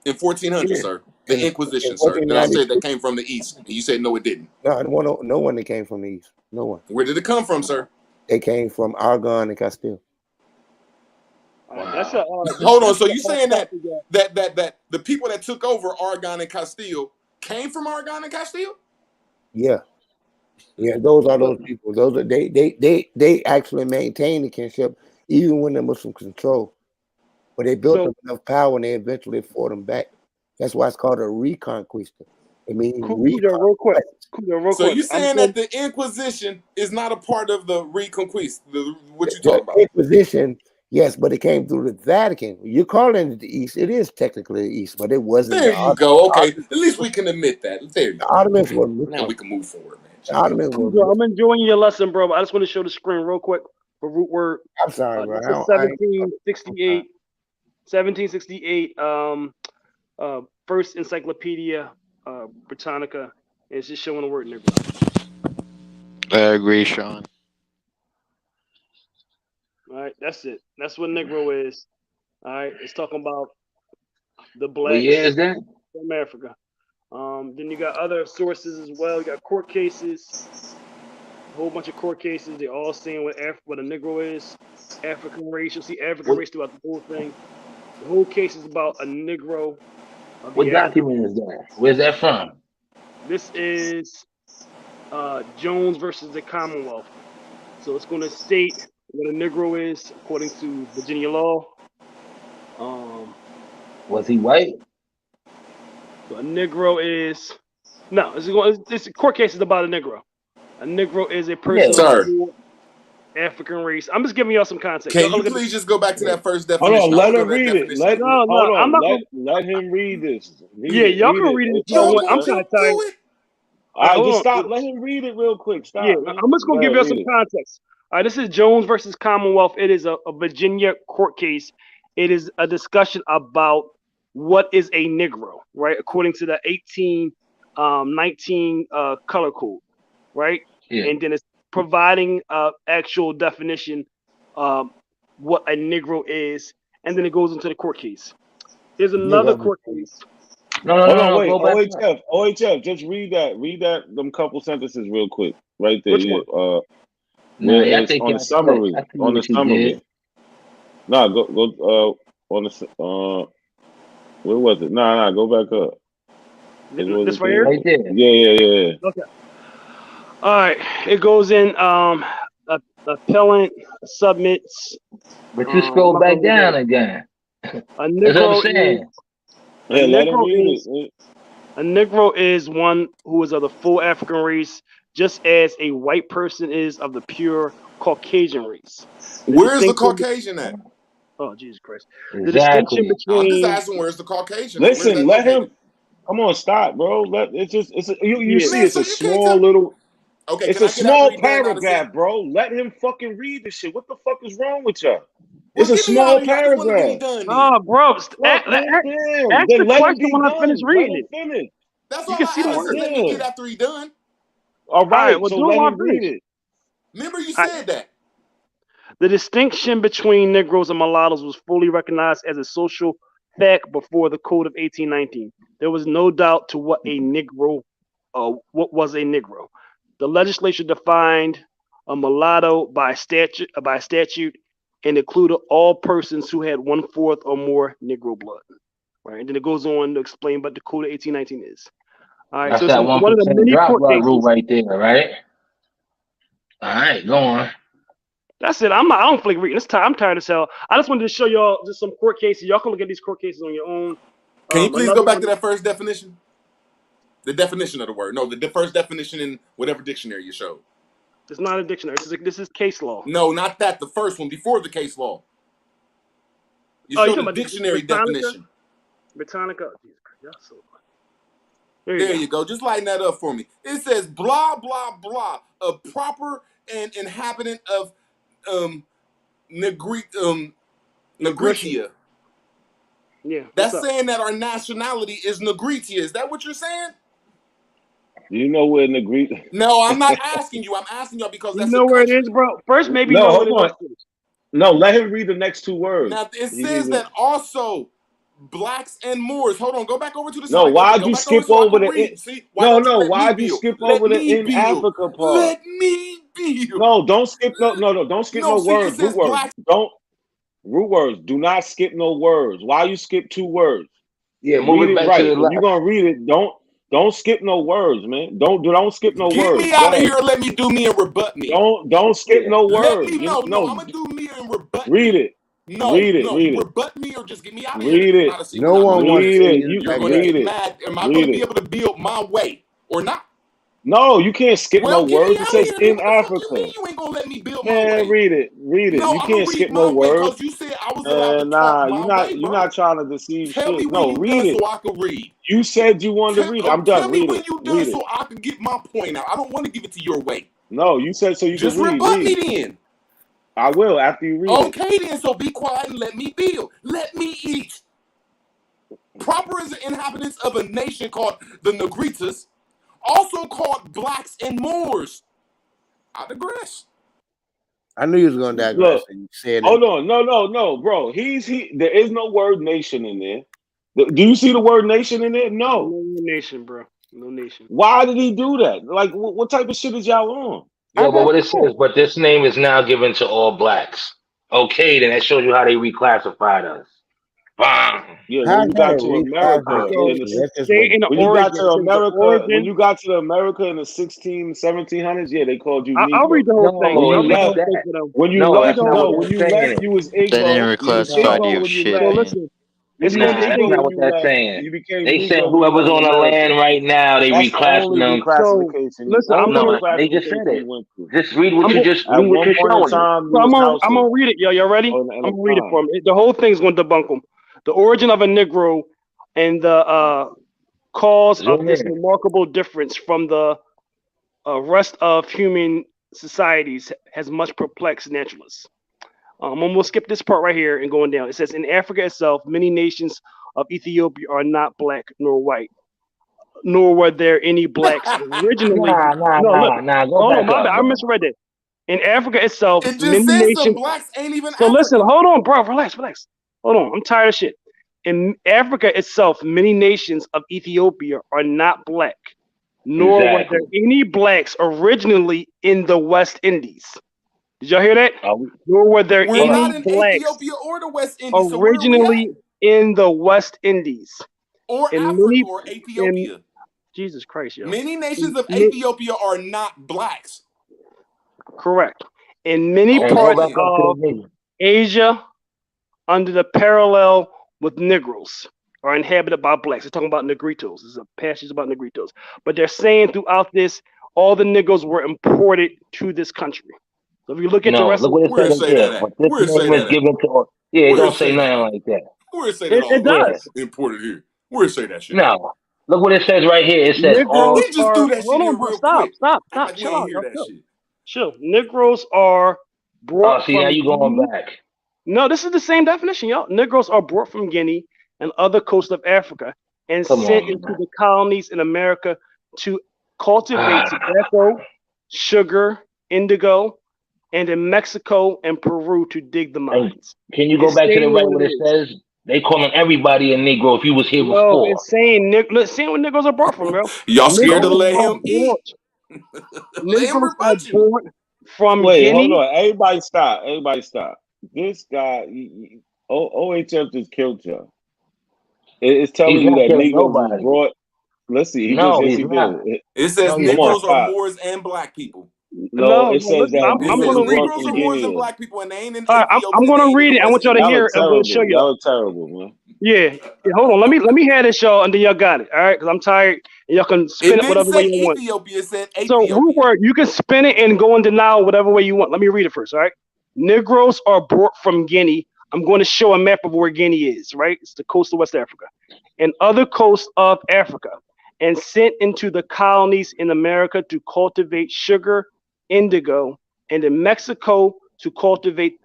In 1400, sir. The Inquisition, sir. And I said that came from the East. And you said no, it didn't. No one that came from the East. No one. Where did it come from, sir? They came from Aragon and Castile. Wow. Hold on. So you saying that the people that took over Aragon and Castile came from Aragon and Castile? Yeah. Yeah, those are those people. Those are they actually maintain the kinship even when there was some control. But they built up enough power and they eventually fought them back. That's why it's called a reconquista. I mean, real quick. So you saying that the Inquisition is not a part of the Reconquista? What you talking about? Inquisition, yes, but it came through the Vatican. You're calling it the East. It is technically the East, but it wasn't. There you go. Okay, at least we can admit that. There you go. Ottomans were now we can move forward, man. I'm enjoying your lesson, bro. But I just want to show the screen real quick. for root word. I'm sorry, bro. This is 1768. First Encyclopedia Britannica. And it's just showing the word Negro. I agree, Sean. All right, that's it. That's what Negro is. All right, it's talking about the What blacks year is that? from Africa. Then you got other sources as well. You got court cases, a whole bunch of court cases. They're all saying what a Negro is. African race. You'll see African race throughout the whole thing. The whole case is about a Negro. What document is that? Where's that from? This is Jones versus the Commonwealth. So it's going to state what a Negro is according to Virginia law. Was he white? So a Negro is it's a court case is about a Negro. A Negro is a person of the African race. I'm just giving y'all some context. Can you please just go back to that first definition? Hold on, let him read it. Let him read this. Y'all can read it. I'm kind of tired. All right, just stop. Let him read it real quick. Stop. Yeah, I'm just gonna give you some context. All right, this is Jones versus Commonwealth. It is a Virginia court case. It is a discussion about what is a Negro, right? According to the 1819 color code, right? Yeah. And then it's providing actual definition what a Negro is, and then it goes into the court case. There's another court case. No, wait. OHF, just read that. Them couple sentences real quick, right there. Which one? I think on the summary. On the summary. No, go on the where was it? No, go back up. This right here? Right there. Yeah. Okay. All right. It goes in appellant submits. But you scroll back down again. A Negro a Negro is one who is of the full African race, just as a white person is of the pure Caucasian race. Where's the Caucasian at? Oh, Jesus Christ. The distinction between... I'm just asking, where's the Caucasian? Listen, let him... Come on, stop, bro. You see, it's a small little... Okay, it's a small paragraph, bro. Let him fucking read this shit. What the fuck is wrong with y'all? It's a small paragraph. Oh, bro. Ask the question when I finish reading it. That's you all can I see asked. the Let me get after he done. All right, well, so let him read it. Remember you said that. The distinction between Negroes and mulattoes was fully recognized as a social fact before the Code of 1819. There was no doubt to what a Negro, what was a Negro. The legislature defined a mulatto by statute and included all persons who had 1/4 or more Negro blood. Right, and then it goes on to explain what the Code of 1819 is. All right, that's so that it's one of the many drop court blood cases. rule right there, right? All right, go on. That's it. I don't feel like reading. I'm tired as hell. I just wanted to show y'all just some court cases. Y'all can look at these court cases on your own. Can you please go back to that first definition? The definition of the word. No, the first definition in whatever dictionary you showed. It's not a dictionary. This is case law. No, not that. The first one before the case law. You showed the dictionary definition. Britannica. There you go. Just lighten that up for me. It says blah blah blah. A proper and inhabitant of Negritia. Yeah. That's saying that our nationality is Negritia. Is that what you're saying? You know where Negritia? No, I'm not asking you. I'm asking y'all because that's you know where it is, bro. First, maybe no, know hold what on. No, let him read the next two words. Now it says that also blacks and Moors. Hold on, go back over to the. No, why'd you skip over the? Why'd you skip over the in Africa part? Let me be. No, don't skip don't skip no words. Root words. Root words. Do not skip no words. Why you skip two words? Yeah, move it back to the left. If you're gonna read it, don't skip no words, man. Don't skip no words. Get me out of here and let me do me and rebut me. Don't skip no words. Let me know. No, I'm gonna do me and rebut. Read it. No, read it. Rebut me or just get me out of read here. It. No one wants to see You're gonna get mad. Am I gonna be able to build my way or not? No, you can't skip no words. It says in Africa. You ain't gonna let me build my way. Read it. No, you can't skip no words. You said I was allowed to talk you're not trying to deceive Tell shit. me No, when read it. So I can read. You said you wanted to read it. I'm done. Tell me read when it. you done so I can get my point out. I don't want to give it to your way. No, you said so you just can read. Just rebut me then. I will after you read it. Okay, then, so be quiet and let me build. Let me eat. Proper as the inhabitants of a nation called the Negritas, also called blacks and Moors. I digress. I knew you was gonna digress. Look, And you said hold on, no, bro. There is no word nation in there. Do you see the word nation in there? No. No nation, bro. No nation. Why did he do that? Like, what type of shit is y'all on? Yeah, but what it says, but this name is now given to all blacks. Okay, then that shows you how they reclassified us. Bang. Yeah, How's when you that got a to America reclassification? in That's the just what when you got to America, when you got to America in the 1700s, yeah, they called you I'll Negro. read the whole thing. When I'll you read the left, whole thing for them. when you No, left, that's not what when that's you left, saying. you was They didn't Igbo. You was reclassify Igbo your when you shit, So left. man. listen, You it's was gonna Nah, be that's Igbo not stated. when what you that's left. saying. You became They saying Negro when you whoever's left on the America. land right now, they That's the reclassing only them. So reclassification. listen, I'm Only gonna. They just said reclassification it. you went through. Just read what I'm you go, just At read what one you're point in showing you. time, so you was house I'm gonna sitting read it, y'all. Y'all ready? in I'm a gonna read it pond. for them. The whole thing's gonna debunk them. The origin of a Negro and the cause of Zoom this in. remarkable difference from the rest of human societies has much perplexed naturalists. I'm gonna skip this part right here and going down. It says in Africa itself, many nations of Ethiopia are not black nor white, nor were there any blacks originally. No, look, Go hold on, back my bad, up, I bro. misread that. In Africa itself, It many just says the nations. blacks ain't even So listen, African. hold on, bro, relax. Hold on, I'm tired of shit. In Africa itself, many nations of Ethiopia are not black, nor were there Exactly. any blacks originally in the West Indies. Did y'all hear that? Nor were there We're any not in blacks Ethiopia or the West Indies, so where are we at? originally in the West Indies. Or In Africa many, or in Ethiopia. Jesus Christ, yo. Many nations of Mi- Ethiopia are not blacks. Correct. In many And go Okay parts back then. up to the of video. Asia, under the parallel with Negroes, are inhabited by blacks. They're talking about Negritos. This is a passage about Negritos. But they're saying throughout this, all the Negroes were imported to this country. So if you look at the No, rest look of the what it Where it says say here. that at? But this Where it say name is that at? given to. Yeah, it Where it don't say say that nothing at? like that. Where it say that it all Yeah. does. imported here? Where it say that shit at? No. Look what it says right here. It says Negroes all. He just are, threw that shit hold on, in bro, real quick. Act like we chill ain't out, hear yo, that shit. chill. Negroes are Oh, brought see, now from you going Guinea. back. No, this is the same definition, y'all. Negroes are brought from Guinea and other coasts of Africa and Come sent on, into man. the colonies in America to cultivate tobacco, sugar, indigo, and in Mexico and Peru to dig the And mines. can you go It's back to the saying right what what it it is. says? They calling everybody a Negro if you was here No, before. it's saying look, seeing what Negroes are brought from, bro. Y'all scared to Negroes let are him brought. eat? Let him Negroes are rebut you. brought from Wait, hold Guinea. on. Everybody stop. This guy, OHF just killed y'all. It's He's telling you not that killing Negroes was nobody. brought. Let's see. No, Yes, he's he did. not. It says No, he's Come on, Negroes not. are stop. Moors and black people. No, No, it says listen, that It I'm Negroes says gonna was read it brought Negroes for from are you. Moors and Guinea. black people, and they ain't in All right, I'm Ethiopia. They gonna ain't in read the it. I West want y'all to Indies. Y'all are hear it. I'm gonna show terrible. y'all. Y'all are terrible, man. Yeah. Hold on. Let me have this, y'all, and then y'all got it. All right, because I'm tired, and y'all can It spin it didn't whatever way say you want. Ethiopia. It said So, root Ethiopia. word, you can spin it and go into now whatever way you want. Let me read it first. All right. Negroes are brought from Guinea. I'm going to show a map of where Guinea is. Right, it's the coast of West Africa, and other coasts of Africa, and sent into the colonies in America to cultivate sugar, indigo, and in Mexico to cultivate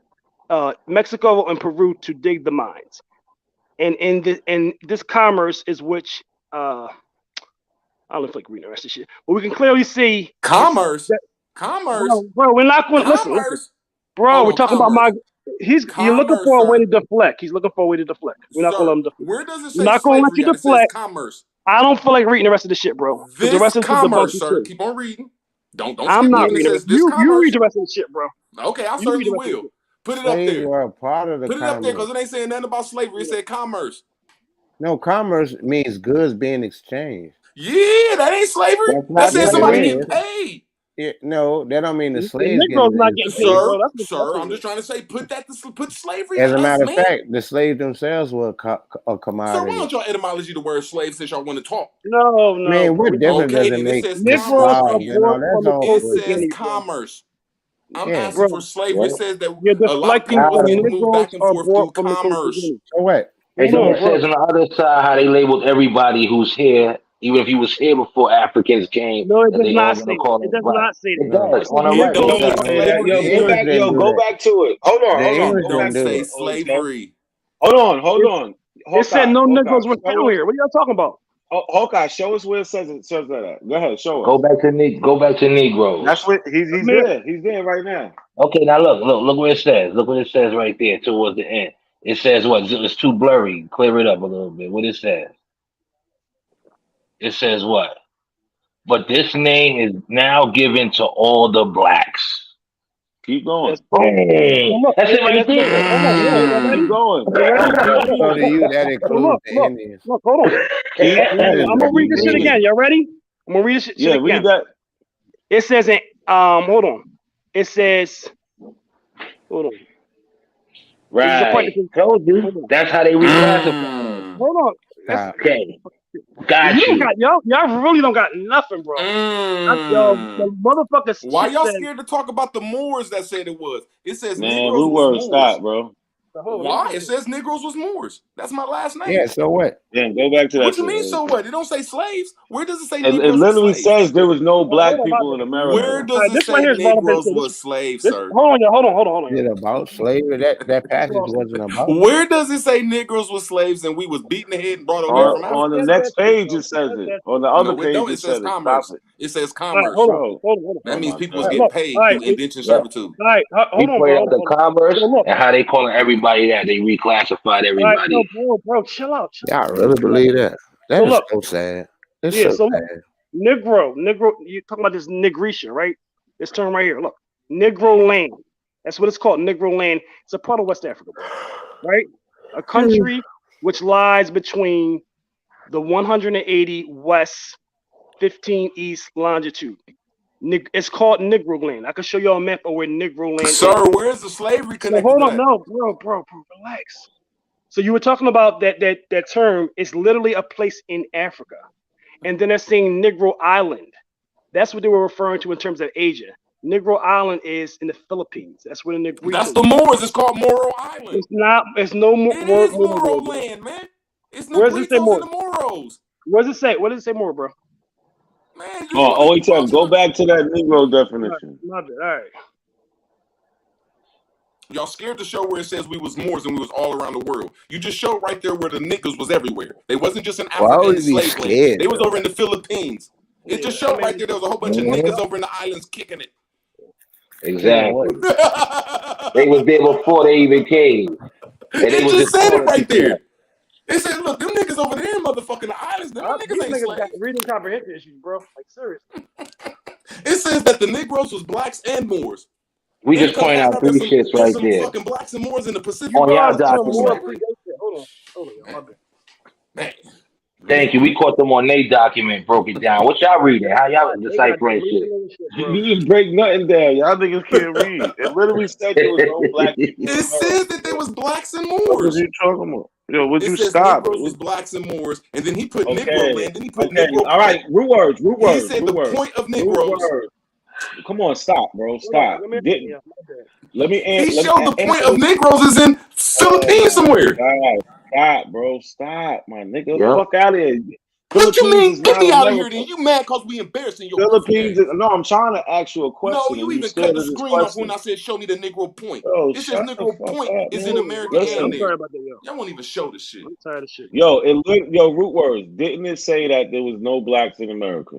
Mexico and Peru to dig the mines. And in this commerce is which I don't know if I can read the rest of the shit, but we can clearly see it's Commerce. that, Commerce. bro. We're not going to listen, Commerce. bro. Hold We're on, talking about my. commerce. You're looking Commerce, for a way sir. to deflect. He's looking for a way to deflect. We're not going to let Sir, him deflect. where does it We're say not going to let you slavery at? It says deflect. commerce. I don't feel like reading the rest of the shit, bro, because the This rest of the debunk commerce, is sir. true. Keep on reading. Don't I'm skip not nothing. It reading the says rest. this You read commerce. the rest of the shit, bro. Okay, I You read certainly the rest of the will. shit. Put it up slaves there. were a part of the Put it up there commerce. because it ain't saying nothing about slavery. It said commerce. No, commerce means goods being exchanged. Yeah, that ain't slavery. That's That not says Yes, it somebody slavery. getting is. paid. No, that don't mean the The slaves Negroes getting not getting paid, enslaved. bro. Sir, That's sir, I'm it. just trying to say put slavery As to a us, matter of man. fact, the slaves themselves were a Sir, why commodity. don't y'all etymology the word slave since y'all want to talk? No, Man, bro. what difference Okay, does it then it make says the Negroes slave? are commerce. You know, brought that's from the all It coast of says foolishness. Guinea, bro. commerce. I'm Yeah. asking Bro, for slavery. It What? says that you're a lot of deflecting people was from getting moved Negroes back and are forth through brought from the coast of commerce. Guinea. So what? And Hold then on, it bro. says on the other side how they labeled everybody who's here Even if you was here before Africans came, No, it that does they all not gonna say that. call It us does black. not say that. It No, does on the It record. don't It say does. slavery. Yo, the go English back. didn't Yo, do go that. back to it. Hold on. The Hold on. English Go didn't back do to it. it. Slavery. Hold on. It said no Hawkeye, Negroes were show found us. here. What are y'all talking about? Hawkeye, show us where it says that. Go ahead, show us. Go back to Negroes. That's what he's there. He's there right now. Okay, now look what it says. Look what it says right there towards the end. It says what? It's too blurry. Clear it up a little bit. What it says? It says what? But this name is now given to all the blacks. Keep going. Boom. That's it right there. Keep going. You ready? According to you, that So includes the Indians. look, hold on. Keep I'm reading. gonna read this shit again. Y'all ready? I'm gonna read this shit Yeah, again. read that. It says in hold on. It says hold on. This is the part that Right. says, Told you. That's how they reclassify. hold on. Okay. You Got don't you. got y'all really don't got nothing, bro. Yo, the motherfucker Why shit y'all says, scared to talk about the Moors that said it was? It says Man, Negroes root was word, Moors. stop, bro. Why? It says Negroes was Moors. That's my last name. Yeah, so what? Yeah, go back to that What you shit. mean, so what? It don't say slaves. Where does it say It Negroes were literally slaves? says there was no hold black on, my people in bad. America. Where does it This right say here is relevant. Negroes This, was slaves, sir? hold on. Is it about slavery? That passage wasn't about. Where does it say Negroes were slaves and we was beaten the head and brought over here from On Africa? the next page it says it. On the other No, it page don't. it It says says it. Stop commerce. it. It says All right, commerce. hold on. That Oh means my people was God. getting paid All right, through indentured Yeah. servitude. All right, He hold on, pointed bro. out the commerce So look. and how they calling everybody that. They reclassified All right, everybody. bro, chill out. Y'all really believe that? That So is look, so sad. It's yeah, so so look, sad. Negro, you talking about this nigretia, right? This term right here. Look, Negro land. That's what it's called, Negro land. It's a part of West Africa, bro. Right? A country which lies between the 180 west, 15 east longitude. It's called Negro land. I can show you a map of where Negro land Sir, is. where's the slavery So connected hold to on, that? no, bro, relax. So you were talking about that term. It's literally a place in Africa. And then they're saying Negro Island. That's what they were referring to in terms of Asia. Negro Island is in the Philippines. That's where the Negritos. That's the Moors. It's called Moro Island. It's not. It's no more. It is Moro land, man. It's Where does it say Negritos more? and the Moros. What does it say? What does it say more, bro? Man, Oh, go back to that Negro definition. All right. Y'all scared to show where it says we was Moors and we was all around the world. You just showed right there where the niggas was everywhere. They wasn't just in Why Africa would and the you be slave land. scared? They was Though? over in the Philippines. It just showed right there was a whole bunch of niggas over in the islands kicking it. Exactly. They was there before they even came. And they It was just just said it calling right people there. that. It said, look, them niggas over there, motherfucking the islands, them These niggas ain't niggas got slaves. reading comprehension issues, bro. Like seriously. It says that the Negroes was blacks and Moors. We And just point out three shits there's right some there fucking blacks and Moors in the Pacific. on y'all Term more document. predation. Hold on, y'all. My bad. Man. Thank you. We caught them on their document, broke it down. What y'all reading? How y'all They got deciphering shit? You didn't break nothing down. Y'all niggas can't read. It literally said there was no black people in It America. said that there was blacks and What Moors. you talking about? Yo, would It you says stop? Negroes was blacks and Moors, and then he put Negro Okay. land, then he put Okay. Negro All right. point. Root words. He said the point of Negroes. Come on, stop, bro. Stop. Let me He answer. showed the point of Negroes is in Philippines somewhere. Stop, bro. Stop, my nigga. Yep. Fuck out of here. What you Philippines is mean? Get not me out of America. here then. You mad because we embarrassing your Philippines. birthday. No, I'm trying to ask you a question. No, you and even scared cut the of this screen off when question. I said show me the Negro point. Oh, It says shut the Negro fuck point up, is man. in America Listen. and I'm sorry there. about that, yo. Y'all won't even show the shit. I'm tired of shit. Yo, root words. Didn't it say that there was no blacks in America?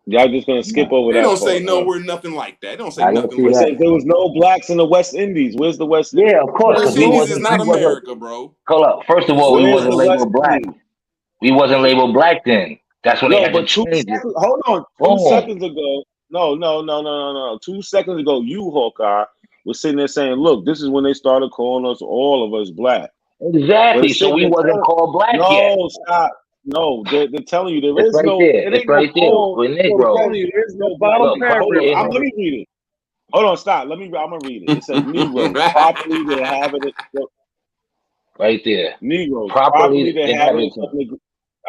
Y'all just gonna skip over It that don't part. say nowhere nothing like that. It don't say I didn't nothing see like It that. says there was no blacks in the West Indies. Where's the West Indies? Yeah, of course, West because we Indies is wasn't. not America, bro. Hold up. First of all, we Where's the wasn't West labeled black. Indies? We wasn't labeled black then. That's when they No, had to but 2 change it. seconds. Hold on. 2 Boom. seconds ago. No. 2 seconds ago, you Hawkeye was sitting there saying, "Look, this is when they started calling us, all of us, black." Exactly. So we wasn't called black yet. No, stop. No, they're telling you there It's is right no. there. It It's ain't no right there. call. We're I'm Negroes. telling you, there is no black Bottom people. Hold paragraph. on. Let me read it. Hold on. Stop. I'm gonna read it. It says Negroes properly they have it. Right there. Negroes Properly properly they have it.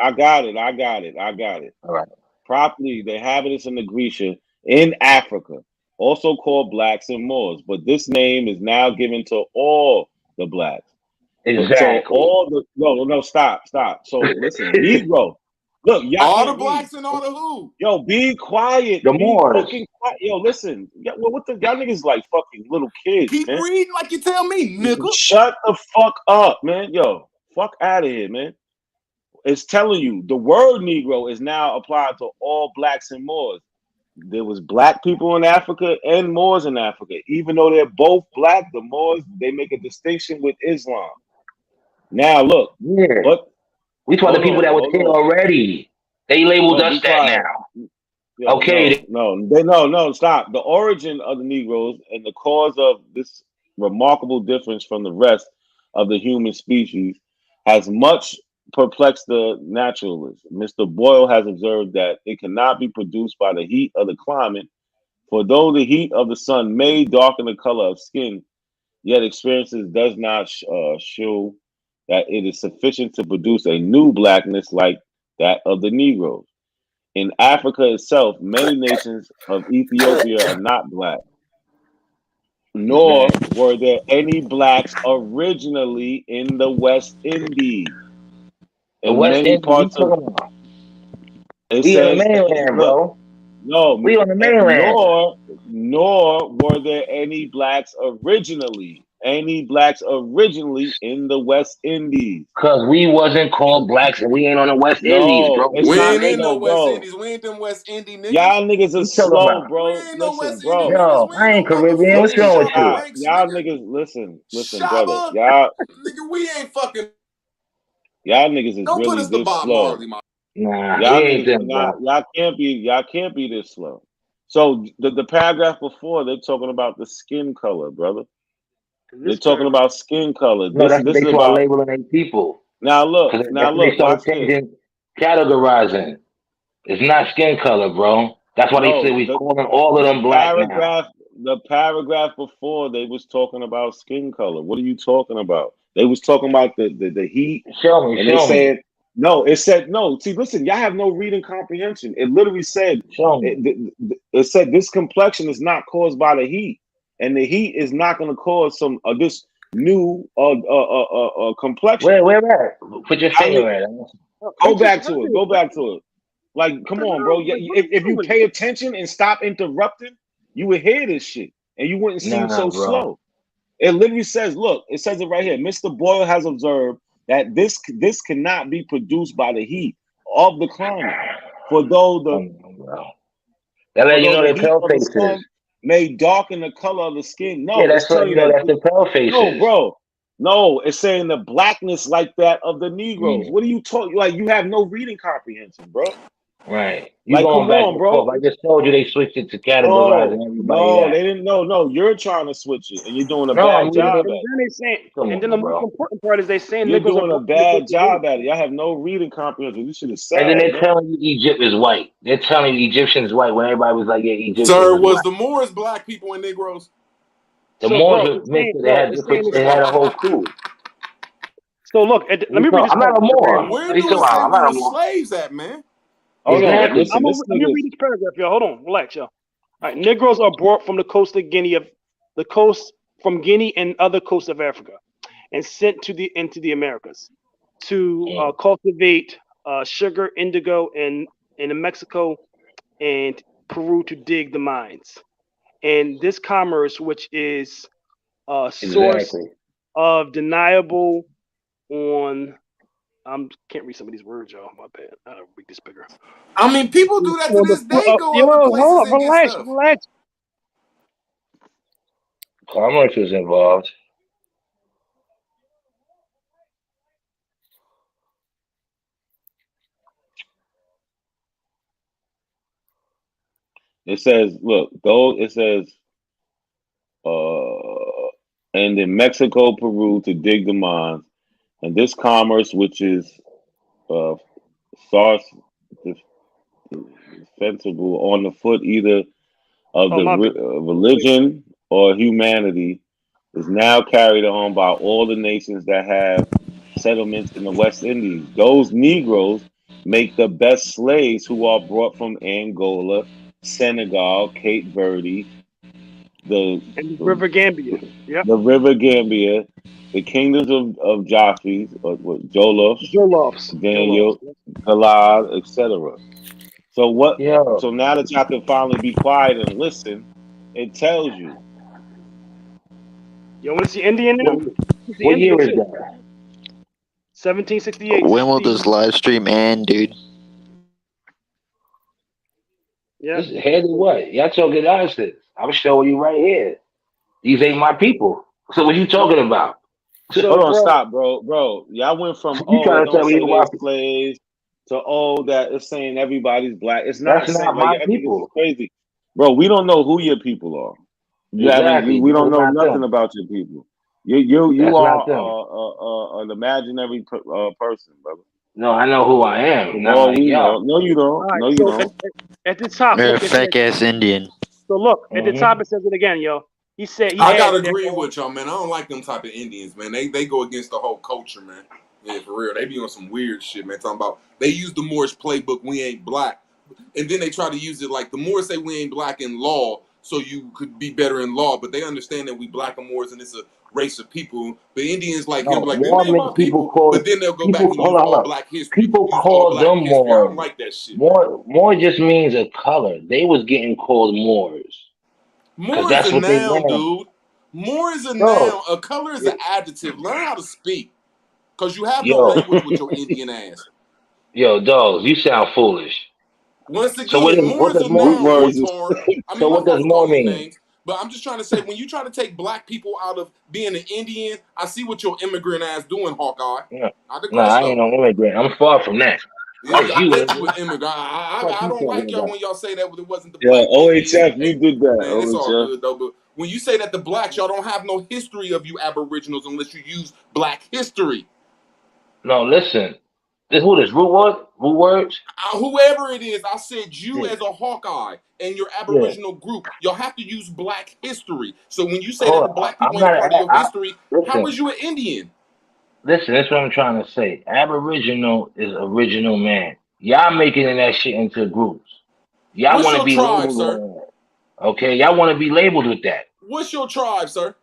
I got it. All right. Properly they have it in the Grecian in Africa, also called blacks and Moors. But this name is now given to all the blacks. Exactly. So all the no, stop. So listen, Negro. Look, y'all All can't the blacks read. and all the who? Yo, be quiet. The Be Moors. fucking quiet. Yo, listen. What the y'all niggas like fucking little kids, Keep man. reading like you tell me, nigga. Shut the fuck up, man. Yo, fuck out of here, man. It's telling you the word Negro is now applied to all blacks and Moors. There was black people in Africa and Moors in Africa. Even though they're both black, the Moors, they make a distinction with Islam. Now look, Yeah. but We talk to people that was here already. They labeled us that now. Yo, Okay. no, stop. The origin of the Negroes and the cause of this remarkable difference from the rest of the human species has much perplexed the naturalists. Mr. Boyle has observed that it cannot be produced by the heat of the climate, for though the heat of the sun may darken the color of skin, yet experiences does not show that it is sufficient to produce a new blackness like that of the Negroes. In Africa itself, many nations of Ethiopia are not black, nor were there any blacks originally in the West Indies. The In West many Indies, we parts of talking about. it We on the says, mainland, look, bro. no, We on the mainland. nor were there any blacks originally in the West Indies. Cause we wasn't called blacks and we ain't on the West Indies, No, bro. it's We not. ain't in No, no West bro. Indies. We ain't them West Indies niggas. Y'all niggas are You talking slow, about? We bro. ain't no Listen, West Indies bro. niggas. Yo, We I ain't ain't no Caribbean. What's Listen, wrong motherfucking with you? stop. Shanks, Y'all nigga. niggas, listen, brother. Shaba, nigga, we ain't fucking. Y'all niggas is Don't put really us to this Bob slow. Marley, my. Nah, we Y'all ain't niggas are them, not. bro. Y'all can't be this slow. So the paragraph before, they're talking about the skin color, brother. They're talking about skin color. No, This that's what this they is start about. labeling their people. Now look, That's when they watch started this. changing, categorizing. It's not skin color, bro. That's why they No, say we calling all of them black now. the paragraph before they was talking about skin color. What are you talking about? They was talking about the heat, Show me, and they show me, said no. It said no. See, listen, y'all have no reading comprehension. It literally said show me. it said this complexion is not caused by the heat, and the heat is not going to cause some this new complexion. Where at? Put your finger at it. Go back to it. Go back to it. Like, come on, bro. If you pay attention and stop interrupting, you would hear this shit, and you wouldn't seem Nah, so bro. slow. It literally says, look, it says it right here. Mr. Boyle has observed that this cannot be produced by the heat of the climate, for though That let you know the they heat pale of the faces. sun may darken the color of the skin. Yeah, No, it's that's letting telling you you know that. that's the pale No, faces. bro. No, it's saying the blackness like that of the Negroes. What are you talking? Like, you have no reading comprehension, bro. Right. You Like, going come back on, and bro. forth. I just told you they switched it to categorizing No, everybody no, that. they didn't. No, you're trying to switch it, and you're doing a No, I'm bad reading job it. at And it. then they say, Come and then the on, most bro. important part is they saying You're Negroes are doing a brought from the bad coast of job Guinea. at it. Y'all have no reading comprehension. This shit is And then sad, they're man. telling you Egypt is white. They're telling you Egyptian is white when everybody was like, yeah, Egyptians Sir, is was black. the Moors black people and Negroes? The So, Moors bro, were it's saying, mixed. They bro, had it's different. saying They this. had a whole crew. So look, let me read this I'm not a paragraph right Moor. here. Where What are you do talking it say about? I'm we not a was Moor. slaves at, man? Hold on, Exactly. listen. This Let me nigga's read this paragraph, y'all. Hold on, relax, y'all. All right, Negroes are brought from the coast of Guinea, the coast from Guinea and other coasts of Africa, and sent into the Americas to cultivate sugar, indigo, and in Mexico and Peru to dig the mines. And this commerce, which is a source Exactly. of deniable on can't read some of these words, y'all. My bad. I gotta make this bigger. I mean, people do that to On the this foot day. Go yo, other hold places on, and get relax, stuff. relax. Commerce was involved. It says, look, though it says, and in Mexico, Peru to dig the mines, and this commerce, which is source defensible on the foot either of Oh the my bad. religion or humanity, is now carried on by all the nations that have settlements in the West Indies. Those Negroes make the best slaves who are brought from Angola, Senegal, Cape Verde, the And the River Gambia. Yep. the River Gambia, the kingdoms of Japheth, or what, Jolof, Jolofs. Daniel, Galad, etc. So what? Yo, So now that y'all can finally be quiet and listen, it tells you. You want to see Indian now? The what year Indian is too. that? 1768. When will this live stream end, dude? Yeah. This head is what? Y'all talking nonsense. I'm showing you right here. These ain't my people. So what you talking about? So, Hold on, bro, stop, bro. Y'all went from You it trying to don't tell me say you they my slaves to that it's saying everybody's black. It's not That's saying not like my I think this is people. crazy, bro. We don't know who your people are. You haven't. Exactly. We No, don't it's know not nothing them. about your people. You That's not them. are an imaginary person, brother. No, I know who I am. From Not all like we know, y'all. no, you all don't. right. No, you So don't. at the top, You're a look, it says. fake ass Indian. So look at the Mm-hmm. top. It says it again, yo. He said he I had. gotta agree with y'all, man. I don't like them type of Indians, man. They go against the whole culture, man. Yeah, for real. They be on some weird shit, man. Talking about they use the Moorish playbook, we ain't black. And then they try to use it like the Moors say we ain't black in law, so you could be better in law, but they understand that we black and Moors and it's a race of people. But Indians like him, No, like, them more ain't my people people. call But then they'll go back people. and Hold use on, hold all on. black history, People use all call black them history. I don't Moors. like that shit, man. More just means a color. They was getting called Moors because More is that's a what they noun, ran. dude. More is a Yo, noun. A color is an adjective. Learn how to speak. Because you have no yo, language with your Indian ass. yo, dogs. You sound foolish. Once So again, more what is does a more? noun, Words is retard. I So mean, my what fault does for more calling you mean? names. But I'm just trying to say, when you try to take black people out of being an Indian, I see what your immigrant ass doing, Hawkeye. No, I no, declare I ain't so. no immigrant. I'm far from that. Yeah, That's I you, bet you immigrant. an immigrant. What I you don't talking like y'all about? when y'all say that it wasn't the yeah. black Indians. OHF, you did that. Man, it's all OHF. good though. But when you say that the blacks, y'all don't have no history of you Aboriginals unless you use black history. No, listen. Who this root word? Root words? Whoever it is, I said you Yeah, as a Hawkeye and your yeah. Aboriginal group, y'all have to use black history. So when you say that Hold the on. black people I'm ain't a not. part of your history, how Listen. is you an Indian? Listen, that's what I'm trying to say. Aboriginal is original man. Y'all making that shit into groups. Y'all What's want to your be tribe, labeled sir? on that. Okay? Y'all want to be labeled with that. What's your tribe, sir?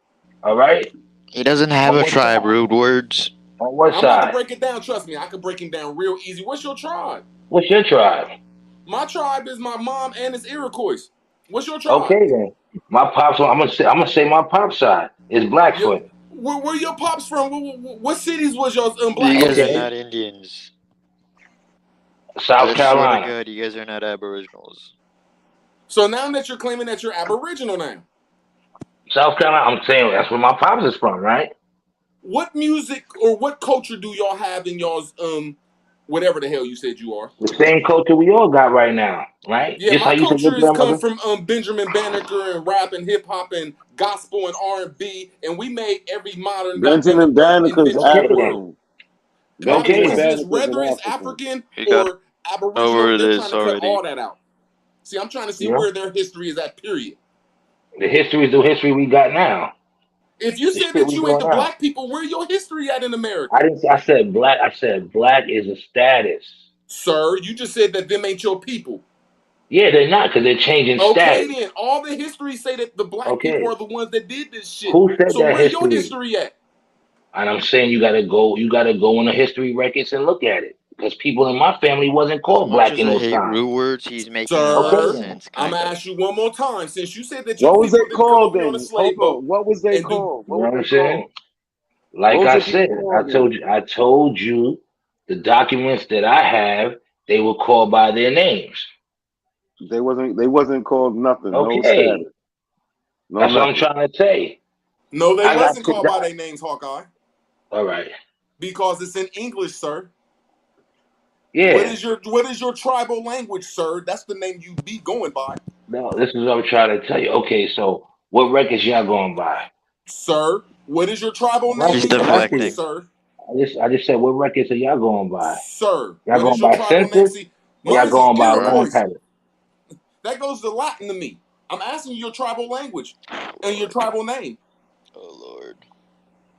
All right? He doesn't have On a what tribe, side? rude words. On what I'm about to side? break it down. Trust me, I can break him down real easy. What's your tribe? What's your tribe? My tribe is my mom and it's Iroquois. What's your tribe? Okay then. My pops. I'm gonna say my pop side is Your, Blackfoot. where your pops from? What cities was your You Blackfoot guys are in? Okay. not Indians. South I swear to Carolina. God, you guys are not Aboriginals. So now that you're claiming that you're Aboriginal now, South Carolina. I'm saying that's where my pops is from, right? what music or what culture do y'all have in y'all's whatever the hell you said you are? The same culture we all got right now, right? Yeah, Just my how you said your culture has come grandmother. from Benjamin Banneker and rap and hip hop and gospel and R&B, and we made every modern goddamn Benjamin Banneker's invention in the Okay then. world. African. My Okay Benjamin point then. is, Banneker's whether an it's African. African You got or Aboriginal, over they're trying this to cut already. all that out. See, I'm trying to see You know, where their history is at, period. the history is the history we got now. If you The said shit that we you ain't doing the now. black people, where your history at in I America? didn't. I said black. I said black is a status. Sir, you just said that them ain't your people. Yeah, they're not because they're changing Okay, status. then. All the history say that the black people Okay, are the ones that did this shit. who said So that where your history? history at? And I'm saying you gotta go. You gotta go in the history records and look at it because people in my family wasn't As called much black as in I those hate times. rude words, he's making a lot Okay of Sir, then. sense, I'm kind gonna of. ask you one more time. Since you said that your What was people they didn't come called over here on a then? Hold slave boat on. What was they and do called? You What know was what I'm they saying? called? What Like was I their people said, called then? I told you the documents that I have. They were called by their names. They wasn't called nothing. No Okay, status. No that's what I'm nothing. trying to say. no, they I got wasn't shit called by down. their names, Hawkeye, All right. because it's in English, sir. Yeah. What is your tribal language, sir? That's the name you be going by. No, this is what I'm trying to tell you. Okay, so what records y'all going by? Sir, what is your tribal I'm name He's in your I'm asking language, deflecting. you. sir? I just said what records are y'all going by? Sir, Y'all what is going your by tribal name? census See, or y'all mine's is going by Iroquois. land Right. title? That goes to Latin to me. I'm asking you your tribal language and your tribal name. Oh, Lord.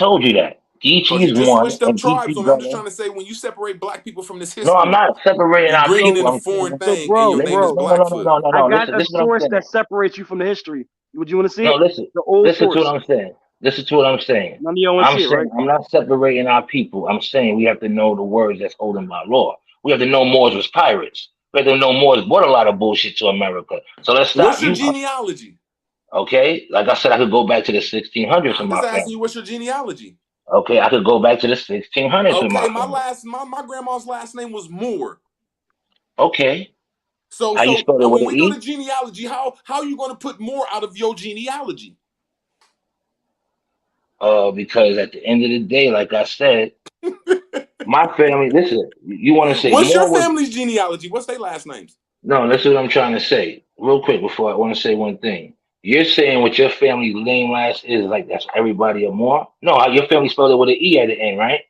told you that. Geechee You is just one, switched up and tribes Geechee on me. I'm just Gullah. trying to say, when you separate black people from this No, I'm history not separating and our bring it people. in a I'm foreign saying, So, thing, and your name is no, no, no, Blackfoot. no, no, I no. got Listen a to what I'm source saying. that separates you from the history. Would you want to see No, it? listen. The old Listen to what source. I'm saying. Listen to what I'm saying. None of y'all want to I'm see it, right? saying I'm not separating our people. I'm saying we have to know the words that's holding by law. We have to know Moors was pirates. We have to know Moors brought a lot of bullshit to America. So let's What's stop. your You genealogy? okay? Like I said, I could go back to the 1600s with I'm my just asking family. you, what's your genealogy? Okay, I could go back to the 1600s with Okay, my my family. grandma's last name was Moore. Okay, So how you spell it with when an we go to E? genealogy, how are you going to put more out of your genealogy? Because at the end of the day, like I said, my family. Listen, you want to say What's your more? Was family's genealogy? What's their last names? no, that's what I'm trying to say. Real quick before I want to say one thing. You're saying what your family's name last is like that's everybody or more? No, your family spelled it with an E at the end, right?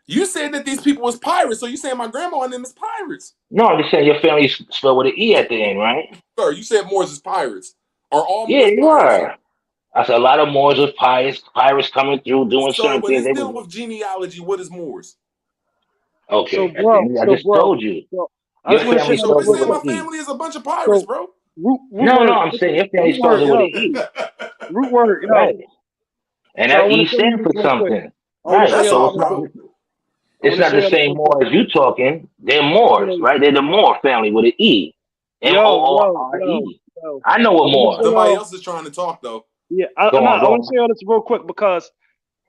You said that these people was pirates, so you saying my grandma and them is pirates. No, I'm just saying your family spelled with an E at the end, right? Sir, you said Moors is pirates. Are all Yeah, Moors you pirates, sir? are. I said a lot of Moors was pirates coming through doing So certain when things. it's They dealing was with genealogy, what is Moors? So, okay. At the bro. end, I So, just bro. told you. So, I Your just want to show family y'all So this spelled we're it real saying with quick. an my E. family is a bunch of pirates, So, bro. root No, no, word. I'm saying Listen, your family root spells word, it with an yo. E. Root word, yo. Right. And So I that want E to show you stands this for real quick. something. I want to show Right. That's y'all So this all, it's real not quick. bro. the, I want it's to not show the y'all this same real quick. Moors you talking. They're I'm Moors, gonna, right? They're the Moor family with an E. M-O-O-R-E. I know a I'm gonna show Moor. Somebody y'all. else is trying to talk though. Yeah, Go on, I go want to on. show y'all this real quick because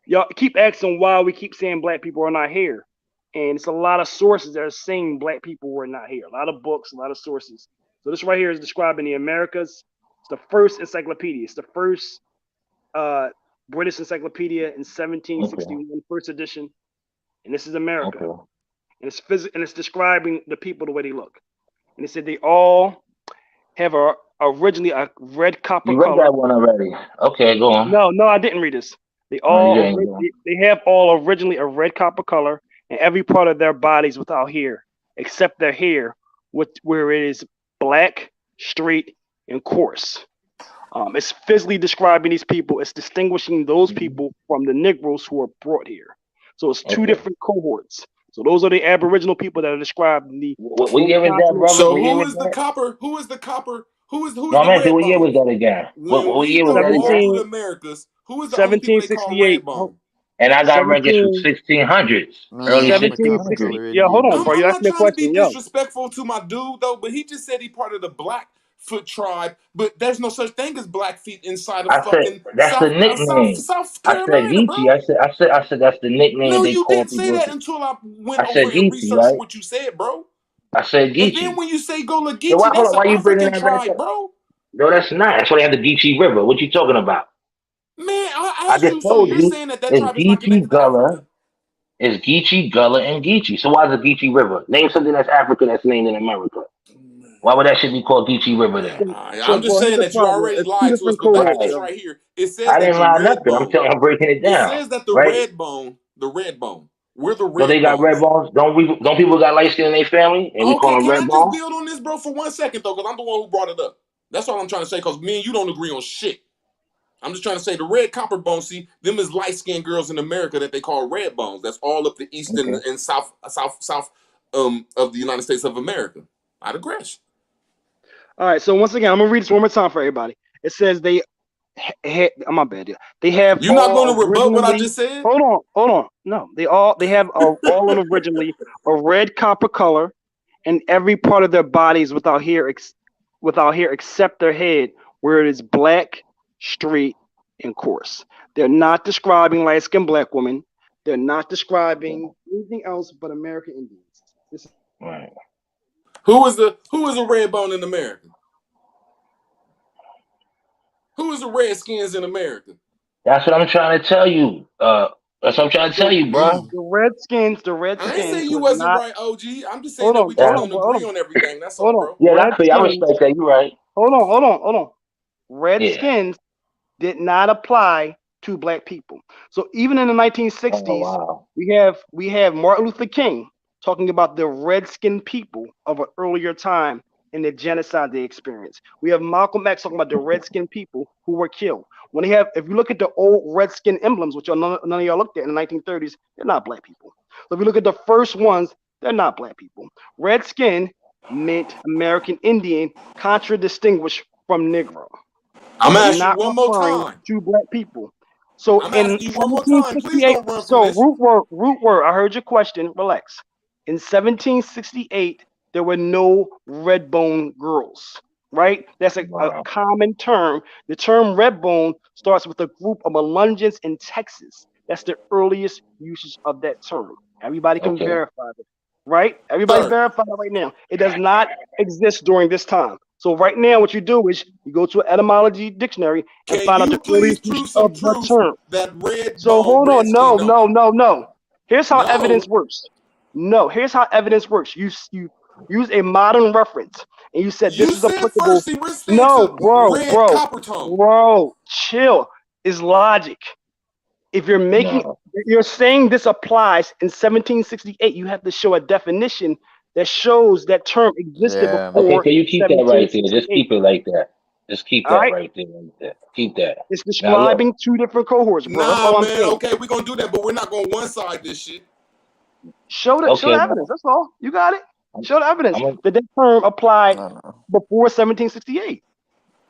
y'all keep asking why we keep saying black people are not here, and it's a lot of sources that are saying black people were not here. A lot of books, a lot of sources. So this right here is describing the Americas. It's the first encyclopedia. It's the first British encyclopedia in Okay. 1761, first edition, and this is America. Okay. And it's describing the people the way they look. And it said they all have originally a red copper You read color. that one already. Okay, go on. No, I didn't read this. They No, you all didn't. Go on. they have all originally a red copper color, and every part of their bodies without hair, except their hair, where it is black, straight, and coarse. It's physically describing these people. It's distinguishing those people from the Negroes who are brought here. So it's two Okay. different cohorts. So those are the Aboriginal people that are described in the What old year was that, continent. brother? So What year who was is the that? copper? Who is the copper? Who is No, the I'm asking red what year was bones? that again? When What we year was go that all again? through the Americas, who is the only people they call 1768. red bone? And I got records from 17, 1600s, early Man, I'm a, I'm a 1760. 1600s. color Yeah, hold on, Indian. bro. I'm You not asked me a trying to be question. Yo, disrespectful to my dude though, but he just said he part of the Blackfoot tribe, but there's no such thing as Blackfeet inside of I said fucking that's the nickname. South I said Carolina, Geechee. bro. I said that's the nickname No, they you call didn't say people. that until I went I over said and Geechee, researched right? what you said, bro. I said And then Geechee. when you say So why Gullah-Geechee, hold that's on? an Why you bringing African that back tribe, up? bro. No, that's not. That's why they have the Geechee River. What you talking about? Man, I I asked just you, so told you're you saying that it's tribe is not Geechee connected to Gullah. Africa? It's Geechee Gullah and Geechee. So why is the Geechee River? Name something that's African that's named in America. Why would that shit be called Geechee River then? so I'm just bro, here's saying the that you problem. already It's two lied to us, different but back to cohorts, this Right. yo. right here. It says I that didn't the lie red nothing. bone, I'm breaking it it down. says that the Right? red bone, we're the So they red got red bones. bones. Don't people got light skin in their family and we call Okay, them can red I just bones? build on this, bro, for 1 second, though? Because I'm the one who brought it up. That's all I'm trying to say, because me and you don't agree on shit. I'm just trying to say the red copper bones, see, them is light-skinned girls in America that they call red bones. That's all up the east Okay. and south of the United States of America. I digress. All right, so once again, I'm gonna read this one more time for everybody. It says they oh, my bad, yeah. They have You're not going all to rebut what I originally. just said? Hold on. No, they have all originally a red copper color, and every part of their bodies without hair except their head, where it is black, straight, and coarse. They're not describing light-skinned black women. They're not describing anything else but American Indians. This Right. Who is a red bone in America? Who is the Redskins in America? That's what I'm trying to tell you. That's what I'm trying to tell you, bro. the Redskins I ain't say you was wasn't not. right, OG. I'm just saying Hold that on, we just hold Yeah. on, don't bro, hold agree on, on everything. That's all, hold on. bro. Yeah, that's for you. I Redskins. respect that. You're right. Hold on. Yeah. Redskins did not apply to black people. So even in the Oh 1960s, wow. we have Martin Luther King talking about the redskin people of an earlier time and the genocide they experienced. We have Malcolm X talking about the redskin people who were killed. When they have, if you look at the old redskin emblems, which none of y'all looked at in the 1930s, they're not black people. So if you look at the first ones, they're not black people. Redskin meant American Indian, contradistinguished from Negro. I'm They're asking you not one more referring time. to black people. So I'm in asking you one more time. Please 1768, don't run from so this. root word, I heard your question, relax. In 1768, there were no redbone girls, right? That's a common term. The term redbone starts with a group of Melungeons in Texas. That's the earliest usage of that term. Everybody can verify that, right? Everybody verify that right now. It does not exist during this time. So right now, what you do is you go to an etymology dictionary and find out the earliest use of the term. That red So hold on, no. Here's how No. evidence works. No, here's how evidence works. You use a modern reference, and you said this is applicable. No, bro, chill. Is logic. If you're you're saying this applies in 1768, you have to show a definition that shows that term existed before. Okay, can you keep that right there? Just keep it like that. Just keep that right there. Keep that. It's describing two different cohorts, bro. That's all I'm saying. Okay, we're gonna do that, but we're not gonna one side this shit. Show the evidence. That's all. You got it. Show the evidence that term applied before 1768.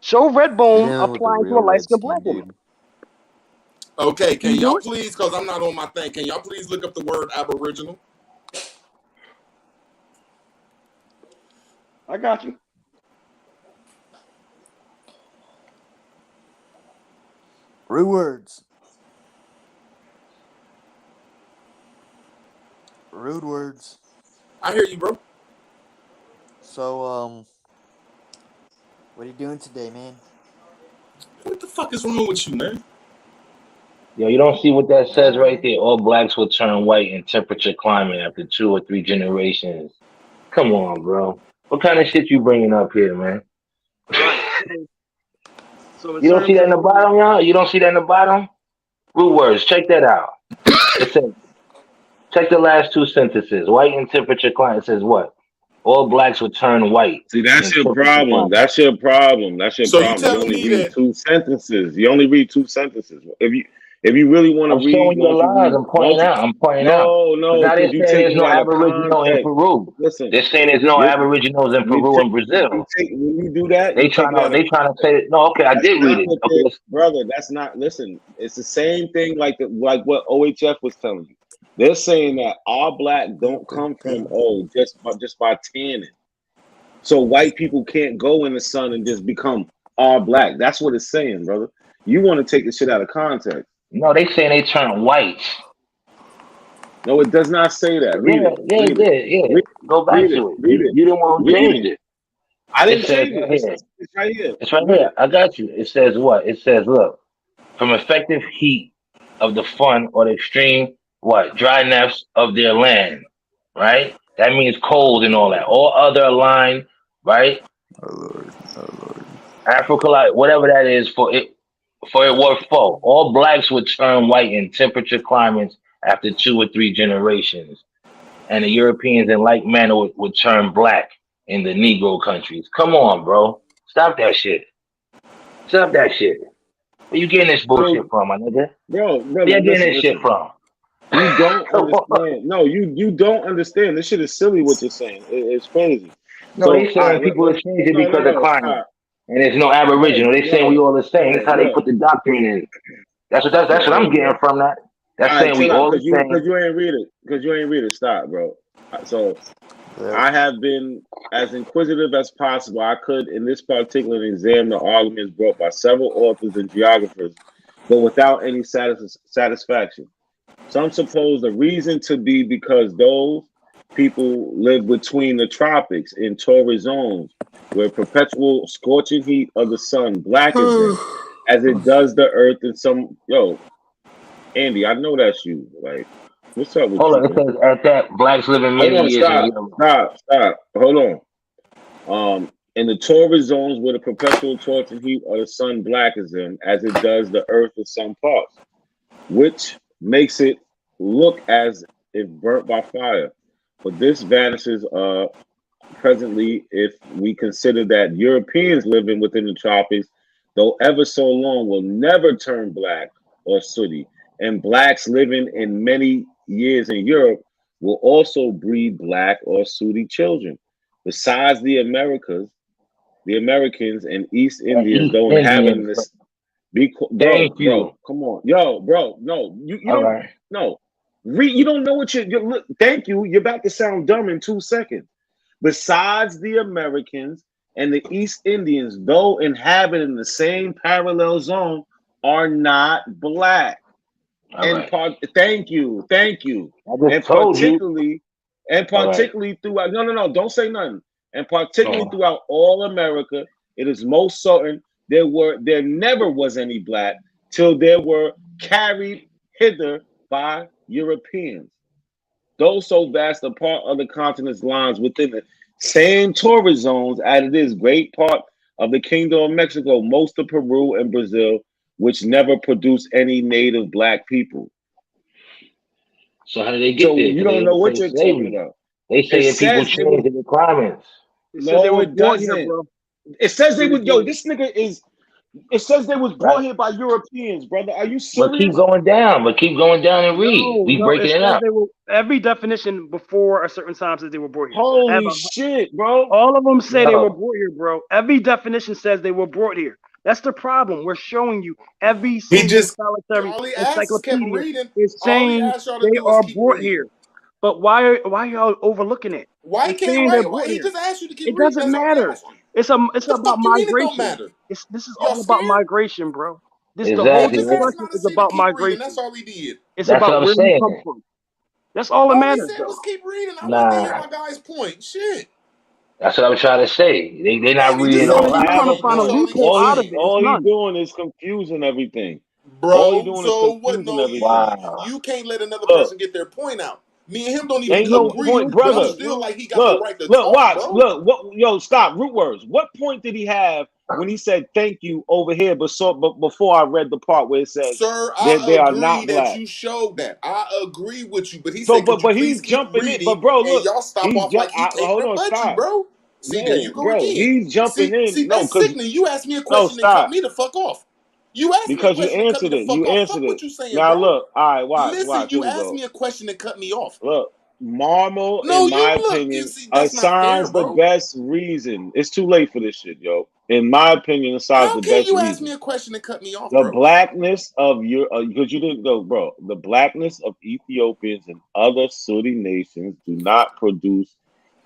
Show redbone applying to a light-skinned black woman. Okay, can y'all please, because I'm not on my thing, can y'all please look up the word Aboriginal? I got you. Rude words. Rude words. I hear you, bro. So, what are you doing today, man? What the fuck is wrong with you, man? Yo, you don't see what that says right there? All blacks will turn white in temperature climate after 2 or 3 generations. Come on, bro. What kind of shit you bringing up here, man? So you don't see that in the bottom, y'all? You don't see that in the bottom? Root words. Check that out. It says, check the last 2 sentences. White in temperature climate. It says what? All blacks will turn white. See, that's your problem. That's your problem. That's your problem. You only read 2 sentences. You only read 2 sentences. If you really want to read, showing you the lies. I'm pointing out. No, now they're saying there's no Aboriginal in Peru. Listen, they're saying there's no Aboriginals in Peru and Brazil. When you do that, they trying to say no. Okay, I did read it. Okay, brother, that's not. Listen, it's the same thing like what OHF was telling you. They're saying that all black don't come from just by tanning. So white people can't go in the sun and just become all black. That's what it's saying, brother. You want to take the shit out of context. No, they saying they turn white. No, it does not say that. Read it. Go back to it. You didn't want to change it. I didn't change it. It's right here. It's right here. I got you. It says what? It says, look, from effective heat of the fun or the extreme dryness of their land, right? That means cold and all that. All other aligned, right? Oh Lord. Africa, whatever that is for it were foe. All blacks would turn white in temperature climates after 2 or 3 generations. And the Europeans in like manner would turn black in the Negro countries. Come on, bro. Stop that shit. Where you getting this bullshit from, my nigga? Bro, where you getting this shit from? You don't understand. No, you don't understand. This shit is silly what you're saying. It's crazy. No, they saying people are changing because of climate. And there's no Aboriginal. They saying we all the same. That's how they put the doctrine in. That's what I'm getting from that. That's saying we all the same. Because you ain't read it. Stop, bro. So I have been as inquisitive as possible. I could, in this particular exam, the arguments brought by several authors and geographers, but without any satisfaction. Some suppose the reason to be because those people live between the tropics in torrid zones, where perpetual scorching heat of the sun blackens them, as it does the earth in some. Yo, Andy, I know that's you. Like, what's up with you? Hold on, it says at that blacks living many years. Stop. Hold on. In the torrid zones where the perpetual scorching heat of the sun blackens them, as it does the earth in some parts, which makes it look as if burnt by fire. But this vanishes presently, if we consider that Europeans living within the tropics, though ever so long, will never turn black or sooty, and blacks living in many years in Europe will also breed black or sooty children. Besides the Americans and East And Indians, East though inhabiting Indians. this, Thank you. come on, yo, bro, no, you All don't, right. no, you don't know what you're look. Thank you. You're about to sound dumb in 2 seconds. Besides the Americans and the East Indians, though inhabiting the same parallel zone, are not black. All right. Thank you, I just and told you. All right. particularly throughout. No, don't say nothing. And particularly Oh. throughout all America, it is most certain there never was any black till they were carried hither by Europeans. Those so vast a part of the continent's lines within the same torrid zones as it is great part of the Kingdom of Mexico, most of Peru and Brazil, which never produced any native black people. So how did they get So there? you Because they don't know didn't what say you're talking slavery. about. They It saying people says they were changed the requirements. It says they no, were it born here, doesn't. bro. It says they They were would yo, born here. this nigga is it says they was Right. brought here by Europeans, brother. Are you But keep serious? going down. But keep going down and read. No, We no. It breaking it says up. they were. Every definition before a certain time says they were brought here. Holy shit, bro. All of them say they were No. brought here, bro. Every definition says they were brought here. That's the problem. We're showing you every He single just solitary all he asked is kept encyclopedia reading. is All he saying asked y'all to they do is are keep brought reading. here. But why are y'all overlooking it? Why It's can't saying they're why brought he here. just asked you to keep It reading? doesn't That's all he matter. asked you. It's The about fuck you mean it don't migration. matter? This is Y'all all about scared? migration, bro. The whole He Exactly. just asked discussion not to is say to about keep reading. That's migration. all he did. It's That's what about I'm where you come saying. from. That's all that All he matters, said bro. was keep reading. I wanted to hear Nah. my guy's point. Shit. That's what I'm trying to say. They're not And he You reading just trying said all to you keep out. trying to reading. find a That's No, all he loophole was out of it. saying. It's all he none. doing is confusing everything. All he Bro, doing is so what? confusing No, everything. Wow. you can't let another Look, person get their point out. Me and him don't even ain't no agree, point, You but I'm brother. can't, still bro. like he got the right to talk, Watch, bro. look, yo, stop, root words. What point did he have when he said thank you over here, but before I read the part where it says Sir, that they I are agree not that black? you showed that. I agree with you, but he So, said, "Could you but please he's keep jumping in. reading?" But bro, And look, y'all stop off like he can't hold on, rebut you, stop. bro. See, there No, you go bro, again. he's jumping See, in. No, that's because sickening. You asked me a no, question and cut stop. me the fuck off. You asked me a Because you question and cut me answered the it. fuck You off. answered Fuck what it. you saying, Now bro. look, all right, Listen, watch. Here you we asked go. me a question and cut me off. Look, Marmal, No, in you my look. You opinion, see, that's not fair, assigns the bro. best reason. It's too late for this shit, yo. In my opinion, assigns How the can best you ask me reason. a question and cut me off, The bro? blackness of your, because you didn't go, bro. The blackness of Ethiopians and other Suni nations do not produce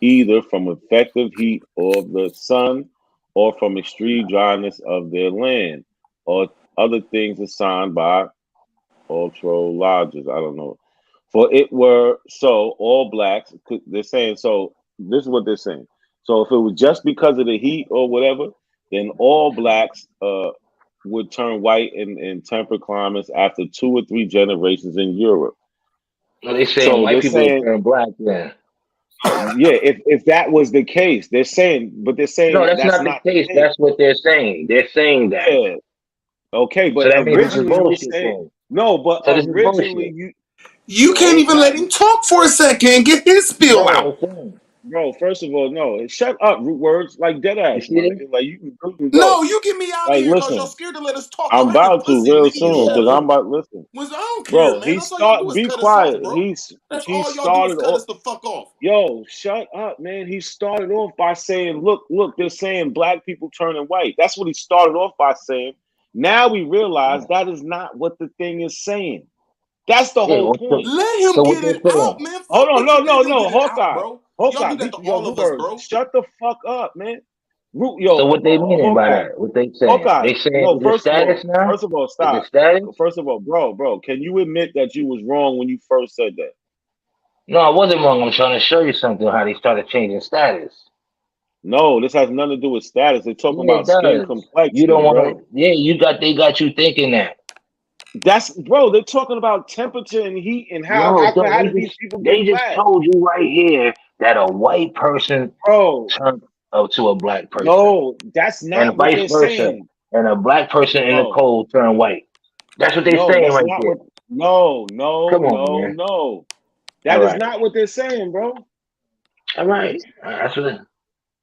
either from effective heat of the sun or from extreme dryness of their land or other things assigned by ultrologists. I don't know. For it were so, all blacks, they're saying, so this is what they're saying. So if it was just because of the heat or whatever, then all blacks would turn white in temperate climates after 2 or 3 generations in Europe. No, they saying So white they're people will saying, turn black then. yeah, if that was the case, they're No, saying that's that's not the not the case. case. That's what they're saying. They're saying that. Yeah, okay, So but that means this is originally you were bullshit saying then. no, but So this is originally bullshit. You can't no, even let him talk for a second and get his spill That's what out. I'm saying. bro. First of all, no, shut up, root words like dead You ass, see my this? nigga. Like you can go. No, you get me out of Like here because y'all listen, scared to let us talk. I'm Y'all acting about to pussy, real nigga. Just soon shut because I'm up. about listen, I don't care, bro. man. That's all y'all do is Be cut us off, quiet. bro. That's He all y'all do is started cut off. us the fuck off. Yo, shut up, man. He started off by saying, look, they're saying black people turning white. That's what he started off by saying. Now we realize that is not what the thing is saying. That's the Yeah. whole point. Let him So what get they're it out, saying? man. Hold Fuck on, what you let him no, get it out, bro. Y'all do that to Yo, all root of us, words. bro. Shut the fuck up, man. So what they meaning by Hawkeye. that? What they saying? Hawkeye. They saying No, is it status now? first of all, Is it stop. status? First of all, bro, can you admit that you was wrong when you first said that? No, I wasn't wrong. I'm trying to show you something how they started changing status. No, this has nothing to do with status. They're talking Yeah, it about skin does. You don't complexion, want bro. to. Yeah, they got you thinking that. That's bro. They're talking about temperature and heat and No, how they did these just people they get just black, told you right here that a white person bro? turned up to a black person, No, that's and not what vice they're versa, saying, and a black person in the bro. cold turned white. That's what they No, saying that's right not there. what. No, Come on, man. no. All That is right. not what they're saying, bro. All right. That's what.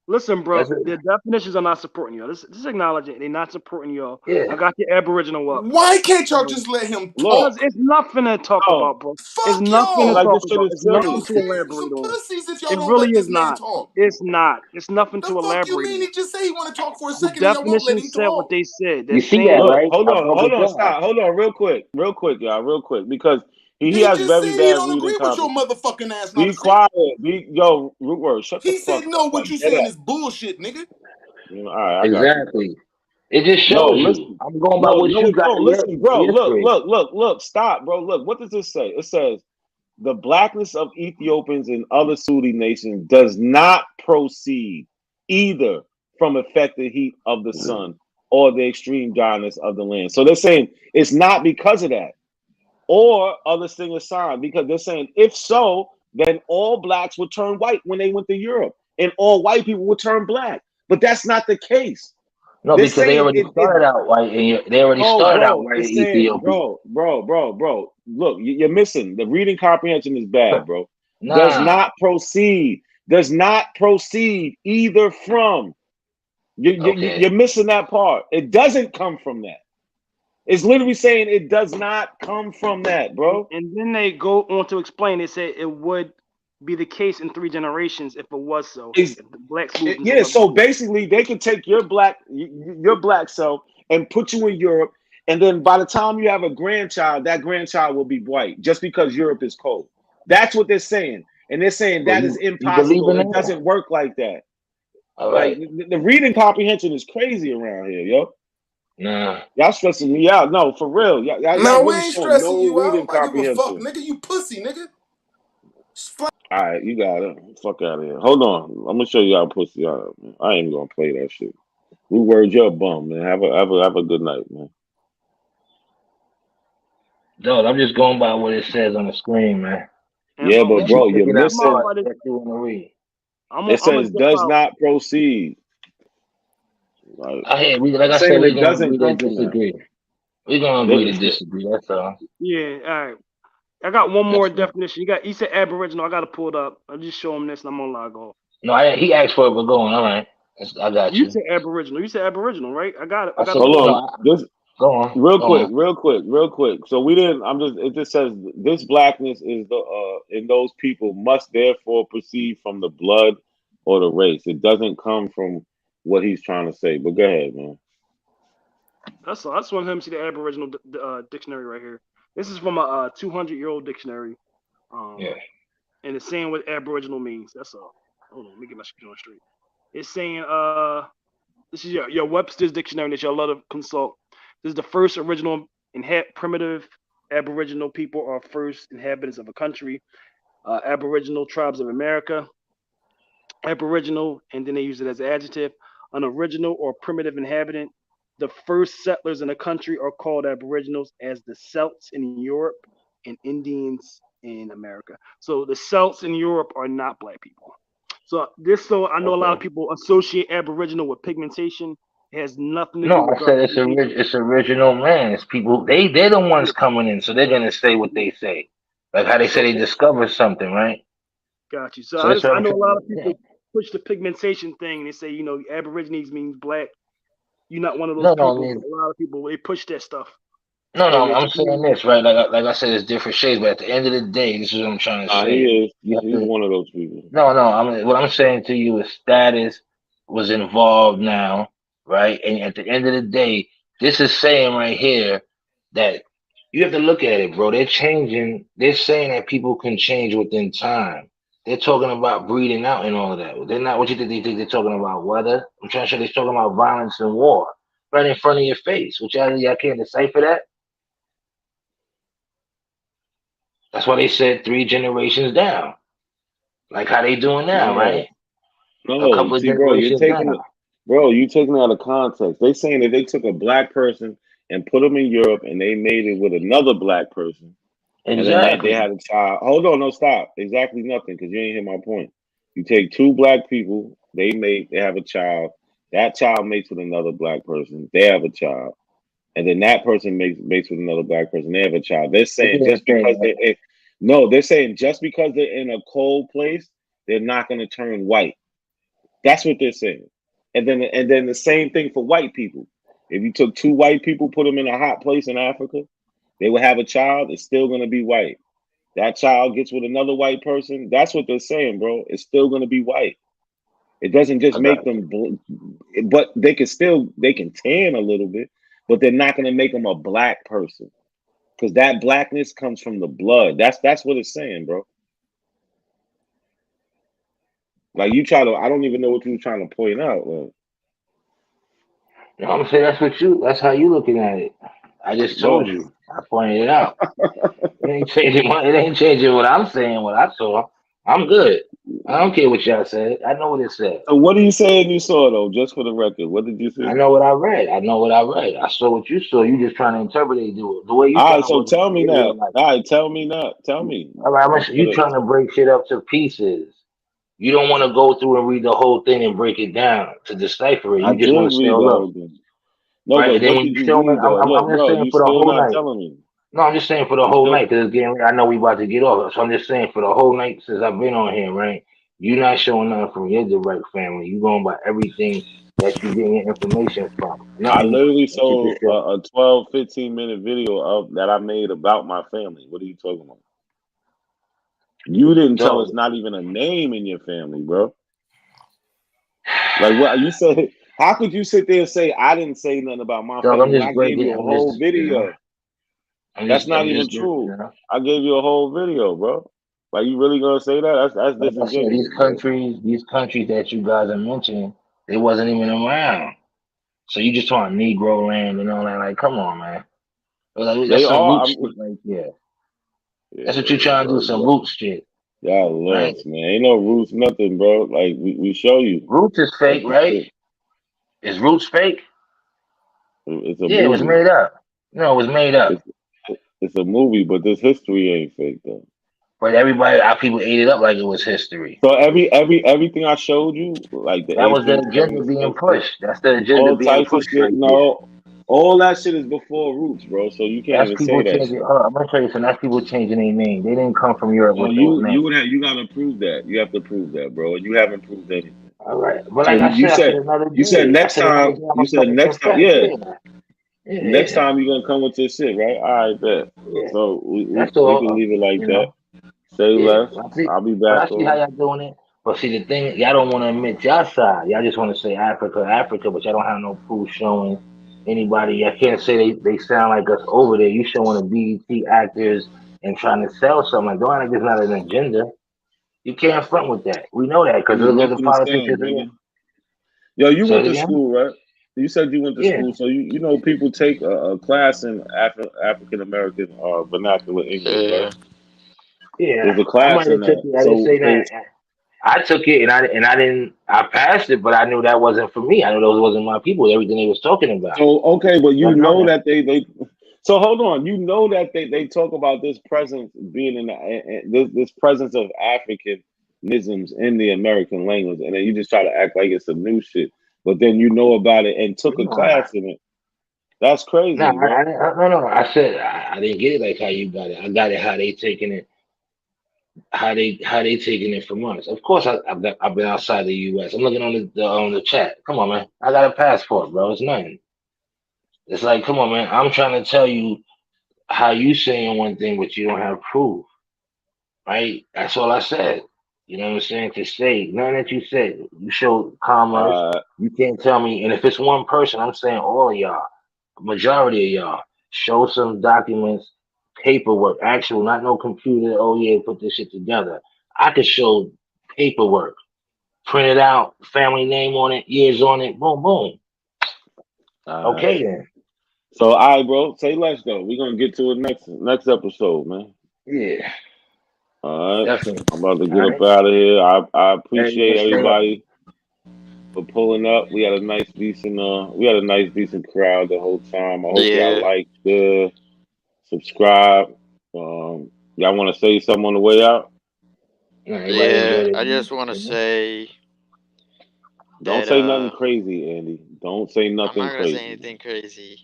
Listen, bro, That's it. the definitions are not supporting y'all. Just acknowledge it. They're not supporting y'all. Yeah. I got the Aboriginal up. Why can't y'all just let him Because talk? it's nothing to talk about, bro. It's Fuck nothing to y'all. Like talk this shit about. is It's silly. nothing Y'all to fans some elaborate on. pussies if y'all It don't really let is this man not. talk. It's not. It's nothing The to fuck you elaborate mean? on. He just said he want to talk for a The second and y'all won't let definition him said what talk. they said. They're You see that, saying Look, right? hold I on, broke it down. stop, hold on, real quick, y'all, real quick, because he He has just very said he bad don't reading agree with your comprehension. motherfucking ass not Be a second. quiet. Yo, root word, shut the He fuck said up. no, what Like you dead saying ass. is bullshit, nigga. All right, I got you, bro. Exactly. It just No, shows you. listen. I'm going by No, what no, you it got don't. in Listen, bro. your screen. Look. Stop, bro. Look. What does this say? It says the blackness of Ethiopians and other Sudi nations does not proceed either from effective heat of the sun or the extreme dryness of the land. So they're saying it's not because of that or other thing aside, because they're saying if so, then all blacks would turn white when they went to Europe, and all white people would turn black. But that's not the case. No, They're because they saying already started out white, and they already no, started out bro. white It's in saying, Ethiopia. bro. Look, you're missing. The reading comprehension is bad, bro. Does Nah. not proceed. Does not proceed either from. Okay. You're missing that part. It doesn't come from that. It's literally saying it does not come from that, bro. And then they go on to explain. They say it would be the case in 3 generations if it was so. If the blacks moved into Yeah, another so state. basically they can take your black self and put you in Europe, and then by the time you have a grandchild, that grandchild will be white just because Europe is cold. That's what they're saying. And they're saying Well, that is you believe impossible. in It that? doesn't work like that. All Like right. the reading comprehension is crazy around here, yo. Nah. Y'all stressing me out. No, for real. Y'all No, we really ain't showing stressing no you out. reading I give a fuck, comprehension. nigga. You pussy, nigga. All right, you got it. Fuck out of here. Hold on. I'm gonna show you how pussy y'all. I ain't gonna play that shit. We word your bum, man. Have a good night, man. Dog, I'm just going by what it says on the screen, man. Yeah, but Let you bro, pick you're it out missing. that you want to read. It I'm says does not proceed. I hear we like I said, Saying we're it gonna doesn't agree to come from that. disagree. We're gonna agree to disagree. That's all. Yeah, all right. I got one more That's all. definition. You said Aboriginal. I got to pull it up. I'll just show him this and I'm gonna log off. No, he asked for it, but go on. All right, I got You you. said Aboriginal. You said Aboriginal, right? I got it. I I got said to Hold pull it up. on. This go on. real Go on. quick. So we didn't. It just says this blackness is the in those people must therefore proceed from the blood or the race. It doesn't come from what he's trying to say. But go ahead, man. That's all. I just want him to see the Aboriginal dictionary right here. This is from a 200-year-old dictionary. Yeah. And it's saying what Aboriginal means. That's all. Hold on, let me get my shit on straight. It's saying this is your Webster's dictionary that y'all love to consult. This is the first original primitive Aboriginal people are first inhabitants of a country. Aboriginal tribes of America. Aboriginal, and then they use it as an adjective. An original or primitive inhabitant. The first settlers in a country are called Aboriginals, as the Celts in Europe and Indians in America. So the Celts in Europe are not black people. So I know a lot of people associate Aboriginal with pigmentation. It has nothing to do No, with I said dark skin. it's original man. It's people. They're the ones coming in, so they're gonna say what they say, like how they say they discovered something, right? Got you. So So that's what I I'm know a trying lot to. of Yeah. people push the pigmentation thing. They say Aborigines means black. You're not one of those No, I people. mean, A lot of people they push that stuff. no. And it's I'm saying this right. Like I said, it's different shades, but at the end of the day, this is what I'm trying to say. He is. You have He's to. one of those people. No. What I'm saying to you is status was involved now, right? And at the end of the day, this is saying right here that you have to look at it, bro. They're changing. They're saying that people can change within time. They're talking about breeding out and all of that. They're not what you think they think they're talking about weather. I'm trying to show they're talking about violence and war right in front of your face. Which y'all can't decipher that. That's why they said 3 generations down. Like how they doing now, No, right? A no. couple of See, bro, generations down. you taking it out of context. They saying that they took a black person and put them in Europe, and they made it with another black person. And then that they Exactly. had a child. Hold on, no, stop. Exactly nothing, because you ain't hear my point. You take two black people, they have a child. That child mates with another black person. They have a child, and then that person mates with another black person. They have a child. They're They saying didn't just say because that. no, they're saying just because they're in a cold place, they're not going to turn white. That's what they're saying. And then the same thing for white people. If you took two white people, put them in a hot place in Africa, they would have a child. It's still going to be white. That child gets with another white person. That's what they're saying, bro. It's still going to be white. It doesn't just make them, but they can tan a little bit, but they're not going to make them a black person because that blackness comes from the blood. That's what it's saying, bro. Like you try to, I don't even know what you were trying to point out. Like, You know what I'm saying? That's how you looking at it. I just told bro. you. I pointed it out. It ain't changing what I'm saying, what I saw. I'm good. I don't care what y'all said. I know what it said. So what are you saying you saw though? Just for the record, what did you see? I know what I read. I know what I read. I saw what you saw. You just trying to interpret it the way you All trying right, to so look at tell me the now. Israelite. All right, tell me now. Tell me. All right, you trying to break shit up to pieces. You don't want to go through and read the whole thing and break it down to decipher it. I You just want did to say, read "Oh, the look." whole thing. No, Right, but and then what when did you you show it, read though? I'm Look, just bro, saying you for the still whole not night. telling me. No, I'm just saying for the You whole still night because again, I know we about to get off. So I'm just saying for the whole night since I've been on here, right? You not showing nothing from your direct family. You going by everything that you getting your information from. I Nothing literally that you can saw show. a 12, 15-minute video of that I made about my family. What are you talking about? You didn't tell us So, not even a name in your family, bro. Like what you said? How could you sit there and say I didn't say nothing about my dog, family I'm when just I gave breaking. you a I'm whole just, video? That's not I'm even just, true. I gave you a whole video, bro. Like you really gonna say that? That's like I said, disingenuous, bro. these countries that you guys are mentioning, they wasn't even around. So you just talking Negro land and all that. Like, come on, man. Like, They that's some are. root shit right there. That's what you Yeah, trying to do, bro. some root shit, Y'all right? lost, man. Ain't no roots, nothing, bro. Like we show you. Roots is Like fake, the right? shit. Is Roots fake? It's a Yeah, it was movie. made up. No, it was made up. It's a movie, but this history ain't fake though. But our people ate it up like it was history. So everything I showed you, like the That was the 1870 agenda being stuff, the pushed. That's the agenda all being types of pushed shit. right there. No, all that shit is before roots, bro. So you can't That's even people say that changing. shit. I'm gonna tell you something. That's people changing their name. They didn't come from Europe Oh, with those names. you gotta prove that. You have to prove that, bro. And you haven't proved anything. All right, but So like you I said said another you said day. I next said another time day. I'm you gonna said come with some next time, facts. yeah. Yeah, Next yeah, time you're gonna come with your shit, right? All right, bet. yeah. So That's we can all. leave it like You that. know. Say Yeah. less. I'll be But I back see how on. y'all doing it. But see, the thing, y'all don't want to admit y'all side. Y'all just want to say Africa, Africa, but y'all don't have no proof showing anybody. Y'all can't say they sound like us over there. You showing the BET actors and trying to sell something. Like, don't act like there's not an agenda. You can't front with that. We know that because look at the Nothing is politicians saying, here. nigga. Yo, you Say went it to again? school, right? You said you went to Yeah. school, so you know people take a class in African American vernacular English, right? Yeah. Yeah. There's a I class might in have took that. it. I didn't say that. I took it and I didn't I passed it, but I knew that wasn't for me. I knew those wasn't my people, everything they was talking about. So okay, but So I you know know that. that they so hold on, you know that they talk about this presence being in this presence of Africanisms in the American language, and then you just try to act like it's some new shit, but then you know about it and took a Nah. class in it. That's No, crazy, bro. no. I said I didn't get it like how you got it. I got it how they taking it, how they taking it from us. Of course, I've been outside the U.S. I'm looking on the chat. Come on, man. I got a passport, bro. It's nothing. It's like, come on, man. I'm trying to tell you how you saying one thing, but you don't have proof, right? That's all I said. You know what I'm saying? To say nothing that you said. You showed commerce. You can't tell me. And if it's one person, I'm saying all of y'all. Majority of y'all show some documents, paperwork, actual, not no computer. Oh yeah, put this shit together. I could show paperwork, print it out, family name on it, years on it, boom, boom. Okay then. So all right, bro. Say less though. We're gonna get to it next episode, man. Yeah, All right. definitely. I'm about to All get up right. out of here. I Hey, appreciate stay up. everybody for pulling up. We had a nice decent crowd the whole time. I hope y'all Yeah. like, subscribe. Y'all want to say something on the way out? No, everybody Yeah. enjoy I it. just want to say Don't that say nothing crazy, Andy. Don't say I'm nothing not gonna say crazy. anything crazy.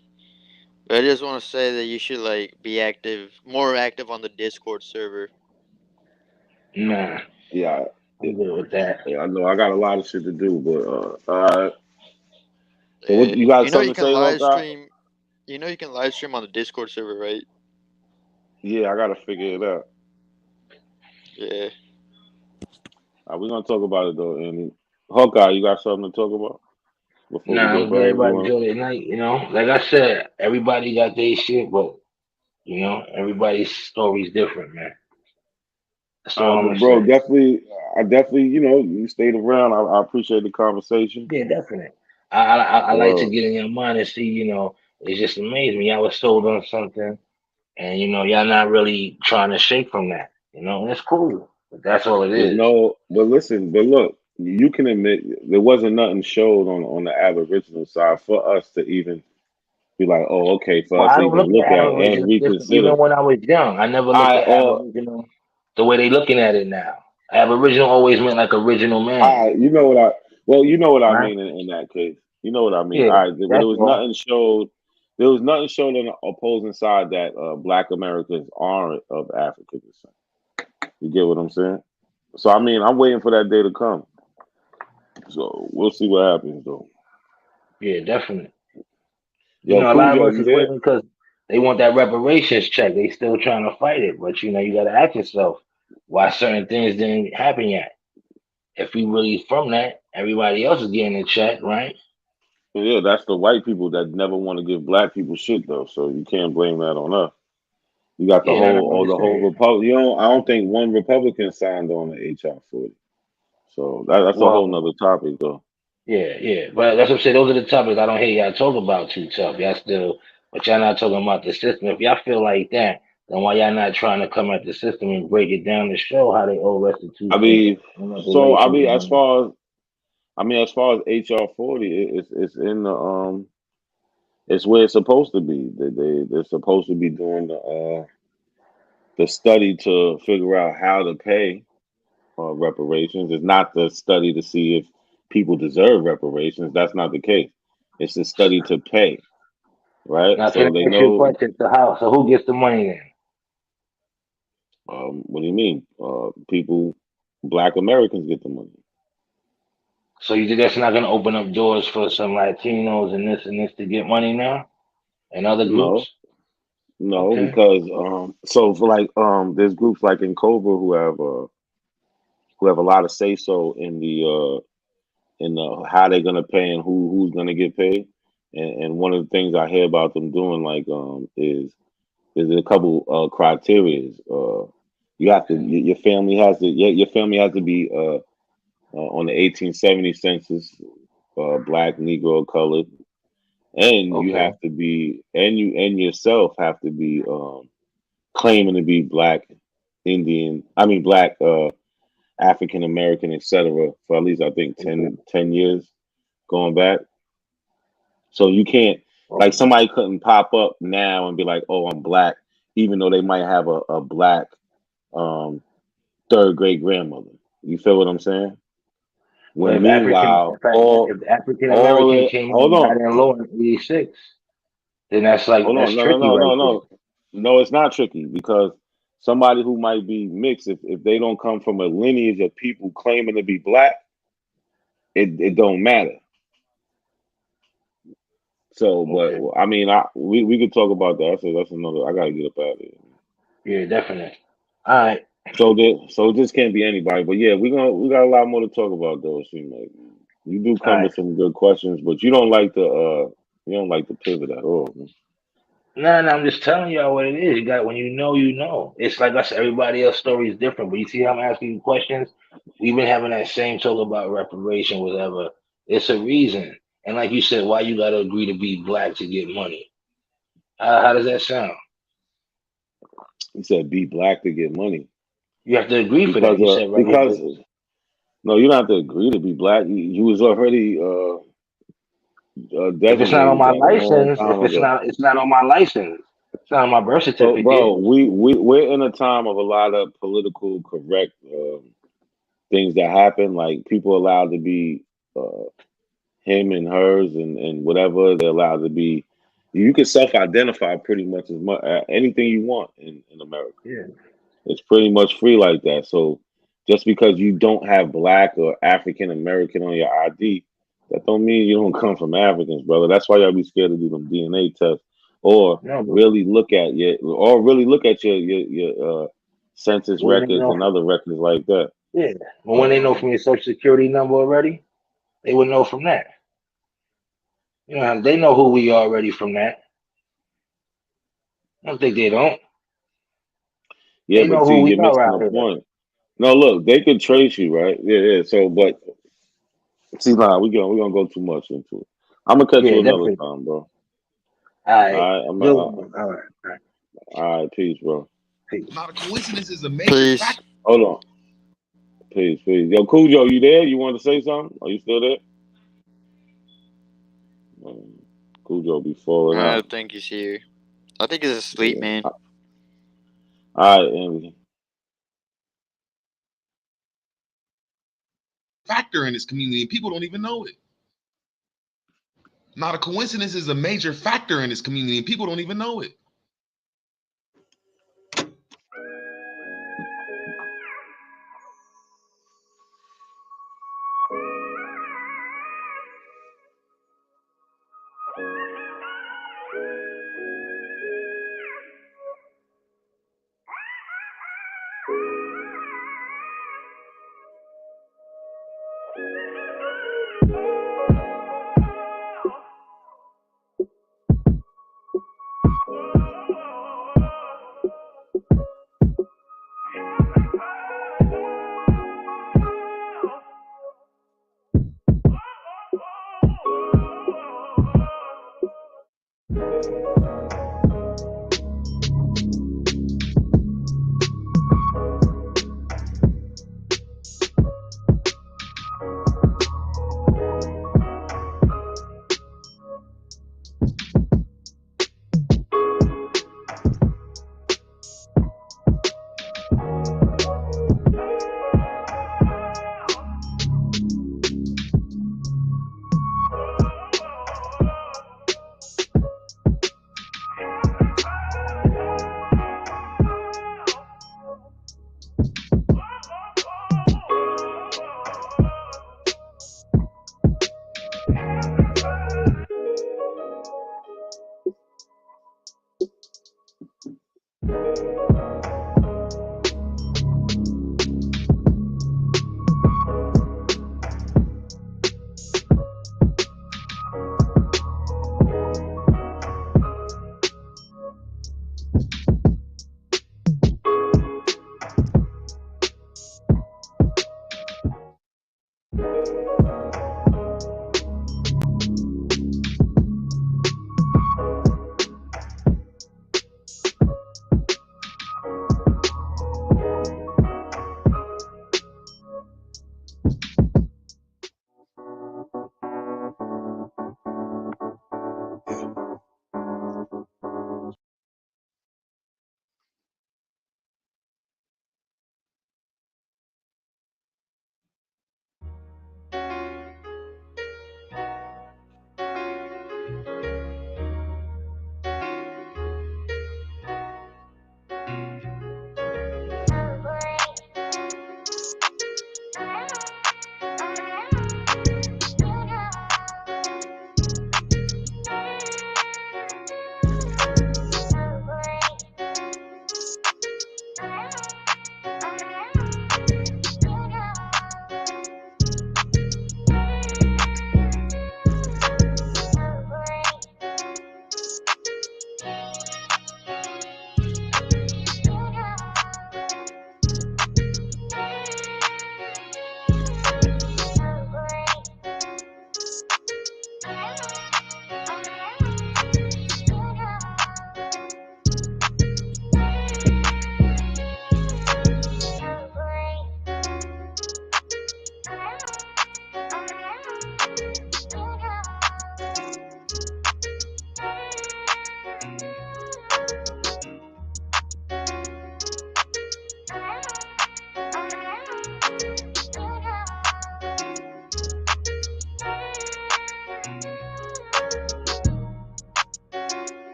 But I just want to say that you should like be active, more active on the Discord server. Nah. Yeah. I'm good with that. Yeah, I know I got a lot of shit to do, but so what you got You know you something to can say, live Hawkeye? stream. You know you can live stream on the Discord server, right? Yeah, I gotta figure it out. Yeah. We're gonna talk about it though. And Hawkeye, you got something to talk about before we Nah, go I'm good. back? You Everybody want? enjoy their night. Like I said, everybody got their shit, but everybody's story's different, man. That's all I'm But gonna bro, say. I definitely, you stayed around. I appreciate the conversation. Yeah, definitely. I like to Uh, get in your mind and see. It's just amazing. Y'all was sold on something, and y'all not really trying to shake from that. And it's cool. But that's all it there's is. no, but listen, but look, you can admit there wasn't nothing showed on the Aboriginal side for us to even be like, oh, okay, for Well, us I to don't even look look at at and Aboriginal different. reconsider. Even when I was young, I never looked I at or Aboriginal the way they looking at it now. Aboriginal always meant like original man, you know what you know what I right? mean in that case. You know what I mean. Yeah, All right, but there that's was all. nothing showed. There was nothing showed on the opposing side that Black Americans aren't of African descent. You get what I'm saying? So I mean, I'm waiting for that day to come. So we'll see what happens though. Yeah, definitely. Yo, A lot of Cujo, us you is there? waiting because they want that reparations check. They still trying to fight it, but you got to ask yourself why certain things didn't happen yet. If we really from that, everybody else is getting a check, right? Yeah, that's the white people that never want to give black people shit though. So you can't blame that on us. You got the Yeah, that's whole what I'm or the whole saying. Republic. I don't think one Republican signed on the HR 40. So that's a whole Well, nother topic though. yeah. But that's what I'm saying. Those are the topics I don't hear y'all talk about too tough. Y'all still, but y'all not talking about the system. If y'all feel like that, then why y'all not trying to come at the system and break it down to show how they owe I restitution mean, and so reparations and all that? as far as HR 40, it's in the it's where it's supposed to be. They're supposed to be doing the study to figure out how to pay reparations. It's not the study to see if people deserve reparations. That's not the case. It's the study to pay, right? Now, can So they I ask you a know. question? So who gets the money then? What do you mean? People, Black Americans get the money. So you think that's not going to open up doors for some Latinos and this to get money now and other No, groups? no, Okay. because so for like there's groups like in Cobra who have a lot of say so in the how they're gonna pay and who's gonna get paid. And one of the things I hear about them doing is there's a couple criteria. You have to your family has to your family has to be on the 1870 census, black, Negro, colored, and you Okay. have to be and yourself have to be claiming to be black, Indian. I mean black, African American, etc. For at least I think Okay. 10 years going back. So you can't like Okay. somebody couldn't pop up now and be like, "Oh, I'm black," even though they might have a black um, third great grandmother. You feel what I'm saying? Well, When meanwhile, if the African American came in hold and on, got in low in '86, then that's no, no, tricky no, right no, there. no, no. It's not tricky because somebody who might be mixed, if they don't come from a lineage of people claiming to be black, it don't matter. So, but Okay. I mean, we could talk about that. That's another. I gotta get up out of here. Yeah, definitely. All right. So it just can't be anybody. But yeah, we got a lot more to talk about though. It seems like you do All come right. with some good questions, but you don't like to pivot at all. Man. No, I'm just telling y'all what it is. You got when you know, you know. It's like I said, everybody else's story is different. But you see how I'm asking you questions? We've been having that same talk about reparation, whatever. It's a reason. And like you said, why you gotta agree to be black to get money? How does that sound? He said be black to get money You have to agree for that. because You said right here. because no, you don't have to agree to be black. You was already If it's not on designated my that a long license, time ago. it's not on my license. It's not on my birth So, certificate. bro, we're in a time of a lot of political correct things that happen. Like people allowed to be uh, him and hers and whatever they're allowed to be. You can self-identify pretty much as much anything you want in America. Yeah. It's pretty much free like that. So Just because you don't have black or African American on your ID, that don't mean you don't come from Africans, brother. That's why y'all be scared to do them DNA tests, or No, but really look at your census when they records know, and other records like that. yeah, but when they know from your social security number already, they would know from that. You know, they know who we are already from that. I don't think they don't. Yeah, They but know see, who we you're are missing out the here. point. No, look, they could trace you, right? Yeah. So, but see, nah, we're gonna go too much into it. I'm gonna catch Yeah, you another definitely. time, bro. All All right, right, all right, all right. all right, peace, bro. Peace. Not a coincidence is a major Peace. factor. Hold on, peace. Yo, Cujo, you there? You want to say something? Are you still there? Cujo be falling I out. don't think he's here. I think he's asleep, Yeah. man. All right, Andy. Factor in this community, and people don't even know it. Not a coincidence is a major factor in this community, and people don't even know it.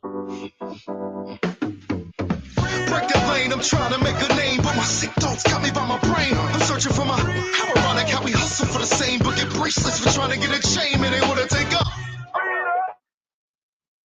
Break that lane, I'm trying to make a name, but my sick thoughts got me by my brain. I'm searching for my, how ironic how we hustle for the same, but get bracelets for trying to get a chain, man, they wanna